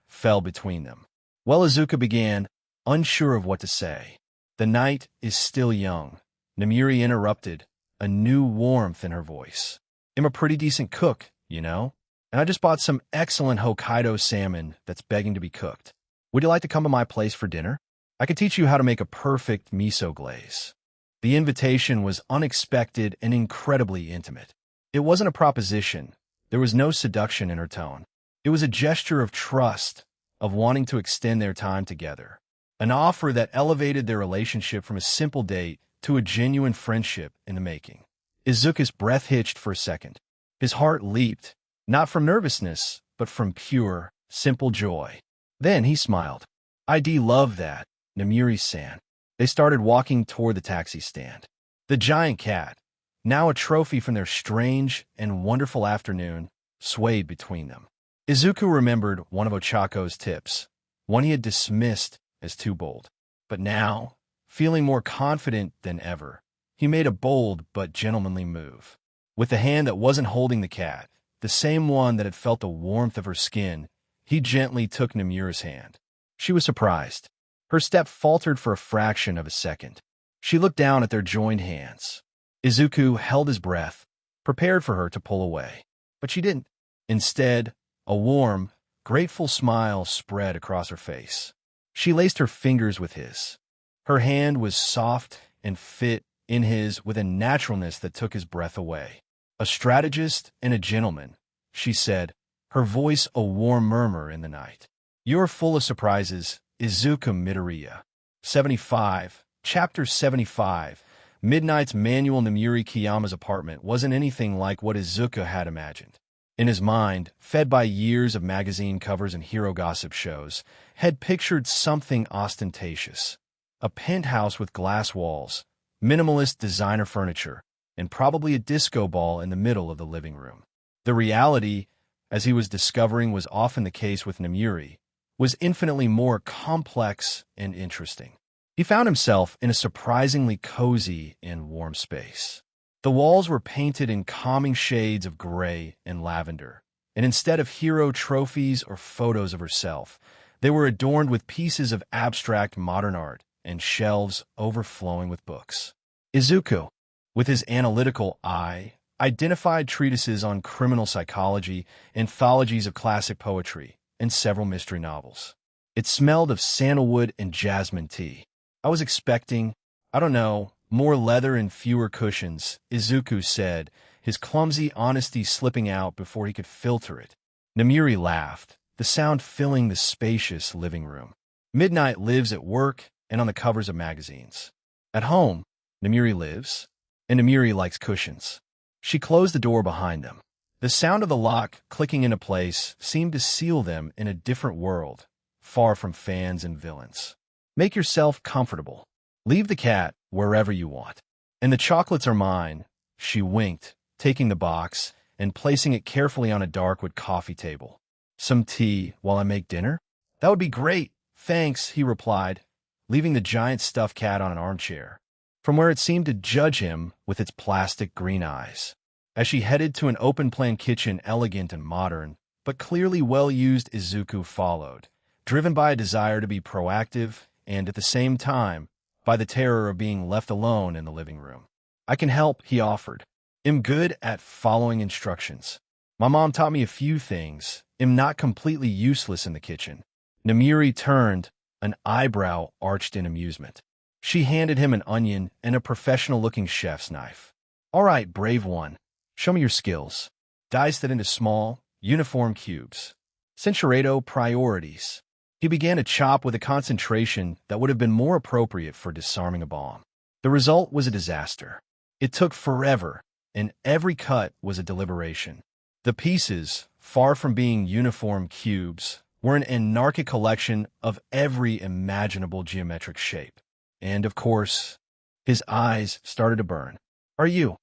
fell between them. Well, Izuku began, unsure of what to say. "The night is still young," Namiri interrupted, a new warmth in her voice. "I'm a pretty decent cook, you know, and I just bought some excellent Hokkaido salmon that's begging to be cooked. Would you like to come to my place for dinner? I could teach you how to make a perfect miso glaze." The invitation was unexpected and incredibly intimate. It wasn't a proposition. There was no seduction in her tone. It was a gesture of trust, of wanting to extend their time together. An offer that elevated their relationship from a simple date to a genuine friendship in the making. Izuku's breath hitched for a second. His heart leaped, not from nervousness, but from pure, simple joy. Then he smiled. "I'd love that, Namiri-san." They started walking toward the taxi stand. The giant cat, now a trophy from their strange and wonderful afternoon, swayed between them. Izuku remembered one of Ochako's tips, one he had dismissed as too bold. But now, feeling more confident than ever, he made a bold but gentlemanly move. With the hand that wasn't holding the cat, the same one that had felt the warmth of her skin, he gently took Namira's hand. She was surprised. Her step faltered for a fraction of a second. She looked down at their joined hands. Izuku held his breath, prepared for her to pull away. But she didn't. Instead, a warm, grateful smile spread across her face. She laced her fingers with his. Her hand was soft and fit in his with a naturalness that took his breath away. "A strategist and a gentleman," she said, her voice a warm murmur in the night. "You're full of surprises, Izuku Midoriya." 75. Chapter 75. Midnight's Manual. Namiri Kiyama's apartment wasn't anything like what Izuku had imagined. In his mind, fed by years of magazine covers and hero gossip shows, had pictured something ostentatious. A penthouse with glass walls, minimalist designer furniture, and probably a disco ball in the middle of the living room. The reality, as he was discovering was often the case with Namiri, was infinitely more complex and interesting. He found himself in a surprisingly cozy and warm space. The walls were painted in calming shades of gray and lavender, and instead of hero trophies or photos of herself, they were adorned with pieces of abstract modern art and shelves overflowing with books. Izuku, with his analytical eye, identified treatises on criminal psychology, anthologies of classic poetry, and several mystery novels. It smelled of sandalwood and jasmine tea. I was expecting, I don't know, more leather and fewer cushions, Izuku said, his clumsy honesty slipping out before he could filter it. Namiri laughed, the sound filling the spacious living room. Midnight lives at work and on the covers of magazines. At home, Namiri lives, and Namiri likes cushions. She closed the door behind them. The sound of the lock clicking into place seemed to seal them in a different world, far from fans and villains. Make yourself comfortable. Leave the cat wherever you want. And the chocolates are mine, she winked, taking the box and placing it carefully on a darkwood coffee table. Some tea while I make dinner? That would be great, thanks, he replied, leaving the giant stuffed cat on an armchair, from where it seemed to judge him with its plastic green eyes. As she headed to an open-plan kitchen, elegant and modern, but clearly well-used, Izuku followed, driven by a desire to be proactive and, at the same time, by the terror of being left alone in the living room. I can help, he offered. I'm good at following instructions. My mom taught me a few things. I'm not completely useless in the kitchen. Namiri turned, an eyebrow arched in amusement. She handed him an onion and a professional-looking chef's knife. All right, brave one. Show me your skills. Diced it into small, uniform cubes. Censuredo priorities. He began to chop with a concentration that would have been more appropriate for disarming a bomb. The result was a disaster. It took forever, and every cut was a deliberation. The pieces, far from being uniform cubes, were an anarchic collection of every imaginable geometric shape. And, of course, his eyes started to burn. Are you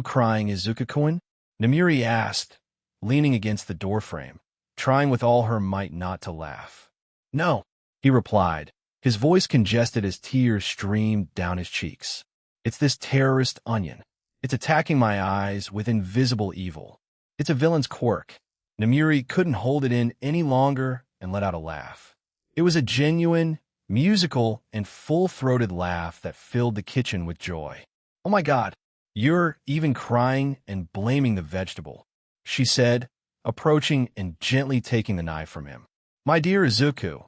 crying, Izuku-kun? Namiri asked, leaning against the doorframe, trying with all her might not to laugh. No, he replied, his voice congested as tears streamed down his cheeks. It's this terrorist onion. It's attacking my eyes with invisible evil. It's a villain's quirk. Namiri couldn't hold it in any longer and let out a laugh. It was a genuine, musical, and full-throated laugh that filled the kitchen with joy. Oh my God, you're even crying and blaming the vegetable, she said, approaching and gently taking the knife from him. My dear Izuku,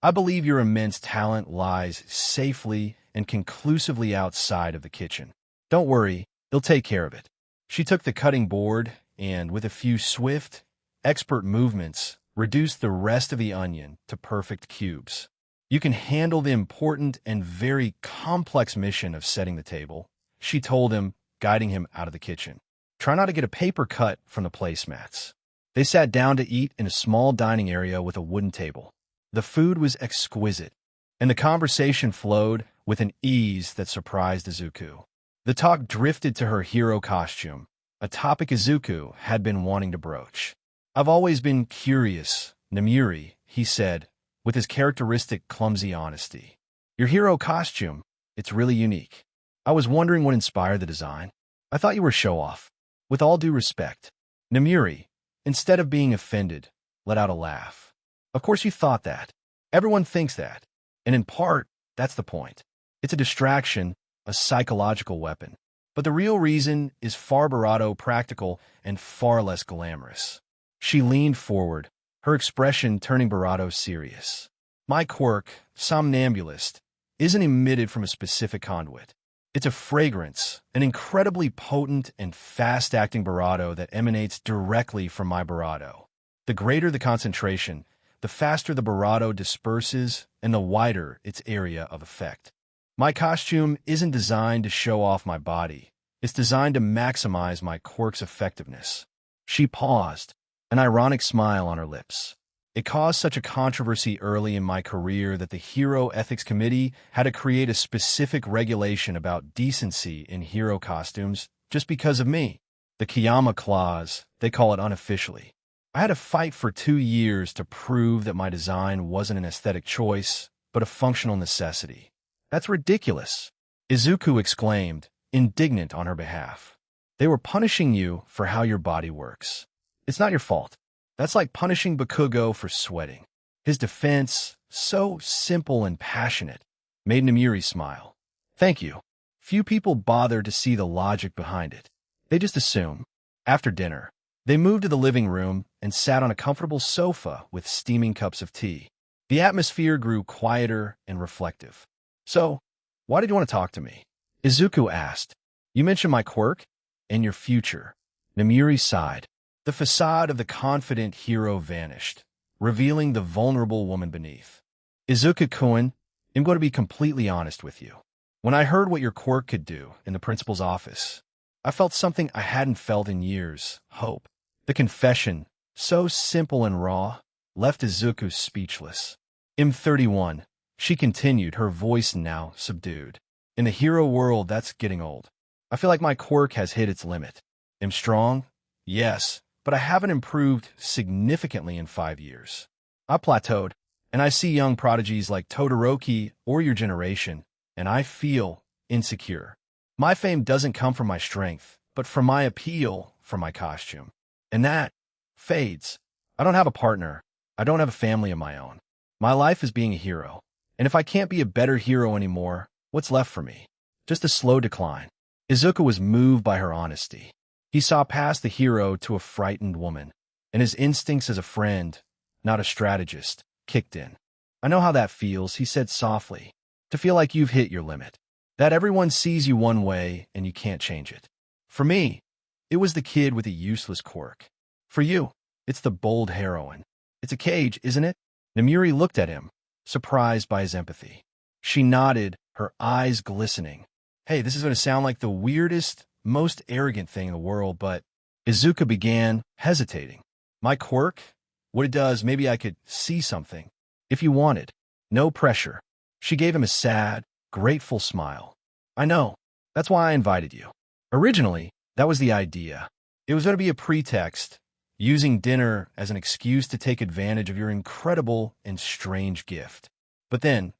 I believe your immense talent lies safely and conclusively outside of the kitchen. Don't worry, he'll take care of it. She took the cutting board and, with a few swift, expert movements, reduced the rest of the onion to perfect cubes. You can handle the important and very complex mission of setting the table, she told him, guiding him out of the kitchen. Try not to get a paper cut from the placemats. They sat down to eat in a small dining area with a wooden table. The food was exquisite, and the conversation flowed with an ease that surprised Izuku. The talk drifted to her hero costume, a topic Izuku had been wanting to broach. I've always been curious, Namiri, he said, with his characteristic clumsy honesty. Your hero costume, it's really unique. I was wondering what inspired the design. I thought you were show-off. With all due respect. Namiri, instead of being offended, let out a laugh. Of course you thought that. Everyone thinks that. And in part, that's the point. It's a distraction, a psychological weapon. But the real reason is far Barato practical and far less glamorous. She leaned forward, her expression turning Barato serious. My quirk, somnambulist, isn't emitted from a specific conduit. It's a fragrance, an incredibly potent and fast-acting Barato that emanates directly from my Barato. The greater the concentration, the faster the Barato disperses and the wider its area of effect. My costume isn't designed to show off my body. It's designed to maximize my quirk's effectiveness. She paused, an ironic smile on her lips. It caused such a controversy early in my career that the Hero Ethics Committee had to create a specific regulation about decency in hero costumes just because of me. The Kiyama Clause, they call it unofficially. I had to fight for 2 years to prove that my design wasn't an aesthetic choice, but a functional necessity. That's ridiculous, Izuku exclaimed, indignant on her behalf. They were punishing you for how your body works. It's not your fault. That's like punishing Bakugo for sweating. His defense, so simple and passionate, made Namiri smile. Thank you. Few people bother to see the logic behind it. They just assume. After dinner, they moved to the living room and sat on a comfortable sofa with steaming cups of tea. The atmosphere grew quieter and reflective. So, why did you want to talk to me? Izuku asked. You mentioned my quirk and your future. Namiri sighed. The facade of the confident hero vanished, revealing the vulnerable woman beneath. Izuku-kun, I'm going to be completely honest with you. When I heard what your quirk could do in the principal's office, I felt something I hadn't felt in years, hope. The confession, so simple and raw, left Izuku speechless. M31, she continued, her voice now subdued. In the hero world, that's getting old. I feel like my quirk has hit its limit. I'm strong? Yes, but I haven't improved significantly in 5 years. I plateaued, and I see young prodigies like Todoroki or your generation, and I feel insecure. My fame doesn't come from my strength, but from my appeal for my costume. And that fades. I don't have a partner. I don't have a family of my own. My life is being a hero. And if I can't be a better hero anymore, what's left for me? Just a slow decline. Izuku was moved by her honesty. He saw past the hero to a frightened woman, and his instincts as a friend, not a strategist, kicked in. I know how that feels, he said softly, to feel like you've hit your limit, that everyone sees you one way and you can't change it. For me, it was the kid with a useless quirk. For you, it's the bold heroine. It's a cage, isn't it? Namiri looked at him, surprised by his empathy. She nodded, her eyes glistening. Hey, this is going to sound like the weirdest, most arrogant thing in the world, but Izuku began, hesitating. My quirk? What it does, maybe I could see something. If you wanted. No pressure. She gave him a sad, grateful smile. I know. That's why I invited you. Originally, that was the idea. It was going to be a pretext, using dinner as an excuse to take advantage of your incredible and strange gift. But then,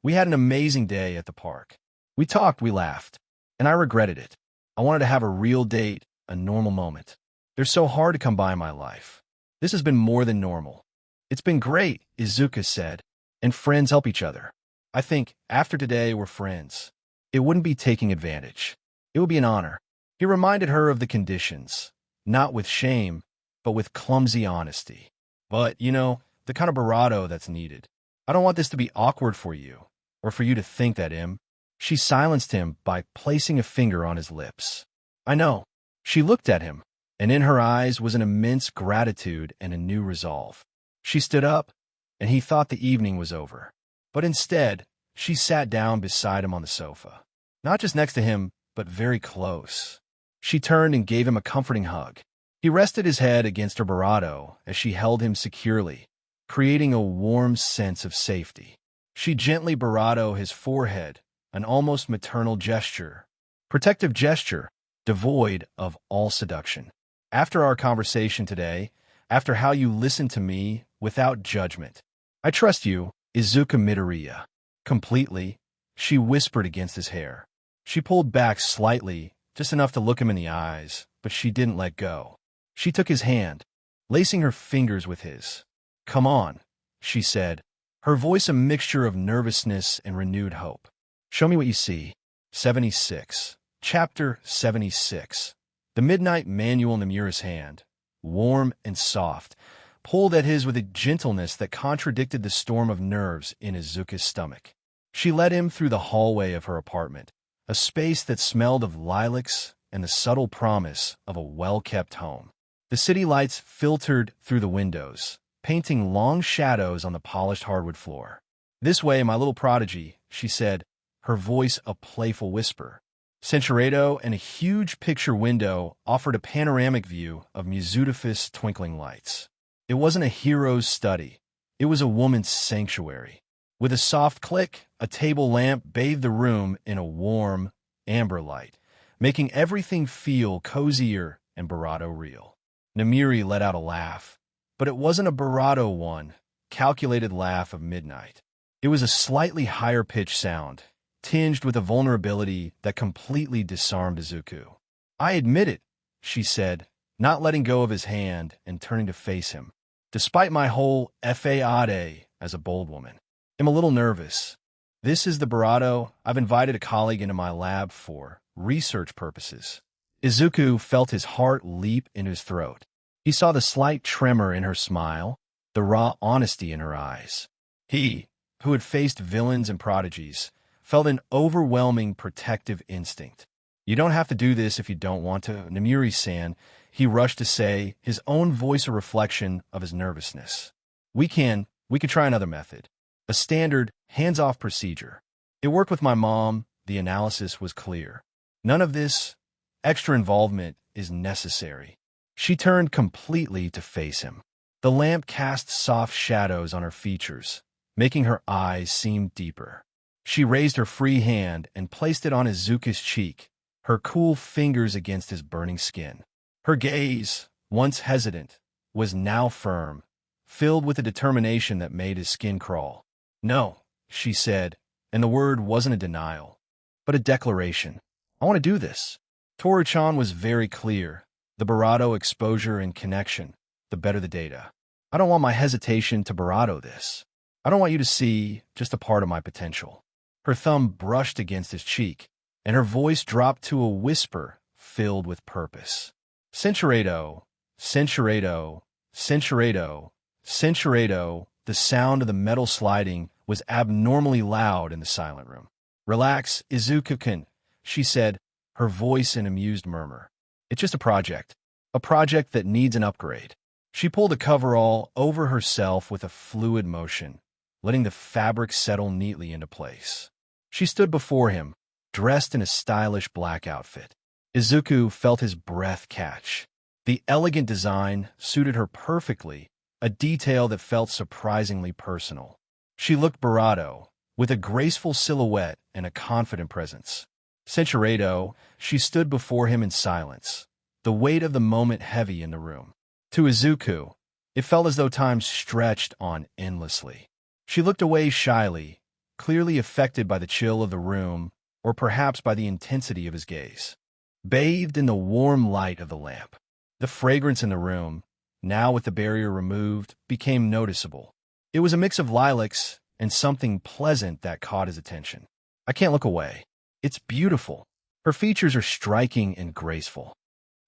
we had an amazing day at the park. We talked, we laughed, and I regretted it. I wanted to have a real date, a normal moment. They're so hard to come by in my life. This has been more than normal. It's been great, Izuku said, and friends help each other. I think, after today, we're friends. It wouldn't be taking advantage. It would be an honor. He reminded her of the conditions, not with shame, but with clumsy honesty. But, the kind of bravado that's needed. I don't want this to be awkward for you, or for you to think that She silenced him by placing a finger on his lips. I know. She looked at him, and in her eyes was an immense gratitude and a new resolve. She stood up, and he thought the evening was over. But instead, she sat down beside him on the sofa. Not just next to him, but very close. She turned and gave him a comforting hug. He rested his head against her bravado as she held him securely, creating a warm sense of safety. She gently bravado his forehead, an almost maternal gesture, protective gesture, devoid of all seduction. After our conversation today, after how you listened to me without judgment, I trust you, Izuku Midoriya. Completely, she whispered against his hair. She pulled back slightly, just enough to look him in the eyes, but she didn't let go. She took his hand, lacing her fingers with his. Come on, she said, her voice a mixture of nervousness and renewed hope. Show me what you see. 76. Chapter 76. The midnight manual Namira's hand, warm and soft, pulled at his with a gentleness that contradicted the storm of nerves in Izuku's stomach. She led him through the hallway of her apartment, a space that smelled of lilacs and the subtle promise of a well-kept home. The city lights filtered through the windows, painting long shadows on the polished hardwood floor. This way, my little prodigy, she said, her voice a playful whisper. Centuredo and a huge picture window offered a panoramic view of Mizutofis' twinkling lights. It wasn't a hero's study. It was a woman's sanctuary. With a soft click, a table lamp bathed the room in a warm, amber light, making everything feel cozier and bravado real. Namiri let out a laugh. But it wasn't a bravado one, calculated laugh of midnight. It was a slightly higher-pitched sound, tinged with a vulnerability that completely disarmed Izuku. "I admit it," she said, not letting go of his hand and turning to face him. "Despite my whole FAAD as a bold woman, I'm a little nervous. This is the bravado I've invited a colleague into my lab for research purposes." Izuku felt his heart leap in his throat. He saw the slight tremor in her smile, the raw honesty in her eyes. He, who had faced villains and prodigies, felt an overwhelming protective instinct. "You don't have to do this if you don't want to, Namuri-san," he rushed to say, his own voice a reflection of his nervousness. We can try another method. A standard, hands-off procedure. It worked with my mom, the analysis was clear. None of this extra involvement is necessary." She turned completely to face him. The lamp cast soft shadows on her features, making her eyes seem deeper. She raised her free hand and placed it on Izuku's cheek, her cool fingers against his burning skin. Her gaze, once hesitant, was now firm, filled with a determination that made his skin crawl. "No," she said, and the word wasn't a denial, but a declaration. "I want to do this." Toru-chan was very clear. The bravado exposure and connection, the better the data. "I don't want my hesitation to bravado this. I don't want you to see just a part of my potential." Her thumb brushed against his cheek, and her voice dropped to a whisper filled with purpose. "Censurado, censurado, censurado, censurado." The sound of the metal sliding was abnormally loud in the silent room. "Relax, Izuku-kun," she said, her voice an amused murmur. "It's just a project that needs an upgrade." She pulled a coverall over herself with a fluid motion, letting the fabric settle neatly into place. She stood before him, dressed in a stylish black outfit. Izuku felt his breath catch. The elegant design suited her perfectly, a detail that felt surprisingly personal. She looked bravado, with a graceful silhouette and a confident presence. Censurado, she stood before him in silence, the weight of the moment heavy in the room. To Izuku, it felt as though time stretched on endlessly. She looked away shyly, clearly affected by the chill of the room, or perhaps by the intensity of his gaze. Bathed in the warm light of the lamp, the fragrance in the room, now with the barrier removed, became noticeable. It was a mix of lilacs and something pleasant that caught his attention. "I can't look away. It's beautiful." Her features are striking and graceful.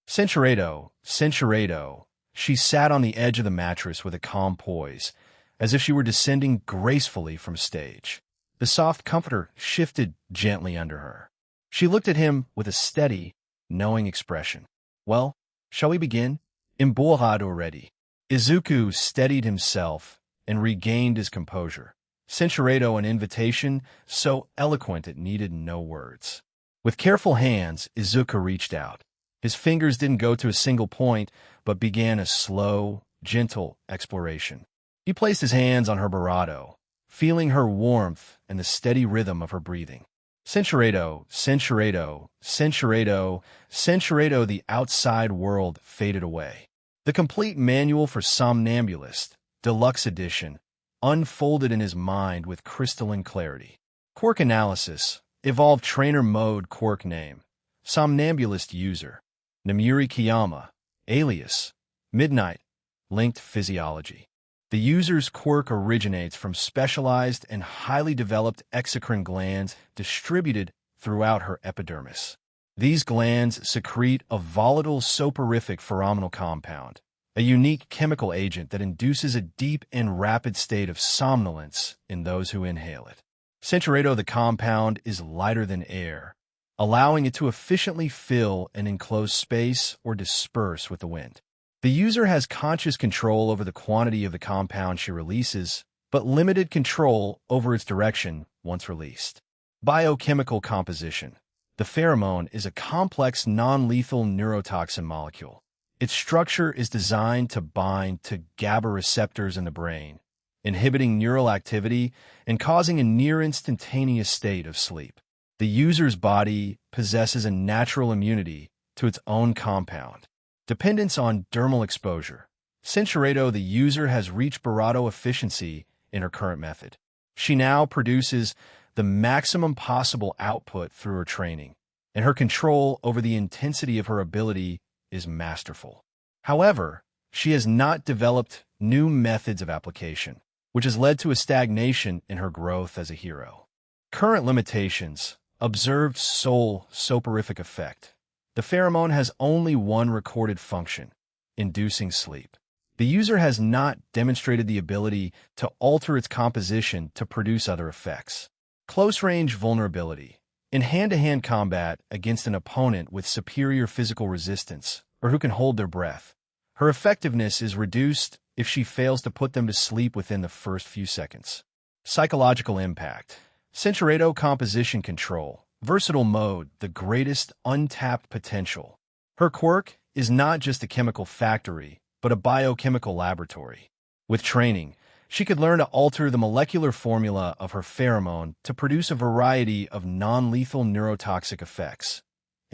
Censurado, censurado. She sat on the edge of the mattress with a calm poise, as if she were descending gracefully from a stage. The soft comforter shifted gently under her. She looked at him with a steady, knowing expression. "Well, shall we begin?" "Emborrado already." Izuku steadied himself and regained his composure. Censurado, an invitation so eloquent it needed no words. With careful hands, Izuku reached out. His fingers didn't go to a single point, but began a slow, gentle exploration. He placed his hands on her bravado, feeling her warmth and the steady rhythm of her breathing. Censurado, censurado, censurado, censurado. The outside world faded away. The complete manual for Somnambulist, Deluxe Edition, unfolded in his mind with crystalline clarity. Quirk analysis, evolved trainer mode, quirk name, Somnambulist user, Namuri Kiyama, alias, Midnight, linked physiology. The user's quirk originates from specialized and highly developed exocrine glands distributed throughout her epidermis. These glands secrete a volatile soporific pheromonal compound, a unique chemical agent that induces a deep and rapid state of somnolence in those who inhale it. Censurado, the compound, is lighter than air, allowing it to efficiently fill an enclosed space or disperse with the wind. The user has conscious control over the quantity of the compound she releases, but limited control over its direction once released. Biochemical composition. The pheromone is a complex non-lethal neurotoxin molecule. Its structure is designed to bind to GABA receptors in the brain, inhibiting neural activity and causing a near-instantaneous state of sleep. The user's body possesses a natural immunity to its own compound. Dependence on dermal exposure. Cinchuredo, the user has reached Barato efficiency in her current method. She now produces the maximum possible output through her training, and her control over the intensity of her ability is masterful. However, she has not developed new methods of application, which has led to a stagnation in her growth as a hero. Current limitations: observed sole soporific effect. The pheromone has only one recorded function: inducing sleep. The user has not demonstrated the ability to alter its composition to produce other effects. Close-range vulnerability. In hand-to-hand combat against an opponent with superior physical resistance, or who can hold their breath, her effectiveness is reduced if she fails to put them to sleep within the first few seconds. Psychological impact. Cinchuredo composition control. Versatile mode, the greatest untapped potential. Her quirk is not just a chemical factory, but a biochemical laboratory. With training, she could learn to alter the molecular formula of her pheromone to produce a variety of non-lethal neurotoxic effects.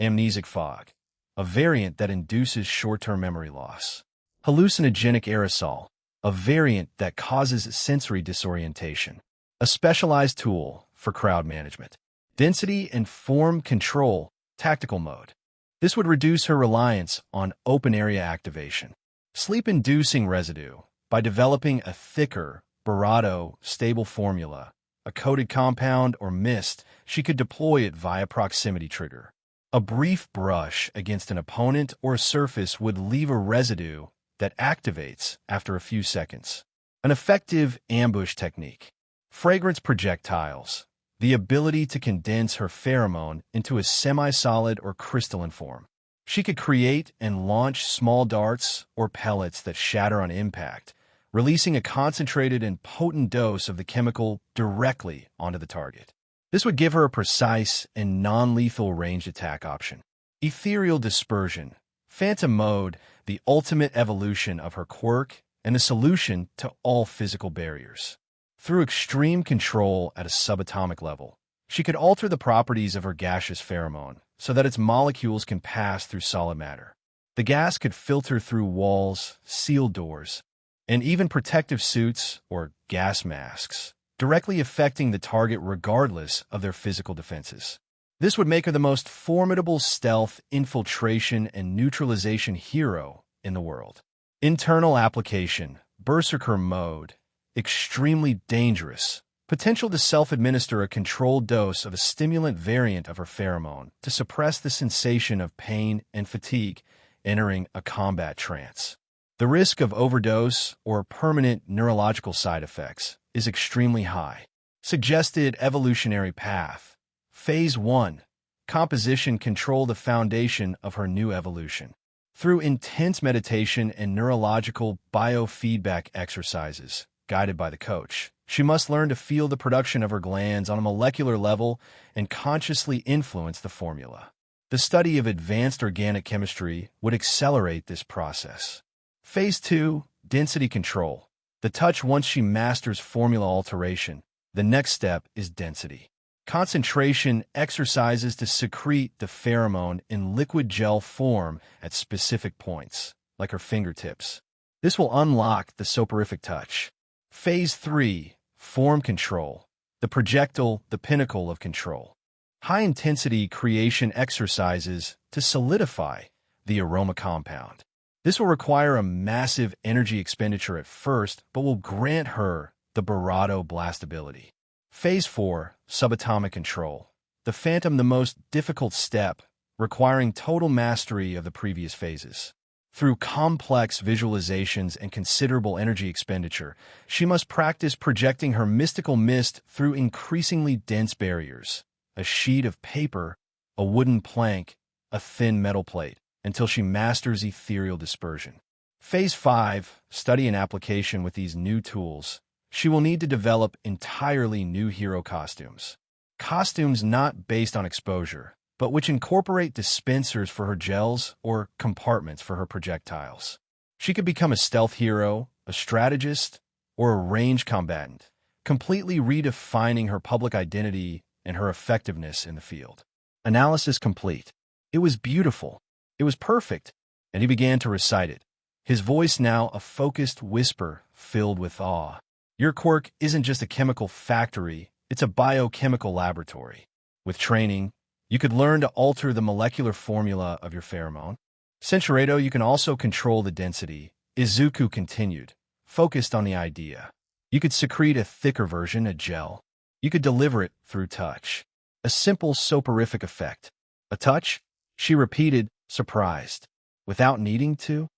Amnesic fog, a variant that induces short-term memory loss. Hallucinogenic aerosol, a variant that causes sensory disorientation. A specialized tool for crowd management. Density and form control, tactical mode. This would reduce her reliance on open area activation. Sleep-inducing residue. By developing a thicker, Barato stable formula, a coated compound or mist, she could deploy it via proximity trigger. A brief brush against an opponent or a surface would leave a residue that activates after a few seconds. An effective ambush technique. Fragrance projectiles. The ability to condense her pheromone into a semi-solid or crystalline form. She could create and launch small darts or pellets that shatter on impact, releasing a concentrated and potent dose of the chemical directly onto the target. This would give her a precise and non-lethal ranged attack option. Ethereal dispersion. Phantom mode, the ultimate evolution of her quirk and a solution to all physical barriers. Through extreme control at a subatomic level, she could alter the properties of her gaseous pheromone so that its molecules can pass through solid matter. The gas could filter through walls, sealed doors, and even protective suits or gas masks, directly affecting the target regardless of their physical defenses. This would make her the most formidable stealth, infiltration, and neutralization hero in the world. Internal application, Berserker mode, extremely dangerous. Potential to self-administer a controlled dose of a stimulant variant of her pheromone to suppress the sensation of pain and fatigue entering a combat trance. The risk of overdose or permanent neurological side effects is extremely high. Suggested evolutionary path. Phase 1. Composition control, the foundation of her new evolution. Through intense meditation and neurological biofeedback exercises, guided by the coach, she must learn to feel the production of her glands on a molecular level and consciously influence the formula. The study of advanced organic chemistry would accelerate this process. Phase 2. Density control. The touch. Once she masters formula alteration, the next step is density. Concentration exercises to secrete the pheromone in liquid gel form at specific points, like her fingertips. This will unlock the soporific touch. Phase 3. Form control. The projectile, the pinnacle of control. High-intensity creation exercises to solidify the aroma compound. This will require a massive energy expenditure at first, but will grant her the Barato blast ability. Phase 4. Subatomic control. The phantom, the most difficult step, requiring total mastery of the previous phases. Through complex visualizations and considerable energy expenditure, she must practice projecting her mystical mist through increasingly dense barriers, a sheet of paper, a wooden plank, a thin metal plate, until she masters ethereal dispersion. Phase 5. Study and application. With these new tools, she will need to develop entirely new hero costumes. Costumes not based on exposure, but which incorporate dispensers for her gels or compartments for her projectiles. She could become a stealth hero, a strategist, or a ranged combatant, completely redefining her public identity and her effectiveness in the field. Analysis complete. It was beautiful. It was perfect, and he began to recite it. his voice now a focused whisper filled with awe. Your quirk isn't just a chemical factory, it's a biochemical laboratory. With training, you could learn to alter the molecular formula of your pheromone. Centuredo, you can also control the density, Izuku continued, focused on the idea. You could secrete a thicker version, a gel. You could deliver it through touch. A simple soporific effect. A touch? She repeated, surprised. Without needing to?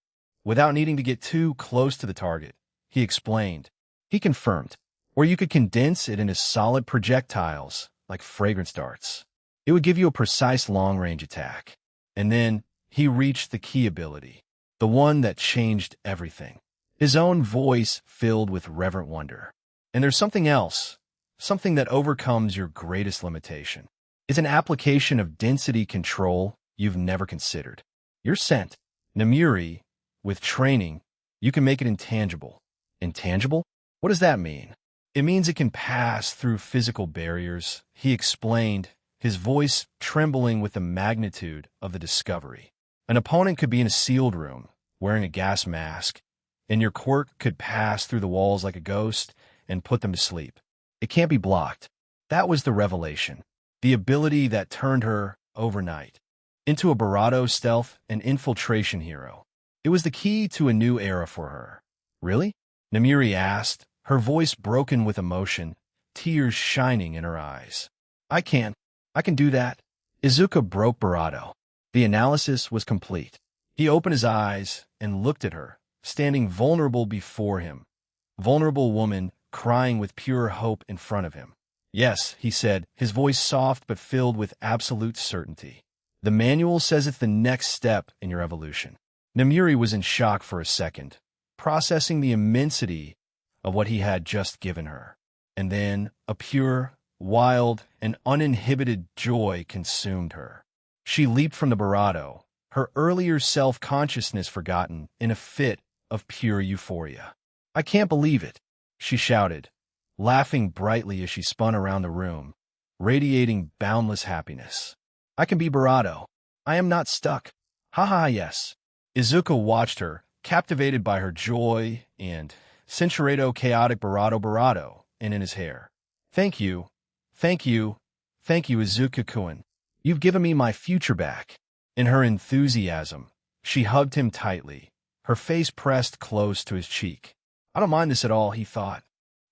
Without needing to get too close to the target, he explained. He confirmed. Or you could condense it into solid projectiles, like fragrance darts. It would give you a precise long-range attack. And then, he reached the key ability. The one that changed everything. His own voice filled with reverent wonder. And there's something else. Something that overcomes your greatest limitation. It's an application of density control you've never considered. Your scent, Namiri, with training, you can make it intangible. Intangible? What does that mean? It means it can pass through physical barriers, he explained, his voice trembling with the magnitude of the discovery. An opponent could be in a sealed room, wearing a gas mask, and your quirk could pass through the walls like a ghost and put them to sleep. It can't be blocked. That was the revelation. The ability that turned her, overnight, into a Barado stealth and infiltration hero. It was the key to a new era for her. Really? Namiri asked, her voice broken with emotion, tears shining in her eyes. I can do that. Izuku broke Barado. The analysis was complete. He opened his eyes and looked at her, standing vulnerable before him. Vulnerable woman, crying with pure hope in front of him. Yes, he said, his voice soft but filled with absolute certainty. The manual says it's the next step in your evolution. Namiri was in shock for a second, processing the immensity of what he had just given her. And then a pure, wild, and uninhibited joy consumed her. She leaped from the Barado, her earlier self-consciousness forgotten in a fit of pure euphoria. I can't believe it, she shouted, laughing brightly as she spun around the room, radiating boundless happiness. I can be Barado. I am not stuck. Ha ha, yes. Izuku watched her, captivated by her joy and Centuredo chaotic Barado and in his hair. Thank you, Izuku-kun. You've given me my future back. In her enthusiasm, she hugged him tightly, her face pressed close to his cheek. I don't mind this at all, he thought.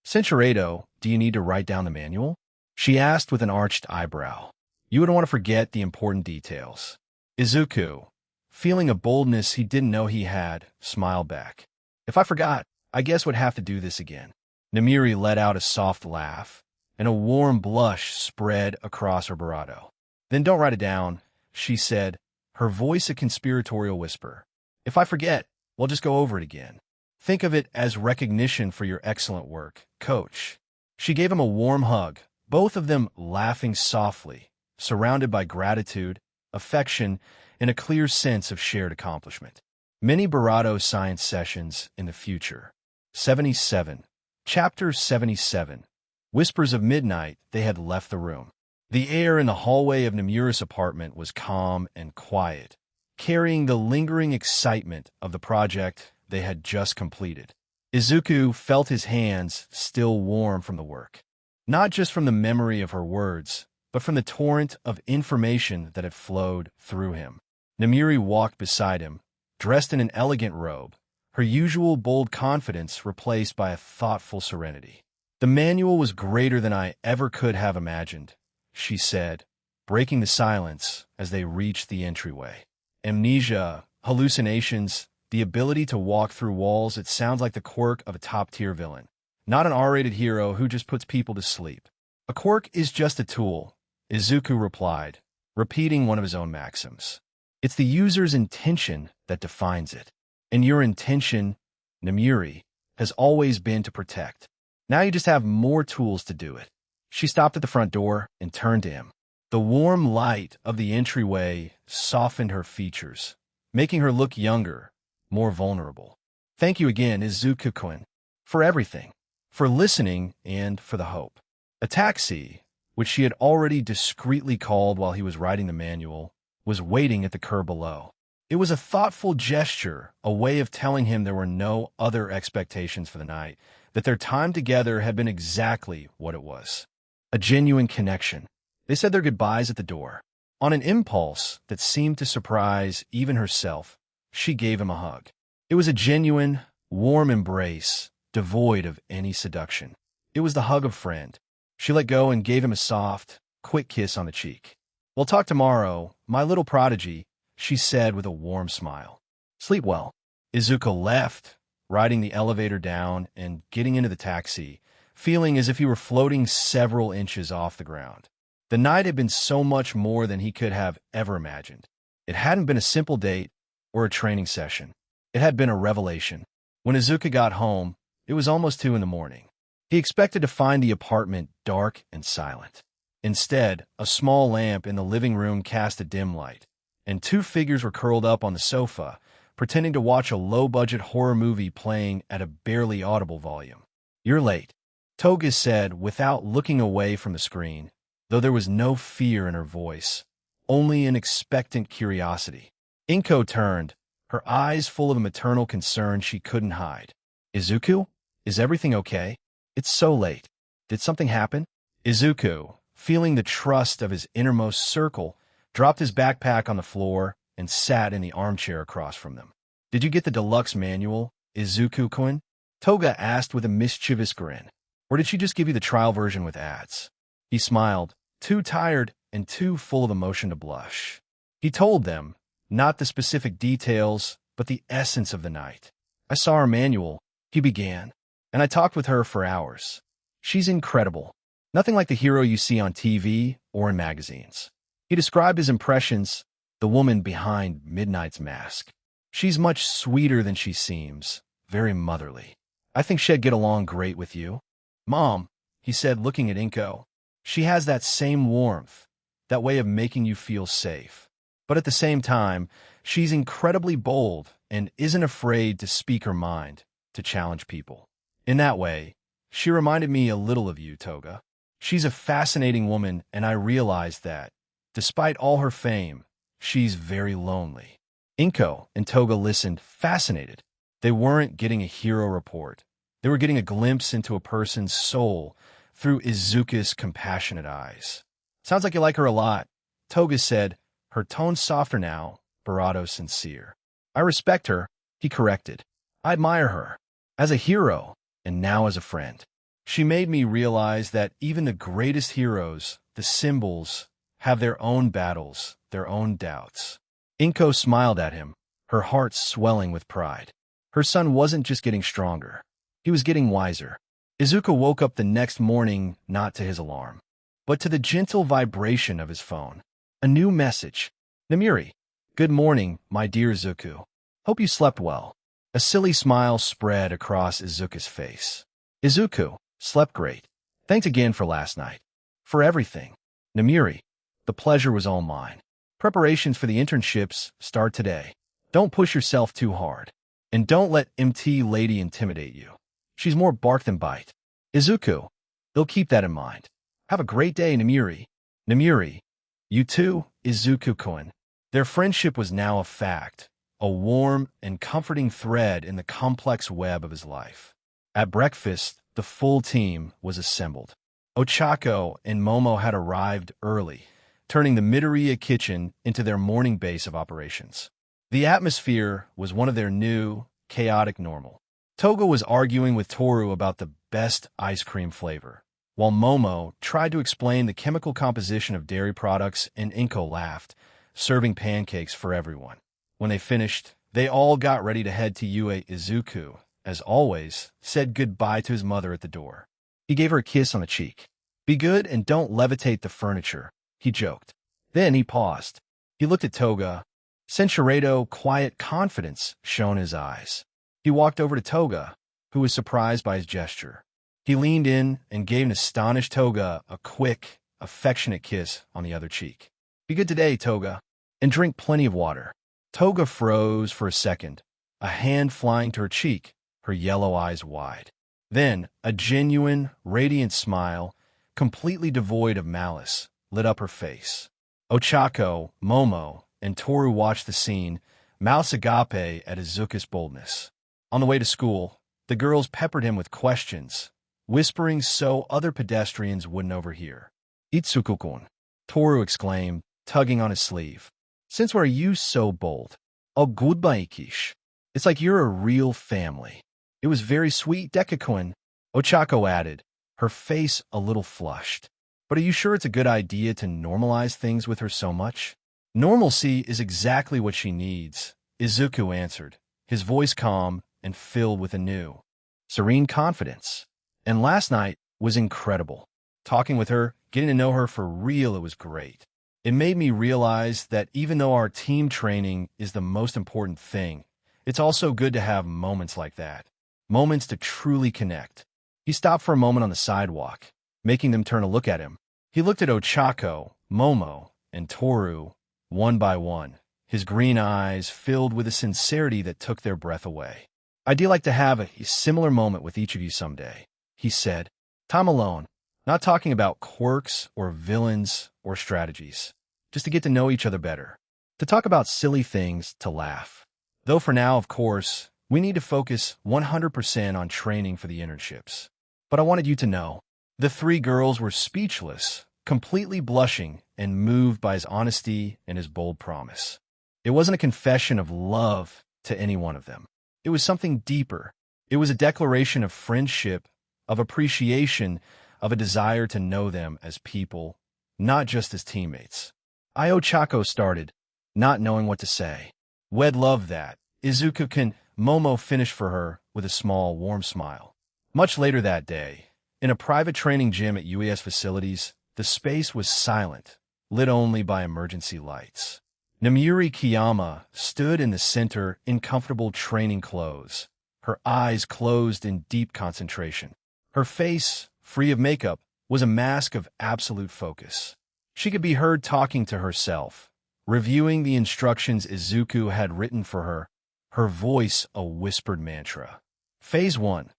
Centuredo, do you need to write down the manual? She asked with an arched eyebrow. You wouldn't want to forget the important details. Izuku, feeling a boldness he didn't know he had, smiled back. If I forgot, I guess would have to do this again. Namiri let out a soft laugh, and a warm blush spread across her Barado. Then don't write it down, she said, her voice a conspiratorial whisper. If I forget, we'll just go over it again. Think of it as recognition for your excellent work, coach. She gave him a warm hug, both of them laughing softly, surrounded by gratitude, affection, and a clear sense of shared accomplishment. Many Barado science sessions in the future. 77. Chapter 77. Whispers of midnight, they had left the room. The air in the hallway of Namura's apartment was calm and quiet, carrying the lingering excitement of the project they had just completed. Izuku felt his hands still warm from the work, not just from the memory of her words, but from the torrent of information that had flowed through him. Namiri walked beside him, dressed in an elegant robe, her usual bold confidence replaced by a thoughtful serenity. The manual was greater than I ever could have imagined, she said, breaking the silence as they reached the entryway. Amnesia, hallucinations, the ability to walk through walls, it sounds like the quirk of a top-tier villain. Not an R-rated hero who just puts people to sleep. A quirk is just a tool, Izuku replied, repeating one of his own maxims. It's the user's intention that defines it. And your intention, Namiri, has always been to protect. Now you just have more tools to do it. She stopped at the front door and turned to him. The warm light of the entryway softened her features, making her look younger, more vulnerable. Thank you again, Izuku-kun, for everything, for listening and for the hope. A taxi, which she had already discreetly called while he was writing the manual, was waiting at the curb below. It was a thoughtful gesture, a way of telling him there were no other expectations for the night, that their time together had been exactly what it was. A genuine connection. They said their goodbyes at the door. On an impulse that seemed to surprise even herself, she gave him a hug. It was a genuine, warm embrace, devoid of any seduction. It was the hug of a friend. She let go and gave him a soft, quick kiss on the cheek. "We'll talk tomorrow, my little prodigy," she said with a warm smile. "Sleep well." Izuku left, riding the elevator down and getting into the taxi, feeling as if he were floating several inches off the ground. The night had been so much more than he could have ever imagined. It hadn't been a simple date or a training session. It had been a revelation. When Izuku got home, it was almost 2 in the morning. He expected to find the apartment dark and silent. Instead, a small lamp in the living room cast a dim light, and 2 figures were curled up on the sofa, pretending to watch a low-budget horror movie playing at a barely audible volume. "You're late," Toga said without looking away from the screen, though there was no fear in her voice, only an expectant curiosity. Inko turned, her eyes full of a maternal concern she couldn't hide. "Izuku, is everything okay? It's so late. Did something happen?" Izuku, feeling the trust of his innermost circle, dropped his backpack on the floor and sat in the armchair across from them. "Did you get the deluxe manual, Izuku-kun?" Toga asked with a mischievous grin. "Or did she just give you the trial version with ads?" He smiled, too tired and too full of emotion to blush. He told them, not the specific details, but the essence of the night. "I saw her manual," he began, "and I talked with her for hours. She's incredible. Nothing like the hero you see on TV or in magazines." He described his impressions, the woman behind Midnight's mask. "She's much sweeter than she seems, very motherly. I think she'd get along great with you." "Mom," he said, looking at Inko, "she has that same warmth, that way of making you feel safe. But at the same time, she's incredibly bold and isn't afraid to speak her mind, to challenge people. In that way, she reminded me a little of you, Toga. She's a fascinating woman, and I realized that, despite all her fame, she's very lonely." Inko and Toga listened, fascinated. They weren't getting a hero report. They were getting a glimpse into a person's soul through Izuku's compassionate eyes. "Sounds like you like her a lot," Toga said, her tone softer now, bravado sincere. "I respect her," he corrected. "I admire her, as a hero, and now as a friend. She made me realize that even the greatest heroes, the symbols, have their own battles, their own doubts." Inko smiled at him, her heart swelling with pride. Her son wasn't just getting stronger. He was getting wiser. Izuku woke up the next morning not to his alarm, but to the gentle vibration of his phone. A new message. "Namiri. Good morning, my dear Izuku. Hope you slept well." A silly smile spread across Izuku's face. "Izuku, slept great. Thanks again for last night. For everything. Namiri, the pleasure was all mine. Preparations for the internships start today. Don't push yourself too hard. And don't let MT Lady intimidate you. She's more bark than bite. Izuku, they'll keep that in mind. Have a great day, Namiri." "Namiri, you too, Izuku-kun." Their friendship was now a fact, a warm and comforting thread in the complex web of his life. At breakfast, the full team was assembled. Ochako and Momo had arrived early, turning the Midoriya kitchen into their morning base of operations. The atmosphere was one of their new, chaotic normal. Toga was arguing with Toru about the best ice cream flavor, while Momo tried to explain the chemical composition of dairy products, and Inko laughed, serving pancakes for everyone. When they finished, they all got ready to head to Yue. Izuku, as always, said goodbye to his mother at the door. He gave her a kiss on the cheek. "Be good and don't levitate the furniture," he joked. Then he paused. He looked at Toga. Censurado, quiet confidence shone in his eyes. He walked over to Toga, who was surprised by his gesture. He leaned in and gave an astonished Toga a quick, affectionate kiss on the other cheek. "Be good today, Toga, and drink plenty of water." Toga froze for a second, a hand flying to her cheek, her yellow eyes wide. Then, a genuine, radiant smile, completely devoid of malice, lit up her face. Ochako, Momo, and Toru watched the scene, Mouse agape at Izuku's boldness. On the way to school, the girls peppered him with questions, whispering so other pedestrians wouldn't overhear. Itsuku-kun, Toru exclaimed, tugging on his sleeve. Since when are you so bold? Oh, goodbye, Ikish. It's like you're a real family. It was very sweet, Dekakun, Ochako added, her face a little flushed. But are you sure it's a good idea to normalize things with her so much? Normalcy is exactly what she needs, Izuku answered, his voice calm and filled with a new, serene confidence. And last night was incredible. Talking with her, getting to know her for real, it was great. It made me realize that even though our team training is the most important thing, it's also good to have moments like that. Moments to truly connect. He stopped for a moment on the sidewalk, making them turn to look at him. He looked at Ochako, Momo, and Toru, one by one, his green eyes filled with a sincerity that took their breath away. I'd like to have a similar moment with each of you someday, he said. Time alone, not talking about quirks or villains or strategies, just to get to know each other better, to talk about silly things, to laugh. Though for now, of course, we need to focus 100% on training for the internships. But I wanted you to know, the three girls were speechless, completely blushing and moved by his honesty and his bold promise. It wasn't a confession of love to any one of them. It was something deeper. It was a declaration of friendship, of appreciation, of a desire to know them as people, not just as teammates. Ochako started, not knowing what to say. We'd love that. Izuku-kun, Momo finished for her with a small, warm smile. Much later that day, in a private training gym at UAS facilities, the space was silent, lit only by emergency lights. Namuri Kiyama stood in the center in comfortable training clothes, her eyes closed in deep concentration. Her face, free of makeup, was a mask of absolute focus. She could be heard talking to herself, reviewing the instructions Izuku had written for her, her voice a whispered mantra. Phase 1.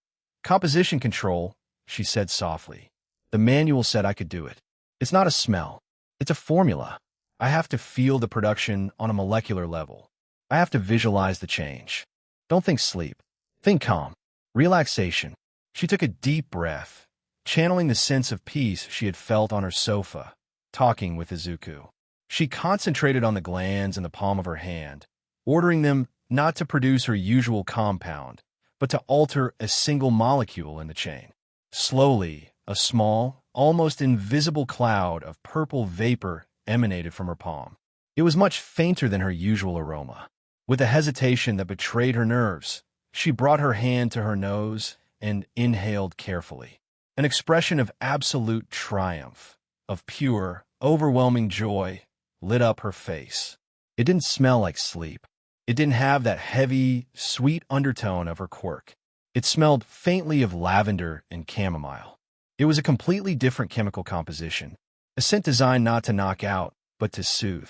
Composition control, she said softly. The manual said I could do it. It's not a smell. It's a formula. I have to feel the production on a molecular level. I have to visualize the change. Don't think sleep. Think calm. Relaxation. She took a deep breath, channeling the sense of peace she had felt on her sofa, talking with Izuku. She concentrated on the glands in the palm of her hand, ordering them not to produce her usual compound, but to alter a single molecule in the chain. Slowly, a small, almost invisible cloud of purple vapor emanated from her palm. It was much fainter than her usual aroma. With a hesitation that betrayed her nerves, she brought her hand to her nose and inhaled carefully. An expression of absolute triumph, of pure, overwhelming joy, lit up her face. It didn't smell like sleep. It didn't have that heavy, sweet undertone of her quirk. It smelled faintly of lavender and chamomile. It was a completely different chemical composition, a scent designed not to knock out, but to soothe.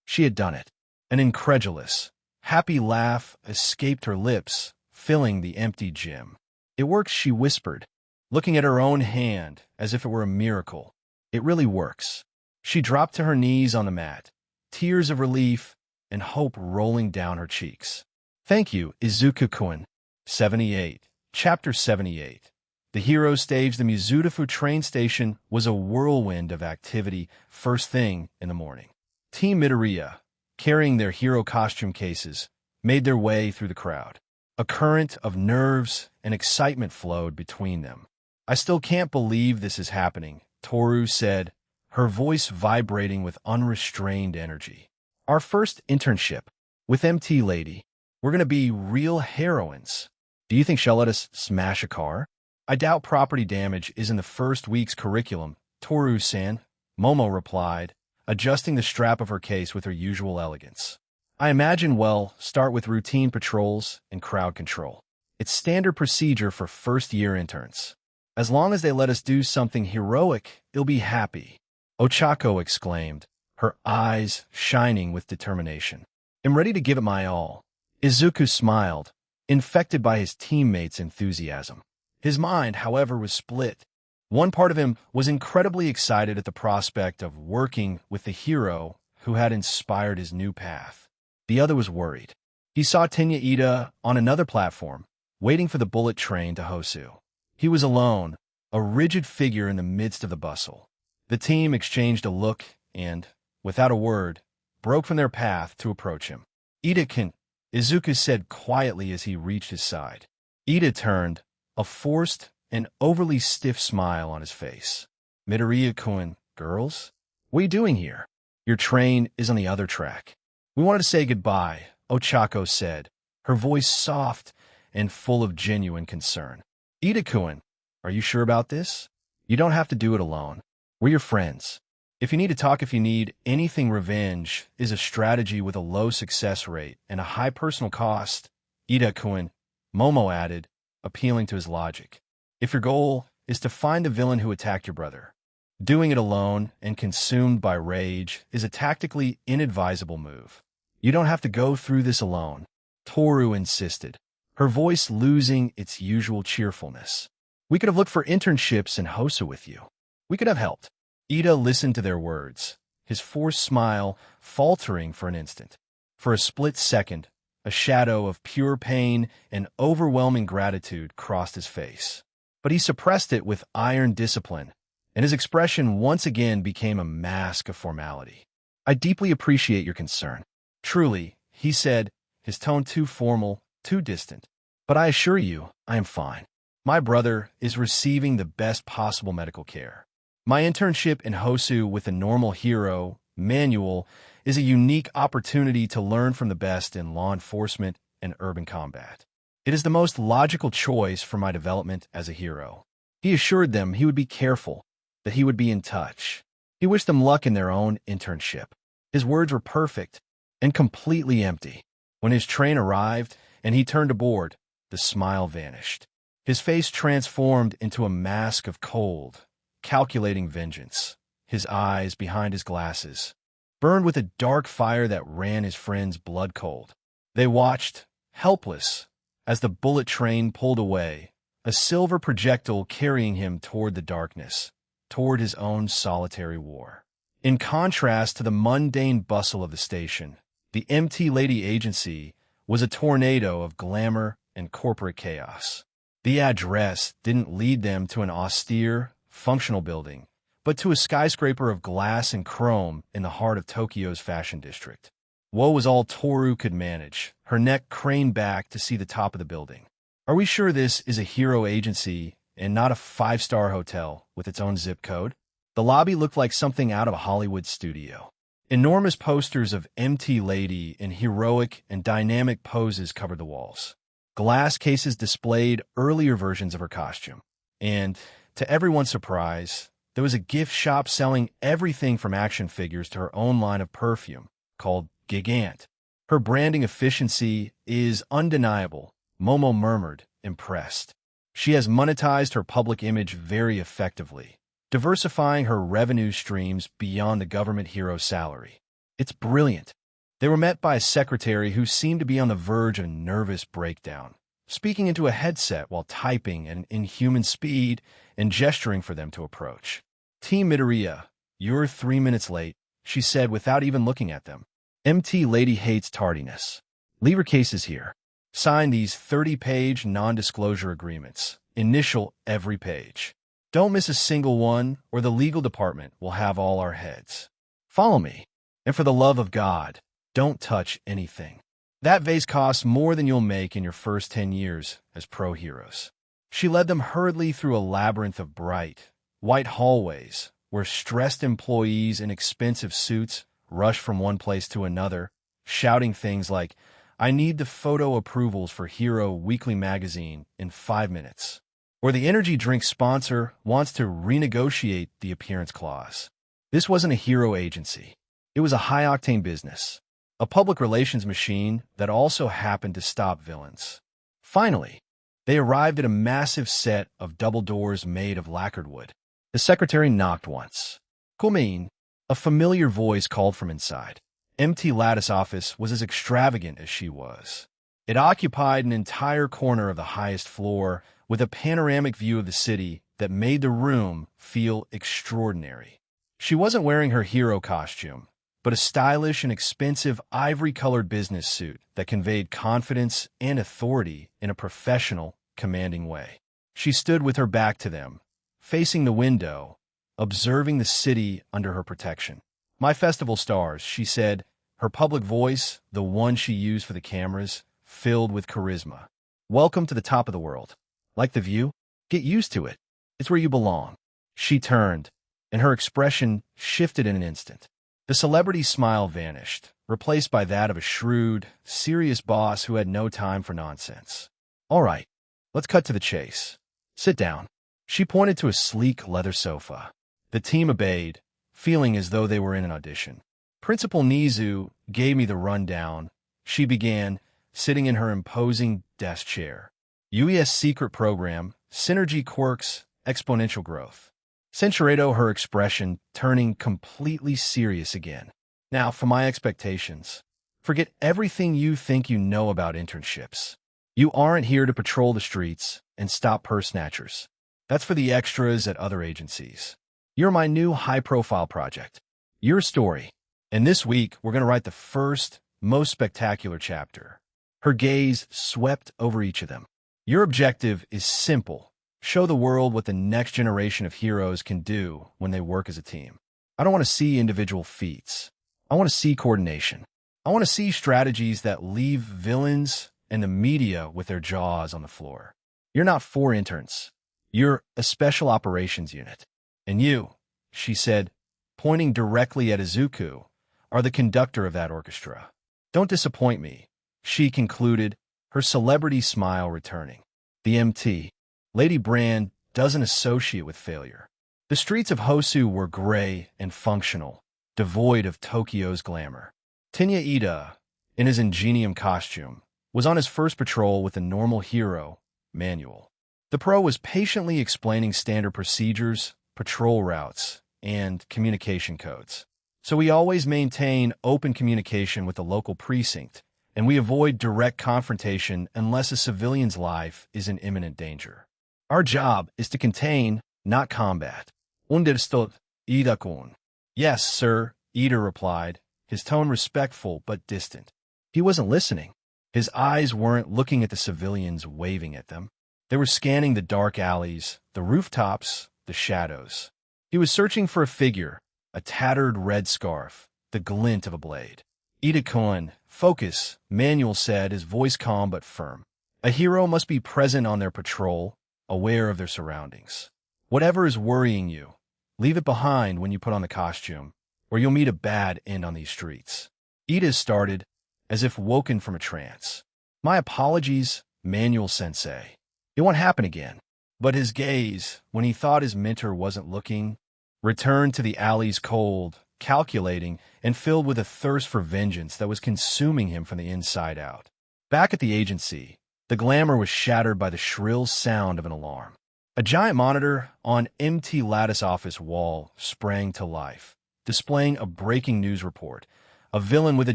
She had done it. An incredulous, happy laugh escaped her lips, filling the empty gym. It works, she whispered, looking at her own hand as if it were a miracle. It really works. She dropped to her knees on the mat, tears of relief and hope rolling down her cheeks. Thank you, Izuku-kun. 78. Chapter 78. The heroes stage. The Mizudafu train station was a whirlwind of activity first thing in the morning. Team Midoriya, carrying their hero costume cases, made their way through the crowd. A current of nerves and excitement flowed between them. I still can't believe this is happening, Toru said, her voice vibrating with unrestrained energy. Our first internship with MT Lady. We're going to be real heroines. Do you think she'll let us smash a car? I doubt property damage is in the first week's curriculum, Toru-san, Momo replied, adjusting the strap of her case with her usual elegance. I imagine we'll start with routine patrols and crowd control. It's standard procedure for first-year interns. As long as they let us do something heroic, they'll be happy, Ochako exclaimed, her eyes shining with determination. I'm ready to give it my all. Izuku smiled, infected by his teammates' enthusiasm. His mind, however, was split. One part of him was incredibly excited at the prospect of working with the hero who had inspired his new path. The other was worried. He saw Tenya Ida on another platform, waiting for the bullet train to Hosu. He was alone, a rigid figure in the midst of the bustle. The team exchanged a look and, without a word, broke from their path to approach him. "Ida-kun," Izuku said quietly as he reached his side. Ida turned, a forced and overly stiff smile on his face. "Midoriya-kun, girls? What are you doing here? Your train is on the other track." "We wanted to say goodbye," Ochako said, her voice soft and full of genuine concern. "Ida-kun, are you sure about this? You don't have to do it alone. We're your friends. If you need to talk, if you need anything, revenge is a strategy with a low success rate and a high personal cost." "Ida-kun," Momo added, appealing to his logic. "If your goal is to find the villain who attacked your brother, doing it alone and consumed by rage is a tactically inadvisable move. You don't have to go through this alone," Toru insisted, her voice losing its usual cheerfulness. "We could have looked for internships in Hosu with you. We could have helped." Ida listened to their words, his forced smile faltering for an instant. For a split second, a shadow of pure pain and overwhelming gratitude crossed his face. But he suppressed it with iron discipline, and his expression once again became a mask of formality. "I deeply appreciate your concern. Truly," he said, his tone too formal, too distant. "But I assure you, I am fine. My brother is receiving the best possible medical care. My internship in Hosu with a normal hero, Manuel, is a unique opportunity to learn from the best in law enforcement and urban combat. It is the most logical choice for my development as a hero." He assured them he would be careful, that he would be in touch. He wished them luck in their own internship. His words were perfect and completely empty. When his train arrived and he turned aboard, the smile vanished. His face transformed into a mask of cold, calculating vengeance. His eyes, behind his glasses, burned with a dark fire that ran his friends blood cold. They watched, helpless, as the bullet train pulled away, a silver projectile carrying him toward the darkness, toward his own solitary war. In contrast to the mundane bustle of the station, the MT Lady Agency was a tornado of glamour and corporate chaos. The address didn't lead them to an austere, functional building, but to a skyscraper of glass and chrome in the heart of Tokyo's fashion district. Woe was all Toru could manage, her neck craned back to see the top of the building. "Are we sure this is a hero agency and not a five-star hotel with its own zip code?" The lobby looked like something out of a Hollywood studio. Enormous posters of MT Lady in heroic and dynamic poses covered the walls. Glass cases displayed earlier versions of her costume. And, to everyone's surprise, there was a gift shop selling everything from action figures to her own line of perfume, called Gigant. "Her branding efficiency is undeniable," Momo murmured, impressed. "She has monetized her public image very effectively, diversifying her revenue streams beyond the government hero salary. It's brilliant." They were met by a secretary who seemed to be on the verge of a nervous breakdown, speaking into a headset while typing at an inhuman speed and gesturing for them to approach. "Team Midoriya, you're 3 minutes late," she said without even looking at them. "MT Lady hates tardiness. Leave her cases here. Sign these 30-page non-disclosure agreements. Initial every page. Don't miss a single one, or the legal department will have all our heads. Follow me. And for the love of God, don't touch anything. That vase costs more than you'll make in your first 10 years as pro heroes." She led them hurriedly through a labyrinth of bright, white hallways where stressed employees in expensive suits rushed from one place to another, shouting things like, "I need the photo approvals for Hero Weekly magazine in 5 minutes." Or the energy drink sponsor wants to renegotiate the appearance clause. This wasn't a hero agency. It was a high-octane business, a public relations machine that also happened to stop villains. Finally, they arrived at a massive set of double doors made of lacquered wood. The secretary knocked once. "Come," a familiar voice called from inside. MT Lattice office was as extravagant as she was. It occupied an entire corner of the highest floor with a panoramic view of the city that made the room feel extraordinary. She wasn't wearing her hero costume, but a stylish and expensive ivory-colored business suit that conveyed confidence and authority in a professional, commanding way. She stood with her back to them, facing the window, observing the city under her protection. "My festival stars," she said, her public voice, the one she used for the cameras, filled with charisma. "Welcome to the top of the world. Like the view? Get used to it. It's where you belong." She turned, and her expression shifted in an instant. The celebrity's smile vanished, replaced by that of a shrewd, serious boss who had no time for nonsense. "All right, let's cut to the chase. Sit down." She pointed to a sleek leather sofa. The team obeyed, feeling as though they were in an audition. Principal Nizu gave me the rundown. She began, sitting in her imposing desk chair. UES secret program, synergy quirks, exponential growth. Centuredo, her expression turning completely serious again. "Now, for my expectations. Forget everything you think you know about internships. You aren't here to patrol the streets and stop purse snatchers. That's for the extras at other agencies. You're my new high-profile project. Your story. And this week, we're going to write the first, most spectacular chapter." Her gaze swept over each of them. "Your objective is simple. Show the world what the next generation of heroes can do when they work as a team. I don't want to see individual feats. I want to see coordination. I want to see strategies that leave villains and the media with their jaws on the floor. You're not 4 interns. You're a special operations unit. And you," she said, pointing directly at Izuku, "are the conductor of that orchestra. Don't disappoint me," she concluded, her celebrity smile returning. "The MT, Lady Brand, doesn't associate with failure." The streets of Hosu were gray and functional, devoid of Tokyo's glamour. Tenya Ida, in his Ingenium costume, was on his first patrol with a normal hero, Manuel. The pro was patiently explaining standard procedures, patrol routes, and communication codes. "So we always maintain open communication with the local precinct, and we avoid direct confrontation unless a civilian's life is in imminent danger. Our job is to contain, not combat." "Understood, Ida-kun." "Yes, sir," Ida replied, his tone respectful but distant. He wasn't listening. His eyes weren't looking at the civilians waving at them. They were scanning the dark alleys, the rooftops, the shadows. He was searching for a figure, a tattered red scarf, the glint of a blade. "Ida-kun, focus," Manuel said, his voice calm but firm. "A hero must be present on their patrol, aware of their surroundings. Whatever is worrying you, leave it behind when you put on the costume, or you'll meet a bad end on these streets." Ida started, as if woken from a trance. "My apologies, Manuel-sensei. It won't happen again." But his gaze, when he thought his mentor wasn't looking, returned to the alleys cold, calculating, and filled with a thirst for vengeance that was consuming him from the inside out. Back at the agency, the glamour was shattered by the shrill sound of an alarm. A giant monitor on empty lattice office wall sprang to life, displaying a breaking news report. A villain with a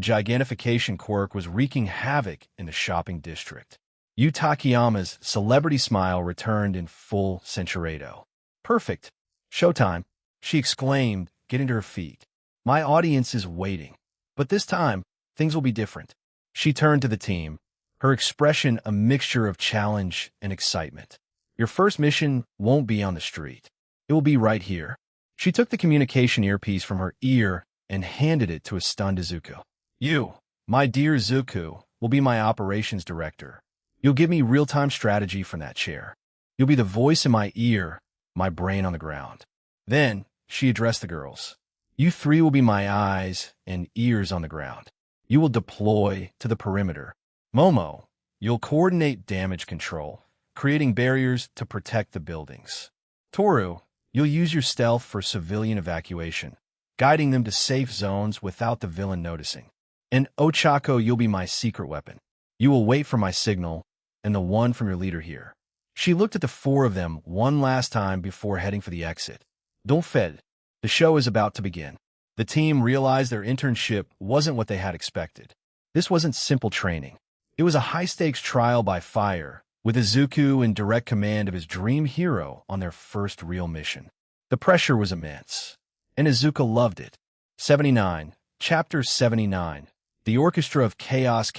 gigantification quirk was wreaking havoc in the shopping district. Yu Takayama's celebrity smile returned in full Centuredo. "Perfect. Showtime," she exclaimed, getting to her feet. "My audience is waiting. But this time, things will be different." She turned to the team, her expression a mixture of challenge and excitement. "Your first mission won't be on the street. It will be right here." She took the communication earpiece from her ear and handed it to a stunned Izuku. "You, my dear Izuku, will be my operations director. You'll give me real-time strategy from that chair. You'll be the voice in my ear, my brain on the ground." Then she addressed the girls. "You 3 will be my eyes and ears on the ground. You will deploy to the perimeter. Momo, you'll coordinate damage control, creating barriers to protect the buildings. Toru, you'll use your stealth for civilian evacuation, guiding them to safe zones without the villain noticing. And Ochako, you'll be my secret weapon. You will wait for my signal, and the one from your leader here." She looked at the 4 of them one last time before heading for the exit. "Don't fed. The show is about to begin." The team realized their internship wasn't what they had expected. This wasn't simple training. It was a high-stakes trial by fire, with Izuku in direct command of his dream hero on their first real mission. The pressure was immense, and Izuku loved it. 79. Chapter 79. The Orchestra of Chaos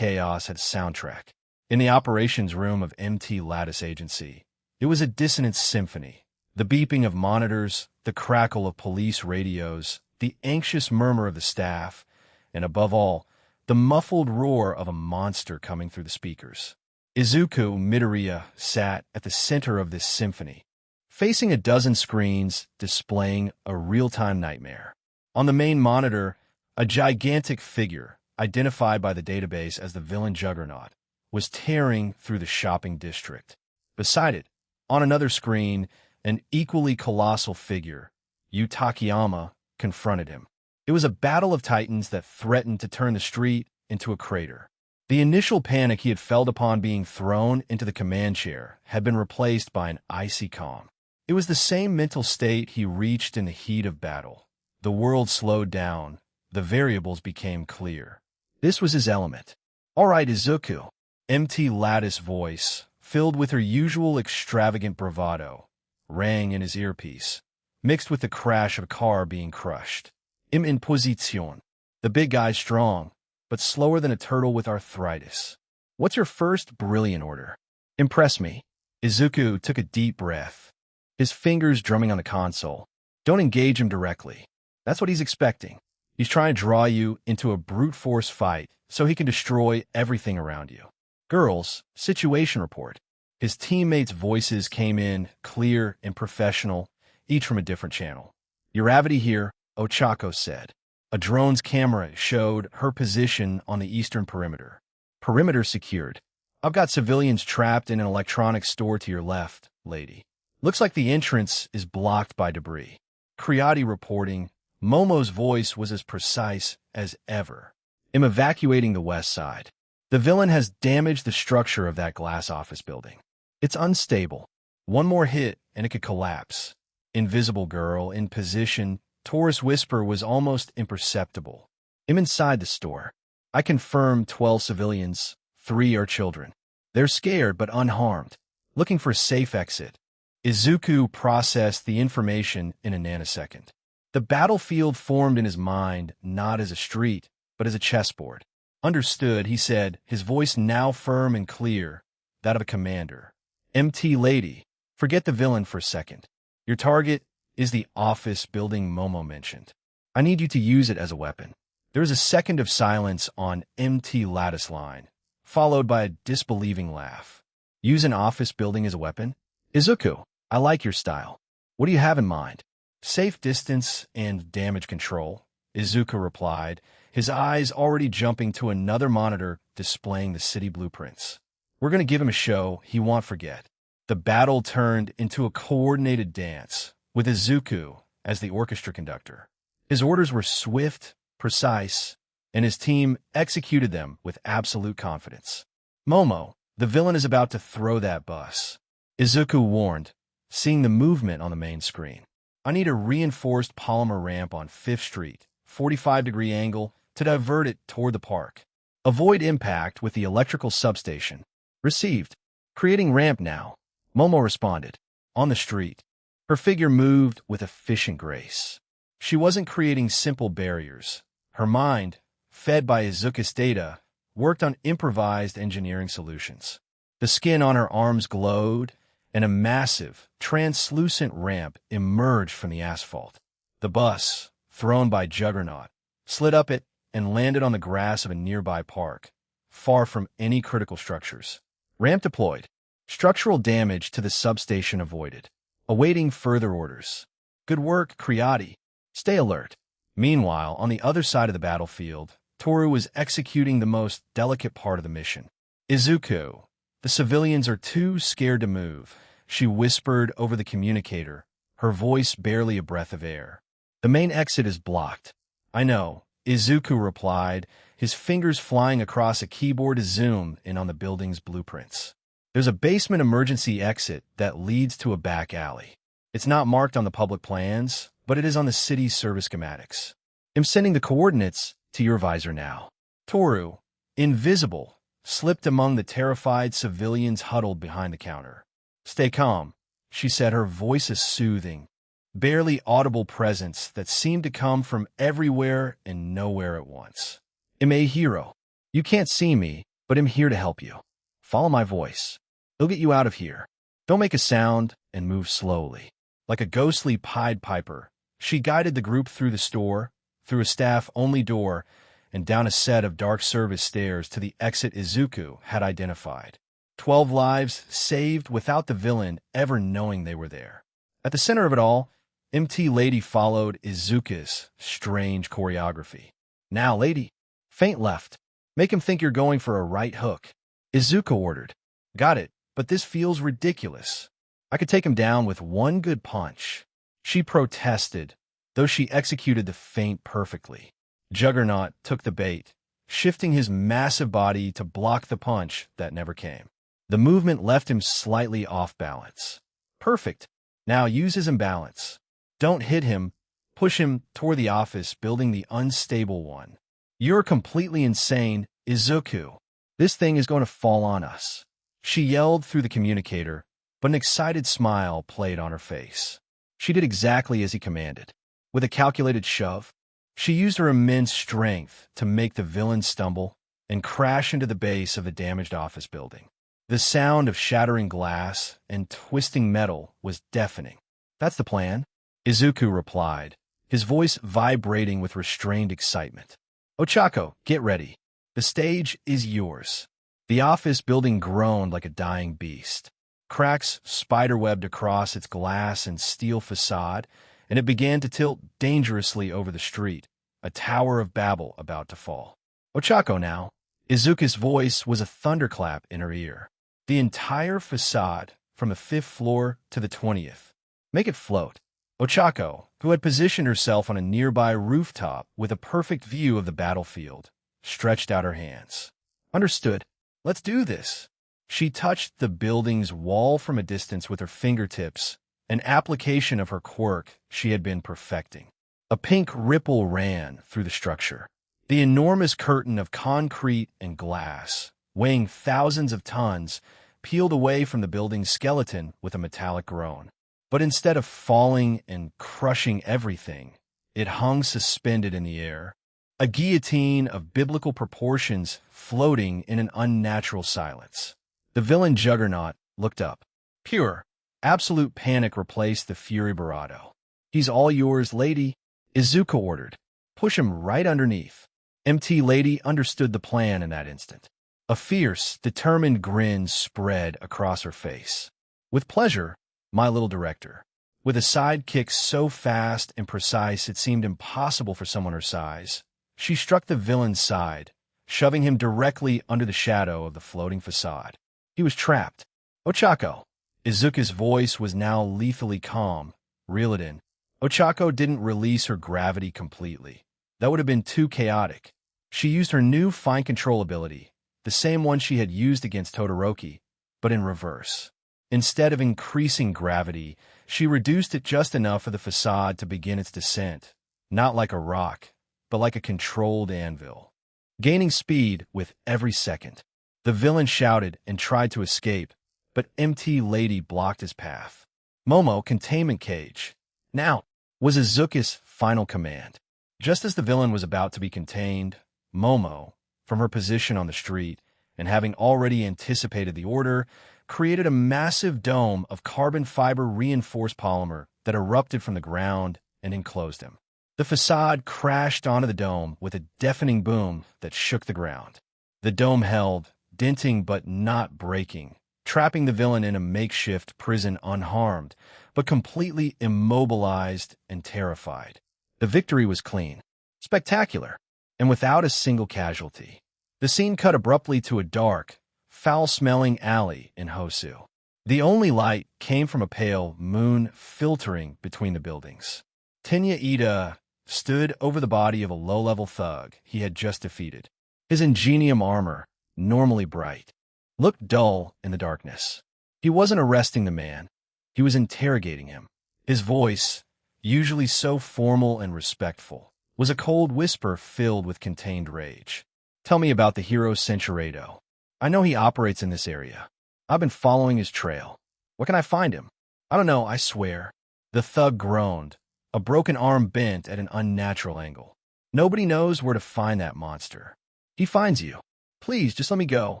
had a soundtrack. In the operations room of MT Lattice Agency, it was a dissonant symphony. The beeping of monitors, the crackle of police radios, the anxious murmur of the staff, and above all, the muffled roar of a monster coming through the speakers. Izuku Midoriya sat at the center of this symphony, facing a dozen screens displaying a real-time nightmare. On the main monitor, a gigantic figure, identified by the database as the villain Juggernaut, was tearing through the shopping district. Beside it, on another screen, an equally colossal figure, Yu Takayama, confronted him. It was a battle of titans that threatened to turn the street into a crater. The initial panic he had felt upon being thrown into the command chair had been replaced by an icy calm. It was the same mental state he reached in the heat of battle. The world slowed down. The variables became clear. This was his element. "All right, Izuku." MT Lattice voice, filled with her usual extravagant bravado, rang in his earpiece, mixed with the crash of a car being crushed. "Im in position." The big guy's strong, but slower than a turtle with arthritis. "What's your first brilliant order?" "Impress me." Izuku took a deep breath, his fingers drumming on the console. "Don't engage him directly. That's what he's expecting. He's trying to draw you into a brute force fight so he can destroy everything around you." "Girls, situation report." His teammates' voices came in, clear and professional, each from a different channel. "Uravity here," Ochako said. A drone's camera showed her position on the eastern perimeter. "Perimeter secured. I've got civilians trapped in an electronics store to your left, lady. Looks like the entrance is blocked by debris." Kriati reporting. Momo's voice was as precise as ever. "I'm evacuating the west side. The villain has damaged the structure of that glass office building. It's unstable. One more hit and it could collapse." Invisible Girl, in position, Taurus whisper was almost imperceptible. "I'm inside the store. I confirm 12 civilians, 3 are children. They're scared but unharmed, looking for a safe exit." Izuku processed the information in a nanosecond. The battlefield formed in his mind not as a street, but as a chessboard. "Understood," he said, his voice now firm and clear, that of a commander. "MT Lady, forget the villain for a second. Your target is the office building Momo mentioned. I need you to use it as a weapon." There was a second of silence on MT Lattice line, followed by a disbelieving laugh. "Use an office building as a weapon? Izuku, I like your style. What do you have in mind?" "Safe distance and damage control," Izuku replied, his eyes already jumping to another monitor displaying the city blueprints. "We're going to give him a show he won't forget." The battle turned into a coordinated dance, with Izuku as the orchestra conductor. His orders were swift, precise, and his team executed them with absolute confidence. "Momo, the villain is about to throw that bus," Izuku warned, seeing the movement on the main screen. "I need a reinforced polymer ramp on 5th Street, 45-degree angle, to divert it toward the park. Avoid impact with the electrical substation." "Received. Creating ramp now," Momo responded. On the street, her figure moved with efficient grace. She wasn't creating simple barriers. Her mind, fed by Izuku's data, worked on improvised engineering solutions. The skin on her arms glowed, and a massive, translucent ramp emerged from the asphalt. The bus, thrown by Juggernaut, slid up it and landed on the grass of a nearby park, far from any critical structures. Ramp deployed. Structural damage to the substation avoided. Awaiting further orders. "Good work, Kriati. Stay alert." Meanwhile, on the other side of the battlefield, Toru was executing the most delicate part of the mission. "Izuku, the civilians are too scared to move," she whispered over the communicator, her voice barely a breath of air. "The main exit is blocked." "I know," Izuku replied, his fingers flying across a keyboard to zoom in on the building's blueprints. "There's a basement emergency exit that leads to a back alley. It's not marked on the public plans, but it is on the city's service schematics. I'm sending the coordinates to your visor now." Toru, invisible, slipped among the terrified civilians huddled behind the counter. "Stay calm," she said, her voice as soothing barely audible presence that seemed to come from everywhere and nowhere at once. I'm a hero. You can't see me, but I'm here to help you. Follow my voice. It'll get you out of here. Don't make a sound and move slowly. Like a ghostly Pied Piper, she guided the group through the store, through a staff-only door, and down a set of dark service stairs to the exit Izuku had identified. 12 lives saved without the villain ever knowing they were there. At the center of it all, MT Lady followed Izuku's strange choreography. Now, lady, feint left. Make him think you're going for a right hook. Izuku ordered. Got it, but this feels ridiculous. I could take him down with one good punch. She protested, though she executed the feint perfectly. Juggernaut took the bait, shifting his massive body to block the punch that never came. The movement left him slightly off balance. Perfect. Now use his imbalance. Don't hit him. Push him toward the office building, the unstable one. You're completely insane, Izuku. This thing is going to fall on us. She yelled through the communicator, but an excited smile played on her face. She did exactly as he commanded. With a calculated shove, she used her immense strength to make the villain stumble and crash into the base of the damaged office building. The sound of shattering glass and twisting metal was deafening. That's the plan, Izuku replied, his voice vibrating with restrained excitement. Ochako, get ready. The stage is yours. The office building groaned like a dying beast. Cracks spiderwebbed across its glass and steel facade, and it began to tilt dangerously over the street, a Tower of Babel about to fall. Ochako now. Izuku's voice was a thunderclap in her ear. The entire facade, from the 5th floor to the 20th. Make it float. Ochako, who had positioned herself on a nearby rooftop with a perfect view of the battlefield, stretched out her hands. Understood. Let's do this. She touched the building's wall from a distance with her fingertips, an application of her quirk she had been perfecting. A pink ripple ran through the structure. The enormous curtain of concrete and glass, weighing thousands of tons, peeled away from the building's skeleton with a metallic groan. But instead of falling and crushing everything, it hung suspended in the air, a guillotine of biblical proportions floating in an unnatural silence. The villain Juggernaut looked up. Pure, absolute panic replaced the fury bravado. He's all yours, lady, Izuku ordered. Push him right underneath. MT Lady understood the plan in that instant. A fierce, determined grin spread across her face. With pleasure, my little director. With a side kick so fast and precise it seemed impossible for someone her size, she struck the villain's side, shoving him directly under the shadow of the floating facade. He was trapped. Ochako. Izuku's voice was now lethally calm. Reel it in. Ochako didn't release her gravity completely. That would have been too chaotic. She used her new fine control ability, the same one she had used against Todoroki, but in reverse. Instead of increasing gravity, she reduced it just enough for the facade to begin its descent, not like a rock, but like a controlled anvil. Gaining speed with every second. The villain shouted and tried to escape, but MT Lady blocked his path. Momo, containment cage. Now, was Izuku's final command. Just as the villain was about to be contained, Momo, from her position on the street, and having already anticipated the order, created a massive dome of carbon fiber reinforced polymer that erupted from the ground and enclosed him. The facade crashed onto the dome with a deafening boom that shook the ground. The dome held, denting but not breaking, trapping the villain in a makeshift prison unharmed, but completely immobilized and terrified. The victory was clean, spectacular, and without a single casualty. The scene cut abruptly to a dark, foul-smelling alley in Hosu. The only light came from a pale moon filtering between the buildings. Tenya Ida stood over the body of a low-level thug he had just defeated. His ingenium armor, normally bright, looked dull in the darkness. He wasn't arresting the man. He was interrogating him. His voice, usually so formal and respectful, was a cold whisper filled with contained rage. Tell me about the hero Centurado. I know he operates in this area. I've been following his trail. Where can I find him? I don't know, I swear. The thug groaned, a broken arm bent at an unnatural angle. Nobody knows where to find that monster. He finds you. Please, just let me go.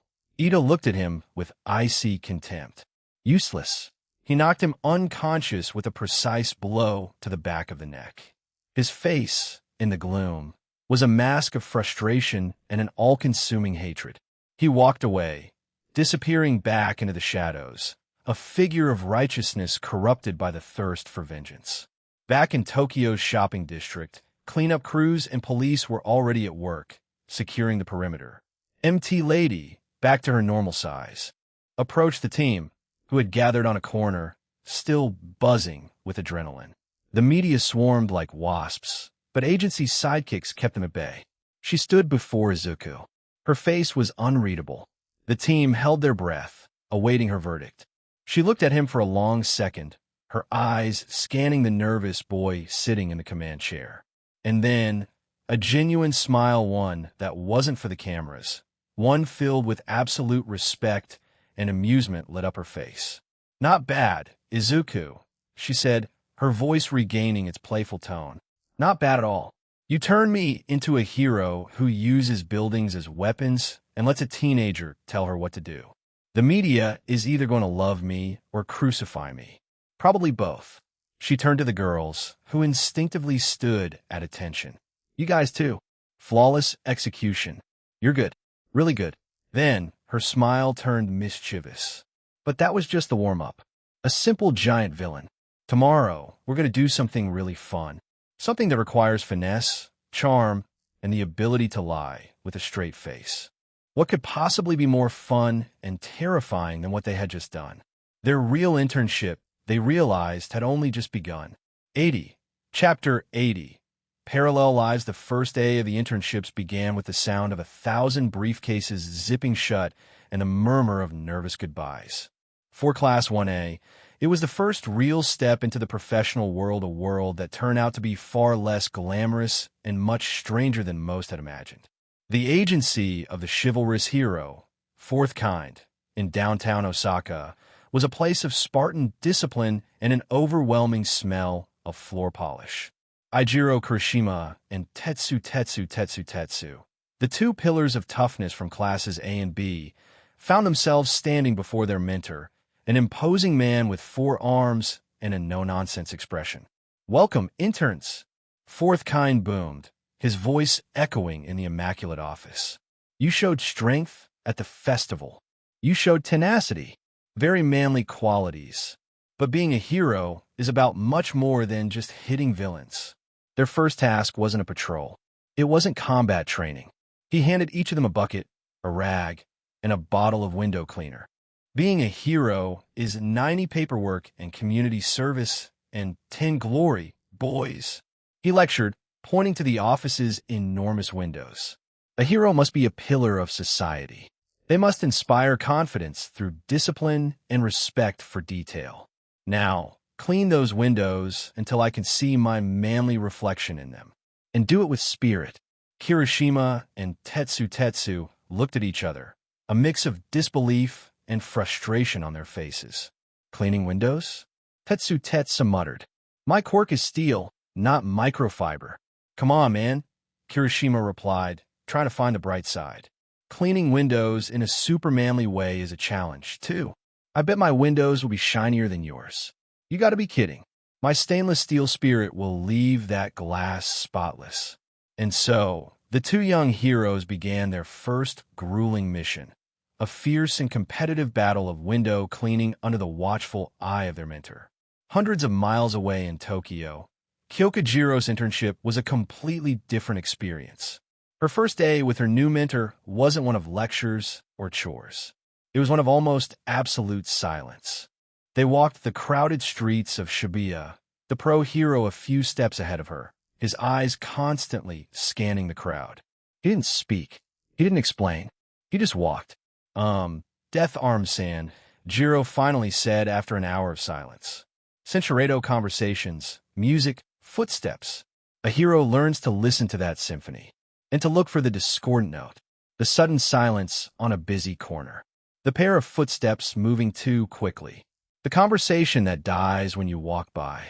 Ida looked at him with icy contempt. Useless. He knocked him unconscious with a precise blow to the back of the neck. His face, in the gloom, was a mask of frustration and an all-consuming hatred. He walked away, disappearing back into the shadows, a figure of righteousness corrupted by the thirst for vengeance. Back in Tokyo's shopping district, cleanup crews and police were already at work, securing the perimeter. MT Lady, back to her normal size, approached the team, who had gathered on a corner, still buzzing with adrenaline. The media swarmed like wasps, but agency's sidekicks kept them at bay. She stood before Izuku. Her face was unreadable. The team held their breath, awaiting her verdict. She looked at him for a long second, her eyes scanning the nervous boy sitting in the command chair. And then, a genuine smile, one that wasn't for the cameras, one filled with absolute respect and amusement, lit up her face. Not bad, Izuku, she said, her voice regaining its playful tone. Not bad at all. You turn me into a hero who uses buildings as weapons and lets a teenager tell her what to do. The media is either going to love me or crucify me. Probably both. She turned to the girls, who instinctively stood at attention. You guys too. Flawless execution. You're good. Really good. Then, her smile turned mischievous. But that was just the warm-up. A simple giant villain. Tomorrow, we're going to do something really fun. Something that requires finesse, charm, and the ability to lie with a straight face. What could possibly be more fun and terrifying than what they had just done? Their real internship, they realized, had only just begun. 80. Chapter 80. Parallel Lives. The first day of the internships began with the sound of 1,000 briefcases zipping shut and a murmur of nervous goodbyes. For Class 1A, it was the first real step into the professional world, a world that turned out to be far less glamorous and much stranger than most had imagined. The agency of the chivalrous hero, Fourth Kind, in downtown Osaka, was a place of Spartan discipline and an overwhelming smell of floor polish. Eijiro Kirishima and Tetsu, the two pillars of toughness from classes A and B, found themselves standing before their mentor, an imposing man with 4 arms and a no-nonsense expression. Welcome, interns! Fourth Kind boomed, his voice echoing in the immaculate office. You showed strength at the festival. You showed tenacity, very manly qualities. But being a hero is about much more than just hitting villains. Their first task wasn't a patrol. It wasn't combat training. He handed each of them a bucket, a rag, and a bottle of window cleaner. Being a hero is 90 paperwork and community service and 10 glory, boys. He lectured, pointing to the office's enormous windows. A hero must be a pillar of society. They must inspire confidence through discipline and respect for detail. Now, clean those windows until I can see my manly reflection in them. And do it with spirit. Kirishima and Tetsu looked at each other, a mix of disbelief and frustration on their faces. Cleaning windows? Tetsu muttered. My quirk is steel, not microfiber. Come on, man, Kirishima replied, trying to find the bright side. Cleaning windows in a supermanly way is a challenge, too. I bet my windows will be shinier than yours. You gotta be kidding. My stainless steel spirit will leave that glass spotless. And so, the two young heroes began their first grueling mission, a fierce and competitive battle of window cleaning under the watchful eye of their mentor. Hundreds of miles away in Tokyo, Kyokajiro's internship was a completely different experience. Her first day with her new mentor wasn't one of lectures or chores. It was one of almost absolute silence. They walked the crowded streets of Shibuya, the pro hero a few steps ahead of her, his eyes constantly scanning the crowd. He didn't speak. He didn't explain. He just walked. Death Arm-san, Jiro finally said after an hour of silence. Sensuredo conversations, music, footsteps. A hero learns to listen to that symphony, and to look for the discordant note, the sudden silence on a busy corner. The pair of footsteps moving too quickly. The conversation that dies when you walk by.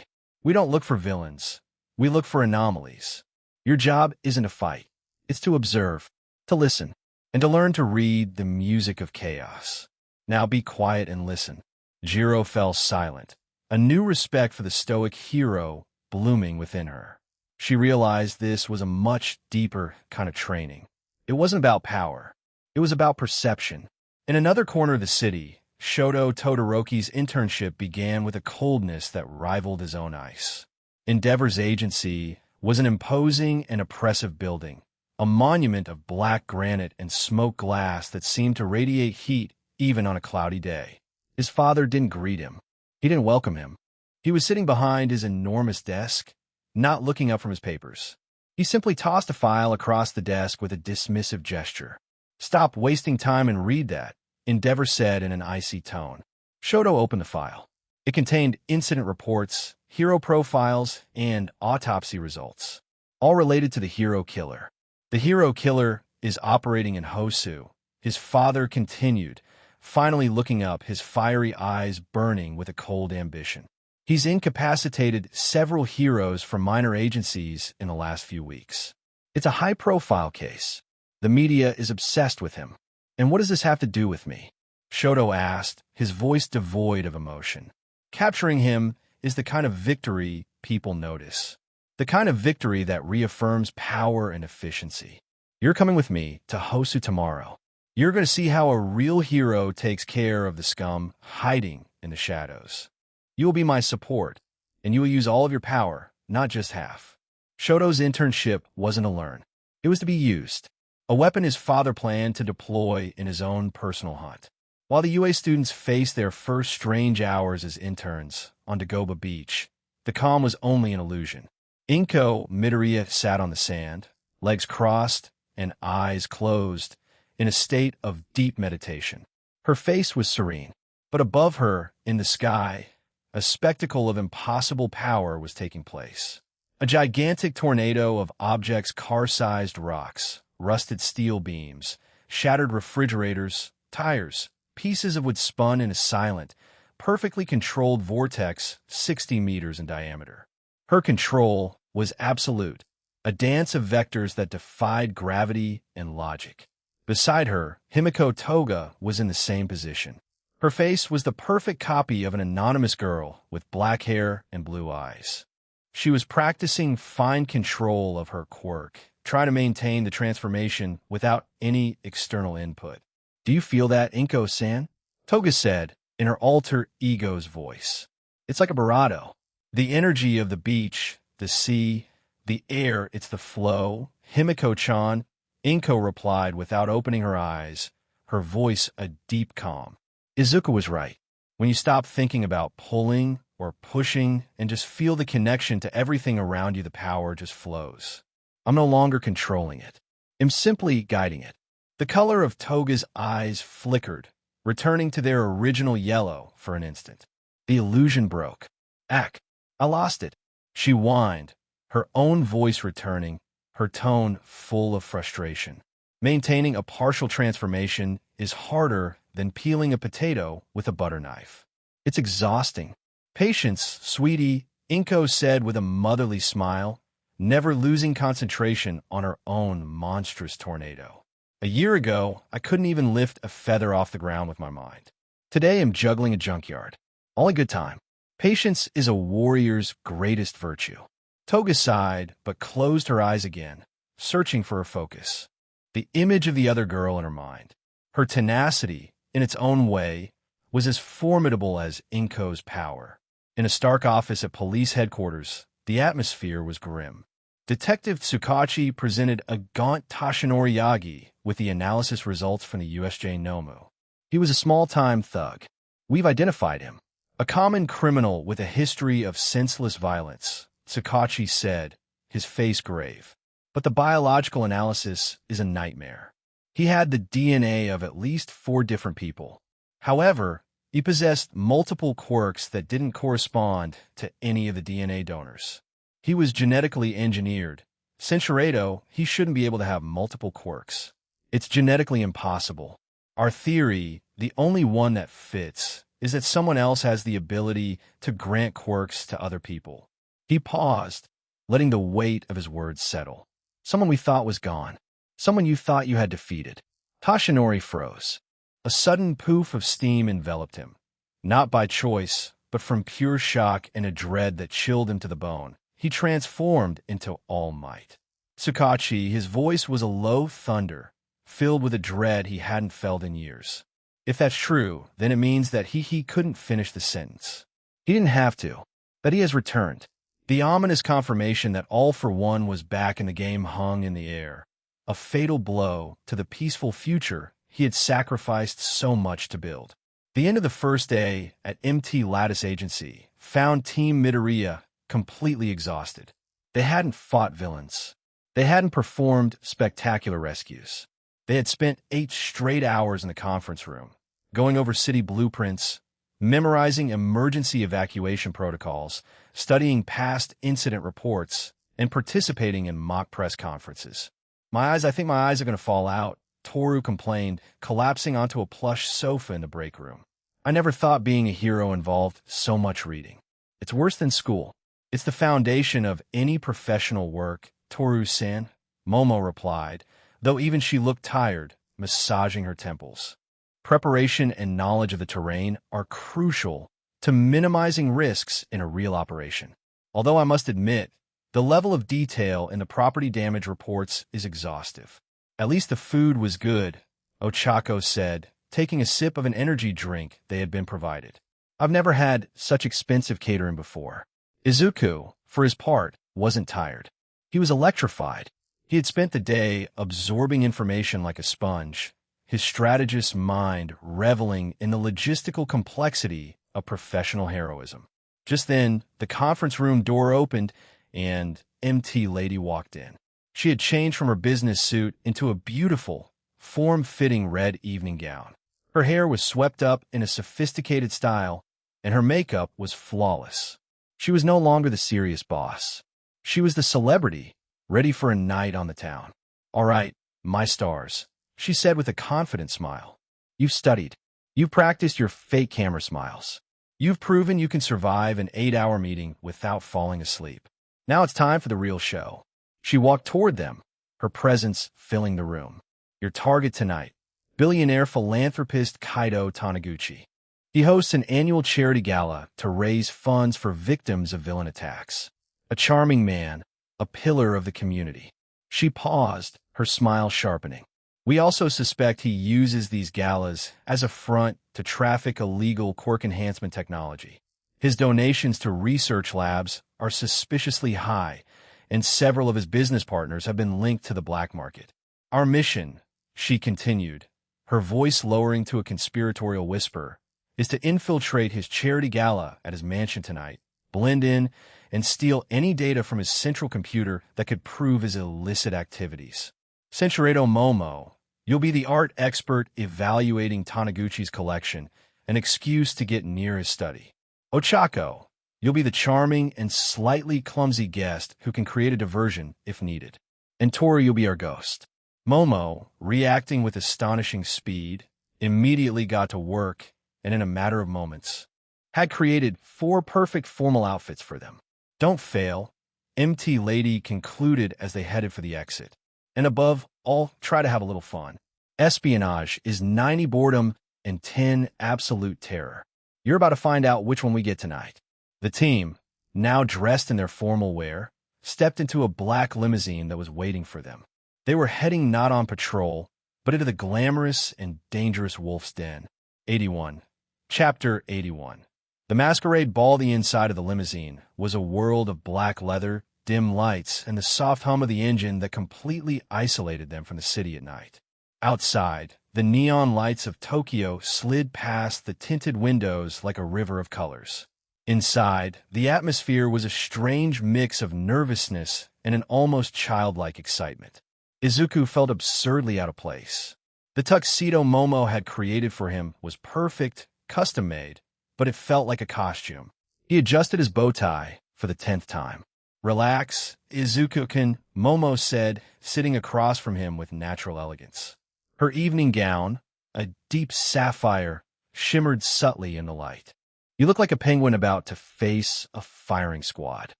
We don't look for villains. We look for anomalies. Your job isn't to fight. It's to observe, to listen, and to learn to read the music of chaos. Now be quiet and listen. Jiro fell silent, a new respect for the stoic hero blooming within her. She realized this was a much deeper kind of training. It wasn't about power. It was about perception. In another corner of the city, Shoto Todoroki's internship began with a coldness that rivaled his own ice. Endeavor's agency was an imposing and oppressive building, a monument of black granite and smoked glass that seemed to radiate heat even on a cloudy day. His father didn't greet him. He didn't welcome him. He was sitting behind his enormous desk, not looking up from his papers. He simply tossed a file across the desk with a dismissive gesture. "Stop wasting time and read that," Endeavor said in an icy tone. Shoto opened the file. It contained incident reports, hero profiles, and autopsy results, all related to the hero killer. "The hero killer is operating in Hosu," his father continued, finally looking up, his fiery eyes burning with a cold ambition. "He's incapacitated several heroes from minor agencies in the last few weeks. It's a high-profile case. The media is obsessed with him. And what does this have to do with me?" Shoto asked, his voice devoid of emotion. "Capturing him is the kind of victory people notice. The kind of victory that reaffirms power and efficiency. You're coming with me to Hosu tomorrow. You're going to see how a real hero takes care of the scum hiding in the shadows. You will be my support, and you will use all of your power, not just half." Shoto's internship wasn't to learn. It was to be used, a weapon his father planned to deploy in his own personal hunt. While the UA students faced their first strange hours as interns on Dagoba Beach, the calm was only an illusion. Inko Midoriya sat on the sand, legs crossed and eyes closed, in a state of deep meditation. Her face was serene, but above her, in the sky, a spectacle of impossible power was taking place. A gigantic tornado of objects, car-sized rocks, rusted steel beams, shattered refrigerators, tires, pieces of wood spun in a silent, perfectly controlled vortex 60 meters in diameter. Her control was absolute, a dance of vectors that defied gravity and logic. Beside her, Himiko Toga was in the same position. Her face was the perfect copy of an anonymous girl with black hair and blue eyes. She was practicing fine control of her quirk, trying to maintain the transformation without any external input. "Do you feel that, Inko-san?" Toga said, in her alter ego's voice. "It's like a barato. The energy of the beach, the sea, the air, it's the flow." "Himiko-chan," Inko replied without opening her eyes, her voice a deep calm. "Izuku was right. When you stop thinking about pulling or pushing and just feel the connection to everything around you, the power just flows. I'm no longer controlling it. I'm simply guiding it." The color of Toga's eyes flickered, returning to their original yellow for an instant. The illusion broke. "Ack, I lost it," she whined, her own voice returning, her tone full of frustration. Maintaining a partial transformation is harder than peeling a potato with a butter knife. It's exhausting. "Patience, sweetie," Inko said with a motherly smile, never losing concentration on her own monstrous tornado. "A year ago, I couldn't even lift a feather off the ground with my mind. Today, I'm juggling a junkyard. All in good time. Patience is a warrior's greatest virtue." Toga sighed, but closed her eyes again, searching for her focus. The image of the other girl in her mind. Her tenacity, in its own way, was as formidable as Inko's power. In a stark office at police headquarters, the atmosphere was grim. Detective Tsukachi presented a gaunt Toshinori Yagi with the analysis results from the USJ Nomu. He was a small-time thug. "We've identified him. A common criminal with a history of senseless violence," Tsukachi said, his face grave. "But the biological analysis is a nightmare. He had the DNA of at least 4 different people. However, he possessed multiple quirks that didn't correspond to any of the DNA donors. He was genetically engineered. Censuredo, he shouldn't be able to have multiple quirks. It's genetically impossible. Our theory, the only one that fits, is that someone else has the ability to grant quirks to other people. He paused, letting the weight of his words settle. Someone we thought was gone. Someone you thought you had defeated. Toshinori froze. A sudden poof of steam enveloped him. Not by choice, but from pure shock and a dread that chilled him to the bone. He transformed into All Might. Tsukachi, his voice was a low thunder, filled with a dread he hadn't felt in years. If that's true, then it means that he couldn't finish the sentence. He didn't have to. That he has returned. The ominous confirmation that All for One was back in the game hung in the air. A fatal blow to the peaceful future he had sacrificed so much to build. The end of the first day at MT Lattice Agency found Team Midoriya completely exhausted. They hadn't fought villains. They hadn't performed spectacular rescues. They had spent 8 straight hours in the conference room, going over city blueprints, memorizing emergency evacuation protocols, studying past incident reports, and participating in mock press conferences. I think my eyes are going to fall out, Toru complained, collapsing onto a plush sofa in the break room. I never thought being a hero involved so much reading. It's worse than school. It's the foundation of any professional work, Toru-san, Momo replied, though even she looked tired, massaging her temples. Preparation and knowledge of the terrain are crucial to minimizing risks in a real operation. Although I must admit, the level of detail in the property damage reports is exhaustive. At least the food was good, Ochako said, taking a sip of an energy drink they had been provided. I've never had such expensive catering before. Izuku, for his part, wasn't tired. He was electrified. He had spent the day absorbing information like a sponge, his strategist's mind reveling in the logistical complexity of professional heroism. Just then, the conference room door opened and MT Lady walked in. She had changed from her business suit into a beautiful, form-fitting red evening gown. Her hair was swept up in a sophisticated style, and her makeup was flawless. She was no longer the serious boss. She was the celebrity, ready for a night on the town. All right, my stars, she said with a confident smile. You've studied. You've practiced your fake camera smiles. You've proven you can survive an 8-hour meeting without falling asleep. Now it's time for the real show. She walked toward them, her presence filling the room. Your target tonight, billionaire philanthropist Kaido Taniguchi. He hosts an annual charity gala to raise funds for victims of villain attacks. A charming man, a pillar of the community. She paused, her smile sharpening. We also suspect he uses these galas as a front to traffic illegal quirk enhancement technology. His donations to research labs are suspiciously high, and several of his business partners have been linked to the black market. Our mission, she continued, her voice lowering to a conspiratorial whisper, is to infiltrate his charity gala at his mansion tonight, blend in, and steal any data from his central computer that could prove his illicit activities. Senshirado Momo, you'll be the art expert evaluating Taniguchi's collection, an excuse to get near his study. Ochako, you'll be the charming and slightly clumsy guest who can create a diversion if needed. And Tori, you'll be our ghost. Momo, reacting with astonishing speed, immediately got to work and in a matter of moments had created 4 perfect formal outfits for them. Don't fail, MT Lady concluded as they headed for the exit. And above all, try to have a little fun. Espionage is 90 boredom and 10 absolute terror. You're about to find out which one we get tonight. The team, now dressed in their formal wear, stepped into a black limousine that was waiting for them. They were heading not on patrol, but into the glamorous and dangerous Wolf's Den. 81. Chapter 81. The masquerade ball the inside of the limousine was a world of black leather, dim lights, and the soft hum of the engine that completely isolated them from the city at night. Outside, the neon lights of Tokyo slid past the tinted windows like a river of colors. Inside, the atmosphere was a strange mix of nervousness and an almost childlike excitement. Izuku felt absurdly out of place. The tuxedo Momo had created for him was perfect, custom-made, but it felt like a costume. He adjusted his bow tie for the 10th time. Relax, Izuku-kun, Momo said, sitting across from him with natural elegance. Her evening gown, a deep sapphire, shimmered subtly in the light. You look like a penguin about to face a firing squad.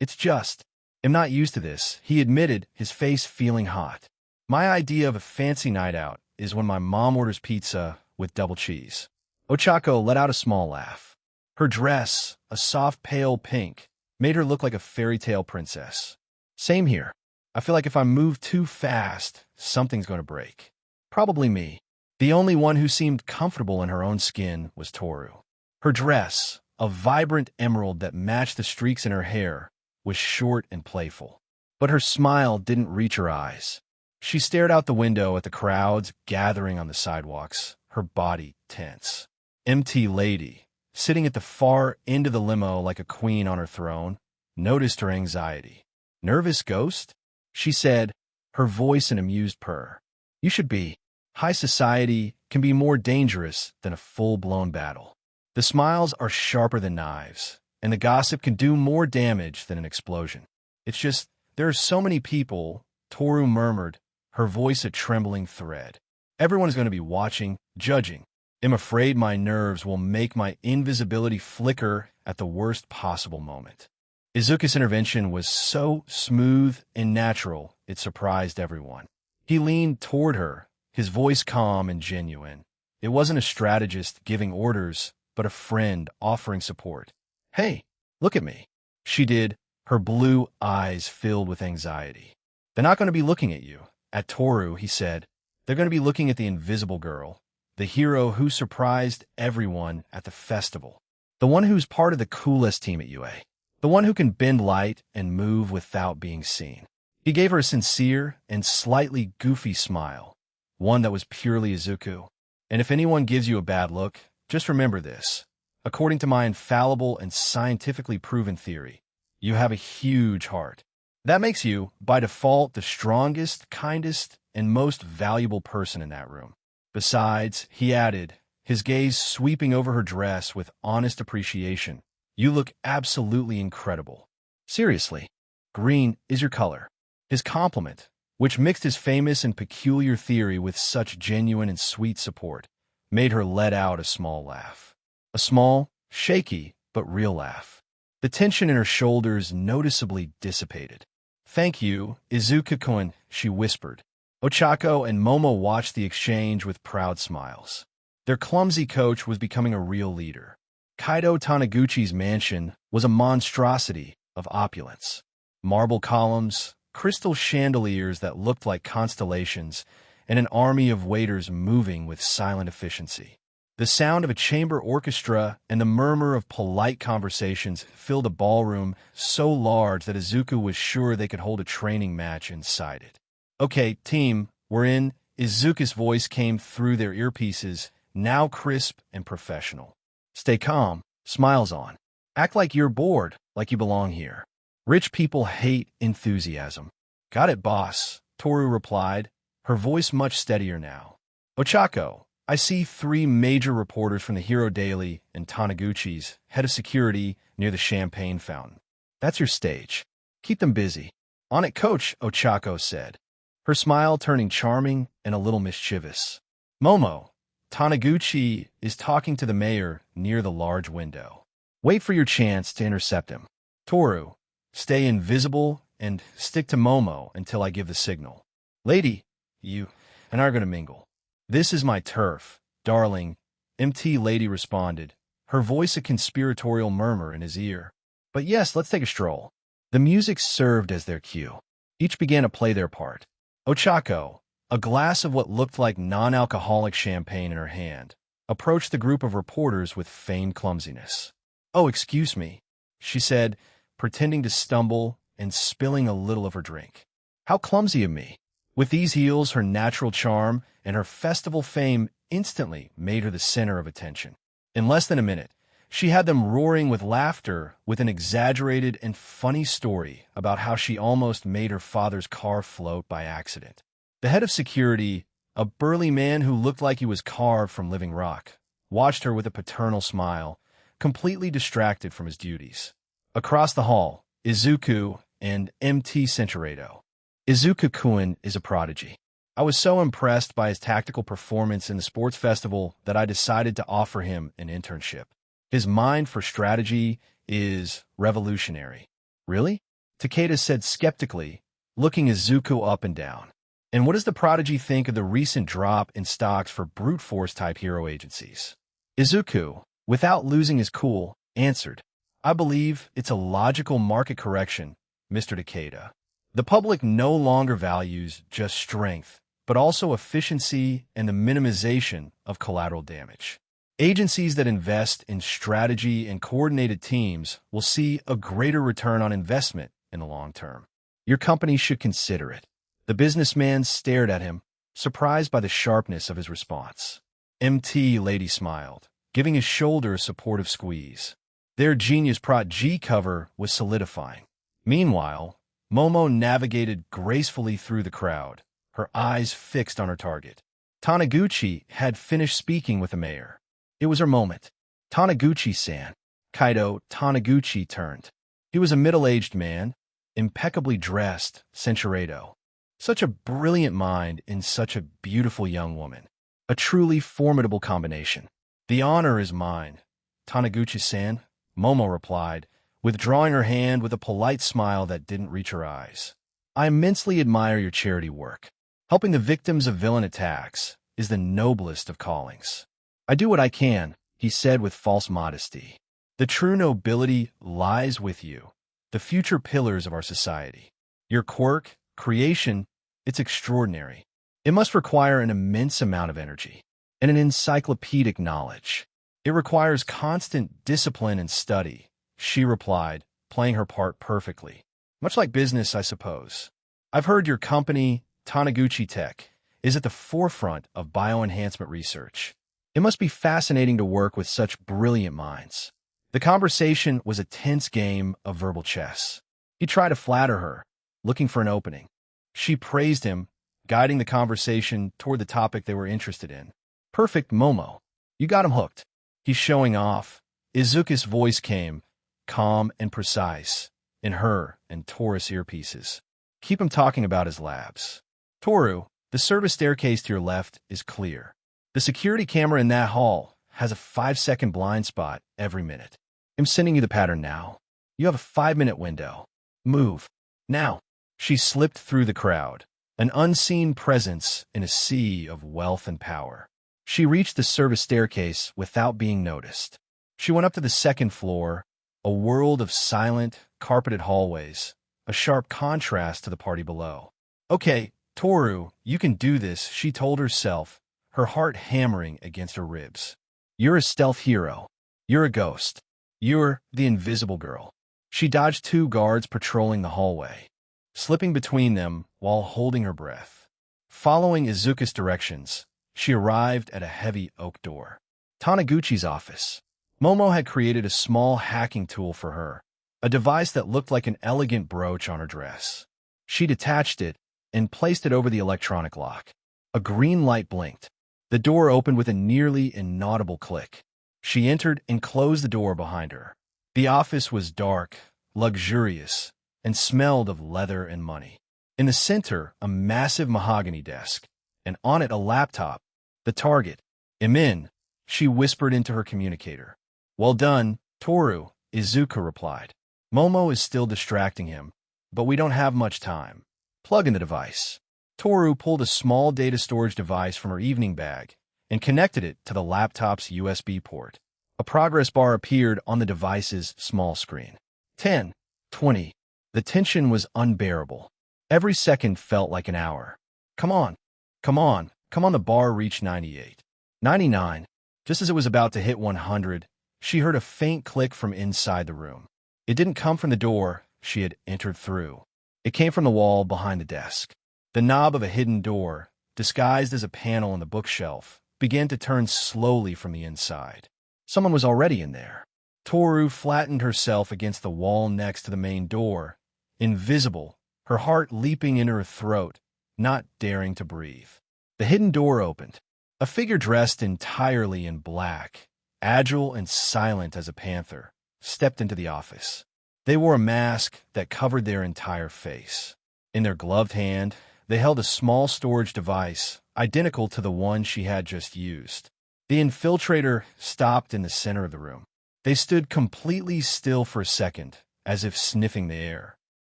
It's just, I'm not used to this, he admitted, his face feeling hot. My idea of a fancy night out is when my mom orders pizza with double cheese. Ochako let out a small laugh. Her dress, a soft pale pink, made her look like a fairy tale princess. Same here. I feel like if I move too fast, something's going to break. Probably me. The only one who seemed comfortable in her own skin was Toru. Her dress, a vibrant emerald that matched the streaks in her hair, was short and playful. But her smile didn't reach her eyes. She stared out the window at the crowds gathering on the sidewalks, her body tense. MT Lady, sitting at the far end of the limo like a queen on her throne, noticed her anxiety. Nervous ghost? She said, her voice an amused purr. You should be. High society can be more dangerous than a full-blown battle. The smiles are sharper than knives, and the gossip can do more damage than an explosion. It's just, there are so many people, Toru murmured, her voice a trembling thread. Everyone is going to be watching, judging. I'm afraid my nerves will make my invisibility flicker at the worst possible moment. Izuku's intervention was so smooth and natural, it surprised everyone. He leaned toward her, his voice calm and genuine. It wasn't a strategist giving orders, but a friend offering support. Hey, look at me. She did, her blue eyes filled with anxiety. They're not going to be looking at you. At Toru, he said. They're going to be looking at the invisible girl, the hero who surprised everyone at the festival, the one who's part of the coolest team at UA, the one who can bend light and move without being seen. He gave her a sincere and slightly goofy smile, one that was purely Izuku. And if anyone gives you a bad look, just remember this. According to my infallible and scientifically proven theory, you have a huge heart. That makes you, by default, the strongest, kindest, and most valuable person in that room. Besides, he added, his gaze sweeping over her dress with honest appreciation, you look absolutely incredible. Seriously, green is your color. His compliment, which mixed his famous and peculiar theory with such genuine and sweet support, made her let out a small laugh. A small, shaky, but real laugh. The tension in her shoulders noticeably dissipated. Thank you, Izuku-kun, she whispered. Ochako and Momo watched the exchange with proud smiles. Their clumsy coach was becoming a real leader. Kaido Taniguchi's mansion was a monstrosity of opulence. Marble columns, crystal chandeliers that looked like constellations, and an army of waiters moving with silent efficiency. The sound of a chamber orchestra and the murmur of polite conversations filled a ballroom so large that Izuku was sure they could hold a training match inside it. Okay, team, we're in. Izuku's voice came through their earpieces, now crisp and professional. Stay calm, smiles on. Act like you're bored, like you belong here. Rich people hate enthusiasm. Got it, boss, Toru replied, her voice much steadier now. Ochako, I see 3 major reporters from the Hero Daily and Taniguchi's, head of security, near the champagne fountain. That's your stage. Keep them busy. On it, coach, Ochako said, her smile turning charming and a little mischievous. Momo, Taniguchi is talking to the mayor near the large window. Wait for your chance to intercept him. Toru, stay invisible and stick to Momo until I give the signal. Lady, you and I are going to mingle. This is my turf, darling, MT Lady responded, her voice a conspiratorial murmur in his ear. But yes, let's take a stroll. The music served as their cue. Each began to play their part. Ochako, a glass of what looked like non-alcoholic champagne in her hand, approached the group of reporters with feigned clumsiness. Oh, excuse me, she said, pretending to stumble and spilling a little of her drink. How clumsy of me. With these heels, her natural charm and her festival fame instantly made her the center of attention. In less than a minute, she had them roaring with laughter with an exaggerated and funny story about how she almost made her father's car float by accident. The head of security, a burly man who looked like he was carved from living rock, watched her with a paternal smile, completely distracted from his duties. Across the hall, Izuku and MT Centurado. Izuku-kun is a prodigy. I was so impressed by his tactical performance in the sports festival that I decided to offer him an internship. His mind for strategy is revolutionary. Really? Takeda said skeptically, looking Izuku up and down. And what does the prodigy think of the recent drop in stocks for brute force-type hero agencies? Izuku, without losing his cool, answered, I believe it's a logical market correction, Mr. Takeda. The public no longer values just strength, but also efficiency and the minimization of collateral damage. Agencies that invest in strategy and coordinated teams will see a greater return on investment in the long term. Your company should consider it. The businessman stared at him, surprised by the sharpness of his response. MT Lady smiled, giving his shoulder a supportive squeeze. Their Genius Prot G cover was solidifying. Meanwhile, Momo navigated gracefully through the crowd, her eyes fixed on her target. Taniguchi had finished speaking with the mayor. It was her moment. Taniguchi-san. Kaido Taniguchi turned. He was a middle-aged man, impeccably dressed, censuredo. Such a brilliant mind in such a beautiful young woman. A truly formidable combination. The honor is mine, Taniguchi-san, Momo replied, withdrawing her hand with a polite smile that didn't reach her eyes. I immensely admire your charity work. Helping the victims of villain attacks is the noblest of callings. I do what I can, he said with false modesty. The true nobility lies with you, the future pillars of our society. Your quirk, creation, it's extraordinary. It must require an immense amount of energy and an encyclopedic knowledge. It requires constant discipline and study, she replied, playing her part perfectly. Much like business, I suppose. I've heard your company, Taniguchi Tech, is at the forefront of bioenhancement research. It must be fascinating to work with such brilliant minds. The conversation was a tense game of verbal chess. He tried to flatter her, looking for an opening. She praised him, guiding the conversation toward the topic they were interested in. Perfect, Momo. You got him hooked. He's showing off. Izuku's voice came, calm and precise, in her and Taurus earpieces. Keep him talking about his labs. Toru, the service staircase to your left is clear. The security camera in that hall has a 5-second blind spot every minute. I'm sending you the pattern now. You have a 5-minute window. Move. Now. She slipped through the crowd, an unseen presence in a sea of wealth and power. She reached the service staircase without being noticed. She went up to the second floor, a world of silent, carpeted hallways, a sharp contrast to the party below. Okay, Toru, you can do this, she told herself, her heart hammering against her ribs. You're a stealth hero. You're a ghost. You're the invisible girl. She dodged 2 guards patrolling the hallway, slipping between them while holding her breath. Following Izuku's directions, she arrived at a heavy oak door. Taniguchi's office. Momo had created a small hacking tool for her, a device that looked like an elegant brooch on her dress. She detached it and placed it over the electronic lock. A green light blinked. The door opened with a nearly inaudible click. She entered and closed the door behind her. The office was dark, luxurious, and smelled of leather and money. In the center, a massive mahogany desk, and on it a laptop. The target. I'm in, she whispered into her communicator. Well done, Toru, Izuku replied. Momo is still distracting him, but we don't have much time. Plug in the device. Toru pulled a small data storage device from her evening bag and connected it to the laptop's USB port. A progress bar appeared on the device's small screen. 10, 20. The tension was unbearable. Every second felt like an hour. Come on, come on, come on. The bar reached 98. 99. Just as it was about to hit 100, she heard a faint click from inside the room. It didn't come from the door she had entered through. It came from the wall behind the desk. The knob of a hidden door, disguised as a panel on the bookshelf, began to turn slowly from the inside. Someone was already in there. Toru flattened herself against the wall next to the main door, invisible, her heart leaping into her throat, not daring to breathe. The hidden door opened. A figure dressed entirely in black, agile and silent as a panther, stepped into the office. They wore a mask that covered their entire face. In their gloved hand, they held a small storage device, identical to the one she had just used. The infiltrator stopped in the center of the room. They stood completely still for a second, as if sniffing the air.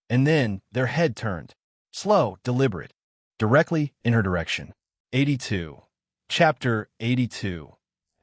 and then their head turned. Slow, deliberate, directly in her direction. 82. Chapter 82.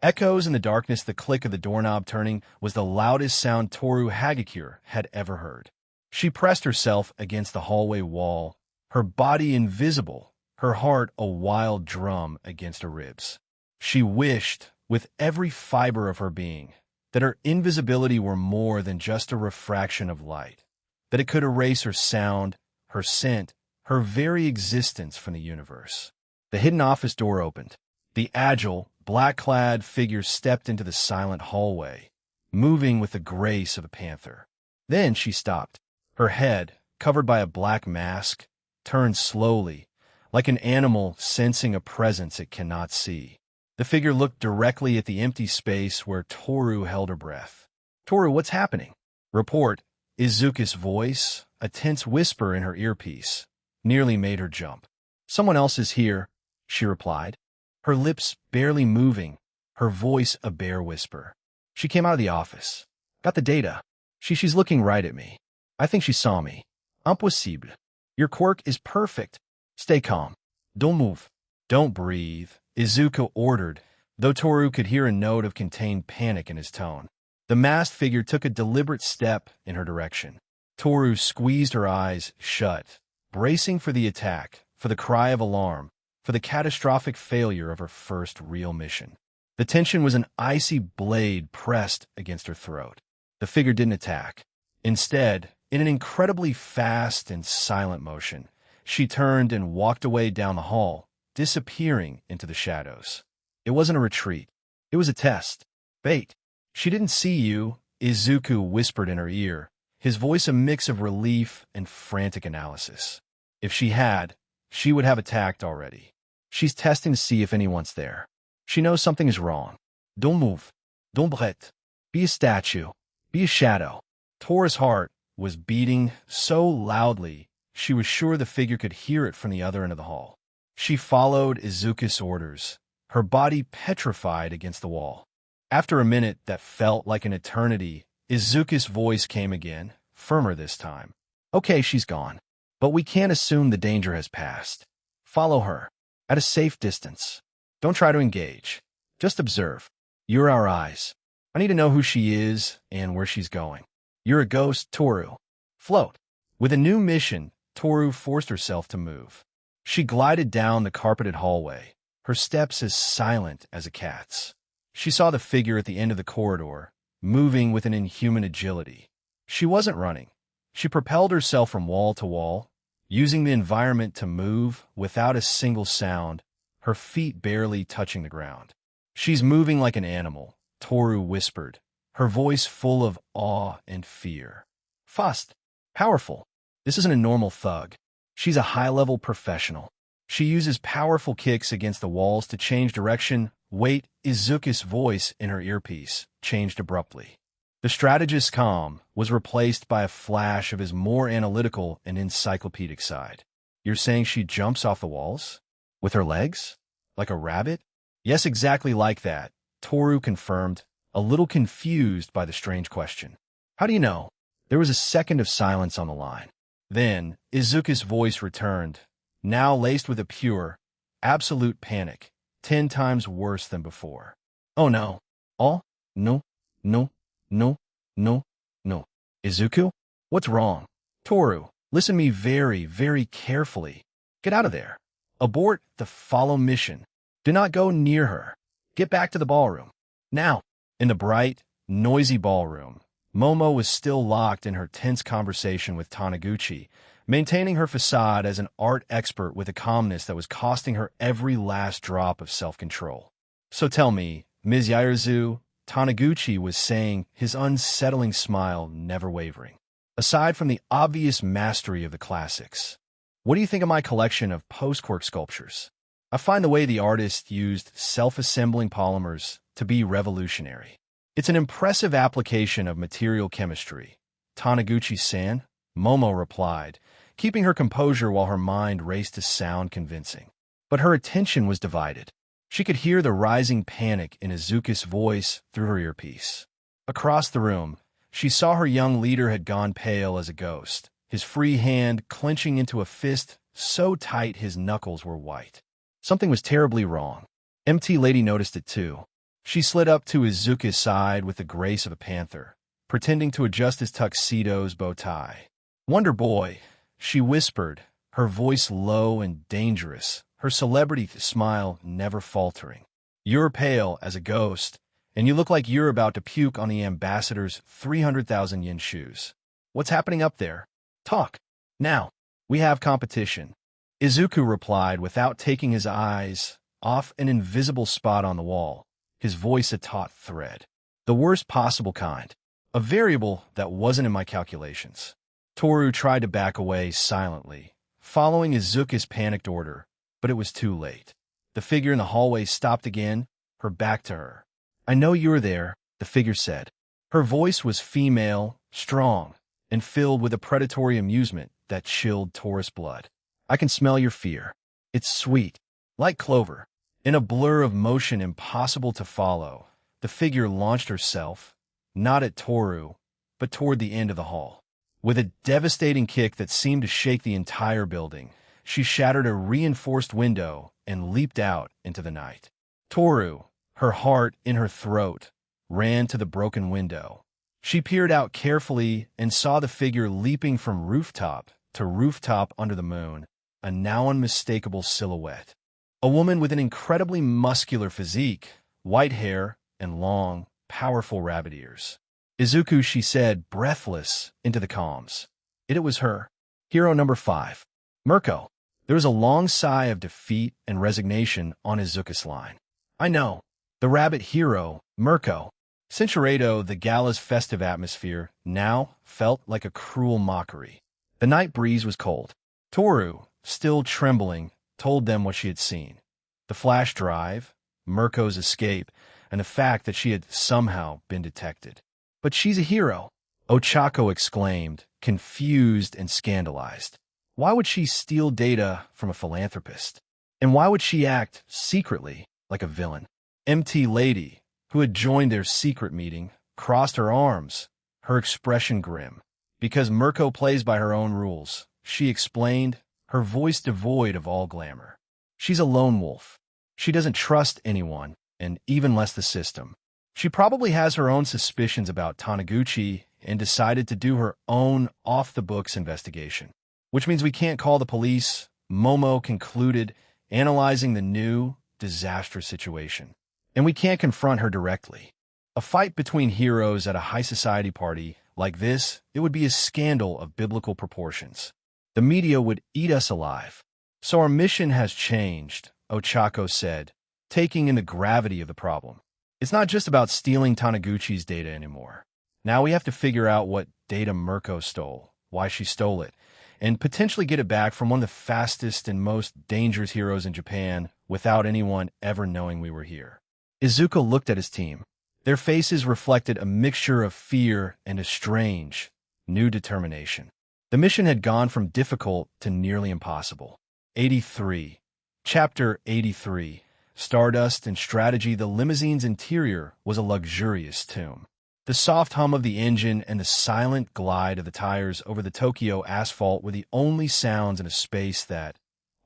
Echoes in the darkness. The click of the doorknob turning was the loudest sound Toru Hagakure had ever heard. She pressed herself against the hallway wall, her body invisible, her heart a wild drum against her ribs. She wished, with every fiber of her being, that her invisibility were more than just a refraction of light, that it could erase her sound, her scent, her very existence from the universe. The hidden office door opened. The agile, black-clad figure stepped into the silent hallway, moving with the grace of a panther. Then she stopped. Her head, covered by a black mask, turned slowly, like an animal sensing a presence it cannot see. The figure looked directly at the empty space where Toru held her breath. "Toru, what's happening?" Report, Izuku's voice, a tense whisper in her earpiece, nearly made her jump. "Someone else is here," she replied, her lips barely moving, her voice a bare whisper. "She came out of the office. Got the data. She's looking right at me. I think she saw me. Impossible. Your quirk is perfect. Stay calm. Don't move. Don't breathe," Izuku ordered, though Toru could hear a note of contained panic in his tone. The masked figure took a deliberate step in her direction. Toru squeezed her eyes shut, bracing for the attack, for the cry of alarm, for the catastrophic failure of her first real mission. The tension was an icy blade pressed against her throat. The figure didn't attack. Instead, in an incredibly fast and silent motion, she turned and walked away down the hall, disappearing into the shadows. It wasn't a retreat. It was a test. "Bait. She didn't see you," Izuku whispered in her ear, his voice a mix of relief and frantic analysis. "If she had, she would have attacked already. She's testing to see if anyone's there. She knows something is wrong. Don't move. Don't breathe. Be a statue. Be a shadow." Toru's heart was beating so loudly she was sure the figure could hear it from the other end of the hall. She followed Izuku's orders, her body petrified against the wall. After a minute that felt like an eternity, Izuku's voice came again, firmer this time. "Okay, she's gone. But we can't assume the danger has passed. Follow her, at a safe distance. Don't try to engage. Just observe. You're our eyes. I need to know who she is and where she's going. You're a ghost, Toru. Float." With a new mission, Toru forced herself to move. She glided down the carpeted hallway, her steps as silent as a cat's. She saw the figure at the end of the corridor, moving with an inhuman agility. She wasn't running. She propelled herself from wall to wall, using the environment to move without a single sound, her feet barely touching the ground. "She's moving like an animal," Toru whispered, her voice full of awe and fear. "Fast. Powerful. This isn't a normal thug. She's a high-level professional. She uses powerful kicks against the walls to change direction." Wait, Izuku's voice in her earpiece changed abruptly. The strategist's calm was replaced by a flash of his more analytical and encyclopedic side. "You're saying she jumps off the walls? With her legs? Like a rabbit?" "Yes, exactly like that," Toru confirmed, a little confused by the strange question. "How do you know?" There was a second of silence on the line. Then, Izuku's voice returned, now laced with a pure, absolute panic, 10 times worse than before. "Oh no. Oh, no, no, no, no, no. Izuku? What's wrong?" "Toru, listen to me very, very carefully. Get out of there. Abort the follow mission. Do not go near her. Get back to the ballroom. Now." In the bright, noisy ballroom, Momo was still locked in her tense conversation with Taniguchi, maintaining her facade as an art expert with a calmness that was costing her every last drop of self-control. "So tell me, Ms. Yairazu," Taniguchi was saying, his unsettling smile never wavering. "Aside from the obvious mastery of the classics, what do you think of my collection of post-quirk sculptures? I find the way the artist used self-assembling polymers to be revolutionary. It's an impressive application of material chemistry." "Taniguchi-san," Momo replied, keeping her composure while her mind raced to sound convincing. But her attention was divided. She could hear the rising panic in Izuku's voice through her earpiece. Across the room, she saw her young leader had gone pale as a ghost, his free hand clenching into a fist so tight his knuckles were white. Something was terribly wrong. MT Lady noticed it too. She slid up to Izuku's side with the grace of a panther, pretending to adjust his tuxedo's bow tie. "Wonder Boy," she whispered, her voice low and dangerous, her celebrity smile never faltering. "You're pale as a ghost, and you look like you're about to puke on the ambassador's 300,000 yen shoes. What's happening up there? Talk. Now. We have competition." Izuku replied without taking his eyes off an invisible spot on the wall, his voice a taut thread. "The worst possible kind. A variable that wasn't in my calculations." Toru tried to back away silently, following Izuku's panicked order, but it was too late. The figure in the hallway stopped again, her back to her. "I know you were there," the figure said. Her voice was female, strong, and filled with a predatory amusement that chilled Toru's blood. "I can smell your fear. It's sweet, like clover." In a blur of motion impossible to follow, the figure launched herself, not at Toru, but toward the end of the hall. With a devastating kick that seemed to shake the entire building, she shattered a reinforced window and leaped out into the night. Toru, her heart in her throat, ran to the broken window. She peered out carefully and saw the figure leaping from rooftop to rooftop under the moon, a now unmistakable silhouette. A woman with an incredibly muscular physique, white hair, and long, powerful rabbit ears. "Izuku," she said, breathless, into the comms. It was her. Hero number 5. Mirko. There was a long sigh of defeat and resignation on Izuku's line. "I know. The rabbit hero, Mirko." Cinchuredo, the gala's festive atmosphere, now felt like a cruel mockery. The night breeze was cold. Toru, still trembling, told them what she had seen. The flash drive, Mirko's escape, and the fact that she had somehow been detected. "But she's a hero," Ochako exclaimed, confused and scandalized. Why would she steal data from a philanthropist? And why would she act secretly like a villain? MT Lady, who had joined their secret meeting, crossed her arms, her expression grim. "Because Mirko plays by her own rules," she explained, her voice devoid of all glamour. "She's a lone wolf. She doesn't trust anyone, and even less the system. She probably has her own suspicions about Taniguchi and decided to do her own off-the-books investigation. Which means we can't call the police," Momo concluded, analyzing the new, disastrous situation. "And we can't confront her directly. A fight between heroes at a high society party like this, it would be a scandal of biblical proportions. The media would eat us alive. So our mission has changed," Ochako said, taking in the gravity of the problem. "It's not just about stealing Taniguchi's data anymore. Now we have to figure out what data Mirko stole, why she stole it, and potentially get it back from one of the fastest and most dangerous heroes in Japan without anyone ever knowing we were here." Izuku looked at his team. Their faces reflected a mixture of fear and a strange, new determination. The mission had gone from difficult to nearly impossible. 83. Chapter 83. Stardust and Strategy. The limousine's interior was a luxurious tomb. The soft hum of the engine and the silent glide of the tires over the Tokyo asphalt were the only sounds in a space that,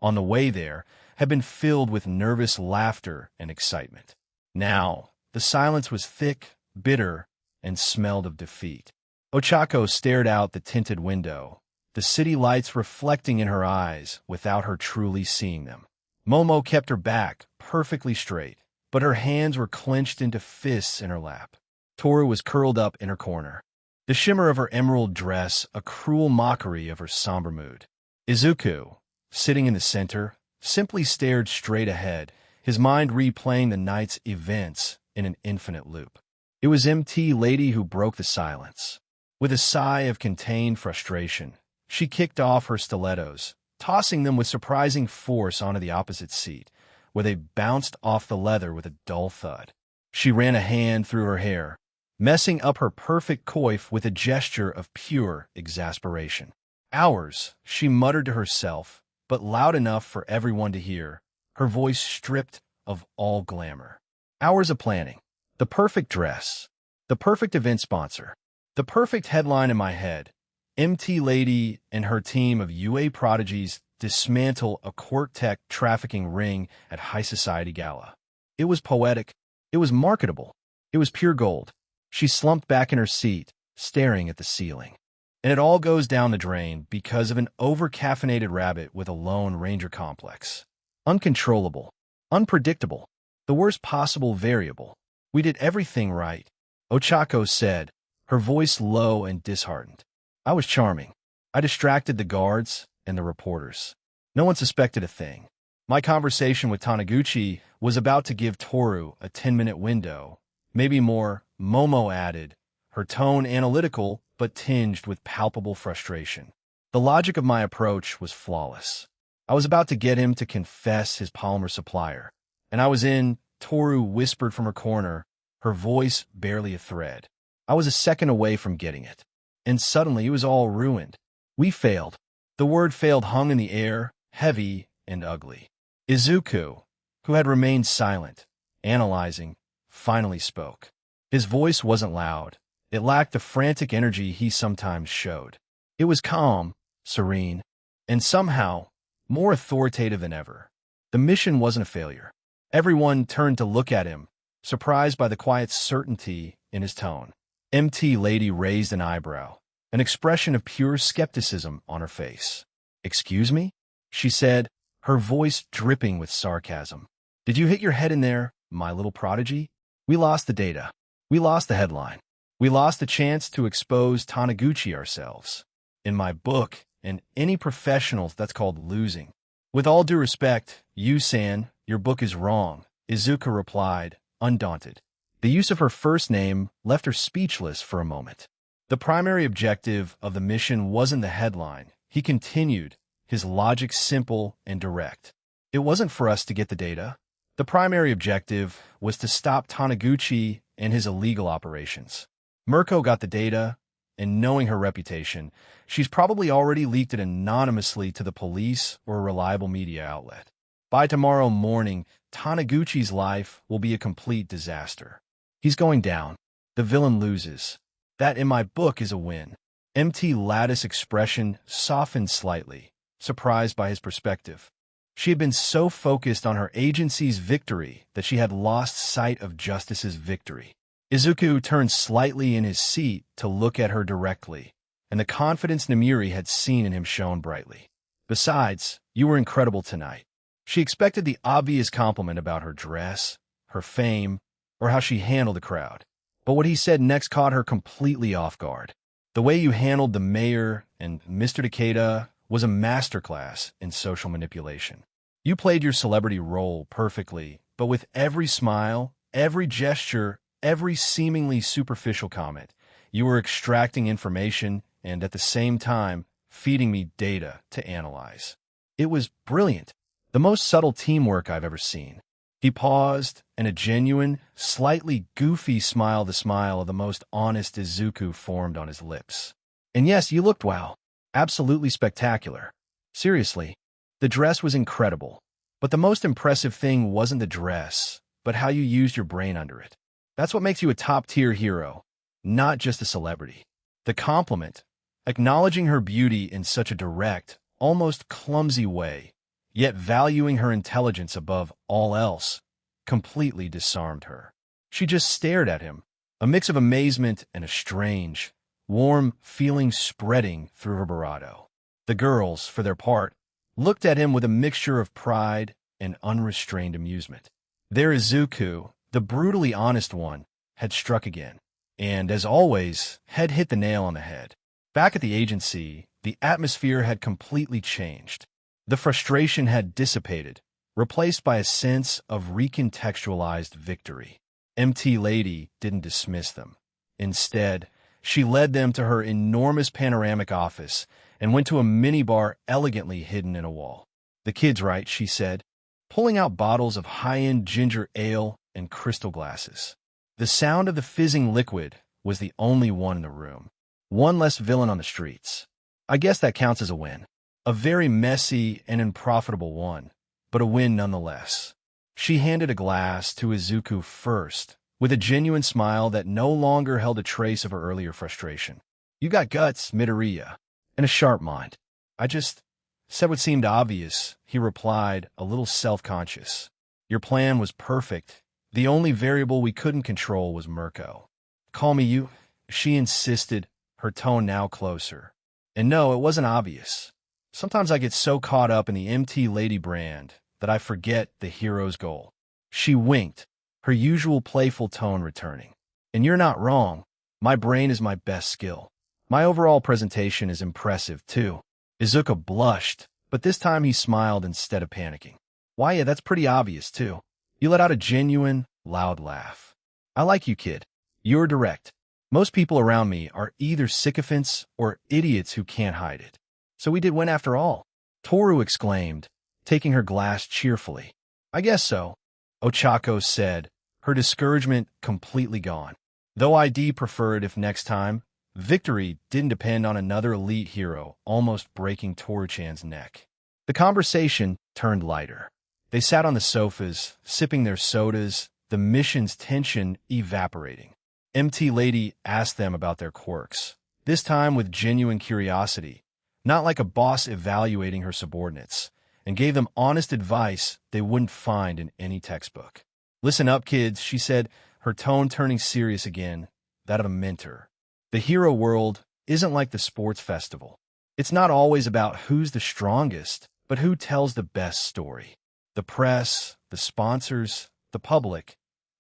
on the way there, had been filled with nervous laughter and excitement. Now, the silence was thick, bitter, and smelled of defeat. Ochako stared out the tinted window, the city lights reflecting in her eyes without her truly seeing them. Momo kept her back perfectly straight, but her hands were clenched into fists in her lap. Toru was curled up in her corner, the shimmer of her emerald dress a cruel mockery of her somber mood. Izuku, sitting in the center, simply stared straight ahead, his mind replaying the night's events in an infinite loop. It was MT Lady who broke the silence. With a sigh of contained frustration, she kicked off her stilettos, tossing them with surprising force onto the opposite seat, where they bounced off the leather with a dull thud. She ran a hand through her hair, messing up her perfect coif with a gesture of pure exasperation. "Hours," she muttered to herself, but loud enough for everyone to hear, her voice stripped of all glamour. "Hours of planning. The perfect dress. The perfect event sponsor. The perfect headline in my head. MT Lady and her team of UA prodigies dismantle a Quark-Tech trafficking ring at High Society Gala. It was poetic. It was marketable. It was pure gold. She slumped back in her seat, staring at the ceiling. And it all goes down the drain because of an over-caffeinated rabbit with a Lone Ranger complex. Uncontrollable. Unpredictable. The worst possible variable. We did everything right, Ochako said, her voice low and disheartened. I was charming. I distracted the guards and the reporters. No one suspected a thing. My conversation with Taniguchi was about to give Toru a 10-minute window. Maybe more, Momo added, her tone analytical but tinged with palpable frustration. The logic of my approach was flawless. I was about to get him to confess his polymer supplier. And I was in, Toru whispered from her corner, her voice barely a thread. I was a second away from getting it. And suddenly it was all ruined. We failed. The word failed hung in the air, heavy and ugly. Izuku, who had remained silent, analyzing, finally spoke. His voice wasn't loud. It lacked the frantic energy he sometimes showed. It was calm, serene, and somehow more authoritative than ever. The mission wasn't a failure. Everyone turned to look at him, surprised by the quiet certainty in his tone. MT Lady raised an eyebrow, an expression of pure skepticism on her face. "Excuse me?" she said, her voice dripping with sarcasm. "Did you hit your head in there, my little prodigy? We lost the data. We lost the headline. We lost the chance to expose Taniguchi ourselves. In my book, and any professionals, that's called losing. With all due respect, Yu-san, your book is wrong," Izuku replied, undaunted. The use of her first name left her speechless for a moment. The primary objective of the mission wasn't the headline. He continued, his logic simple and direct. It wasn't for us to get the data. The primary objective was to stop Taniguchi and his illegal operations. Mirko got the data, and knowing her reputation, she's probably already leaked it anonymously to the police or a reliable media outlet. By tomorrow morning, Taniguchi's life will be a complete disaster. He's going down. The villain loses. That, in my book, is a win. MT Lattice's expression softened slightly, surprised by his perspective. She had been so focused on her agency's victory that she had lost sight of Justice's victory. Izuku turned slightly in his seat to look at her directly, and the confidence Namiri had seen in him shone brightly. "Besides, you were incredible tonight." She expected the obvious compliment about her dress, her fame, or how she handled the crowd. But what he said next caught her completely off guard. "The way you handled the mayor and Mr. Takeda was a masterclass in social manipulation. You played your celebrity role perfectly, but with every smile, every gesture, every seemingly superficial comment, you were extracting information and at the same time feeding me data to analyze. It was brilliant, the most subtle teamwork I've ever seen." He paused, and a genuine, slightly goofy smile, the smile of the most honest Izuku, formed on his lips. "And yes, you looked wow. Absolutely spectacular. Seriously, the dress was incredible. But the most impressive thing wasn't the dress, but how you used your brain under it. That's what makes you a top-tier hero, not just a celebrity." The compliment, acknowledging her beauty in such a direct, almost clumsy way, yet valuing her intelligence above all else, completely disarmed her. She just stared at him, a mix of amazement and a strange, warm feeling spreading through her bravado. The girls, for their part, looked at him with a mixture of pride and unrestrained amusement. Their Izuku, the brutally honest one, had struck again, and, as always, had hit the nail on the head. Back at the agency, the atmosphere had completely changed. The frustration had dissipated, replaced by a sense of recontextualized victory. MT Lady didn't dismiss them. Instead, she led them to her enormous panoramic office and went to a minibar elegantly hidden in a wall. "The kid's right," she said, pulling out bottles of high-end ginger ale and crystal glasses. The sound of the fizzing liquid was the only one in the room. One less villain on the streets. I guess that counts as a win. A very messy and unprofitable one, but a win nonetheless. She handed a glass to Izuku first, with a genuine smile that no longer held a trace of her earlier frustration. You got guts, Midoriya, and a sharp mind. I just said what seemed obvious, he replied, a little self-conscious. Your plan was perfect. The only variable we couldn't control was Mirko. Call me you, she insisted, her tone now closer. And no, it wasn't obvious. Sometimes I get so caught up in the MT Lady brand that I forget the hero's goal. She winked, her usual playful tone returning. And you're not wrong. My brain is my best skill. My overall presentation is impressive, too. Izuku blushed, but this time he smiled instead of panicking. Why, yeah, that's pretty obvious, too. You let out a genuine, loud laugh. I like you, kid. You're direct. Most people around me are either sycophants or idiots who can't hide it. So we did win after all, Toru exclaimed, taking her glass cheerfully. I guess so, Ochako said, her discouragement completely gone. Though I'd prefer it if next time, victory didn't depend on another elite hero almost breaking Toru-chan's neck. The conversation turned lighter. They sat on the sofas, sipping their sodas, the mission's tension evaporating. MT Lady asked them about their quirks, this time with genuine curiosity, not like a boss evaluating her subordinates, and gave them honest advice they wouldn't find in any textbook. Listen up, kids, she said, her tone turning serious again, that of a mentor. The hero world isn't like the sports festival. It's not always about who's the strongest, but who tells the best story. The press, the sponsors, the public,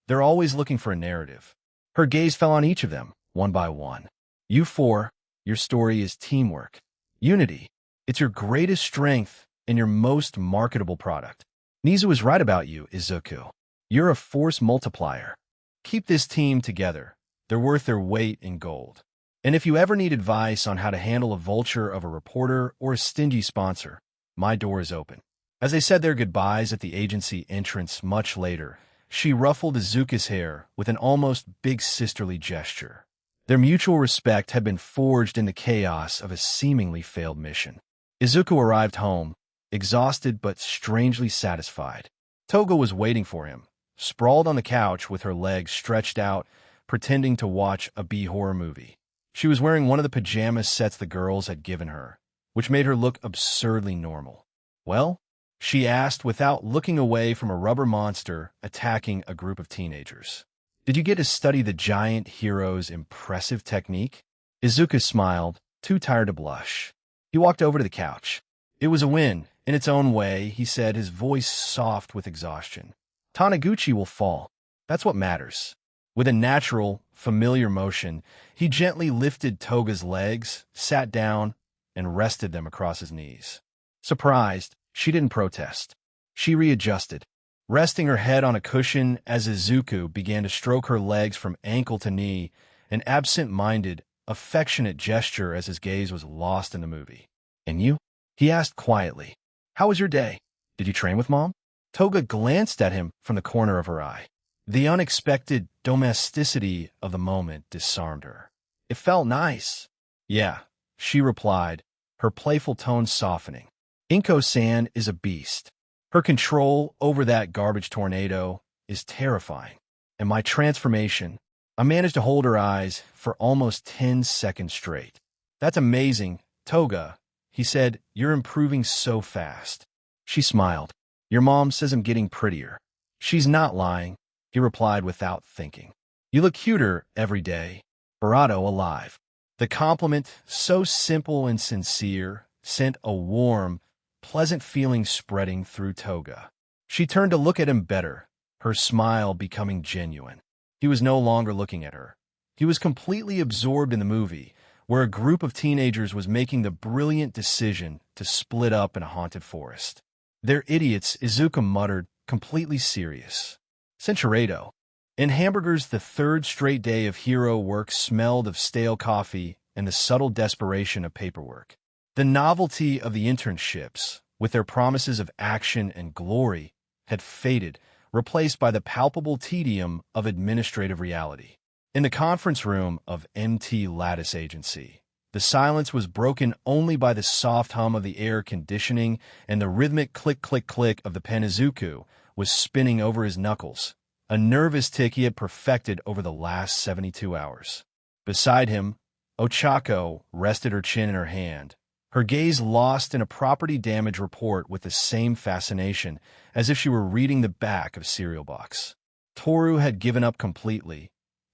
they're always looking for a narrative. Her gaze fell on each of them, one by one. You four, your story is teamwork. Unity. It's your greatest strength and your most marketable product. Nizu is right about you, Izuku. You're a force multiplier. Keep this team together. They're worth their weight in gold. And if you ever need advice on how to handle a vulture of a reporter or a stingy sponsor, my door is open. As they said their goodbyes at the agency entrance much later, she ruffled Izuku's hair with an almost big sisterly gesture. Their mutual respect had been forged in the chaos of a seemingly failed mission. Izuku arrived home, exhausted but strangely satisfied. Toga was waiting for him, sprawled on the couch with her legs stretched out, pretending to watch a B-horror movie. She was wearing one of the pajama sets the girls had given her, which made her look absurdly normal. Well? She asked without looking away from a rubber monster attacking a group of teenagers. Did you get to study the giant hero's impressive technique? Izuku smiled, too tired to blush. He walked over to the couch. It was a win, in its own way, he said, his voice soft with exhaustion. Taniguchi will fall. That's what matters. With a natural, familiar motion, he gently lifted Toga's legs, sat down, and rested them across his knees. Surprised, she didn't protest. She readjusted, resting her head on a cushion as Izuku began to stroke her legs from ankle to knee, an absent-minded, affectionate gesture as his gaze was lost in the movie. And you? He asked quietly. How was your day? Did you train with Mom? Toga glanced at him from the corner of her eye. The unexpected domesticity of the moment disarmed her. It felt nice. Yeah, she replied, her playful tone softening. Inko-san is a beast. Her control over that garbage tornado is terrifying. And my transformation, I managed to hold her eyes for almost 10 seconds straight. That's amazing, Toga, he said. You're improving so fast. She smiled. Your mom says I'm getting prettier. She's not lying, he replied without thinking. You look cuter every day. Barato alive. The compliment, so simple and sincere, sent a warm, pleasant feeling spreading through Toga. She turned to look at him better, her smile becoming genuine. He was no longer looking at her. He was completely absorbed in the movie, where a group of teenagers was making the brilliant decision to split up in a haunted forest. They're idiots, Izuku muttered, completely serious. Centuredo. In Hamburgers, the third straight day of hero work smelled of stale coffee and the subtle desperation of paperwork. The novelty of the internships, with their promises of action and glory, had faded, replaced by the palpable tedium of administrative reality. In the conference room of MT Lattice Agency, the silence was broken only by the soft hum of the air conditioning and the rhythmic click-click-click of the pen Izuku was spinning over his knuckles, a nervous tick he had perfected over the last 72 hours. Beside him, Ochako rested her chin in her hand, her gaze lost in a property damage report with the same fascination as if she were reading the back of a cereal box. Toru had given up completely,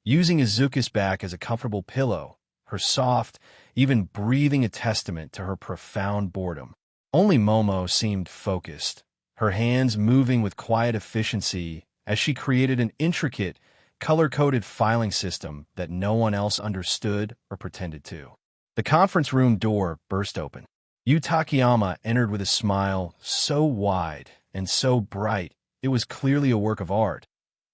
using Izuku's back as a comfortable pillow, her soft, even breathing a testament to her profound boredom. Only Momo seemed focused, her hands moving with quiet efficiency as she created an intricate, color-coded filing system that no one else understood or pretended to. The conference room door burst open. Yu Takayama entered with a smile so wide and so bright it was clearly a work of art,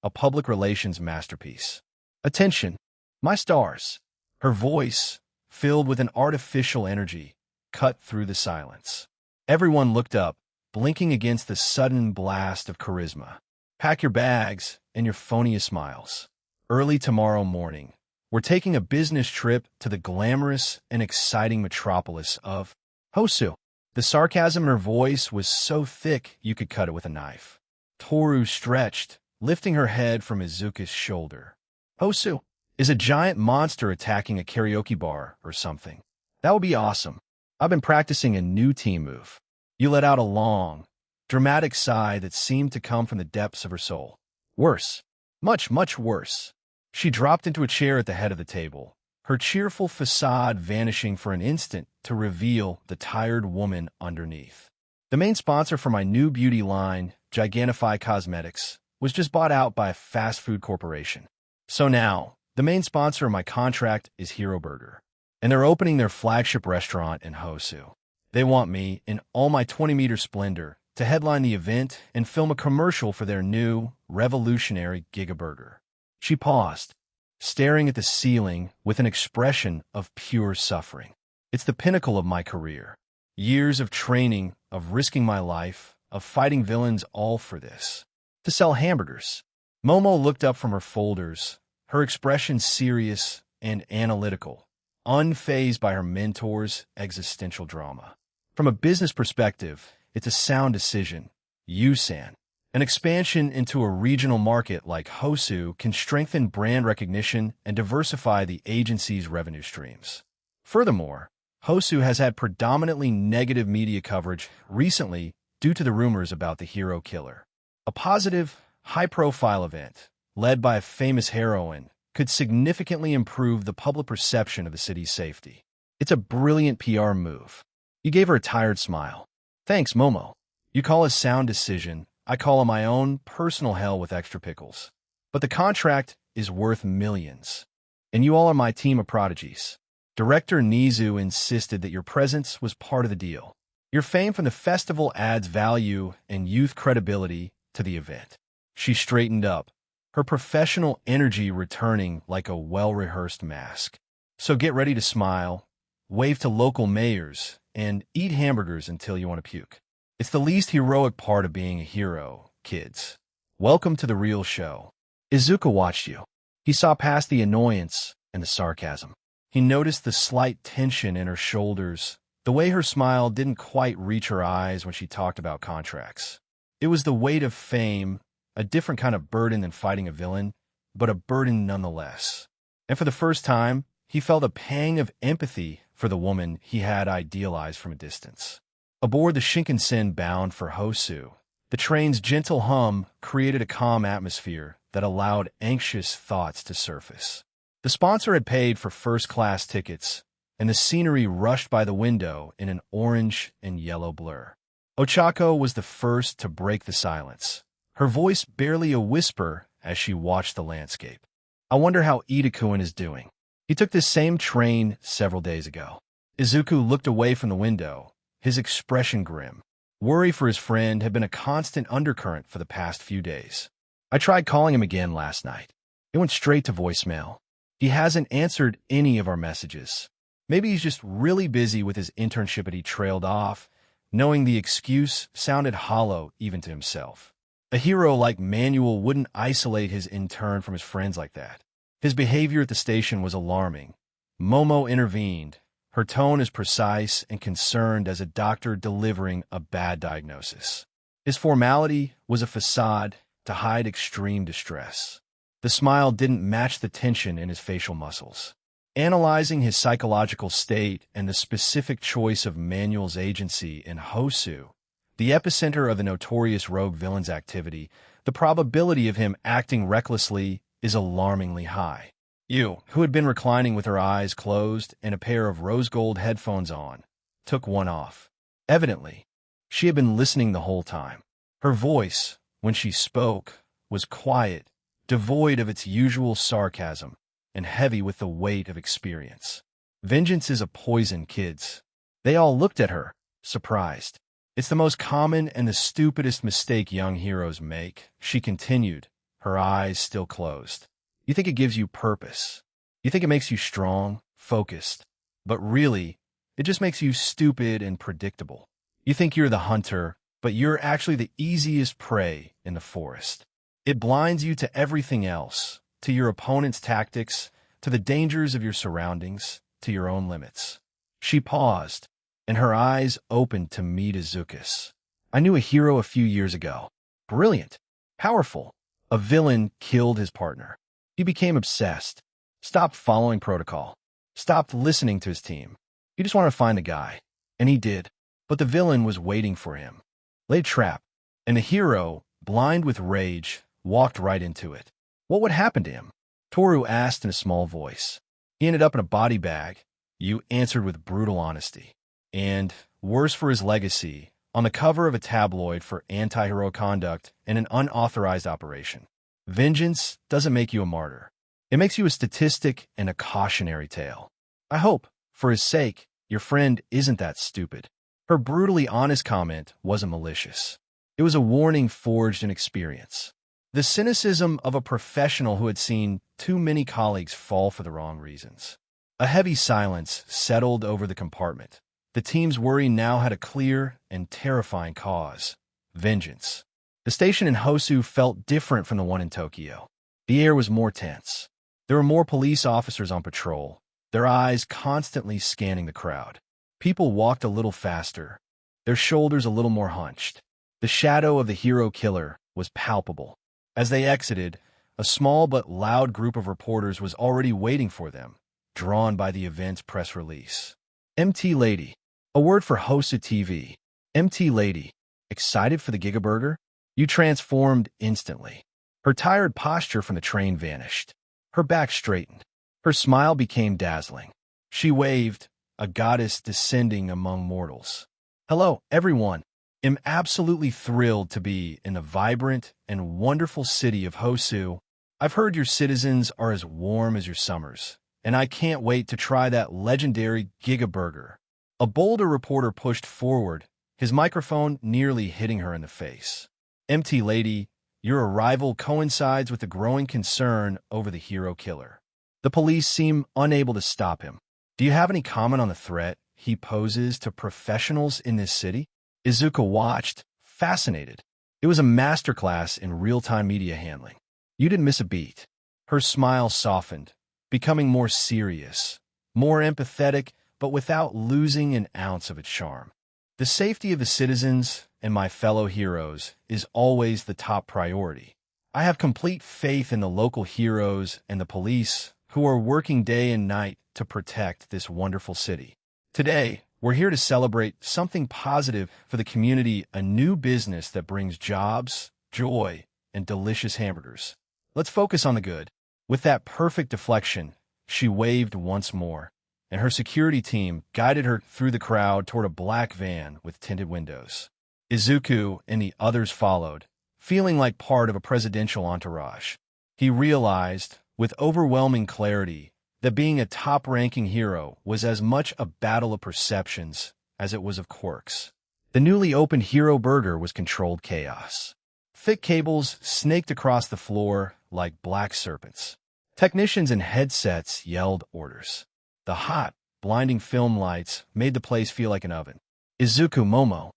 a public relations masterpiece. "Attention, my stars!" Her voice, filled with an artificial energy, cut through the silence. Everyone looked up, blinking against the sudden blast of charisma. "Pack your bags and your phoniest smiles. Early tomorrow morning, we're taking a business trip to the glamorous and exciting metropolis of Hosu." The sarcasm in her voice was so thick you could cut it with a knife. Toru stretched, lifting her head from Izuku's shoulder. "Hosu is a giant monster attacking a karaoke bar or something. That would be awesome. I've been practicing a new team move." You let out a long, dramatic sigh that seemed to come from the depths of her soul. "Worse. Much, much worse." She dropped into a chair at the head of the table, her cheerful facade vanishing for an instant to reveal the tired woman underneath. "The main sponsor for my new beauty line, Gigantify Cosmetics, was just bought out by a fast food corporation. So now, the main sponsor of my contract is Hero Burger, and they're opening their flagship restaurant in Hosu. They want me, in all my 20-meter splendor, to headline the event and film a commercial for their new, revolutionary Gigaburger." She paused, staring at the ceiling with an expression of pure suffering. "It's the pinnacle of my career. Years of training, of risking my life, of fighting villains, all for this. To sell hamburgers." Momo looked up from her folders, her expression serious and analytical, unfazed by her mentor's existential drama. "From a business perspective, it's a sound decision, Yu-san. An expansion into a regional market like Hosu can strengthen brand recognition and diversify the agency's revenue streams. Furthermore, Hosu has had predominantly negative media coverage recently due to the rumors about the hero killer. A positive, high-profile event, led by a famous heroine, could significantly improve the public perception of the city's safety. It's a brilliant PR move." You gave her a tired smile. "Thanks, Momo. You call a sound decision. I call it my own personal hell with extra pickles. But the contract is worth millions. And you all are my team of prodigies. Director Nizu insisted that your presence was part of the deal. Your fame from the festival adds value and youth credibility to the event." She straightened up, her professional energy returning like a well-rehearsed mask. "So get ready to smile, wave to local mayors, and eat hamburgers until you want to puke. It's the least heroic part of being a hero, kids. Welcome to the real show." Izuku watched you. He saw past the annoyance and the sarcasm. He noticed the slight tension in her shoulders, the way her smile didn't quite reach her eyes when she talked about contracts. It was the weight of fame, a different kind of burden than fighting a villain, but a burden nonetheless. And for the first time, he felt a pang of empathy for the woman he had idealized from a distance. Aboard the Shinkansen bound for Hosu, the train's gentle hum created a calm atmosphere that allowed anxious thoughts to surface. The sponsor had paid for first-class tickets, and the scenery rushed by the window in an orange and yellow blur. Ochako was the first to break the silence, her voice barely a whisper as she watched the landscape. "I wonder how Itakuen is doing. He took this same train several days ago." Izuku looked away from the window, his expression grim. Worry for his friend had been a constant undercurrent for the past few days. "I tried calling him again last night. It went straight to voicemail. He hasn't answered any of our messages. Maybe he's just really busy with his internship and he trailed off," knowing the excuse sounded hollow even to himself. A hero like Manuel wouldn't isolate his intern from his friends like that. His behavior at the station was alarming. Momo intervened, her tone as precise and concerned as a doctor delivering a bad diagnosis. His formality was a facade to hide extreme distress. The smile didn't match the tension in his facial muscles. Analyzing his psychological state and the specific choice of Manuel's agency in Hosu, the epicenter of the notorious rogue villain's activity, the probability of him acting recklessly is alarmingly high. Yu, who had been reclining with her eyes closed and a pair of rose-gold headphones on, took one off. Evidently, she had been listening the whole time. Her voice, when she spoke, was quiet, devoid of its usual sarcasm, and heavy with the weight of experience. Vengeance is a poison, kids. They all looked at her, surprised. It's the most common and the stupidest mistake young heroes make, she continued, her eyes still closed. You think it gives you purpose. You think it makes you strong, focused. But really, it just makes you stupid and predictable. You think you're the hunter, but you're actually the easiest prey in the forest. It blinds you to everything else, to your opponent's tactics, to the dangers of your surroundings, to your own limits. She paused, and her eyes opened to meet Izuku's. I knew a hero a few years ago. Brilliant, powerful. A villain killed his partner. He became obsessed, stopped following protocol, stopped listening to his team. He just wanted to find the guy, and he did. But the villain was waiting for him, laid trap, and the hero, blind with rage, walked right into it. What would happen to him? Toru asked in a small voice. He ended up in a body bag. Yu answered with brutal honesty. And, worse for his legacy, on the cover of a tabloid for anti-hero conduct in an unauthorized operation. Vengeance doesn't make you a martyr. It makes you a statistic and a cautionary tale. I hope, for his sake, your friend isn't that stupid. Her brutally honest comment wasn't malicious. It was a warning forged in experience. The cynicism of a professional who had seen too many colleagues fall for the wrong reasons. A heavy silence settled over the compartment. The team's worry now had a clear and terrifying cause: vengeance. The station in Hosu felt different from the one in Tokyo. The air was more tense. There were more police officers on patrol, their eyes constantly scanning the crowd. People walked a little faster, their shoulders a little more hunched. The shadow of the hero killer was palpable. As they exited, a small but loud group of reporters was already waiting for them, drawn by the event's press release. MT Lady. A word for Hosu TV. MT Lady. Excited for the Gigaburger? You transformed instantly. Her tired posture from the train vanished. Her back straightened. Her smile became dazzling. She waved, a goddess descending among mortals. Hello, everyone. I'm absolutely thrilled to be in the vibrant and wonderful city of Hosu. I've heard your citizens are as warm as your summers, and I can't wait to try that legendary Gigaburger. A bolder reporter pushed forward, his microphone nearly hitting her in the face. MT Lady, your arrival coincides with the growing concern over the hero killer. The police seem unable to stop him. Do you have any comment on the threat he poses to professionals in this city? Izuku watched, fascinated. It was a masterclass in real-time media handling. You didn't miss a beat. Her smile softened, becoming more serious, more empathetic, but without losing an ounce of its charm. The safety of the citizens and my fellow heroes is always the top priority. I have complete faith in the local heroes and the police who are working day and night to protect this wonderful city. Today, we're here to celebrate something positive for the community, a new business that brings jobs, joy, and delicious hamburgers. Let's focus on the good. With that perfect deflection, she waved once more, and her security team guided her through the crowd toward a black van with tinted windows. Izuku and the others followed, feeling like part of a presidential entourage. He realized, with overwhelming clarity, that being a top-ranking hero was as much a battle of perceptions as it was of quirks. The newly opened Hero Burger was controlled chaos. Thick cables snaked across the floor like black serpents. Technicians in headsets yelled orders. The hot, blinding film lights made the place feel like an oven. Izuku, Momo,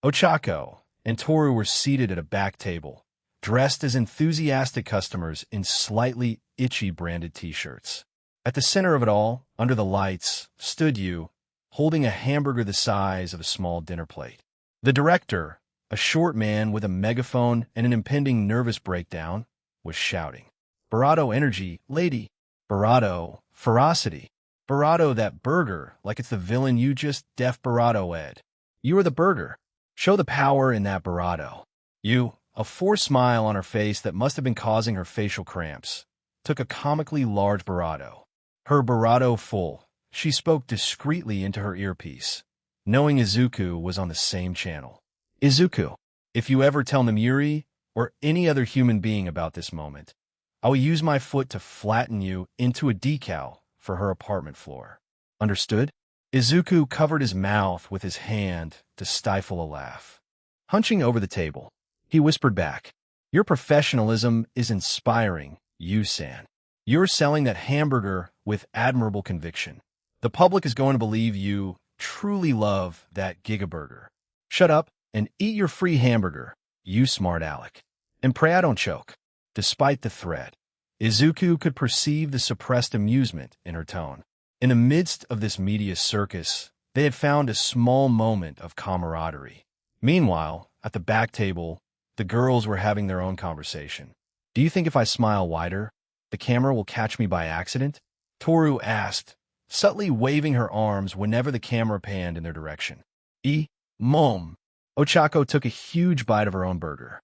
Ochako, and Toru were seated at a back table, dressed as enthusiastic customers in slightly itchy branded t-shirts. At the center of it all, under the lights, stood Yu, holding a hamburger the size of a small dinner plate. The director, a short man with a megaphone and an impending nervous breakdown, was shouting. Barato energy, lady. Barato, ferocity. Barato, that burger, like it's the villain you just def Barato Ed. You are the burger. Show the power in that Barato. You, a forced smile on her face that must have been causing her facial cramps, took a comically large Barato. Her Barato full, she spoke discreetly into her earpiece, knowing Izuku was on the same channel. Izuku, if you ever tell Namiri or any other human being about this moment, I will use my foot to flatten you into a decal for her apartment floor. Understood? Izuku covered his mouth with his hand to stifle a laugh. Hunching over the table, he whispered back, "Your professionalism is inspiring, Yu-san. You're selling that hamburger with admirable conviction. The public is going to believe you truly love that Gigaburger. Shut up and eat your free hamburger, you smart aleck. And pray I don't choke." Despite the threat, Izuku could perceive the suppressed amusement in her tone. In the midst of this media circus, they had found a small moment of camaraderie. Meanwhile, at the back table, the girls were having their own conversation. "Do you think if I smile wider, the camera will catch me by accident?" Toru asked, subtly waving her arms whenever the camera panned in their direction. Mom. Ochako took a huge bite of her own burger.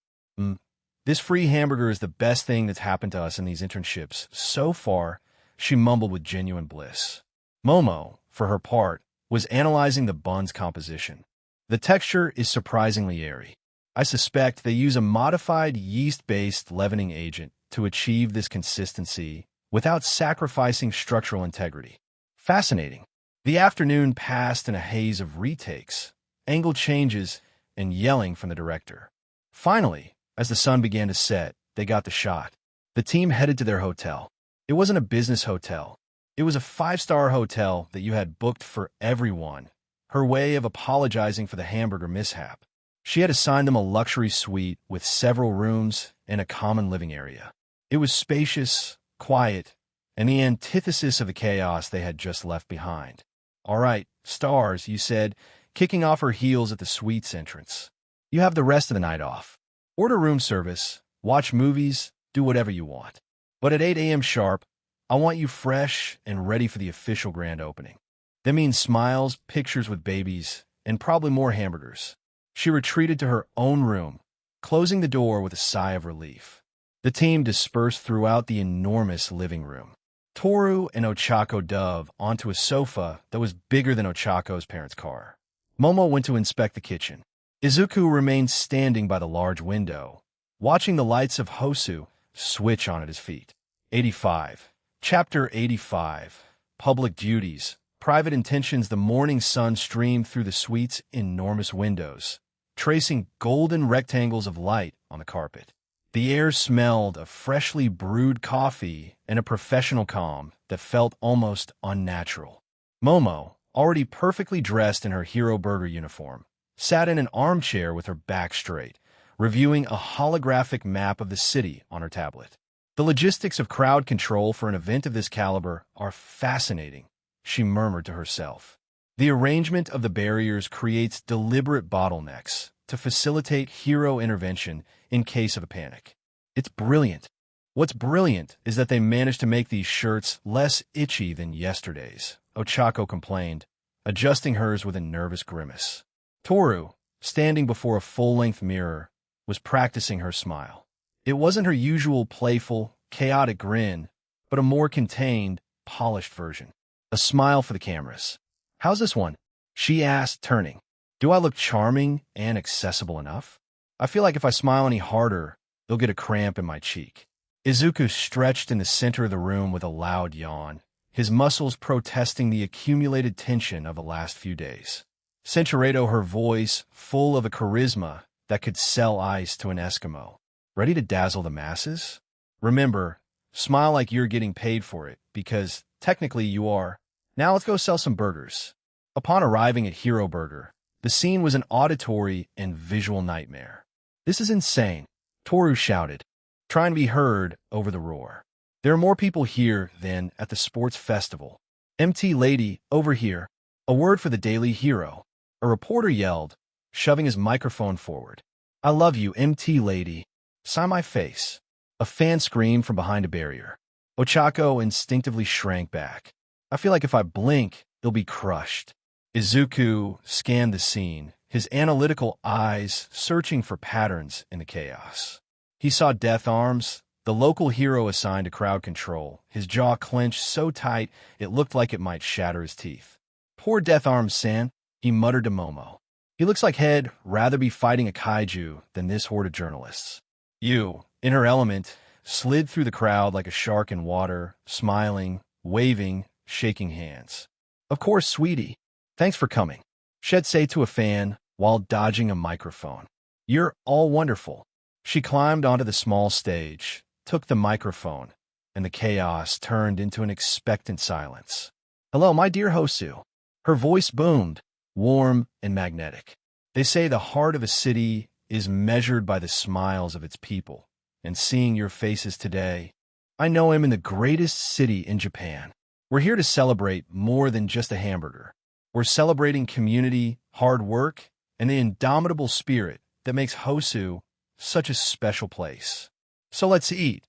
This free hamburger is the best thing that's happened to us in these internships so far," she mumbled with genuine bliss. Momo, for her part, was analyzing the bun's composition. "The texture is surprisingly airy. I suspect they use a modified yeast-based leavening agent to achieve this consistency without sacrificing structural integrity." Fascinating. The afternoon passed in a haze of retakes, angle changes, and yelling from the director. Finally, as the sun began to set, they got the shot. The team headed to their hotel. It wasn't a business hotel. It was a 5-star hotel that you had booked for everyone, her way of apologizing for the hamburger mishap. She had assigned them a luxury suite with several rooms and a common living area. It was spacious, quiet, and the antithesis of the chaos they had just left behind. "All right, stars," you said, kicking off her heels at the suite's entrance. "You have the rest of the night off. Order room service, watch movies, do whatever you want. But at 8 a.m. sharp, I want you fresh and ready for the official grand opening. That means smiles, pictures with babies, and probably more hamburgers." She retreated to her own room, closing the door with a sigh of relief. The team dispersed throughout the enormous living room. Toru and Ochako dove onto a sofa that was bigger than Ochako's parents' car. Momo went to inspect the kitchen. Izuku remained standing by the large window, watching the lights of Hosu switch on at his feet. 85. Chapter 85. Public Duties. Private Intentions. The morning sun streamed through the suite's enormous windows, tracing golden rectangles of light on the carpet. The air smelled of freshly brewed coffee and a professional calm that felt almost unnatural. Momo, already perfectly dressed in her Hero Burger uniform, sat in an armchair with her back straight, reviewing a holographic map of the city on her tablet. "The logistics of crowd control for an event of this caliber are fascinating," she murmured to herself. "The arrangement of the barriers creates deliberate bottlenecks to facilitate hero intervention in case of a panic. It's brilliant. What's brilliant is that they managed to make these shirts less itchy than yesterday's," Ochako complained, adjusting hers with a nervous grimace. Toru, standing before a full-length mirror, was practicing her smile. It wasn't her usual playful, chaotic grin, but a more contained, polished version. A smile for the cameras. "How's this one?" she asked, turning. "Do I look charming and accessible enough? I feel like if I smile any harder, they'll get a cramp in my cheek." Izuku stretched in the center of the room with a loud yawn, his muscles protesting the accumulated tension of the last few days. Centuredo, her voice full of a charisma that could sell ice to an Eskimo. "Ready to dazzle the masses? Remember, smile like you're getting paid for it, because technically you are. Now let's go sell some burgers." Upon arriving at Hero Burger, the scene was an auditory and visual nightmare. "This is insane," Toru shouted, trying to be heard over the roar. "There are more people here than at the sports festival. MT Lady, over here. A word for the Daily Hero," a reporter yelled, shoving his microphone forward. "I love you, MT Lady. Sign my face." A fan screamed from behind a barrier. Ochako instinctively shrank back. I feel like if I blink, it'll be crushed. Izuku scanned the scene, his analytical eyes searching for patterns in the chaos. He saw Death Arms, the local hero assigned to crowd control, his jaw clenched so tight it looked like it might shatter his teeth. Poor Death Arms-san, he muttered to Momo. He looks like he'd rather be fighting a kaiju than this horde of journalists. Yu, in her element, slid through the crowd like a shark in water, smiling, waving, shaking hands. Of course, sweetie. Thanks for coming, she'd say to a fan while dodging a microphone. You're all wonderful. She climbed onto the small stage, took the microphone, and the chaos turned into an expectant silence. Hello, my dear Hosu. Her voice boomed, warm and magnetic. They say the heart of a city is measured by the smiles of its people, and seeing your faces today, I know I'm in the greatest city in Japan. We're here to celebrate more than just a hamburger. We're celebrating community, hard work, and the indomitable spirit that makes Hosu such a special place. So let's eat,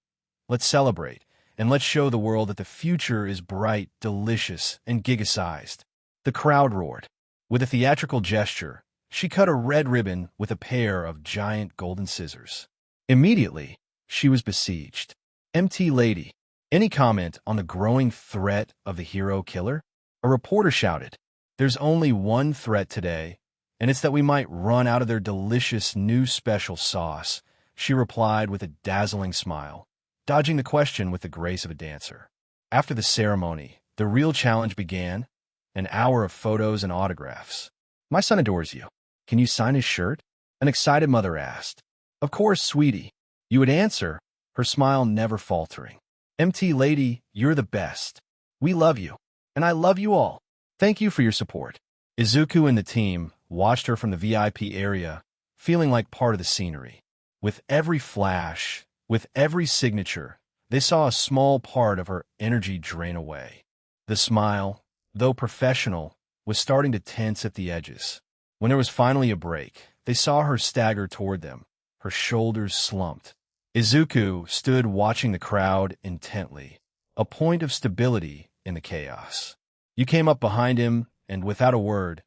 let's celebrate, and let's show the world that the future is bright, delicious, and giga-sized. The crowd roared. With a theatrical gesture, she cut a red ribbon with a pair of giant golden scissors. Immediately, she was besieged. MT Lady, any comment on the growing threat of the hero killer? A reporter shouted. There's only one threat today, and it's that we might run out of their delicious new special sauce, she replied with a dazzling smile, dodging the question with the grace of a dancer. After the ceremony, the real challenge began, an hour of photos and autographs. My son adores you. Can you sign his shirt? An excited mother asked. Of course, sweetie. You would answer, her smile never faltering. MT Lady, you're the best. We love you, and I love you all. Thank you for your support. Izuku and the team watched her from the VIP area, feeling like part of the scenery. With every flash, with every signature, they saw a small part of her energy drain away. The smile, though professional, was starting to tense at the edges. When there was finally a break, they saw her stagger toward them, her shoulders slumped. Izuku stood watching the crowd intently, a point of stability in the chaos. You came up behind him, and without a word,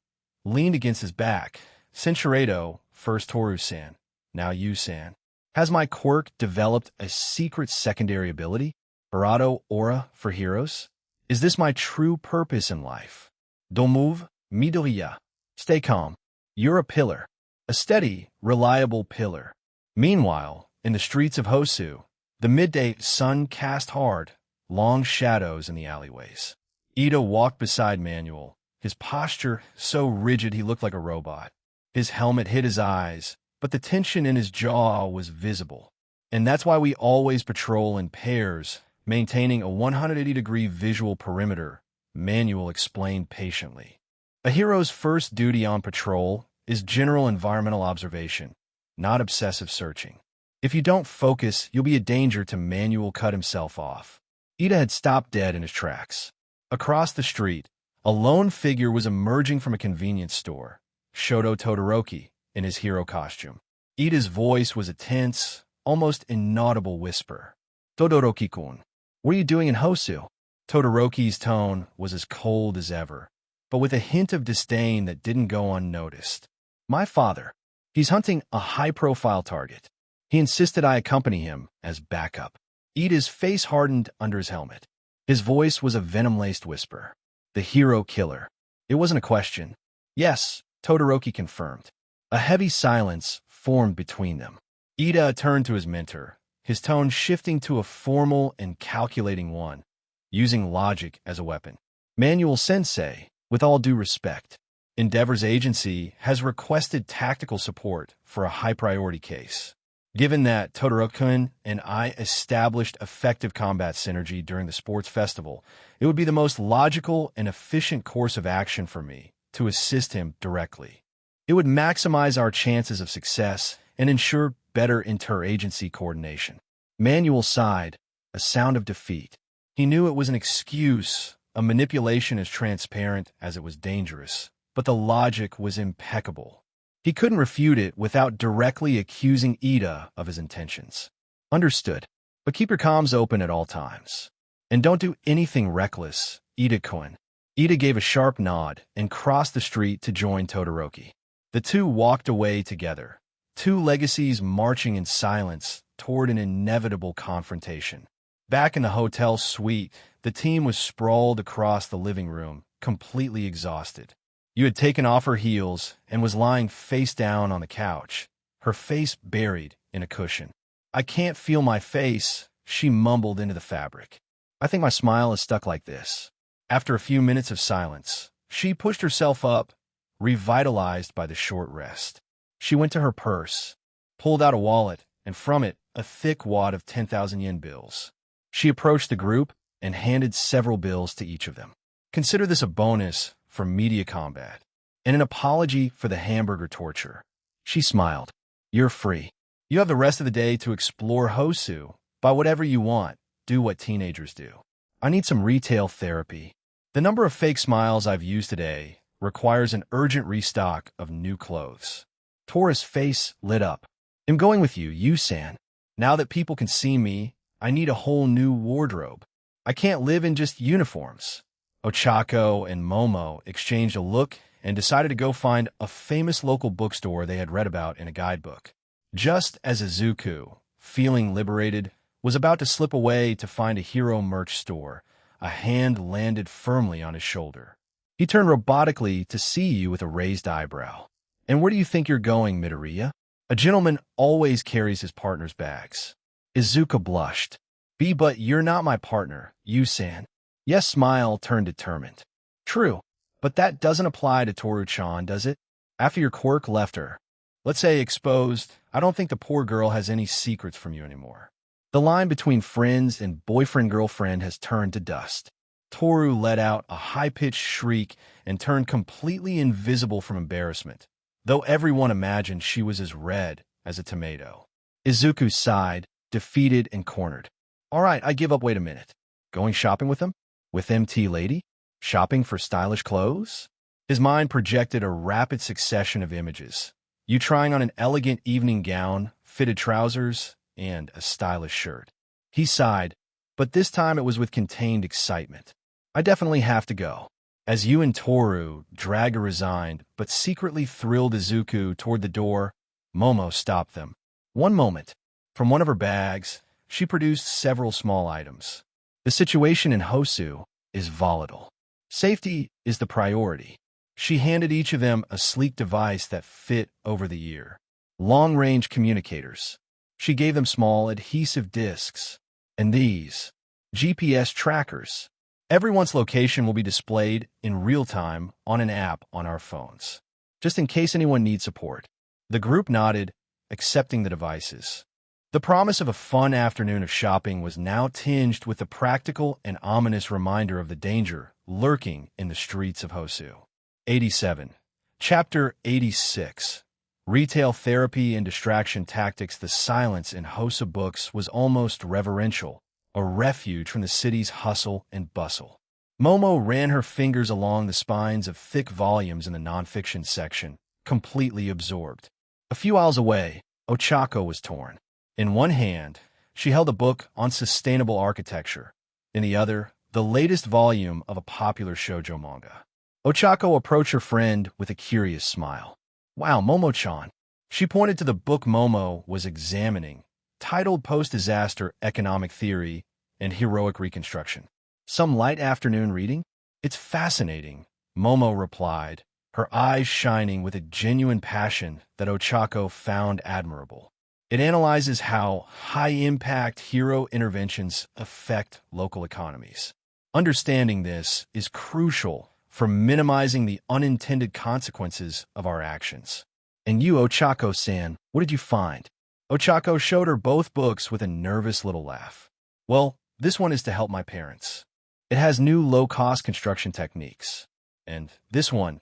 leaned against his back. Senshiredo, first Toru-san, now you-san. Has my quirk developed a secret secondary ability? Barado Aura for heroes? Is this my true purpose in life? Domuv, Midoriya. Stay calm. You're a pillar. A steady, reliable pillar. Meanwhile, in the streets of Hosu, the midday sun cast hard, long shadows in the alleyways. Ida walked beside Manuel, his posture so rigid he looked like a robot. His helmet hid his eyes, but the tension in his jaw was visible. And that's why we always patrol in pairs, maintaining a 180-degree visual perimeter, Manuel explained patiently. A hero's first duty on patrol is general environmental observation, not obsessive searching. If you don't focus, you'll be a danger to Manuel cut himself off. Ida had stopped dead in his tracks. Across the street, a lone figure was emerging from a convenience store, Shoto Todoroki, in his hero costume. Ida's voice was a tense, almost inaudible whisper. Todoroki-kun, what are you doing in Hosu? Todoroki's tone was as cold as ever, but with a hint of disdain that didn't go unnoticed. My father. He's hunting a high-profile target. He insisted I accompany him as backup. Ida's face hardened under his helmet. His voice was a venom-laced whisper. The hero killer. It wasn't a question. Yes, Todoroki confirmed. A heavy silence formed between them. Ida turned to his mentor, his tone shifting to a formal and calculating one, using logic as a weapon. Manuel Sensei, with all due respect, Endeavor's agency has requested tactical support for a high-priority case. Given that Todoroki and I established effective combat synergy during the sports festival, it would be the most logical and efficient course of action for me to assist him directly. It would maximize our chances of success and ensure better interagency coordination. Manuel sighed, a sound of defeat. He knew it was an excuse, a manipulation as transparent as it was dangerous, but the logic was impeccable. He couldn't refute it without directly accusing Ida of his intentions. Understood, but keep your comms open at all times. And don't do anything reckless, Ida-kun. Ida gave a sharp nod and crossed the street to join Todoroki. The two walked away together, two legacies marching in silence toward an inevitable confrontation. Back in the hotel suite, the team was sprawled across the living room, completely exhausted. You had taken off her heels and was lying face down on the couch, her face buried in a cushion. "I can't feel my face," she mumbled into the fabric. "I think my smile is stuck like this." After a few minutes of silence, she pushed herself up, revitalized by the short rest. She went to her purse, pulled out a wallet, and from it, a thick wad of 10,000 yen bills. She approached the group and handed several bills to each of them. "Consider this a bonus for media combat and an apology for the hamburger torture." She smiled. "You're free. You have the rest of the day to explore Hosu. Buy whatever you want. Do what teenagers do. I need some retail therapy. The number of fake smiles I've used today requires an urgent restock of new clothes." Tora's face lit up. "I'm going with you, Yu-san. Now that people can see me, I need a whole new wardrobe. I can't live in just uniforms." Ochako and Momo exchanged a look and decided to go find a famous local bookstore they had read about in a guidebook. Just as Izuku, feeling liberated, was about to slip away to find a hero merch store, a hand landed firmly on his shoulder. He turned robotically to see you with a raised eyebrow. "And where do you think you're going, Midoriya? A gentleman always carries his partner's bags." Izuku blushed. But you're not my partner, Yu-san." Yes, smile turned determined. "True, but that doesn't apply to Toru-chan, does it? After your quirk left her, let's say exposed, I don't think the poor girl has any secrets from you anymore. The line between friends and boyfriend-girlfriend has turned to dust." Toru let out a high-pitched shriek and turned completely invisible from embarrassment, though everyone imagined she was as red as a tomato. Izuku sighed, defeated and cornered. "All right, I give up. Wait a minute. Going shopping with him? With MT Lady? Shopping for stylish clothes?" His mind projected a rapid succession of images. You trying on an elegant evening gown, fitted trousers, and a stylish shirt. He sighed, but this time it was with contained excitement. "I definitely have to go." As you and Toru dragged a resigned but secretly thrilled Izuku toward the door, Momo stopped them. "One moment." From one of her bags, she produced several small items. "The situation in Hosu is volatile. Safety is the priority." She handed each of them a sleek device that fit over the ear. Long-range communicators. She gave them small adhesive discs. "And these, GPS trackers. Everyone's location will be displayed in real time on an app on our phones, just in case anyone needs support." The group nodded, accepting the devices. The promise of a fun afternoon of shopping was now tinged with the practical and ominous reminder of the danger lurking in the streets of Hosu. 87. Chapter 86. Retail Therapy and Distraction Tactics. The silence in Hosu books was almost reverential, a refuge from the city's hustle and bustle. Momo ran her fingers along the spines of thick volumes in the nonfiction section, completely absorbed. A few aisles away, Ochako was torn. In one hand, she held a book on sustainable architecture. In the other, the latest volume of a popular shoujo manga. Ochako approached her friend with a curious smile. "Wow, Momo-chan." She pointed to the book Momo was examining, titled Post-Disaster Economic Theory and Heroic Reconstruction. "Some light afternoon reading?" "It's fascinating," Momo replied, her eyes shining with a genuine passion that Ochako found admirable. "It analyzes how high-impact hero interventions affect local economies. Understanding this is crucial for minimizing the unintended consequences of our actions." "And you, Ochako-san, what did you find?" Ochako showed her both books with a nervous little laugh. "Well, this one is to help my parents. It has new low-cost construction techniques. And this one,"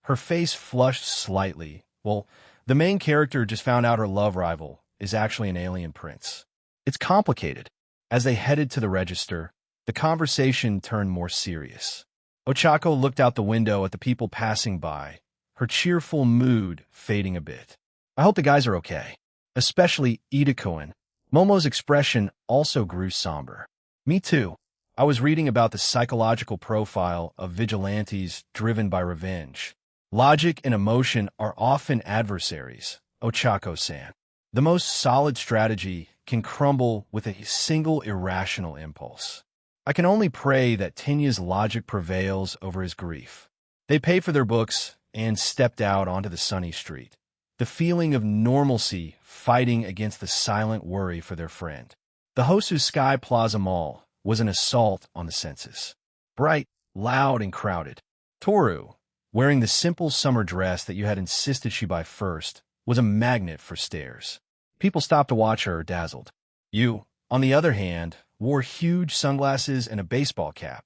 her face flushed slightly. "Well, the main character just found out her love rival is actually an alien prince. It's complicated." As they headed to the register, the conversation turned more serious. Ochako looked out the window at the people passing by, her cheerful mood fading a bit. "I hope the guys are okay, especially Ida-kun." Momo's expression also grew somber. "Me too. I was reading about the psychological profile of vigilantes driven by revenge. Logic and emotion are often adversaries, Ochako-san. The most solid strategy can crumble with a single irrational impulse. I can only pray that Tinya's logic prevails over his grief. They paid for their books and stepped out onto the sunny street. The feeling of normalcy fighting against the silent worry for their friend. The Hosu Sky Plaza Mall was an assault on the senses. Bright, loud, and crowded. Toru, wearing the simple summer dress that you had insisted she buy first, was a magnet for stares. People stopped to watch her, dazzled. You, on the other hand, wore huge sunglasses and a baseball cap,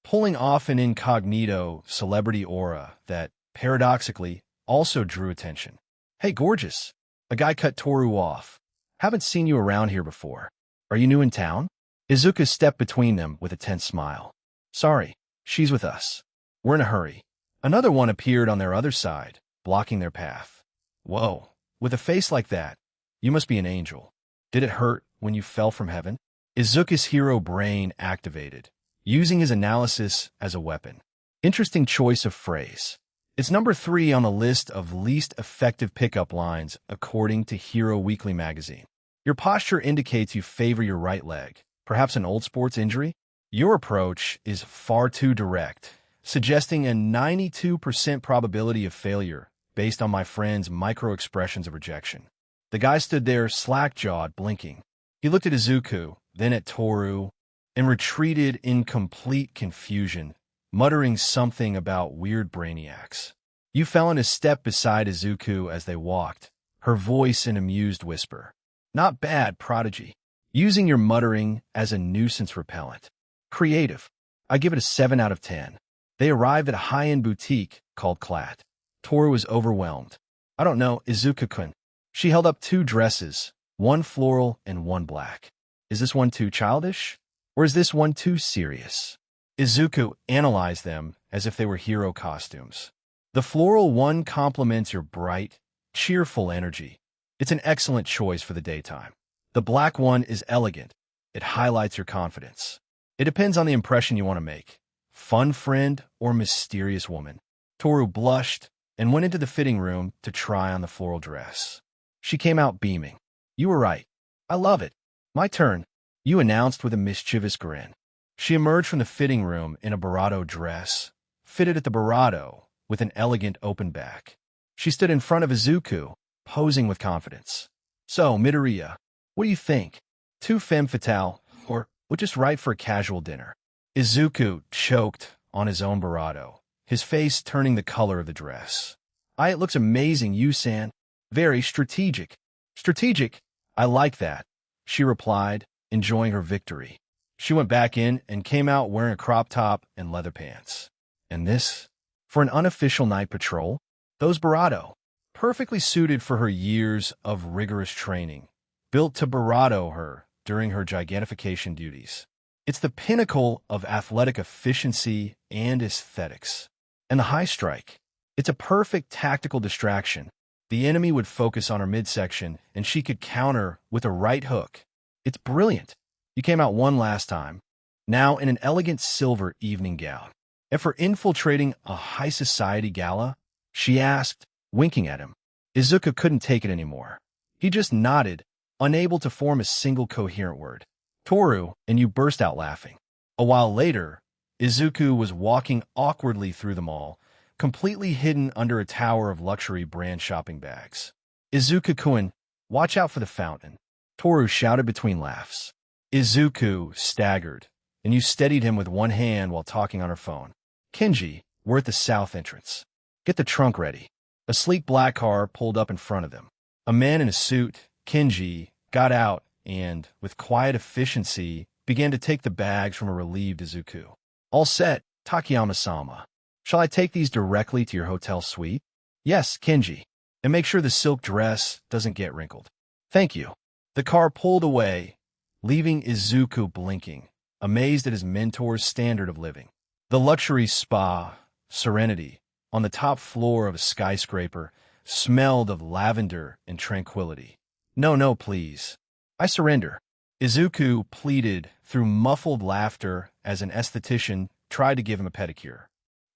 pulling off an incognito celebrity aura that, paradoxically, also drew attention. Hey, gorgeous. A guy cut Toru off. Haven't seen you around here before. Are you new in town? Izuku stepped between them with a tense smile. Sorry, she's with us. We're in a hurry. Another one appeared on their other side, blocking their path. Whoa, with a face like that, you must be an angel. Did it hurt when you fell from heaven? Izuku's hero brain activated, using his analysis as a weapon. Interesting choice of phrase. It's number 3 on the list of least effective pickup lines according to Hero Weekly magazine. Your posture indicates you favor your right leg, perhaps an old sports injury? Your approach is far too direct, suggesting a 92% probability of failure based on my friend's micro-expressions of rejection. The guy stood there slack-jawed, blinking. He looked at Izuku, then at Toru, and retreated in complete confusion, muttering something about weird brainiacs. You fell in a step beside Izuku as they walked, her voice an amused whisper. Not bad, prodigy. Using your muttering as a nuisance repellent. Creative. I give it a 7 out of 10. They arrived at a high-end boutique called Clat. Toru was overwhelmed. I don't know, Izuku-kun. She held up 2 dresses, one floral and one black. Is this one too childish? Or is this one too serious? Izuku analyzed them as if they were hero costumes. The floral one complements your bright, cheerful energy. It's an excellent choice for the daytime. The black one is elegant. It highlights your confidence. It depends on the impression you want to make. Fun friend or mysterious woman. Toru blushed and went into the fitting room to try on the floral dress. She came out beaming. You were right. I love it. My turn, you announced with a mischievous grin. She emerged from the fitting room in a Barato dress, fitted at the Barato with an elegant open back. She stood in front of Izuku, posing with confidence. So, Midoriya, what do you think? Too femme fatale, or just right for a casual dinner? Izuku choked on his own Barato, his face turning the color of the dress. It looks amazing, Yusan. Very strategic. Strategic? I like that, she replied, enjoying her victory. She went back in and came out wearing a crop top and leather pants. And this? For an unofficial night patrol? Those Barato, perfectly suited for her years of rigorous training, built to Barato her during her gigantification duties. It's the pinnacle of athletic efficiency and aesthetics. And the high strike. It's a perfect tactical distraction. The enemy would focus on her midsection, and she could counter with a right hook. It's brilliant. You came out one last time, now in an elegant silver evening gown. And for infiltrating a high society gala, she asked, winking at him. Izuku couldn't take it anymore. He just nodded, unable to form a single coherent word. Toru, and you burst out laughing. A while later, Izuku was walking awkwardly through the mall, completely hidden under a tower of luxury brand shopping bags. Izuku-kun, watch out for the fountain, Toru shouted between laughs. Izuku staggered, and you steadied him with one hand while talking on her phone. Kenji, we're at the south entrance. Get the trunk ready. A sleek black car pulled up in front of them. A man in a suit, Kenji, got out and, with quiet efficiency, began to take the bags from a relieved Izuku. All set, Takayama-sama. Shall I take these directly to your hotel suite? Yes, Kenji. And make sure the silk dress doesn't get wrinkled. Thank you. The car pulled away, leaving Izuku blinking, amazed at his mentor's standard of living. The luxury spa, Serenity, on the top floor of a skyscraper, smelled of lavender and tranquility. No, please. I surrender. Izuku pleaded through muffled laughter as an esthetician tried to give him a pedicure.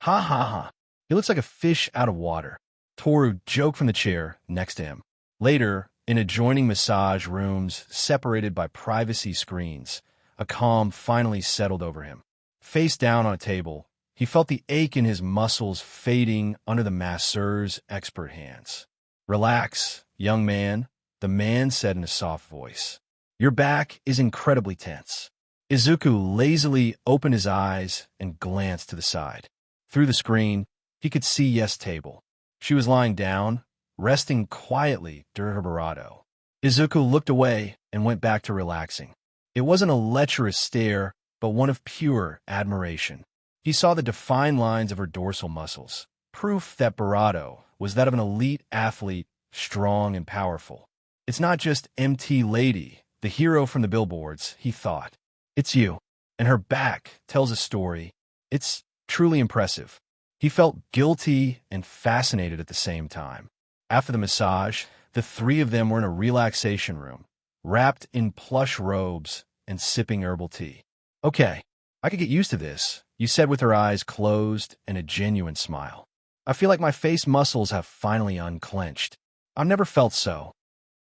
Ha ha ha. He looks like a fish out of water. Toru joked from the chair next to him. Later, in adjoining massage rooms separated by privacy screens, a calm finally settled over him. Face down on a table, he felt the ache in his muscles fading under the masseur's expert hands. "Relax, young man," the man said in a soft voice. "Your back is incredibly tense." Izuku lazily opened his eyes and glanced to the side. Through the screen, he could see Yes' table. She was lying down, resting quietly during her barato. Izuku looked away and went back to relaxing. It wasn't a lecherous stare, but one of pure admiration. He saw the defined lines of her dorsal muscles, proof that barato was that of an elite athlete, strong and powerful. It's not just MT Lady, the hero from the billboards, he thought. It's you. And her back tells a story. It's truly impressive. He felt guilty and fascinated at the same time. After the massage, the three of them were in a relaxation room, wrapped in plush robes and sipping herbal tea. "Okay, I could get used to this," you said with her eyes closed and a genuine smile. "I feel like my face muscles have finally unclenched. I've never felt so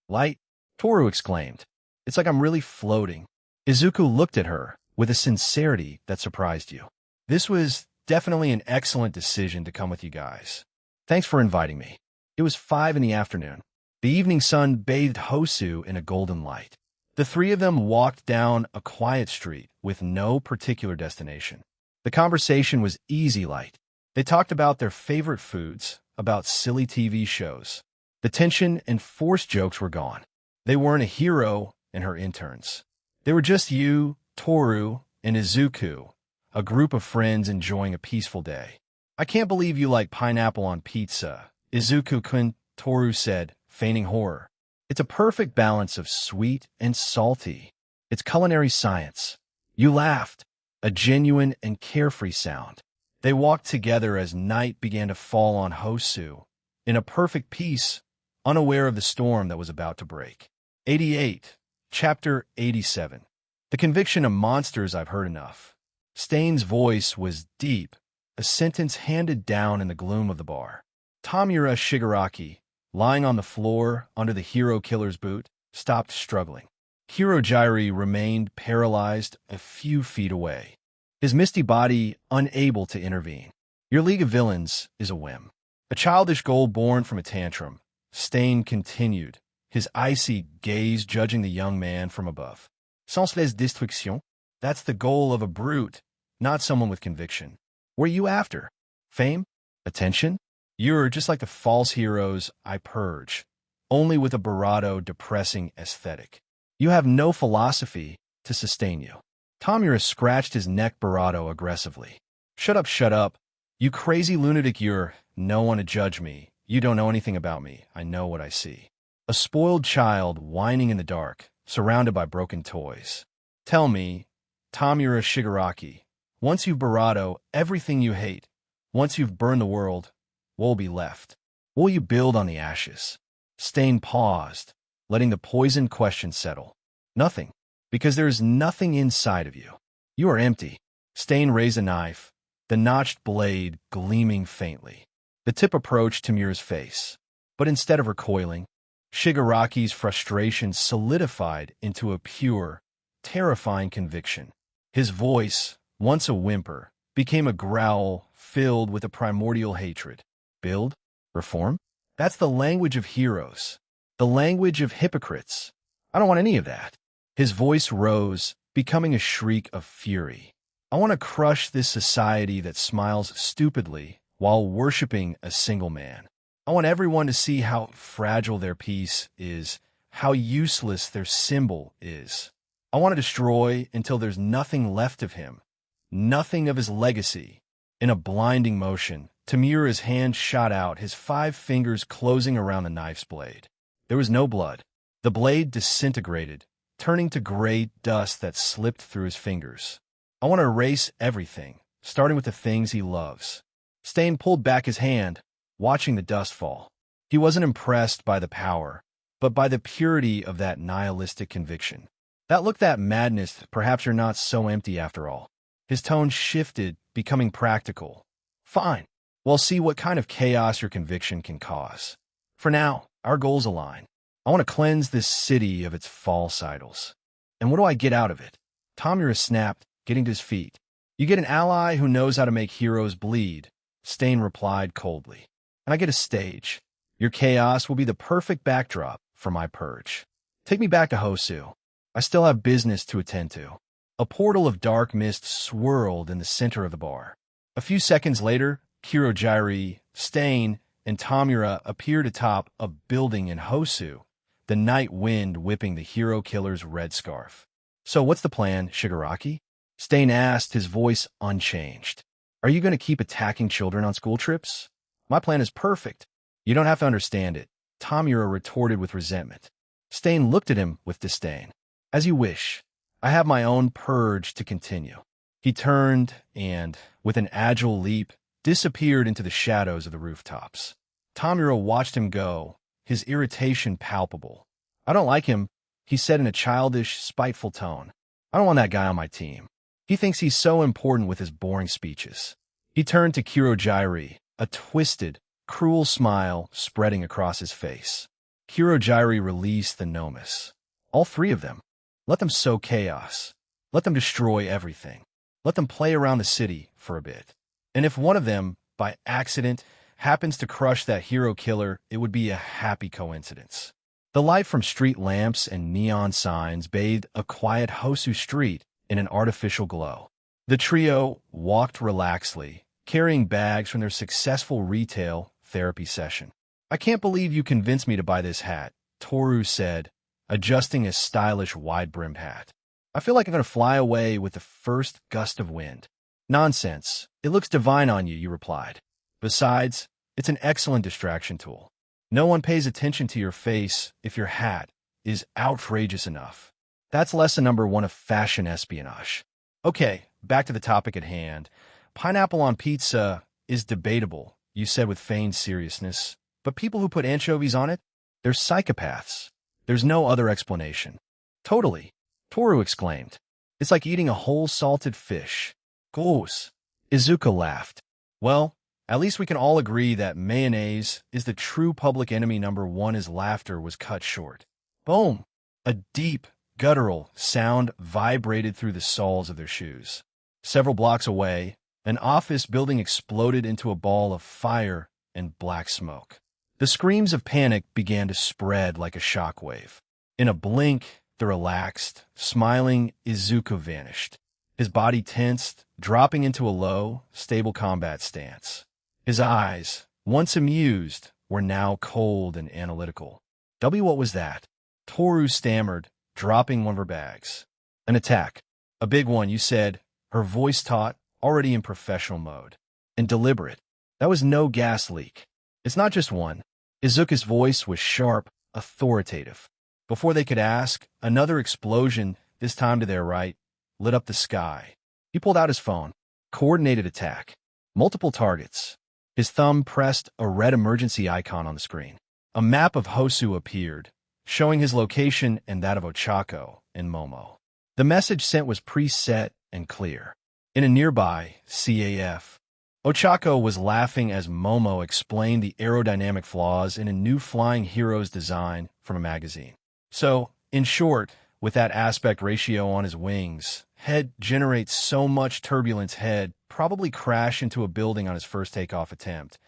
light," Toru exclaimed. "It's like I'm really floating." Izuku looked at her with a sincerity that surprised you. "This was definitely an excellent decision to come with you guys. Thanks for inviting me." It was 5 in the afternoon. The evening sun bathed Hosu in a golden light. The three of them walked down a quiet street with no particular destination. The conversation was easy light. They talked about their favorite foods, about silly TV shows. The tension and forced jokes were gone. They weren't a hero and her interns. They were just you, Toru, and Izuku, a group of friends enjoying a peaceful day. "I can't believe you like pineapple on pizza," Izuku-kun, Toru said, feigning horror. "It's a perfect balance of sweet and salty. It's culinary science." You laughed, a genuine and carefree sound. They walked together as night began to fall on Hosu, in a perfect peace, unaware of the storm that was about to break. 88, Chapter 87. The conviction of monsters I've heard enough. Stain's voice was deep, a sentence handed down in the gloom of the bar. Tamura Shigaraki, lying on the floor under the hero killer's boot, stopped struggling. Hirojiri remained paralyzed a few feet away, his misty body unable to intervene. Your League of Villains is a whim. A childish goal born from a tantrum, Stain continued, his icy gaze judging the young man from above. Sans les destructions, that's the goal of a brute, not someone with conviction. What are you after? Fame? Attention? You're just like the false heroes I purge, only with a barato depressing aesthetic. You have no philosophy to sustain you. Tamura scratched his neck barato aggressively. Shut up, you crazy lunatic. You're no one to judge me. You don't know anything about me. I know what I see. A spoiled child whining in the dark, surrounded by broken toys. Tell me, Tamura Shigaraki, once you've barato everything you hate, once you've burned the world, what will be left? What will you build on the ashes? Stain paused, letting the poisoned question settle. Nothing, because there is nothing inside of you. You are empty. Stain raised a knife, the notched blade gleaming faintly. The tip approached Tamura's face, but instead of recoiling, Shigaraki's frustration solidified into a pure, terrifying conviction. His voice, once a whimper, became a growl filled with a primordial hatred. Build? Reform? That's the language of heroes. The language of hypocrites. I don't want any of that. His voice rose, becoming a shriek of fury. I want to crush this society that smiles stupidly while worshiping a single man. I want everyone to see how fragile their peace is, how useless their symbol is. I want to destroy until there's nothing left of him, nothing of his legacy. In a blinding motion, Tamura's hand shot out, his 5 fingers closing around the knife's blade. There was no blood. The blade disintegrated, turning to gray dust that slipped through his fingers. I want to erase everything, starting with the things he loves. Stain pulled back his hand, watching the dust fall. He wasn't impressed by the power, but by the purity of that nihilistic conviction. That madness, perhaps you're not so empty after all. His tone shifted, becoming practical. Fine. Well, see what kind of chaos your conviction can cause. For now, our goals align. I want to cleanse this city of its false idols. And what do I get out of it? Tamura snapped, getting to his feet. You get an ally who knows how to make heroes bleed, Stain replied coldly. And I get a stage. Your chaos will be the perfect backdrop for my purge. Take me back to Hosu. I still have business to attend to. A portal of dark mist swirled in the center of the bar. A few seconds later, Kirojairi, Stain, and Tamura appeared atop a building in Hosu, the night wind whipping the hero killer's red scarf. So what's the plan, Shigaraki? Stain asked, his voice unchanged. Are you going to keep attacking children on school trips? My plan is perfect. You don't have to understand it, Tamura retorted with resentment. Stain looked at him with disdain. As you wish. I have my own purge to continue. He turned and, with an agile leap, disappeared into the shadows of the rooftops. Tamura watched him go, his irritation palpable. I don't like him, he said in a childish, spiteful tone. I don't want that guy on my team. He thinks he's so important with his boring speeches. He turned to Kirojairi, a twisted, cruel smile spreading across his face. Kirojairi released the Nomus. All three of them. Let them sow chaos. Let them destroy everything. Let them play around the city for a bit. And if one of them, by accident, happens to crush that hero killer, it would be a happy coincidence. The light from street lamps and neon signs bathed a quiet Hosu street in an artificial glow. The trio walked relaxedly, carrying bags from their successful retail therapy session. I can't believe you convinced me to buy this hat, Toru said, adjusting his stylish wide-brimmed hat. I feel like I'm going to fly away with the first gust of wind. Nonsense. It looks divine on you, you replied. Besides, it's an excellent distraction tool. No one pays attention to your face if your hat is outrageous enough. That's lesson number 1 of fashion espionage. Okay, back to the topic at hand. Pineapple on pizza is debatable, you said with feigned seriousness. But people who put anchovies on it, they're psychopaths. There's no other explanation. Totally, Toru exclaimed. It's like eating a whole salted fish. Gross. Izuka laughed. Well, at least we can all agree that mayonnaise is the true public enemy number 1 as laughter was cut short. Boom! A deep, guttural sound vibrated through the soles of their shoes. Several blocks away, an office building exploded into a ball of fire and black smoke. The screams of panic began to spread like a shockwave. In a blink, the relaxed, smiling Izuku vanished. His body tensed, dropping into a low, stable combat stance. His eyes, once amused, were now cold and analytical. What was that? Toru stammered, dropping one of her bags. An attack. A big one, you said, her voice taut, already in professional mode. And deliberate. That was no gas leak. It's not just one. Izuka's voice was sharp, authoritative. Before they could ask, another explosion, this time to their right, lit up the sky. He pulled out his phone. Coordinated attack. Multiple targets. His thumb pressed a red emergency icon on the screen. A map of Hosu appeared, showing his location and that of Ochako and Momo. The message sent was preset and clear. In a nearby CAF, Ochako was laughing as Momo explained the aerodynamic flaws in a new Flying Heroes design from a magazine. So, in short, with that aspect ratio on his wings, head generates so much turbulence head probably crash into a building on his first takeoff attempt,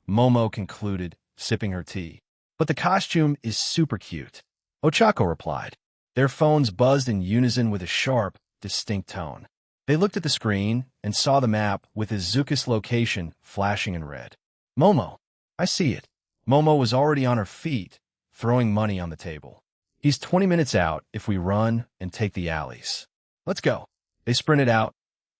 Momo concluded, sipping her tea. But the costume is super cute, Ochako replied. Their phones buzzed in unison with a sharp, distinct tone. They looked at the screen and saw the map with Izuka's location flashing in red. Momo, I see it. Momo was already on her feet, throwing money on the table. He's 20 minutes out if we run and take the alleys. Let's go. They sprinted out,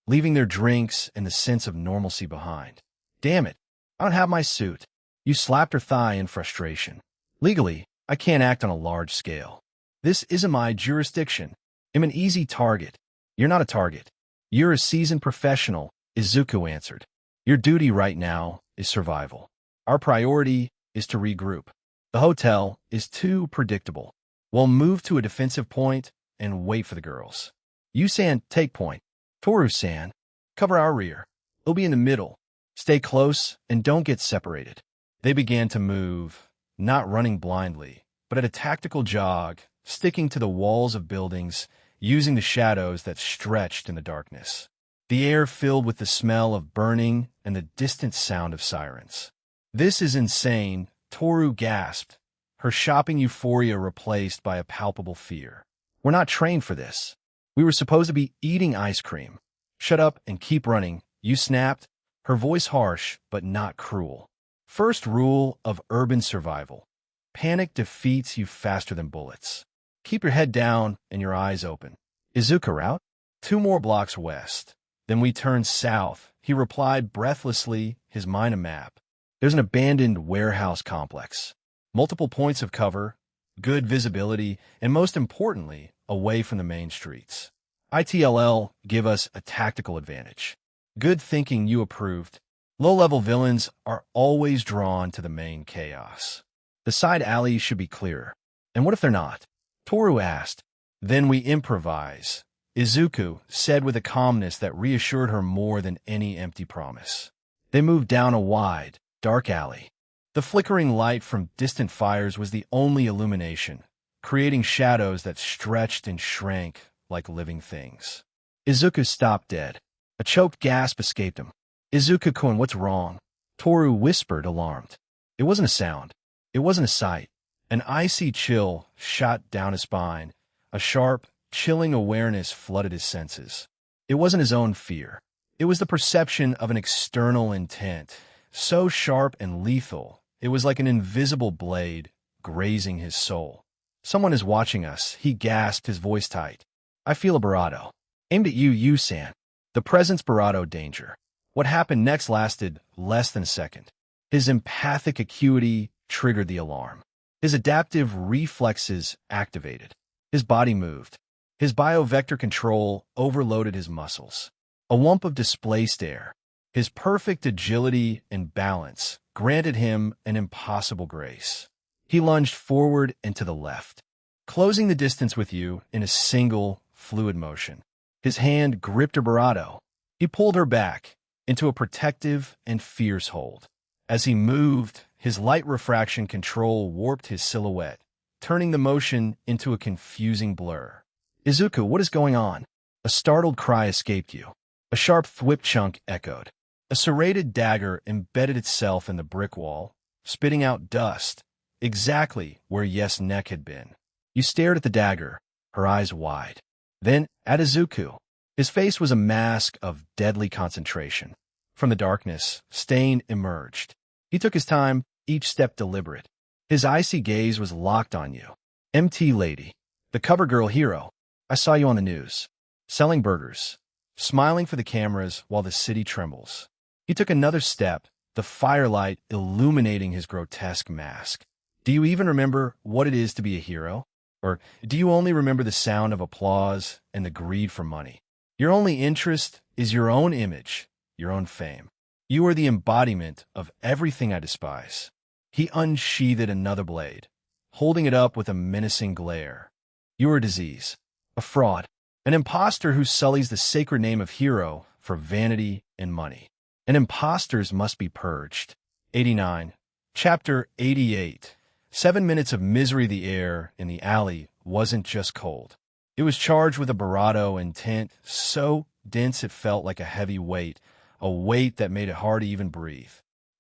leaving their drinks and the sense of normalcy behind. Damn it, I don't have my suit. You slapped her thigh in frustration. Legally, I can't act on a large scale. This isn't my jurisdiction. I'm an easy target. You're not a target. You're a seasoned professional, Izuku answered. Your duty right now is survival. Our priority is to regroup. The hotel is too predictable. We'll move to a defensive point and wait for the girls. You-san, take point. Toru-san, Cover our rear. We'll be in the middle. Stay close and don't get separated. They began to move, not running blindly, but at a tactical jog, sticking to the walls of buildings, using the shadows that stretched in the darkness. The air filled with the smell of burning and the distant sound of sirens. "This is insane," Toru gasped, her shopping euphoria replaced by a palpable fear. "We're not trained for this. We were supposed to be eating ice cream." "Shut up and keep running," you snapped, her voice harsh but not cruel. First rule of urban survival. Panic defeats you faster than bullets. Keep your head down and your eyes open. "Izuku route?" "2 more blocks west. Then we turn south," he replied breathlessly, his mind a map. "There's an abandoned warehouse complex. Multiple points of cover, good visibility, and most importantly, away from the main streets. ITLL give us a tactical advantage." Good thinking, you approved. Low-level villains are always drawn to the main chaos. The side alleys should be clearer. "And what if they're not?" Toru asked. "Then we improvise," Izuku said with a calmness that reassured her more than any empty promise. They moved down a wide, dark alley. The flickering light from distant fires was the only illumination, creating shadows that stretched and shrank like living things. Izuku stopped dead. A choked gasp escaped him. "Izuku-kun, what's wrong?" Toru whispered, alarmed. It wasn't a sound. It wasn't a sight. An icy chill shot down his spine. A sharp, chilling awareness flooded his senses. It wasn't his own fear. It was the perception of an external intent, so sharp and lethal, it was like an invisible blade grazing his soul. "Someone is watching us," he gasped, his voice tight. "I feel a Barado. Aimed at you, Yusan." The presence Barado danger. What happened next lasted less than a second. His empathic acuity triggered the alarm. His adaptive reflexes activated. His body moved. His biovector control overloaded his muscles. A whump of displaced air. His perfect agility and balance granted him an impossible grace. He lunged forward and to the left, closing the distance with you in a single, fluid motion. His hand gripped her Barado. He pulled her back into a protective and fierce hold. As he moved, his light refraction control warped his silhouette, turning the motion into a confusing blur. "Izuku, what is going on?" A startled cry escaped you. A sharp thwip chunk echoed. A serrated dagger embedded itself in the brick wall, spitting out dust, exactly where Yes' neck had been. You stared at the dagger, her eyes wide. Then at Izuku. His face was a mask of deadly concentration. From the darkness, Stain emerged. He took his time, each step deliberate. His icy gaze was locked on you. "MT lady, the cover girl hero. I saw you on the news. Selling burgers. Smiling for the cameras while the city trembles." He took another step, the firelight illuminating his grotesque mask. "Do you even remember what it is to be a hero? Or do you only remember the sound of applause and the greed for money? Your only interest is your own image, your own fame. You are the embodiment of everything I despise." He unsheathed another blade, holding it up with a menacing glare. "You are a disease, a fraud, an imposter who sullies the sacred name of hero for vanity and money. And imposters must be purged." 89. Chapter 88. 7 minutes of misery. The air in the alley wasn't just cold. It was charged with a Barado intent so dense it felt like a heavy weight, a weight that made it hard to even breathe.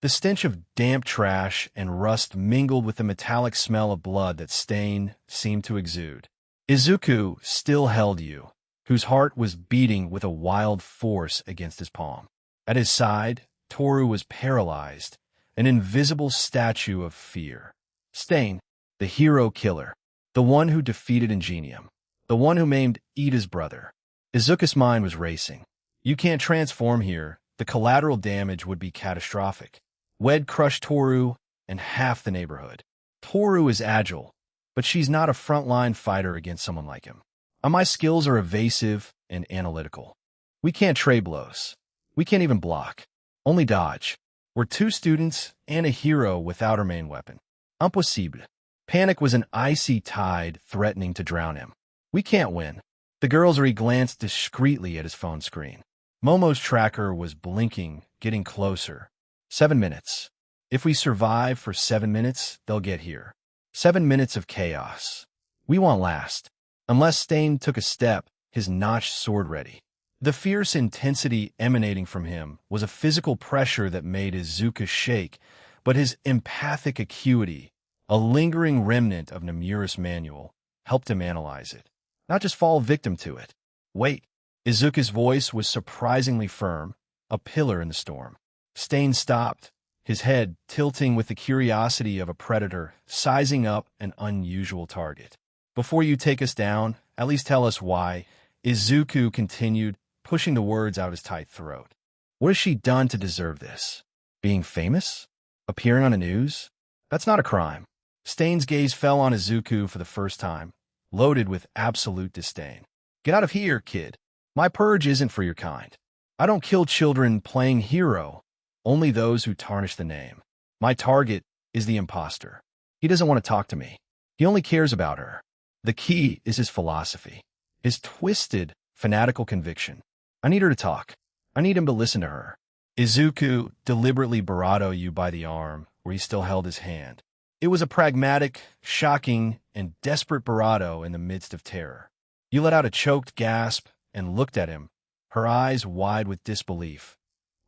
The stench of damp trash and rust mingled with the metallic smell of blood that Stain seemed to exude. Izuku still held you, whose heart was beating with a wild force against his palm. At his side, Toru was paralyzed, an invisible statue of fear. Stain, the hero killer, the one who defeated Ingenium, the one who maimed Ida's brother. Izuku's mind was racing. You can't transform here. The collateral damage would be catastrophic. Wed crushed Toru and half the neighborhood. Toru is agile, but she's not a frontline fighter against someone like him. My skills are evasive and analytical. We can't trade blows. We can't even block. Only dodge. We're 2 students and a hero without our main weapon. Impossible. Panic was an icy tide threatening to drown him. We can't win. The girls. He glanced discreetly at his phone screen. Momo's tracker was blinking, getting closer. 7 minutes. If we survive for 7 minutes, they'll get here. 7 minutes of chaos. We won't last. Unless Stain took a step, his notched sword ready. The fierce intensity emanating from him was a physical pressure that made Izuku shake, but his empathic acuity, a lingering remnant of Nomura's manual, helped him analyze it, not just fall victim to it. Wait. Izuku's voice was surprisingly firm, a pillar in the storm. Stain stopped, his head tilting with the curiosity of a predator sizing up an unusual target. Before you take us down, at least tell us why, Izuku continued, pushing the words out his tight throat. What has she done to deserve this? Being famous? Appearing on the news? That's not a crime. Stain's gaze fell on Izuku for the first time, loaded with absolute disdain. Get out of here, kid. My purge isn't for your kind. I don't kill children playing hero, only those who tarnish the name. My target is the imposter. He doesn't want to talk to me. He only cares about her. The key is his philosophy, his twisted, fanatical conviction. I need her to talk. I need him to listen to her. Izuku deliberately bravado you by the arm where he still held his hand. It was a pragmatic, shocking, and desperate bravado in the midst of terror. You let out a choked gasp and looked at him, her eyes wide with disbelief.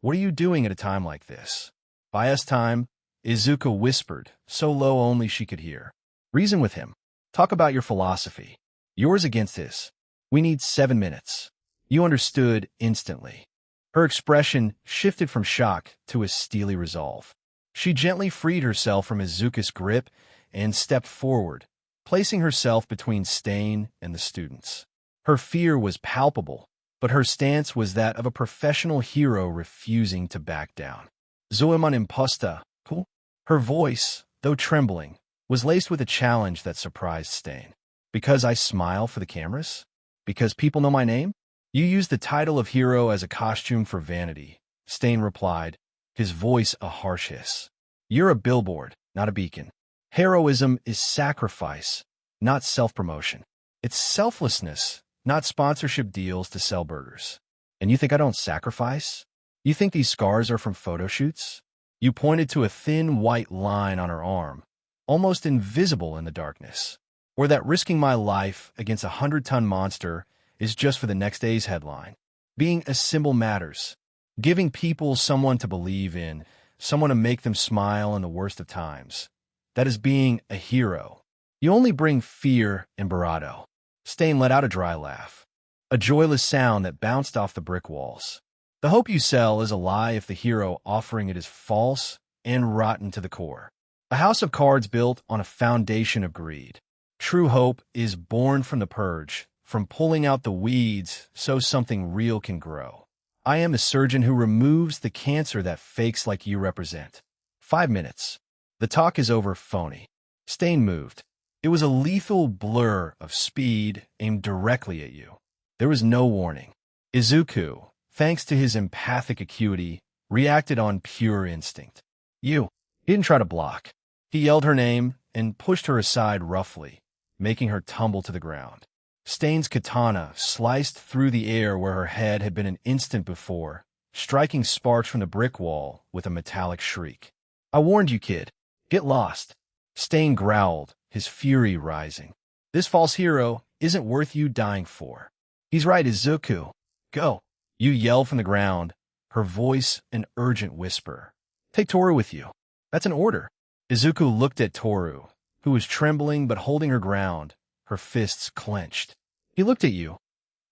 What are you doing at a time like this? Buy us time, Izuku whispered, so low only she could hear. Reason with him. Talk about your philosophy. Yours against his. We need 7 minutes. You understood instantly. Her expression shifted from shock to a steely resolve. She gently freed herself from Izuku's grip and stepped forward, placing herself between Stain and the students. Her fear was palpable, but her stance was that of a professional hero refusing to back down. Zoemon imposta, cool? Her voice, though trembling, was laced with a challenge that surprised Stain. Because I smile for the cameras? Because people know my name? You use the title of hero as a costume for vanity, Stain replied, his voice a harsh hiss. You're a billboard, not a beacon. Heroism is sacrifice, not self-promotion. It's selflessness, not sponsorship deals to sell burgers. And you think I don't sacrifice? You think these scars are from photo shoots? You pointed to a thin white line on her arm, almost invisible in the darkness. Or that risking my life against a 100-ton monster is just for the next day's headline. Being a symbol matters. Giving people someone to believe in, someone to make them smile in the worst of times. That is being a hero. You only bring fear and bravado. Stain let out a dry laugh, a joyless sound that bounced off the brick walls. The hope you sell is a lie if the hero offering it is false and rotten to the core. A house of cards built on a foundation of greed. True hope is born from the purge, from pulling out the weeds so something real can grow. I am a surgeon who removes the cancer that fakes like you represent. 5 minutes. The talk is over, phony. Stain moved. It was a lethal blur of speed aimed directly at you. There was no warning. Izuku, thanks to his empathic acuity, reacted on pure instinct. You. He didn't try to block. He yelled her name and pushed her aside roughly, making her tumble to the ground. Stain's katana sliced through the air where her head had been an instant before, striking sparks from the brick wall with a metallic shriek. I warned you, kid. Get lost. Stain growled, his fury rising. This false hero isn't worth you dying for. He's right, Izuku. Go. You yelled from the ground, her voice an urgent whisper. Take Toru with you. That's an order. Izuku looked at Toru, who was trembling but holding her ground, her fists clenched. He looked at you,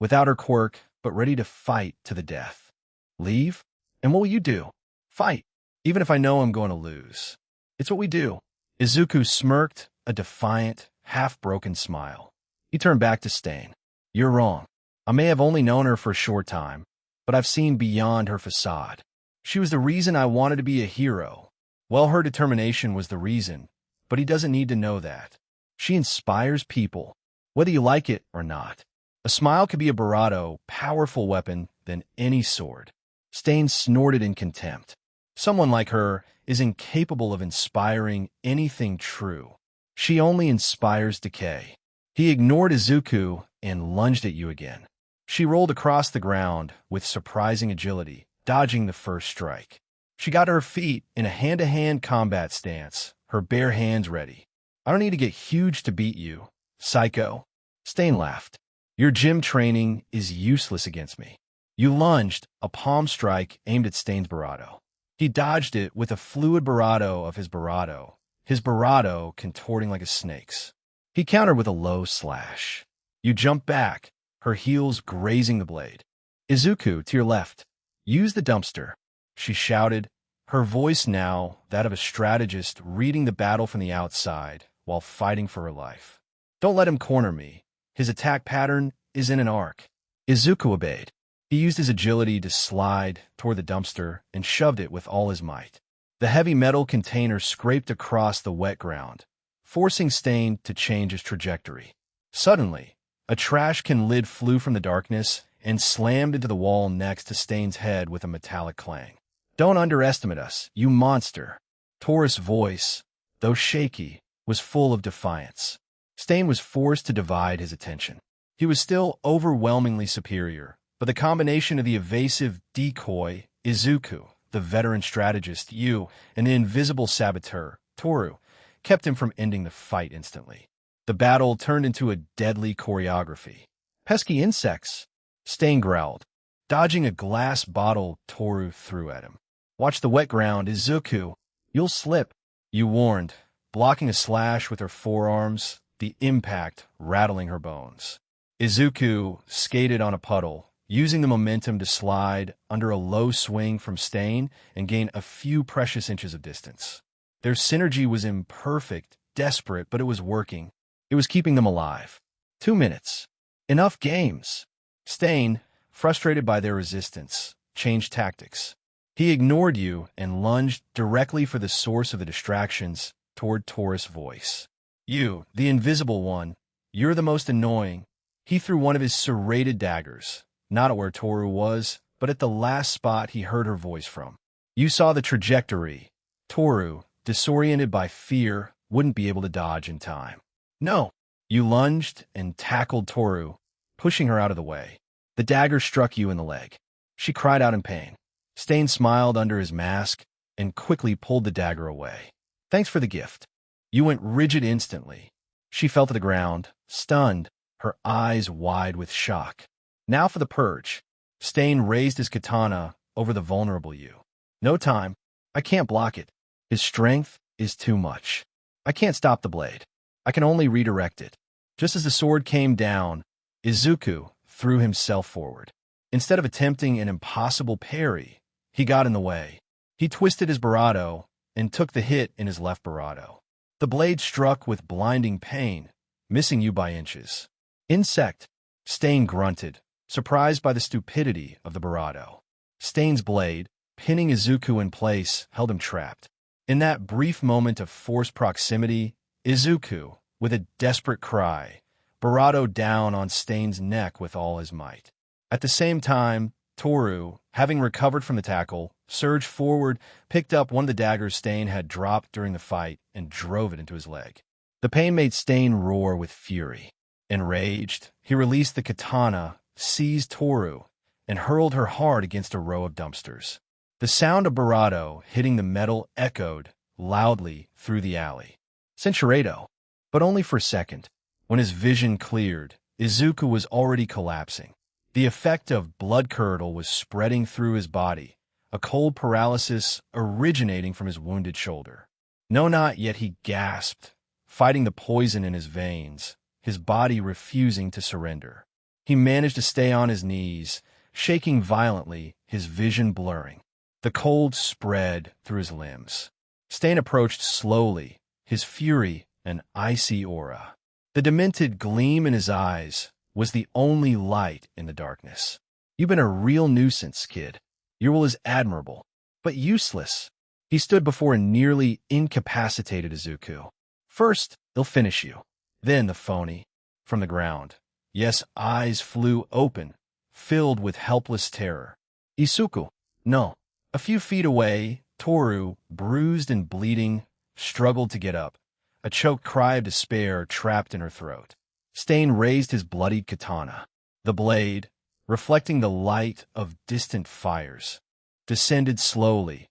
without her quirk, but ready to fight to the death. Leave? And what will you do? Fight, even if I know I'm going to lose. It's what we do. Izuku smirked, a defiant, half-broken smile. He turned back to Stain. You're wrong. I may have only known her for a short time, but I've seen beyond her facade. She was the reason I wanted to be a hero. Well, her determination was the reason, but he doesn't need to know that. She inspires people, whether you like it or not. A smile could be a bravado, powerful weapon than any sword. Stain snorted in contempt. Someone like her is incapable of inspiring anything true. She only inspires decay. He ignored Izuku and lunged at you again. She rolled across the ground with surprising agility, dodging the first strike. She got to her feet in a hand-to-hand combat stance, her bare hands ready. I don't need to get huge to beat you, psycho. Stain laughed. Your gym training is useless against me. You lunged, a palm strike aimed at Stain's Barado. He dodged it with a fluid Barado of his Barado contorting like a snake's. He countered with a low slash. You jumped back, her heels grazing the blade. Izuku, to your left. Use the dumpster, she shouted, her voice now that of a strategist reading the battle from the outside while fighting for her life. Don't let him corner me. His attack pattern is in an arc. Izuku obeyed. He used his agility to slide toward the dumpster and shoved it with all his might. The heavy metal container scraped across the wet ground, forcing Stain to change his trajectory. Suddenly, a trash can lid flew from the darkness and slammed into the wall next to Stain's head with a metallic clang. Don't underestimate us, you monster. Taurus' voice, though shaky, was full of defiance. Stain was forced to divide his attention. He was still overwhelmingly superior, but the combination of the evasive decoy, Izuku, the veteran strategist, Yu, and the invisible saboteur, Toru, kept him from ending the fight instantly. The battle turned into a deadly choreography. Pesky insects, Stain growled, dodging a glass bottle Toru threw at him. Watch the wet ground, Izuku. You'll slip, you warned, blocking a slash with her forearms, the impact rattling her bones. Izuku skated on a puddle, using the momentum to slide under a low swing from Stain and gain a few precious inches of distance. Their synergy was imperfect, desperate, but it was working. It was keeping them alive. 2 minutes. Enough games. Stain, frustrated by their resistance, changed tactics. He ignored you and lunged directly for the source of the distractions toward Taurus' voice. You, the invisible one, you're the most annoying. He threw one of his serrated daggers, not at where Toru was, but at the last spot he heard her voice from. You saw the trajectory. Toru, disoriented by fear, wouldn't be able to dodge in time. No. You lunged and tackled Toru, pushing her out of the way. The dagger struck you in the leg. She cried out in pain. Stain smiled under his mask and quickly pulled the dagger away. Thanks for the gift. You went rigid instantly. She fell to the ground, stunned, her eyes wide with shock. Now for the purge. Stain raised his katana over the vulnerable you. No time. I can't block it. His strength is too much. I can't stop the blade. I can only redirect it. Just as the sword came down, Izuku threw himself forward. Instead of attempting an impossible parry, he got in the way. He twisted his Barado and took the hit in his left Barado. The blade struck with blinding pain, missing you by inches. Insect, Stain grunted, surprised by the stupidity of the Barado. Stain's blade, pinning Izuku in place, held him trapped. In that brief moment of forced proximity, Izuku, with a desperate cry, Barado down on Stain's neck with all his might. At the same time, Toru, having recovered from the tackle, surged forward, picked up one of the daggers Stain had dropped during the fight, and drove it into his leg. The pain made Stain roar with fury. Enraged, he released the katana, seized Toru, and hurled her hard against a row of dumpsters. The sound of Barado hitting the metal echoed loudly through the alley. Censuredo, but only for a second. When his vision cleared, Izuku was already collapsing. The effect of blood curdle was spreading through his body, a cold paralysis originating from his wounded shoulder. No, not yet, he gasped, fighting the poison in his veins, his body refusing to surrender. He managed to stay on his knees, shaking violently, his vision blurring. The cold spread through his limbs. Stain approached slowly, his fury an icy aura. The demented gleam in his eyes was the only light in the darkness. You've been a real nuisance, kid. Your will is admirable, but useless. He stood before a nearly incapacitated Izuku. First, they'll finish you. Then the phony. From the ground. Yes, eyes flew open, filled with helpless terror. Izuku. No. A few feet away, Toru, bruised and bleeding, struggled to get up, a choked cry of despair trapped in her throat. Stain raised his bloodied katana. The blade, reflecting the light of distant fires, descended slowly,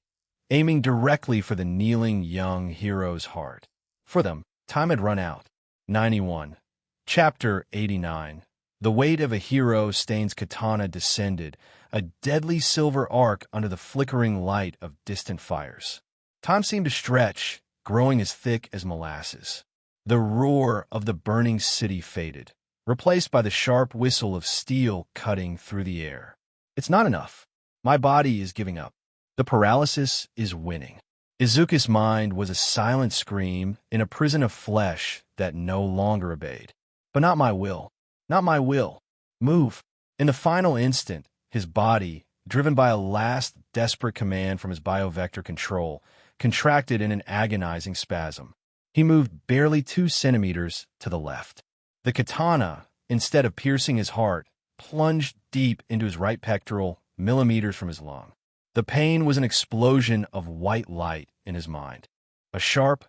aiming directly for the kneeling young hero's heart. For them, time had run out. 91. Chapter 89. The weight of a hero, Stain's katana descended, a deadly silver arc under the flickering light of distant fires. Time seemed to stretch, growing as thick as molasses. The roar of the burning city faded, replaced by the sharp whistle of steel cutting through the air. It's not enough. My body is giving up. The paralysis is winning. Izuku's mind was a silent scream in a prison of flesh that no longer obeyed. But not my will. Not my will. Move. In the final instant, his body, driven by a last desperate command from his biovector control, contracted in an agonizing spasm. He moved barely 2 centimeters to the left. The katana, instead of piercing his heart, plunged deep into his right pectoral, millimeters from his lung. The pain was an explosion of white light in his mind. A sharp,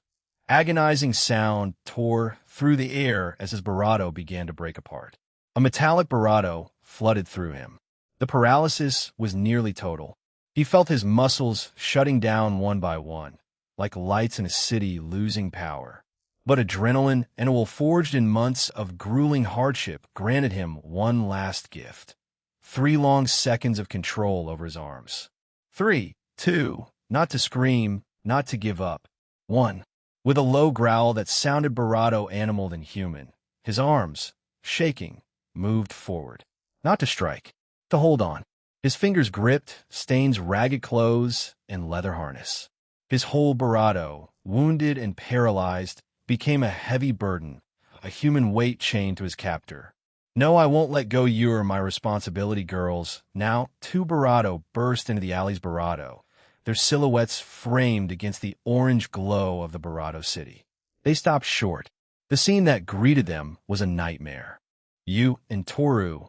agonizing sound tore through the air as his barato began to break apart. A metallic barato flooded through him. The paralysis was nearly total. He felt his muscles shutting down one by one, like lights in a city losing power. But adrenaline and a will forged in months of grueling hardship granted him one last gift. 3 long seconds of control over his arms. 3, 2, not to scream, not to give up. 1. With a low growl that sounded barato animal than human, his arms, shaking, moved forward. Not to strike, to hold on. His fingers gripped Stain's ragged clothes and leather harness. His whole barato, wounded and paralyzed, became a heavy burden, a human weight chained to his captor. No, I won't let go. You're my responsibility, girls. Now, 2 barato burst into the alley's barato, their silhouettes framed against the orange glow of the barato city. They stopped short. The scene that greeted them was a nightmare. Yu and Toru,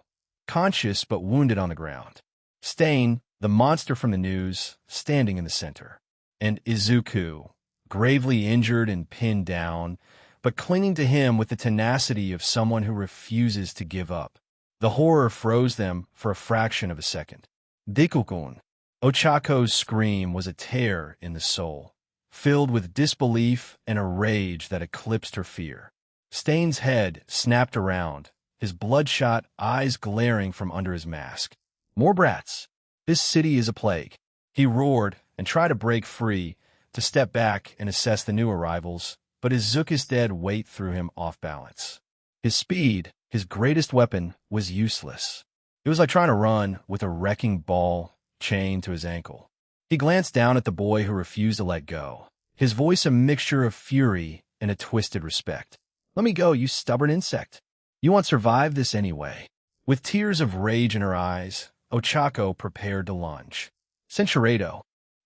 conscious but wounded on the ground. Stain, the monster from the news, standing in the center. And Izuku, gravely injured and pinned down, but clinging to him with the tenacity of someone who refuses to give up. The horror froze them for a fraction of a second. Dikukun. Ochako's scream was a tear in the soul, filled with disbelief and a rage that eclipsed her fear. Stain's head snapped around, his bloodshot eyes glaring from under his mask. More brats. This city is a plague. He roared and tried to break free, to step back and assess the new arrivals, but Izuku's dead weight threw him off balance. His speed, his greatest weapon, was useless. It was like trying to run with a wrecking ball chained to his ankle. He glanced down at the boy who refused to let go, his voice a mixture of fury and a twisted respect. Let me go, you stubborn insect. You won't survive this anyway. With tears of rage in her eyes, Ochako prepared to lunge. Senshiredo.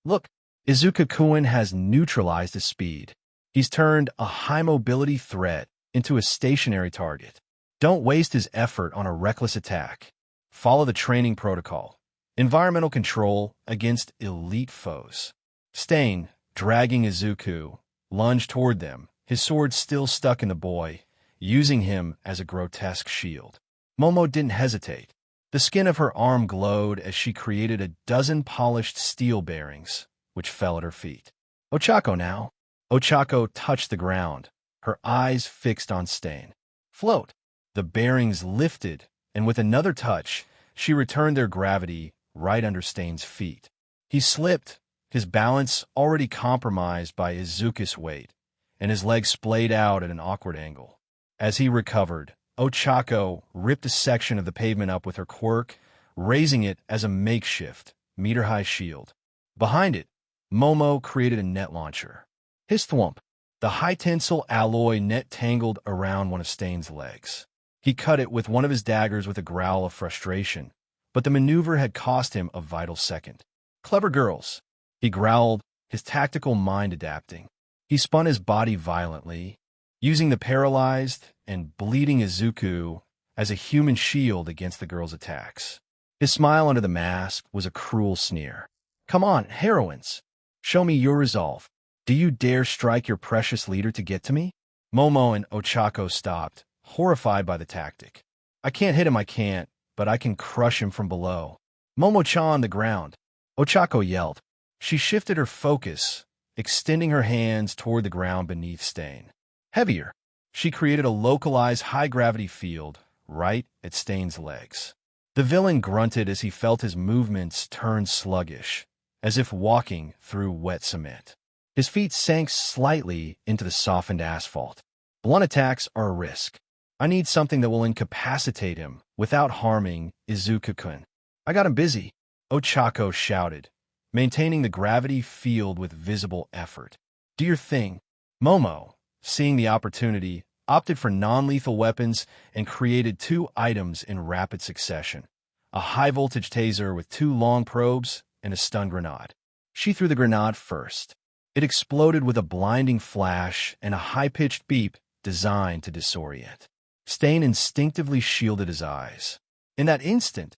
Look, Izuku-kun has neutralized his speed. He's turned a high-mobility threat into a stationary target. Don't waste his effort on a reckless attack. Follow the training protocol. Environmental control against elite foes. Stain, dragging Izuku, lunged toward them, his sword still stuck in the boy, using him as a grotesque shield. Momo didn't hesitate. The skin of her arm glowed as she created a dozen polished steel bearings, which fell at her feet. Ochako now. Ochako touched the ground, her eyes fixed on Stain. Float. The bearings lifted, and with another touch, she returned their gravity right under Stain's feet. He slipped, his balance already compromised by Izuku's weight, and his legs splayed out at an awkward angle. As he recovered, Ochako ripped a section of the pavement up with her quirk, raising it as a makeshift, meter-high shield. Behind it, Momo created a net launcher. His thwomp. The high-tensile alloy net tangled around one of Stain's legs. He cut it with one of his daggers with a growl of frustration, but the maneuver had cost him a vital second. Clever girls, he growled, his tactical mind adapting. He spun his body violently, using the paralyzed and bleeding Izuku as a human shield against the girl's attacks. His smile under the mask was a cruel sneer. Come on, heroines. Show me your resolve. Do you dare strike your precious leader to get to me? Momo and Ochako stopped, horrified by the tactic. I can't hit him, I can't. but I can crush him from below. Momo-chan on the ground, Ochako yelled. She shifted her focus, extending her hands toward the ground beneath Stain. Heavier. She created a localized high-gravity field right at Stain's legs. The villain grunted as he felt his movements turn sluggish, as if walking through wet cement. His feet sank slightly into the softened asphalt. Blunt attacks are a risk. I need something that will incapacitate him without harming Izuku-kun. I got him busy, Ochako shouted, maintaining the gravity field with visible effort. Do your thing. Momo, seeing the opportunity, opted for non-lethal weapons and created 2 items in rapid succession. A high-voltage taser with 2 long probes and a stun grenade. She threw the grenade first. It exploded with a blinding flash and a high-pitched beep designed to disorient. Stain instinctively shielded his eyes. In that instant,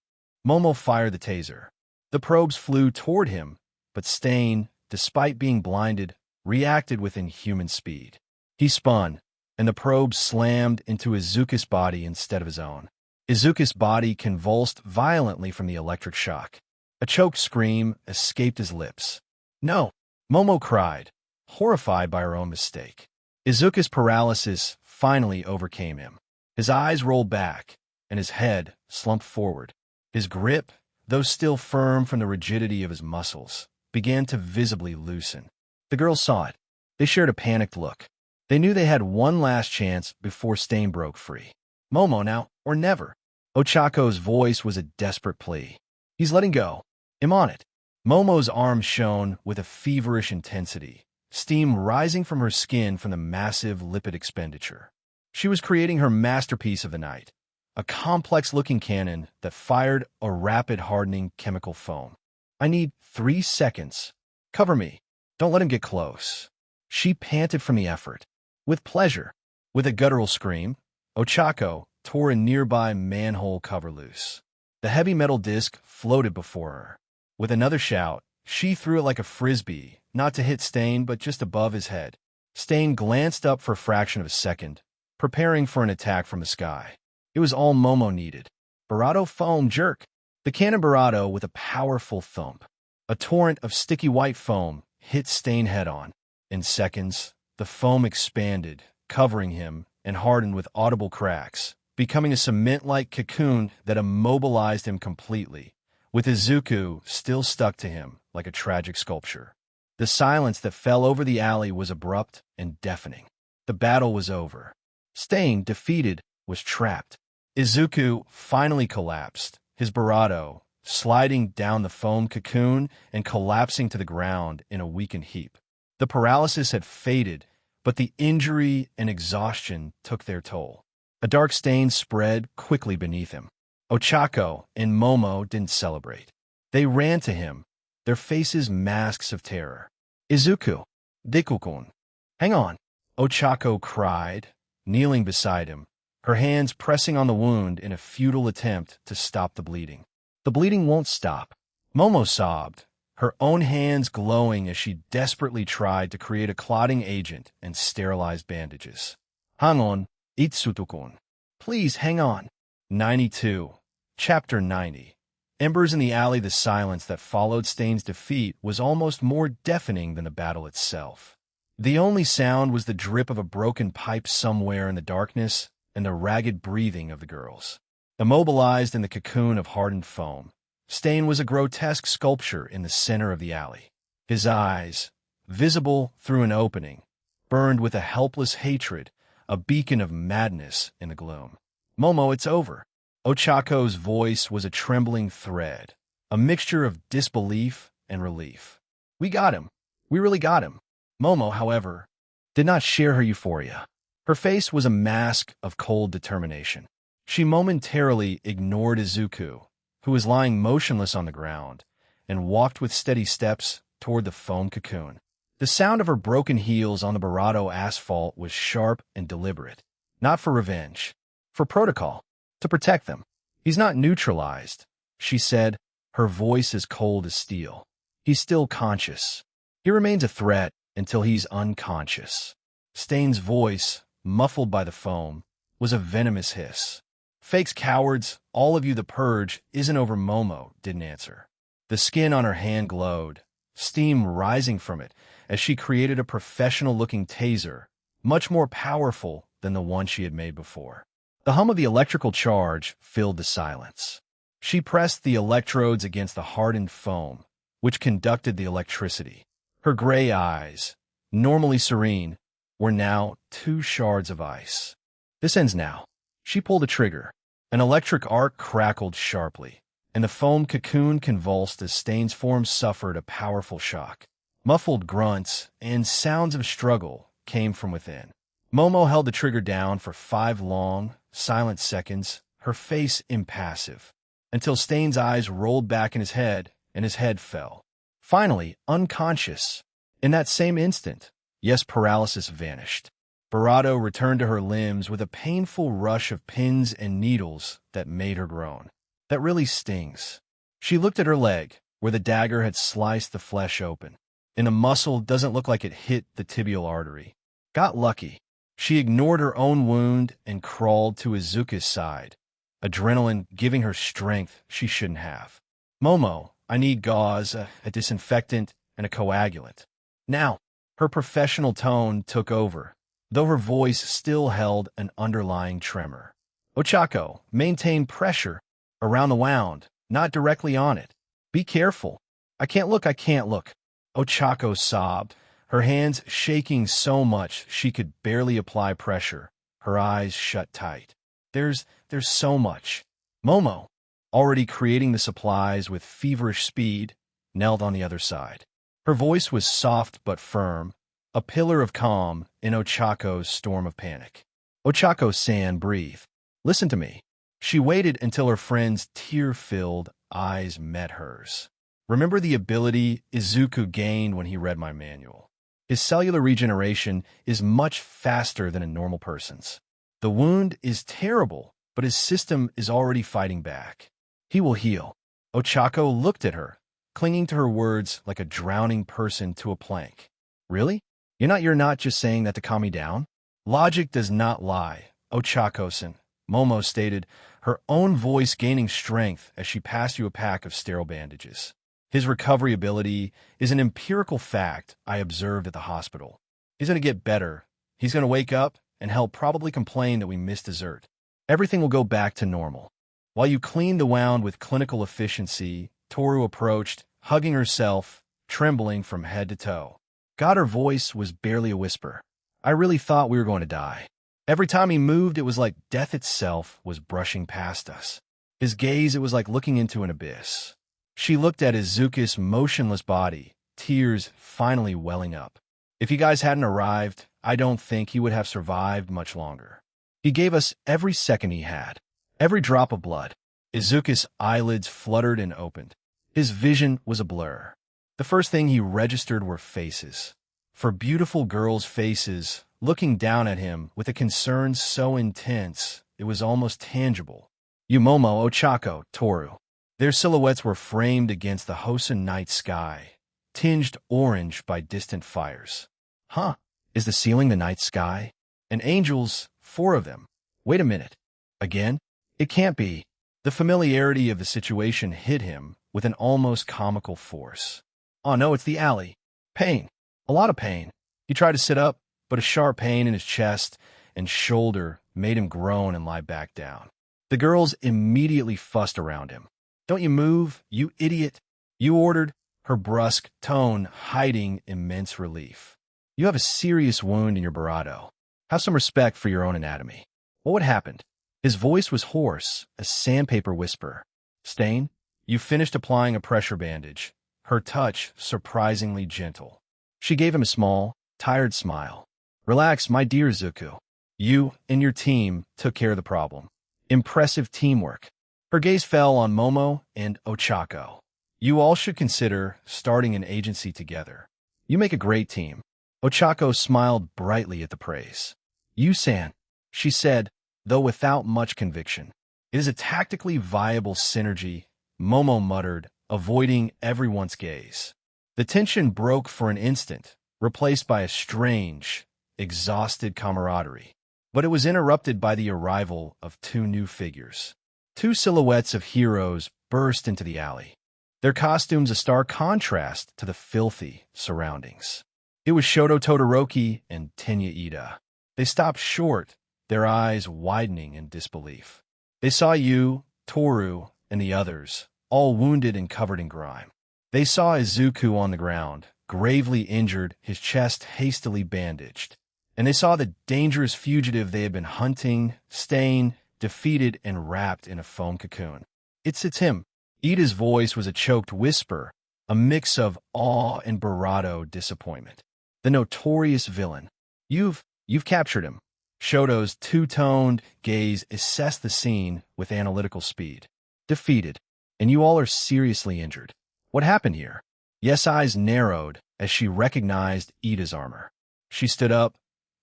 Momo fired the taser. The probes flew toward him, but Stain, despite being blinded, reacted with inhuman speed. He spun, and the probes slammed into Izuku's body instead of his own. Izuku's body convulsed violently from the electric shock. A choked scream escaped his lips. No! Momo cried, horrified by her own mistake. Izuku's paralysis finally overcame him. His eyes rolled back, and his head slumped forward. His grip, though still firm from the rigidity of his muscles, began to visibly loosen. The girls saw it. They shared a panicked look. They knew they had one last chance before Stain broke free. Momo now, or never. Ochako's voice was a desperate plea. He's letting go. I'm on it. Momo's arms shone with a feverish intensity, steam rising from her skin from the massive lipid expenditure. She was creating her masterpiece of the night, a complex-looking cannon that fired a rapid hardening chemical foam. I need 3 seconds. Cover me. Don't let him get close. She panted from the effort. With pleasure. With a guttural scream, Ochako tore a nearby manhole cover loose. The heavy metal disc floated before her. With another shout, she threw it like a frisbee, not to hit Stain but just above his head. Stain glanced up for a fraction of a second, preparing for an attack from the sky. It was all Momo needed. Barato foam jerk. The cannon Barato with a powerful thump. A torrent of sticky white foam hit Stain head-on. In seconds, the foam expanded, covering him, and hardened with audible cracks, becoming a cement-like cocoon that immobilized him completely, with Izuku still stuck to him like a tragic sculpture. The silence that fell over the alley was abrupt and deafening. The battle was over. Stain, defeated, was trapped. Izuku finally collapsed, his Barato sliding down the foam cocoon and collapsing to the ground in a weakened heap. The paralysis had faded, but the injury and exhaustion took their toll. A dark stain spread quickly beneath him. Ochako and Momo didn't celebrate. They ran to him, their faces masks of terror. Izuku, Deku-kun. Hang on, Ochako cried, kneeling beside him, her hands pressing on the wound in a futile attempt to stop the bleeding. The bleeding won't stop. Momo sobbed, her own hands glowing as she desperately tried to create a clotting agent and sterilize bandages. Hang on, Itsuto-kun. Please hang on. 92. Chapter 90. Embers in the alley. The silence that followed Stain's defeat was almost more deafening than the battle itself. The only sound was the drip of a broken pipe somewhere in the darkness and the ragged breathing of the girls. Immobilized in the cocoon of hardened foam, Stain was a grotesque sculpture in the center of the alley. His eyes, visible through an opening, burned with a helpless hatred, a beacon of madness in the gloom. Momo, it's over. Ochako's voice was a trembling thread, a mixture of disbelief and relief. We got him. We really got him. Momo, however, did not share her euphoria. Her face was a mask of cold determination. She momentarily ignored Izuku, who was lying motionless on the ground, and walked with steady steps toward the foam cocoon. The sound of her broken heels on the Barato asphalt was sharp and deliberate, not for revenge, for protocol, to protect them. He's not neutralized, she said, her voice as cold as steel. He's still conscious. He remains a threat until he's unconscious. Stain's voice, muffled by the foam, was a venomous hiss. Fakes, cowards, all of you. The purge isn't over. Momo didn't answer. The skin on her hand glowed, steam rising from it as she created a professional-looking taser, much more powerful than the one she had made before. The hum of the electrical charge filled the silence. She pressed the electrodes against the hardened foam, which conducted the electricity. Her gray eyes, normally serene, were now 2 shards of ice. This ends now. She pulled a trigger. An electric arc crackled sharply, and the foam cocoon convulsed as Stain's form suffered a powerful shock. Muffled grunts and sounds of struggle came from within. Momo held the trigger down for 5 long, silent seconds, her face impassive, until Stain's eyes rolled back in his head and his head fell. Finally, unconscious. In that same instant, yes, paralysis vanished. Barato returned to her limbs with a painful rush of pins and needles that made her groan. That really stings. She looked at her leg, where the dagger had sliced the flesh open, and the muscle doesn't look like it hit the tibial artery. Got lucky. She ignored her own wound and crawled to Izuku's side, adrenaline giving her strength she shouldn't have. Momo, I need gauze, a disinfectant, and a coagulant. Now, her professional tone took over, though her voice still held an underlying tremor. Ochako, maintain pressure around the wound, not directly on it. Be careful. I can't look. Ochako sobbed, her hands shaking so much she could barely apply pressure, her eyes shut tight. There's so much. Momo, already creating the supplies with feverish speed, knelt on the other side. Her voice was soft but firm, a pillar of calm in Ochako's storm of panic. Ochako-san, breathe. Listen to me. She waited until her friend's tear-filled eyes met hers. Remember the ability Izuku gained when he read my manual. His cellular regeneration is much faster than a normal person's. The wound is terrible, but his system is already fighting back. He will heal. Ochako looked at her, clinging to her words like a drowning person to a plank. Really? You're not just saying that to calm me down? Logic does not lie, Ochako-san, Momo stated, her own voice gaining strength as she passed you a pack of sterile bandages. His recovery ability is an empirical fact I observed at the hospital. He's going to get better. He's going to wake up, and he'll probably complain that we missed dessert. Everything will go back to normal. While you cleaned the wound with clinical efficiency, Toru approached, hugging herself, trembling from head to toe. God, her voice was barely a whisper. I really thought we were going to die. Every time he moved, it was like death itself was brushing past us. His gaze, it was like looking into an abyss. She looked at Izuku's motionless body, tears finally welling up. If you guys hadn't arrived, I don't think he would have survived much longer. He gave us every second he had, every drop of blood. Izuku's eyelids fluttered and opened. His vision was a blur. The first thing he registered were faces. For beautiful girls' faces, looking down at him with a concern so intense, it was almost tangible. Momo, Ochako, Toru. Their silhouettes were framed against the Hosen night sky, tinged orange by distant fires. Huh? Is the ceiling the night sky? And angels, 4 of them. Wait a minute. Again? It can't be. The familiarity of the situation hit him with an almost comical force. Oh no, it's the alley. Pain. A lot of pain. He tried to sit up, but a sharp pain in his chest and shoulder made him groan and lie back down. The girls immediately fussed around him. Don't you move, you idiot. You ordered, her brusque tone hiding immense relief. You have a serious wound in your barato. Have some respect for your own anatomy. What happened? His voice was hoarse, a sandpaper whisper. Stain, you finished applying a pressure bandage. Her touch surprisingly gentle. She gave him a small, tired smile. Relax, my dear Izuku. You and your team took care of the problem. Impressive teamwork. Her gaze fell on Momo and Ochako. You all should consider starting an agency together. You make a great team. Ochako smiled brightly at the praise. You-san, she said, though without much conviction. It is a tactically viable synergy, Momo muttered, avoiding everyone's gaze. The tension broke for an instant, replaced by a strange, exhausted camaraderie. But it was interrupted by the arrival of two new figures. Two silhouettes of heroes burst into the alley, their costumes a stark contrast to the filthy surroundings. It was Shoto Todoroki and Tenya Ida. They stopped short, their eyes widening in disbelief. They saw you, Toru, and the others, all wounded and covered in grime. They saw Izuku on the ground, gravely injured, his chest hastily bandaged. And they saw the dangerous fugitive they had been hunting, staying, defeated, and wrapped in a foam cocoon. It's him. Ida's voice was a choked whisper, a mix of awe and bravado disappointment. The notorious villain. You've captured him. Shoto's two-toned gaze assessed the scene with analytical speed. Defeated. And you all are seriously injured. What happened here? Yes' eyes narrowed as she recognized Ida's armor. She stood up,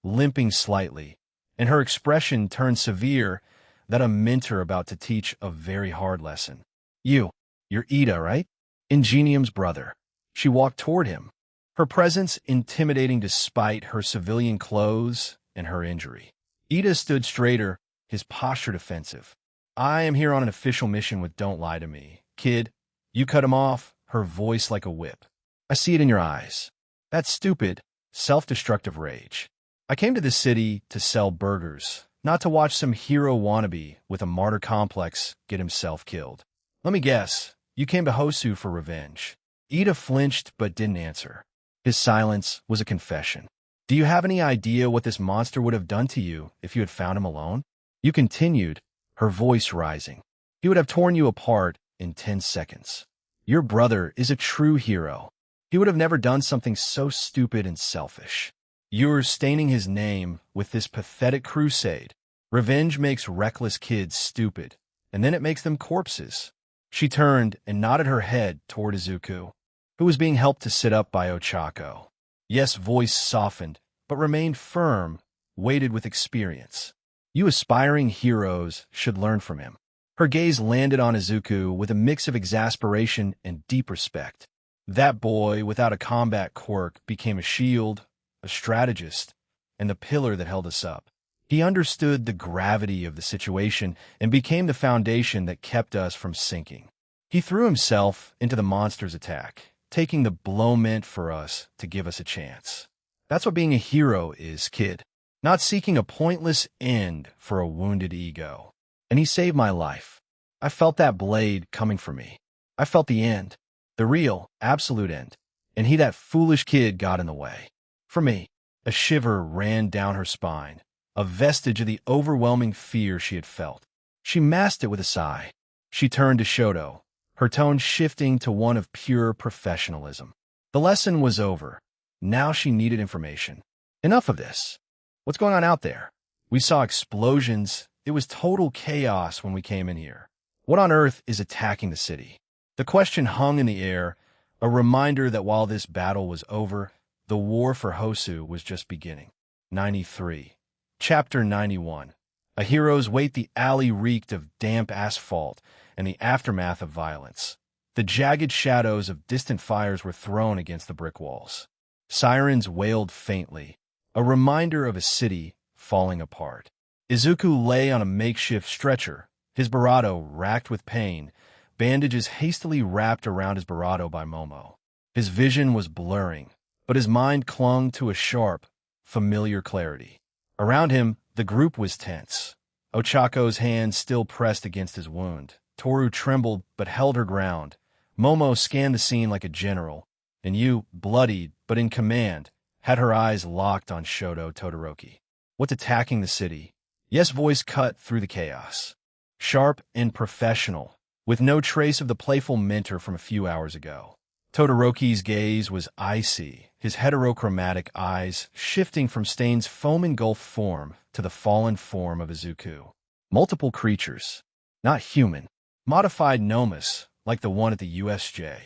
limping slightly, and her expression turned severe, that a mentor about to teach a very hard lesson. You're Ida, right? Ingenium's brother. She walked toward him, her presence intimidating despite her civilian clothes and her injury. Ida stood straighter, his posture defensive. I am here on an official mission with Don't Lie to Me. Kid, you cut him off, her voice like a whip. I see it in your eyes. That stupid, self-destructive rage. I came to this city to sell burgers, not to watch some hero wannabe with a martyr complex get himself killed. Let me guess, you came to Hosu for revenge. Ida flinched but didn't answer. His silence was a confession. Do you have any idea what this monster would have done to you if you had found him alone? You continued, her voice rising. He would have torn you apart in 10 seconds. Your brother is a true hero. He would have never done something so stupid and selfish. You're staining his name with this pathetic crusade. Revenge makes reckless kids stupid, and then it makes them corpses. She turned and nodded her head toward Izuku, who was being helped to sit up by Ochako. Yes' voice softened, but remained firm, weighted with experience. You aspiring heroes should learn from him. Her gaze landed on Izuku with a mix of exasperation and deep respect. That boy, without a combat quirk, became a shield, a strategist, and the pillar that held us up. He understood the gravity of the situation and became the foundation that kept us from sinking. He threw himself into the monster's attack, taking the blow meant for us to give us a chance. That's what being a hero is, kid. Not seeking a pointless end for a wounded ego. And he saved my life. I felt that blade coming for me. I felt the end. The real, absolute end. And he, that foolish kid, got in the way. For me, a shiver ran down her spine, a vestige of the overwhelming fear she had felt. She masked it with a sigh. She turned to Shoto, her tone shifting to one of pure professionalism. The lesson was over. Now she needed information. Enough of this. What's going on out there? We saw explosions. It was total chaos when we came in here. What on earth is attacking the city? The question hung in the air, a reminder that while this battle was over, the war for Hosu was just beginning. 93. Chapter 91. A hero's weight. The alley reeked of damp asphalt and the aftermath of violence. The jagged shadows of distant fires were thrown against the brick walls. Sirens wailed faintly, a reminder of a city falling apart. Izuku lay on a makeshift stretcher, his barato racked with pain, bandages hastily wrapped around his barato by Momo. His vision was blurring, but his mind clung to a sharp, familiar clarity. Around him, the group was tense. Ochako's hand still pressed against his wound. Toru trembled but held her ground. Momo scanned the scene like a general, and you, bloodied but in command, had her eyes locked on Shoto Todoroki. What's attacking the city? Yes' voice cut through the chaos. Sharp and professional, with no trace of the playful mentor from a few hours ago. Todoroki's gaze was icy, his heterochromatic eyes shifting from Stain's foam-engulfed form to the fallen form of Izuku. Multiple creatures, not human, modified nomus, like the one at the USJ.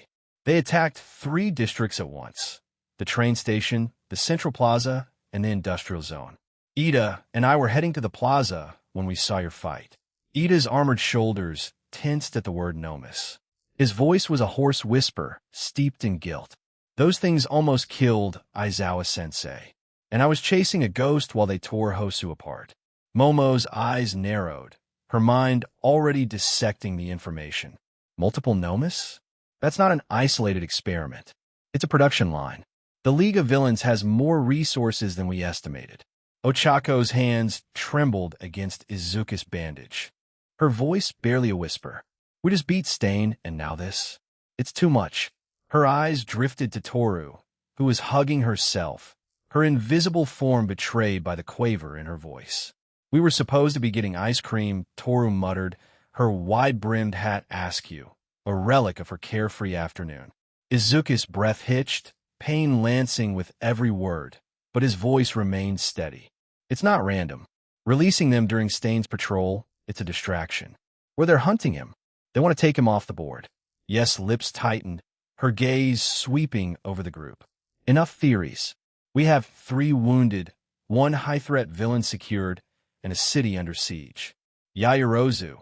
They attacked 3 districts at once: the train station, the Central Plaza, and the industrial zone. Ida and I were heading to the plaza when we saw your fight. Ida's armored shoulders tensed at the word nomus. His voice was a hoarse whisper, steeped in guilt. Those things almost killed Aizawa-sensei, and I was chasing a ghost while they tore Hosu apart. Momo's eyes narrowed, her mind already dissecting the information. Multiple Nomus? That's not an isolated experiment. It's a production line. The League of Villains has more resources than we estimated. Ochako's hands trembled against Izuku's bandage. Her voice barely a whisper. We just beat Stain, and now this? It's too much. Her eyes drifted to Toru, who was hugging herself, her invisible form betrayed by the quaver in her voice. We were supposed to be getting ice cream, Toru muttered, her wide-brimmed hat askew, a relic of her carefree afternoon. Izuku's breath hitched, pain lancing with every word, but his voice remained steady. It's not random. Releasing them during Stain's patrol, it's a distraction. Where they're hunting him, they want to take him off the board. Yes, lips tightened, her gaze sweeping over the group. Enough theories. We have 3 wounded, 1 high-threat villain secured, and a city under siege. Yaoyorozu,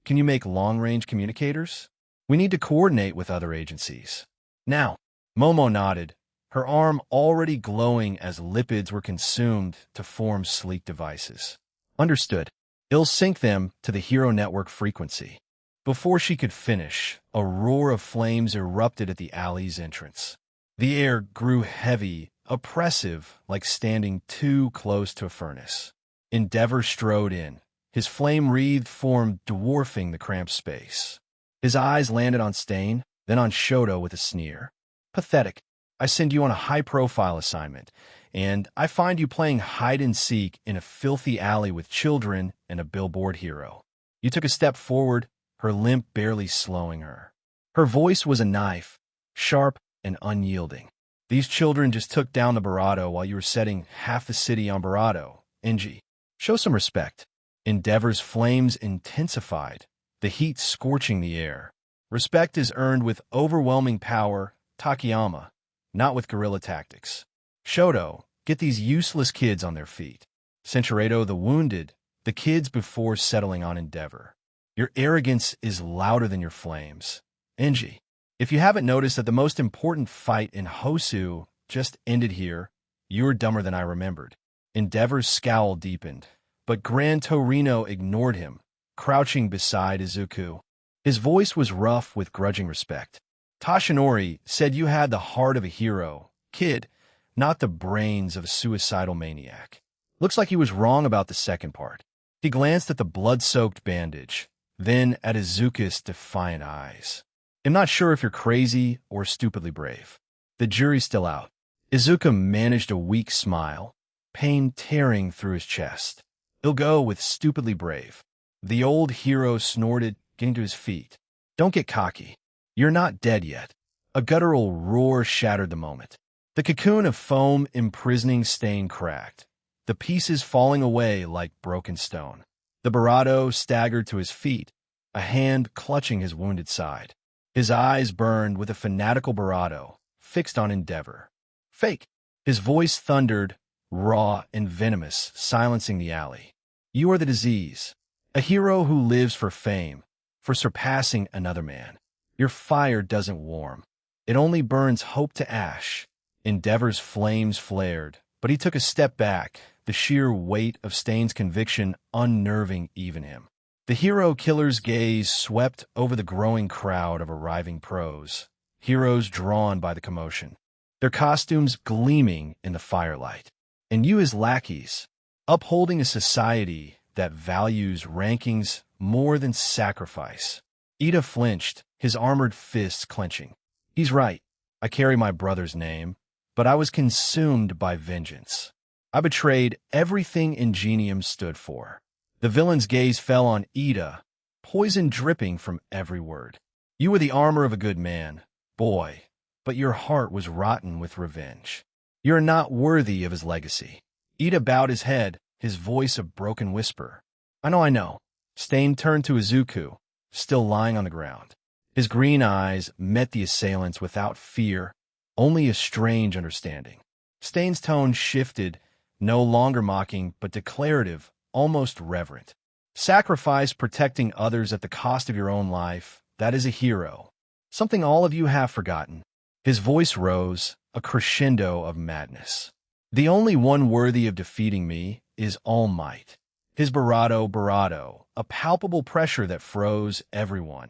can you make long-range communicators? We need to coordinate with other agencies. Now, Momo nodded, her arm already glowing as lipids were consumed to form sleek devices. Understood. It'll sync them to the Hero Network frequency. Before she could finish, a roar of flames erupted at the alley's entrance. The air grew heavy, oppressive, like standing too close to a furnace. Endeavor strode in, his flame-wreathed form dwarfing the cramped space. His eyes landed on Stain, then on Shoto with a sneer. Pathetic. I send you on a high-profile assignment, and I find you playing hide-and-seek in a filthy alley with children and a billboard hero. You took a step forward, her limp barely slowing her. Her voice was a knife, sharp and unyielding. These children just took down the Barado while you were setting half the city on Barado. Enji, show some respect. Endeavor's flames intensified, the heat scorching the air. Respect is earned with overwhelming power, Takayama, not with guerrilla tactics. Shoto, get these useless kids on their feet. Centuredo, the wounded, the kids before settling on Endeavor. Your arrogance is louder than your flames. Enji, if you haven't noticed that the most important fight in Hosu just ended here, you're dumber than I remembered. Endeavor's scowl deepened, but Gran Torino ignored him, crouching beside Izuku. His voice was rough with grudging respect. Tashinori said you had the heart of a hero, kid, not the brains of a suicidal maniac. Looks like he was wrong about the second part. He glanced at the blood-soaked bandage, then at Izuku's defiant eyes. I'm not sure if you're crazy or stupidly brave. The jury's still out. Izuku managed a weak smile, pain tearing through his chest. He'll go with stupidly brave. The old hero snorted, getting to his feet. Don't get cocky. You're not dead yet. A guttural roar shattered the moment. The cocoon of foam imprisoning Stain cracked, the pieces falling away like broken stone. The Barado staggered to his feet, a hand clutching his wounded side. His eyes burned with a fanatical Barado, fixed on Endeavor. Fake! His voice thundered, raw and venomous, silencing the alley. You are the disease, a hero who lives for fame, for surpassing another man. Your fire doesn't warm. It only burns hope to ash. Endeavor's flames flared, but he took a step back, the sheer weight of Stain's conviction unnerving even him. The hero killer's gaze swept over the growing crowd of arriving pros, heroes drawn by the commotion, their costumes gleaming in the firelight. And you as lackeys, upholding a society that values rankings more than sacrifice. Ida flinched, his armored fists clenching. He's right. I carry my brother's name, but I was consumed by vengeance. I betrayed everything Ingenium stood for. The villain's gaze fell on Ida, poison dripping from every word. You were the armor of a good man, boy, but your heart was rotten with revenge. You're not worthy of his legacy. Ida bowed his head, his voice a broken whisper. I know. Stain turned to Izuku, still lying on the ground. His green eyes met the assailants without fear, only a strange understanding. Stain's tone shifted, no longer mocking, but declarative, almost reverent. Sacrifice protecting others at the cost of your own life, that is a hero. Something all of you have forgotten. His voice rose, a crescendo of madness. The only one worthy of defeating me is All Might. His Barado, a palpable pressure that froze everyone.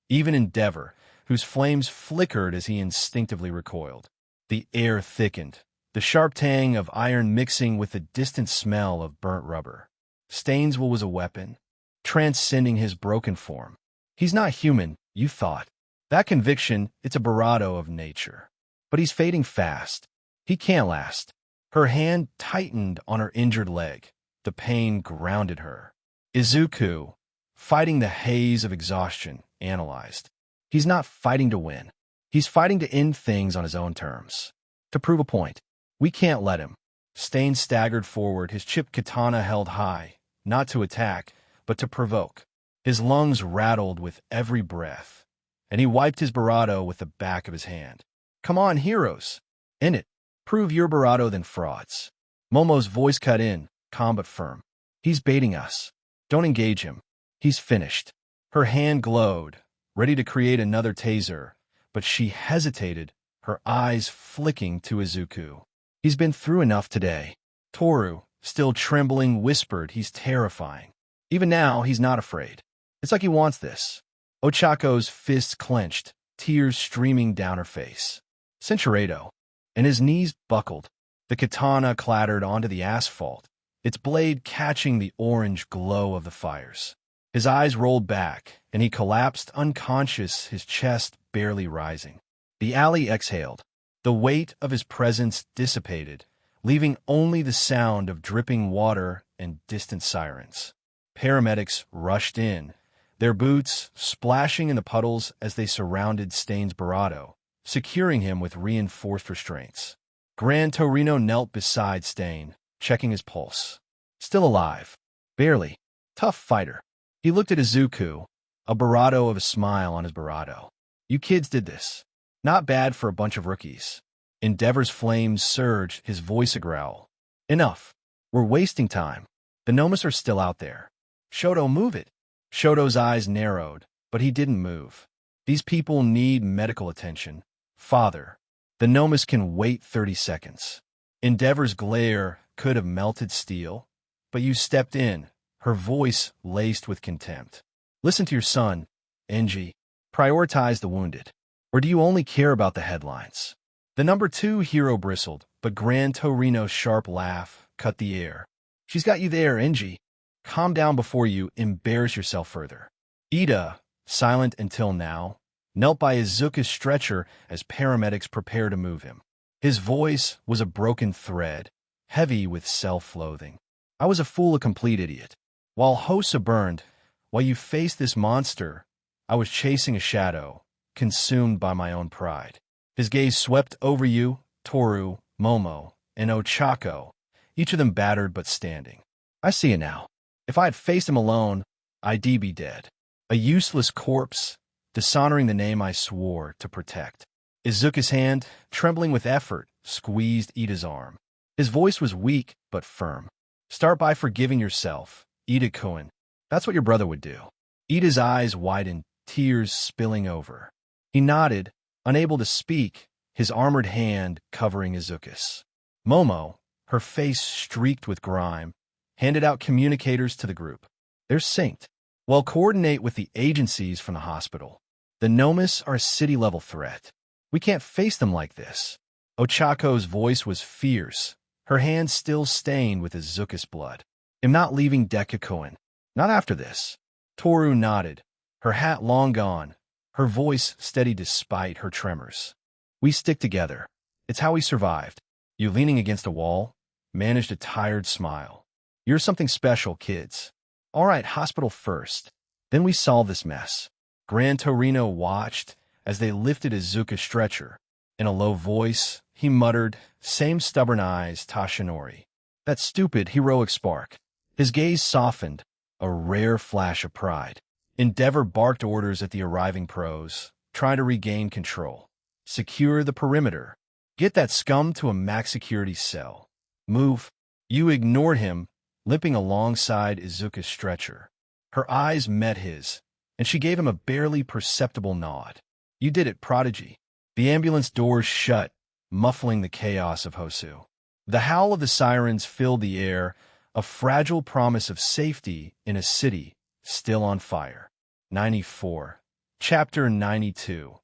Even Endeavor, whose flames flickered as he instinctively recoiled. The air thickened, the sharp tang of iron mixing with the distant smell of burnt rubber. Stainsville was a weapon, transcending his broken form. He's not human, you thought. That conviction, it's a Barado of nature. But he's fading fast. He can't last. Her hand tightened on her injured leg. The pain grounded her. Izuku, fighting the haze of exhaustion, analyzed. He's not fighting to win. He's fighting to end things on his own terms. To prove a point. We can't let him. Stain staggered forward, his chipped katana held high, not to attack, but to provoke. His lungs rattled with every breath, and he wiped his Barado with the back of his hand. Come on, heroes. End it. Prove you're Barado than frauds. Momo's voice cut in, calm but firm. He's baiting us. Don't engage him. He's finished. Her hand glowed, ready to create another taser, but she hesitated, her eyes flicking to Izuku. He's been through enough today. Toru, still trembling, whispered he's terrifying. Even now, he's not afraid. It's like he wants this. Ochako's fists clenched, tears streaming down her face. Cinchuredo, and his knees buckled. The katana clattered onto the asphalt, its blade catching the orange glow of the fires. His eyes rolled back, and he collapsed unconscious, his chest barely rising. The alley exhaled. The weight of his presence dissipated, leaving only the sound of dripping water and distant sirens. Paramedics rushed in, their boots splashing in the puddles as they surrounded Stain's Barado, securing him with reinforced restraints. Gran Torino knelt beside Stain, checking his pulse. Still alive. Barely. Tough fighter. He looked at Izuku, a Barado of a smile on his Barado. You kids did this. Not bad for a bunch of rookies. Endeavor's flames surged, his voice a growl. Enough. We're wasting time. The Nomus are still out there. Shoto, move it. Shoto's eyes narrowed, but he didn't move. These people need medical attention. Father, the Nomus can wait 30 seconds. Endeavor's glare could have melted steel, but you stepped in, her voice laced with contempt. Listen to your son, Enji. Prioritize the wounded. Or do you only care about the headlines? The number 2 hero bristled, but Gran Torino's sharp laugh cut the air. She's got you there, Enji. Calm down before you embarrass yourself further. Ida, silent until now, knelt by Izuku's stretcher as paramedics prepared to move him. His voice was a broken thread, heavy with self-loathing. I was a fool, a complete idiot. While Hosa burned, while you faced this monster, I was chasing a shadow, consumed by my own pride. His gaze swept over you, Toru, Momo, and Ochako, each of them battered but standing. I see it now. If I had faced him alone, I'd be dead. A useless corpse, dishonoring the name I swore to protect. Izuku's hand, trembling with effort, squeezed Ida's arm. His voice was weak but firm. Start by forgiving yourself, Ida-kun. That's what your brother would do. Ida's eyes widened, tears spilling over. He nodded, unable to speak, his armored hand covering Izuku's. Momo, her face streaked with grime, handed out communicators to the group. They're synced. Well, coordinate with the agencies from the hospital. The Nomus are a city-level threat. We can't face them like this. Ochako's voice was fierce, her hand still stained with Izuku's blood. I'm not leaving Dekakuen. Not after this. Toru nodded, her hat long gone, her voice steady despite her tremors. We stick together. It's how we survived. You, leaning against a wall, managed a tired smile. You're something special, kids. All right, hospital first. Then we solve this mess. Gran Torino watched as they lifted Izuku's stretcher. In a low voice, he muttered, same stubborn eyes, Tashinori. That stupid, heroic spark. His gaze softened, a rare flash of pride. Endeavor barked orders at the arriving pros, trying to regain control. Secure the perimeter. Get that scum to a max security cell. Move. You ignored him, limping alongside Izuku's stretcher. Her eyes met his, and she gave him a barely perceptible nod. You did it, Prodigy. The ambulance doors shut, muffling the chaos of Hosu. The howl of the sirens filled the air, a fragile promise of safety in a city still on fire. 94. Chapter 92.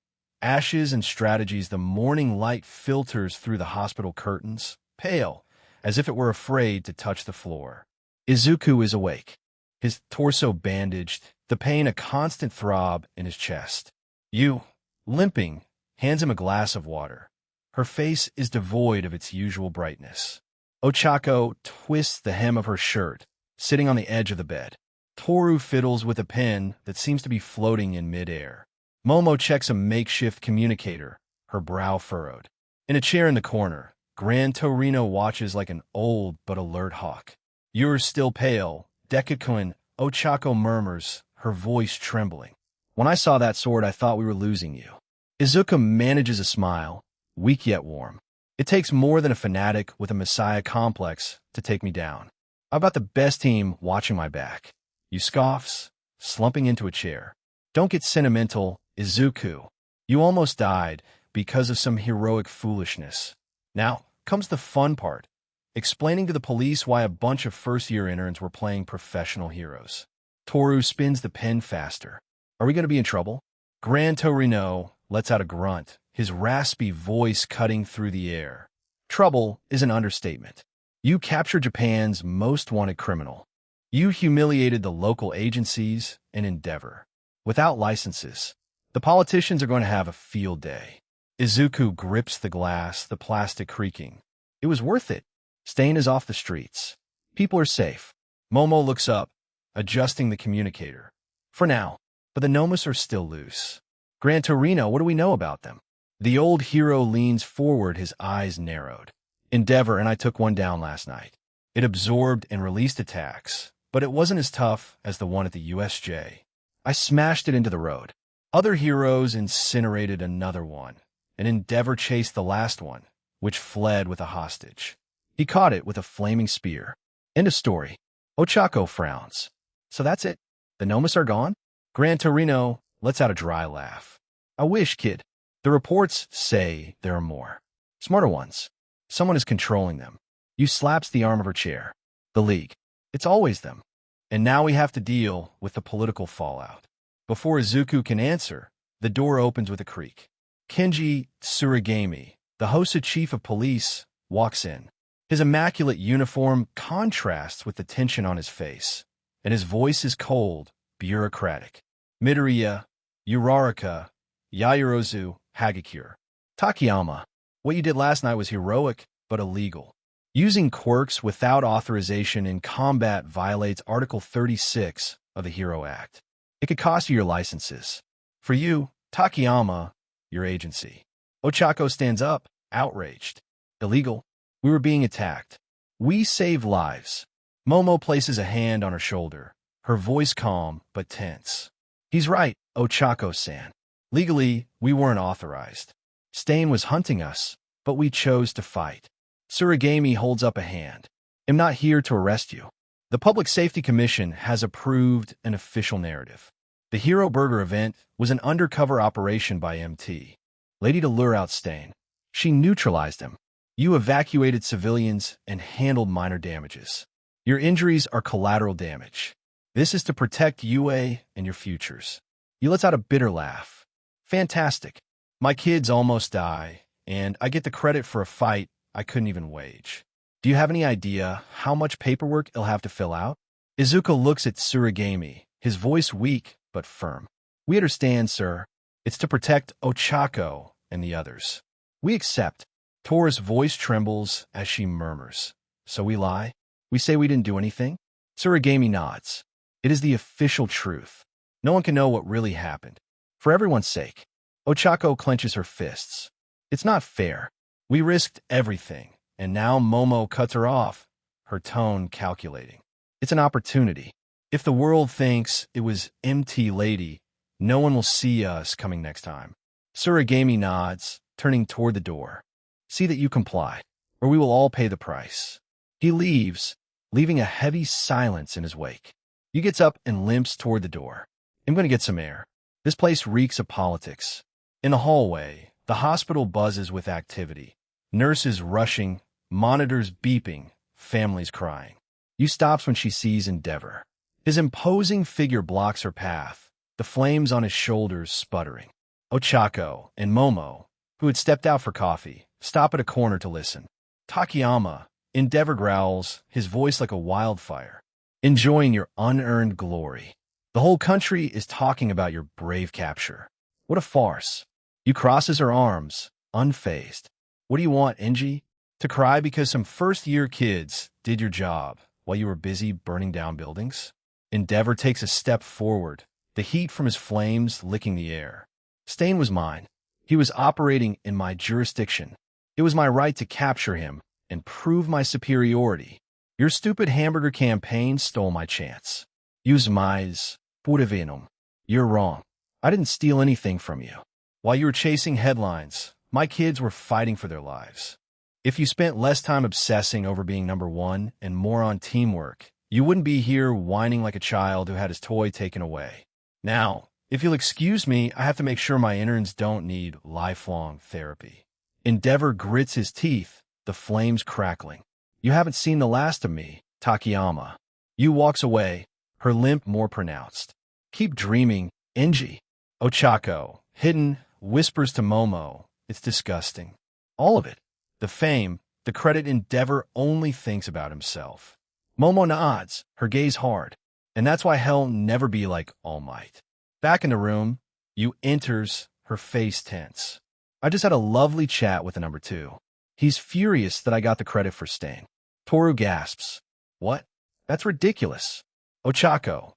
Ashes and Strategies. The morning light filters through the hospital curtains, pale, as if it were afraid to touch the floor. Izuku is awake, his torso bandaged, the pain a constant throb in his chest. Yu, limping, hands him a glass of water. Her face is devoid of its usual brightness. Ochako twists the hem of her shirt, sitting on the edge of the bed. Toru fiddles with a pen that seems to be floating in midair. Momo checks a makeshift communicator, her brow furrowed. In a chair in the corner, Gran Torino watches like an old but alert hawk. You're still pale, Dekakun, Ochako murmurs, her voice trembling. When I saw that sword, I thought we were losing you. Izuku manages a smile, weak yet warm. It takes more than a fanatic with a messiah complex to take me down. I've got the best team watching my back. You scoffs, slumping into a chair. Don't get sentimental, Izuku. You almost died because of some heroic foolishness. Now comes the fun part, explaining to the police why a bunch of first-year interns were playing professional heroes. Toru spins the pen faster. Are we going to be in trouble? Gran Torino lets out a grunt, his raspy voice cutting through the air. Trouble is an understatement. You captured Japan's most wanted criminal. You humiliated the local agencies and Endeavor. Without licenses, the politicians are going to have a field day. Izuku grips the glass, the plastic creaking. It was worth it. Stain is off the streets. People are safe. Momo looks up, adjusting the communicator. For now, but the Nomus are still loose. Gran Torino, what do we know about them? The old hero leans forward, his eyes narrowed. Endeavor and I took one down last night. It absorbed and released attacks, but it wasn't as tough as the one at the USJ. I smashed it into the road. Other heroes incinerated another one, and Endeavor chased the last one, which fled with a hostage. He caught it with a flaming spear. End of story. Ochako frowns. So that's it? The Nomus are gone? Gran Torino lets out a dry laugh. I wish, kid. The reports say there are more. Smarter ones. Someone is controlling them. You slaps the arm of her chair. The League. It's always them. And now we have to deal with the political fallout. Before Izuku can answer, the door opens with a creak. Kenji Tsuragami, the Hosa chief of police, walks in. His immaculate uniform contrasts with the tension on his face, and his voice is cold, bureaucratic. Midoriya, Uraraka, Yaoyorozu, Hagakure. Takayama, what you did last night was heroic, but illegal. Using quirks without authorization in combat violates Article 36 of the Hero Act. It could cost you your licenses. For you, Takayama, your agency. Ochako stands up, outraged. Illegal. We were being attacked. We save lives. Momo places a hand on her shoulder, her voice calm but tense. He's right, Ochako-san. Legally, we weren't authorized. Stain was hunting us, but we chose to fight. Tsuragami holds up a hand. I'm not here to arrest you. The Public Safety Commission has approved an official narrative. The Hero Burger event was an undercover operation by MT. Lady to lure out Stain. She neutralized him. You evacuated civilians and handled minor damages. Your injuries are collateral damage. This is to protect UA and your futures. You let out a bitter laugh. Fantastic. My kids almost die, and I get the credit for a fight I couldn't even wage. Do you have any idea how much paperwork it'll have to fill out? Izuku looks at Tsuragami, his voice weak but firm. We understand, sir. It's to protect Ochako and the others. We accept. Toru's voice trembles as she murmurs. So we lie? We say we didn't do anything? Tsuragami nods. It is the official truth. No one can know what really happened. For everyone's sake. Ochako clenches her fists. It's not fair. We risked everything, and now Momo cuts her off, her tone calculating. It's an opportunity. If the world thinks it was MT Lady, no one will see us coming next time. Tsuragami nods, turning toward the door. See that you comply, or we will all pay the price. He leaves, leaving a heavy silence in his wake. He gets up and limps toward the door. I'm going to get some air. This place reeks of politics. In the hallway, the hospital buzzes with activity. Nurses rushing, monitors beeping, families crying. You stops when she sees Endeavor. His imposing figure blocks her path, the flames on his shoulders sputtering. Ochako and Momo, who had stepped out for coffee, stop at a corner to listen. Takayama, Endeavor growls, his voice like a wildfire. Enjoying your unearned glory. The whole country is talking about your brave capture. What a farce. You crosses her arms, unfazed. What do you want, Enji? To cry because some first-year kids did your job while you were busy burning down buildings? Endeavor takes a step forward, the heat from his flames licking the air. Stain was mine. He was operating in my jurisdiction. It was my right to capture him and prove my superiority. Your stupid hamburger campaign stole my chance. Use mais, purivenum. You're wrong. I didn't steal anything from you. While you were chasing headlines, my kids were fighting for their lives. If you spent less time obsessing over being number one and more on teamwork, you wouldn't be here whining like a child who had his toy taken away. Now, if you'll excuse me, I have to make sure my interns don't need lifelong therapy. Endeavor grits his teeth, the flames crackling. You haven't seen the last of me, Takayama. Yu walks away, her limp more pronounced. Keep dreaming, Enji. Ochako, hidden, whispers to Momo. It's disgusting. All of it. The fame, the credit. Endeavor only thinks about himself. Momo nods, her gaze hard. And that's why hell never be like All Might. Back in the room, Yu enters, her face tense. I just had a lovely chat with the number two. He's furious that I got the credit for Stain. Toru gasps. What? That's ridiculous. Ochako,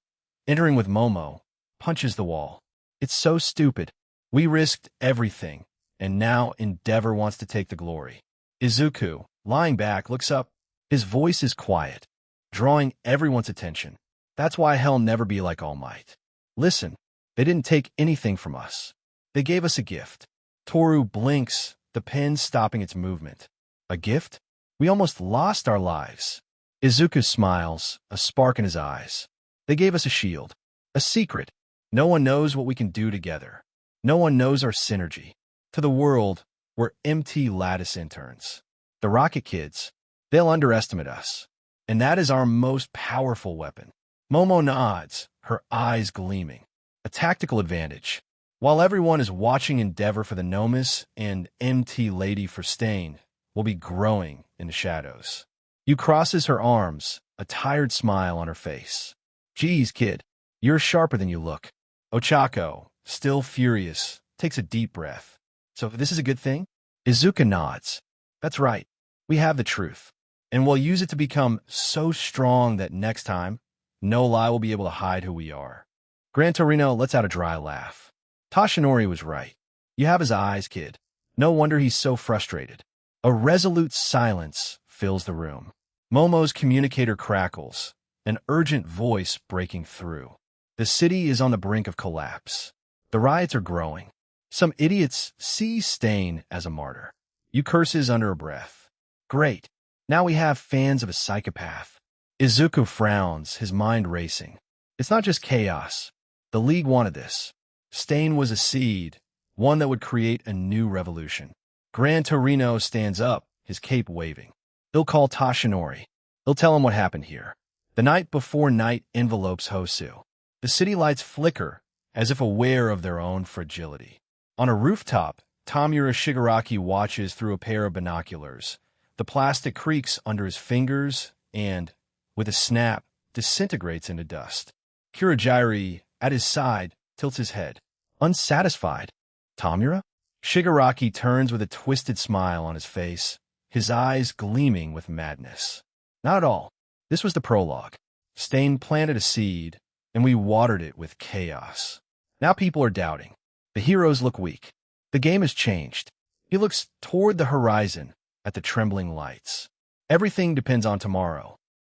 entering with Momo, punches the wall. It's so stupid. We risked everything, and now Endeavor wants to take the glory. Izuku, lying back, looks up. His voice is quiet, drawing everyone's attention. That's why hell never be like All Might. Listen, they didn't take anything from us. They gave us a gift. Toru blinks, the pen stopping its movement. A gift? We almost lost our lives. Izuku smiles, a spark in his eyes. They gave us a shield. A secret. No one knows what we can do together. No one knows our synergy. To the world, we're MT Lattice interns. The Rocket Kids, they'll underestimate us. And that is our most powerful weapon. Momo nods, her eyes gleaming. A tactical advantage. While everyone is watching Endeavor for the Nomus and MT Lady for Stain, will be growing in the shadows. Yu crosses her arms, a tired smile on her face. Geez, kid, you're sharper than you look. Ochako, still furious, takes a deep breath. So this is a good thing? Izuku nods. That's right. We have the truth. And we'll use it to become so strong that next time, no lie will be able to hide who we are. Gran Torino lets out a dry laugh. Toshinori was right. You have his eyes, kid. No wonder he's so frustrated. A resolute silence fills the room. Momo's communicator crackles, an urgent voice breaking through. The city is on the brink of collapse. The riots are growing. Some idiots see Stain as a martyr. Yu curses under her breath. Great. Now we have fans of a psychopath. Izuku frowns, his mind racing. It's not just chaos. The League wanted this. Stain was a seed, one that would create a new revolution. Gran Torino stands up, his cape waving. He'll call Toshinori. He'll tell him what happened here. The night before night envelopes Hosu. The city lights flicker, as if aware of their own fragility. On a rooftop, Tamura Shigaraki watches through a pair of binoculars. The plastic creaks under his fingers and, with a snap, disintegrates into dust. Kurogiri, at his side, tilts his head. Unsatisfied. Tamura? Shigaraki turns with a twisted smile on his face, his eyes gleaming with madness. Not at all. This was the prologue. Stain planted a seed, and we watered it with chaos. Now people are doubting. The heroes look weak. The game has changed. He looks toward the horizon, at the trembling lights. Everything depends on tomorrow.